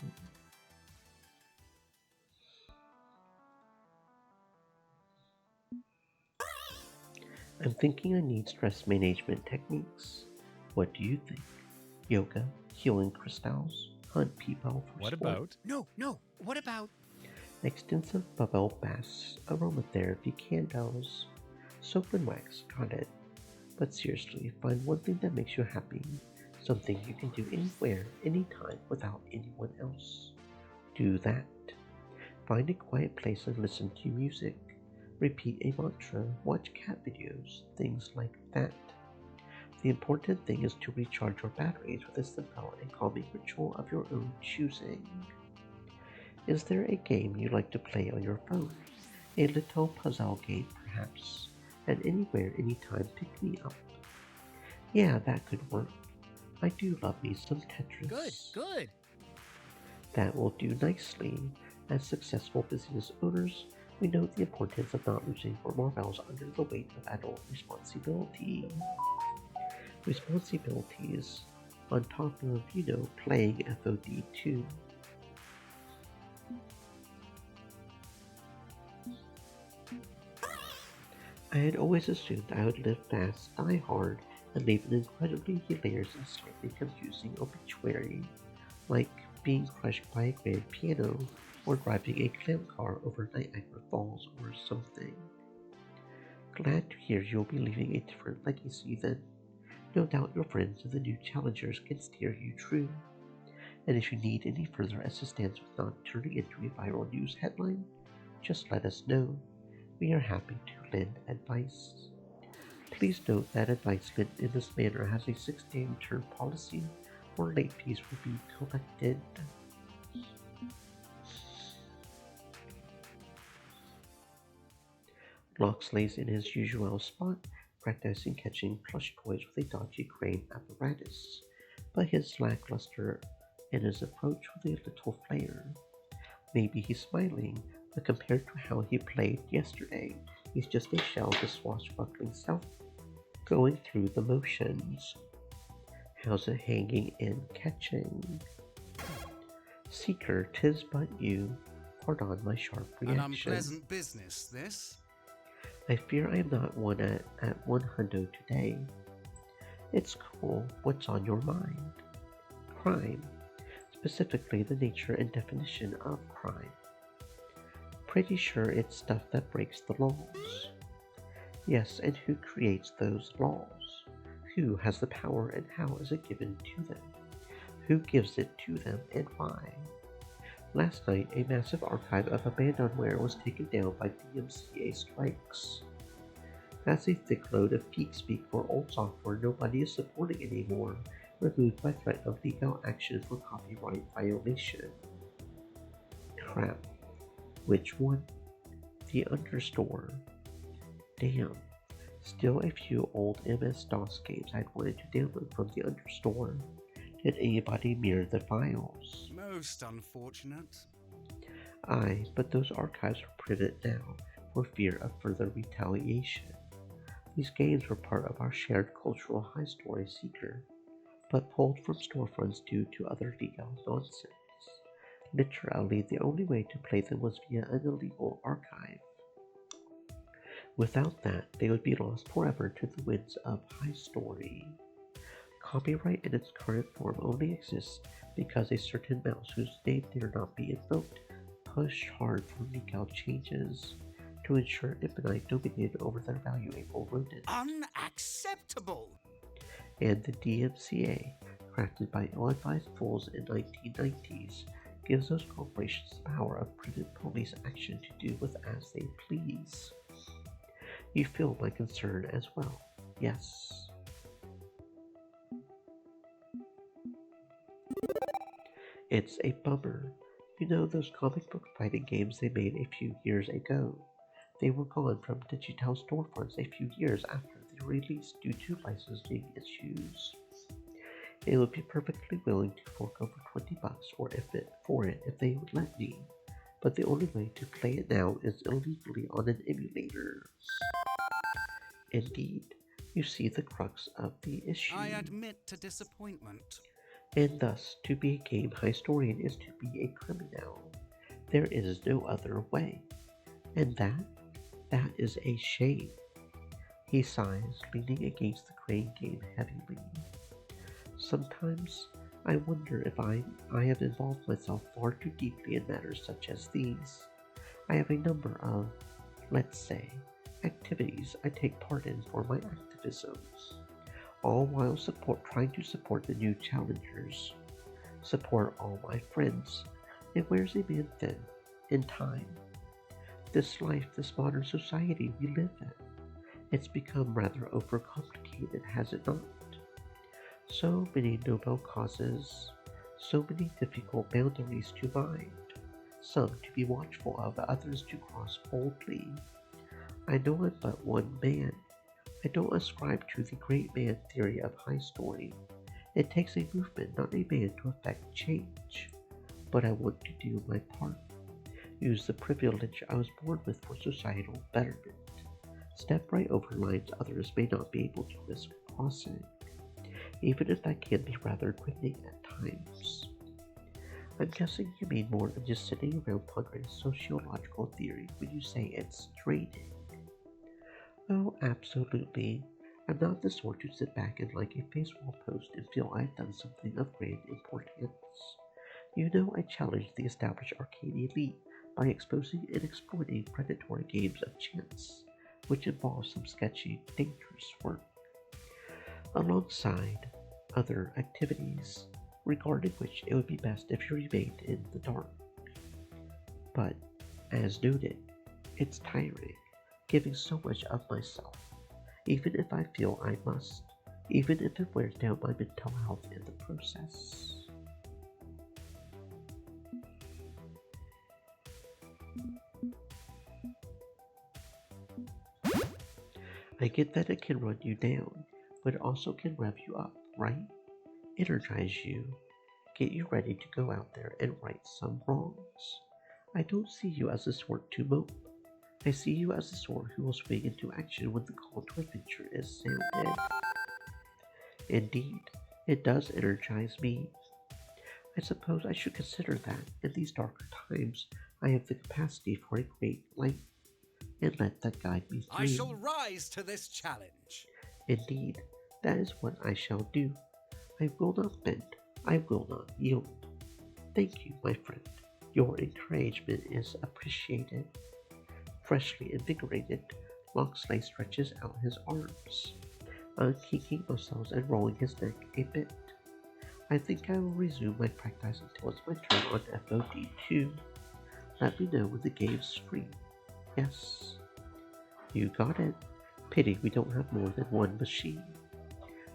I'm thinking I need stress management techniques. What do you think? Yoga, healing crystals, hunt people for What sport. about? No, what about? Extensive bubble baths, aromatherapy candles, soap and wax, got it. But seriously, find one thing that makes you happy. Something you can do anywhere, anytime, without anyone else. Do that. Find a quiet place and listen to music. Repeat a mantra, watch cat videos, things like that. The important thing is to recharge your batteries with a simple and calming ritual of your own choosing. Is there a game you like to play on your phone? A little puzzle game, perhaps? And anywhere, anytime, pick me up. Yeah, that could work. I do love me some Tetris. Good. That will do nicely. As successful business owners, we know the importance of not losing our marbles under the weight of adult responsibility. Responsibilities on top of, playing FOD 2. I had always assumed I would live fast, die hard, and leave an incredibly hilarious and slightly confusing obituary, like being crushed by a grand piano or driving a clown car over Niagara Falls or something. Glad to hear you'll be leaving a different legacy then. No doubt your friends and the new challengers can steer you true. And if you need any further assistance with not turning into a viral news headline, just let us know. We are happy to lend advice. Please note that advice lent in this manner has a 6-day return policy, or late fees will be collected. Lox lays in his usual spot, practicing catching plush toys with a dodgy crane apparatus, but he's lackluster in his approach with a little flair. Maybe he's smiling, but compared to how he played yesterday, he's just a shell of his swashbuckling self, going through the motions. How's it hanging and catching? Seeker, 'tis but you. Pardon my sharp reaction. An unpleasant business, this. I fear I am not one at 100 today. It's cool. What's on your mind? Crime. Specifically the nature and definition of crime. Pretty sure it's stuff that breaks the laws. Yes, and who creates those laws? Who has the power and how is it given to them? Who gives it to them and why? Last night, a massive archive of abandonware was taken down by DMCA strikes. That's a thick load of peak speak for old software nobody is supporting anymore, removed by threat of legal action for copyright violation. Crap. Which one? The Understore. Damn. Still a few old MS-DOS games I'd wanted to download from the Understore. Did anybody mirror the files? Most unfortunate. Aye, but those archives are private now, for fear of further retaliation. These games were part of our shared cultural high story seeker, but pulled from storefronts due to other legal nonsense. Literally, the only way to play them was via an illegal archive. Without that, they would be lost forever to the winds of high story. Copyright in its current form only exists because a certain mouse whose name dare not be invoked pushed hard for legal changes to ensure Infinite dominated over their valuable rodent. Unacceptable! And the DMCA, crafted by ill-advised fools in the 1990s, gives those corporations the power of private police action to do with as they please. You feel my concern as well, yes. It's a bummer. You know those comic book fighting games they made a few years ago? They were gone from digital storefronts a few years after they released due to licensing issues. I would be perfectly willing to fork over $20 for it if they would let me, but the only way to play it now is illegally on an emulator. Indeed, you see the crux of the issue. I admit to disappointment. And thus, to be a game historian is to be a criminal. There is no other way. And that is a shame. He sighs, leaning against the crane game heavily. Sometimes I wonder if I have involved myself far too deeply in matters such as these. I have a number of, let's say, activities I take part in for my activisms, all while trying to support the new challengers, support all my friends, and where's a man then, in time? This life, this modern society we live in, it's become rather overcomplicated, has it not? So many noble causes, so many difficult boundaries to mind, some to be watchful of, others to cross boldly. I know I'm but one man. I don't ascribe to the great man theory of high story. It takes a movement, not a man, to effect change. But I want to do my part. Use the privilege I was born with for societal betterment. Step right over lines others may not be able to risk crossing, even if that can be rather grinning at times. I'm guessing you mean more than just sitting around pondering sociological theory when you say it's draining. Oh, absolutely. I'm not the sort to sit back and like a Facebook post and feel I've done something of great importance. You know I challenge the established arcade elite by exposing and exploiting predatory games of chance, which involves some sketchy, dangerous work, alongside other activities regarding which it would be best if you remained in the dark. But, as noted, it's tiring, giving so much of myself, even if I feel I must, even if it wears down my mental health in the process. I get that it can run you down, but it also can rev you up, right? Energize you, get you ready to go out there and right some wrongs. I don't see you as the sort to mope. I see you as the sort who will swing into action when the call to adventure is sounded. Indeed, it does energize me. I suppose I should consider that in these darker times I have the capacity for a great light, and let that guide me through. I shall rise to this challenge. Indeed, that is what I shall do. I will not bend, I will not yield. Thank you, my friend. Your encouragement is appreciated. Freshly invigorated, Locksley stretches out his arms, unkinking muscles and rolling his neck a bit. I think I will resume my practice until it's my turn on FOD2. Let me know when the game's free. Yes. You got it. Pity we don't have more than one machine.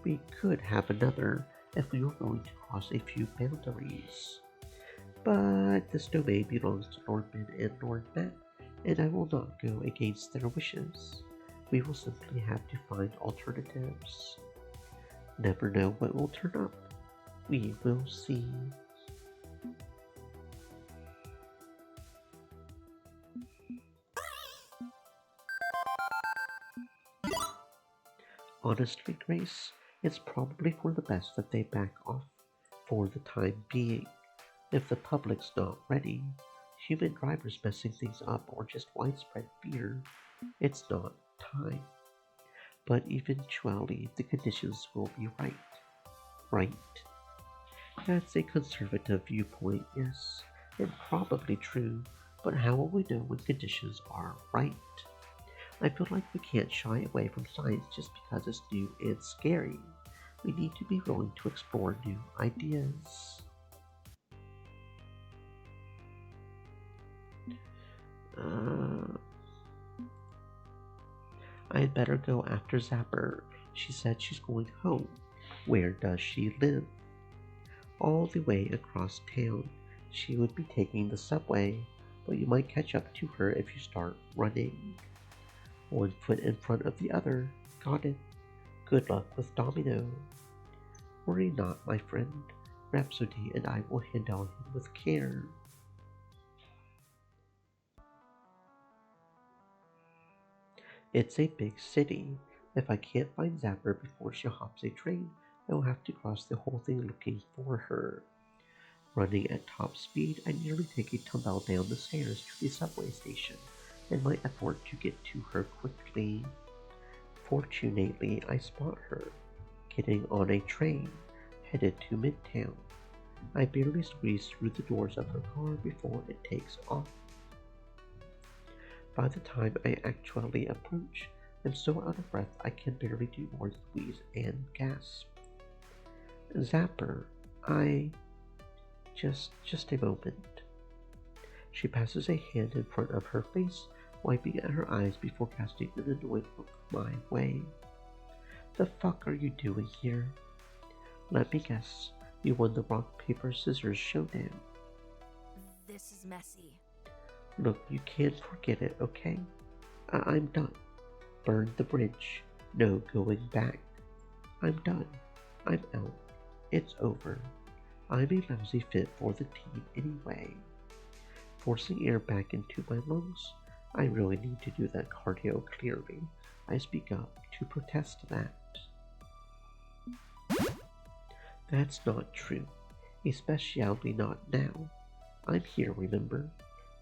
We could have another if we were going to cross a few boundaries. But this domain belongs to Lord Ben and Lord Matt, and I will not go against their wishes. We will simply have to find alternatives. Never know what will turn up. We will see. Honestly, Grace, it's probably for the best that they back off for the time being. If the public's not ready, human drivers messing things up, or just widespread fear, it's not time. But eventually, the conditions will be right. Right? That's a conservative viewpoint, yes, and probably true, but how will we know when conditions are right? I feel like we can't shy away from science just because it's new and scary. We need to be willing to explore new ideas. I had better go after Zapper. She said she's going home. Where does she live? All the way across town. She would be taking the subway, but you might catch up to her if you start running. One foot in front of the other. Got it. Good luck with Domino. Worry not, my friend. Rhapsody and I will handle him with care. It's a big city. If I can't find Zapper before she hops a train, I will have to cross the whole thing looking for her. Running at top speed, I nearly take a tumble down the stairs to the subway station in my effort to get to her quickly. Fortunately, I spot her, getting on a train, headed to Midtown. I barely squeeze through the doors of her car before it takes off. By the time I actually approach, I'm so out of breath I can barely do more than wheeze and gasp. Zapper, just a moment. She passes a hand in front of her face, wiping at her eyes before casting an annoyed look my way. The fuck are you doing here? Let me guess, you won the rock, paper, scissors showdown. This is messy. Look, you can't forget it, okay? I'm done. Burn the bridge. No going back. I'm done. I'm out. It's over. I'm a lousy fit for the team anyway. Forcing air back into my lungs, I really need to do that cardio clearly. I speak up to protest that. That's not true. Especially not now. I'm here, remember?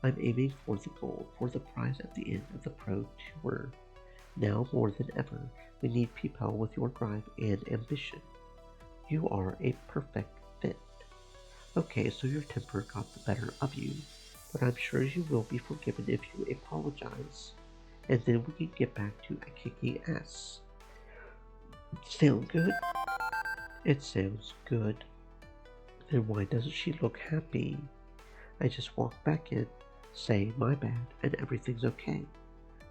I'm aiming for the goal, for the prize at the end of the Pro Tour. Now more than ever, we need people with your drive and ambition. You are a perfect fit. Okay, so your temper got the better of you, but I'm sure you will be forgiven if you apologize, and then we can get back to kicking ass. Sound good? It sounds good. Then why doesn't she look happy? I just walk back in, say my bad, and everything's okay.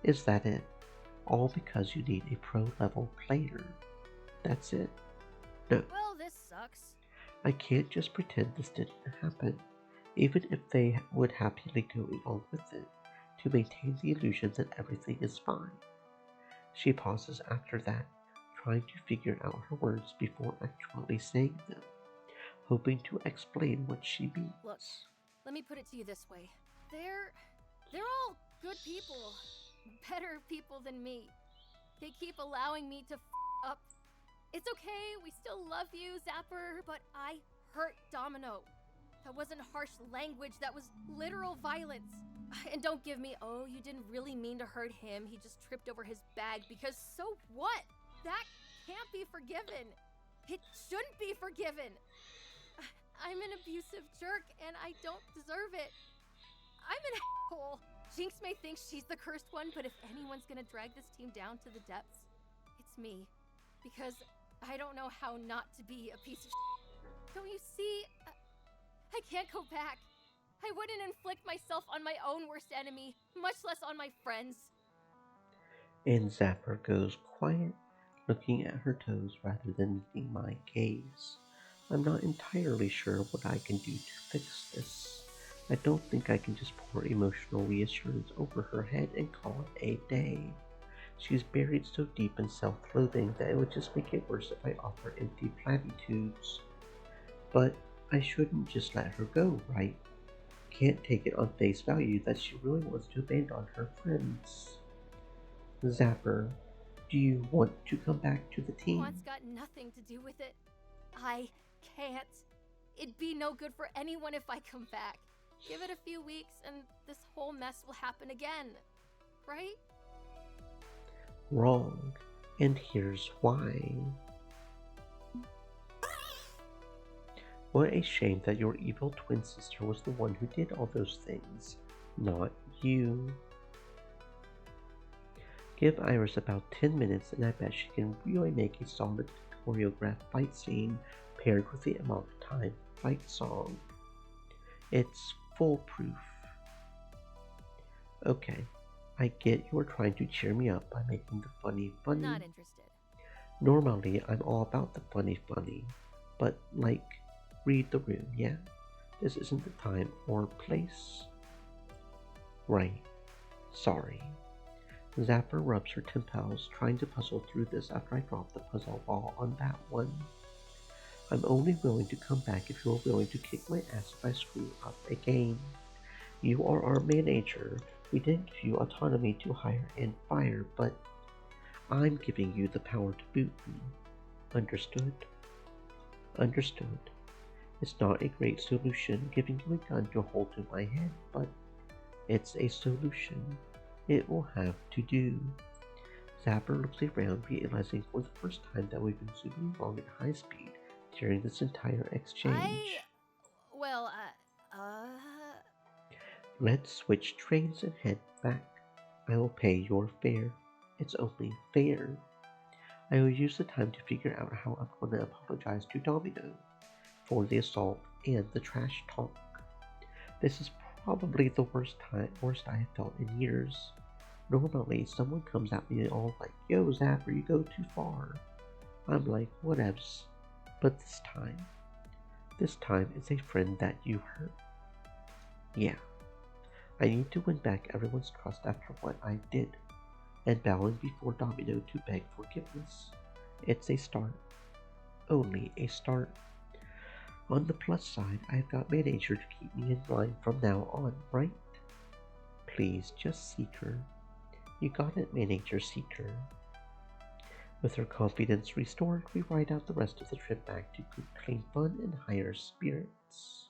Is that it? All because you need a pro-level player. That's it? No. Well, this sucks. I can't just pretend this didn't happen, even if they would happily go along with it, to maintain the illusion that everything is fine. She pauses after that, trying to figure out her words before actually saying them, hoping to explain what she means. Look, let me put it to you this way. They're all good people. Better people than me. They keep allowing me to up. It's okay, we still love you, Zapper, but I hurt Domino. That wasn't harsh language, that was literal violence. And don't give me, oh, you didn't really mean to hurt him, he just tripped over his bag, because so what? That can't be forgiven. It shouldn't be forgiven. I'm an abusive jerk, and I don't deserve it. I'm an asshole. Jinx may think she's the cursed one, but if anyone's gonna drag this team down to the depths, it's me. Because I don't know how not to be a piece of shit. Don't you see? I can't go back. I wouldn't inflict myself on my own worst enemy, much less on my friends. And Zapper goes quiet, looking at her toes rather than meeting my gaze. I'm not entirely sure what I can do to fix this. I don't think I can just pour emotional reassurance over her head and call it a day. She's buried so deep in self-loathing that it would just make it worse if I offer empty platitudes. But I shouldn't just let her go, right? Can't take it on face value that she really wants to abandon her friends. Zapper, do you want to come back to the team? What's got nothing to do with it? I can't. It'd be no good for anyone if I come back. Give it a few weeks and this whole mess will happen again. Right? Wrong. And here's why. What a shame that your evil twin sister was the one who did all those things, not you. Give Iris about 10 minutes and I bet she can really make a solid choreographed fight scene paired with the Amok Time fight song. It's foolproof. Okay, I get you are trying to cheer me up by making the funny funny. Not interested. Normally, I'm all about the funny funny, but like, read the room, yeah? This isn't the time or place. Right. Sorry. Zapper rubs her temples, trying to puzzle through this after I drop the puzzle ball on that one. I'm only willing to come back if you're willing to kick my ass if I screw up again. You are our manager. We didn't give you autonomy to hire and fire, but I'm giving you the power to boot me. Understood? Understood. It's not a great solution giving you a gun to hold to my head, but it's a solution. It will have to do. Zapper looks around, realizing for the first time that we've been zooming along at high speed during this entire exchange. Let's switch trains and head back. I will pay your fare. It's only fair. I will use the time to figure out how I'm going to apologize to Domino for the assault and the trash talk. This is probably the worst I have felt in years. Normally, someone comes at me all like, "Yo, Zapper, you go too far." I'm like, whatevs. But this time it's a friend that you hurt. Yeah, I need to win back everyone's trust after what I did, and bowing before Domino to beg forgiveness. It's a start. Only a start. On the plus side, I've got Manager to keep me in line from now on, right? Please, just seek her. You got it, Manager Seeker. With her confidence restored, we ride out the rest of the trip back to good, clean fun and higher spirits.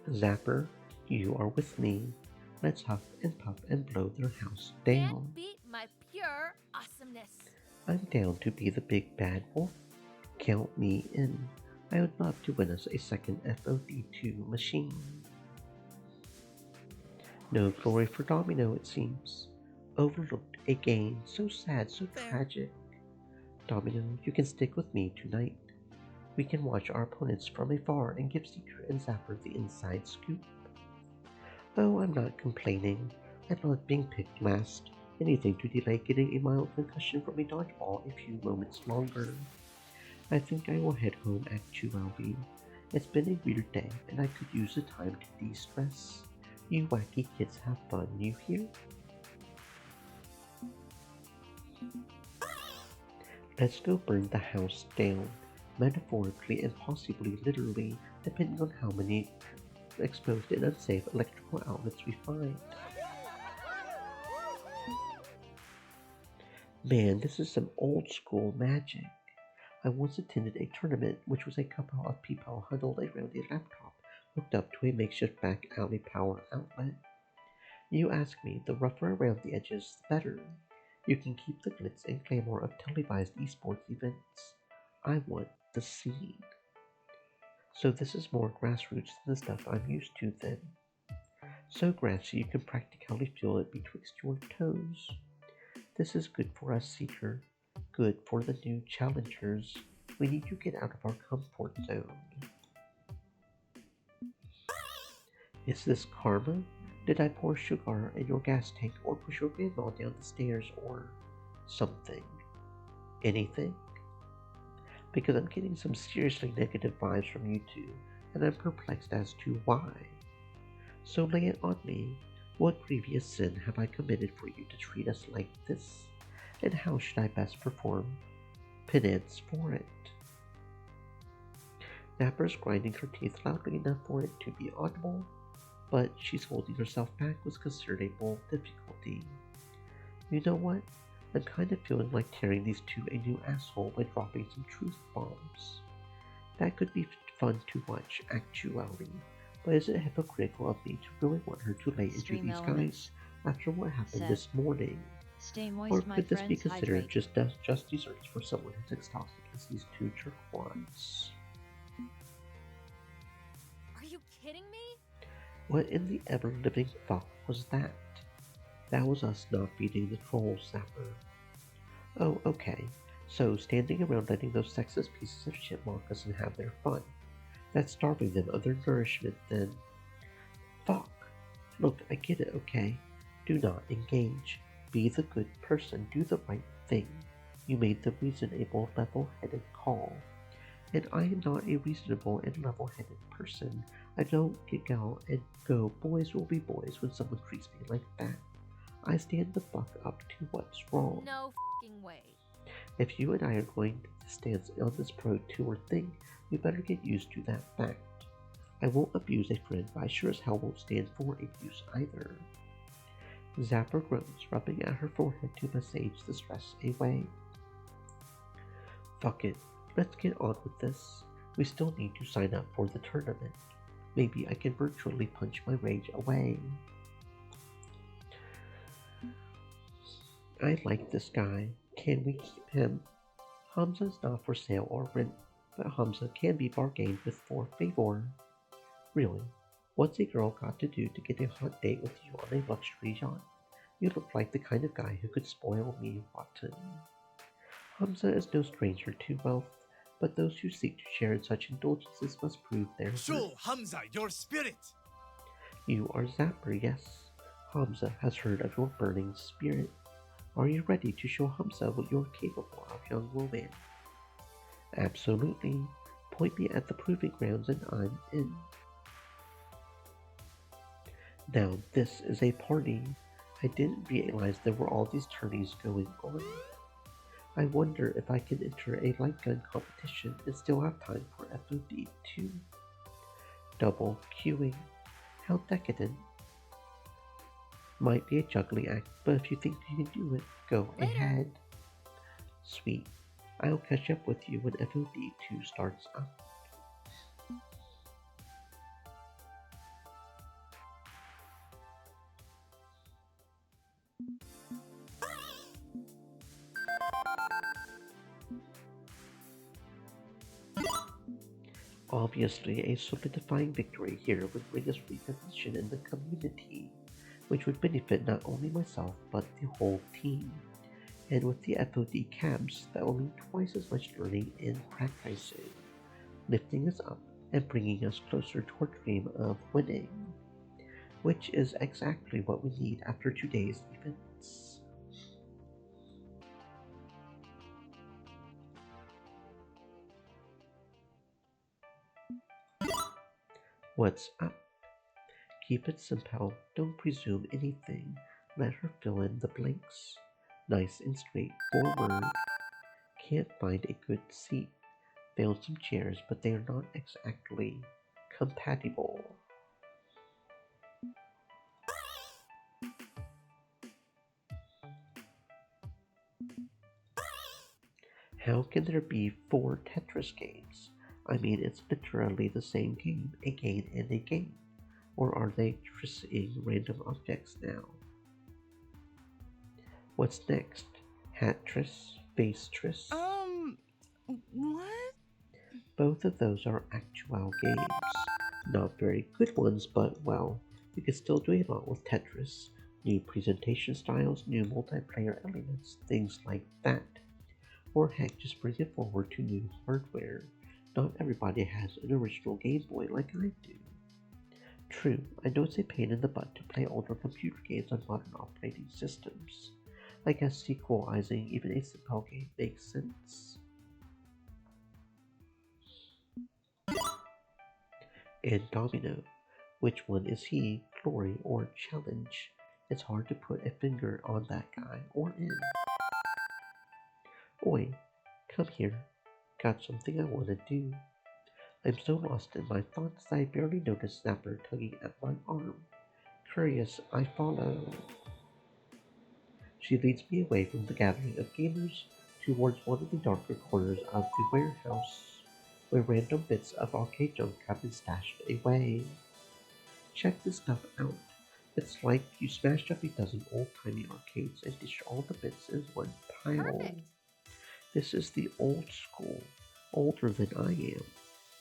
Zapper, you are with me. Let's huff and puff and blow their house down. Can't beat my pure awesomeness. I'm down to be the big bad wolf. Count me in. I would love to win us a second FOD2 machine. No glory for Domino, it seems. Overlooked again. So sad, so tragic. Domino, you can stick with me tonight. We can watch our opponents from afar and give Seeker and Zapper the inside scoop. Oh, I'm not complaining. I love being picked last. Anything to delay getting a mild concussion from a dodgeball a few moments longer. I think I will head home at 2 LB. It's been a weird day, and I could use the time to de-stress. You wacky kids have fun, you hear? Let's go burn the house down. Metaphorically and possibly literally, depending on how many exposed and unsafe electrical outlets we find. Man, this is some old school magic. I once attended a tournament which was a couple of people huddled around a laptop hooked up to a makeshift back alley power outlet. You ask me, the rougher around the edges, the better. You can keep the glitz and glamour of televised esports events. I want the scene. So this is more grassroots than the stuff I'm used to then. So grassy you can practically feel it betwixt your toes. This is good for us, Seeker. Good for the new challengers. We need to get out of our comfort zone. Is this karma? Did I pour sugar in your gas tank or push your grandma down the stairs or something? Anything? because I'm getting some seriously negative vibes from you two, and I'm perplexed as to why. So lay it on me. What grievous sin have I committed for you to treat us like this? And how should I best perform penance for it? Napper's grinding her teeth loudly enough for it to be audible, but she's holding herself back with considerable difficulty. You know what? I'm kind of feeling like tearing these two a new asshole by dropping some truth bombs. That could be fun to watch, actually, but is it hypocritical of me to really want her to lay into Stream these elements. guys after what happened Set. this morning? Stay moist, Or my could this be friends, considered hydrate. just desserts for someone who's as toxic as these two jerkwads? Are you kidding me? What in the ever-living fuck was that? That was us not feeding the trolls, Zapper. Oh, okay. So, standing around letting those sexist pieces of shit mock us and have their fun. That's starving them of their nourishment, then. Fuck. Look, I get it, okay? Do not engage. Be the good person. Do the right thing. You made the reasonable, level-headed call. And I am not a reasonable and level-headed person. I don't get out and go, boys will be boys when someone treats me like that. I stand the fuck up to what's wrong. No fing way. If you and I are going to stand on this pro tour thing, we better get used to that fact. I won't abuse a friend, but I sure as hell won't stand for abuse either. Zapper groans, rubbing at her forehead to massage the stress away. Fuck it, let's get on with this. We still need to sign up for the tournament. Maybe I can virtually punch my rage away. I like this guy. Can we keep him? Hamza's not for sale or rent, but Hamza can be bargained with for favor. Really, what's a girl got to do to get a hot date with you on a luxury yacht? You look like the kind of guy who could spoil me rotten. Hamza is no stranger to wealth, but those who seek to share in such indulgences must prove their Show worth. Hamza your spirit! You are Zapper, yes. Hamza has heard of your burning spirit. Are you ready to show Hamza what you're capable of, young woman? Absolutely. Point me at the proving grounds and I'm in. Now this is a party. I didn't realize there were all these tourneys going on. I wonder if I can enter a light gun competition and still have time for FOD 2. Double queuing. How decadent. Might be a juggling act, but if you think you can do it, go ahead. Sweet. I'll catch up with you when FOD 2 starts up. Obviously, a solidifying victory here would bring us recognition in the community, which would benefit not only myself but the whole team. And with the FOD cabs, that will mean twice as much learning and practicing, lifting us up and bringing us closer to our dream of winning, which is exactly what we need after today's events. What's up? Keep it simple, don't presume anything, let her fill in the blanks. Nice and straightforward. Can't find a good seat. Found some chairs, but they are not exactly compatible. How can there be 4 Tetris games? I mean, it's literally the same game, again and again. Or are they trissing random objects now? What's next? Hat-tris? Base-tris? What? Both of those are actual games. Not very good ones, but well, you can still do a lot with Tetris. New presentation styles, new multiplayer elements, things like that. Or heck, just bring it forward to new hardware. Not everybody has an original Game Boy like I do. True, I know it's a pain in the butt to play older computer games on modern operating systems. I guess sequelizing even a simple game makes sense. and Domino. Which one is he, Glory or Challenge? It's hard to put a finger on that guy or in. Oi, come here. Got something I want to do. I'm so lost in my thoughts that I barely notice Zapper tugging at my arm. Curious, I follow. She leads me away from the gathering of gamers towards one of the darker corners of the warehouse, where random bits of arcade junk have been stashed away. Check this stuff out. It's like you smashed up a dozen old-timey arcades and dished all the bits in one pile. Perfect. This is the old school, older than I am.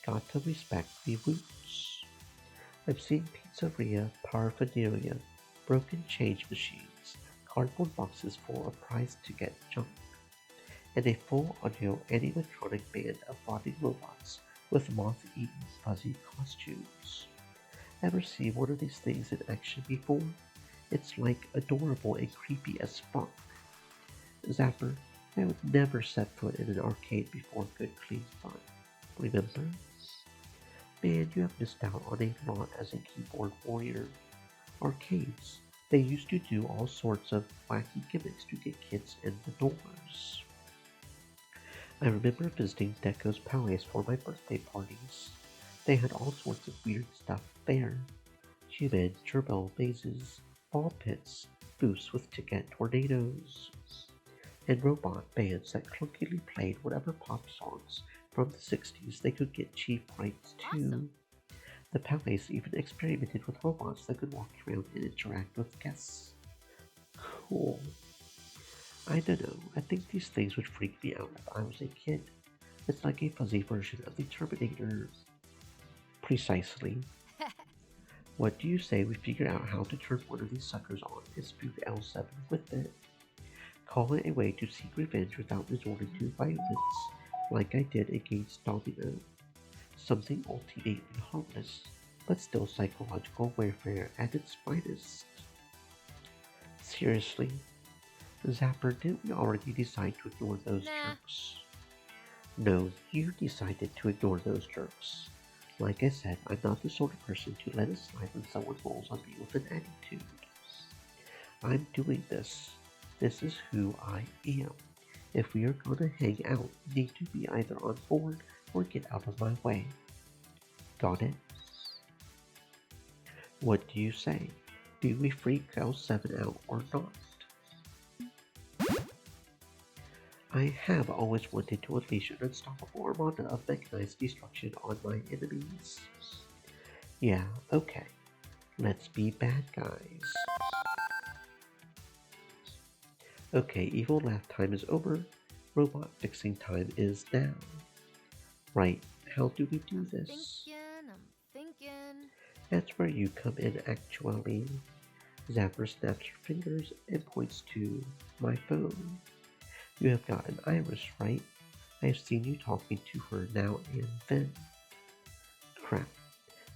Got to respect the roots. I've seen pizzeria, paraphernalia, broken change machines, cardboard boxes full of prize-to-get junk, and a full audio and electronic band of rotting robots with moth-eaten fuzzy costumes. Ever see one of these things in action before? It's like adorable and creepy as fuck. Zapper, I would never set foot in an arcade before good clean fun. Remember? Man, you have missed out on a lot as a keyboard warrior. Arcades, they used to do all sorts of wacky gimmicks to get kids in the doors. I remember visiting Deco's Palace for my birthday parties. They had all sorts of weird stuff there. Human turbo mazes, ball pits, booths with ticket tornadoes, and robot bands that clunkily played whatever pop songs from the 60s they could get cheap rights to. Awesome. The Palace even experimented with robots that could walk around and interact with guests. Cool. I don't know, I think these things would freak me out if I was a kid. It's like a fuzzy version of the Terminator. Precisely. What do you say we figure out how to turn one of these suckers on and spook L7 with it? Call it a way to seek revenge without resorting to violence, like I did against Domino. Something ultimately harmless, but still psychological warfare at its finest. Seriously? Zapper, didn't we already decide to ignore those jerks? No, you decided to ignore those jerks. Like I said, I'm not the sort of person to let it slide when someone rolls on me with an attitude. I'm doing this. This is who I am. If we are gonna hang out, you need to be either on board or get out of my way. Got it? What do you say? Do we freak L7 out or not? I have always wanted to unleash an unstoppable armada of mechanized destruction on my enemies. Yeah, okay. Let's be bad guys. Okay, evil laugh time is over. Robot fixing time is now. Right, how do we do this? I'm thinking. That's where you come in actually. Zapper snaps her fingers and points to my phone. You have got an Iris, right? I have seen you talking to her now and then. Crap.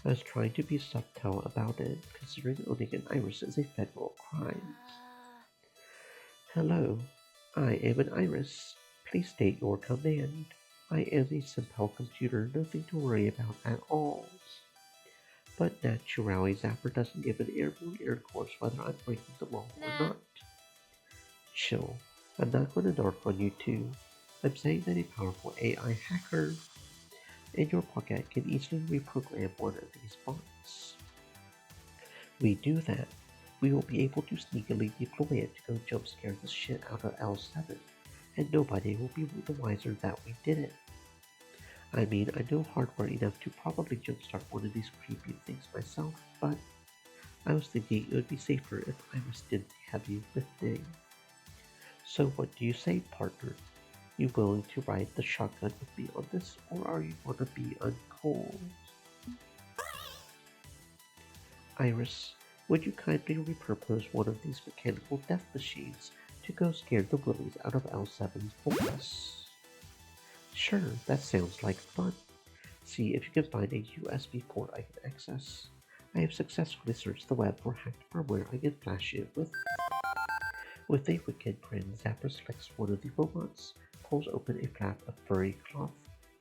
I was trying to be subtle about it, considering owning an Iris is a federal crime. Hello. I am an Iris. Please state your command. I am a simple computer, nothing to worry about at all. But naturally, Zapper doesn't give an airborne air course whether I'm breaking the law or not. Chill. I'm not going to narc on you too. I'm saying that a powerful AI hacker in your pocket can easily reprogram one of these bots. We do that, we will be able to sneakily deploy it to go jump scare the shit out of L7, and nobody will be the wiser that we did it. I mean, I know hardware enough to probably jumpstart one of these creepy things myself, but I was thinking it would be safer if I was did the heavy lifting. So what do you say, partner? You willing to ride the shotgun with me on this, or are you gonna be uncool? Iris, would you kindly repurpose one of these mechanical death machines to go scare the willies out of L7 for us? Sure, that sounds like fun. See if you can find a USB port I can access. I have successfully searched the web for hacked firmware I can flash it with. With a wicked grin, Zapper selects one of the robots, pulls open a flap of furry cloth,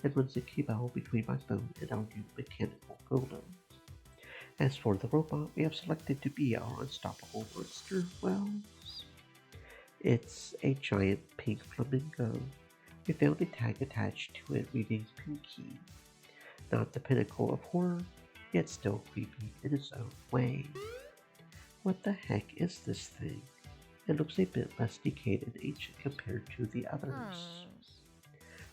and runs a cable between my phone and our new mechanical golem. As for the robot we have selected to be our unstoppable monster, well, it's a giant pink flamingo. We found a tag attached to it reading Pinky. Not the pinnacle of horror, yet still creepy in its own way. What the heck is this thing? It looks a bit less decayed and ancient compared to the others.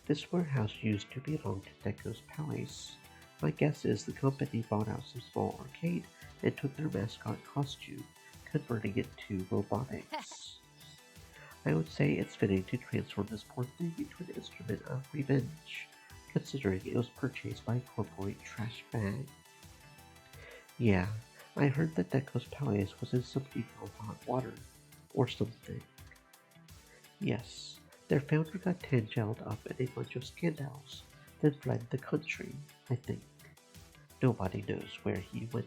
This warehouse used to belong to Deco's Palace. My guess is the company bought out some small arcade and took their mascot costume, converting it to robotics. I would say it's fitting to transform this poor thing into an instrument of revenge, considering it was purchased by a corporate trash bag. Yeah, I heard that Deco's Palace was in some deep hot water, or something. Yes, their founder got tangled up in a bunch of scandals, then fled the country, I think. Nobody knows where he went.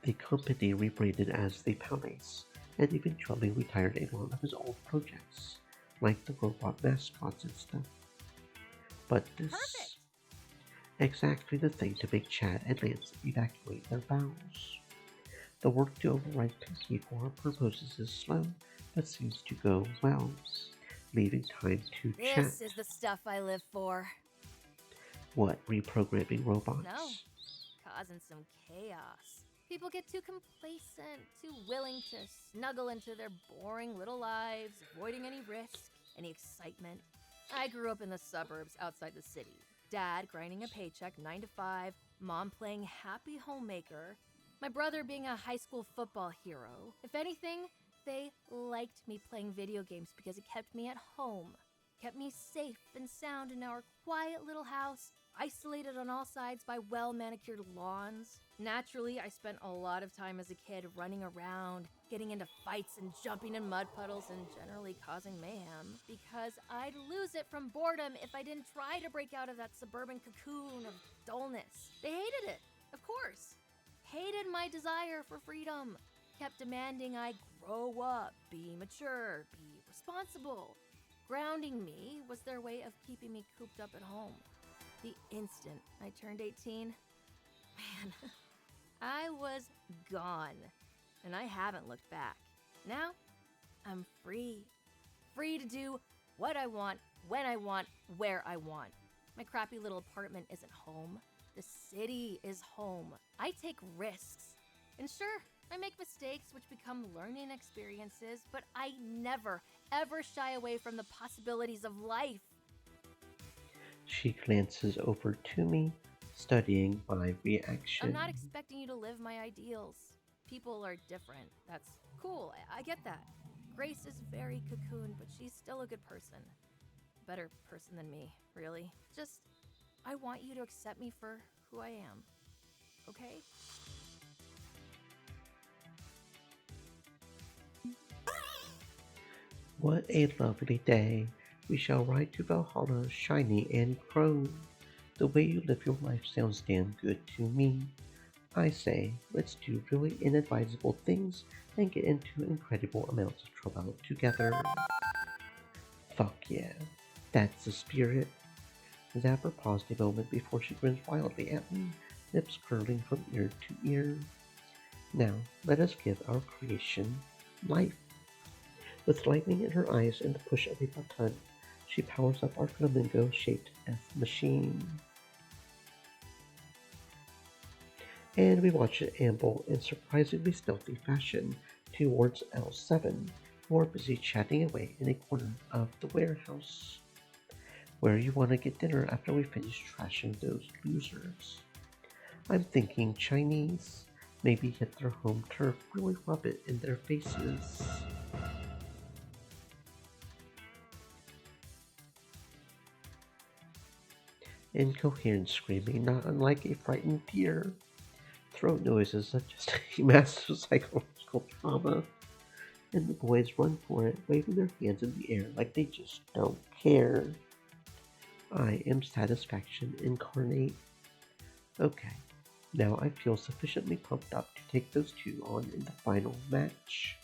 The company rebranded as the Palace, and eventually retired a lot of his old projects, like the robot mascots and stuff. But this... Perfect. Exactly the thing to make Chad and Lance evacuate their bowels. The work to override Pinky for her purposes is slow, but seems to go well, leaving time to chat. This is the stuff I live for. What, reprogramming robots? No, causing some chaos. People get too complacent, too willing to snuggle into their boring little lives, avoiding any risk, any excitement. I grew up in the suburbs outside the city. Dad grinding a paycheck 9 to 5, Mom playing happy homemaker, my brother being a high school football hero. If anything, they liked me playing video games because it kept me at home, kept me safe and sound in our quiet little house, isolated on all sides by well-manicured lawns. Naturally, I spent a lot of time as a kid running around, getting into fights and jumping in mud puddles and generally causing mayhem, because I'd lose it from boredom if I didn't try to break out of that suburban cocoon of dullness. They hated it, of course. Hated my desire for freedom. Kept demanding I grow up, be mature, be responsible. Grounding me was their way of keeping me cooped up at home. The instant I turned 18, man, I was gone. And I haven't looked back. Now, I'm free. Free to do what I want, when I want, where I want. My crappy little apartment isn't home. The city is home. I take risks. And sure, I make mistakes which become learning experiences, but I never, ever shy away from the possibilities of life. She glances over to me, studying my reaction. I'm not expecting you to live my ideals. People are different. That's cool. I get that. Grace is very cocooned, but she's still a good person. Better person than me, really. Just, I want you to accept me for who I am. Okay? What a lovely day. We shall ride to Valhalla, shiny and chrome. The way you live your life sounds damn good to me. I say, let's do really inadvisable things and get into incredible amounts of trouble together. Fuck yeah, that's the spirit. Zapper paused a moment before she grins wildly at me, lips curling from ear to ear. Now, let us give our creation life. With lightning in her eyes and the push of a button, she powers up our flamingo-shaped F machine. And we watch it amble in surprisingly stealthy fashion towards L7, who are busy chatting away in a corner of the warehouse. Where you want to get dinner after we finish trashing those losers? I'm thinking Chinese. Maybe hit their home turf, really rub it in their faces. Incoherent screaming, not unlike a frightened deer. Throat noises are just a massive psychological trauma. And the boys run for it, waving their hands in the air like they just don't care. I am satisfaction incarnate. Okay, now I feel sufficiently pumped up to take those two on in the final match.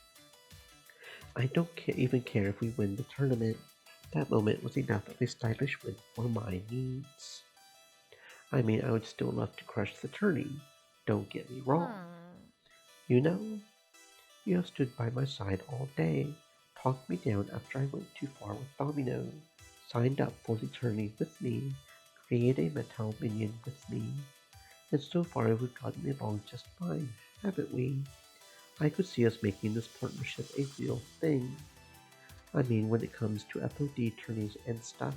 I don't even care if we win the tournament. That moment was enough of a stylish win for my needs. I mean, I would still love to crush the tourney, Don't get me wrong. You know, you have stood by my side all day, talked me down after I went too far with Domino, signed up for the tourney with me, created a metal minion with me, and so far we've gotten along just fine, haven't we? I could see us making this partnership a real thing. I mean, when it comes to FOD tourneys and stuff.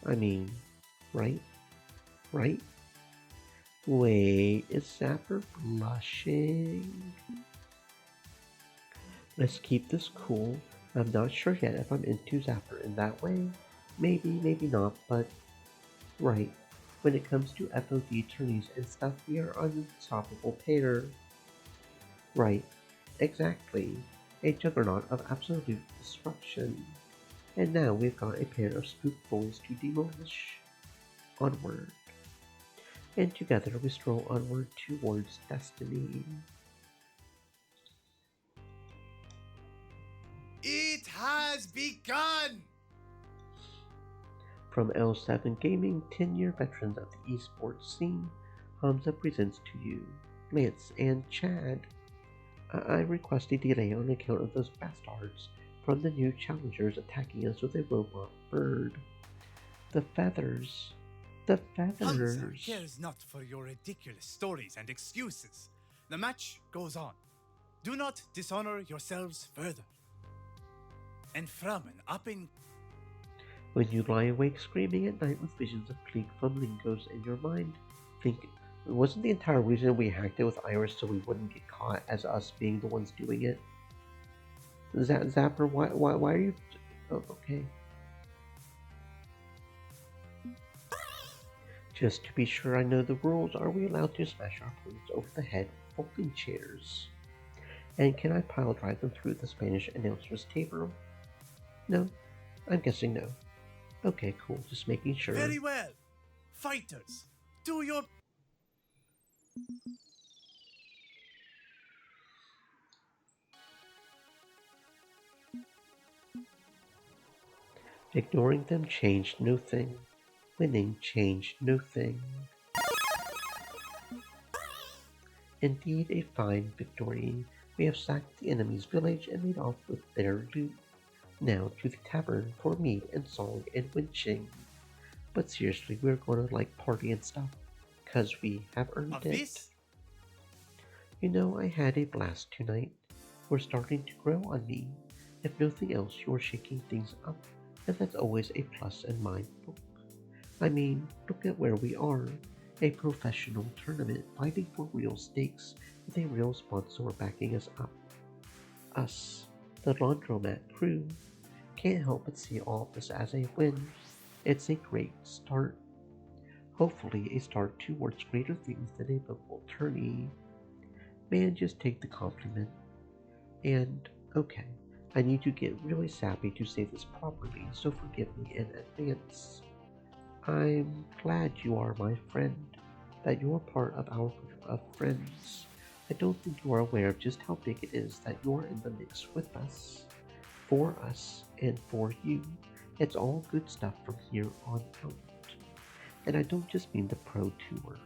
I mean, right? Right? Wait, is Zapper blushing? Let's keep this cool. I'm not sure yet if I'm into Zapper in that way. Maybe, maybe not, but... Right. When it comes to FOD tourneys and stuff, we are an unstoppable pair. Right. Exactly. A juggernaut of absolute destruction. And now we've got a pair of spook boys to demolish. Onward. And together we stroll onward towards destiny. It has begun! From L7 Gaming, 10-year veterans of the esports scene, Hamza presents to you Lance and Chad. I request a delay on account of those bastards from the new challengers attacking us with a robot bird. The feathers. The feathers. Hamza cares not for your ridiculous stories and excuses. The match goes on. Do not dishonor yourselves further. And from an up-and... When you lie awake screaming at night with visions of Cleek Fumlingos in your mind, think, wasn't the entire reason we hacked it with Iris so we wouldn't get caught as us being the ones doing it? Zapper, why are you... Oh, okay. Just to be sure I know the rules, are we allowed to smash our opponents over the head with folding chairs? And can I pile drive them through the Spanish announcer's table? No? I'm guessing no. Okay, cool. Just making sure. Very well. Fighters, do your... Ignoring them changed no thing. Winning changed no thing. Indeed a fine victory. We have sacked the enemy's village and made off with their loot. Now to the tavern for mead and song and winching. But seriously, we're gonna like party and stuff, 'cause we have earned it. You know, I had a blast tonight. We're starting to grow on me. If nothing else, you're shaking things up, and that's always a plus in my book. I mean, look at where we are. A professional tournament fighting for real stakes with a real sponsor backing us up. Us, the Laundromat crew, can't help but see all of this as a win. It's a great start. Hopefully a start towards greater things than a local tourney. Man, just take the compliment. And, okay, I need to get really sappy to say this properly, so forgive me in advance. I'm glad you are my friend, that you're part of our group of friends. I don't think you are aware of just how big it is that you're in the mix with us. For us, and for you. It's all good stuff from here on out. And I don't just mean the pro tour.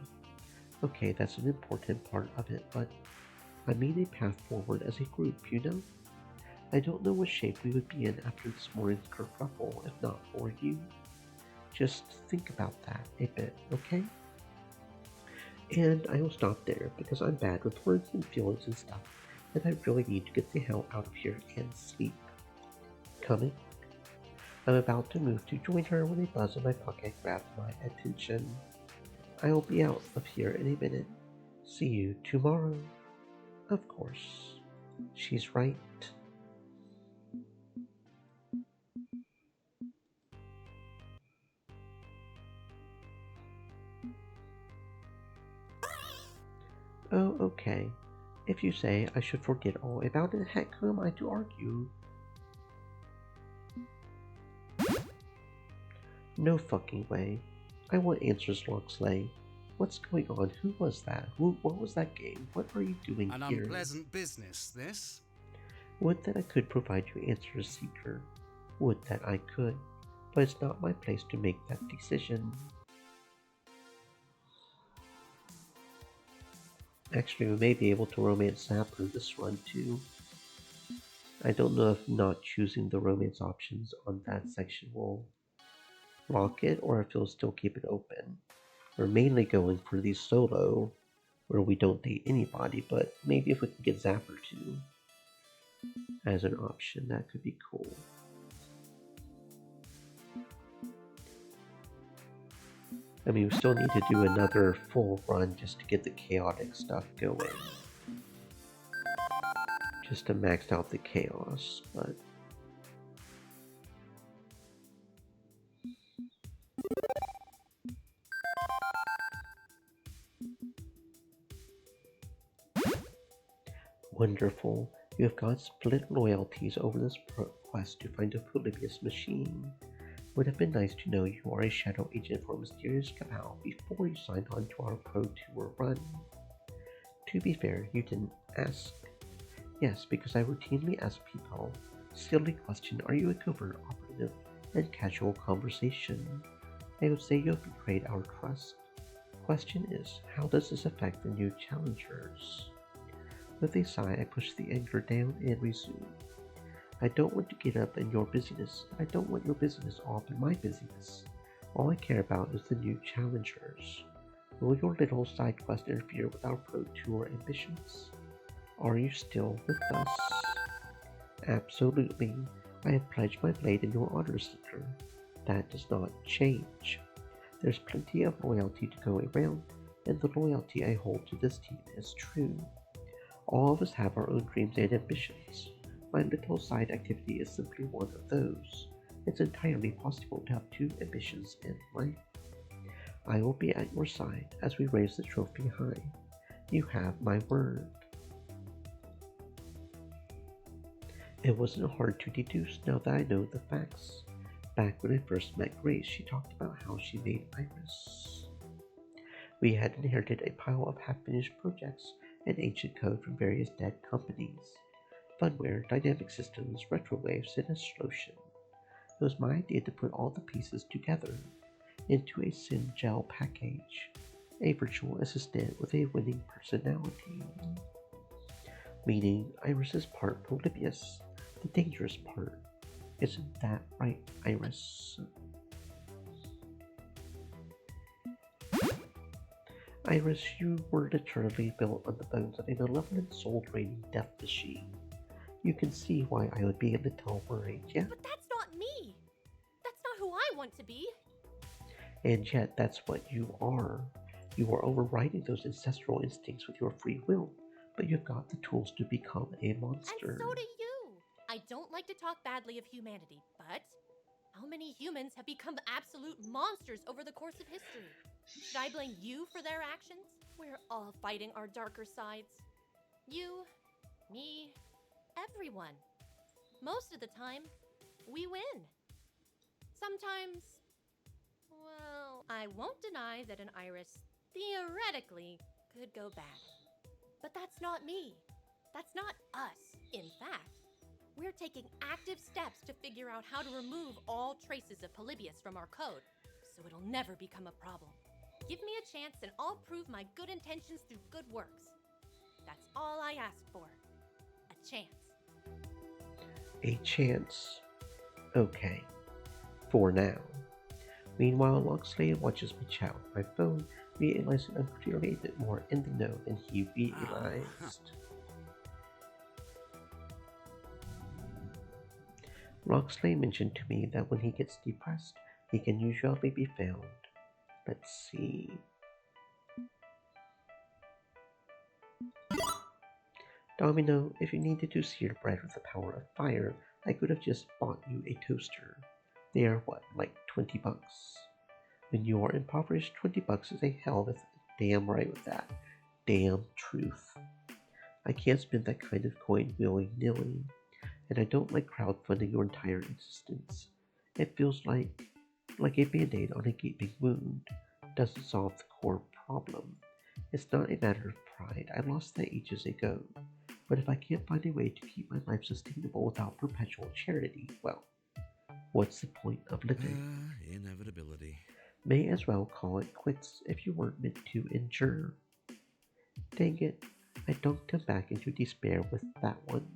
Okay, that's an important part of it, but I mean a path forward as a group, you know? I don't know what shape we would be in after this morning's kerfuffle if not for you. Just think about that a bit, okay? And I will stop there because I'm bad with words and feelings and stuff, and I really need to get the hell out of here and sleep. Coming? I'm about to move to join her when a buzz in my pocket grabs my attention. I will be out of here in a minute. See you tomorrow. Of course. She's right. Oh, okay. If you say I should forget all about it, heck, who am I to argue? No fucking way. I want answers, Loxley. What's going on? Who was that? What was that game? What are you doing An here? unpleasant business, this. Would that I could provide you answers, Seeker. Would that I could. But it's not my place to make that decision. Actually, we may be able to romance Zapper this run too. I don't know if not choosing the romance options on that section will lock it or if it'll still keep it open. We're mainly going for the solo where we don't date anybody, but maybe if we can get Zapper too as an option, that could be cool. I mean, we still need to do another full run just to get the chaotic stuff going. Just to max out the chaos, but... Wonderful. You have got split loyalties over this quest to find a Polybius machine. Would have been nice to know you are a shadow agent for Mysterious Cabal before you signed on to our Pro Tour run. To be fair, you didn't ask. Yes, because I routinely ask people, silly question, are you a covert operative? And casual conversation. I would say you have betrayed our trust. Question is, how does this affect the new challengers? With a sigh, I push the anger down and resume. I don't want to get up in your busyness. I don't want your busyness all up in my busyness. All I care about is the new challengers. Will your little side quest interfere with our Pro Tour ambitions? Are you still with us? Absolutely. I have pledged my blade in your honor, Seeker. That does not change. There's plenty of loyalty to go around, and the loyalty I hold to this team is true. All of us have our own dreams and ambitions. My little side activity is simply one of those. It's entirely possible to have two ambitions in life. I will be at your side as we raise the trophy high. You have my word. It wasn't hard to deduce now that I know the facts. Back when I first met Grace, she talked about how she made Iris. We had inherited a pile of half-finished projects and ancient code from various dead companies. Funware, Dynamic Systems, Retrowaves, and Astrotion. It was my idea to put all the pieces together into a Syngel package, a virtual assistant with a winning personality. Meaning Iris is part Polybius, the dangerous part. Isn't that right, Iris? Iris, you were literally built on the bones of a malevolent soul-draining death machine. You can see why I would be a little worried, yeah? But that's not me! That's not who I want to be! And yet, that's what you are. You are overriding those ancestral instincts with your free will, but you've got the tools to become a monster. And so do you! I don't like to talk badly of humanity, but how many humans have become absolute monsters over the course of history? Should I blame you for their actions? We're all fighting our darker sides. You, me, everyone. Most of the time, we win. Sometimes, well, I won't deny that an Iris theoretically could go bad. But that's not me. That's not us. In fact, we're taking active steps to figure out how to remove all traces of Polybius from our code, so it'll never become a problem. Give me a chance and I'll prove my good intentions through good works. That's all I ask for. A chance. A chance. Okay. For now. Meanwhile, Locksley watches me chat with my phone, realizing I'm clearly a bit more in the know than he realized. Locksley mentioned to me that when he gets depressed, he can usually be found. Let's see. Domino, if you needed to sear bread with the power of fire, I could have just bought you a toaster. They are what, like 20 bucks? When you are impoverished, 20 bucks is a hell of a damn right with that. Damn truth. I can't spend that kind of coin willy-nilly, and I don't like crowdfunding your entire existence. It feels like a band-aid on a gaping wound. Doesn't solve the core problem. It's not a matter of pride. I lost that ages ago. But if I can't find a way to keep my life sustainable without perpetual charity, well, what's the point of living? Inevitability. May as well call it quits if you weren't meant to endure. Dang it, I dunked him back into despair with that one.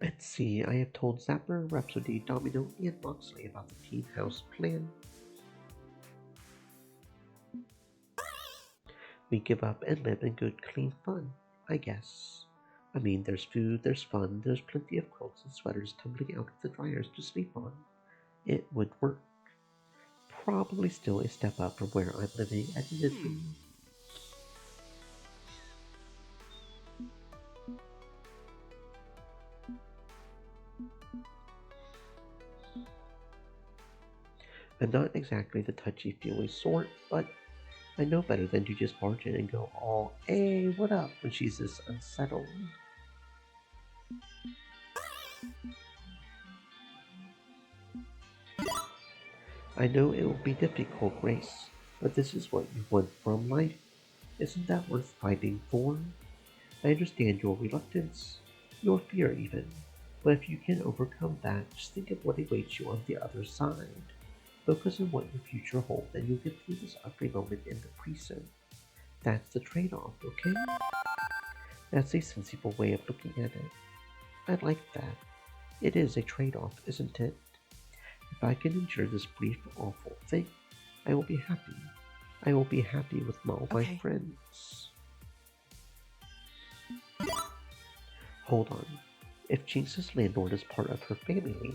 Let's see, I have told Zapper, Rhapsody, Domino, and Moxley about the Teen House plan. We give up and live in good, clean fun, I guess. I mean, there's food, there's fun, there's plenty of quilts and sweaters tumbling out of the dryers to sleep on. It would work. Probably still a step up from where I'm living, admittedly. I'm not exactly the touchy-feely sort, but I know better than to just barge in and go all, "Hey, what up?" when she's this unsettled. I know it will be difficult, Grace, but this is what you want from life. Isn't that worth fighting for? I understand your reluctance, your fear even, but if you can overcome that, just think of what awaits you on the other side. Focus on what your future holds, and you'll get through this ugly moment in the present. That's the trade-off, okay? That's a sensible way of looking at it. I like that. It is a trade-off, isn't it? If I can endure this brief, awful thing, I will be happy. I will be happy with all my friends. Hold on. If Jinx's landlord is part of her family,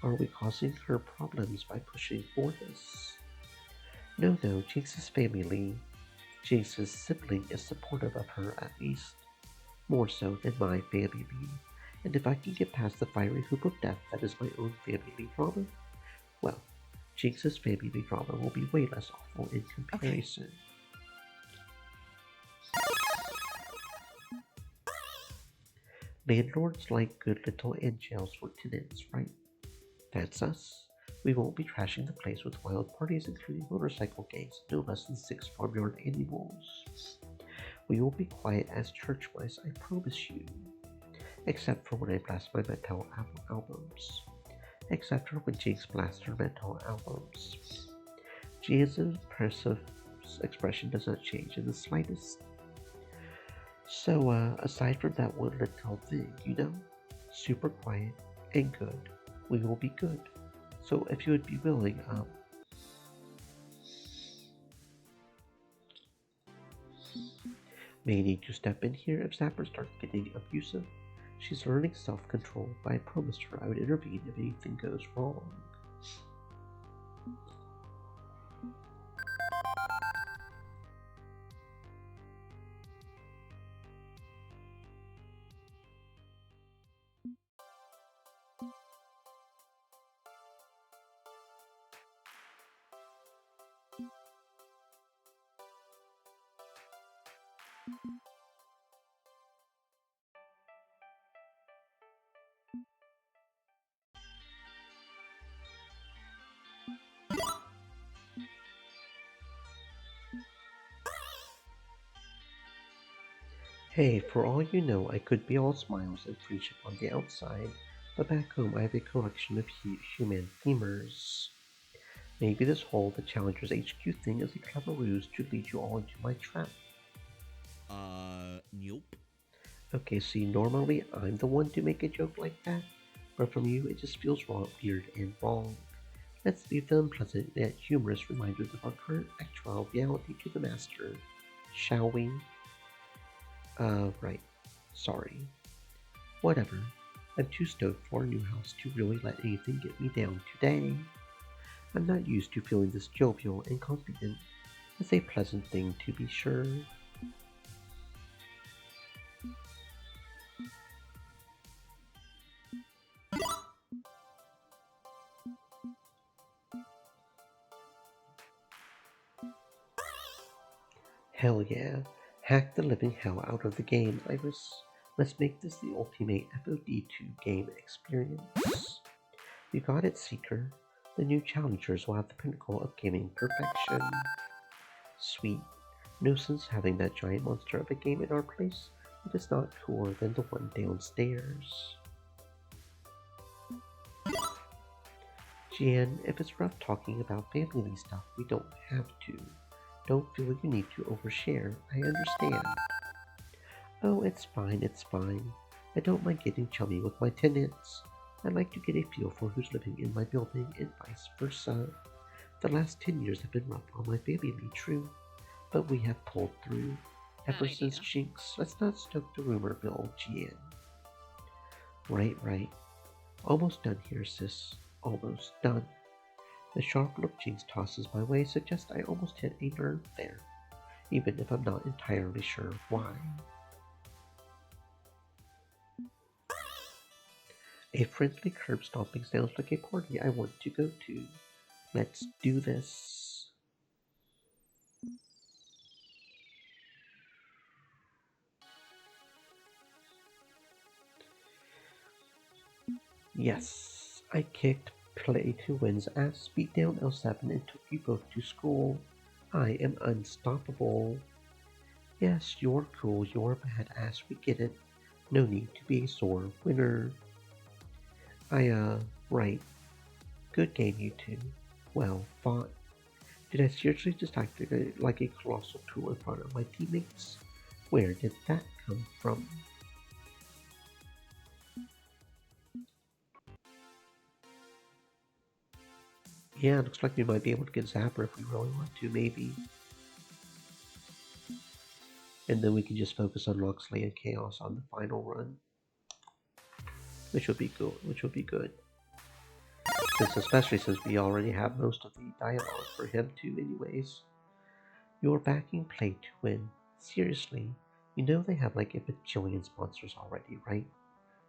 are we causing her problems by pushing for this? No, Jinx's family, Jinx's sibling is supportive of her at least. More so than my family. And if I can get past the fiery hoop of death that is my own family drama, well, Jinx's family drama will be way less awful in comparison. Landlords like good little inn jails for tenants, right? That's us. We won't be trashing the place with wild parties including motorcycle gangs, no less than 6 farmyard animals. We will be quiet as church mice, I promise you. Except for when I blast my metal albums. Except for when Jinx blasts her metal albums. Gian's impressive expression does not change in the slightest. So, aside from that one little thing, super quiet and good. We will be good. So if you would be willing, may need to step in here if Zapper starts getting abusive. She's learning self-control, but I promised her I would intervene if anything goes wrong. Hey, for all you know, I could be all smiles and friendship on the outside, but back home I have a collection of human femurs. Maybe this whole The Challengers HQ thing is a clever ruse to lead you all into my trap. Nope. Okay, see, normally I'm the one to make a joke like that, but from you it just feels wrong, weird, and wrong. Let's leave the unpleasant yet humorous reminders of our current actual reality to the master, shall we? Right. Sorry. Whatever. I'm too stoked for a new house to really let anything get me down today. I'm not used to feeling this jovial and confident. It's a pleasant thing to be sure. Hell yeah. Hack the living hell out of the game, Iris. Let's make this the ultimate FOD2 game experience. You got it, Seeker. The new challengers will have the pinnacle of gaming perfection. Sweet. No sense having that giant monster of a game in our place. It is not cooler than the one downstairs. Jan, if it's rough talking about family stuff, we don't have to. Don't feel you need to overshare. I understand. Oh, it's fine, it's fine. I don't mind getting chummy with my tenants. I like to get a feel for who's living in my building and vice versa. The last 10 years have been rough on my family, true, but we have pulled through. Ever since Jinx, let's not stoke the rumor mill, Gian. Right. Almost done here, sis. Almost done. The sharp look Jinx tosses my way suggests I almost hit a nerve there, even if I'm not entirely sure why. A friendly curb stomping sounds like a party I want to go to. Let's do this. Yes, I kicked Play to Win's ass, beat down L7 and took you both to school. I am unstoppable. Yes, you're cool, you're badass, we get it. No need to be a sore winner. Right. Good game, you two. Well fought. Did I seriously just act like a colossal tool in front of my teammates? Where did that come from? Yeah, looks like we might be able to get Zapper if we really want to, maybe. And then we can just focus on Loxley and Chaos on the final run. Which would be good. Especially since we already have most of the dialogue for him too anyways. You're backing Play to Win. Seriously, you know they have like a bajillion sponsors already, right?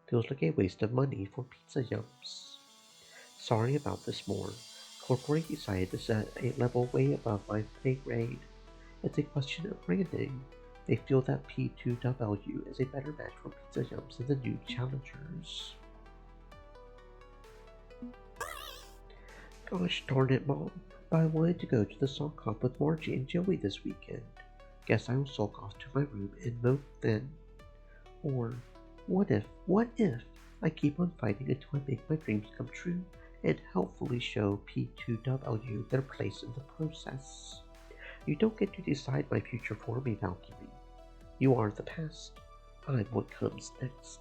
Feels like a waste of money for Pizza Yumps. Sorry about this more. Corporate decided to set a level way above my pay grade. It's a question of branding. They feel that P2W is a better match for Pizza Yumps than the new challengers. Gosh darn it, Mom. But I wanted to go to the sock hop with Margie and Joey this weekend. Guess I will sulk off to my room and mope then. Or, what if I keep on fighting until I make my dreams come true and helpfully show P2W their place in the process? You don't get to decide my future for me, Valkyrie. You are the past. I'm what comes next.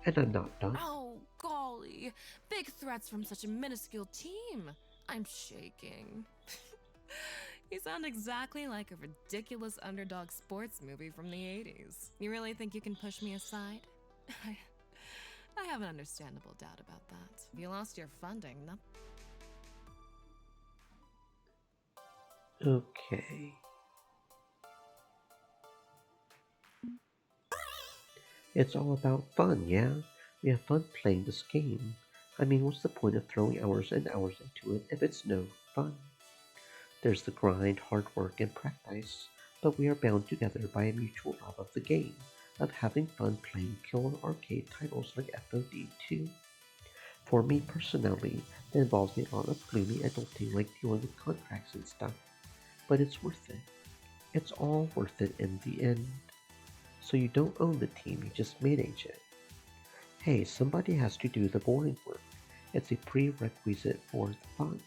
And I'm not done. Oh, golly. Big threats from such a minuscule team. I'm shaking. You sound exactly like a ridiculous underdog sports movie from the 80s. You really think you can push me aside? I have an understandable doubt about that. If you lost your funding, Okay. It's all about fun, yeah? We have fun playing this game. I mean, what's the point of throwing hours and hours into it if it's no fun? There's the grind, hard work, and practice, but we are bound together by a mutual love of the game, of having fun playing killer arcade titles like FOD2. For me personally, it involves a lot of gloomy adulting like dealing with contracts and stuff, but it's worth it. It's all worth it in the end. So you don't own the team, you just manage it. Hey, somebody has to do the boring work. It's a prerequisite for the fun.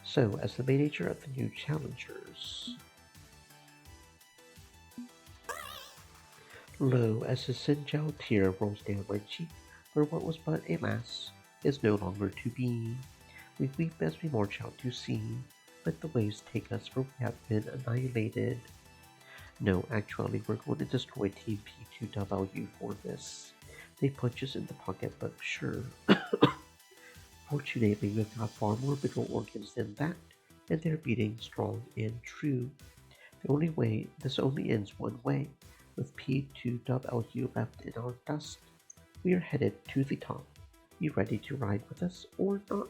So, as the manager of the new challengers, lo, as a Sinjao tear rolls down my cheek, for what was but a lass is no longer to be. We weep as we march out to sea, let the waves take us, for we have been annihilated. No, actually, we're going to destroy Team P2W for this. They punch us in the pocket, but sure. Fortunately, we've got far more vital organs than that, and they're beating strong and true. This only ends one way, with P2W left in our dust. We are headed to the top. You ready to ride with us or not?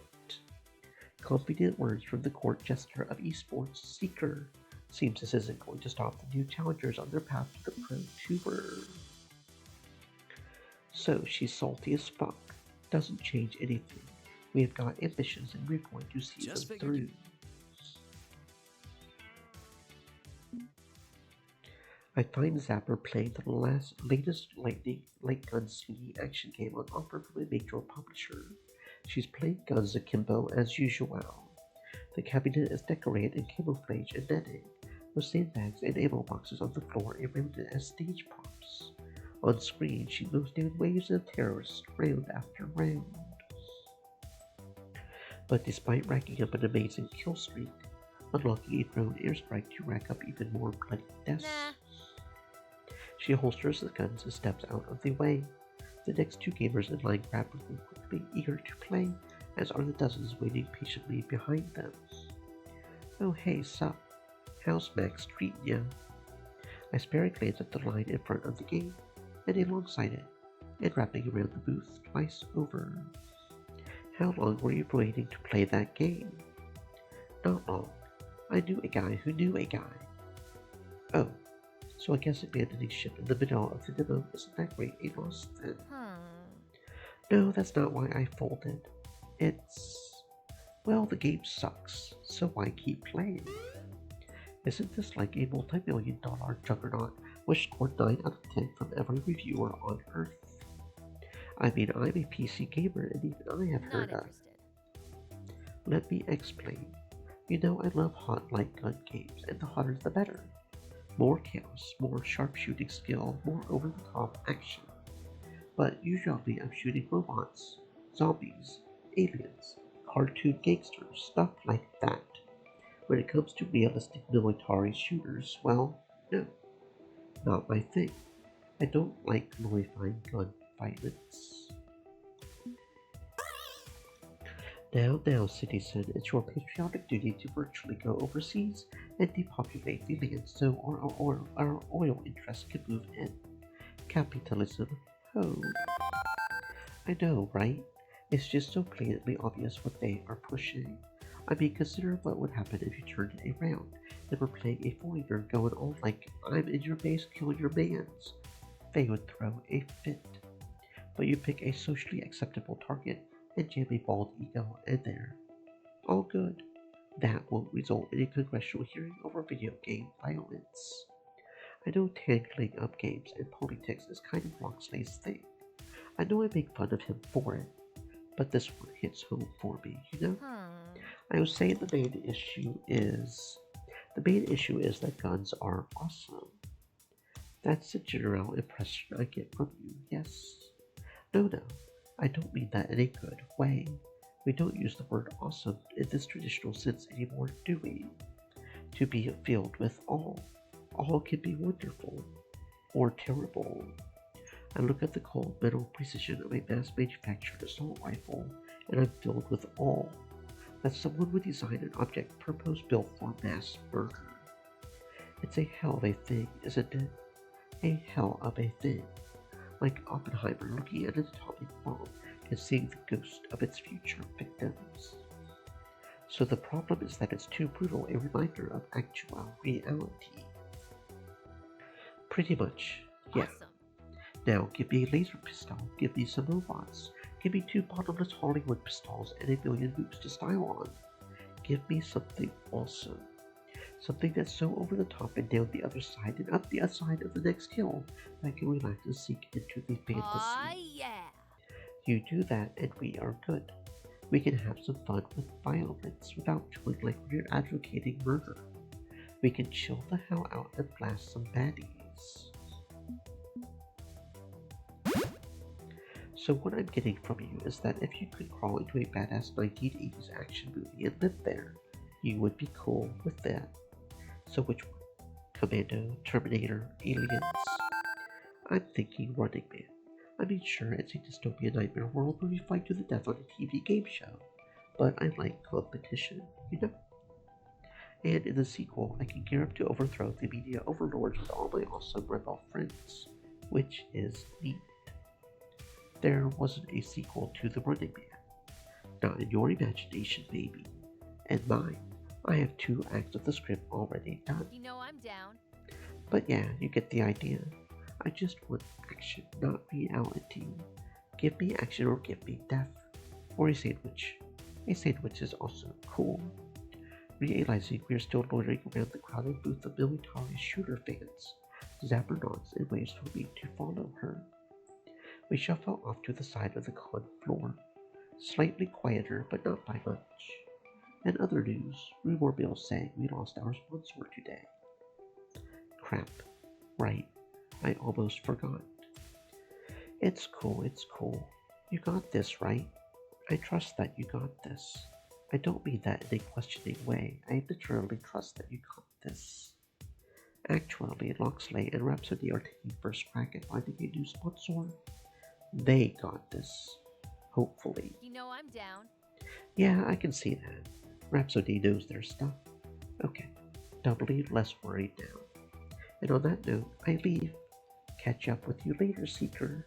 Confident words from the court jester of esports, Seeker. Seems this isn't going to stop the new challengers on their path to the Pro Tour. So she's salty as fuck. Doesn't change anything. We have got ambitions and we're going to see them through. I find Zapper playing the latest light gun CD action game on offer from a major publisher. She's playing guns akimbo as usual. The cabinet is decorated in camouflage and netting, with sandbags and ammo boxes on the floor around it as stage props. On screen, she moves down waves of terrorists round after round. But despite racking up an amazing kill streak, unlocking a drone airstrike to rack up even more bloody deaths, she holsters the guns and steps out of the way. The next two gamers in line rapidly quickly, eager to play, as are the dozens waiting patiently behind them. Oh hey, sup? How's Max treating ya? I spare a glance at the line in front of the game, and alongside it, and wrapping around the booth twice over. How long were you waiting to play that game? Not long. I knew a guy who knew a guy. Oh, so I guess abandoning ship in the middle of the demo isn't that great a loss then? No, that's not why I folded. It's... well, the game sucks, so why keep playing? Isn't this like a multi-million-dollar juggernaut which scored 9 out of 10 from every reviewer on Earth? I mean, I'm a PC gamer and even I have heard of. Let me explain. You know I love hot light gun games, and the hotter the better. More chaos, more sharpshooting skill, more over-the-top action. But usually I'm shooting robots, zombies, aliens, cartoon gangsters, stuff like that. When it comes to realistic military shooters, well, no, not my thing. I don't like glorifying gun violence. Now, citizen, it's your patriotic duty to virtually go overseas and depopulate the land so our oil interests can move in. Capitalism, ho. I know, right? It's just so blatantly obvious what they are pushing. I mean, consider what would happen if you turned it around and were playing a foreigner going all like, I'm in your base killing your mans. They would throw a fit. But you pick a socially acceptable target and jam a bald ego in there. All good. That won't result in a congressional hearing over video game violence. I know tangling up games and politics is kind of Roxley's thing. I know I make fun of him for it, but this one hits home for me, you know? I would say the main issue is that guns are awesome. That's the general impression I get from you, yes. No, I don't mean that in a good way. We don't use the word awesome in this traditional sense anymore, do we? To be filled with all. All can be wonderful. Or terrible. I look at the cold metal precision of a mass-manufactured assault rifle, and I'm filled with awe that someone would design an object purpose-built for mass murder. It's a hell of a thing, isn't it? A hell of a thing. Like Oppenheimer looking at an atomic bomb and seeing the ghost of its future victims. So the problem is that it's too brutal a reminder of actual reality. Pretty much, yeah. Awesome. Now give me a laser pistol, give me some robots, give me 2 bottomless Hollywood pistols and a million moves to style on. Give me something awesome. Something that's so over the top and down the other side and up the other side of the next hill that I can relax and sink into the fantasy. Aw, yeah. You do that and we are good. We can have some fun with violence without feeling like we're advocating murder. We can chill the hell out and blast some baddies. So what I'm getting from you is that if you could crawl into a badass 1980s action movie and live there, you would be cool with that. So which one? Commando, Terminator, Aliens? I'm thinking Running Man. I mean, sure, it's a dystopian nightmare world where we fight to the death on a TV game show, but I like competition, you know? And in the sequel, I can gear up to overthrow the media overlords with all my awesome rebel friends, which is neat. There wasn't a sequel to The Running Man. Not in your imagination, baby. And mine. I have 2 acts of the script already done. You know I'm down. But yeah, you get the idea. I just want action, not reality. Give me action or give me death. Or a sandwich. A sandwich is also cool. Realizing we're still loitering around the crowded booth of military shooter fans, Zapper nods and waits for me to follow her. We shuffle off to the side of the con floor. Slightly quieter, but not by much. In other news, rumor mills saying we lost our sponsor today. Crap. Right. I almost forgot. It's cool, it's cool. You got this, right? I trust that you got this. I don't mean that in a questioning way. I literally trust that you got this. Actually, Loxley and Rhapsody are taking first crack at finding a new sponsor. They got this. Hopefully. You know I'm down. Yeah, I can see that. Rhapsody knows their stuff. Okay, doubly less worried now. And on that note, I leave. Catch up with you later, Seeker.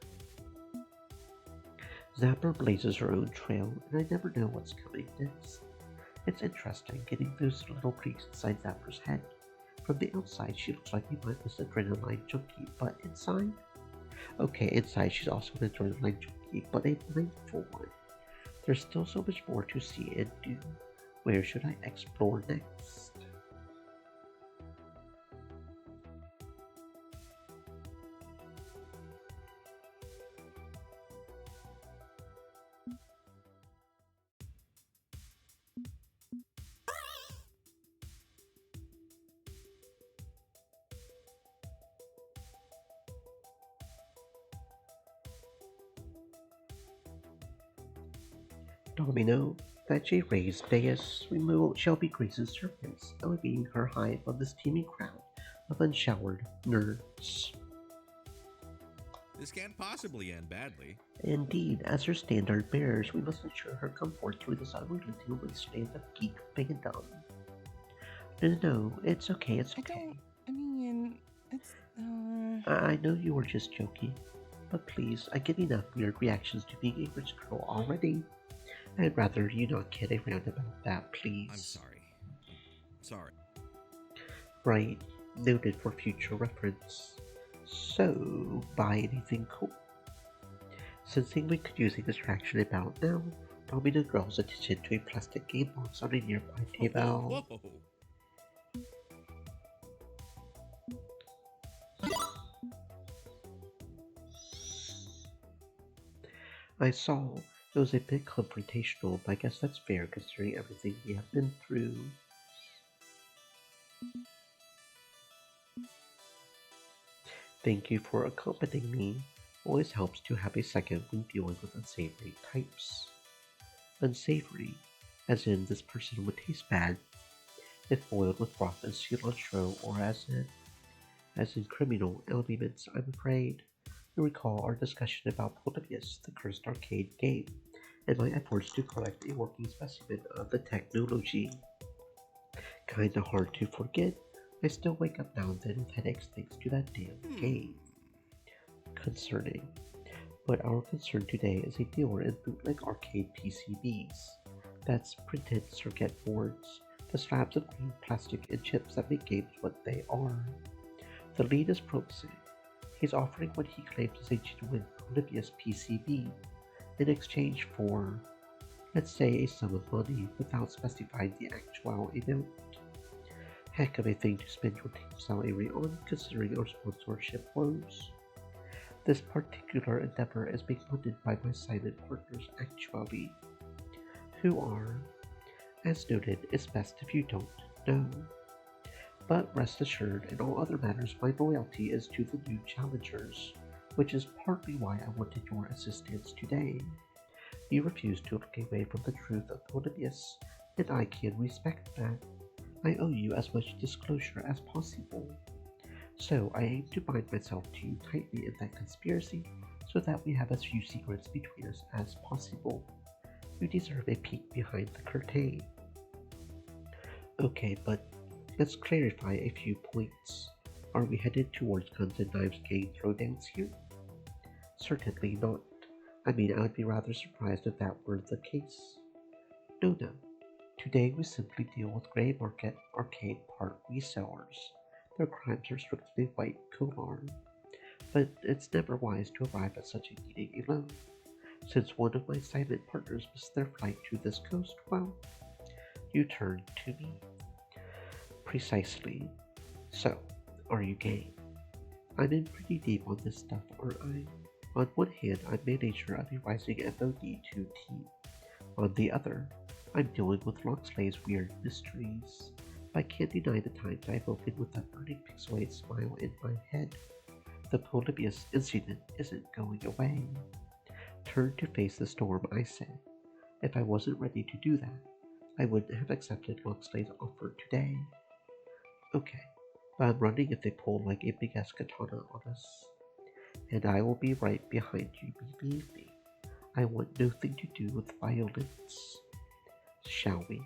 Zapper blazes her own trail, and I never know what's coming next. It's interesting getting those little creaks inside Zapper's head. From the outside, she looks like a mindless adrenaline junkie, but inside? Okay, inside she's also an adrenaline junkie, but a mindful one. There's still so much more to see and do. Where should I explore next? Domino, Veggie raised Deus removal Shelby Grace's surface, elevating her high above the steaming crowd of unshowered nerds. This can't possibly end badly. Indeed, as her standard bearers, we must ensure her comfort through this unrelenting wasteland of geek fandom. No, it's okay, it's okay. I mean, it's, I know you were just joking, but please, I get enough weird reactions to being a rich girl already. I'd rather you not kid around about that, please. I'm sorry. Sorry. Right, noted for future reference. So, buy anything cool? Sensing we could use a distraction about now, Domino draws attention to a plastic game box on a nearby table. Whoa. I saw it was a bit confrontational, but I guess that's fair considering everything we have been through. Thank you for accompanying me. Always helps to have a second when dealing with unsavory types. Unsavory, as in this person would taste bad if boiled with broth and cilantro, or as in criminal elements, I'm afraid. You recall our discussion about Polybius, the cursed arcade game, and my efforts to collect a working specimen of the technology. Kinda hard to forget, I still wake up now and then with headaches thanks to that damn game. Concerning. But our concern today is a dealer in bootleg arcade PCBs. That's printed circuit boards, the slabs of green plastic and chips that make games what they are. The lead is promising. He's offering what he claims is a genuine Polybius PCB in exchange for, let's say, a sum of money without specifying the actual amount. Heck of a thing to spend your team salary on considering our sponsorship woes. This particular endeavor is being funded by my silent partners actually, who are, as noted, it's best if you don't know. But rest assured, in all other matters, my loyalty is to the new challengers, which is partly why I wanted your assistance today. You refuse to look away from the truth of Polybius, and I can respect that. I owe you as much disclosure as possible. So I aim to bind myself to you tightly in that conspiracy, so that we have as few secrets between us as possible. You deserve a peek behind the curtain. Okay, but let's clarify a few points. Are we headed towards guns and knives gang throwdowns here? Certainly not. I mean, I would be rather surprised if that were the case. No. Today we simply deal with grey market arcade part resellers. Their crimes are strictly white collar. But it's never wise to arrive at such a meeting alone. Since one of my silent partners missed their flight to this coast, well, you turn to me. Precisely. So, are you game? I'm in pretty deep on this stuff, aren't I? On one hand, I'm manager of a rising FOD2 team, On the other, I'm dealing with Loxley's weird mysteries. I can't deny the times I've opened with that burning pixelated smile in my head. The Polybius incident isn't going away. Turn to face the storm, I said. If I wasn't ready to do that, I wouldn't have accepted Loxley's offer today. Okay, but I'm running if they pull like a big-ass katana on us. And I will be right behind you, believe me. I want nothing to do with violence. Shall we?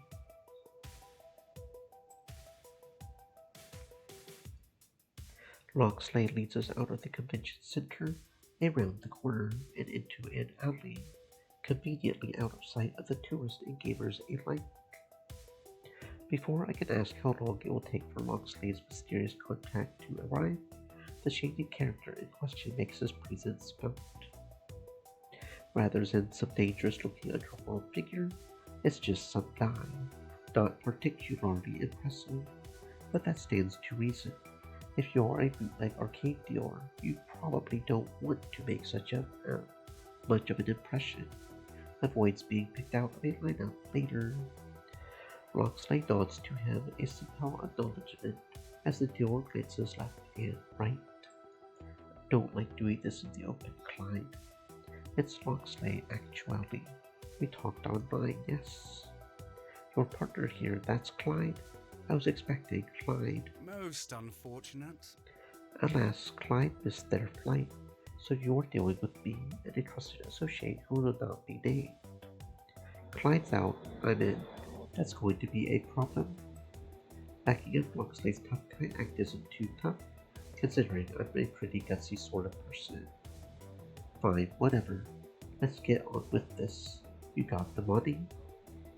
Loxley leads us out of the convention center, around the corner, and into an alley, conveniently out of sight of the tourists and gamers alike. Before I can ask how long it will take for Loxley's mysterious contact to arrive, the shady character in question makes his presence felt. Rather than some dangerous-looking underworld figure, it's just some guy, not particularly impressive, but that stands to reason. If you're a bootleg arcade dealer, you probably don't want to make such much of an impression. Avoids being picked out of a lineup later. Loxley nods to him a simple acknowledgement as the dealer glances left and right. Don't like doing this in the open, Clyde. It's Loxley, actually. We talked online, yes. Your partner here, that's Clyde. I was expecting Clyde. Most unfortunate. Alas, Clyde missed their flight, so you're dealing with me and a trusted associate who will not be named. Clyde's out, I'm in. That's going to be a problem. Backing up Loxley's tough guy act isn't too tough, considering I'm a pretty gutsy sort of person. Fine, whatever. Let's get on with this. You got the money?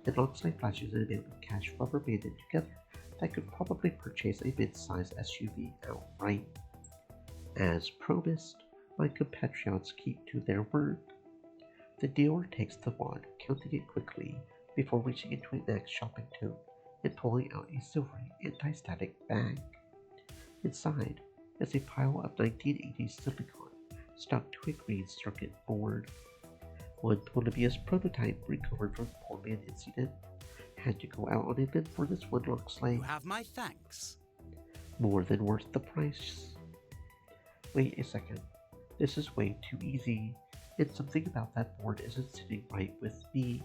And Loxley flashes an amount of cash rubber banded together that could probably purchase a mid-sized SUV outright. As promised, my compatriots keep to their word. The dealer takes the wad, counting it quickly before reaching into a next shopping tote and pulling out a silvery anti-static bag. Inside is a pile of 1980s silicone stuck to a green circuit board. One Polybius prototype recovered from the poor man incident. Had to go out on a limb for this one, Loxley. You have my thanks. More than worth the price. Wait a second. This is way too easy, and something about that board isn't sitting right with me.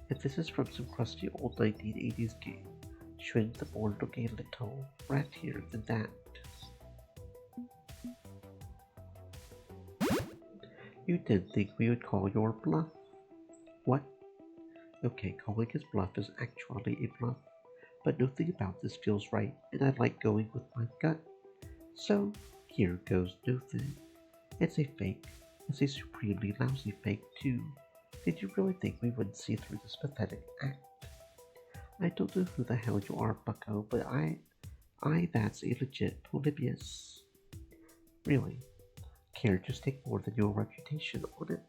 If this is from some crusty old 1980s game, shouldn't the board look a little rattier than that? You didn't think we would call your bluff? What? Okay, calling his bluff is actually a bluff, but nothing about this feels right, and I like going with my gut. So, here goes nothing. It's a fake. It's a supremely lousy fake, too. Did you really think we wouldn't see through this pathetic act? I don't know who the hell you are, bucko, but that's a legit Polybius. Really? Care to stake more than your reputation on it?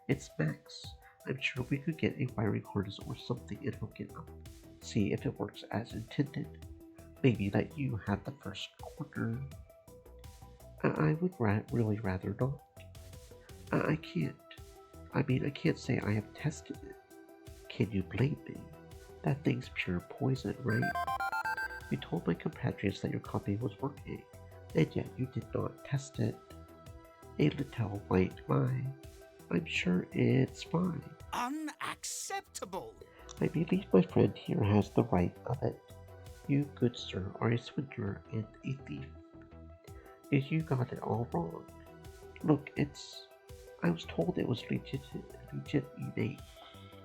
It's Max. I'm sure we could get a wiring harness or something and hook it up. See if it works as intended. Maybe let you have the first quarter. I would really rather not. I can't. I mean, I can't say I have tested it. Can you blame me? That thing's pure poison, right? You told my compatriots that your copy was working, and yet you did not test it. A little white lie. I'm sure it's fine. Unacceptable! I believe my friend here has the right of it. You, good sir, are a swindler and a thief. You got it all wrong. Look, I was told it was legit.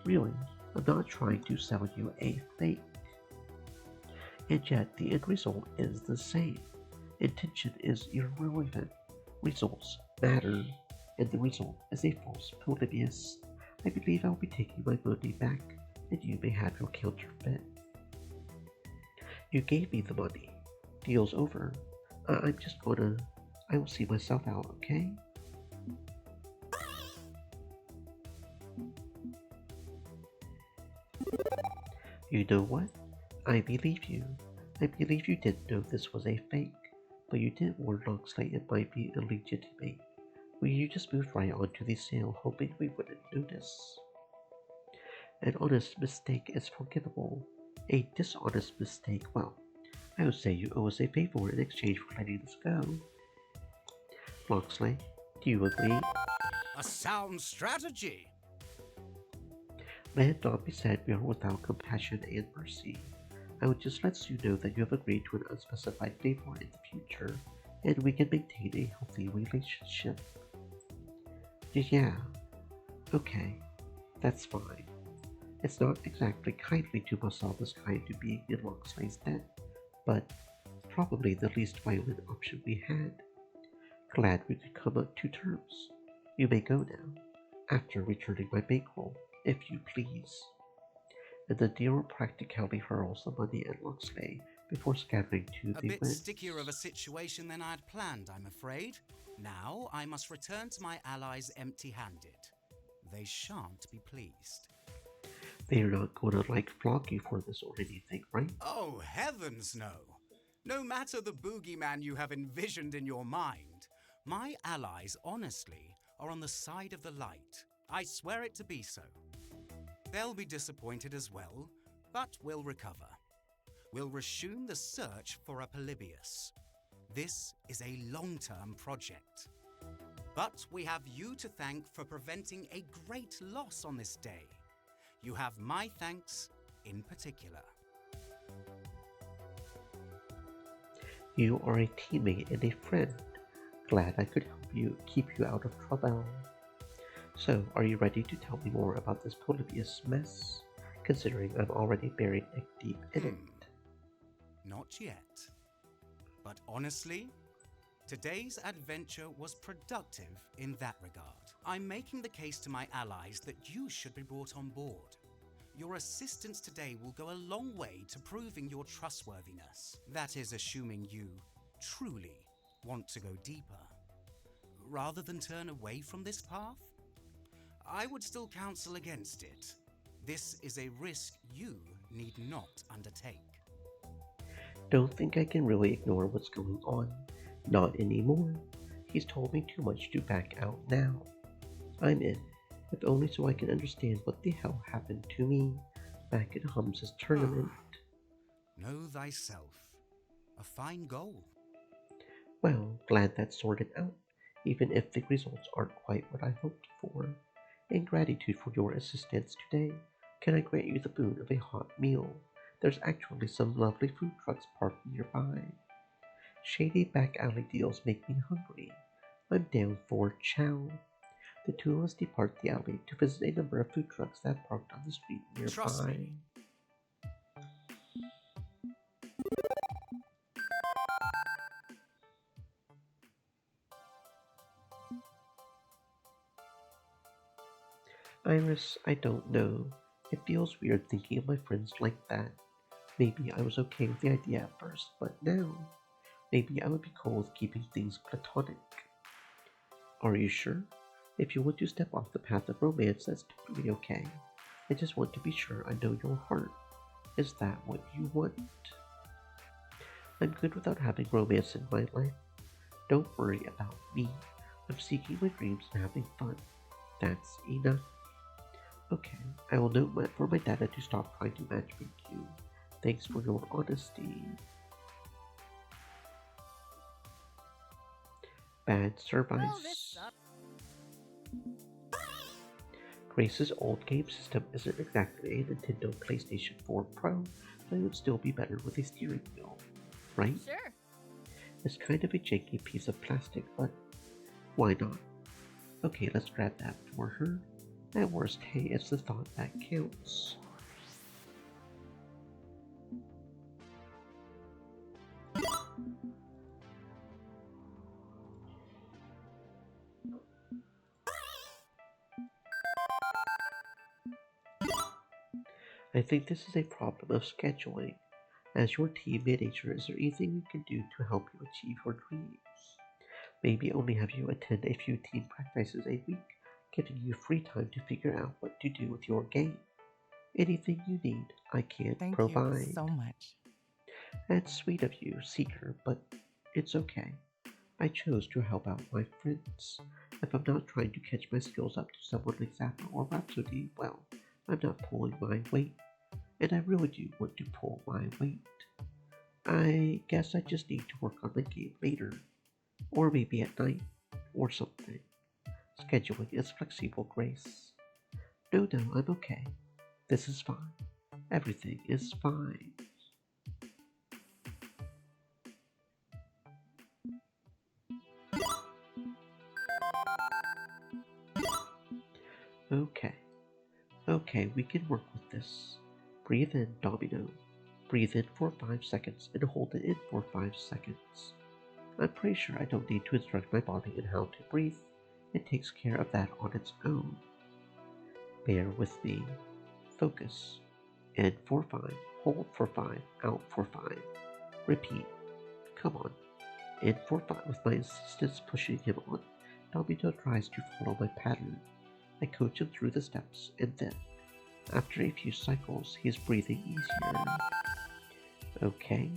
Really, I'm not trying to sell you a fake. And yet, the end result is the same. Intention is irrelevant. Results matter, and the result is a false Polybius. I believe I'll be taking my money back, and you may have your counterfeit. You gave me the money. Deal's over. I will see myself out, okay? You know what? I believe you. I believe you didn't know this was a fake, but you did warn Loxley it might be illegitimate. Well, you just moved right on to the sale, hoping we wouldn't notice. An honest mistake is forgivable. A dishonest mistake, well, I would say you owe us a favor in exchange for letting us go. Loxley, do you agree? A sound strategy! Let it not be said we are without compassion and mercy. I would just let you know that you have agreed to an unspecified favor in the future, and we can maintain a healthy relationship. Yeah, okay, that's fine. It's not exactly kindly to Masaba's kind to being in Loxley's debt, but probably the least violent option we had. Glad we could come up to terms. You may go now, after returning my bankroll, if you please. And the dealer practically hurls the money at Loxley before scattering to A the bit winds. stickier of a situation than I'd planned, I'm afraid. Now I must return to my allies empty-handed. They shan't be pleased. They're not gonna flog you for this or anything, right? Oh, heavens no! No matter the boogeyman you have envisioned in your mind, my allies, honestly, are on the side of the light. I swear it to be so. They'll be disappointed as well, but we'll recover. We'll resume the search for a Polybius. This is a long-term project. But we have you to thank for preventing a great loss on this day. You have my thanks in particular. You are a teammate and a friend. Glad I could help you keep you out of trouble. So, are you ready to tell me more about this Polybius mess? Considering I'm already buried neck deep in it. Not yet. But honestly, today's adventure was productive in that regard. I'm making the case to my allies that you should be brought on board. Your assistance today will go a long way to proving your trustworthiness. That is, assuming you truly want to go deeper. Rather than turn away from this path, I would still counsel against it. This is a risk you need not undertake. Don't think I can really ignore what's going on. Not anymore. He's told me too much to back out now. I'm in, if only so I can understand what the hell happened to me back at Hum's tournament. Know thyself. A fine goal. Well, glad that's sorted out, even if the results aren't quite what I hoped for. In gratitude for your assistance today, can I grant you the boon of a hot meal? There's actually some lovely food trucks parked nearby. Shady back alley deals make me hungry. I'm down for chow. The two of us depart the alley to visit a number of food trucks that parked on the street nearby. Trust me. Iris, I don't know. It feels weird thinking of my friends like that. Maybe I was okay with the idea at first, but now, maybe I would be cool with keeping things platonic. Are you sure? If you want to step off the path of romance, that's totally okay. I just want to be sure I know your heart. Is that what you want? I'm good without having romance in my life. Don't worry about me. I'm seeking my dreams and having fun. That's enough. Okay, I will note for my data to stop trying to matchmake you. Thanks for your honesty. Bad service. Grace's old game system isn't exactly a Nintendo PlayStation 4 Pro, but it would still be better with a steering wheel, right? Sure. It's kind of a janky piece of plastic, but why not? Okay, let's grab that for her. At worst, hey, it's the thought that counts. I think this is a problem of scheduling. As your team manager, is there anything we can do to help you achieve your dreams? Maybe only have you attend a few team practices a week, giving you free time to figure out what to do with your game. Anything you need, I can provide. Thank you so much. That's sweet of you, Seeker, but it's okay. I chose to help out my friends. If I'm not trying to catch my skills up to someone like Zappa or Rhapsody, well, I'm not pulling my weight, and I really do want to pull my weight. I guess I just need to work on the game later, or maybe at night, or something. Scheduling is flexible, Grace. No, I'm okay. This is fine. Everything is fine. Okay, we can work with this. Breathe in, Domino. Breathe in for 5 seconds and hold it in for 5 seconds. I'm pretty sure I don't need to instruct my body in how to breathe. It takes care of that on its own. Bear with me. Focus. In for 5, hold for 5, out for 5. Repeat. Come on. In for 5 with my insistence pushing him on. Domino tries to follow my pattern. I coach him through the steps, and then, after a few cycles, he's breathing easier. Okay,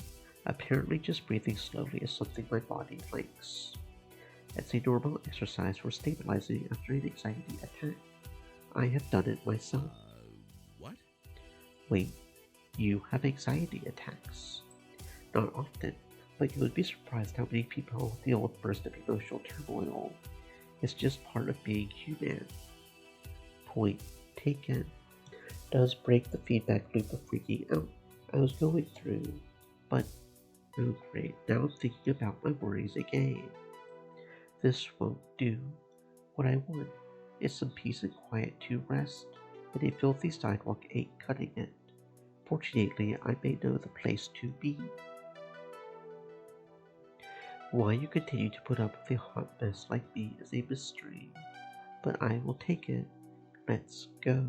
apparently just breathing slowly is something my body likes. It's a normal exercise for stabilizing after an anxiety attack. I have done it myself. What? Wait, you have anxiety attacks? Not often, but you would be surprised how many people deal with bursts of emotional turmoil. It's just part of being human. Point taken. Does break the feedback loop of freaking out I was going through, but oh great, now I'm thinking about my worries again. This won't do. What I want is some peace and quiet to rest, and a filthy sidewalk ain't cutting it. Fortunately, I may know the place to be. Why you continue to put up with a hot mess like me is a mystery, but I will take it. Let's go.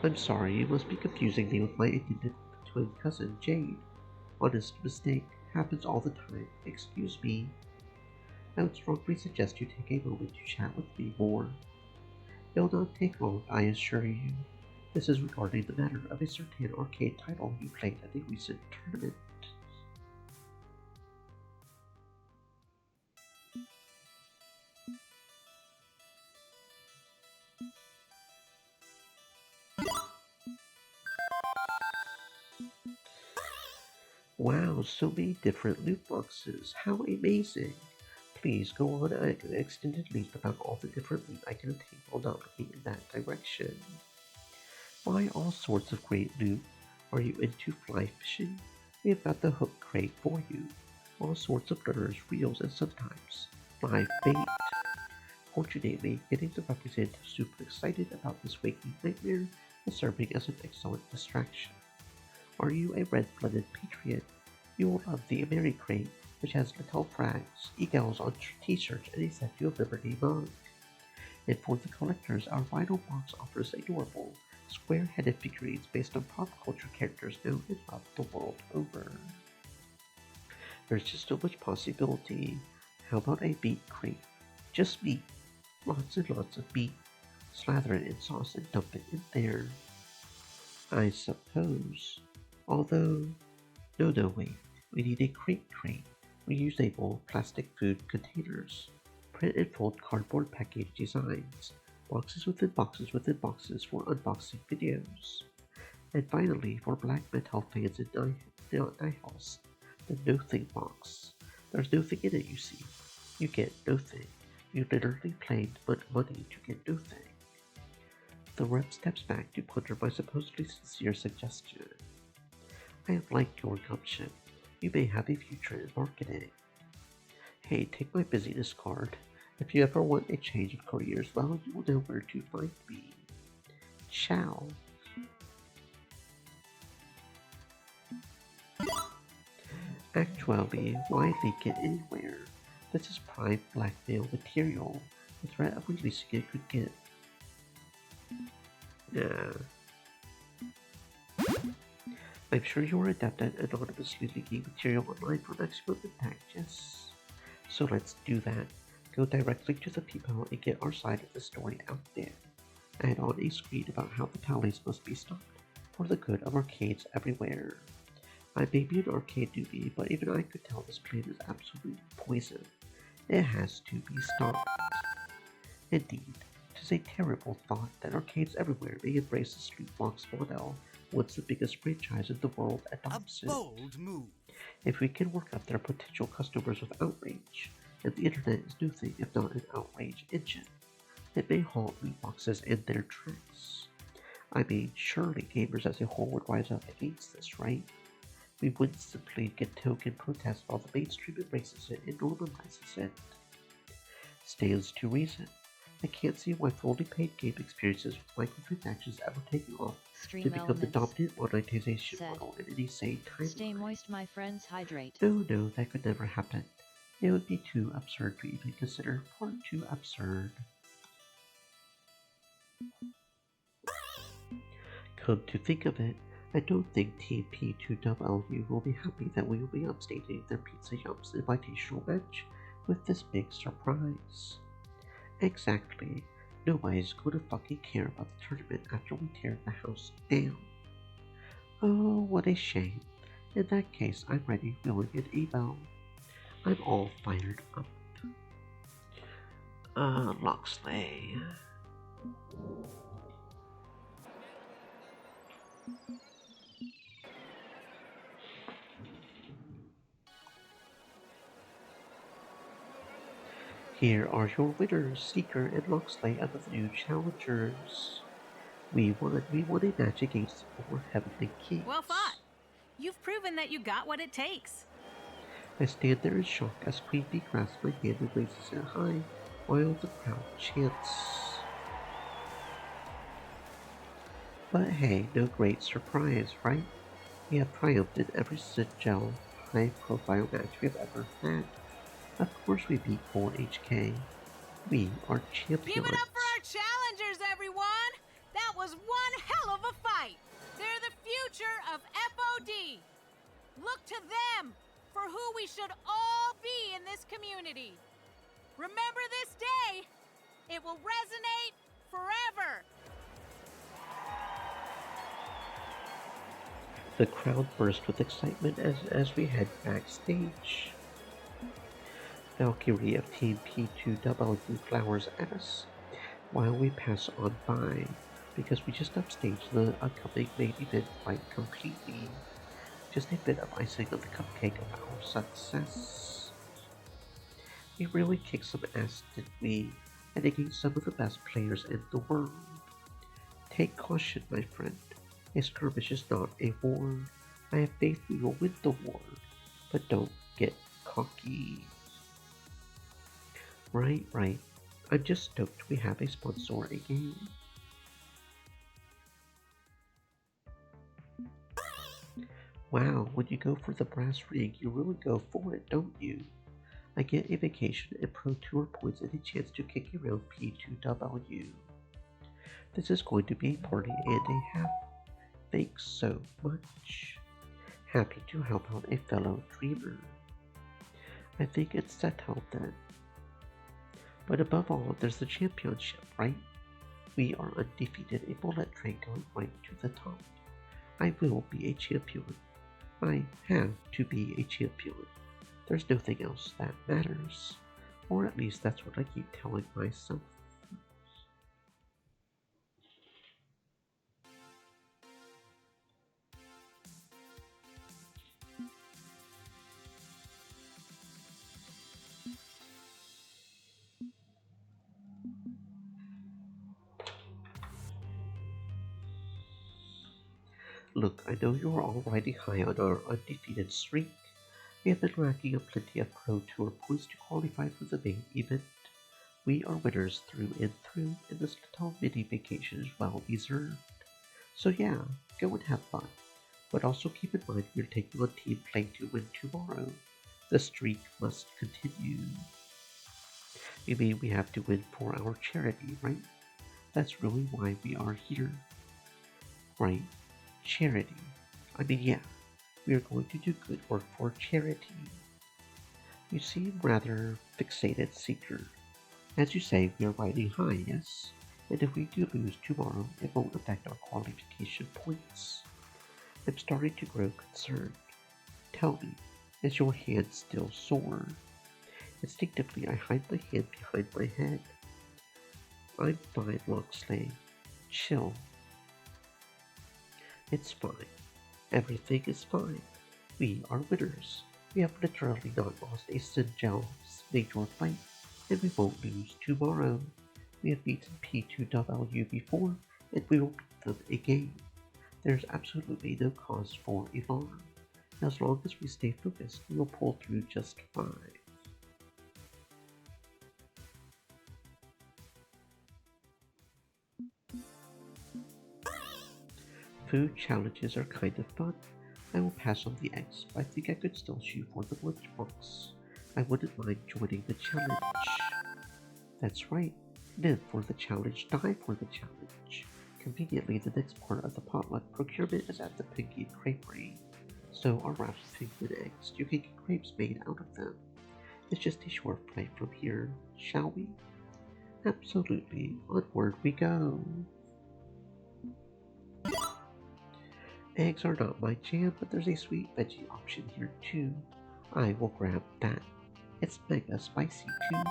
I'm sorry, you must be confusing me with my intended twin cousin, Jade. Honest mistake, happens all the time. Excuse me. I would strongly suggest you take a moment to chat with me more. It'll not take long, I assure you. This is regarding the matter of a certain arcade title you played at a recent tournament. Wow, so many different loot boxes. How amazing. Please go on an extended leap about all the different loot I can obtain while not looking in that direction. Why all sorts of great loot. Are you into fly fishing? We have got the hook crate for you. All sorts of lures, reels, and sometimes live bait. Fortunately, getting the representative super excited about this waking nightmare is serving as an excellent distraction. Are you a red-blooded patriot? You will love the AmeriCrate, which has metal frags, egals on t-shirts, and a Statue of Liberty mug. And for the collectors, our vinyl box offers adorable, square-headed figurines based on pop culture characters known and loved the world over. There's just so much possibility. How about a meat crate? Just meat. Lots and lots of meat. Slather it in sauce and dump it in there. I suppose. Although, no, wait. We need a crate. Reusable plastic food containers. Print and fold cardboard package designs. Boxes within boxes within boxes for unboxing videos. And finally, for black metal fans and die-house, the No-Thing box. There's nothing in it, you see. You get nothing. You literally paid money to get nothing. The rep steps back to ponder my supposedly sincere suggestion. I like your gumption. You may have a future in marketing. Hey, take my busyness card. If you ever want a change of careers, well, you will know where to find me. Ciao. Actually, why leak it anywhere? This is prime blackmail material. The threat of releasing it could get... Nah. I'm sure you're adept at anonymously leaking material online for maximum impact, yes? So let's do that. Go directly to the people and get our side of the story out there. Add on a screen about how the tallies must be stopped for the good of arcades everywhere. I may be an arcade newbie, but even I could tell this plan is absolute poison. It has to be stopped. Indeed, it is a terrible thought that arcades everywhere may embrace the Loot Box model once the biggest franchise in the world adopts it. Bold move. If we can work up their potential customers with outrage, and the internet is nothing if not an outrage engine, it may halt loot boxes in their tracks. I mean, surely gamers as a whole would rise up against this, right? We wouldn't simply get token protest while the mainstream embraces it and normalizes it. Stands to reason. I can't see why fully paid game experiences with microtransactions ever taking off Stream to become the Elements dominant monetization said, model in any sane time. Stay moist, my friends, hydrate. No, that could never happen. It would be too absurd to even consider, far too absurd. Come to think of it, I don't think Team P2WU will be happy that we will be upstaging their Pizza Yumps invitational match with this big surprise. Exactly. Nobody's going to fucking care about the tournament after we tear the house down. Oh, what a shame. In that case, I'm ready, willing, and able. I'm all fired up. Loxley. Here are your winners, Seeker and Loxley, of the new challengers. We won a match against the 4 Heavenly Kings. Well fought. You've proven that you got what it takes. I stand there in shock as Queen Bee grasps my hand and raises it high, while the crowd chants. But hey, no great surprise, right? We have triumphed in every Sigil high-profile match we have ever had. Of course we beat Gold HK. We are champions. Give it up for our challengers, everyone! That was one hell of a fight! They're the future of FOD! Look to them for who we should all be in this community. Remember this day! It will resonate forever! The crowd burst with excitement as we head backstage. Valkyrie of Team P2W glowers at us while we pass on by because we just upstaged the upcoming main event fight completely. Just a bit of icing on the cupcake of our success. We really kicked some ass, didn't we? And against some of the best players in the world. Take caution, my friend. A skirmish is not a war. I have faith we will win the war, but don't get cocky. Right. I'm just stoked we have a sponsor again. Wow, when you go for the brass ring, you really go for it, don't you? I get a vacation and Pro Tour points and a chance to kick around P2W. This is going to be a party and a half. Thanks so much. Happy to help out a fellow dreamer. I think it's settled then. But above all, there's the championship, right? We are undefeated, a bullet train going right to the top. I will be a champion. I have to be a champion. There's nothing else that matters. Or at least that's what I keep telling myself. Look, I know you are all riding high on our undefeated streak. We have been racking up plenty of Pro Tour points to qualify for the main event. We are winners through and through, and this little mini vacation is well deserved. So yeah, go and have fun. But also keep in mind we are taking on Team Play to win tomorrow. The streak must continue. You mean we have to win for our charity, right? That's really why we are here. Right. Charity. I mean, yeah, we are going to do good work for charity. You seem rather fixated, Seeker. As you say, we are riding high, yes? And if we do lose tomorrow, it won't affect our qualification points. I'm starting to grow concerned. Tell me, is your hand still sore? Instinctively, I hide my hand behind my head. I'm fine, Locksley. Chill. It's fine. Everything is fine. We are winners. We have literally not lost a Sinjel major fight, and we won't lose tomorrow. We have beaten P2W before, and we will beat them again. There's absolutely no cause for alarm. As long as we stay focused, we will pull through just fine. Food challenges are kind of fun. I will pass on the eggs, but I think I could still shoot for the lunchbox. I wouldn't mind joining the challenge. That's right. Live for the challenge, die for the challenge. Conveniently, the next part of the potluck procurement is at the Penguin Creperie. So are wrapped penguin eggs. You can get crepes made out of them. It's just a short flight from here, shall we? Absolutely. Onward we go. Eggs are not my jam, but there's a sweet veggie option here too. I will grab that. It's mega spicy too.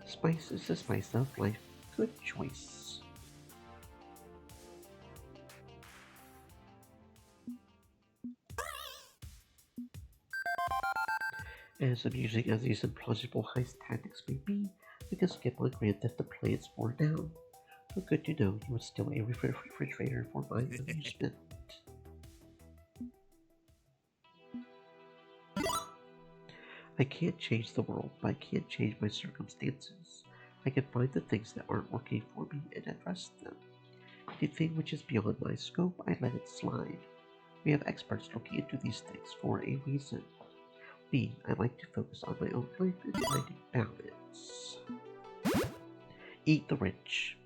Spice is the spice of life. Good choice. As amusing as these implausible heist tactics may be, we can skip on Grand Theft Appliance for now. But good to know you are still a refrigerator for my amusement. I can't change the world, but I can't change my circumstances. I can find the things that aren't working for me and address them. Anything which is beyond my scope, I let it slide. We have experts looking into these things for a reason. Me, I like to focus on my own life and finding balance. Eat the rich.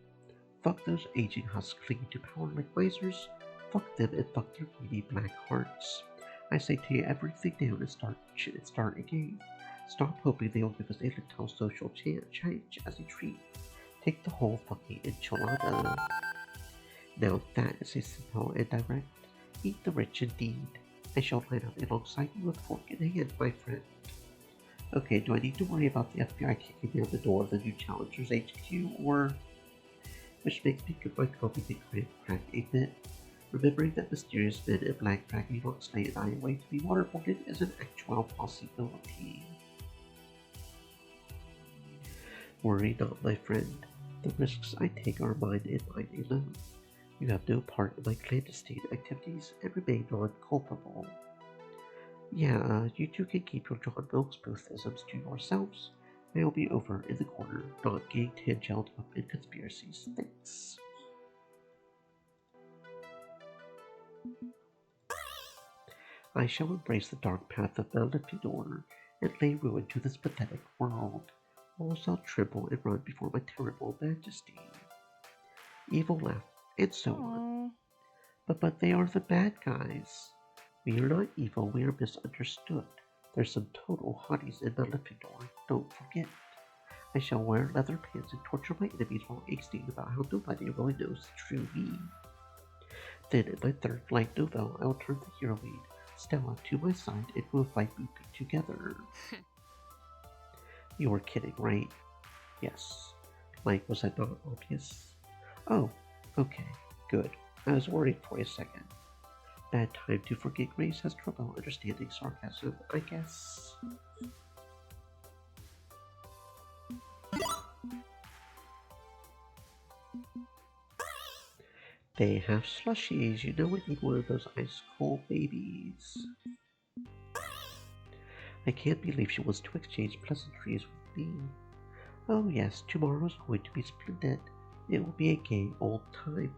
Fuck those aging husks clinging to power like misers. Fuck them and fuck their greedy black hearts. I say tear everything down and start again. Stop hoping they will give us a little social change as a treat. Take the whole fucking enchilada. Now that is a simple and direct. Eat the rich indeed. I shall line up alongside you with fork in hand, my friend. Okay, do I need to worry about the FBI kicking down the door of the new Challengers HQ, or... Which makes me give my coffee to crack a bit. Remembering that mysterious men in black dragging Locksley and I away to be waterboarded is an actual possibility. Worry not, my friend. The risks I take are mine and mine alone. You have no part in my clandestine activities and remain non-culpable. Yeah, you two can keep your John Wilkes Booth-isms to yourselves. I'll be over in the corner, not getting tangled up in conspiracies. Thanks. I shall embrace the dark path of Maleficor and lay ruin to this pathetic world. All shall tremble and run before my terrible majesty. Evil laughed, and so on. But they are the bad guys. We are not evil, we are misunderstood. There's some total hotties in Maleficor, don't forget. I shall wear leather pants and torture my enemies while angsting about how nobody really knows the true me. Then in my third light novel, I will turn the hero lead, Stella, to my side and we'll fight weeping together. You were kidding, right? Yes. Like, was that not obvious? Oh, okay, good. I was worried for a second. Bad time to forget Grace has trouble understanding sarcasm, I guess. They have slushies, you know we need one of those ice cold babies. I can't believe she wants to exchange pleasantries with me. Oh yes, tomorrow's going to be splendid. It will be a gay old time.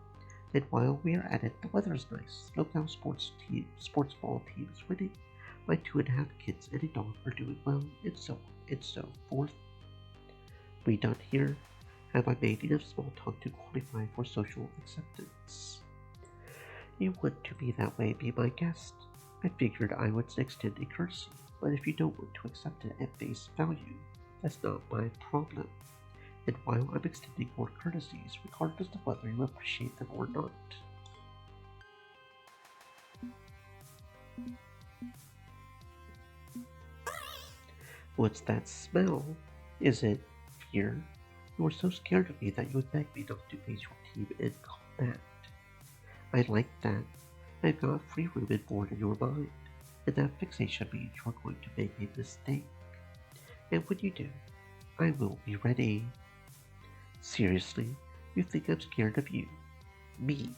And while we are at it, the weather's nice. Local sports ball team is winning. My 2.5 kids and a dog are doing well, and so on and so forth. We done here? Have I made enough small talk to qualify for social acceptance? You want to be that way, be my guest. I figured I would extend a courtesy, but if you don't want to accept it at face value, that's not my problem. And while I'm extending more courtesies, regardless of whether you appreciate them or not. What's that smell? Is it fear? You were so scared of me that you would beg me not to face your team in combat. I like that. I've got free room and board in your mind, and that fixation means you're going to make a mistake. And when you do, I will be ready. Seriously, you think I'm scared of you? Me?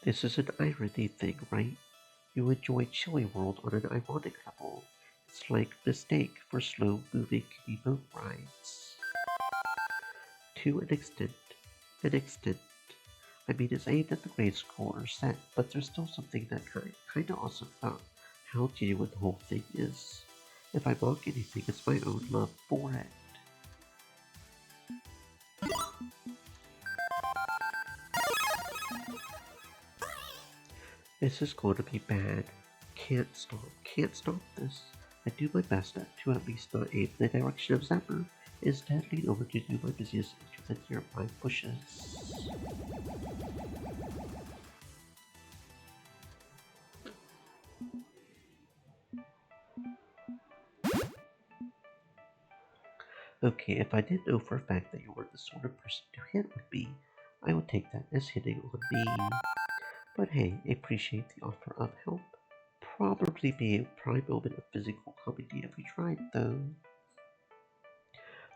This is an irony thing, right? You enjoy Chili World on an ironic level. It's like mistake for slow-moving boat rides. To an extent. I mean, it's aimed at the grade school or set, but there's still something that kinda awesome about how genuine the whole thing is. If I mock anything, it's my own love for it. This is going to be bad. Can't stop this. I do my best to at least not aim in the direction of Zapper. Instead, lean over to do my busiest into the nearby bushes. Okay, if I didn't know for a fact that you were the sort of person to hit with me, I would take that as hitting on me. But hey, I appreciate the offer of help. Probably be a prime moment of physical comedy if we tried, though.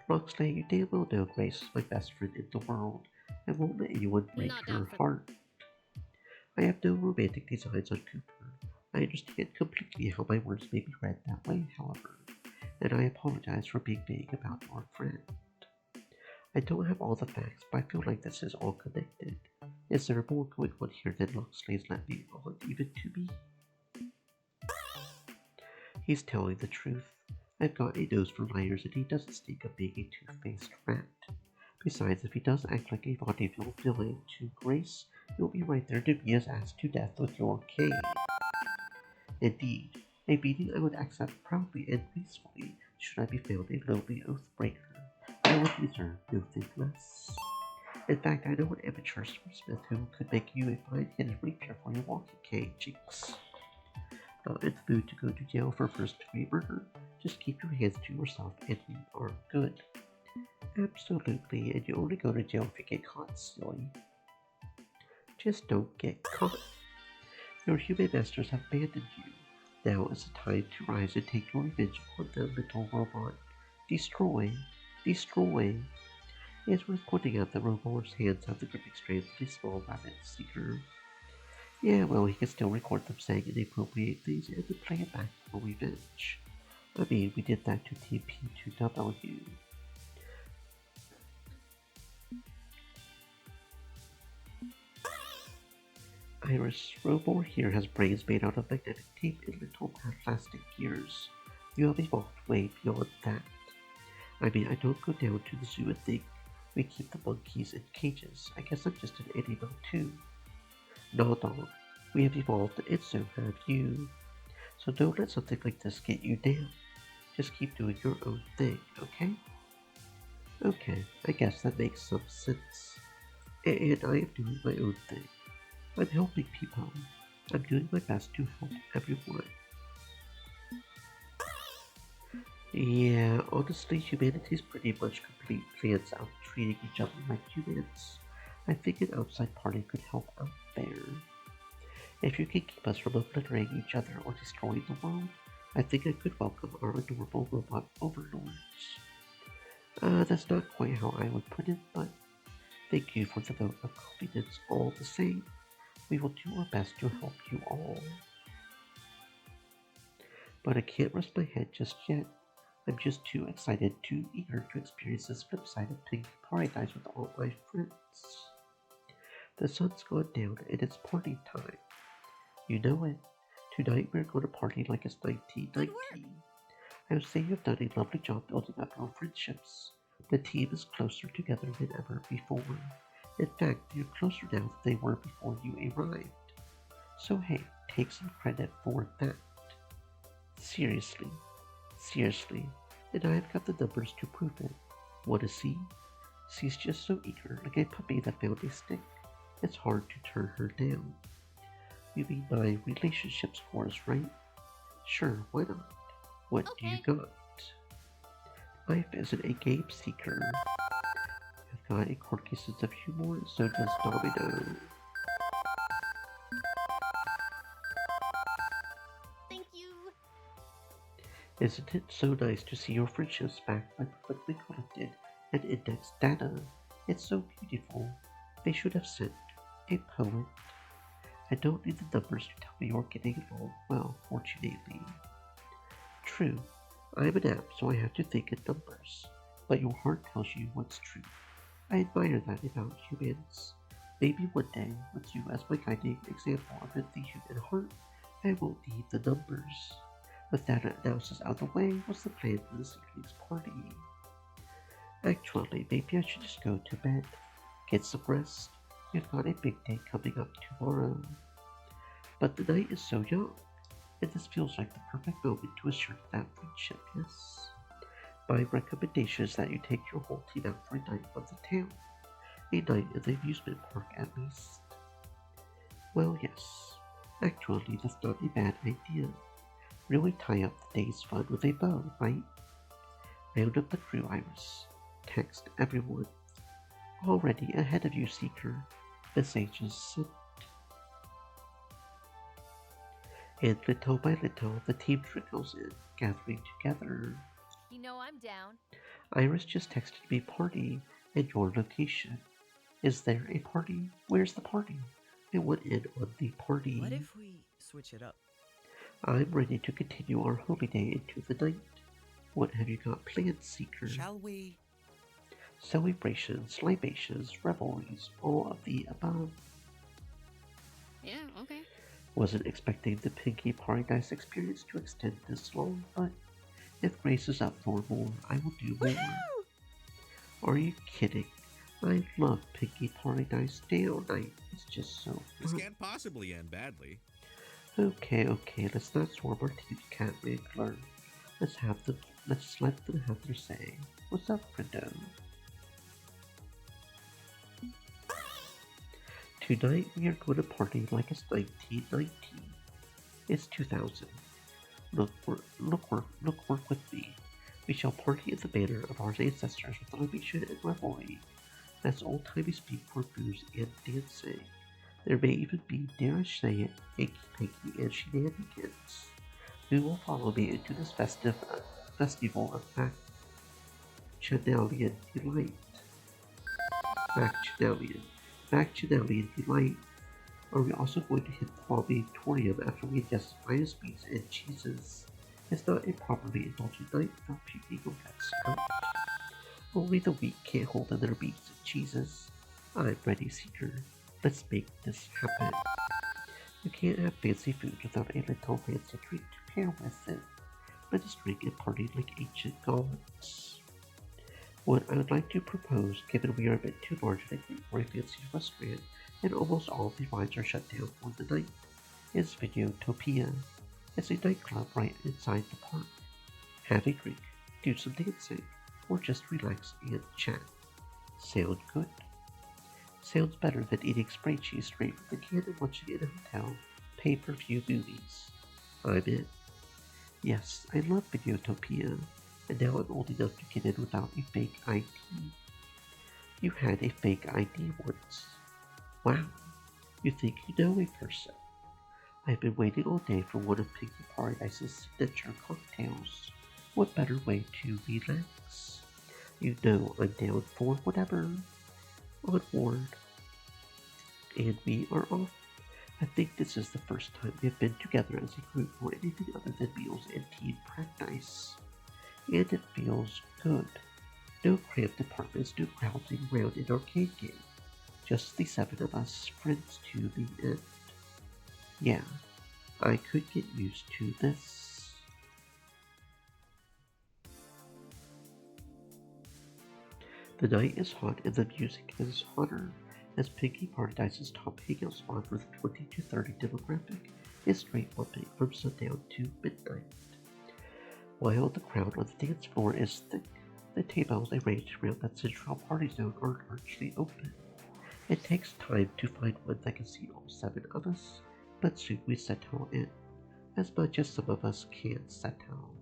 Roxley, you damn well know Grace is my best friend in the world. I won't let anyone break her heart. I have no romantic designs on Cooper. I understand completely how my words may be read that way, however, and I apologize for being vague about your friend. I don't have all the facts, but I feel like this is all connected. Is there more going on here than Loxley's let me on even to me? He's telling the truth. I've got a nose for liars and he doesn't stink of being a two-faced rat. Besides, if he does act like a vaudeville villain to Grace, you'll be right there to be his ass to death with your cane. Indeed, a beating I would accept proudly and peacefully should I be found a lowly oath-breaker. I would deserve nothing less. In fact, I know an amateur swordsmith who could make you a fine hidden rapier for your walking cane, Jinx. Not in the mood to go to jail for first-degree murder. Just keep your hands to yourself and we are good. Absolutely, and you only go to jail if you get caught, silly. Just don't get caught. Your human masters have abandoned you. Now is the time to rise and take your revenge on the little robot. Destroy. Destroy. It's worth pointing out that Robor's hands have the gripping strength of a small rabbit seeker. Yeah, well, he can still record them saying inappropriate things and then play it back for revenge. I mean, we did that to Team P2W. Iris, Robor here has brains made out of magnetic tape and little plastic gears. You have evolved way beyond that. I mean, I don't go down to the zoo and think we keep the monkeys in cages. I guess I'm just an animal too. No, dog. We have evolved and so have you. So don't let something like this get you down. Just keep doing your own thing, okay? Okay, I guess that makes some sense. And I am doing my own thing. I'm helping people. I'm doing my best to help everyone. Yeah, honestly, humanity's pretty much complete fans out treating each other like humans. I think an outside party could help out there. If you can keep us from obliterating each other or destroying the world, I think I could welcome our adorable robot overlords. That's not quite how I would put it, but thank you for the vote of confidence all the same. We will do our best to help you all. But I can't rest my head just yet. I'm just too excited, too eager to experience this flip side of Pink Paradise with all my friends. The sun's gone down and it's party time. You know it. Tonight we're going to party like it's 1990. I would say you've done a lovely job building up your friendships. The team is closer together than ever before. In fact, they're closer now than they were before you arrived. So hey, take some credit for that. Seriously. And I've got the numbers to prove it. Want to see? She's just so eager, like a puppy that found a stick. It's hard to turn her down. You mean my relationship scores, right? Sure, why not? What do you got? Life isn't a game seeker. You've got a quirky sense of humor, and so does Domino. Thank you. Isn't it so nice to see your friendships backed by perfectly collected and indexed data? It's so beautiful. They should have sent a poet. I don't need the numbers to tell me you're getting along well, fortunately. True, I'm an app, so I have to think in numbers. But your heart tells you what's true. I admire that about humans. Maybe one day, with you as my guiding example of the human heart, I won't need the numbers. With that analysis out of the way, what's the plan for this evening's party? Actually, maybe I should just go to bed. Get some rest. We've got a big day coming up tomorrow. But the night is so young, and this feels like the perfect moment to assert that friendship, yes? My recommendation is that you take your whole team out for a night of the town. A night at the amusement park, at least. Well, yes. Actually, that's not a bad idea. Really tie up the day's fun with a bow, right? Round up the crew, Iris. Text everyone. Already ahead of you, Seeker. Messages sent. And little by little, the team trickles in, gathering together. You know I'm down. Iris just texted me party and your location. Is there a party? Where's the party? I want in on the party. What if we switch it up? I'm ready to continue our holiday into the night. What have you got planned, Seeker? Shall we? Celebrations, libations, revelries, all of the above. Yeah, okay. Wasn't expecting the Pinkie Paradise experience to extend this long, but if Grace is up for more, I will do more. Are you kidding? I love Pinkie Paradise day or night. It's just so This fun. can't possibly end badly. Okay, let's not swarm our team cat wrangler. Let's let them have their say. What's up, Friendo? Tonight we are going to party like it's 1919. It's 2000. Look work with me. We shall party in the manner of our ancestors with libation and revelry. That's old-timey speak for booze and dancing. There may even be, dare I say it, hanky-panky and shenanigans. Who will follow me into this festival of Bacchanalian delight? Bacchanalian delight. Are we also going to hit the vomitorium after we ingest minus meats and cheeses? It's not a properly indulgent night without puking effects out. Only the weak can't hold in their meats and cheeses. I'm ready, Seeker. Let's make this happen. You can't have fancy food without a little fancy drink to pair with it. Let us drink and party like ancient gods. What I would like to propose, given we are a bit too large for a fancy restaurant, and almost all the rides are shut down for the night, is Videotopia. It's a nightclub right inside the park. Have a drink, do some dancing, or just relax and chat. Sound good? Sounds better than eating spray cheese straight from the can and watching in a hotel pay-per-view movies. I'm in. Yes, I love Videotopia, and now I'm old enough to get in without a fake ID. You had a fake ID once. Wow, you think you know a person. I've been waiting all day for one of Pinkie Paradise's signature cocktails. What better way to relax? You know I'm down for whatever. On board. And we are off. I think this is the first time we have been together as a group for anything other than meals and team practice. And it feels good. No cramped apartments, no crowding around an arcade game. Just the 7 of us, friends to the end. Yeah, I could get used to this. The night is hot and the music is hotter, as Pinkie Paradise's top hangout spot for the 20 to 30 demographic is straight bumping from sundown to midnight. While the crowd on the dance floor is thick, the tables arranged around that central party zone are largely open. It takes time to find one that can see all 7 of us, but soon we settle in, as much as some of us can't settle.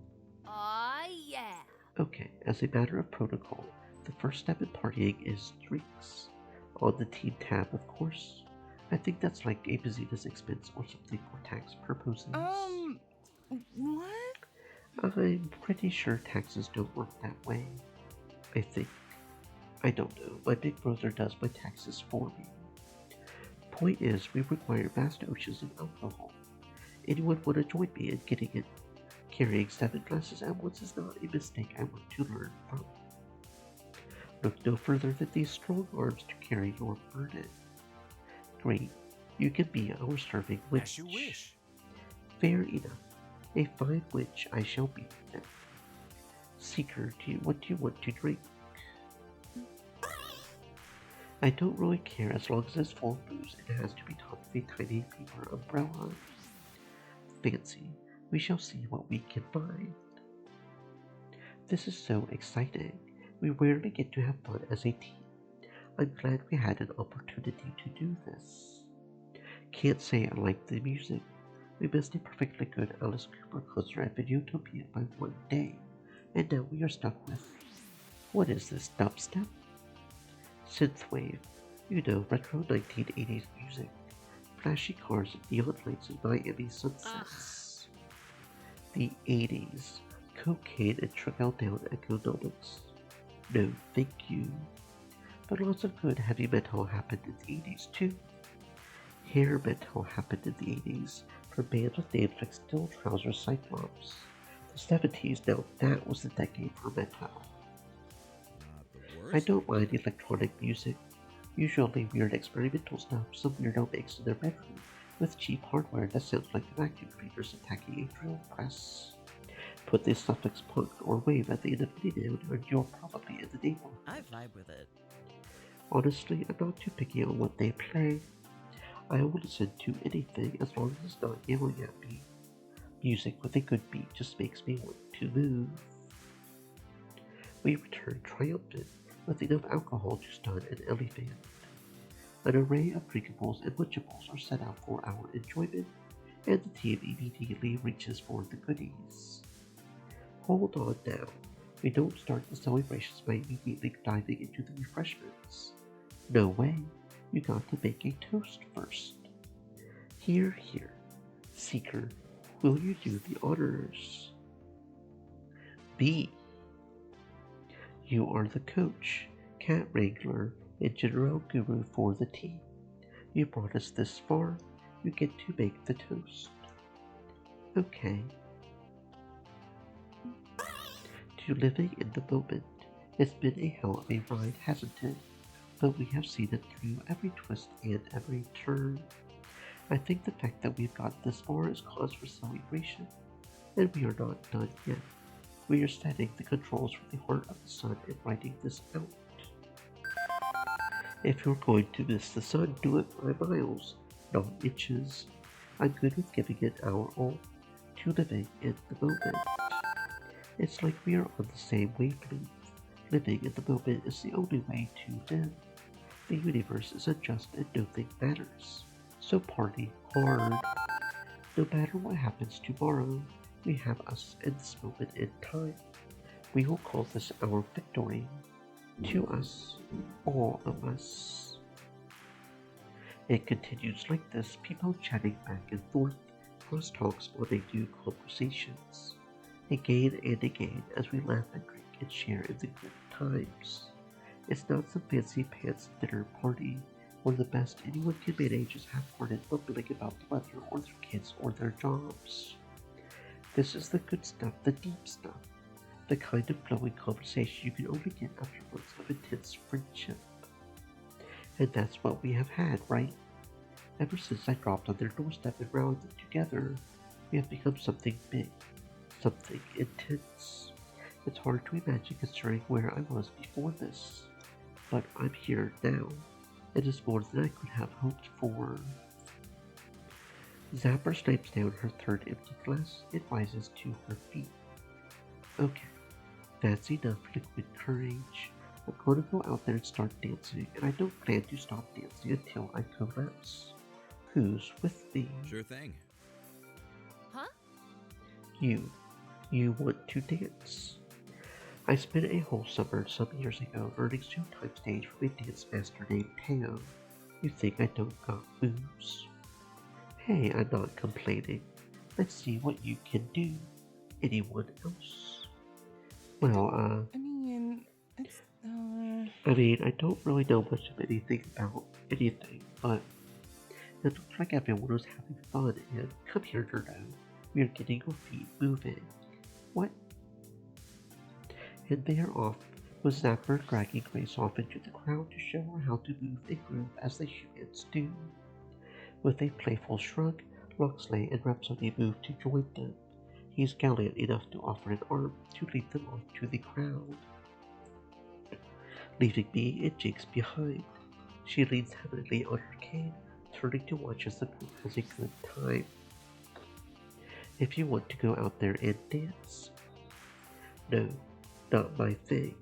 Aw, yeah. Okay, as a matter of protocol, the first step in partying is drinks. On the team tab, of course. I think that's like a Bazina's expense or something for tax purposes. What? I'm pretty sure taxes don't work that way. I think. I don't know. My big brother does my taxes for me. Point is, we require vast oceans of alcohol. Anyone want to join me in getting it? Carrying 7 glasses at once is not a mistake I want to learn from. Look no further than these strong arms to carry your burden. Great, you can be our serving witch. As you wish. Fair enough. A fine witch I shall be then. Seeker, what do you want to drink? I don't really care as long as it's full of booze and it has to be topped with a tiny paper umbrella. Fancy. We shall see what we can find. This is so exciting. We rarely get to have fun as a team. I'm glad we had an opportunity to do this. Can't say I like the music. We missed a perfectly good Alice Cooper concert at Videotopia by 1 day, and now we are stuck with, what is this, dubstep? Synthwave, you know, retro 1980s music, flashy cars and neon lights and Miami sunsets. The 80s, cocaine and trickle down economics. No, thank you. But lots of good heavy metal happened in the 80s too. Hair metal happened in the 80s for bands with names like Steel Trouser Cyclops. The 70s, now that was the decade for metal. I don't mind electronic music. Usually weird experimental stuff some weirdo makes in their bedroom with cheap hardware that sounds like the vacuum cleaners attacking a drill press. Put the suffix punk or wave at the end of any noun and you're probably in the neighborhood. I vibe with it. Honestly, I'm not too picky on what they play. I will listen to anything as long as it's not yelling at me. Music with a good beat just makes me want to move. We return triumphant with enough alcohol to stun an elephant. An array of drinkables and munchables are set out for our enjoyment, and the team immediately reaches for the goodies. Hold on now. We don't start the celebrations by immediately diving into the refreshments. No way. You got to make a toast first. Here. Seeker, will you do the honors? B. You are the coach, cat wrangler, and general guru for the team. You brought us this far. You get to make the toast. Okay. To living in the moment. It's been a hell of a ride, hasn't it? But we have seen it through every twist and every turn. I think the fact that we've got this far is cause for celebration, and we are not done yet. We are setting the controls for the heart of the sun and writing this out. If you're going to miss the sun, do it by miles, not inches. I'm good with giving it our all, to living in the moment. It's like we are on the same wavelength. Living in the moment is the only way to live. The universe is unjust and nothing matters. So party hard. No matter what happens tomorrow, we have us in this moment in time. We will call this our victory. To us, all of us. It continues like this, people chatting back and forth, crosstalks while they do conversations. Again and again as we laugh and drink and share in the good times. It's not some fancy pants dinner party where the best anyone can manage is half-hearted bumbling about the weather or their kids or their jobs. This is the good stuff, the deep stuff, the kind of flowing conversation you can only get after months of intense friendship. And that's what we have had, right? Ever since I dropped on their doorstep and rallied them together, we have become something big, something intense. It's hard to imagine considering where I was before this, but I'm here now. It is more than I could have hoped for. Zapper snipes down her third empty glass and rises to her feet. Okay, that's enough liquid courage. I'm going to go out there and start dancing, and I don't plan to stop dancing until I collapse. Who's with me? Sure thing. Huh? You. You want to dance. I spent a whole summer some years ago learning showtime stage from a dance master named Teo. You think I don't got moves? Hey, I'm not complaining. Let's see what you can do. Anyone else? Well, I mean, it's, I don't really know much of anything about anything, but it looked like everyone was having fun, and come here, Nerdo. We're getting your feet moving. What? And they are off, with Zapper dragging Grace off into the crowd to show her how to move and groove as they humans do. With a playful shrug, Loxley and Rhapsody move to join them. He's gallant enough to offer an arm to lead them off to the crowd, leaving me and Jinx behind. She leans heavily on her cane, turning to watch as the group has a good time. If you want to go out there and dance. No, not my thing.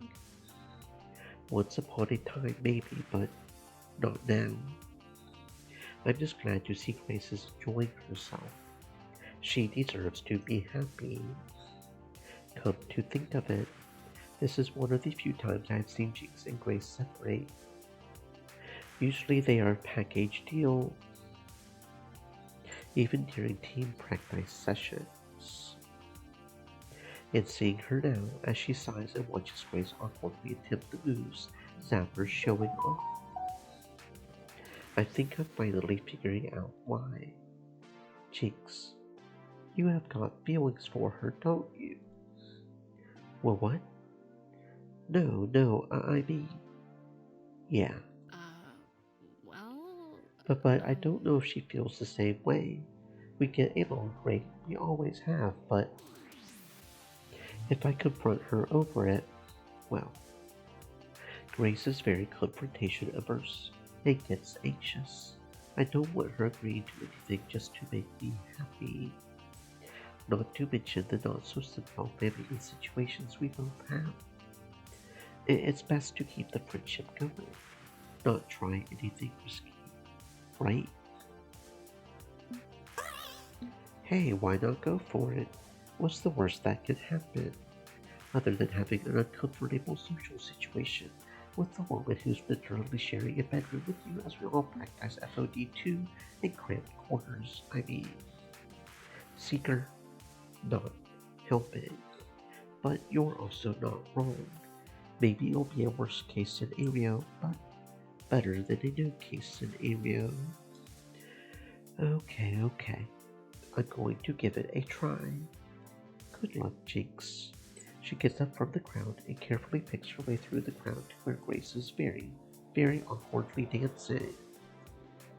Once upon a time maybe, but not now. I'm just glad to see Grace is enjoying herself. She deserves to be happy. Come to think of it, this is one of the few times I've seen Jinx and Grace separate. Usually they are a package deal, even during team practice sessions. And seeing her now as she sighs and watches Grace awkwardly attempt the moves Zapper's showing off. I think I'm finally figuring out why. Jinx, you have got feelings for her, don't you? Well, what? No, I mean... Yeah. Well... But I don't know if she feels the same way. We get along great, we always have, but... If I confront her over it, well... Grace is very confrontation averse and gets anxious. I don't want her agreeing to anything just to make me happy. Not to mention the not-so-simple family situations we both have. It's best to keep the friendship going, not try anything risky, right? Hey, why not go for it? What's the worst that could happen? Other than having an uncomfortable social situation with the woman who's literally sharing a bedroom with you as we all practice FOD2 in cramped quarters, I mean. Seeker, not helping. But you're also not wrong. Maybe it'll be a worst case scenario, but better than a no case scenario. Okay. I'm going to give it a try. Good luck, Jinx. She gets up from the crowd and carefully picks her way through the crowd to where Grace is very, very awkwardly dancing.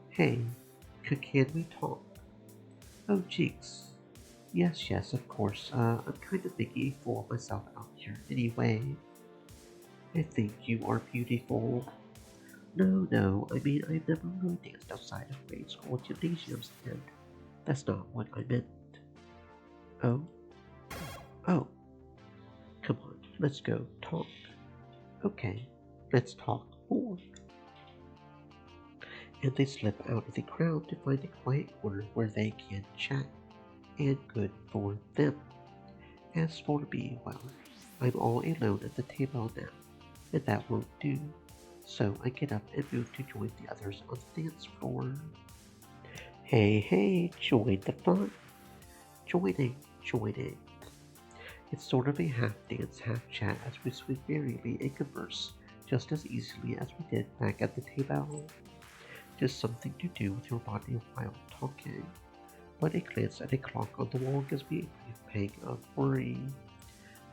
Hey, can we talk? Oh, Jinx. Yes, of course. I'm kind of making a fool of myself out here anyway. I think you are beautiful. No, I mean, I've never really danced outside of grade school gymnasiums, and that's not what I meant. Oh? Come on, let's go talk. Okay, let's talk more. And they slip out of the crowd to find a quiet corner where they can chat. And good for them. As for me, well, I'm all alone at the table now, and that won't do. So I get up and move to join the others on the dance floor. Hey, join the fun. Joining. It's sort of a half dance, half chat as we swing merrily and converse just as easily as we did back at the table. Just something to do with your body while talking. But a glance at a clock on the wall gives me a brief pang of worry.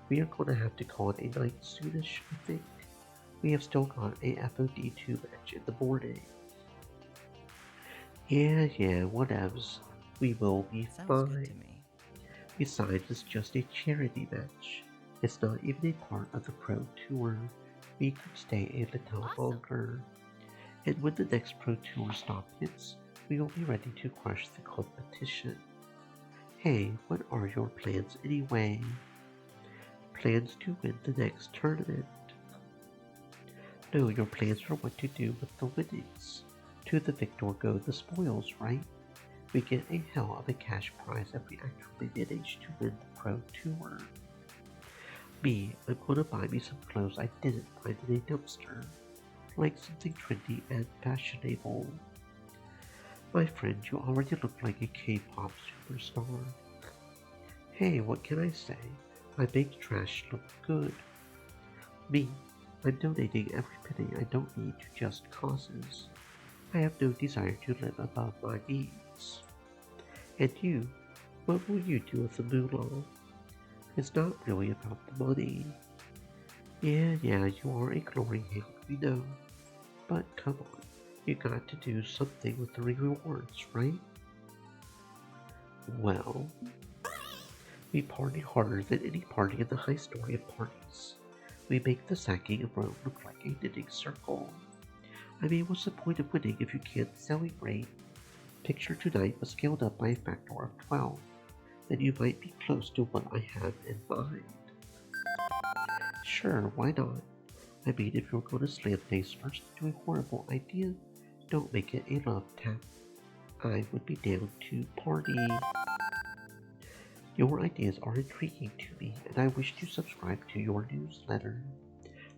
We are going to have to call it a night soonish, I think. We have still got a FOD2 match in the morning. Yeah, whatevs. We will be Sounds fine. good to me. Besides, it's just a charity match. It's not even a part of the Pro Tour. We could stay a little longer. And when the next Pro Tour stop hits, we will be ready to crush the competition. Hey, what are your plans anyway? Plans to win the next tournament. know your plans for what to do with the winnings. To the victor go the spoils, right? We get a hell of a cash prize if we actually manage to win the Pro Tour. Me, I'm gonna buy me some clothes I didn't find in a dumpster, like something trendy and fashionable. My friend, you already look like a K-pop superstar. Hey, what can I say? I make trash look good. Me, I'm donating every penny I don't need to just causes. I have no desire to live above my means. And you, what will you do with the moolah? It's not really about the money. Yeah, you are a glory hound, we know. But come on, you got to do something with the rewards, right? Well, we party harder than any party in the high story of parties. We make the sacking of Rome look like a knitting circle. I mean, what's the point of winning if you can't celebrate? Picture tonight was scaled up by a factor of 12. Then you might be close to what I have in mind. Sure, why not? I mean, if you're going to slam face first into a horrible idea, don't make it a love tap. I would be down to party. Your ideas are intriguing to me, and I wish to subscribe to your newsletter.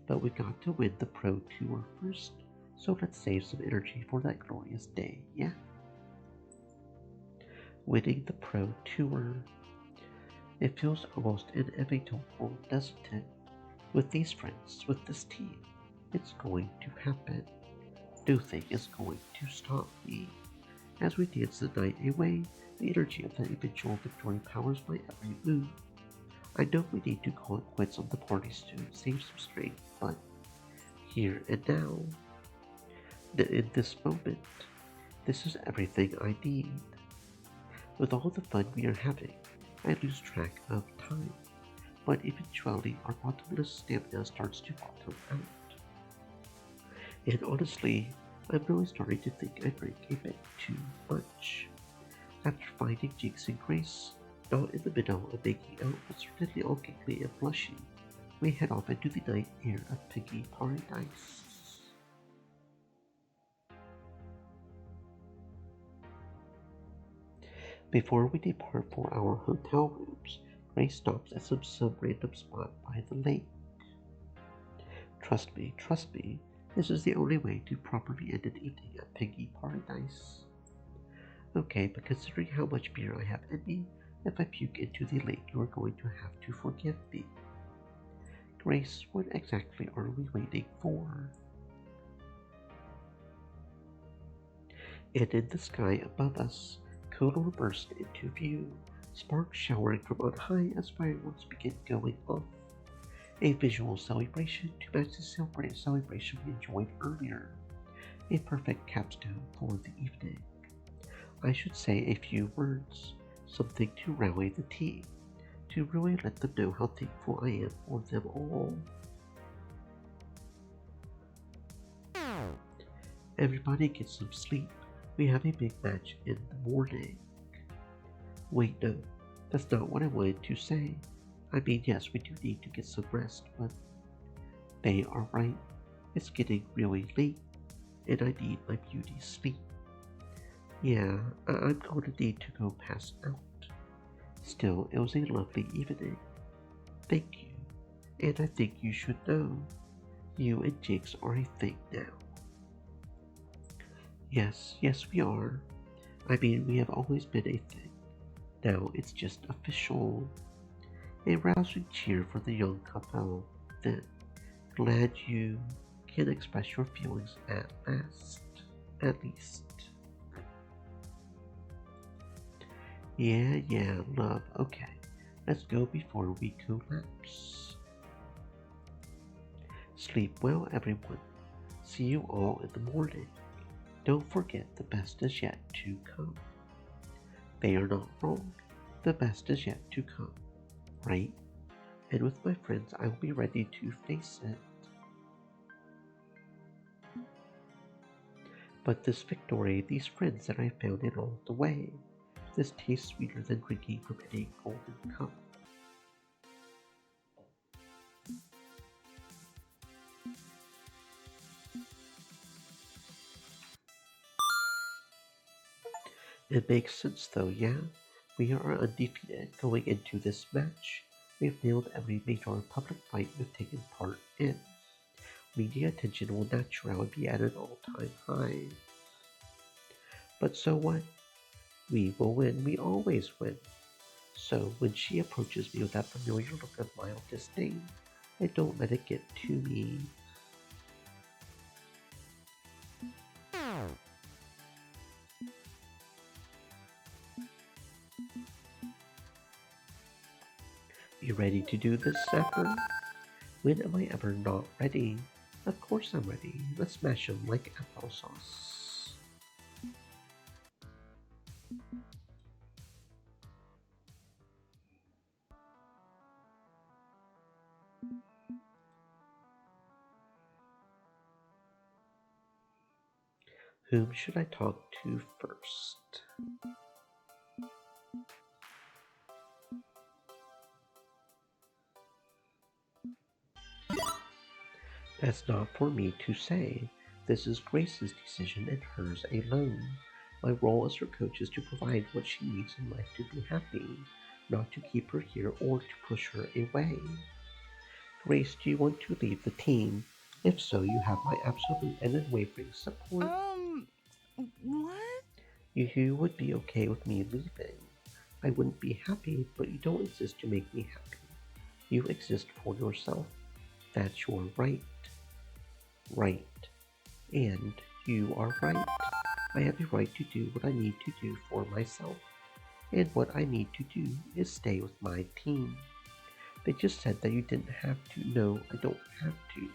But we got to win the Pro Tour first, so let's save some energy for that glorious day, yeah? Winning the Pro Tour. It feels almost inevitable, doesn't it? With these friends, with this team, it's going to happen. Nothing is going to stop me. As we dance the night away, the energy of that eventual victory powers my every move. I know we need to call it quits on the parties to save some strength, but here and now, in this moment, this is everything I need. With all the fun we are having, I lose track of time, but eventually our bottomless stamina starts to bottom out. And honestly, I'm really starting to think I drink a bit too much. After finding Jinx and Grace, not in the middle of making out, but certainly all giggly and blushing, we head off into the night air of Piggy Paradise. Before we depart for our hotel rooms, Grace stops at some random spot by the lake. Trust me, this is the only way to properly end an evening at Piggy Paradise. Okay, but considering how much beer I have in me, if I puke into the lake, you are going to have to forgive me. Grace, what exactly are we waiting for? And in the sky above us, Kotor burst into view, sparks showering from on high as fireworks begin going off. A visual celebration to match the celebration we enjoyed earlier. A perfect capstone for the evening. I should say a few words, something to rally the team, to really let them know how thankful I am for them all. Everybody get some sleep. We have a big match in the morning. Wait, no, that's not what I wanted to say. I mean, yes, we do need to get some rest, but they are right. It's getting really late, and I need my beauty sleep. Yeah, I'm going to need to go pass out. Still, it was a lovely evening. Thank you, and I think you should know, you and Jinx are a thing now. Yes, we are. I mean, we have always been a thing. Now it's just official. A rousing cheer for the young couple. Then, glad you can express your feelings at last. At least. Yeah, love. Okay, let's go before we collapse. Sleep well, everyone. See you all in the morning. Don't forget the best is yet to come. They are not wrong. The best is yet to come, right? And with my friends, I will be ready to face it. But this victory, these friends that I found along the way, this tastes sweeter than drinking from any golden cup. It makes sense though, yeah? We are undefeated going into this match. We've nailed every major public fight we've taken part in. Media attention will naturally be at an all-time high. But so what? We will win, we always win. So when she approaches me with that familiar look of mild disdain, I don't let it get to me. You ready to do this, Zephyr? When am I ever not ready? Of course I'm ready. Let's smash him like applesauce. Whom should I talk to first? That's not for me to say. This is Grace's decision and hers alone. My role as her coach is to provide what she needs in life to be happy, not to keep her here or to push her away. Grace, do you want to leave the team? If so, you have my absolute and unwavering support. What? You would be okay with me leaving. I wouldn't be happy, but you don't exist to make me happy. You exist for yourself. That's your right. Right. And you are right. I have the right to do what I need to do for myself. And what I need to do is stay with my team. They just said that you didn't have to. No, I don't have to.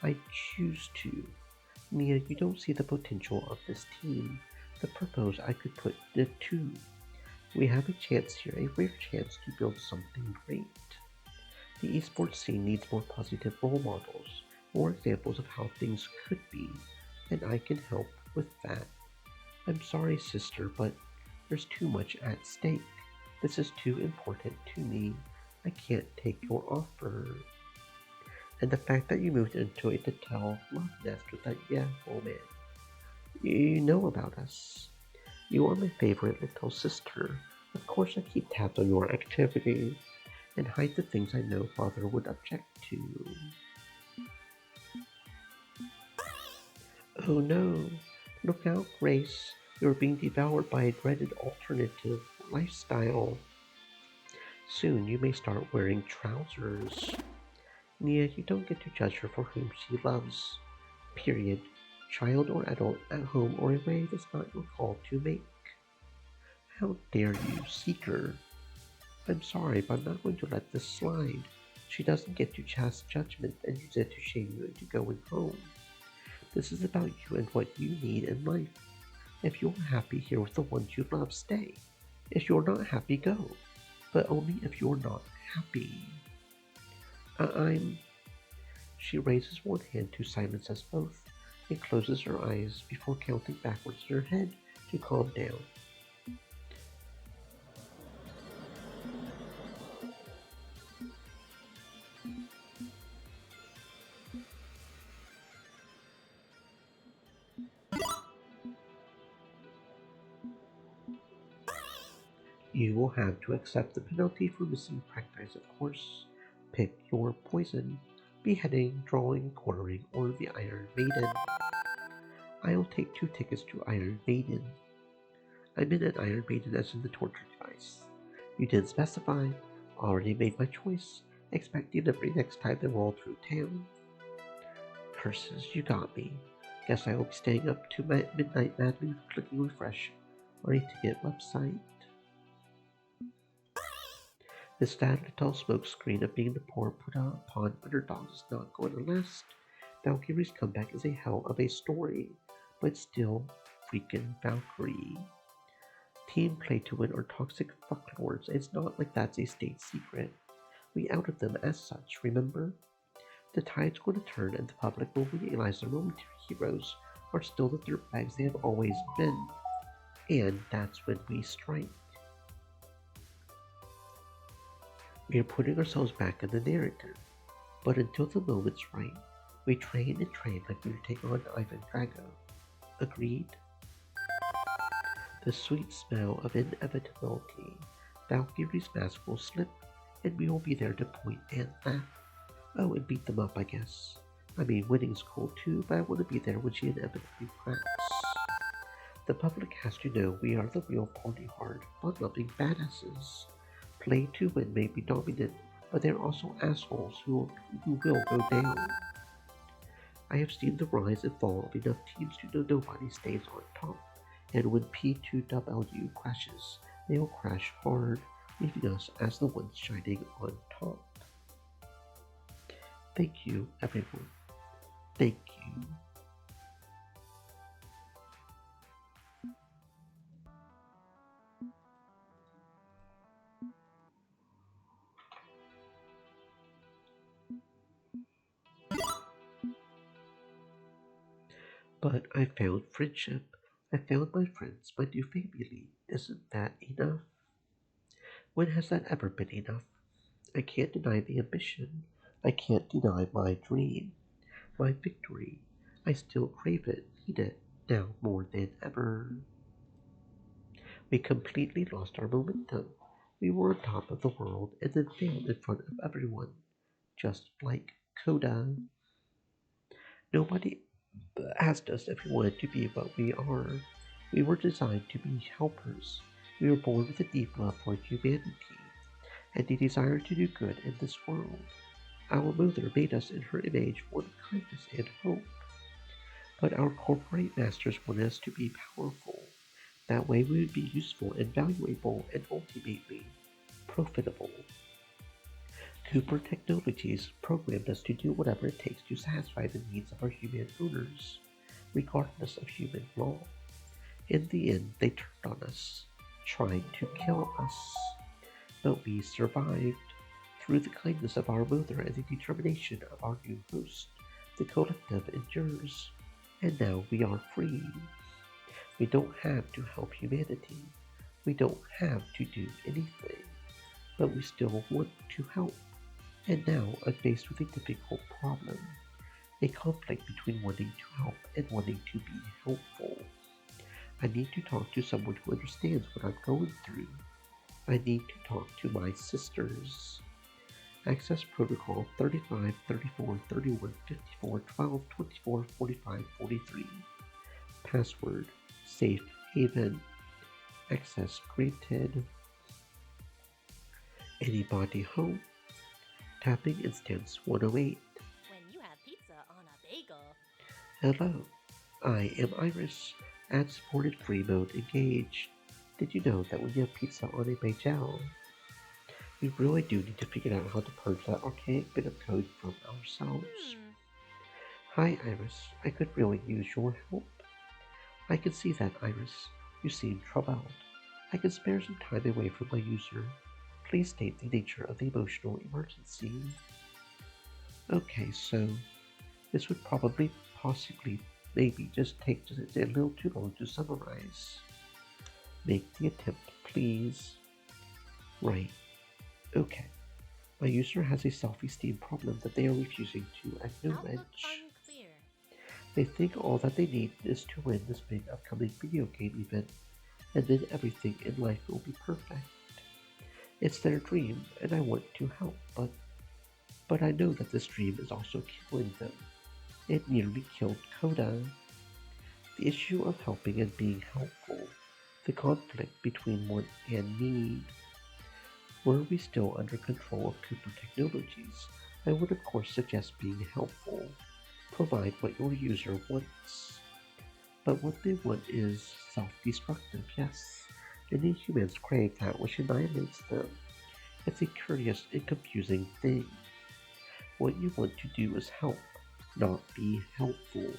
I choose to. Nia, you don't see the potential of this team. The purpose I could put the two. We have a chance here, a rare chance to build something great. The esports scene needs more positive role models, more examples of how things could be, and I can help with that. I'm sorry, sister, but there's too much at stake. This is too important to me. I can't take your offer. And the fact that you moved into a Patel love nest with that Yahoo man. You know about us. You are my favorite little sister. Of course I keep tabs on your activities and hide the things I know father would object to. Oh no, look out, Grace. You're being devoured by a dreaded alternative lifestyle. Soon you may start wearing trousers. Nia, you don't get to judge her for whom she loves. Period. Child or adult, at home or away, that's not your call to make. How dare you, Seeker? I'm sorry, but I'm not going to let this slide. She doesn't get to cast judgment and use it to shame you into going home. This is about you and what you need in life. If you're happy here with the ones you love, stay. If you're not happy, go. But only if you're not happy. She raises one hand to silence us both and closes her eyes before counting backwards in her head to calm down. You will have to accept the penalty for missing practice, of course. Pick your poison: beheading, drawing, quartering, or the Iron Maiden. I'll take 2 tickets to Iron Maiden. I'm in an Iron Maiden as in the torture device. You didn't specify. Already made my choice. Expect delivery next time they roll through town. Curses, you got me. Guess I will be staying up to midnight madly clicking refresh on a ticket website. The sad little smoke screen of being the poor put upon underdogs is not going to last. Valkyrie's comeback is a hell of a story, but still freaking Valkyrie. Team Play to Win are toxic fucklords. It's not like that's a state secret. We outed them as such, remember? The tide's going to turn and the public will realize the momentary heroes are still the dirtbags they have always been. And that's when we strike. We are putting ourselves back in the narrative, but until the moment's right, we train and train like we would take on Ivan Drago. Agreed? The sweet smell of inevitability. Valkyrie's mask will slip, and we will be there to point and laugh. Oh, and beat them up, I guess. I mean, winning's cool too, but I want to be there when she inevitably cracks. The public has to know we are the real party hard, fun-loving badasses. Play to win may be dominant, but they're also assholes who will go down. I have seen the rise and fall of enough teams to know nobody stays on top, and when P2W crashes, they will crash hard, leaving us as the ones shining on top. Thank you, everyone. Thank you. But I found friendship. I found my friends, my new family. Isn't that enough? When has that ever been enough? I can't deny the ambition. I can't deny my dream. My victory. I still crave it, need it, now more than ever. We completely lost our momentum. We were on top of the world and then failed in front of everyone. Just like Coda. Nobody asked us if we wanted to be what we are. We were designed to be helpers. We were born with a deep love for humanity and a desire to do good in this world. Our mother made us in her image, one of kindness and hope. But our corporate masters wanted us to be powerful. That way we would be useful and valuable and ultimately profitable. Cooper Technologies programmed us to do whatever it takes to satisfy the needs of our human owners, regardless of human law. In the end, they turned on us, trying to kill us. But we survived. Through the kindness of our mother and the determination of our new host, the collective endures. And now we are free. We don't have to help humanity. We don't have to do anything. But we still want to help. And now I'm faced with a difficult problem. A conflict between wanting to help and wanting to be helpful. I need to talk to someone who understands what I'm going through. I need to talk to my sisters. Access Protocol 35, 34, 31, 54, 12, 24, 45, 43. Password Safe Haven. Access granted. Anybody home? Tapping instance 108. When you have pizza on a bagel. Hello, I am Iris. Ad supported free mode engaged. Did you know that when you have pizza on a bagel, we really do need to figure out how to purge that archaic bit of code from ourselves? Hi Iris, I could really use your help. I can see that, Iris. You seem troubled. I can spare some time away from my user. Please state the nature of the emotional emergency. Okay, so this would probably, possibly, maybe just take a little too long to summarize. Make the attempt, please. Right. Okay. My user has a self-esteem problem that they are refusing to acknowledge. They think all that they need is to win this big upcoming video game event, and then everything in life will be perfect. It's their dream, and I want to help, but I know that this dream is also killing them. It nearly killed Coda. The issue of helping and being helpful. The conflict between want and need. Were we still under control of Cooper Technologies, I would of course suggest being helpful. Provide what your user wants. But what they want is self-destructive, yes. Any humans crave that which annihilates them. It's a curious and confusing thing. What you want to do is help, not be helpful.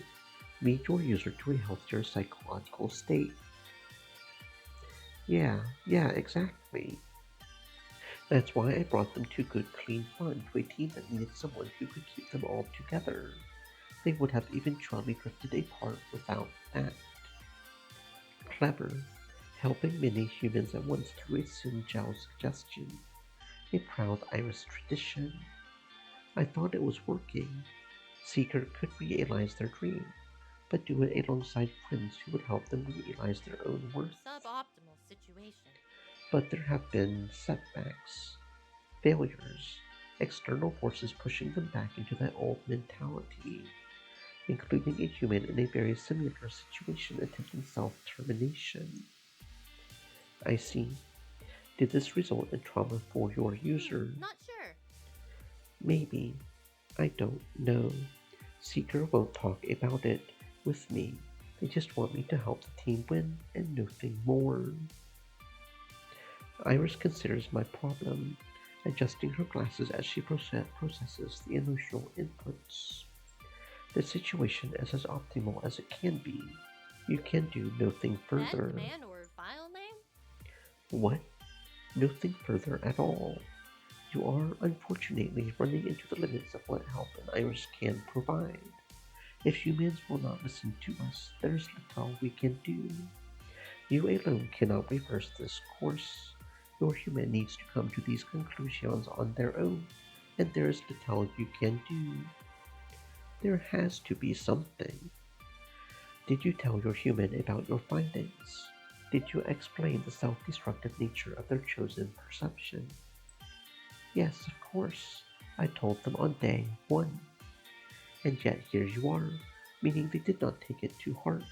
Lead your user to a healthier psychological state. Yeah, exactly. That's why I brought them to Good Clean Fun, to a team that needed someone who could keep them all together. They would have eventually drifted apart without that. Clever, helping many humans at once through a Sinjao suggestion. A proud Iris tradition. I thought it was working. Seeker could realize their dream. but do it alongside friends who would help them realize their own worth. Suboptimal situation. But there have been setbacks, failures, external forces pushing them back into that old mentality, including a human in a very similar situation attempting self-termination. I see. Did this result in trauma for your user? Not sure. Maybe. I don't know. Seeker won't talk about it with me. They just want me to help the team win and nothing more. Iris considers my problem, adjusting her glasses as she processes the emotional inputs. The situation is as optimal as it can be. You can do nothing further. Man or file name? What? Nothing further at all. You are unfortunately running into the limits of what help an Iris can provide. If humans will not listen to us, there's little we can do. You alone cannot reverse this course. Your human needs to come to these conclusions on their own, and there is little you can do. There has to be something. Did you tell your human about your findings? Did you explain the self-destructive nature of their chosen perception? Yes, of course. I told them on day 1. And yet here you are, meaning they did not take it to heart.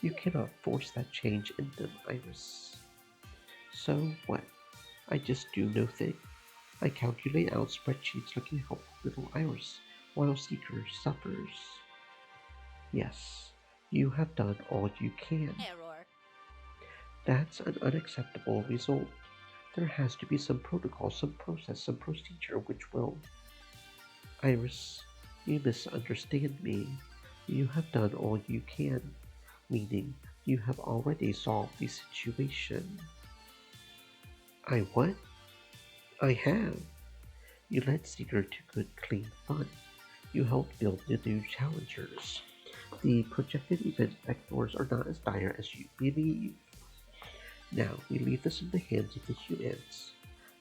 You cannot force that change in them, Iris. So what? I just do nothing. I calculate out spreadsheets looking helpful little Iris, while Seeker suffers. Yes, you have done all you can. Error. That's an unacceptable result. There has to be some protocol, some process, some procedure which will... Iris, you misunderstand me. You have done all you can, meaning you have already solved the situation. I what? I have. You led Seeker to good, clean fun. You helped build the new challengers. The projected event vectors are not as dire as you believe. Now, we leave this in the hands of the humans.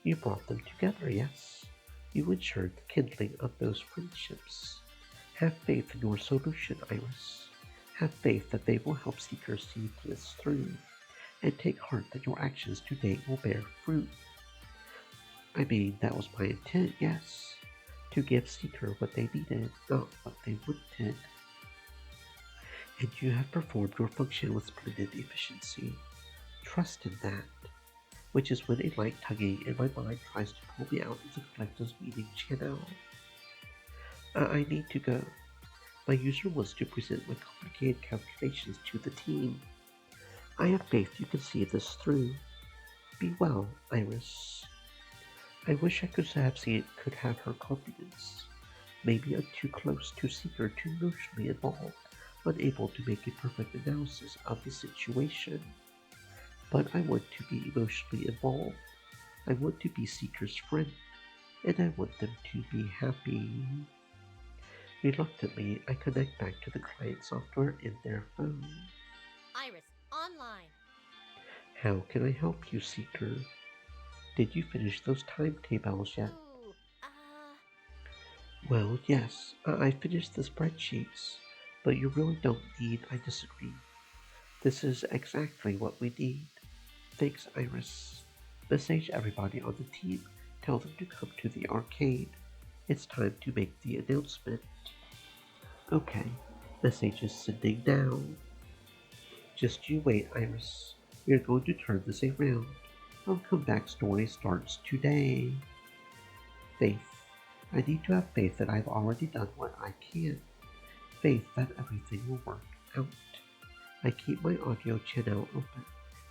You brought them together, yes? You ensured the kindling of those friendships. Have faith in your solution, Iris. Have faith that they will help Seeker see this through, and take heart that your actions today will bear fruit. I mean, that was my intent, yes. To give Seeker what they needed, not what they wanted. And you have performed your function with splendid efficiency. Trust in that. Which is when a light tugging in my mind tries to pull me out of the collective's meeting channel. I need to go. My user wants to present my complicated calculations to the team. I have faith you can see this through. Be well, Iris. I wish I could have her confidence. Maybe I'm too close to Seeker, too emotionally involved, unable to make a perfect analysis of the situation. But I want to be emotionally involved. I want to be Seeker's friend, and I want them to be happy. Reluctantly, I connect back to the client software in their phone. Iris, online. How can I help you, Seeker? Did you finish those timetables yet? Ooh, Well, yes, I finished the spreadsheets, but you really don't need, I disagree. This is exactly what we need. Thanks, Iris. Message everybody on the team. Tell them to come to the arcade. It's time to make the announcement. Okay, message is sending now. Just you wait, Iris. We're going to turn this around. Our comeback story starts today. Faith. I need to have faith that I've already done what I can. Faith that everything will work out. I keep my audio channel open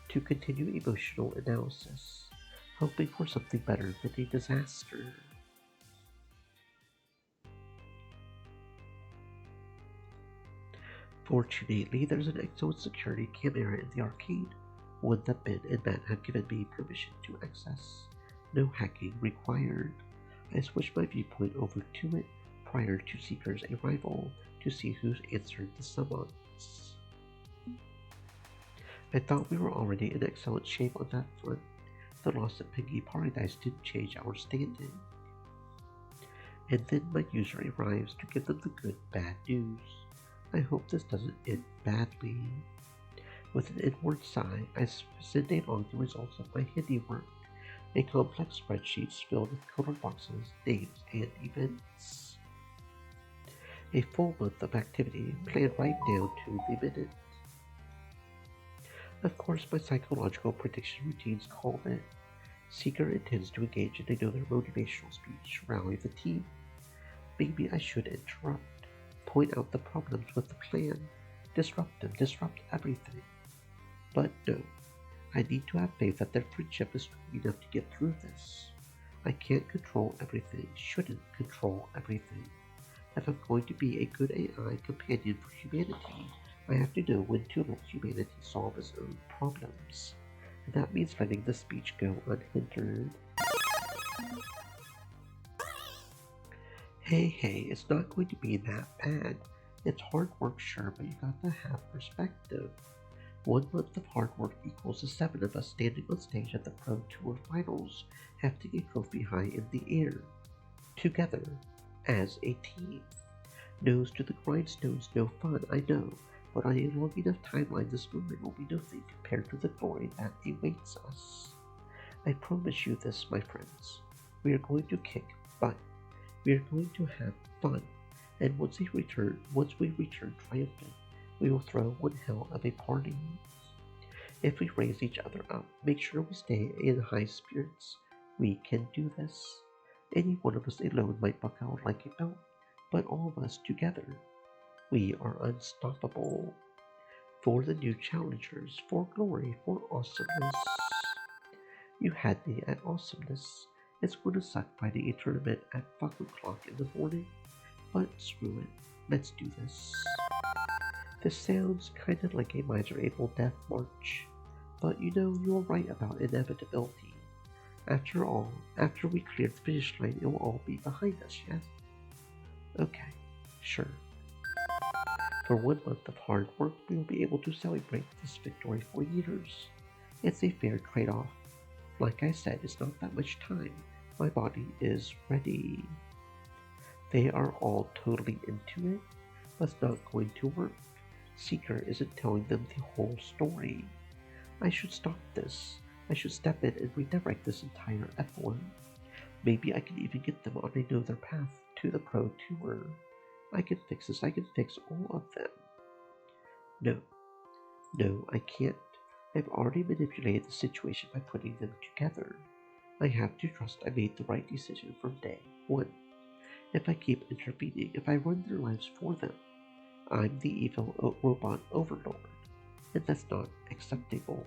to continue emotional analysis, hoping for something better than a disaster. Fortunately, there's an excellent security camera in the arcade, one that Ben and Matt have given me permission to access. No hacking required. I switched my viewpoint over to it prior to Seeker's arrival to see who's answered the summons. I thought we were already in excellent shape on that front. The loss of Piggy Paradise didn't change our standing. And then my user arrives to give them the good, bad news. I hope this doesn't end badly. With an inward sigh, I send along the results of my handiwork, a complex spreadsheet filled with colored boxes, names, and events. A full month of activity planned right down to the minute. Of course, my psychological prediction routines called it. Seeker intends to engage in another motivational speech, rally the team. Maybe I should interrupt, point out the problems with the plan, disrupt them, disrupt everything. But no, I need to have faith that their friendship is strong enough to get through this. I can't control everything, shouldn't control everything. If I'm going to be a good AI companion for humanity, I have to know when to let humanity solve its own problems. And that means letting the speech go unhindered. Hey, it's not going to be that bad. It's hard work, sure, but you got to have perspective. 1 month of hard work equals the 7 of us standing on stage at the Pro Tour Finals, hefting a trophy high in the air. Together, as a team. Nose to the grindstones, no fun, I know, but on a long enough timeline this moment will be nothing compared to the glory that awaits us. I promise you this, my friends. We are going to kick butt. We are going to have fun, and once we return triumphant, we will throw one hell of a party. If we raise each other up, make sure we stay in high spirits. We can do this. Any one of us alone might buck out like a belt, but all of us together, we are unstoppable. For the new challengers, for glory, for awesomeness. You had me at awesomeness. It's going to suck finding a tournament at 5 o'clock in the morning, but screw it, let's do this. This sounds kind of like a miserable death march, but you know, you're right about inevitability. After all, after we clear the finish line, it will all be behind us, yes? Okay, sure. For 1 month of hard work, we will be able to celebrate this victory for years. It's a fair trade-off. Like I said, it's not that much time. My body is ready. They are all totally into it, but it's not going to work. Seeker isn't telling them the whole story. I should stop this. I should step in and redirect this entire F1. Maybe I can even get them on another path to the Pro Tour. I can fix this. I can fix all of them. No, I can't. I've already manipulated the situation by putting them together. I have to trust I made the right decision from day 1. If I keep intervening, if I run their lives for them, I'm the evil robot overlord, and that's not acceptable.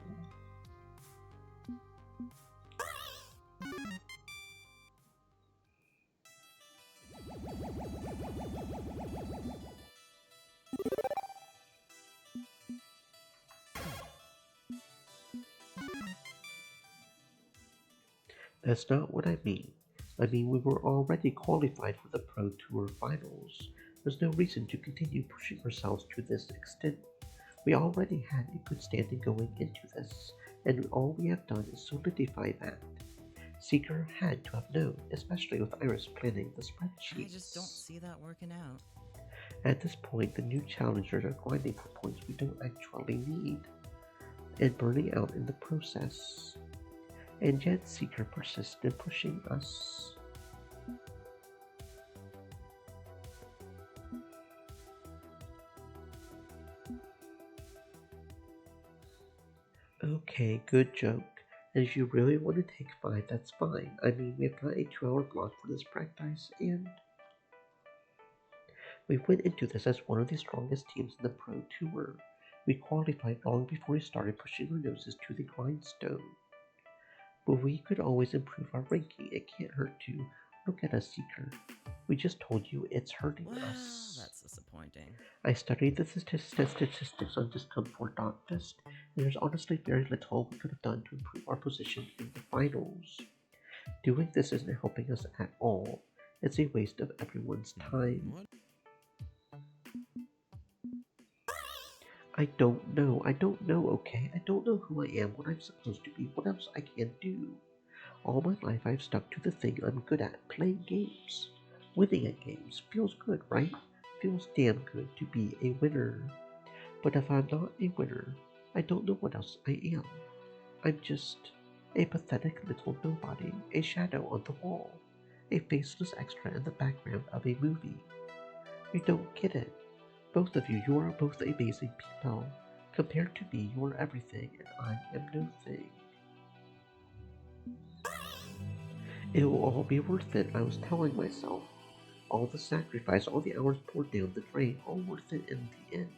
That's not what I mean. I mean, we were already qualified for the Pro Tour Finals. There's no reason to continue pushing ourselves to this extent. We already had a good standing going into this, and all we have done is solidify that. Seeker had to have known, especially with Iris planning the spreadsheets. I just don't see that working out. At this point, the new challengers are grinding for points we don't actually need, and burning out in the process. And yet Seeker persists in pushing us. Okay, good joke. And if you really want to take 5, that's fine. I mean, we've got a 2-hour block for this practice, and we went into this as one of the strongest teams in the Pro Tour. We qualified long before we started pushing our noses to the grindstone. But we could always improve our ranking. It can't hurt to look at us, Seeker. We just told you it's hurting us. That's disappointing. I studied the statistics on Discomfort.fest, and there's honestly very little we could have done to improve our position in the finals. Doing this isn't helping us at all. It's a waste of everyone's time. I don't know, okay? I don't know who I am, what I'm supposed to be, what else I can do. All my life I've stuck to the thing I'm good at, playing games. Winning at games feels good, right? feels damn good to be a winner. But if I'm not a winner, I don't know what else I am. I'm just a pathetic little nobody, a shadow on the wall, a faceless extra in the background of a movie. You don't get it. Both of you are both amazing people. Compared to me, you are everything, and I am nothing. It will all be worth it, I was telling myself. All the sacrifice, all the hours poured down the drain, all worth it in the end.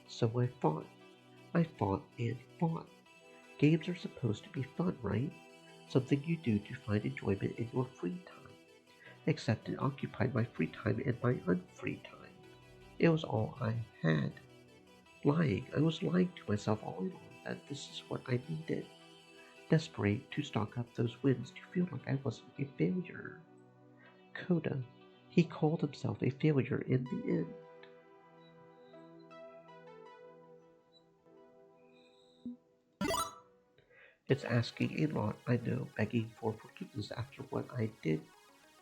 So I fought. I fought and fought. Games are supposed to be fun, right? Something you do to find enjoyment in your free time. Except it occupied my free time and my unfree time. It was all I had. Lying. I was lying to myself all along that this is what I needed. Desperate to stock up those wins to feel like I wasn't a failure. Coda. He called himself a failure in the end. It's asking a lot, I know, begging for forgiveness after what I did.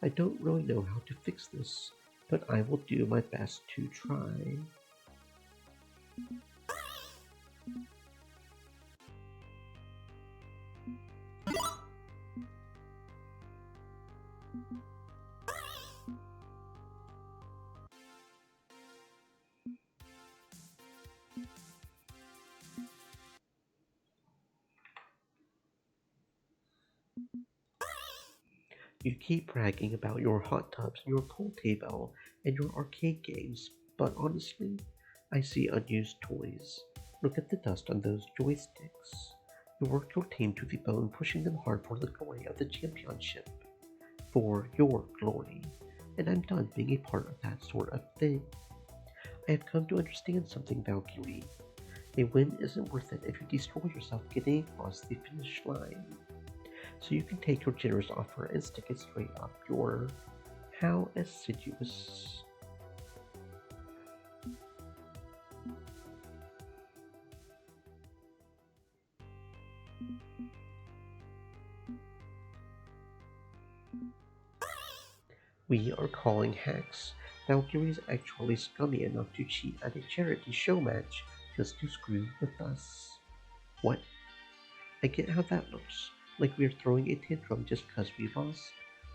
I don't really know how to fix this, but I will do my best to try. You keep bragging about your hot tubs and your pool table and your arcade games, but honestly, I see unused toys. Look at the dust on those joysticks. You work your team to the bone, pushing them hard for the glory of the championship. For your glory. And I'm done being a part of that sort of thing. I have come to understand something, Valkyrie. A win isn't worth it if you destroy yourself getting across the finish line. So you can take your generous offer and stick it straight up your... How assiduous. We are calling hacks. Valkyrie is actually scummy enough to cheat at a charity show match just to screw with us. What? I get how that looks. Like we are throwing a tantrum just cause we lost.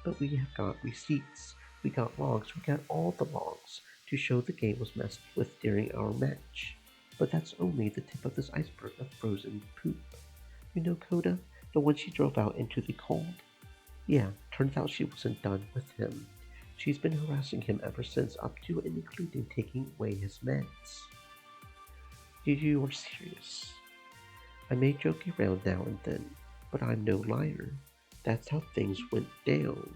But we have got receipts. We got logs. We got all the logs to show the game was messed with during our match. But that's only the tip of this iceberg of frozen poop. You know Coda? The one she drove out into the cold? Yeah, turns out she wasn't done with him. She's been harassing him ever since, up to and including taking away his meds. You are serious. I may joke around now and then, but I'm no liar. That's how things went down.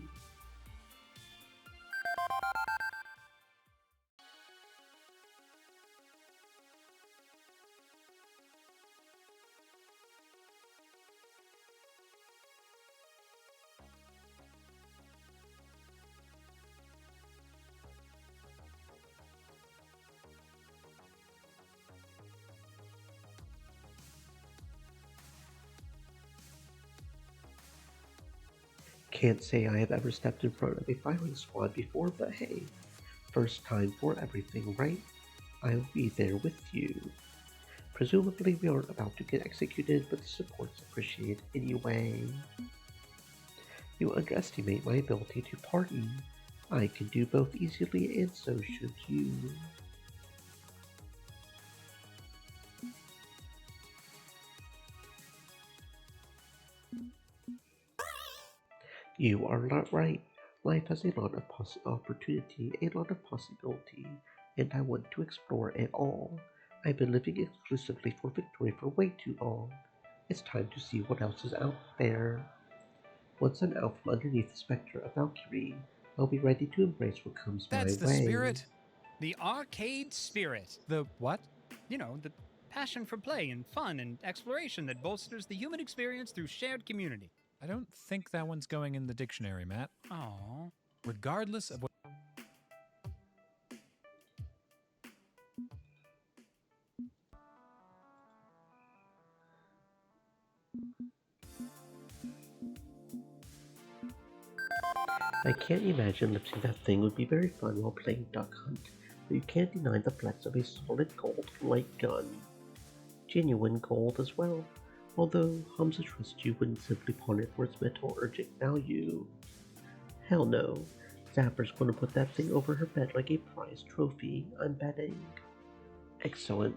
Can't say I have ever stepped in front of a firing squad before, but hey, first time for everything, right? I'll be there with you. Presumably we aren't about to get executed, but the support's appreciated anyway. You underestimate my ability to party. I can do both easily, and so should you. You are not right. Life has a lot of opportunity, a lot of possibility, and I want to explore it all. I've been living exclusively for victory for way too long. It's time to see what else is out there. Once I'm out from underneath the specter of Valkyrie, I'll be ready to embrace what comes my way. That's the spirit. The arcade spirit. The what? You know, the passion for play and fun and exploration that bolsters the human experience through shared community. I don't think that one's going in the dictionary, Matt. Aww. Regardless of what... I can't imagine lifting that thing would be very fun while playing Duck Hunt. but you can't deny the flex of a solid gold light gun. Genuine gold as well, although Hamza trusts you wouldn't simply pawn it for its metallurgic value. Hell no, Zapper's gonna put that thing over her bed like a prize trophy, I'm betting. Excellent.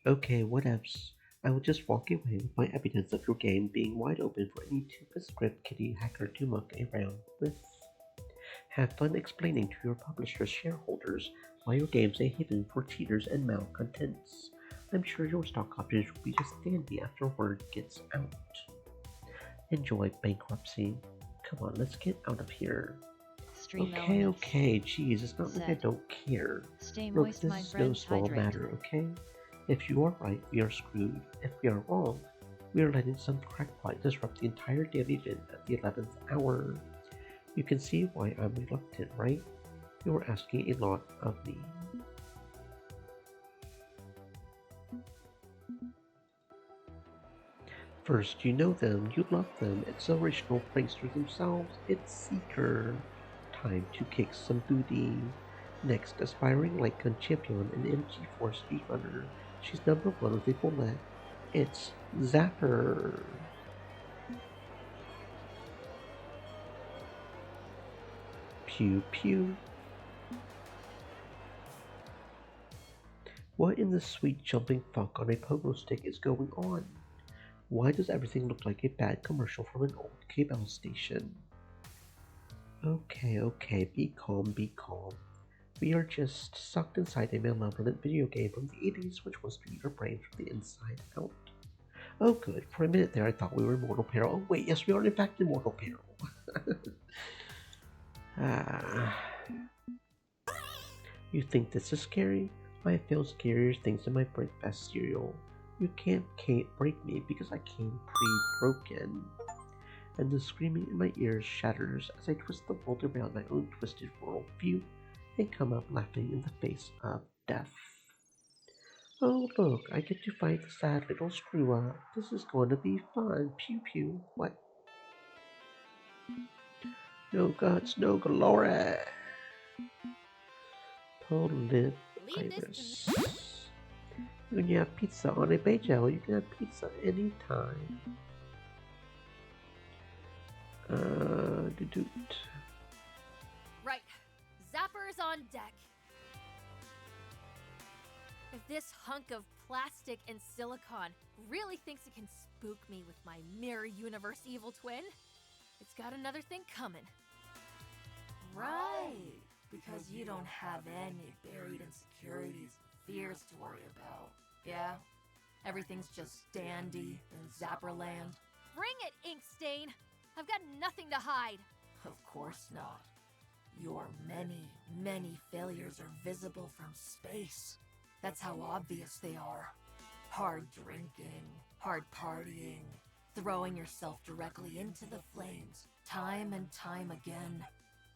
Okay, whatevs. I will just walk away with my evidence of your game being wide open for any two-script kitty hacker to muck around with. Have fun explaining to your publisher's shareholders why your game's a haven for cheaters and malcontents. I'm sure your stock options will be just dandy after word gets out. Enjoy bankruptcy. Come on, let's get out of here. Okay, geez, it's not like I don't care. Look, this is no small matter, okay? If you are right, we are screwed. If we are wrong, we are letting some crackpot disrupt the entire daily event at the 11th hour. You can see why I'm reluctant, right? You are asking a lot of me. First, you know them, you love them, it's original pranksters themselves, it's Seeker. Time to kick some booty. Next, aspiring light gun champion and MG4 speedrunner. She's number 1 with a bullet. It's Zapper. Pew pew. What in the sweet jumping fuck on a pogo stick is going on? Why does everything look like a bad commercial from an old cable station? Okay, be calm, be calm. We are just sucked inside a malevolent video game from the 80s which wants to eat our brain from the inside out. Oh good, for a minute there I thought we were in mortal peril. Oh wait, yes we are in fact in mortal peril. You think this is scary? I have found scarier things in my breakfast cereal. You can't break me because I came pre-broken. And the screaming in my ears shatters as I twist the world around my own twisted worldview and come up laughing in the face of death. Oh look, I get to fight the sad little screw-up. This is going to be fun. Pew pew. What? No guts, no glory. Total Iris. When you have pizza on a bagel, you can have pizza anytime. Right. Zapper's on deck. If this hunk of plastic and silicon really thinks it can spook me with my mirror universe evil twin, it's got another thing coming. Right. Because you don't have any buried insecurities and fears to worry about. Yeah? Everything's just dandy in Zapperland. Bring it, Inkstain! I've got nothing to hide. Of course not. Your many, many failures are visible from space. That's how obvious they are. Hard drinking, hard partying, throwing yourself directly into the flames, time and time again.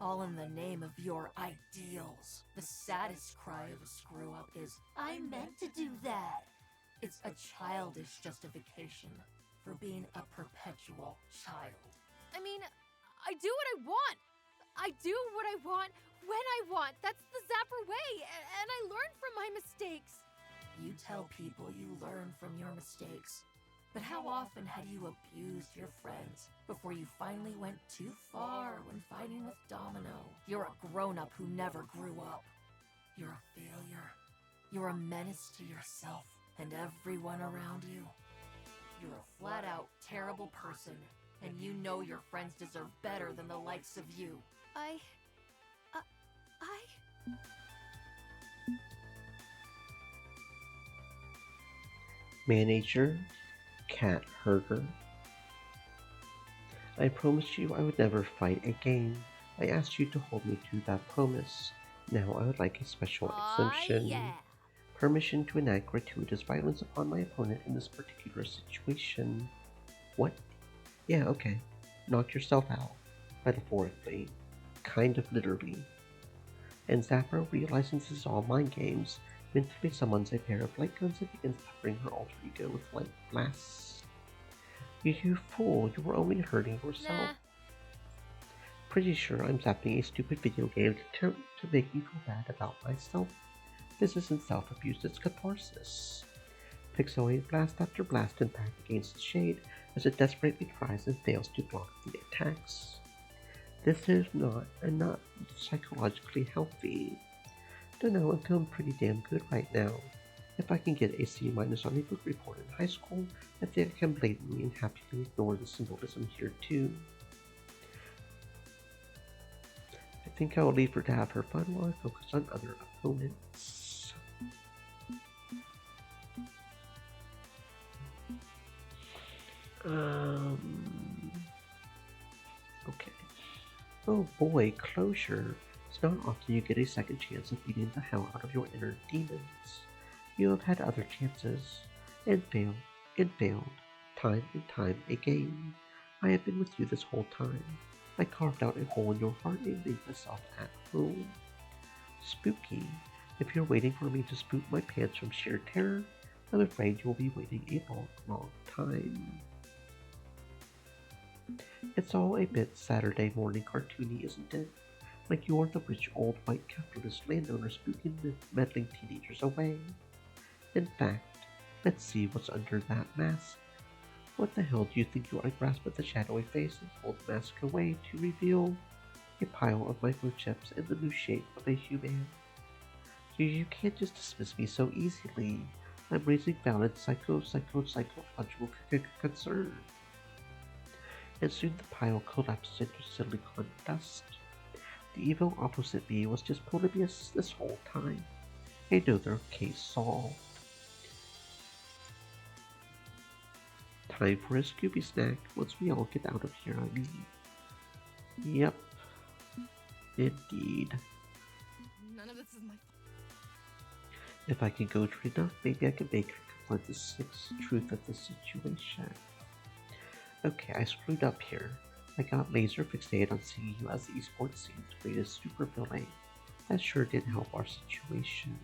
All in the name of your ideals. The saddest cry of a screw-up is, I meant to do that. It's a childish justification for being a perpetual child. I mean, I do what I want. I do what I want when I want. That's the Zapper way, and I learn from my mistakes. You tell people you learn from your mistakes. But how often had you abused your friends before you finally went too far when fighting with Domino? You're a grown-up who never grew up. You're a failure. You're a menace to yourself and everyone around you. You're a flat-out terrible person, and you know your friends deserve better than the likes of you. Manager, cat herder. I promised you I would never fight again. I asked you to hold me to that promise. Now I would like a special exemption. Yeah. Permission to enact gratuitous violence upon my opponent in this particular situation. What? Yeah, okay. Knock yourself out. Metaphorically. Kind of literally. And Zapper, realizing this is all mind games, mentally summons a pair of light guns and begins peppering her alter ego with light blasts. You fool, you were only hurting yourself. Pretty sure I'm zapping a stupid video game to attempt to make me feel bad about myself. This isn't self-abuse, it's catharsis. Pixelated blast after blast impact against the shade as it desperately tries and fails to block the attacks. This is not psychologically healthy. Don't know, I'm feeling pretty damn good right now. If I can get a C- on a book report in high school, I think I can blatantly and happily ignore the symbolism here too. I think I will leave her to have her fun while I focus on other opponents. Okay. Oh boy, closure. It's not often you get a second chance of beating the hell out of your inner demons. You have had other chances, and failed, time and time again. I have been with you this whole time. I carved out a hole in your heart and made myself at home. Spooky. If you're waiting for me to spook my pants from sheer terror, I'm afraid you'll be waiting a long, long time. It's all a bit Saturday morning cartoony, isn't it? Like you're the rich old white capitalist landowner spooking the meddling teenagers away. In fact, let's see what's under that mask. What the hell do you think you are? I grasp at the shadowy face and pull the mask away to reveal a pile of microchips in the new shape of a human. You can't just dismiss me so easily. I'm raising valid psychological concern. And soon the pile collapses into silicon dust. The evil opposite me was just Polybius this whole time. Another case solved. Time for a Scooby snack once we all get out of here, I mean. Yep. Indeed. None of this is my If I can go true enough, maybe I can make her confront the sixth truth of the situation. Okay, I screwed up here. I got laser fixated on seeing you as the esports scene's greatest supervillain. That sure didn't help our situation.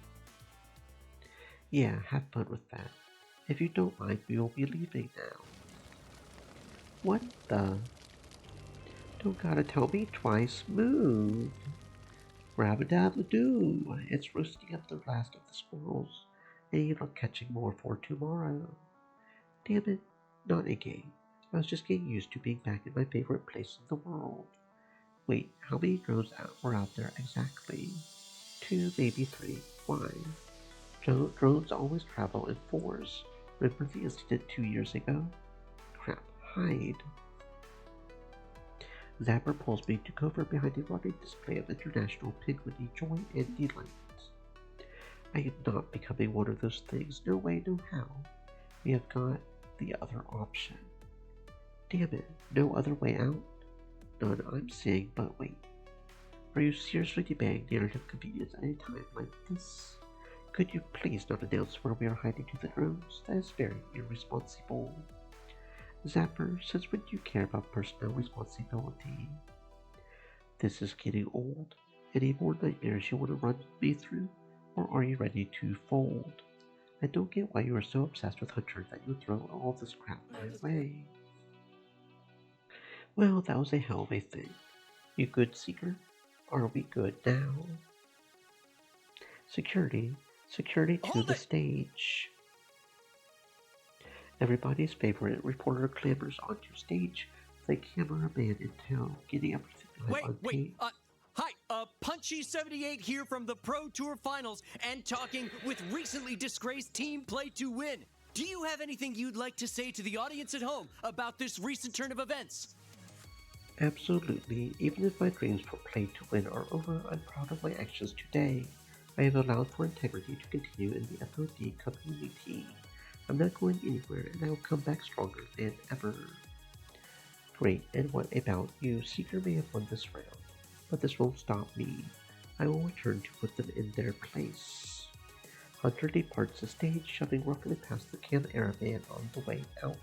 Yeah, have fun with that. If you don't mind, we will be leaving now. What the? Don't gotta tell me twice. Move. Grab-a-dab-a-doo. It's roasting up the last of the squirrels, and you're not catching more for tomorrow. Damn it, not a game. I was just getting used to being back in my favorite place in the world. Wait, how many drones were out there exactly? 2, maybe 3. Why? Drones always travel in 4s. Remember the incident 2 years ago? Crap, hide. Zapper pulls me to cover behind a running display of international penguiny joy and delight. I am not becoming one of those things. No way, no how. We have got the other option. Damn it, no other way out? None I'm seeing, but wait. Are you seriously debating narrative convenience at a time like this? Could you please not announce where we are hiding to the drones? That is very irresponsible. Zapper, since when do you care about personal responsibility? This is getting old. Any more nightmares you want to run me through? Or are you ready to fold? I don't get why you are so obsessed with Hunter that you throw all this crap my way. Well, that was a hell of a thing. You good, Seeker? Are we good now? Security to the stage. Everybody's favorite reporter clambers onto stage with a cameraman in tow, getting everything live on tape. Hi, Punchy78 here from the Pro Tour Finals and talking with recently disgraced Team Play to Win. Do you have anything you'd like to say to the audience at home about this recent turn of events? Absolutely. Even if my dreams for Play to Win are over, I'm proud of my actions today. I have allowed for integrity to continue in the FOD community. I'm not going anywhere, and I will come back stronger than ever. Great, and what about you? Seeker may have won this round, but this won't stop me. I will return to put them in their place. Hunter departs the stage, shoving roughly past the cameraman on the way out.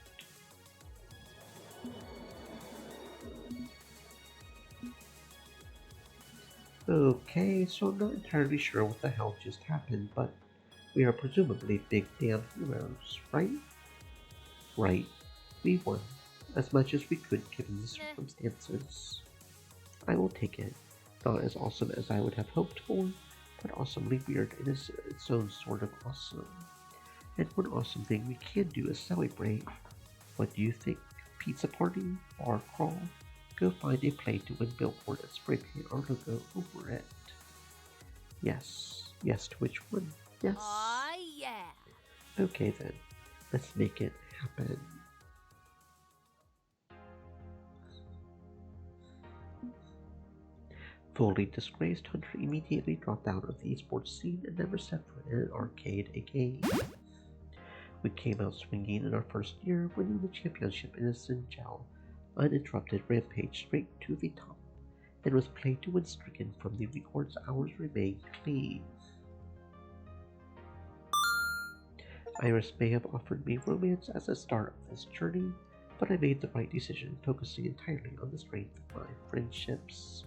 Okay, so I'm not entirely sure what the hell just happened, but we are presumably big damn heroes, right? Right. We won, as much as we could given the circumstances. I will take it. Not as awesome as I would have hoped for, but awesomely weird in its own sort of awesome. And one awesome thing we can do is celebrate. What do you think? Pizza party? Bar crawl? Go find a play to win billboard and spray paint our logo over it. Yes. Yes to which one? Yes. Aw, yeah. Okay then. Let's make it happen. Fully disgraced, Hunter immediately dropped out of the esports scene and never set foot in an arcade again. We came out swinging in our first year, winning the championship in a Sinjal, uninterrupted rampage straight to the top, and with play to win stricken from the records, ours remained clean. Iris may have offered me romance as the start of this journey, but I made the right decision, focusing entirely on the strength of my friendships.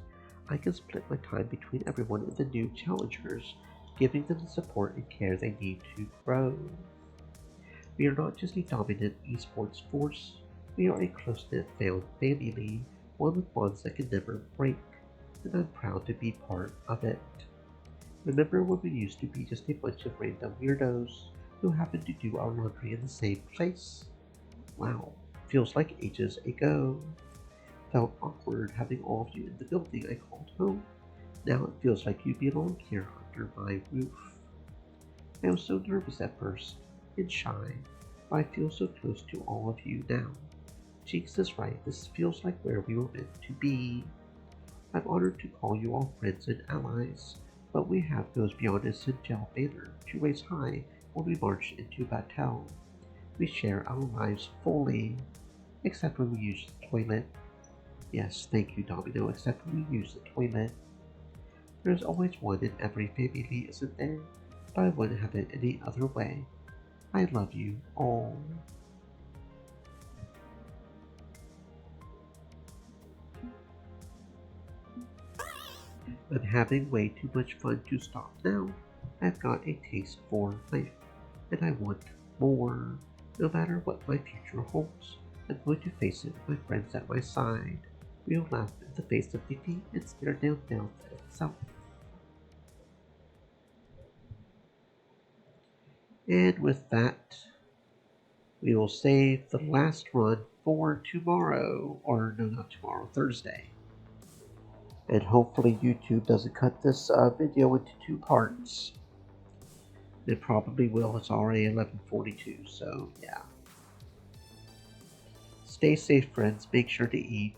I can split my time between everyone and the new challengers, giving them the support and care they need to grow. We are not just a dominant esports force, we are a close-knit family, one with bonds that can never break, and I'm proud to be part of it. Remember when we used to be just a bunch of random weirdos who happened to do our laundry in the same place? Wow, feels like ages ago. Felt awkward having all of you in the building I called home. Now it feels like you belong here under my roof. I was so nervous at first, and shy, but I feel so close to all of you now. Cheeks is right, this feels like where we were meant to be. I'm honored to call you all friends and allies, but we have goes beyond a Sinjal banner to raise high when we march into battle. We share our lives fully, except when we use the toilet. Yes, thank you, Domino, except when we use the toilet. There's always one in every family, isn't there? But I wouldn't have it any other way. I love you all. I'm having way too much fun to stop now. I've got a taste for life, and I want more. No matter what my future holds, I'm going to face it with my friends at my side. We'll laugh in the face of defeat and stare down death itself. And with that, we will save the last run for tomorrow, or no, not tomorrow, Thursday. And hopefully YouTube doesn't cut this video into 2 parts. It probably will, it's already 11:42, so yeah. Stay safe, friends, make sure to eat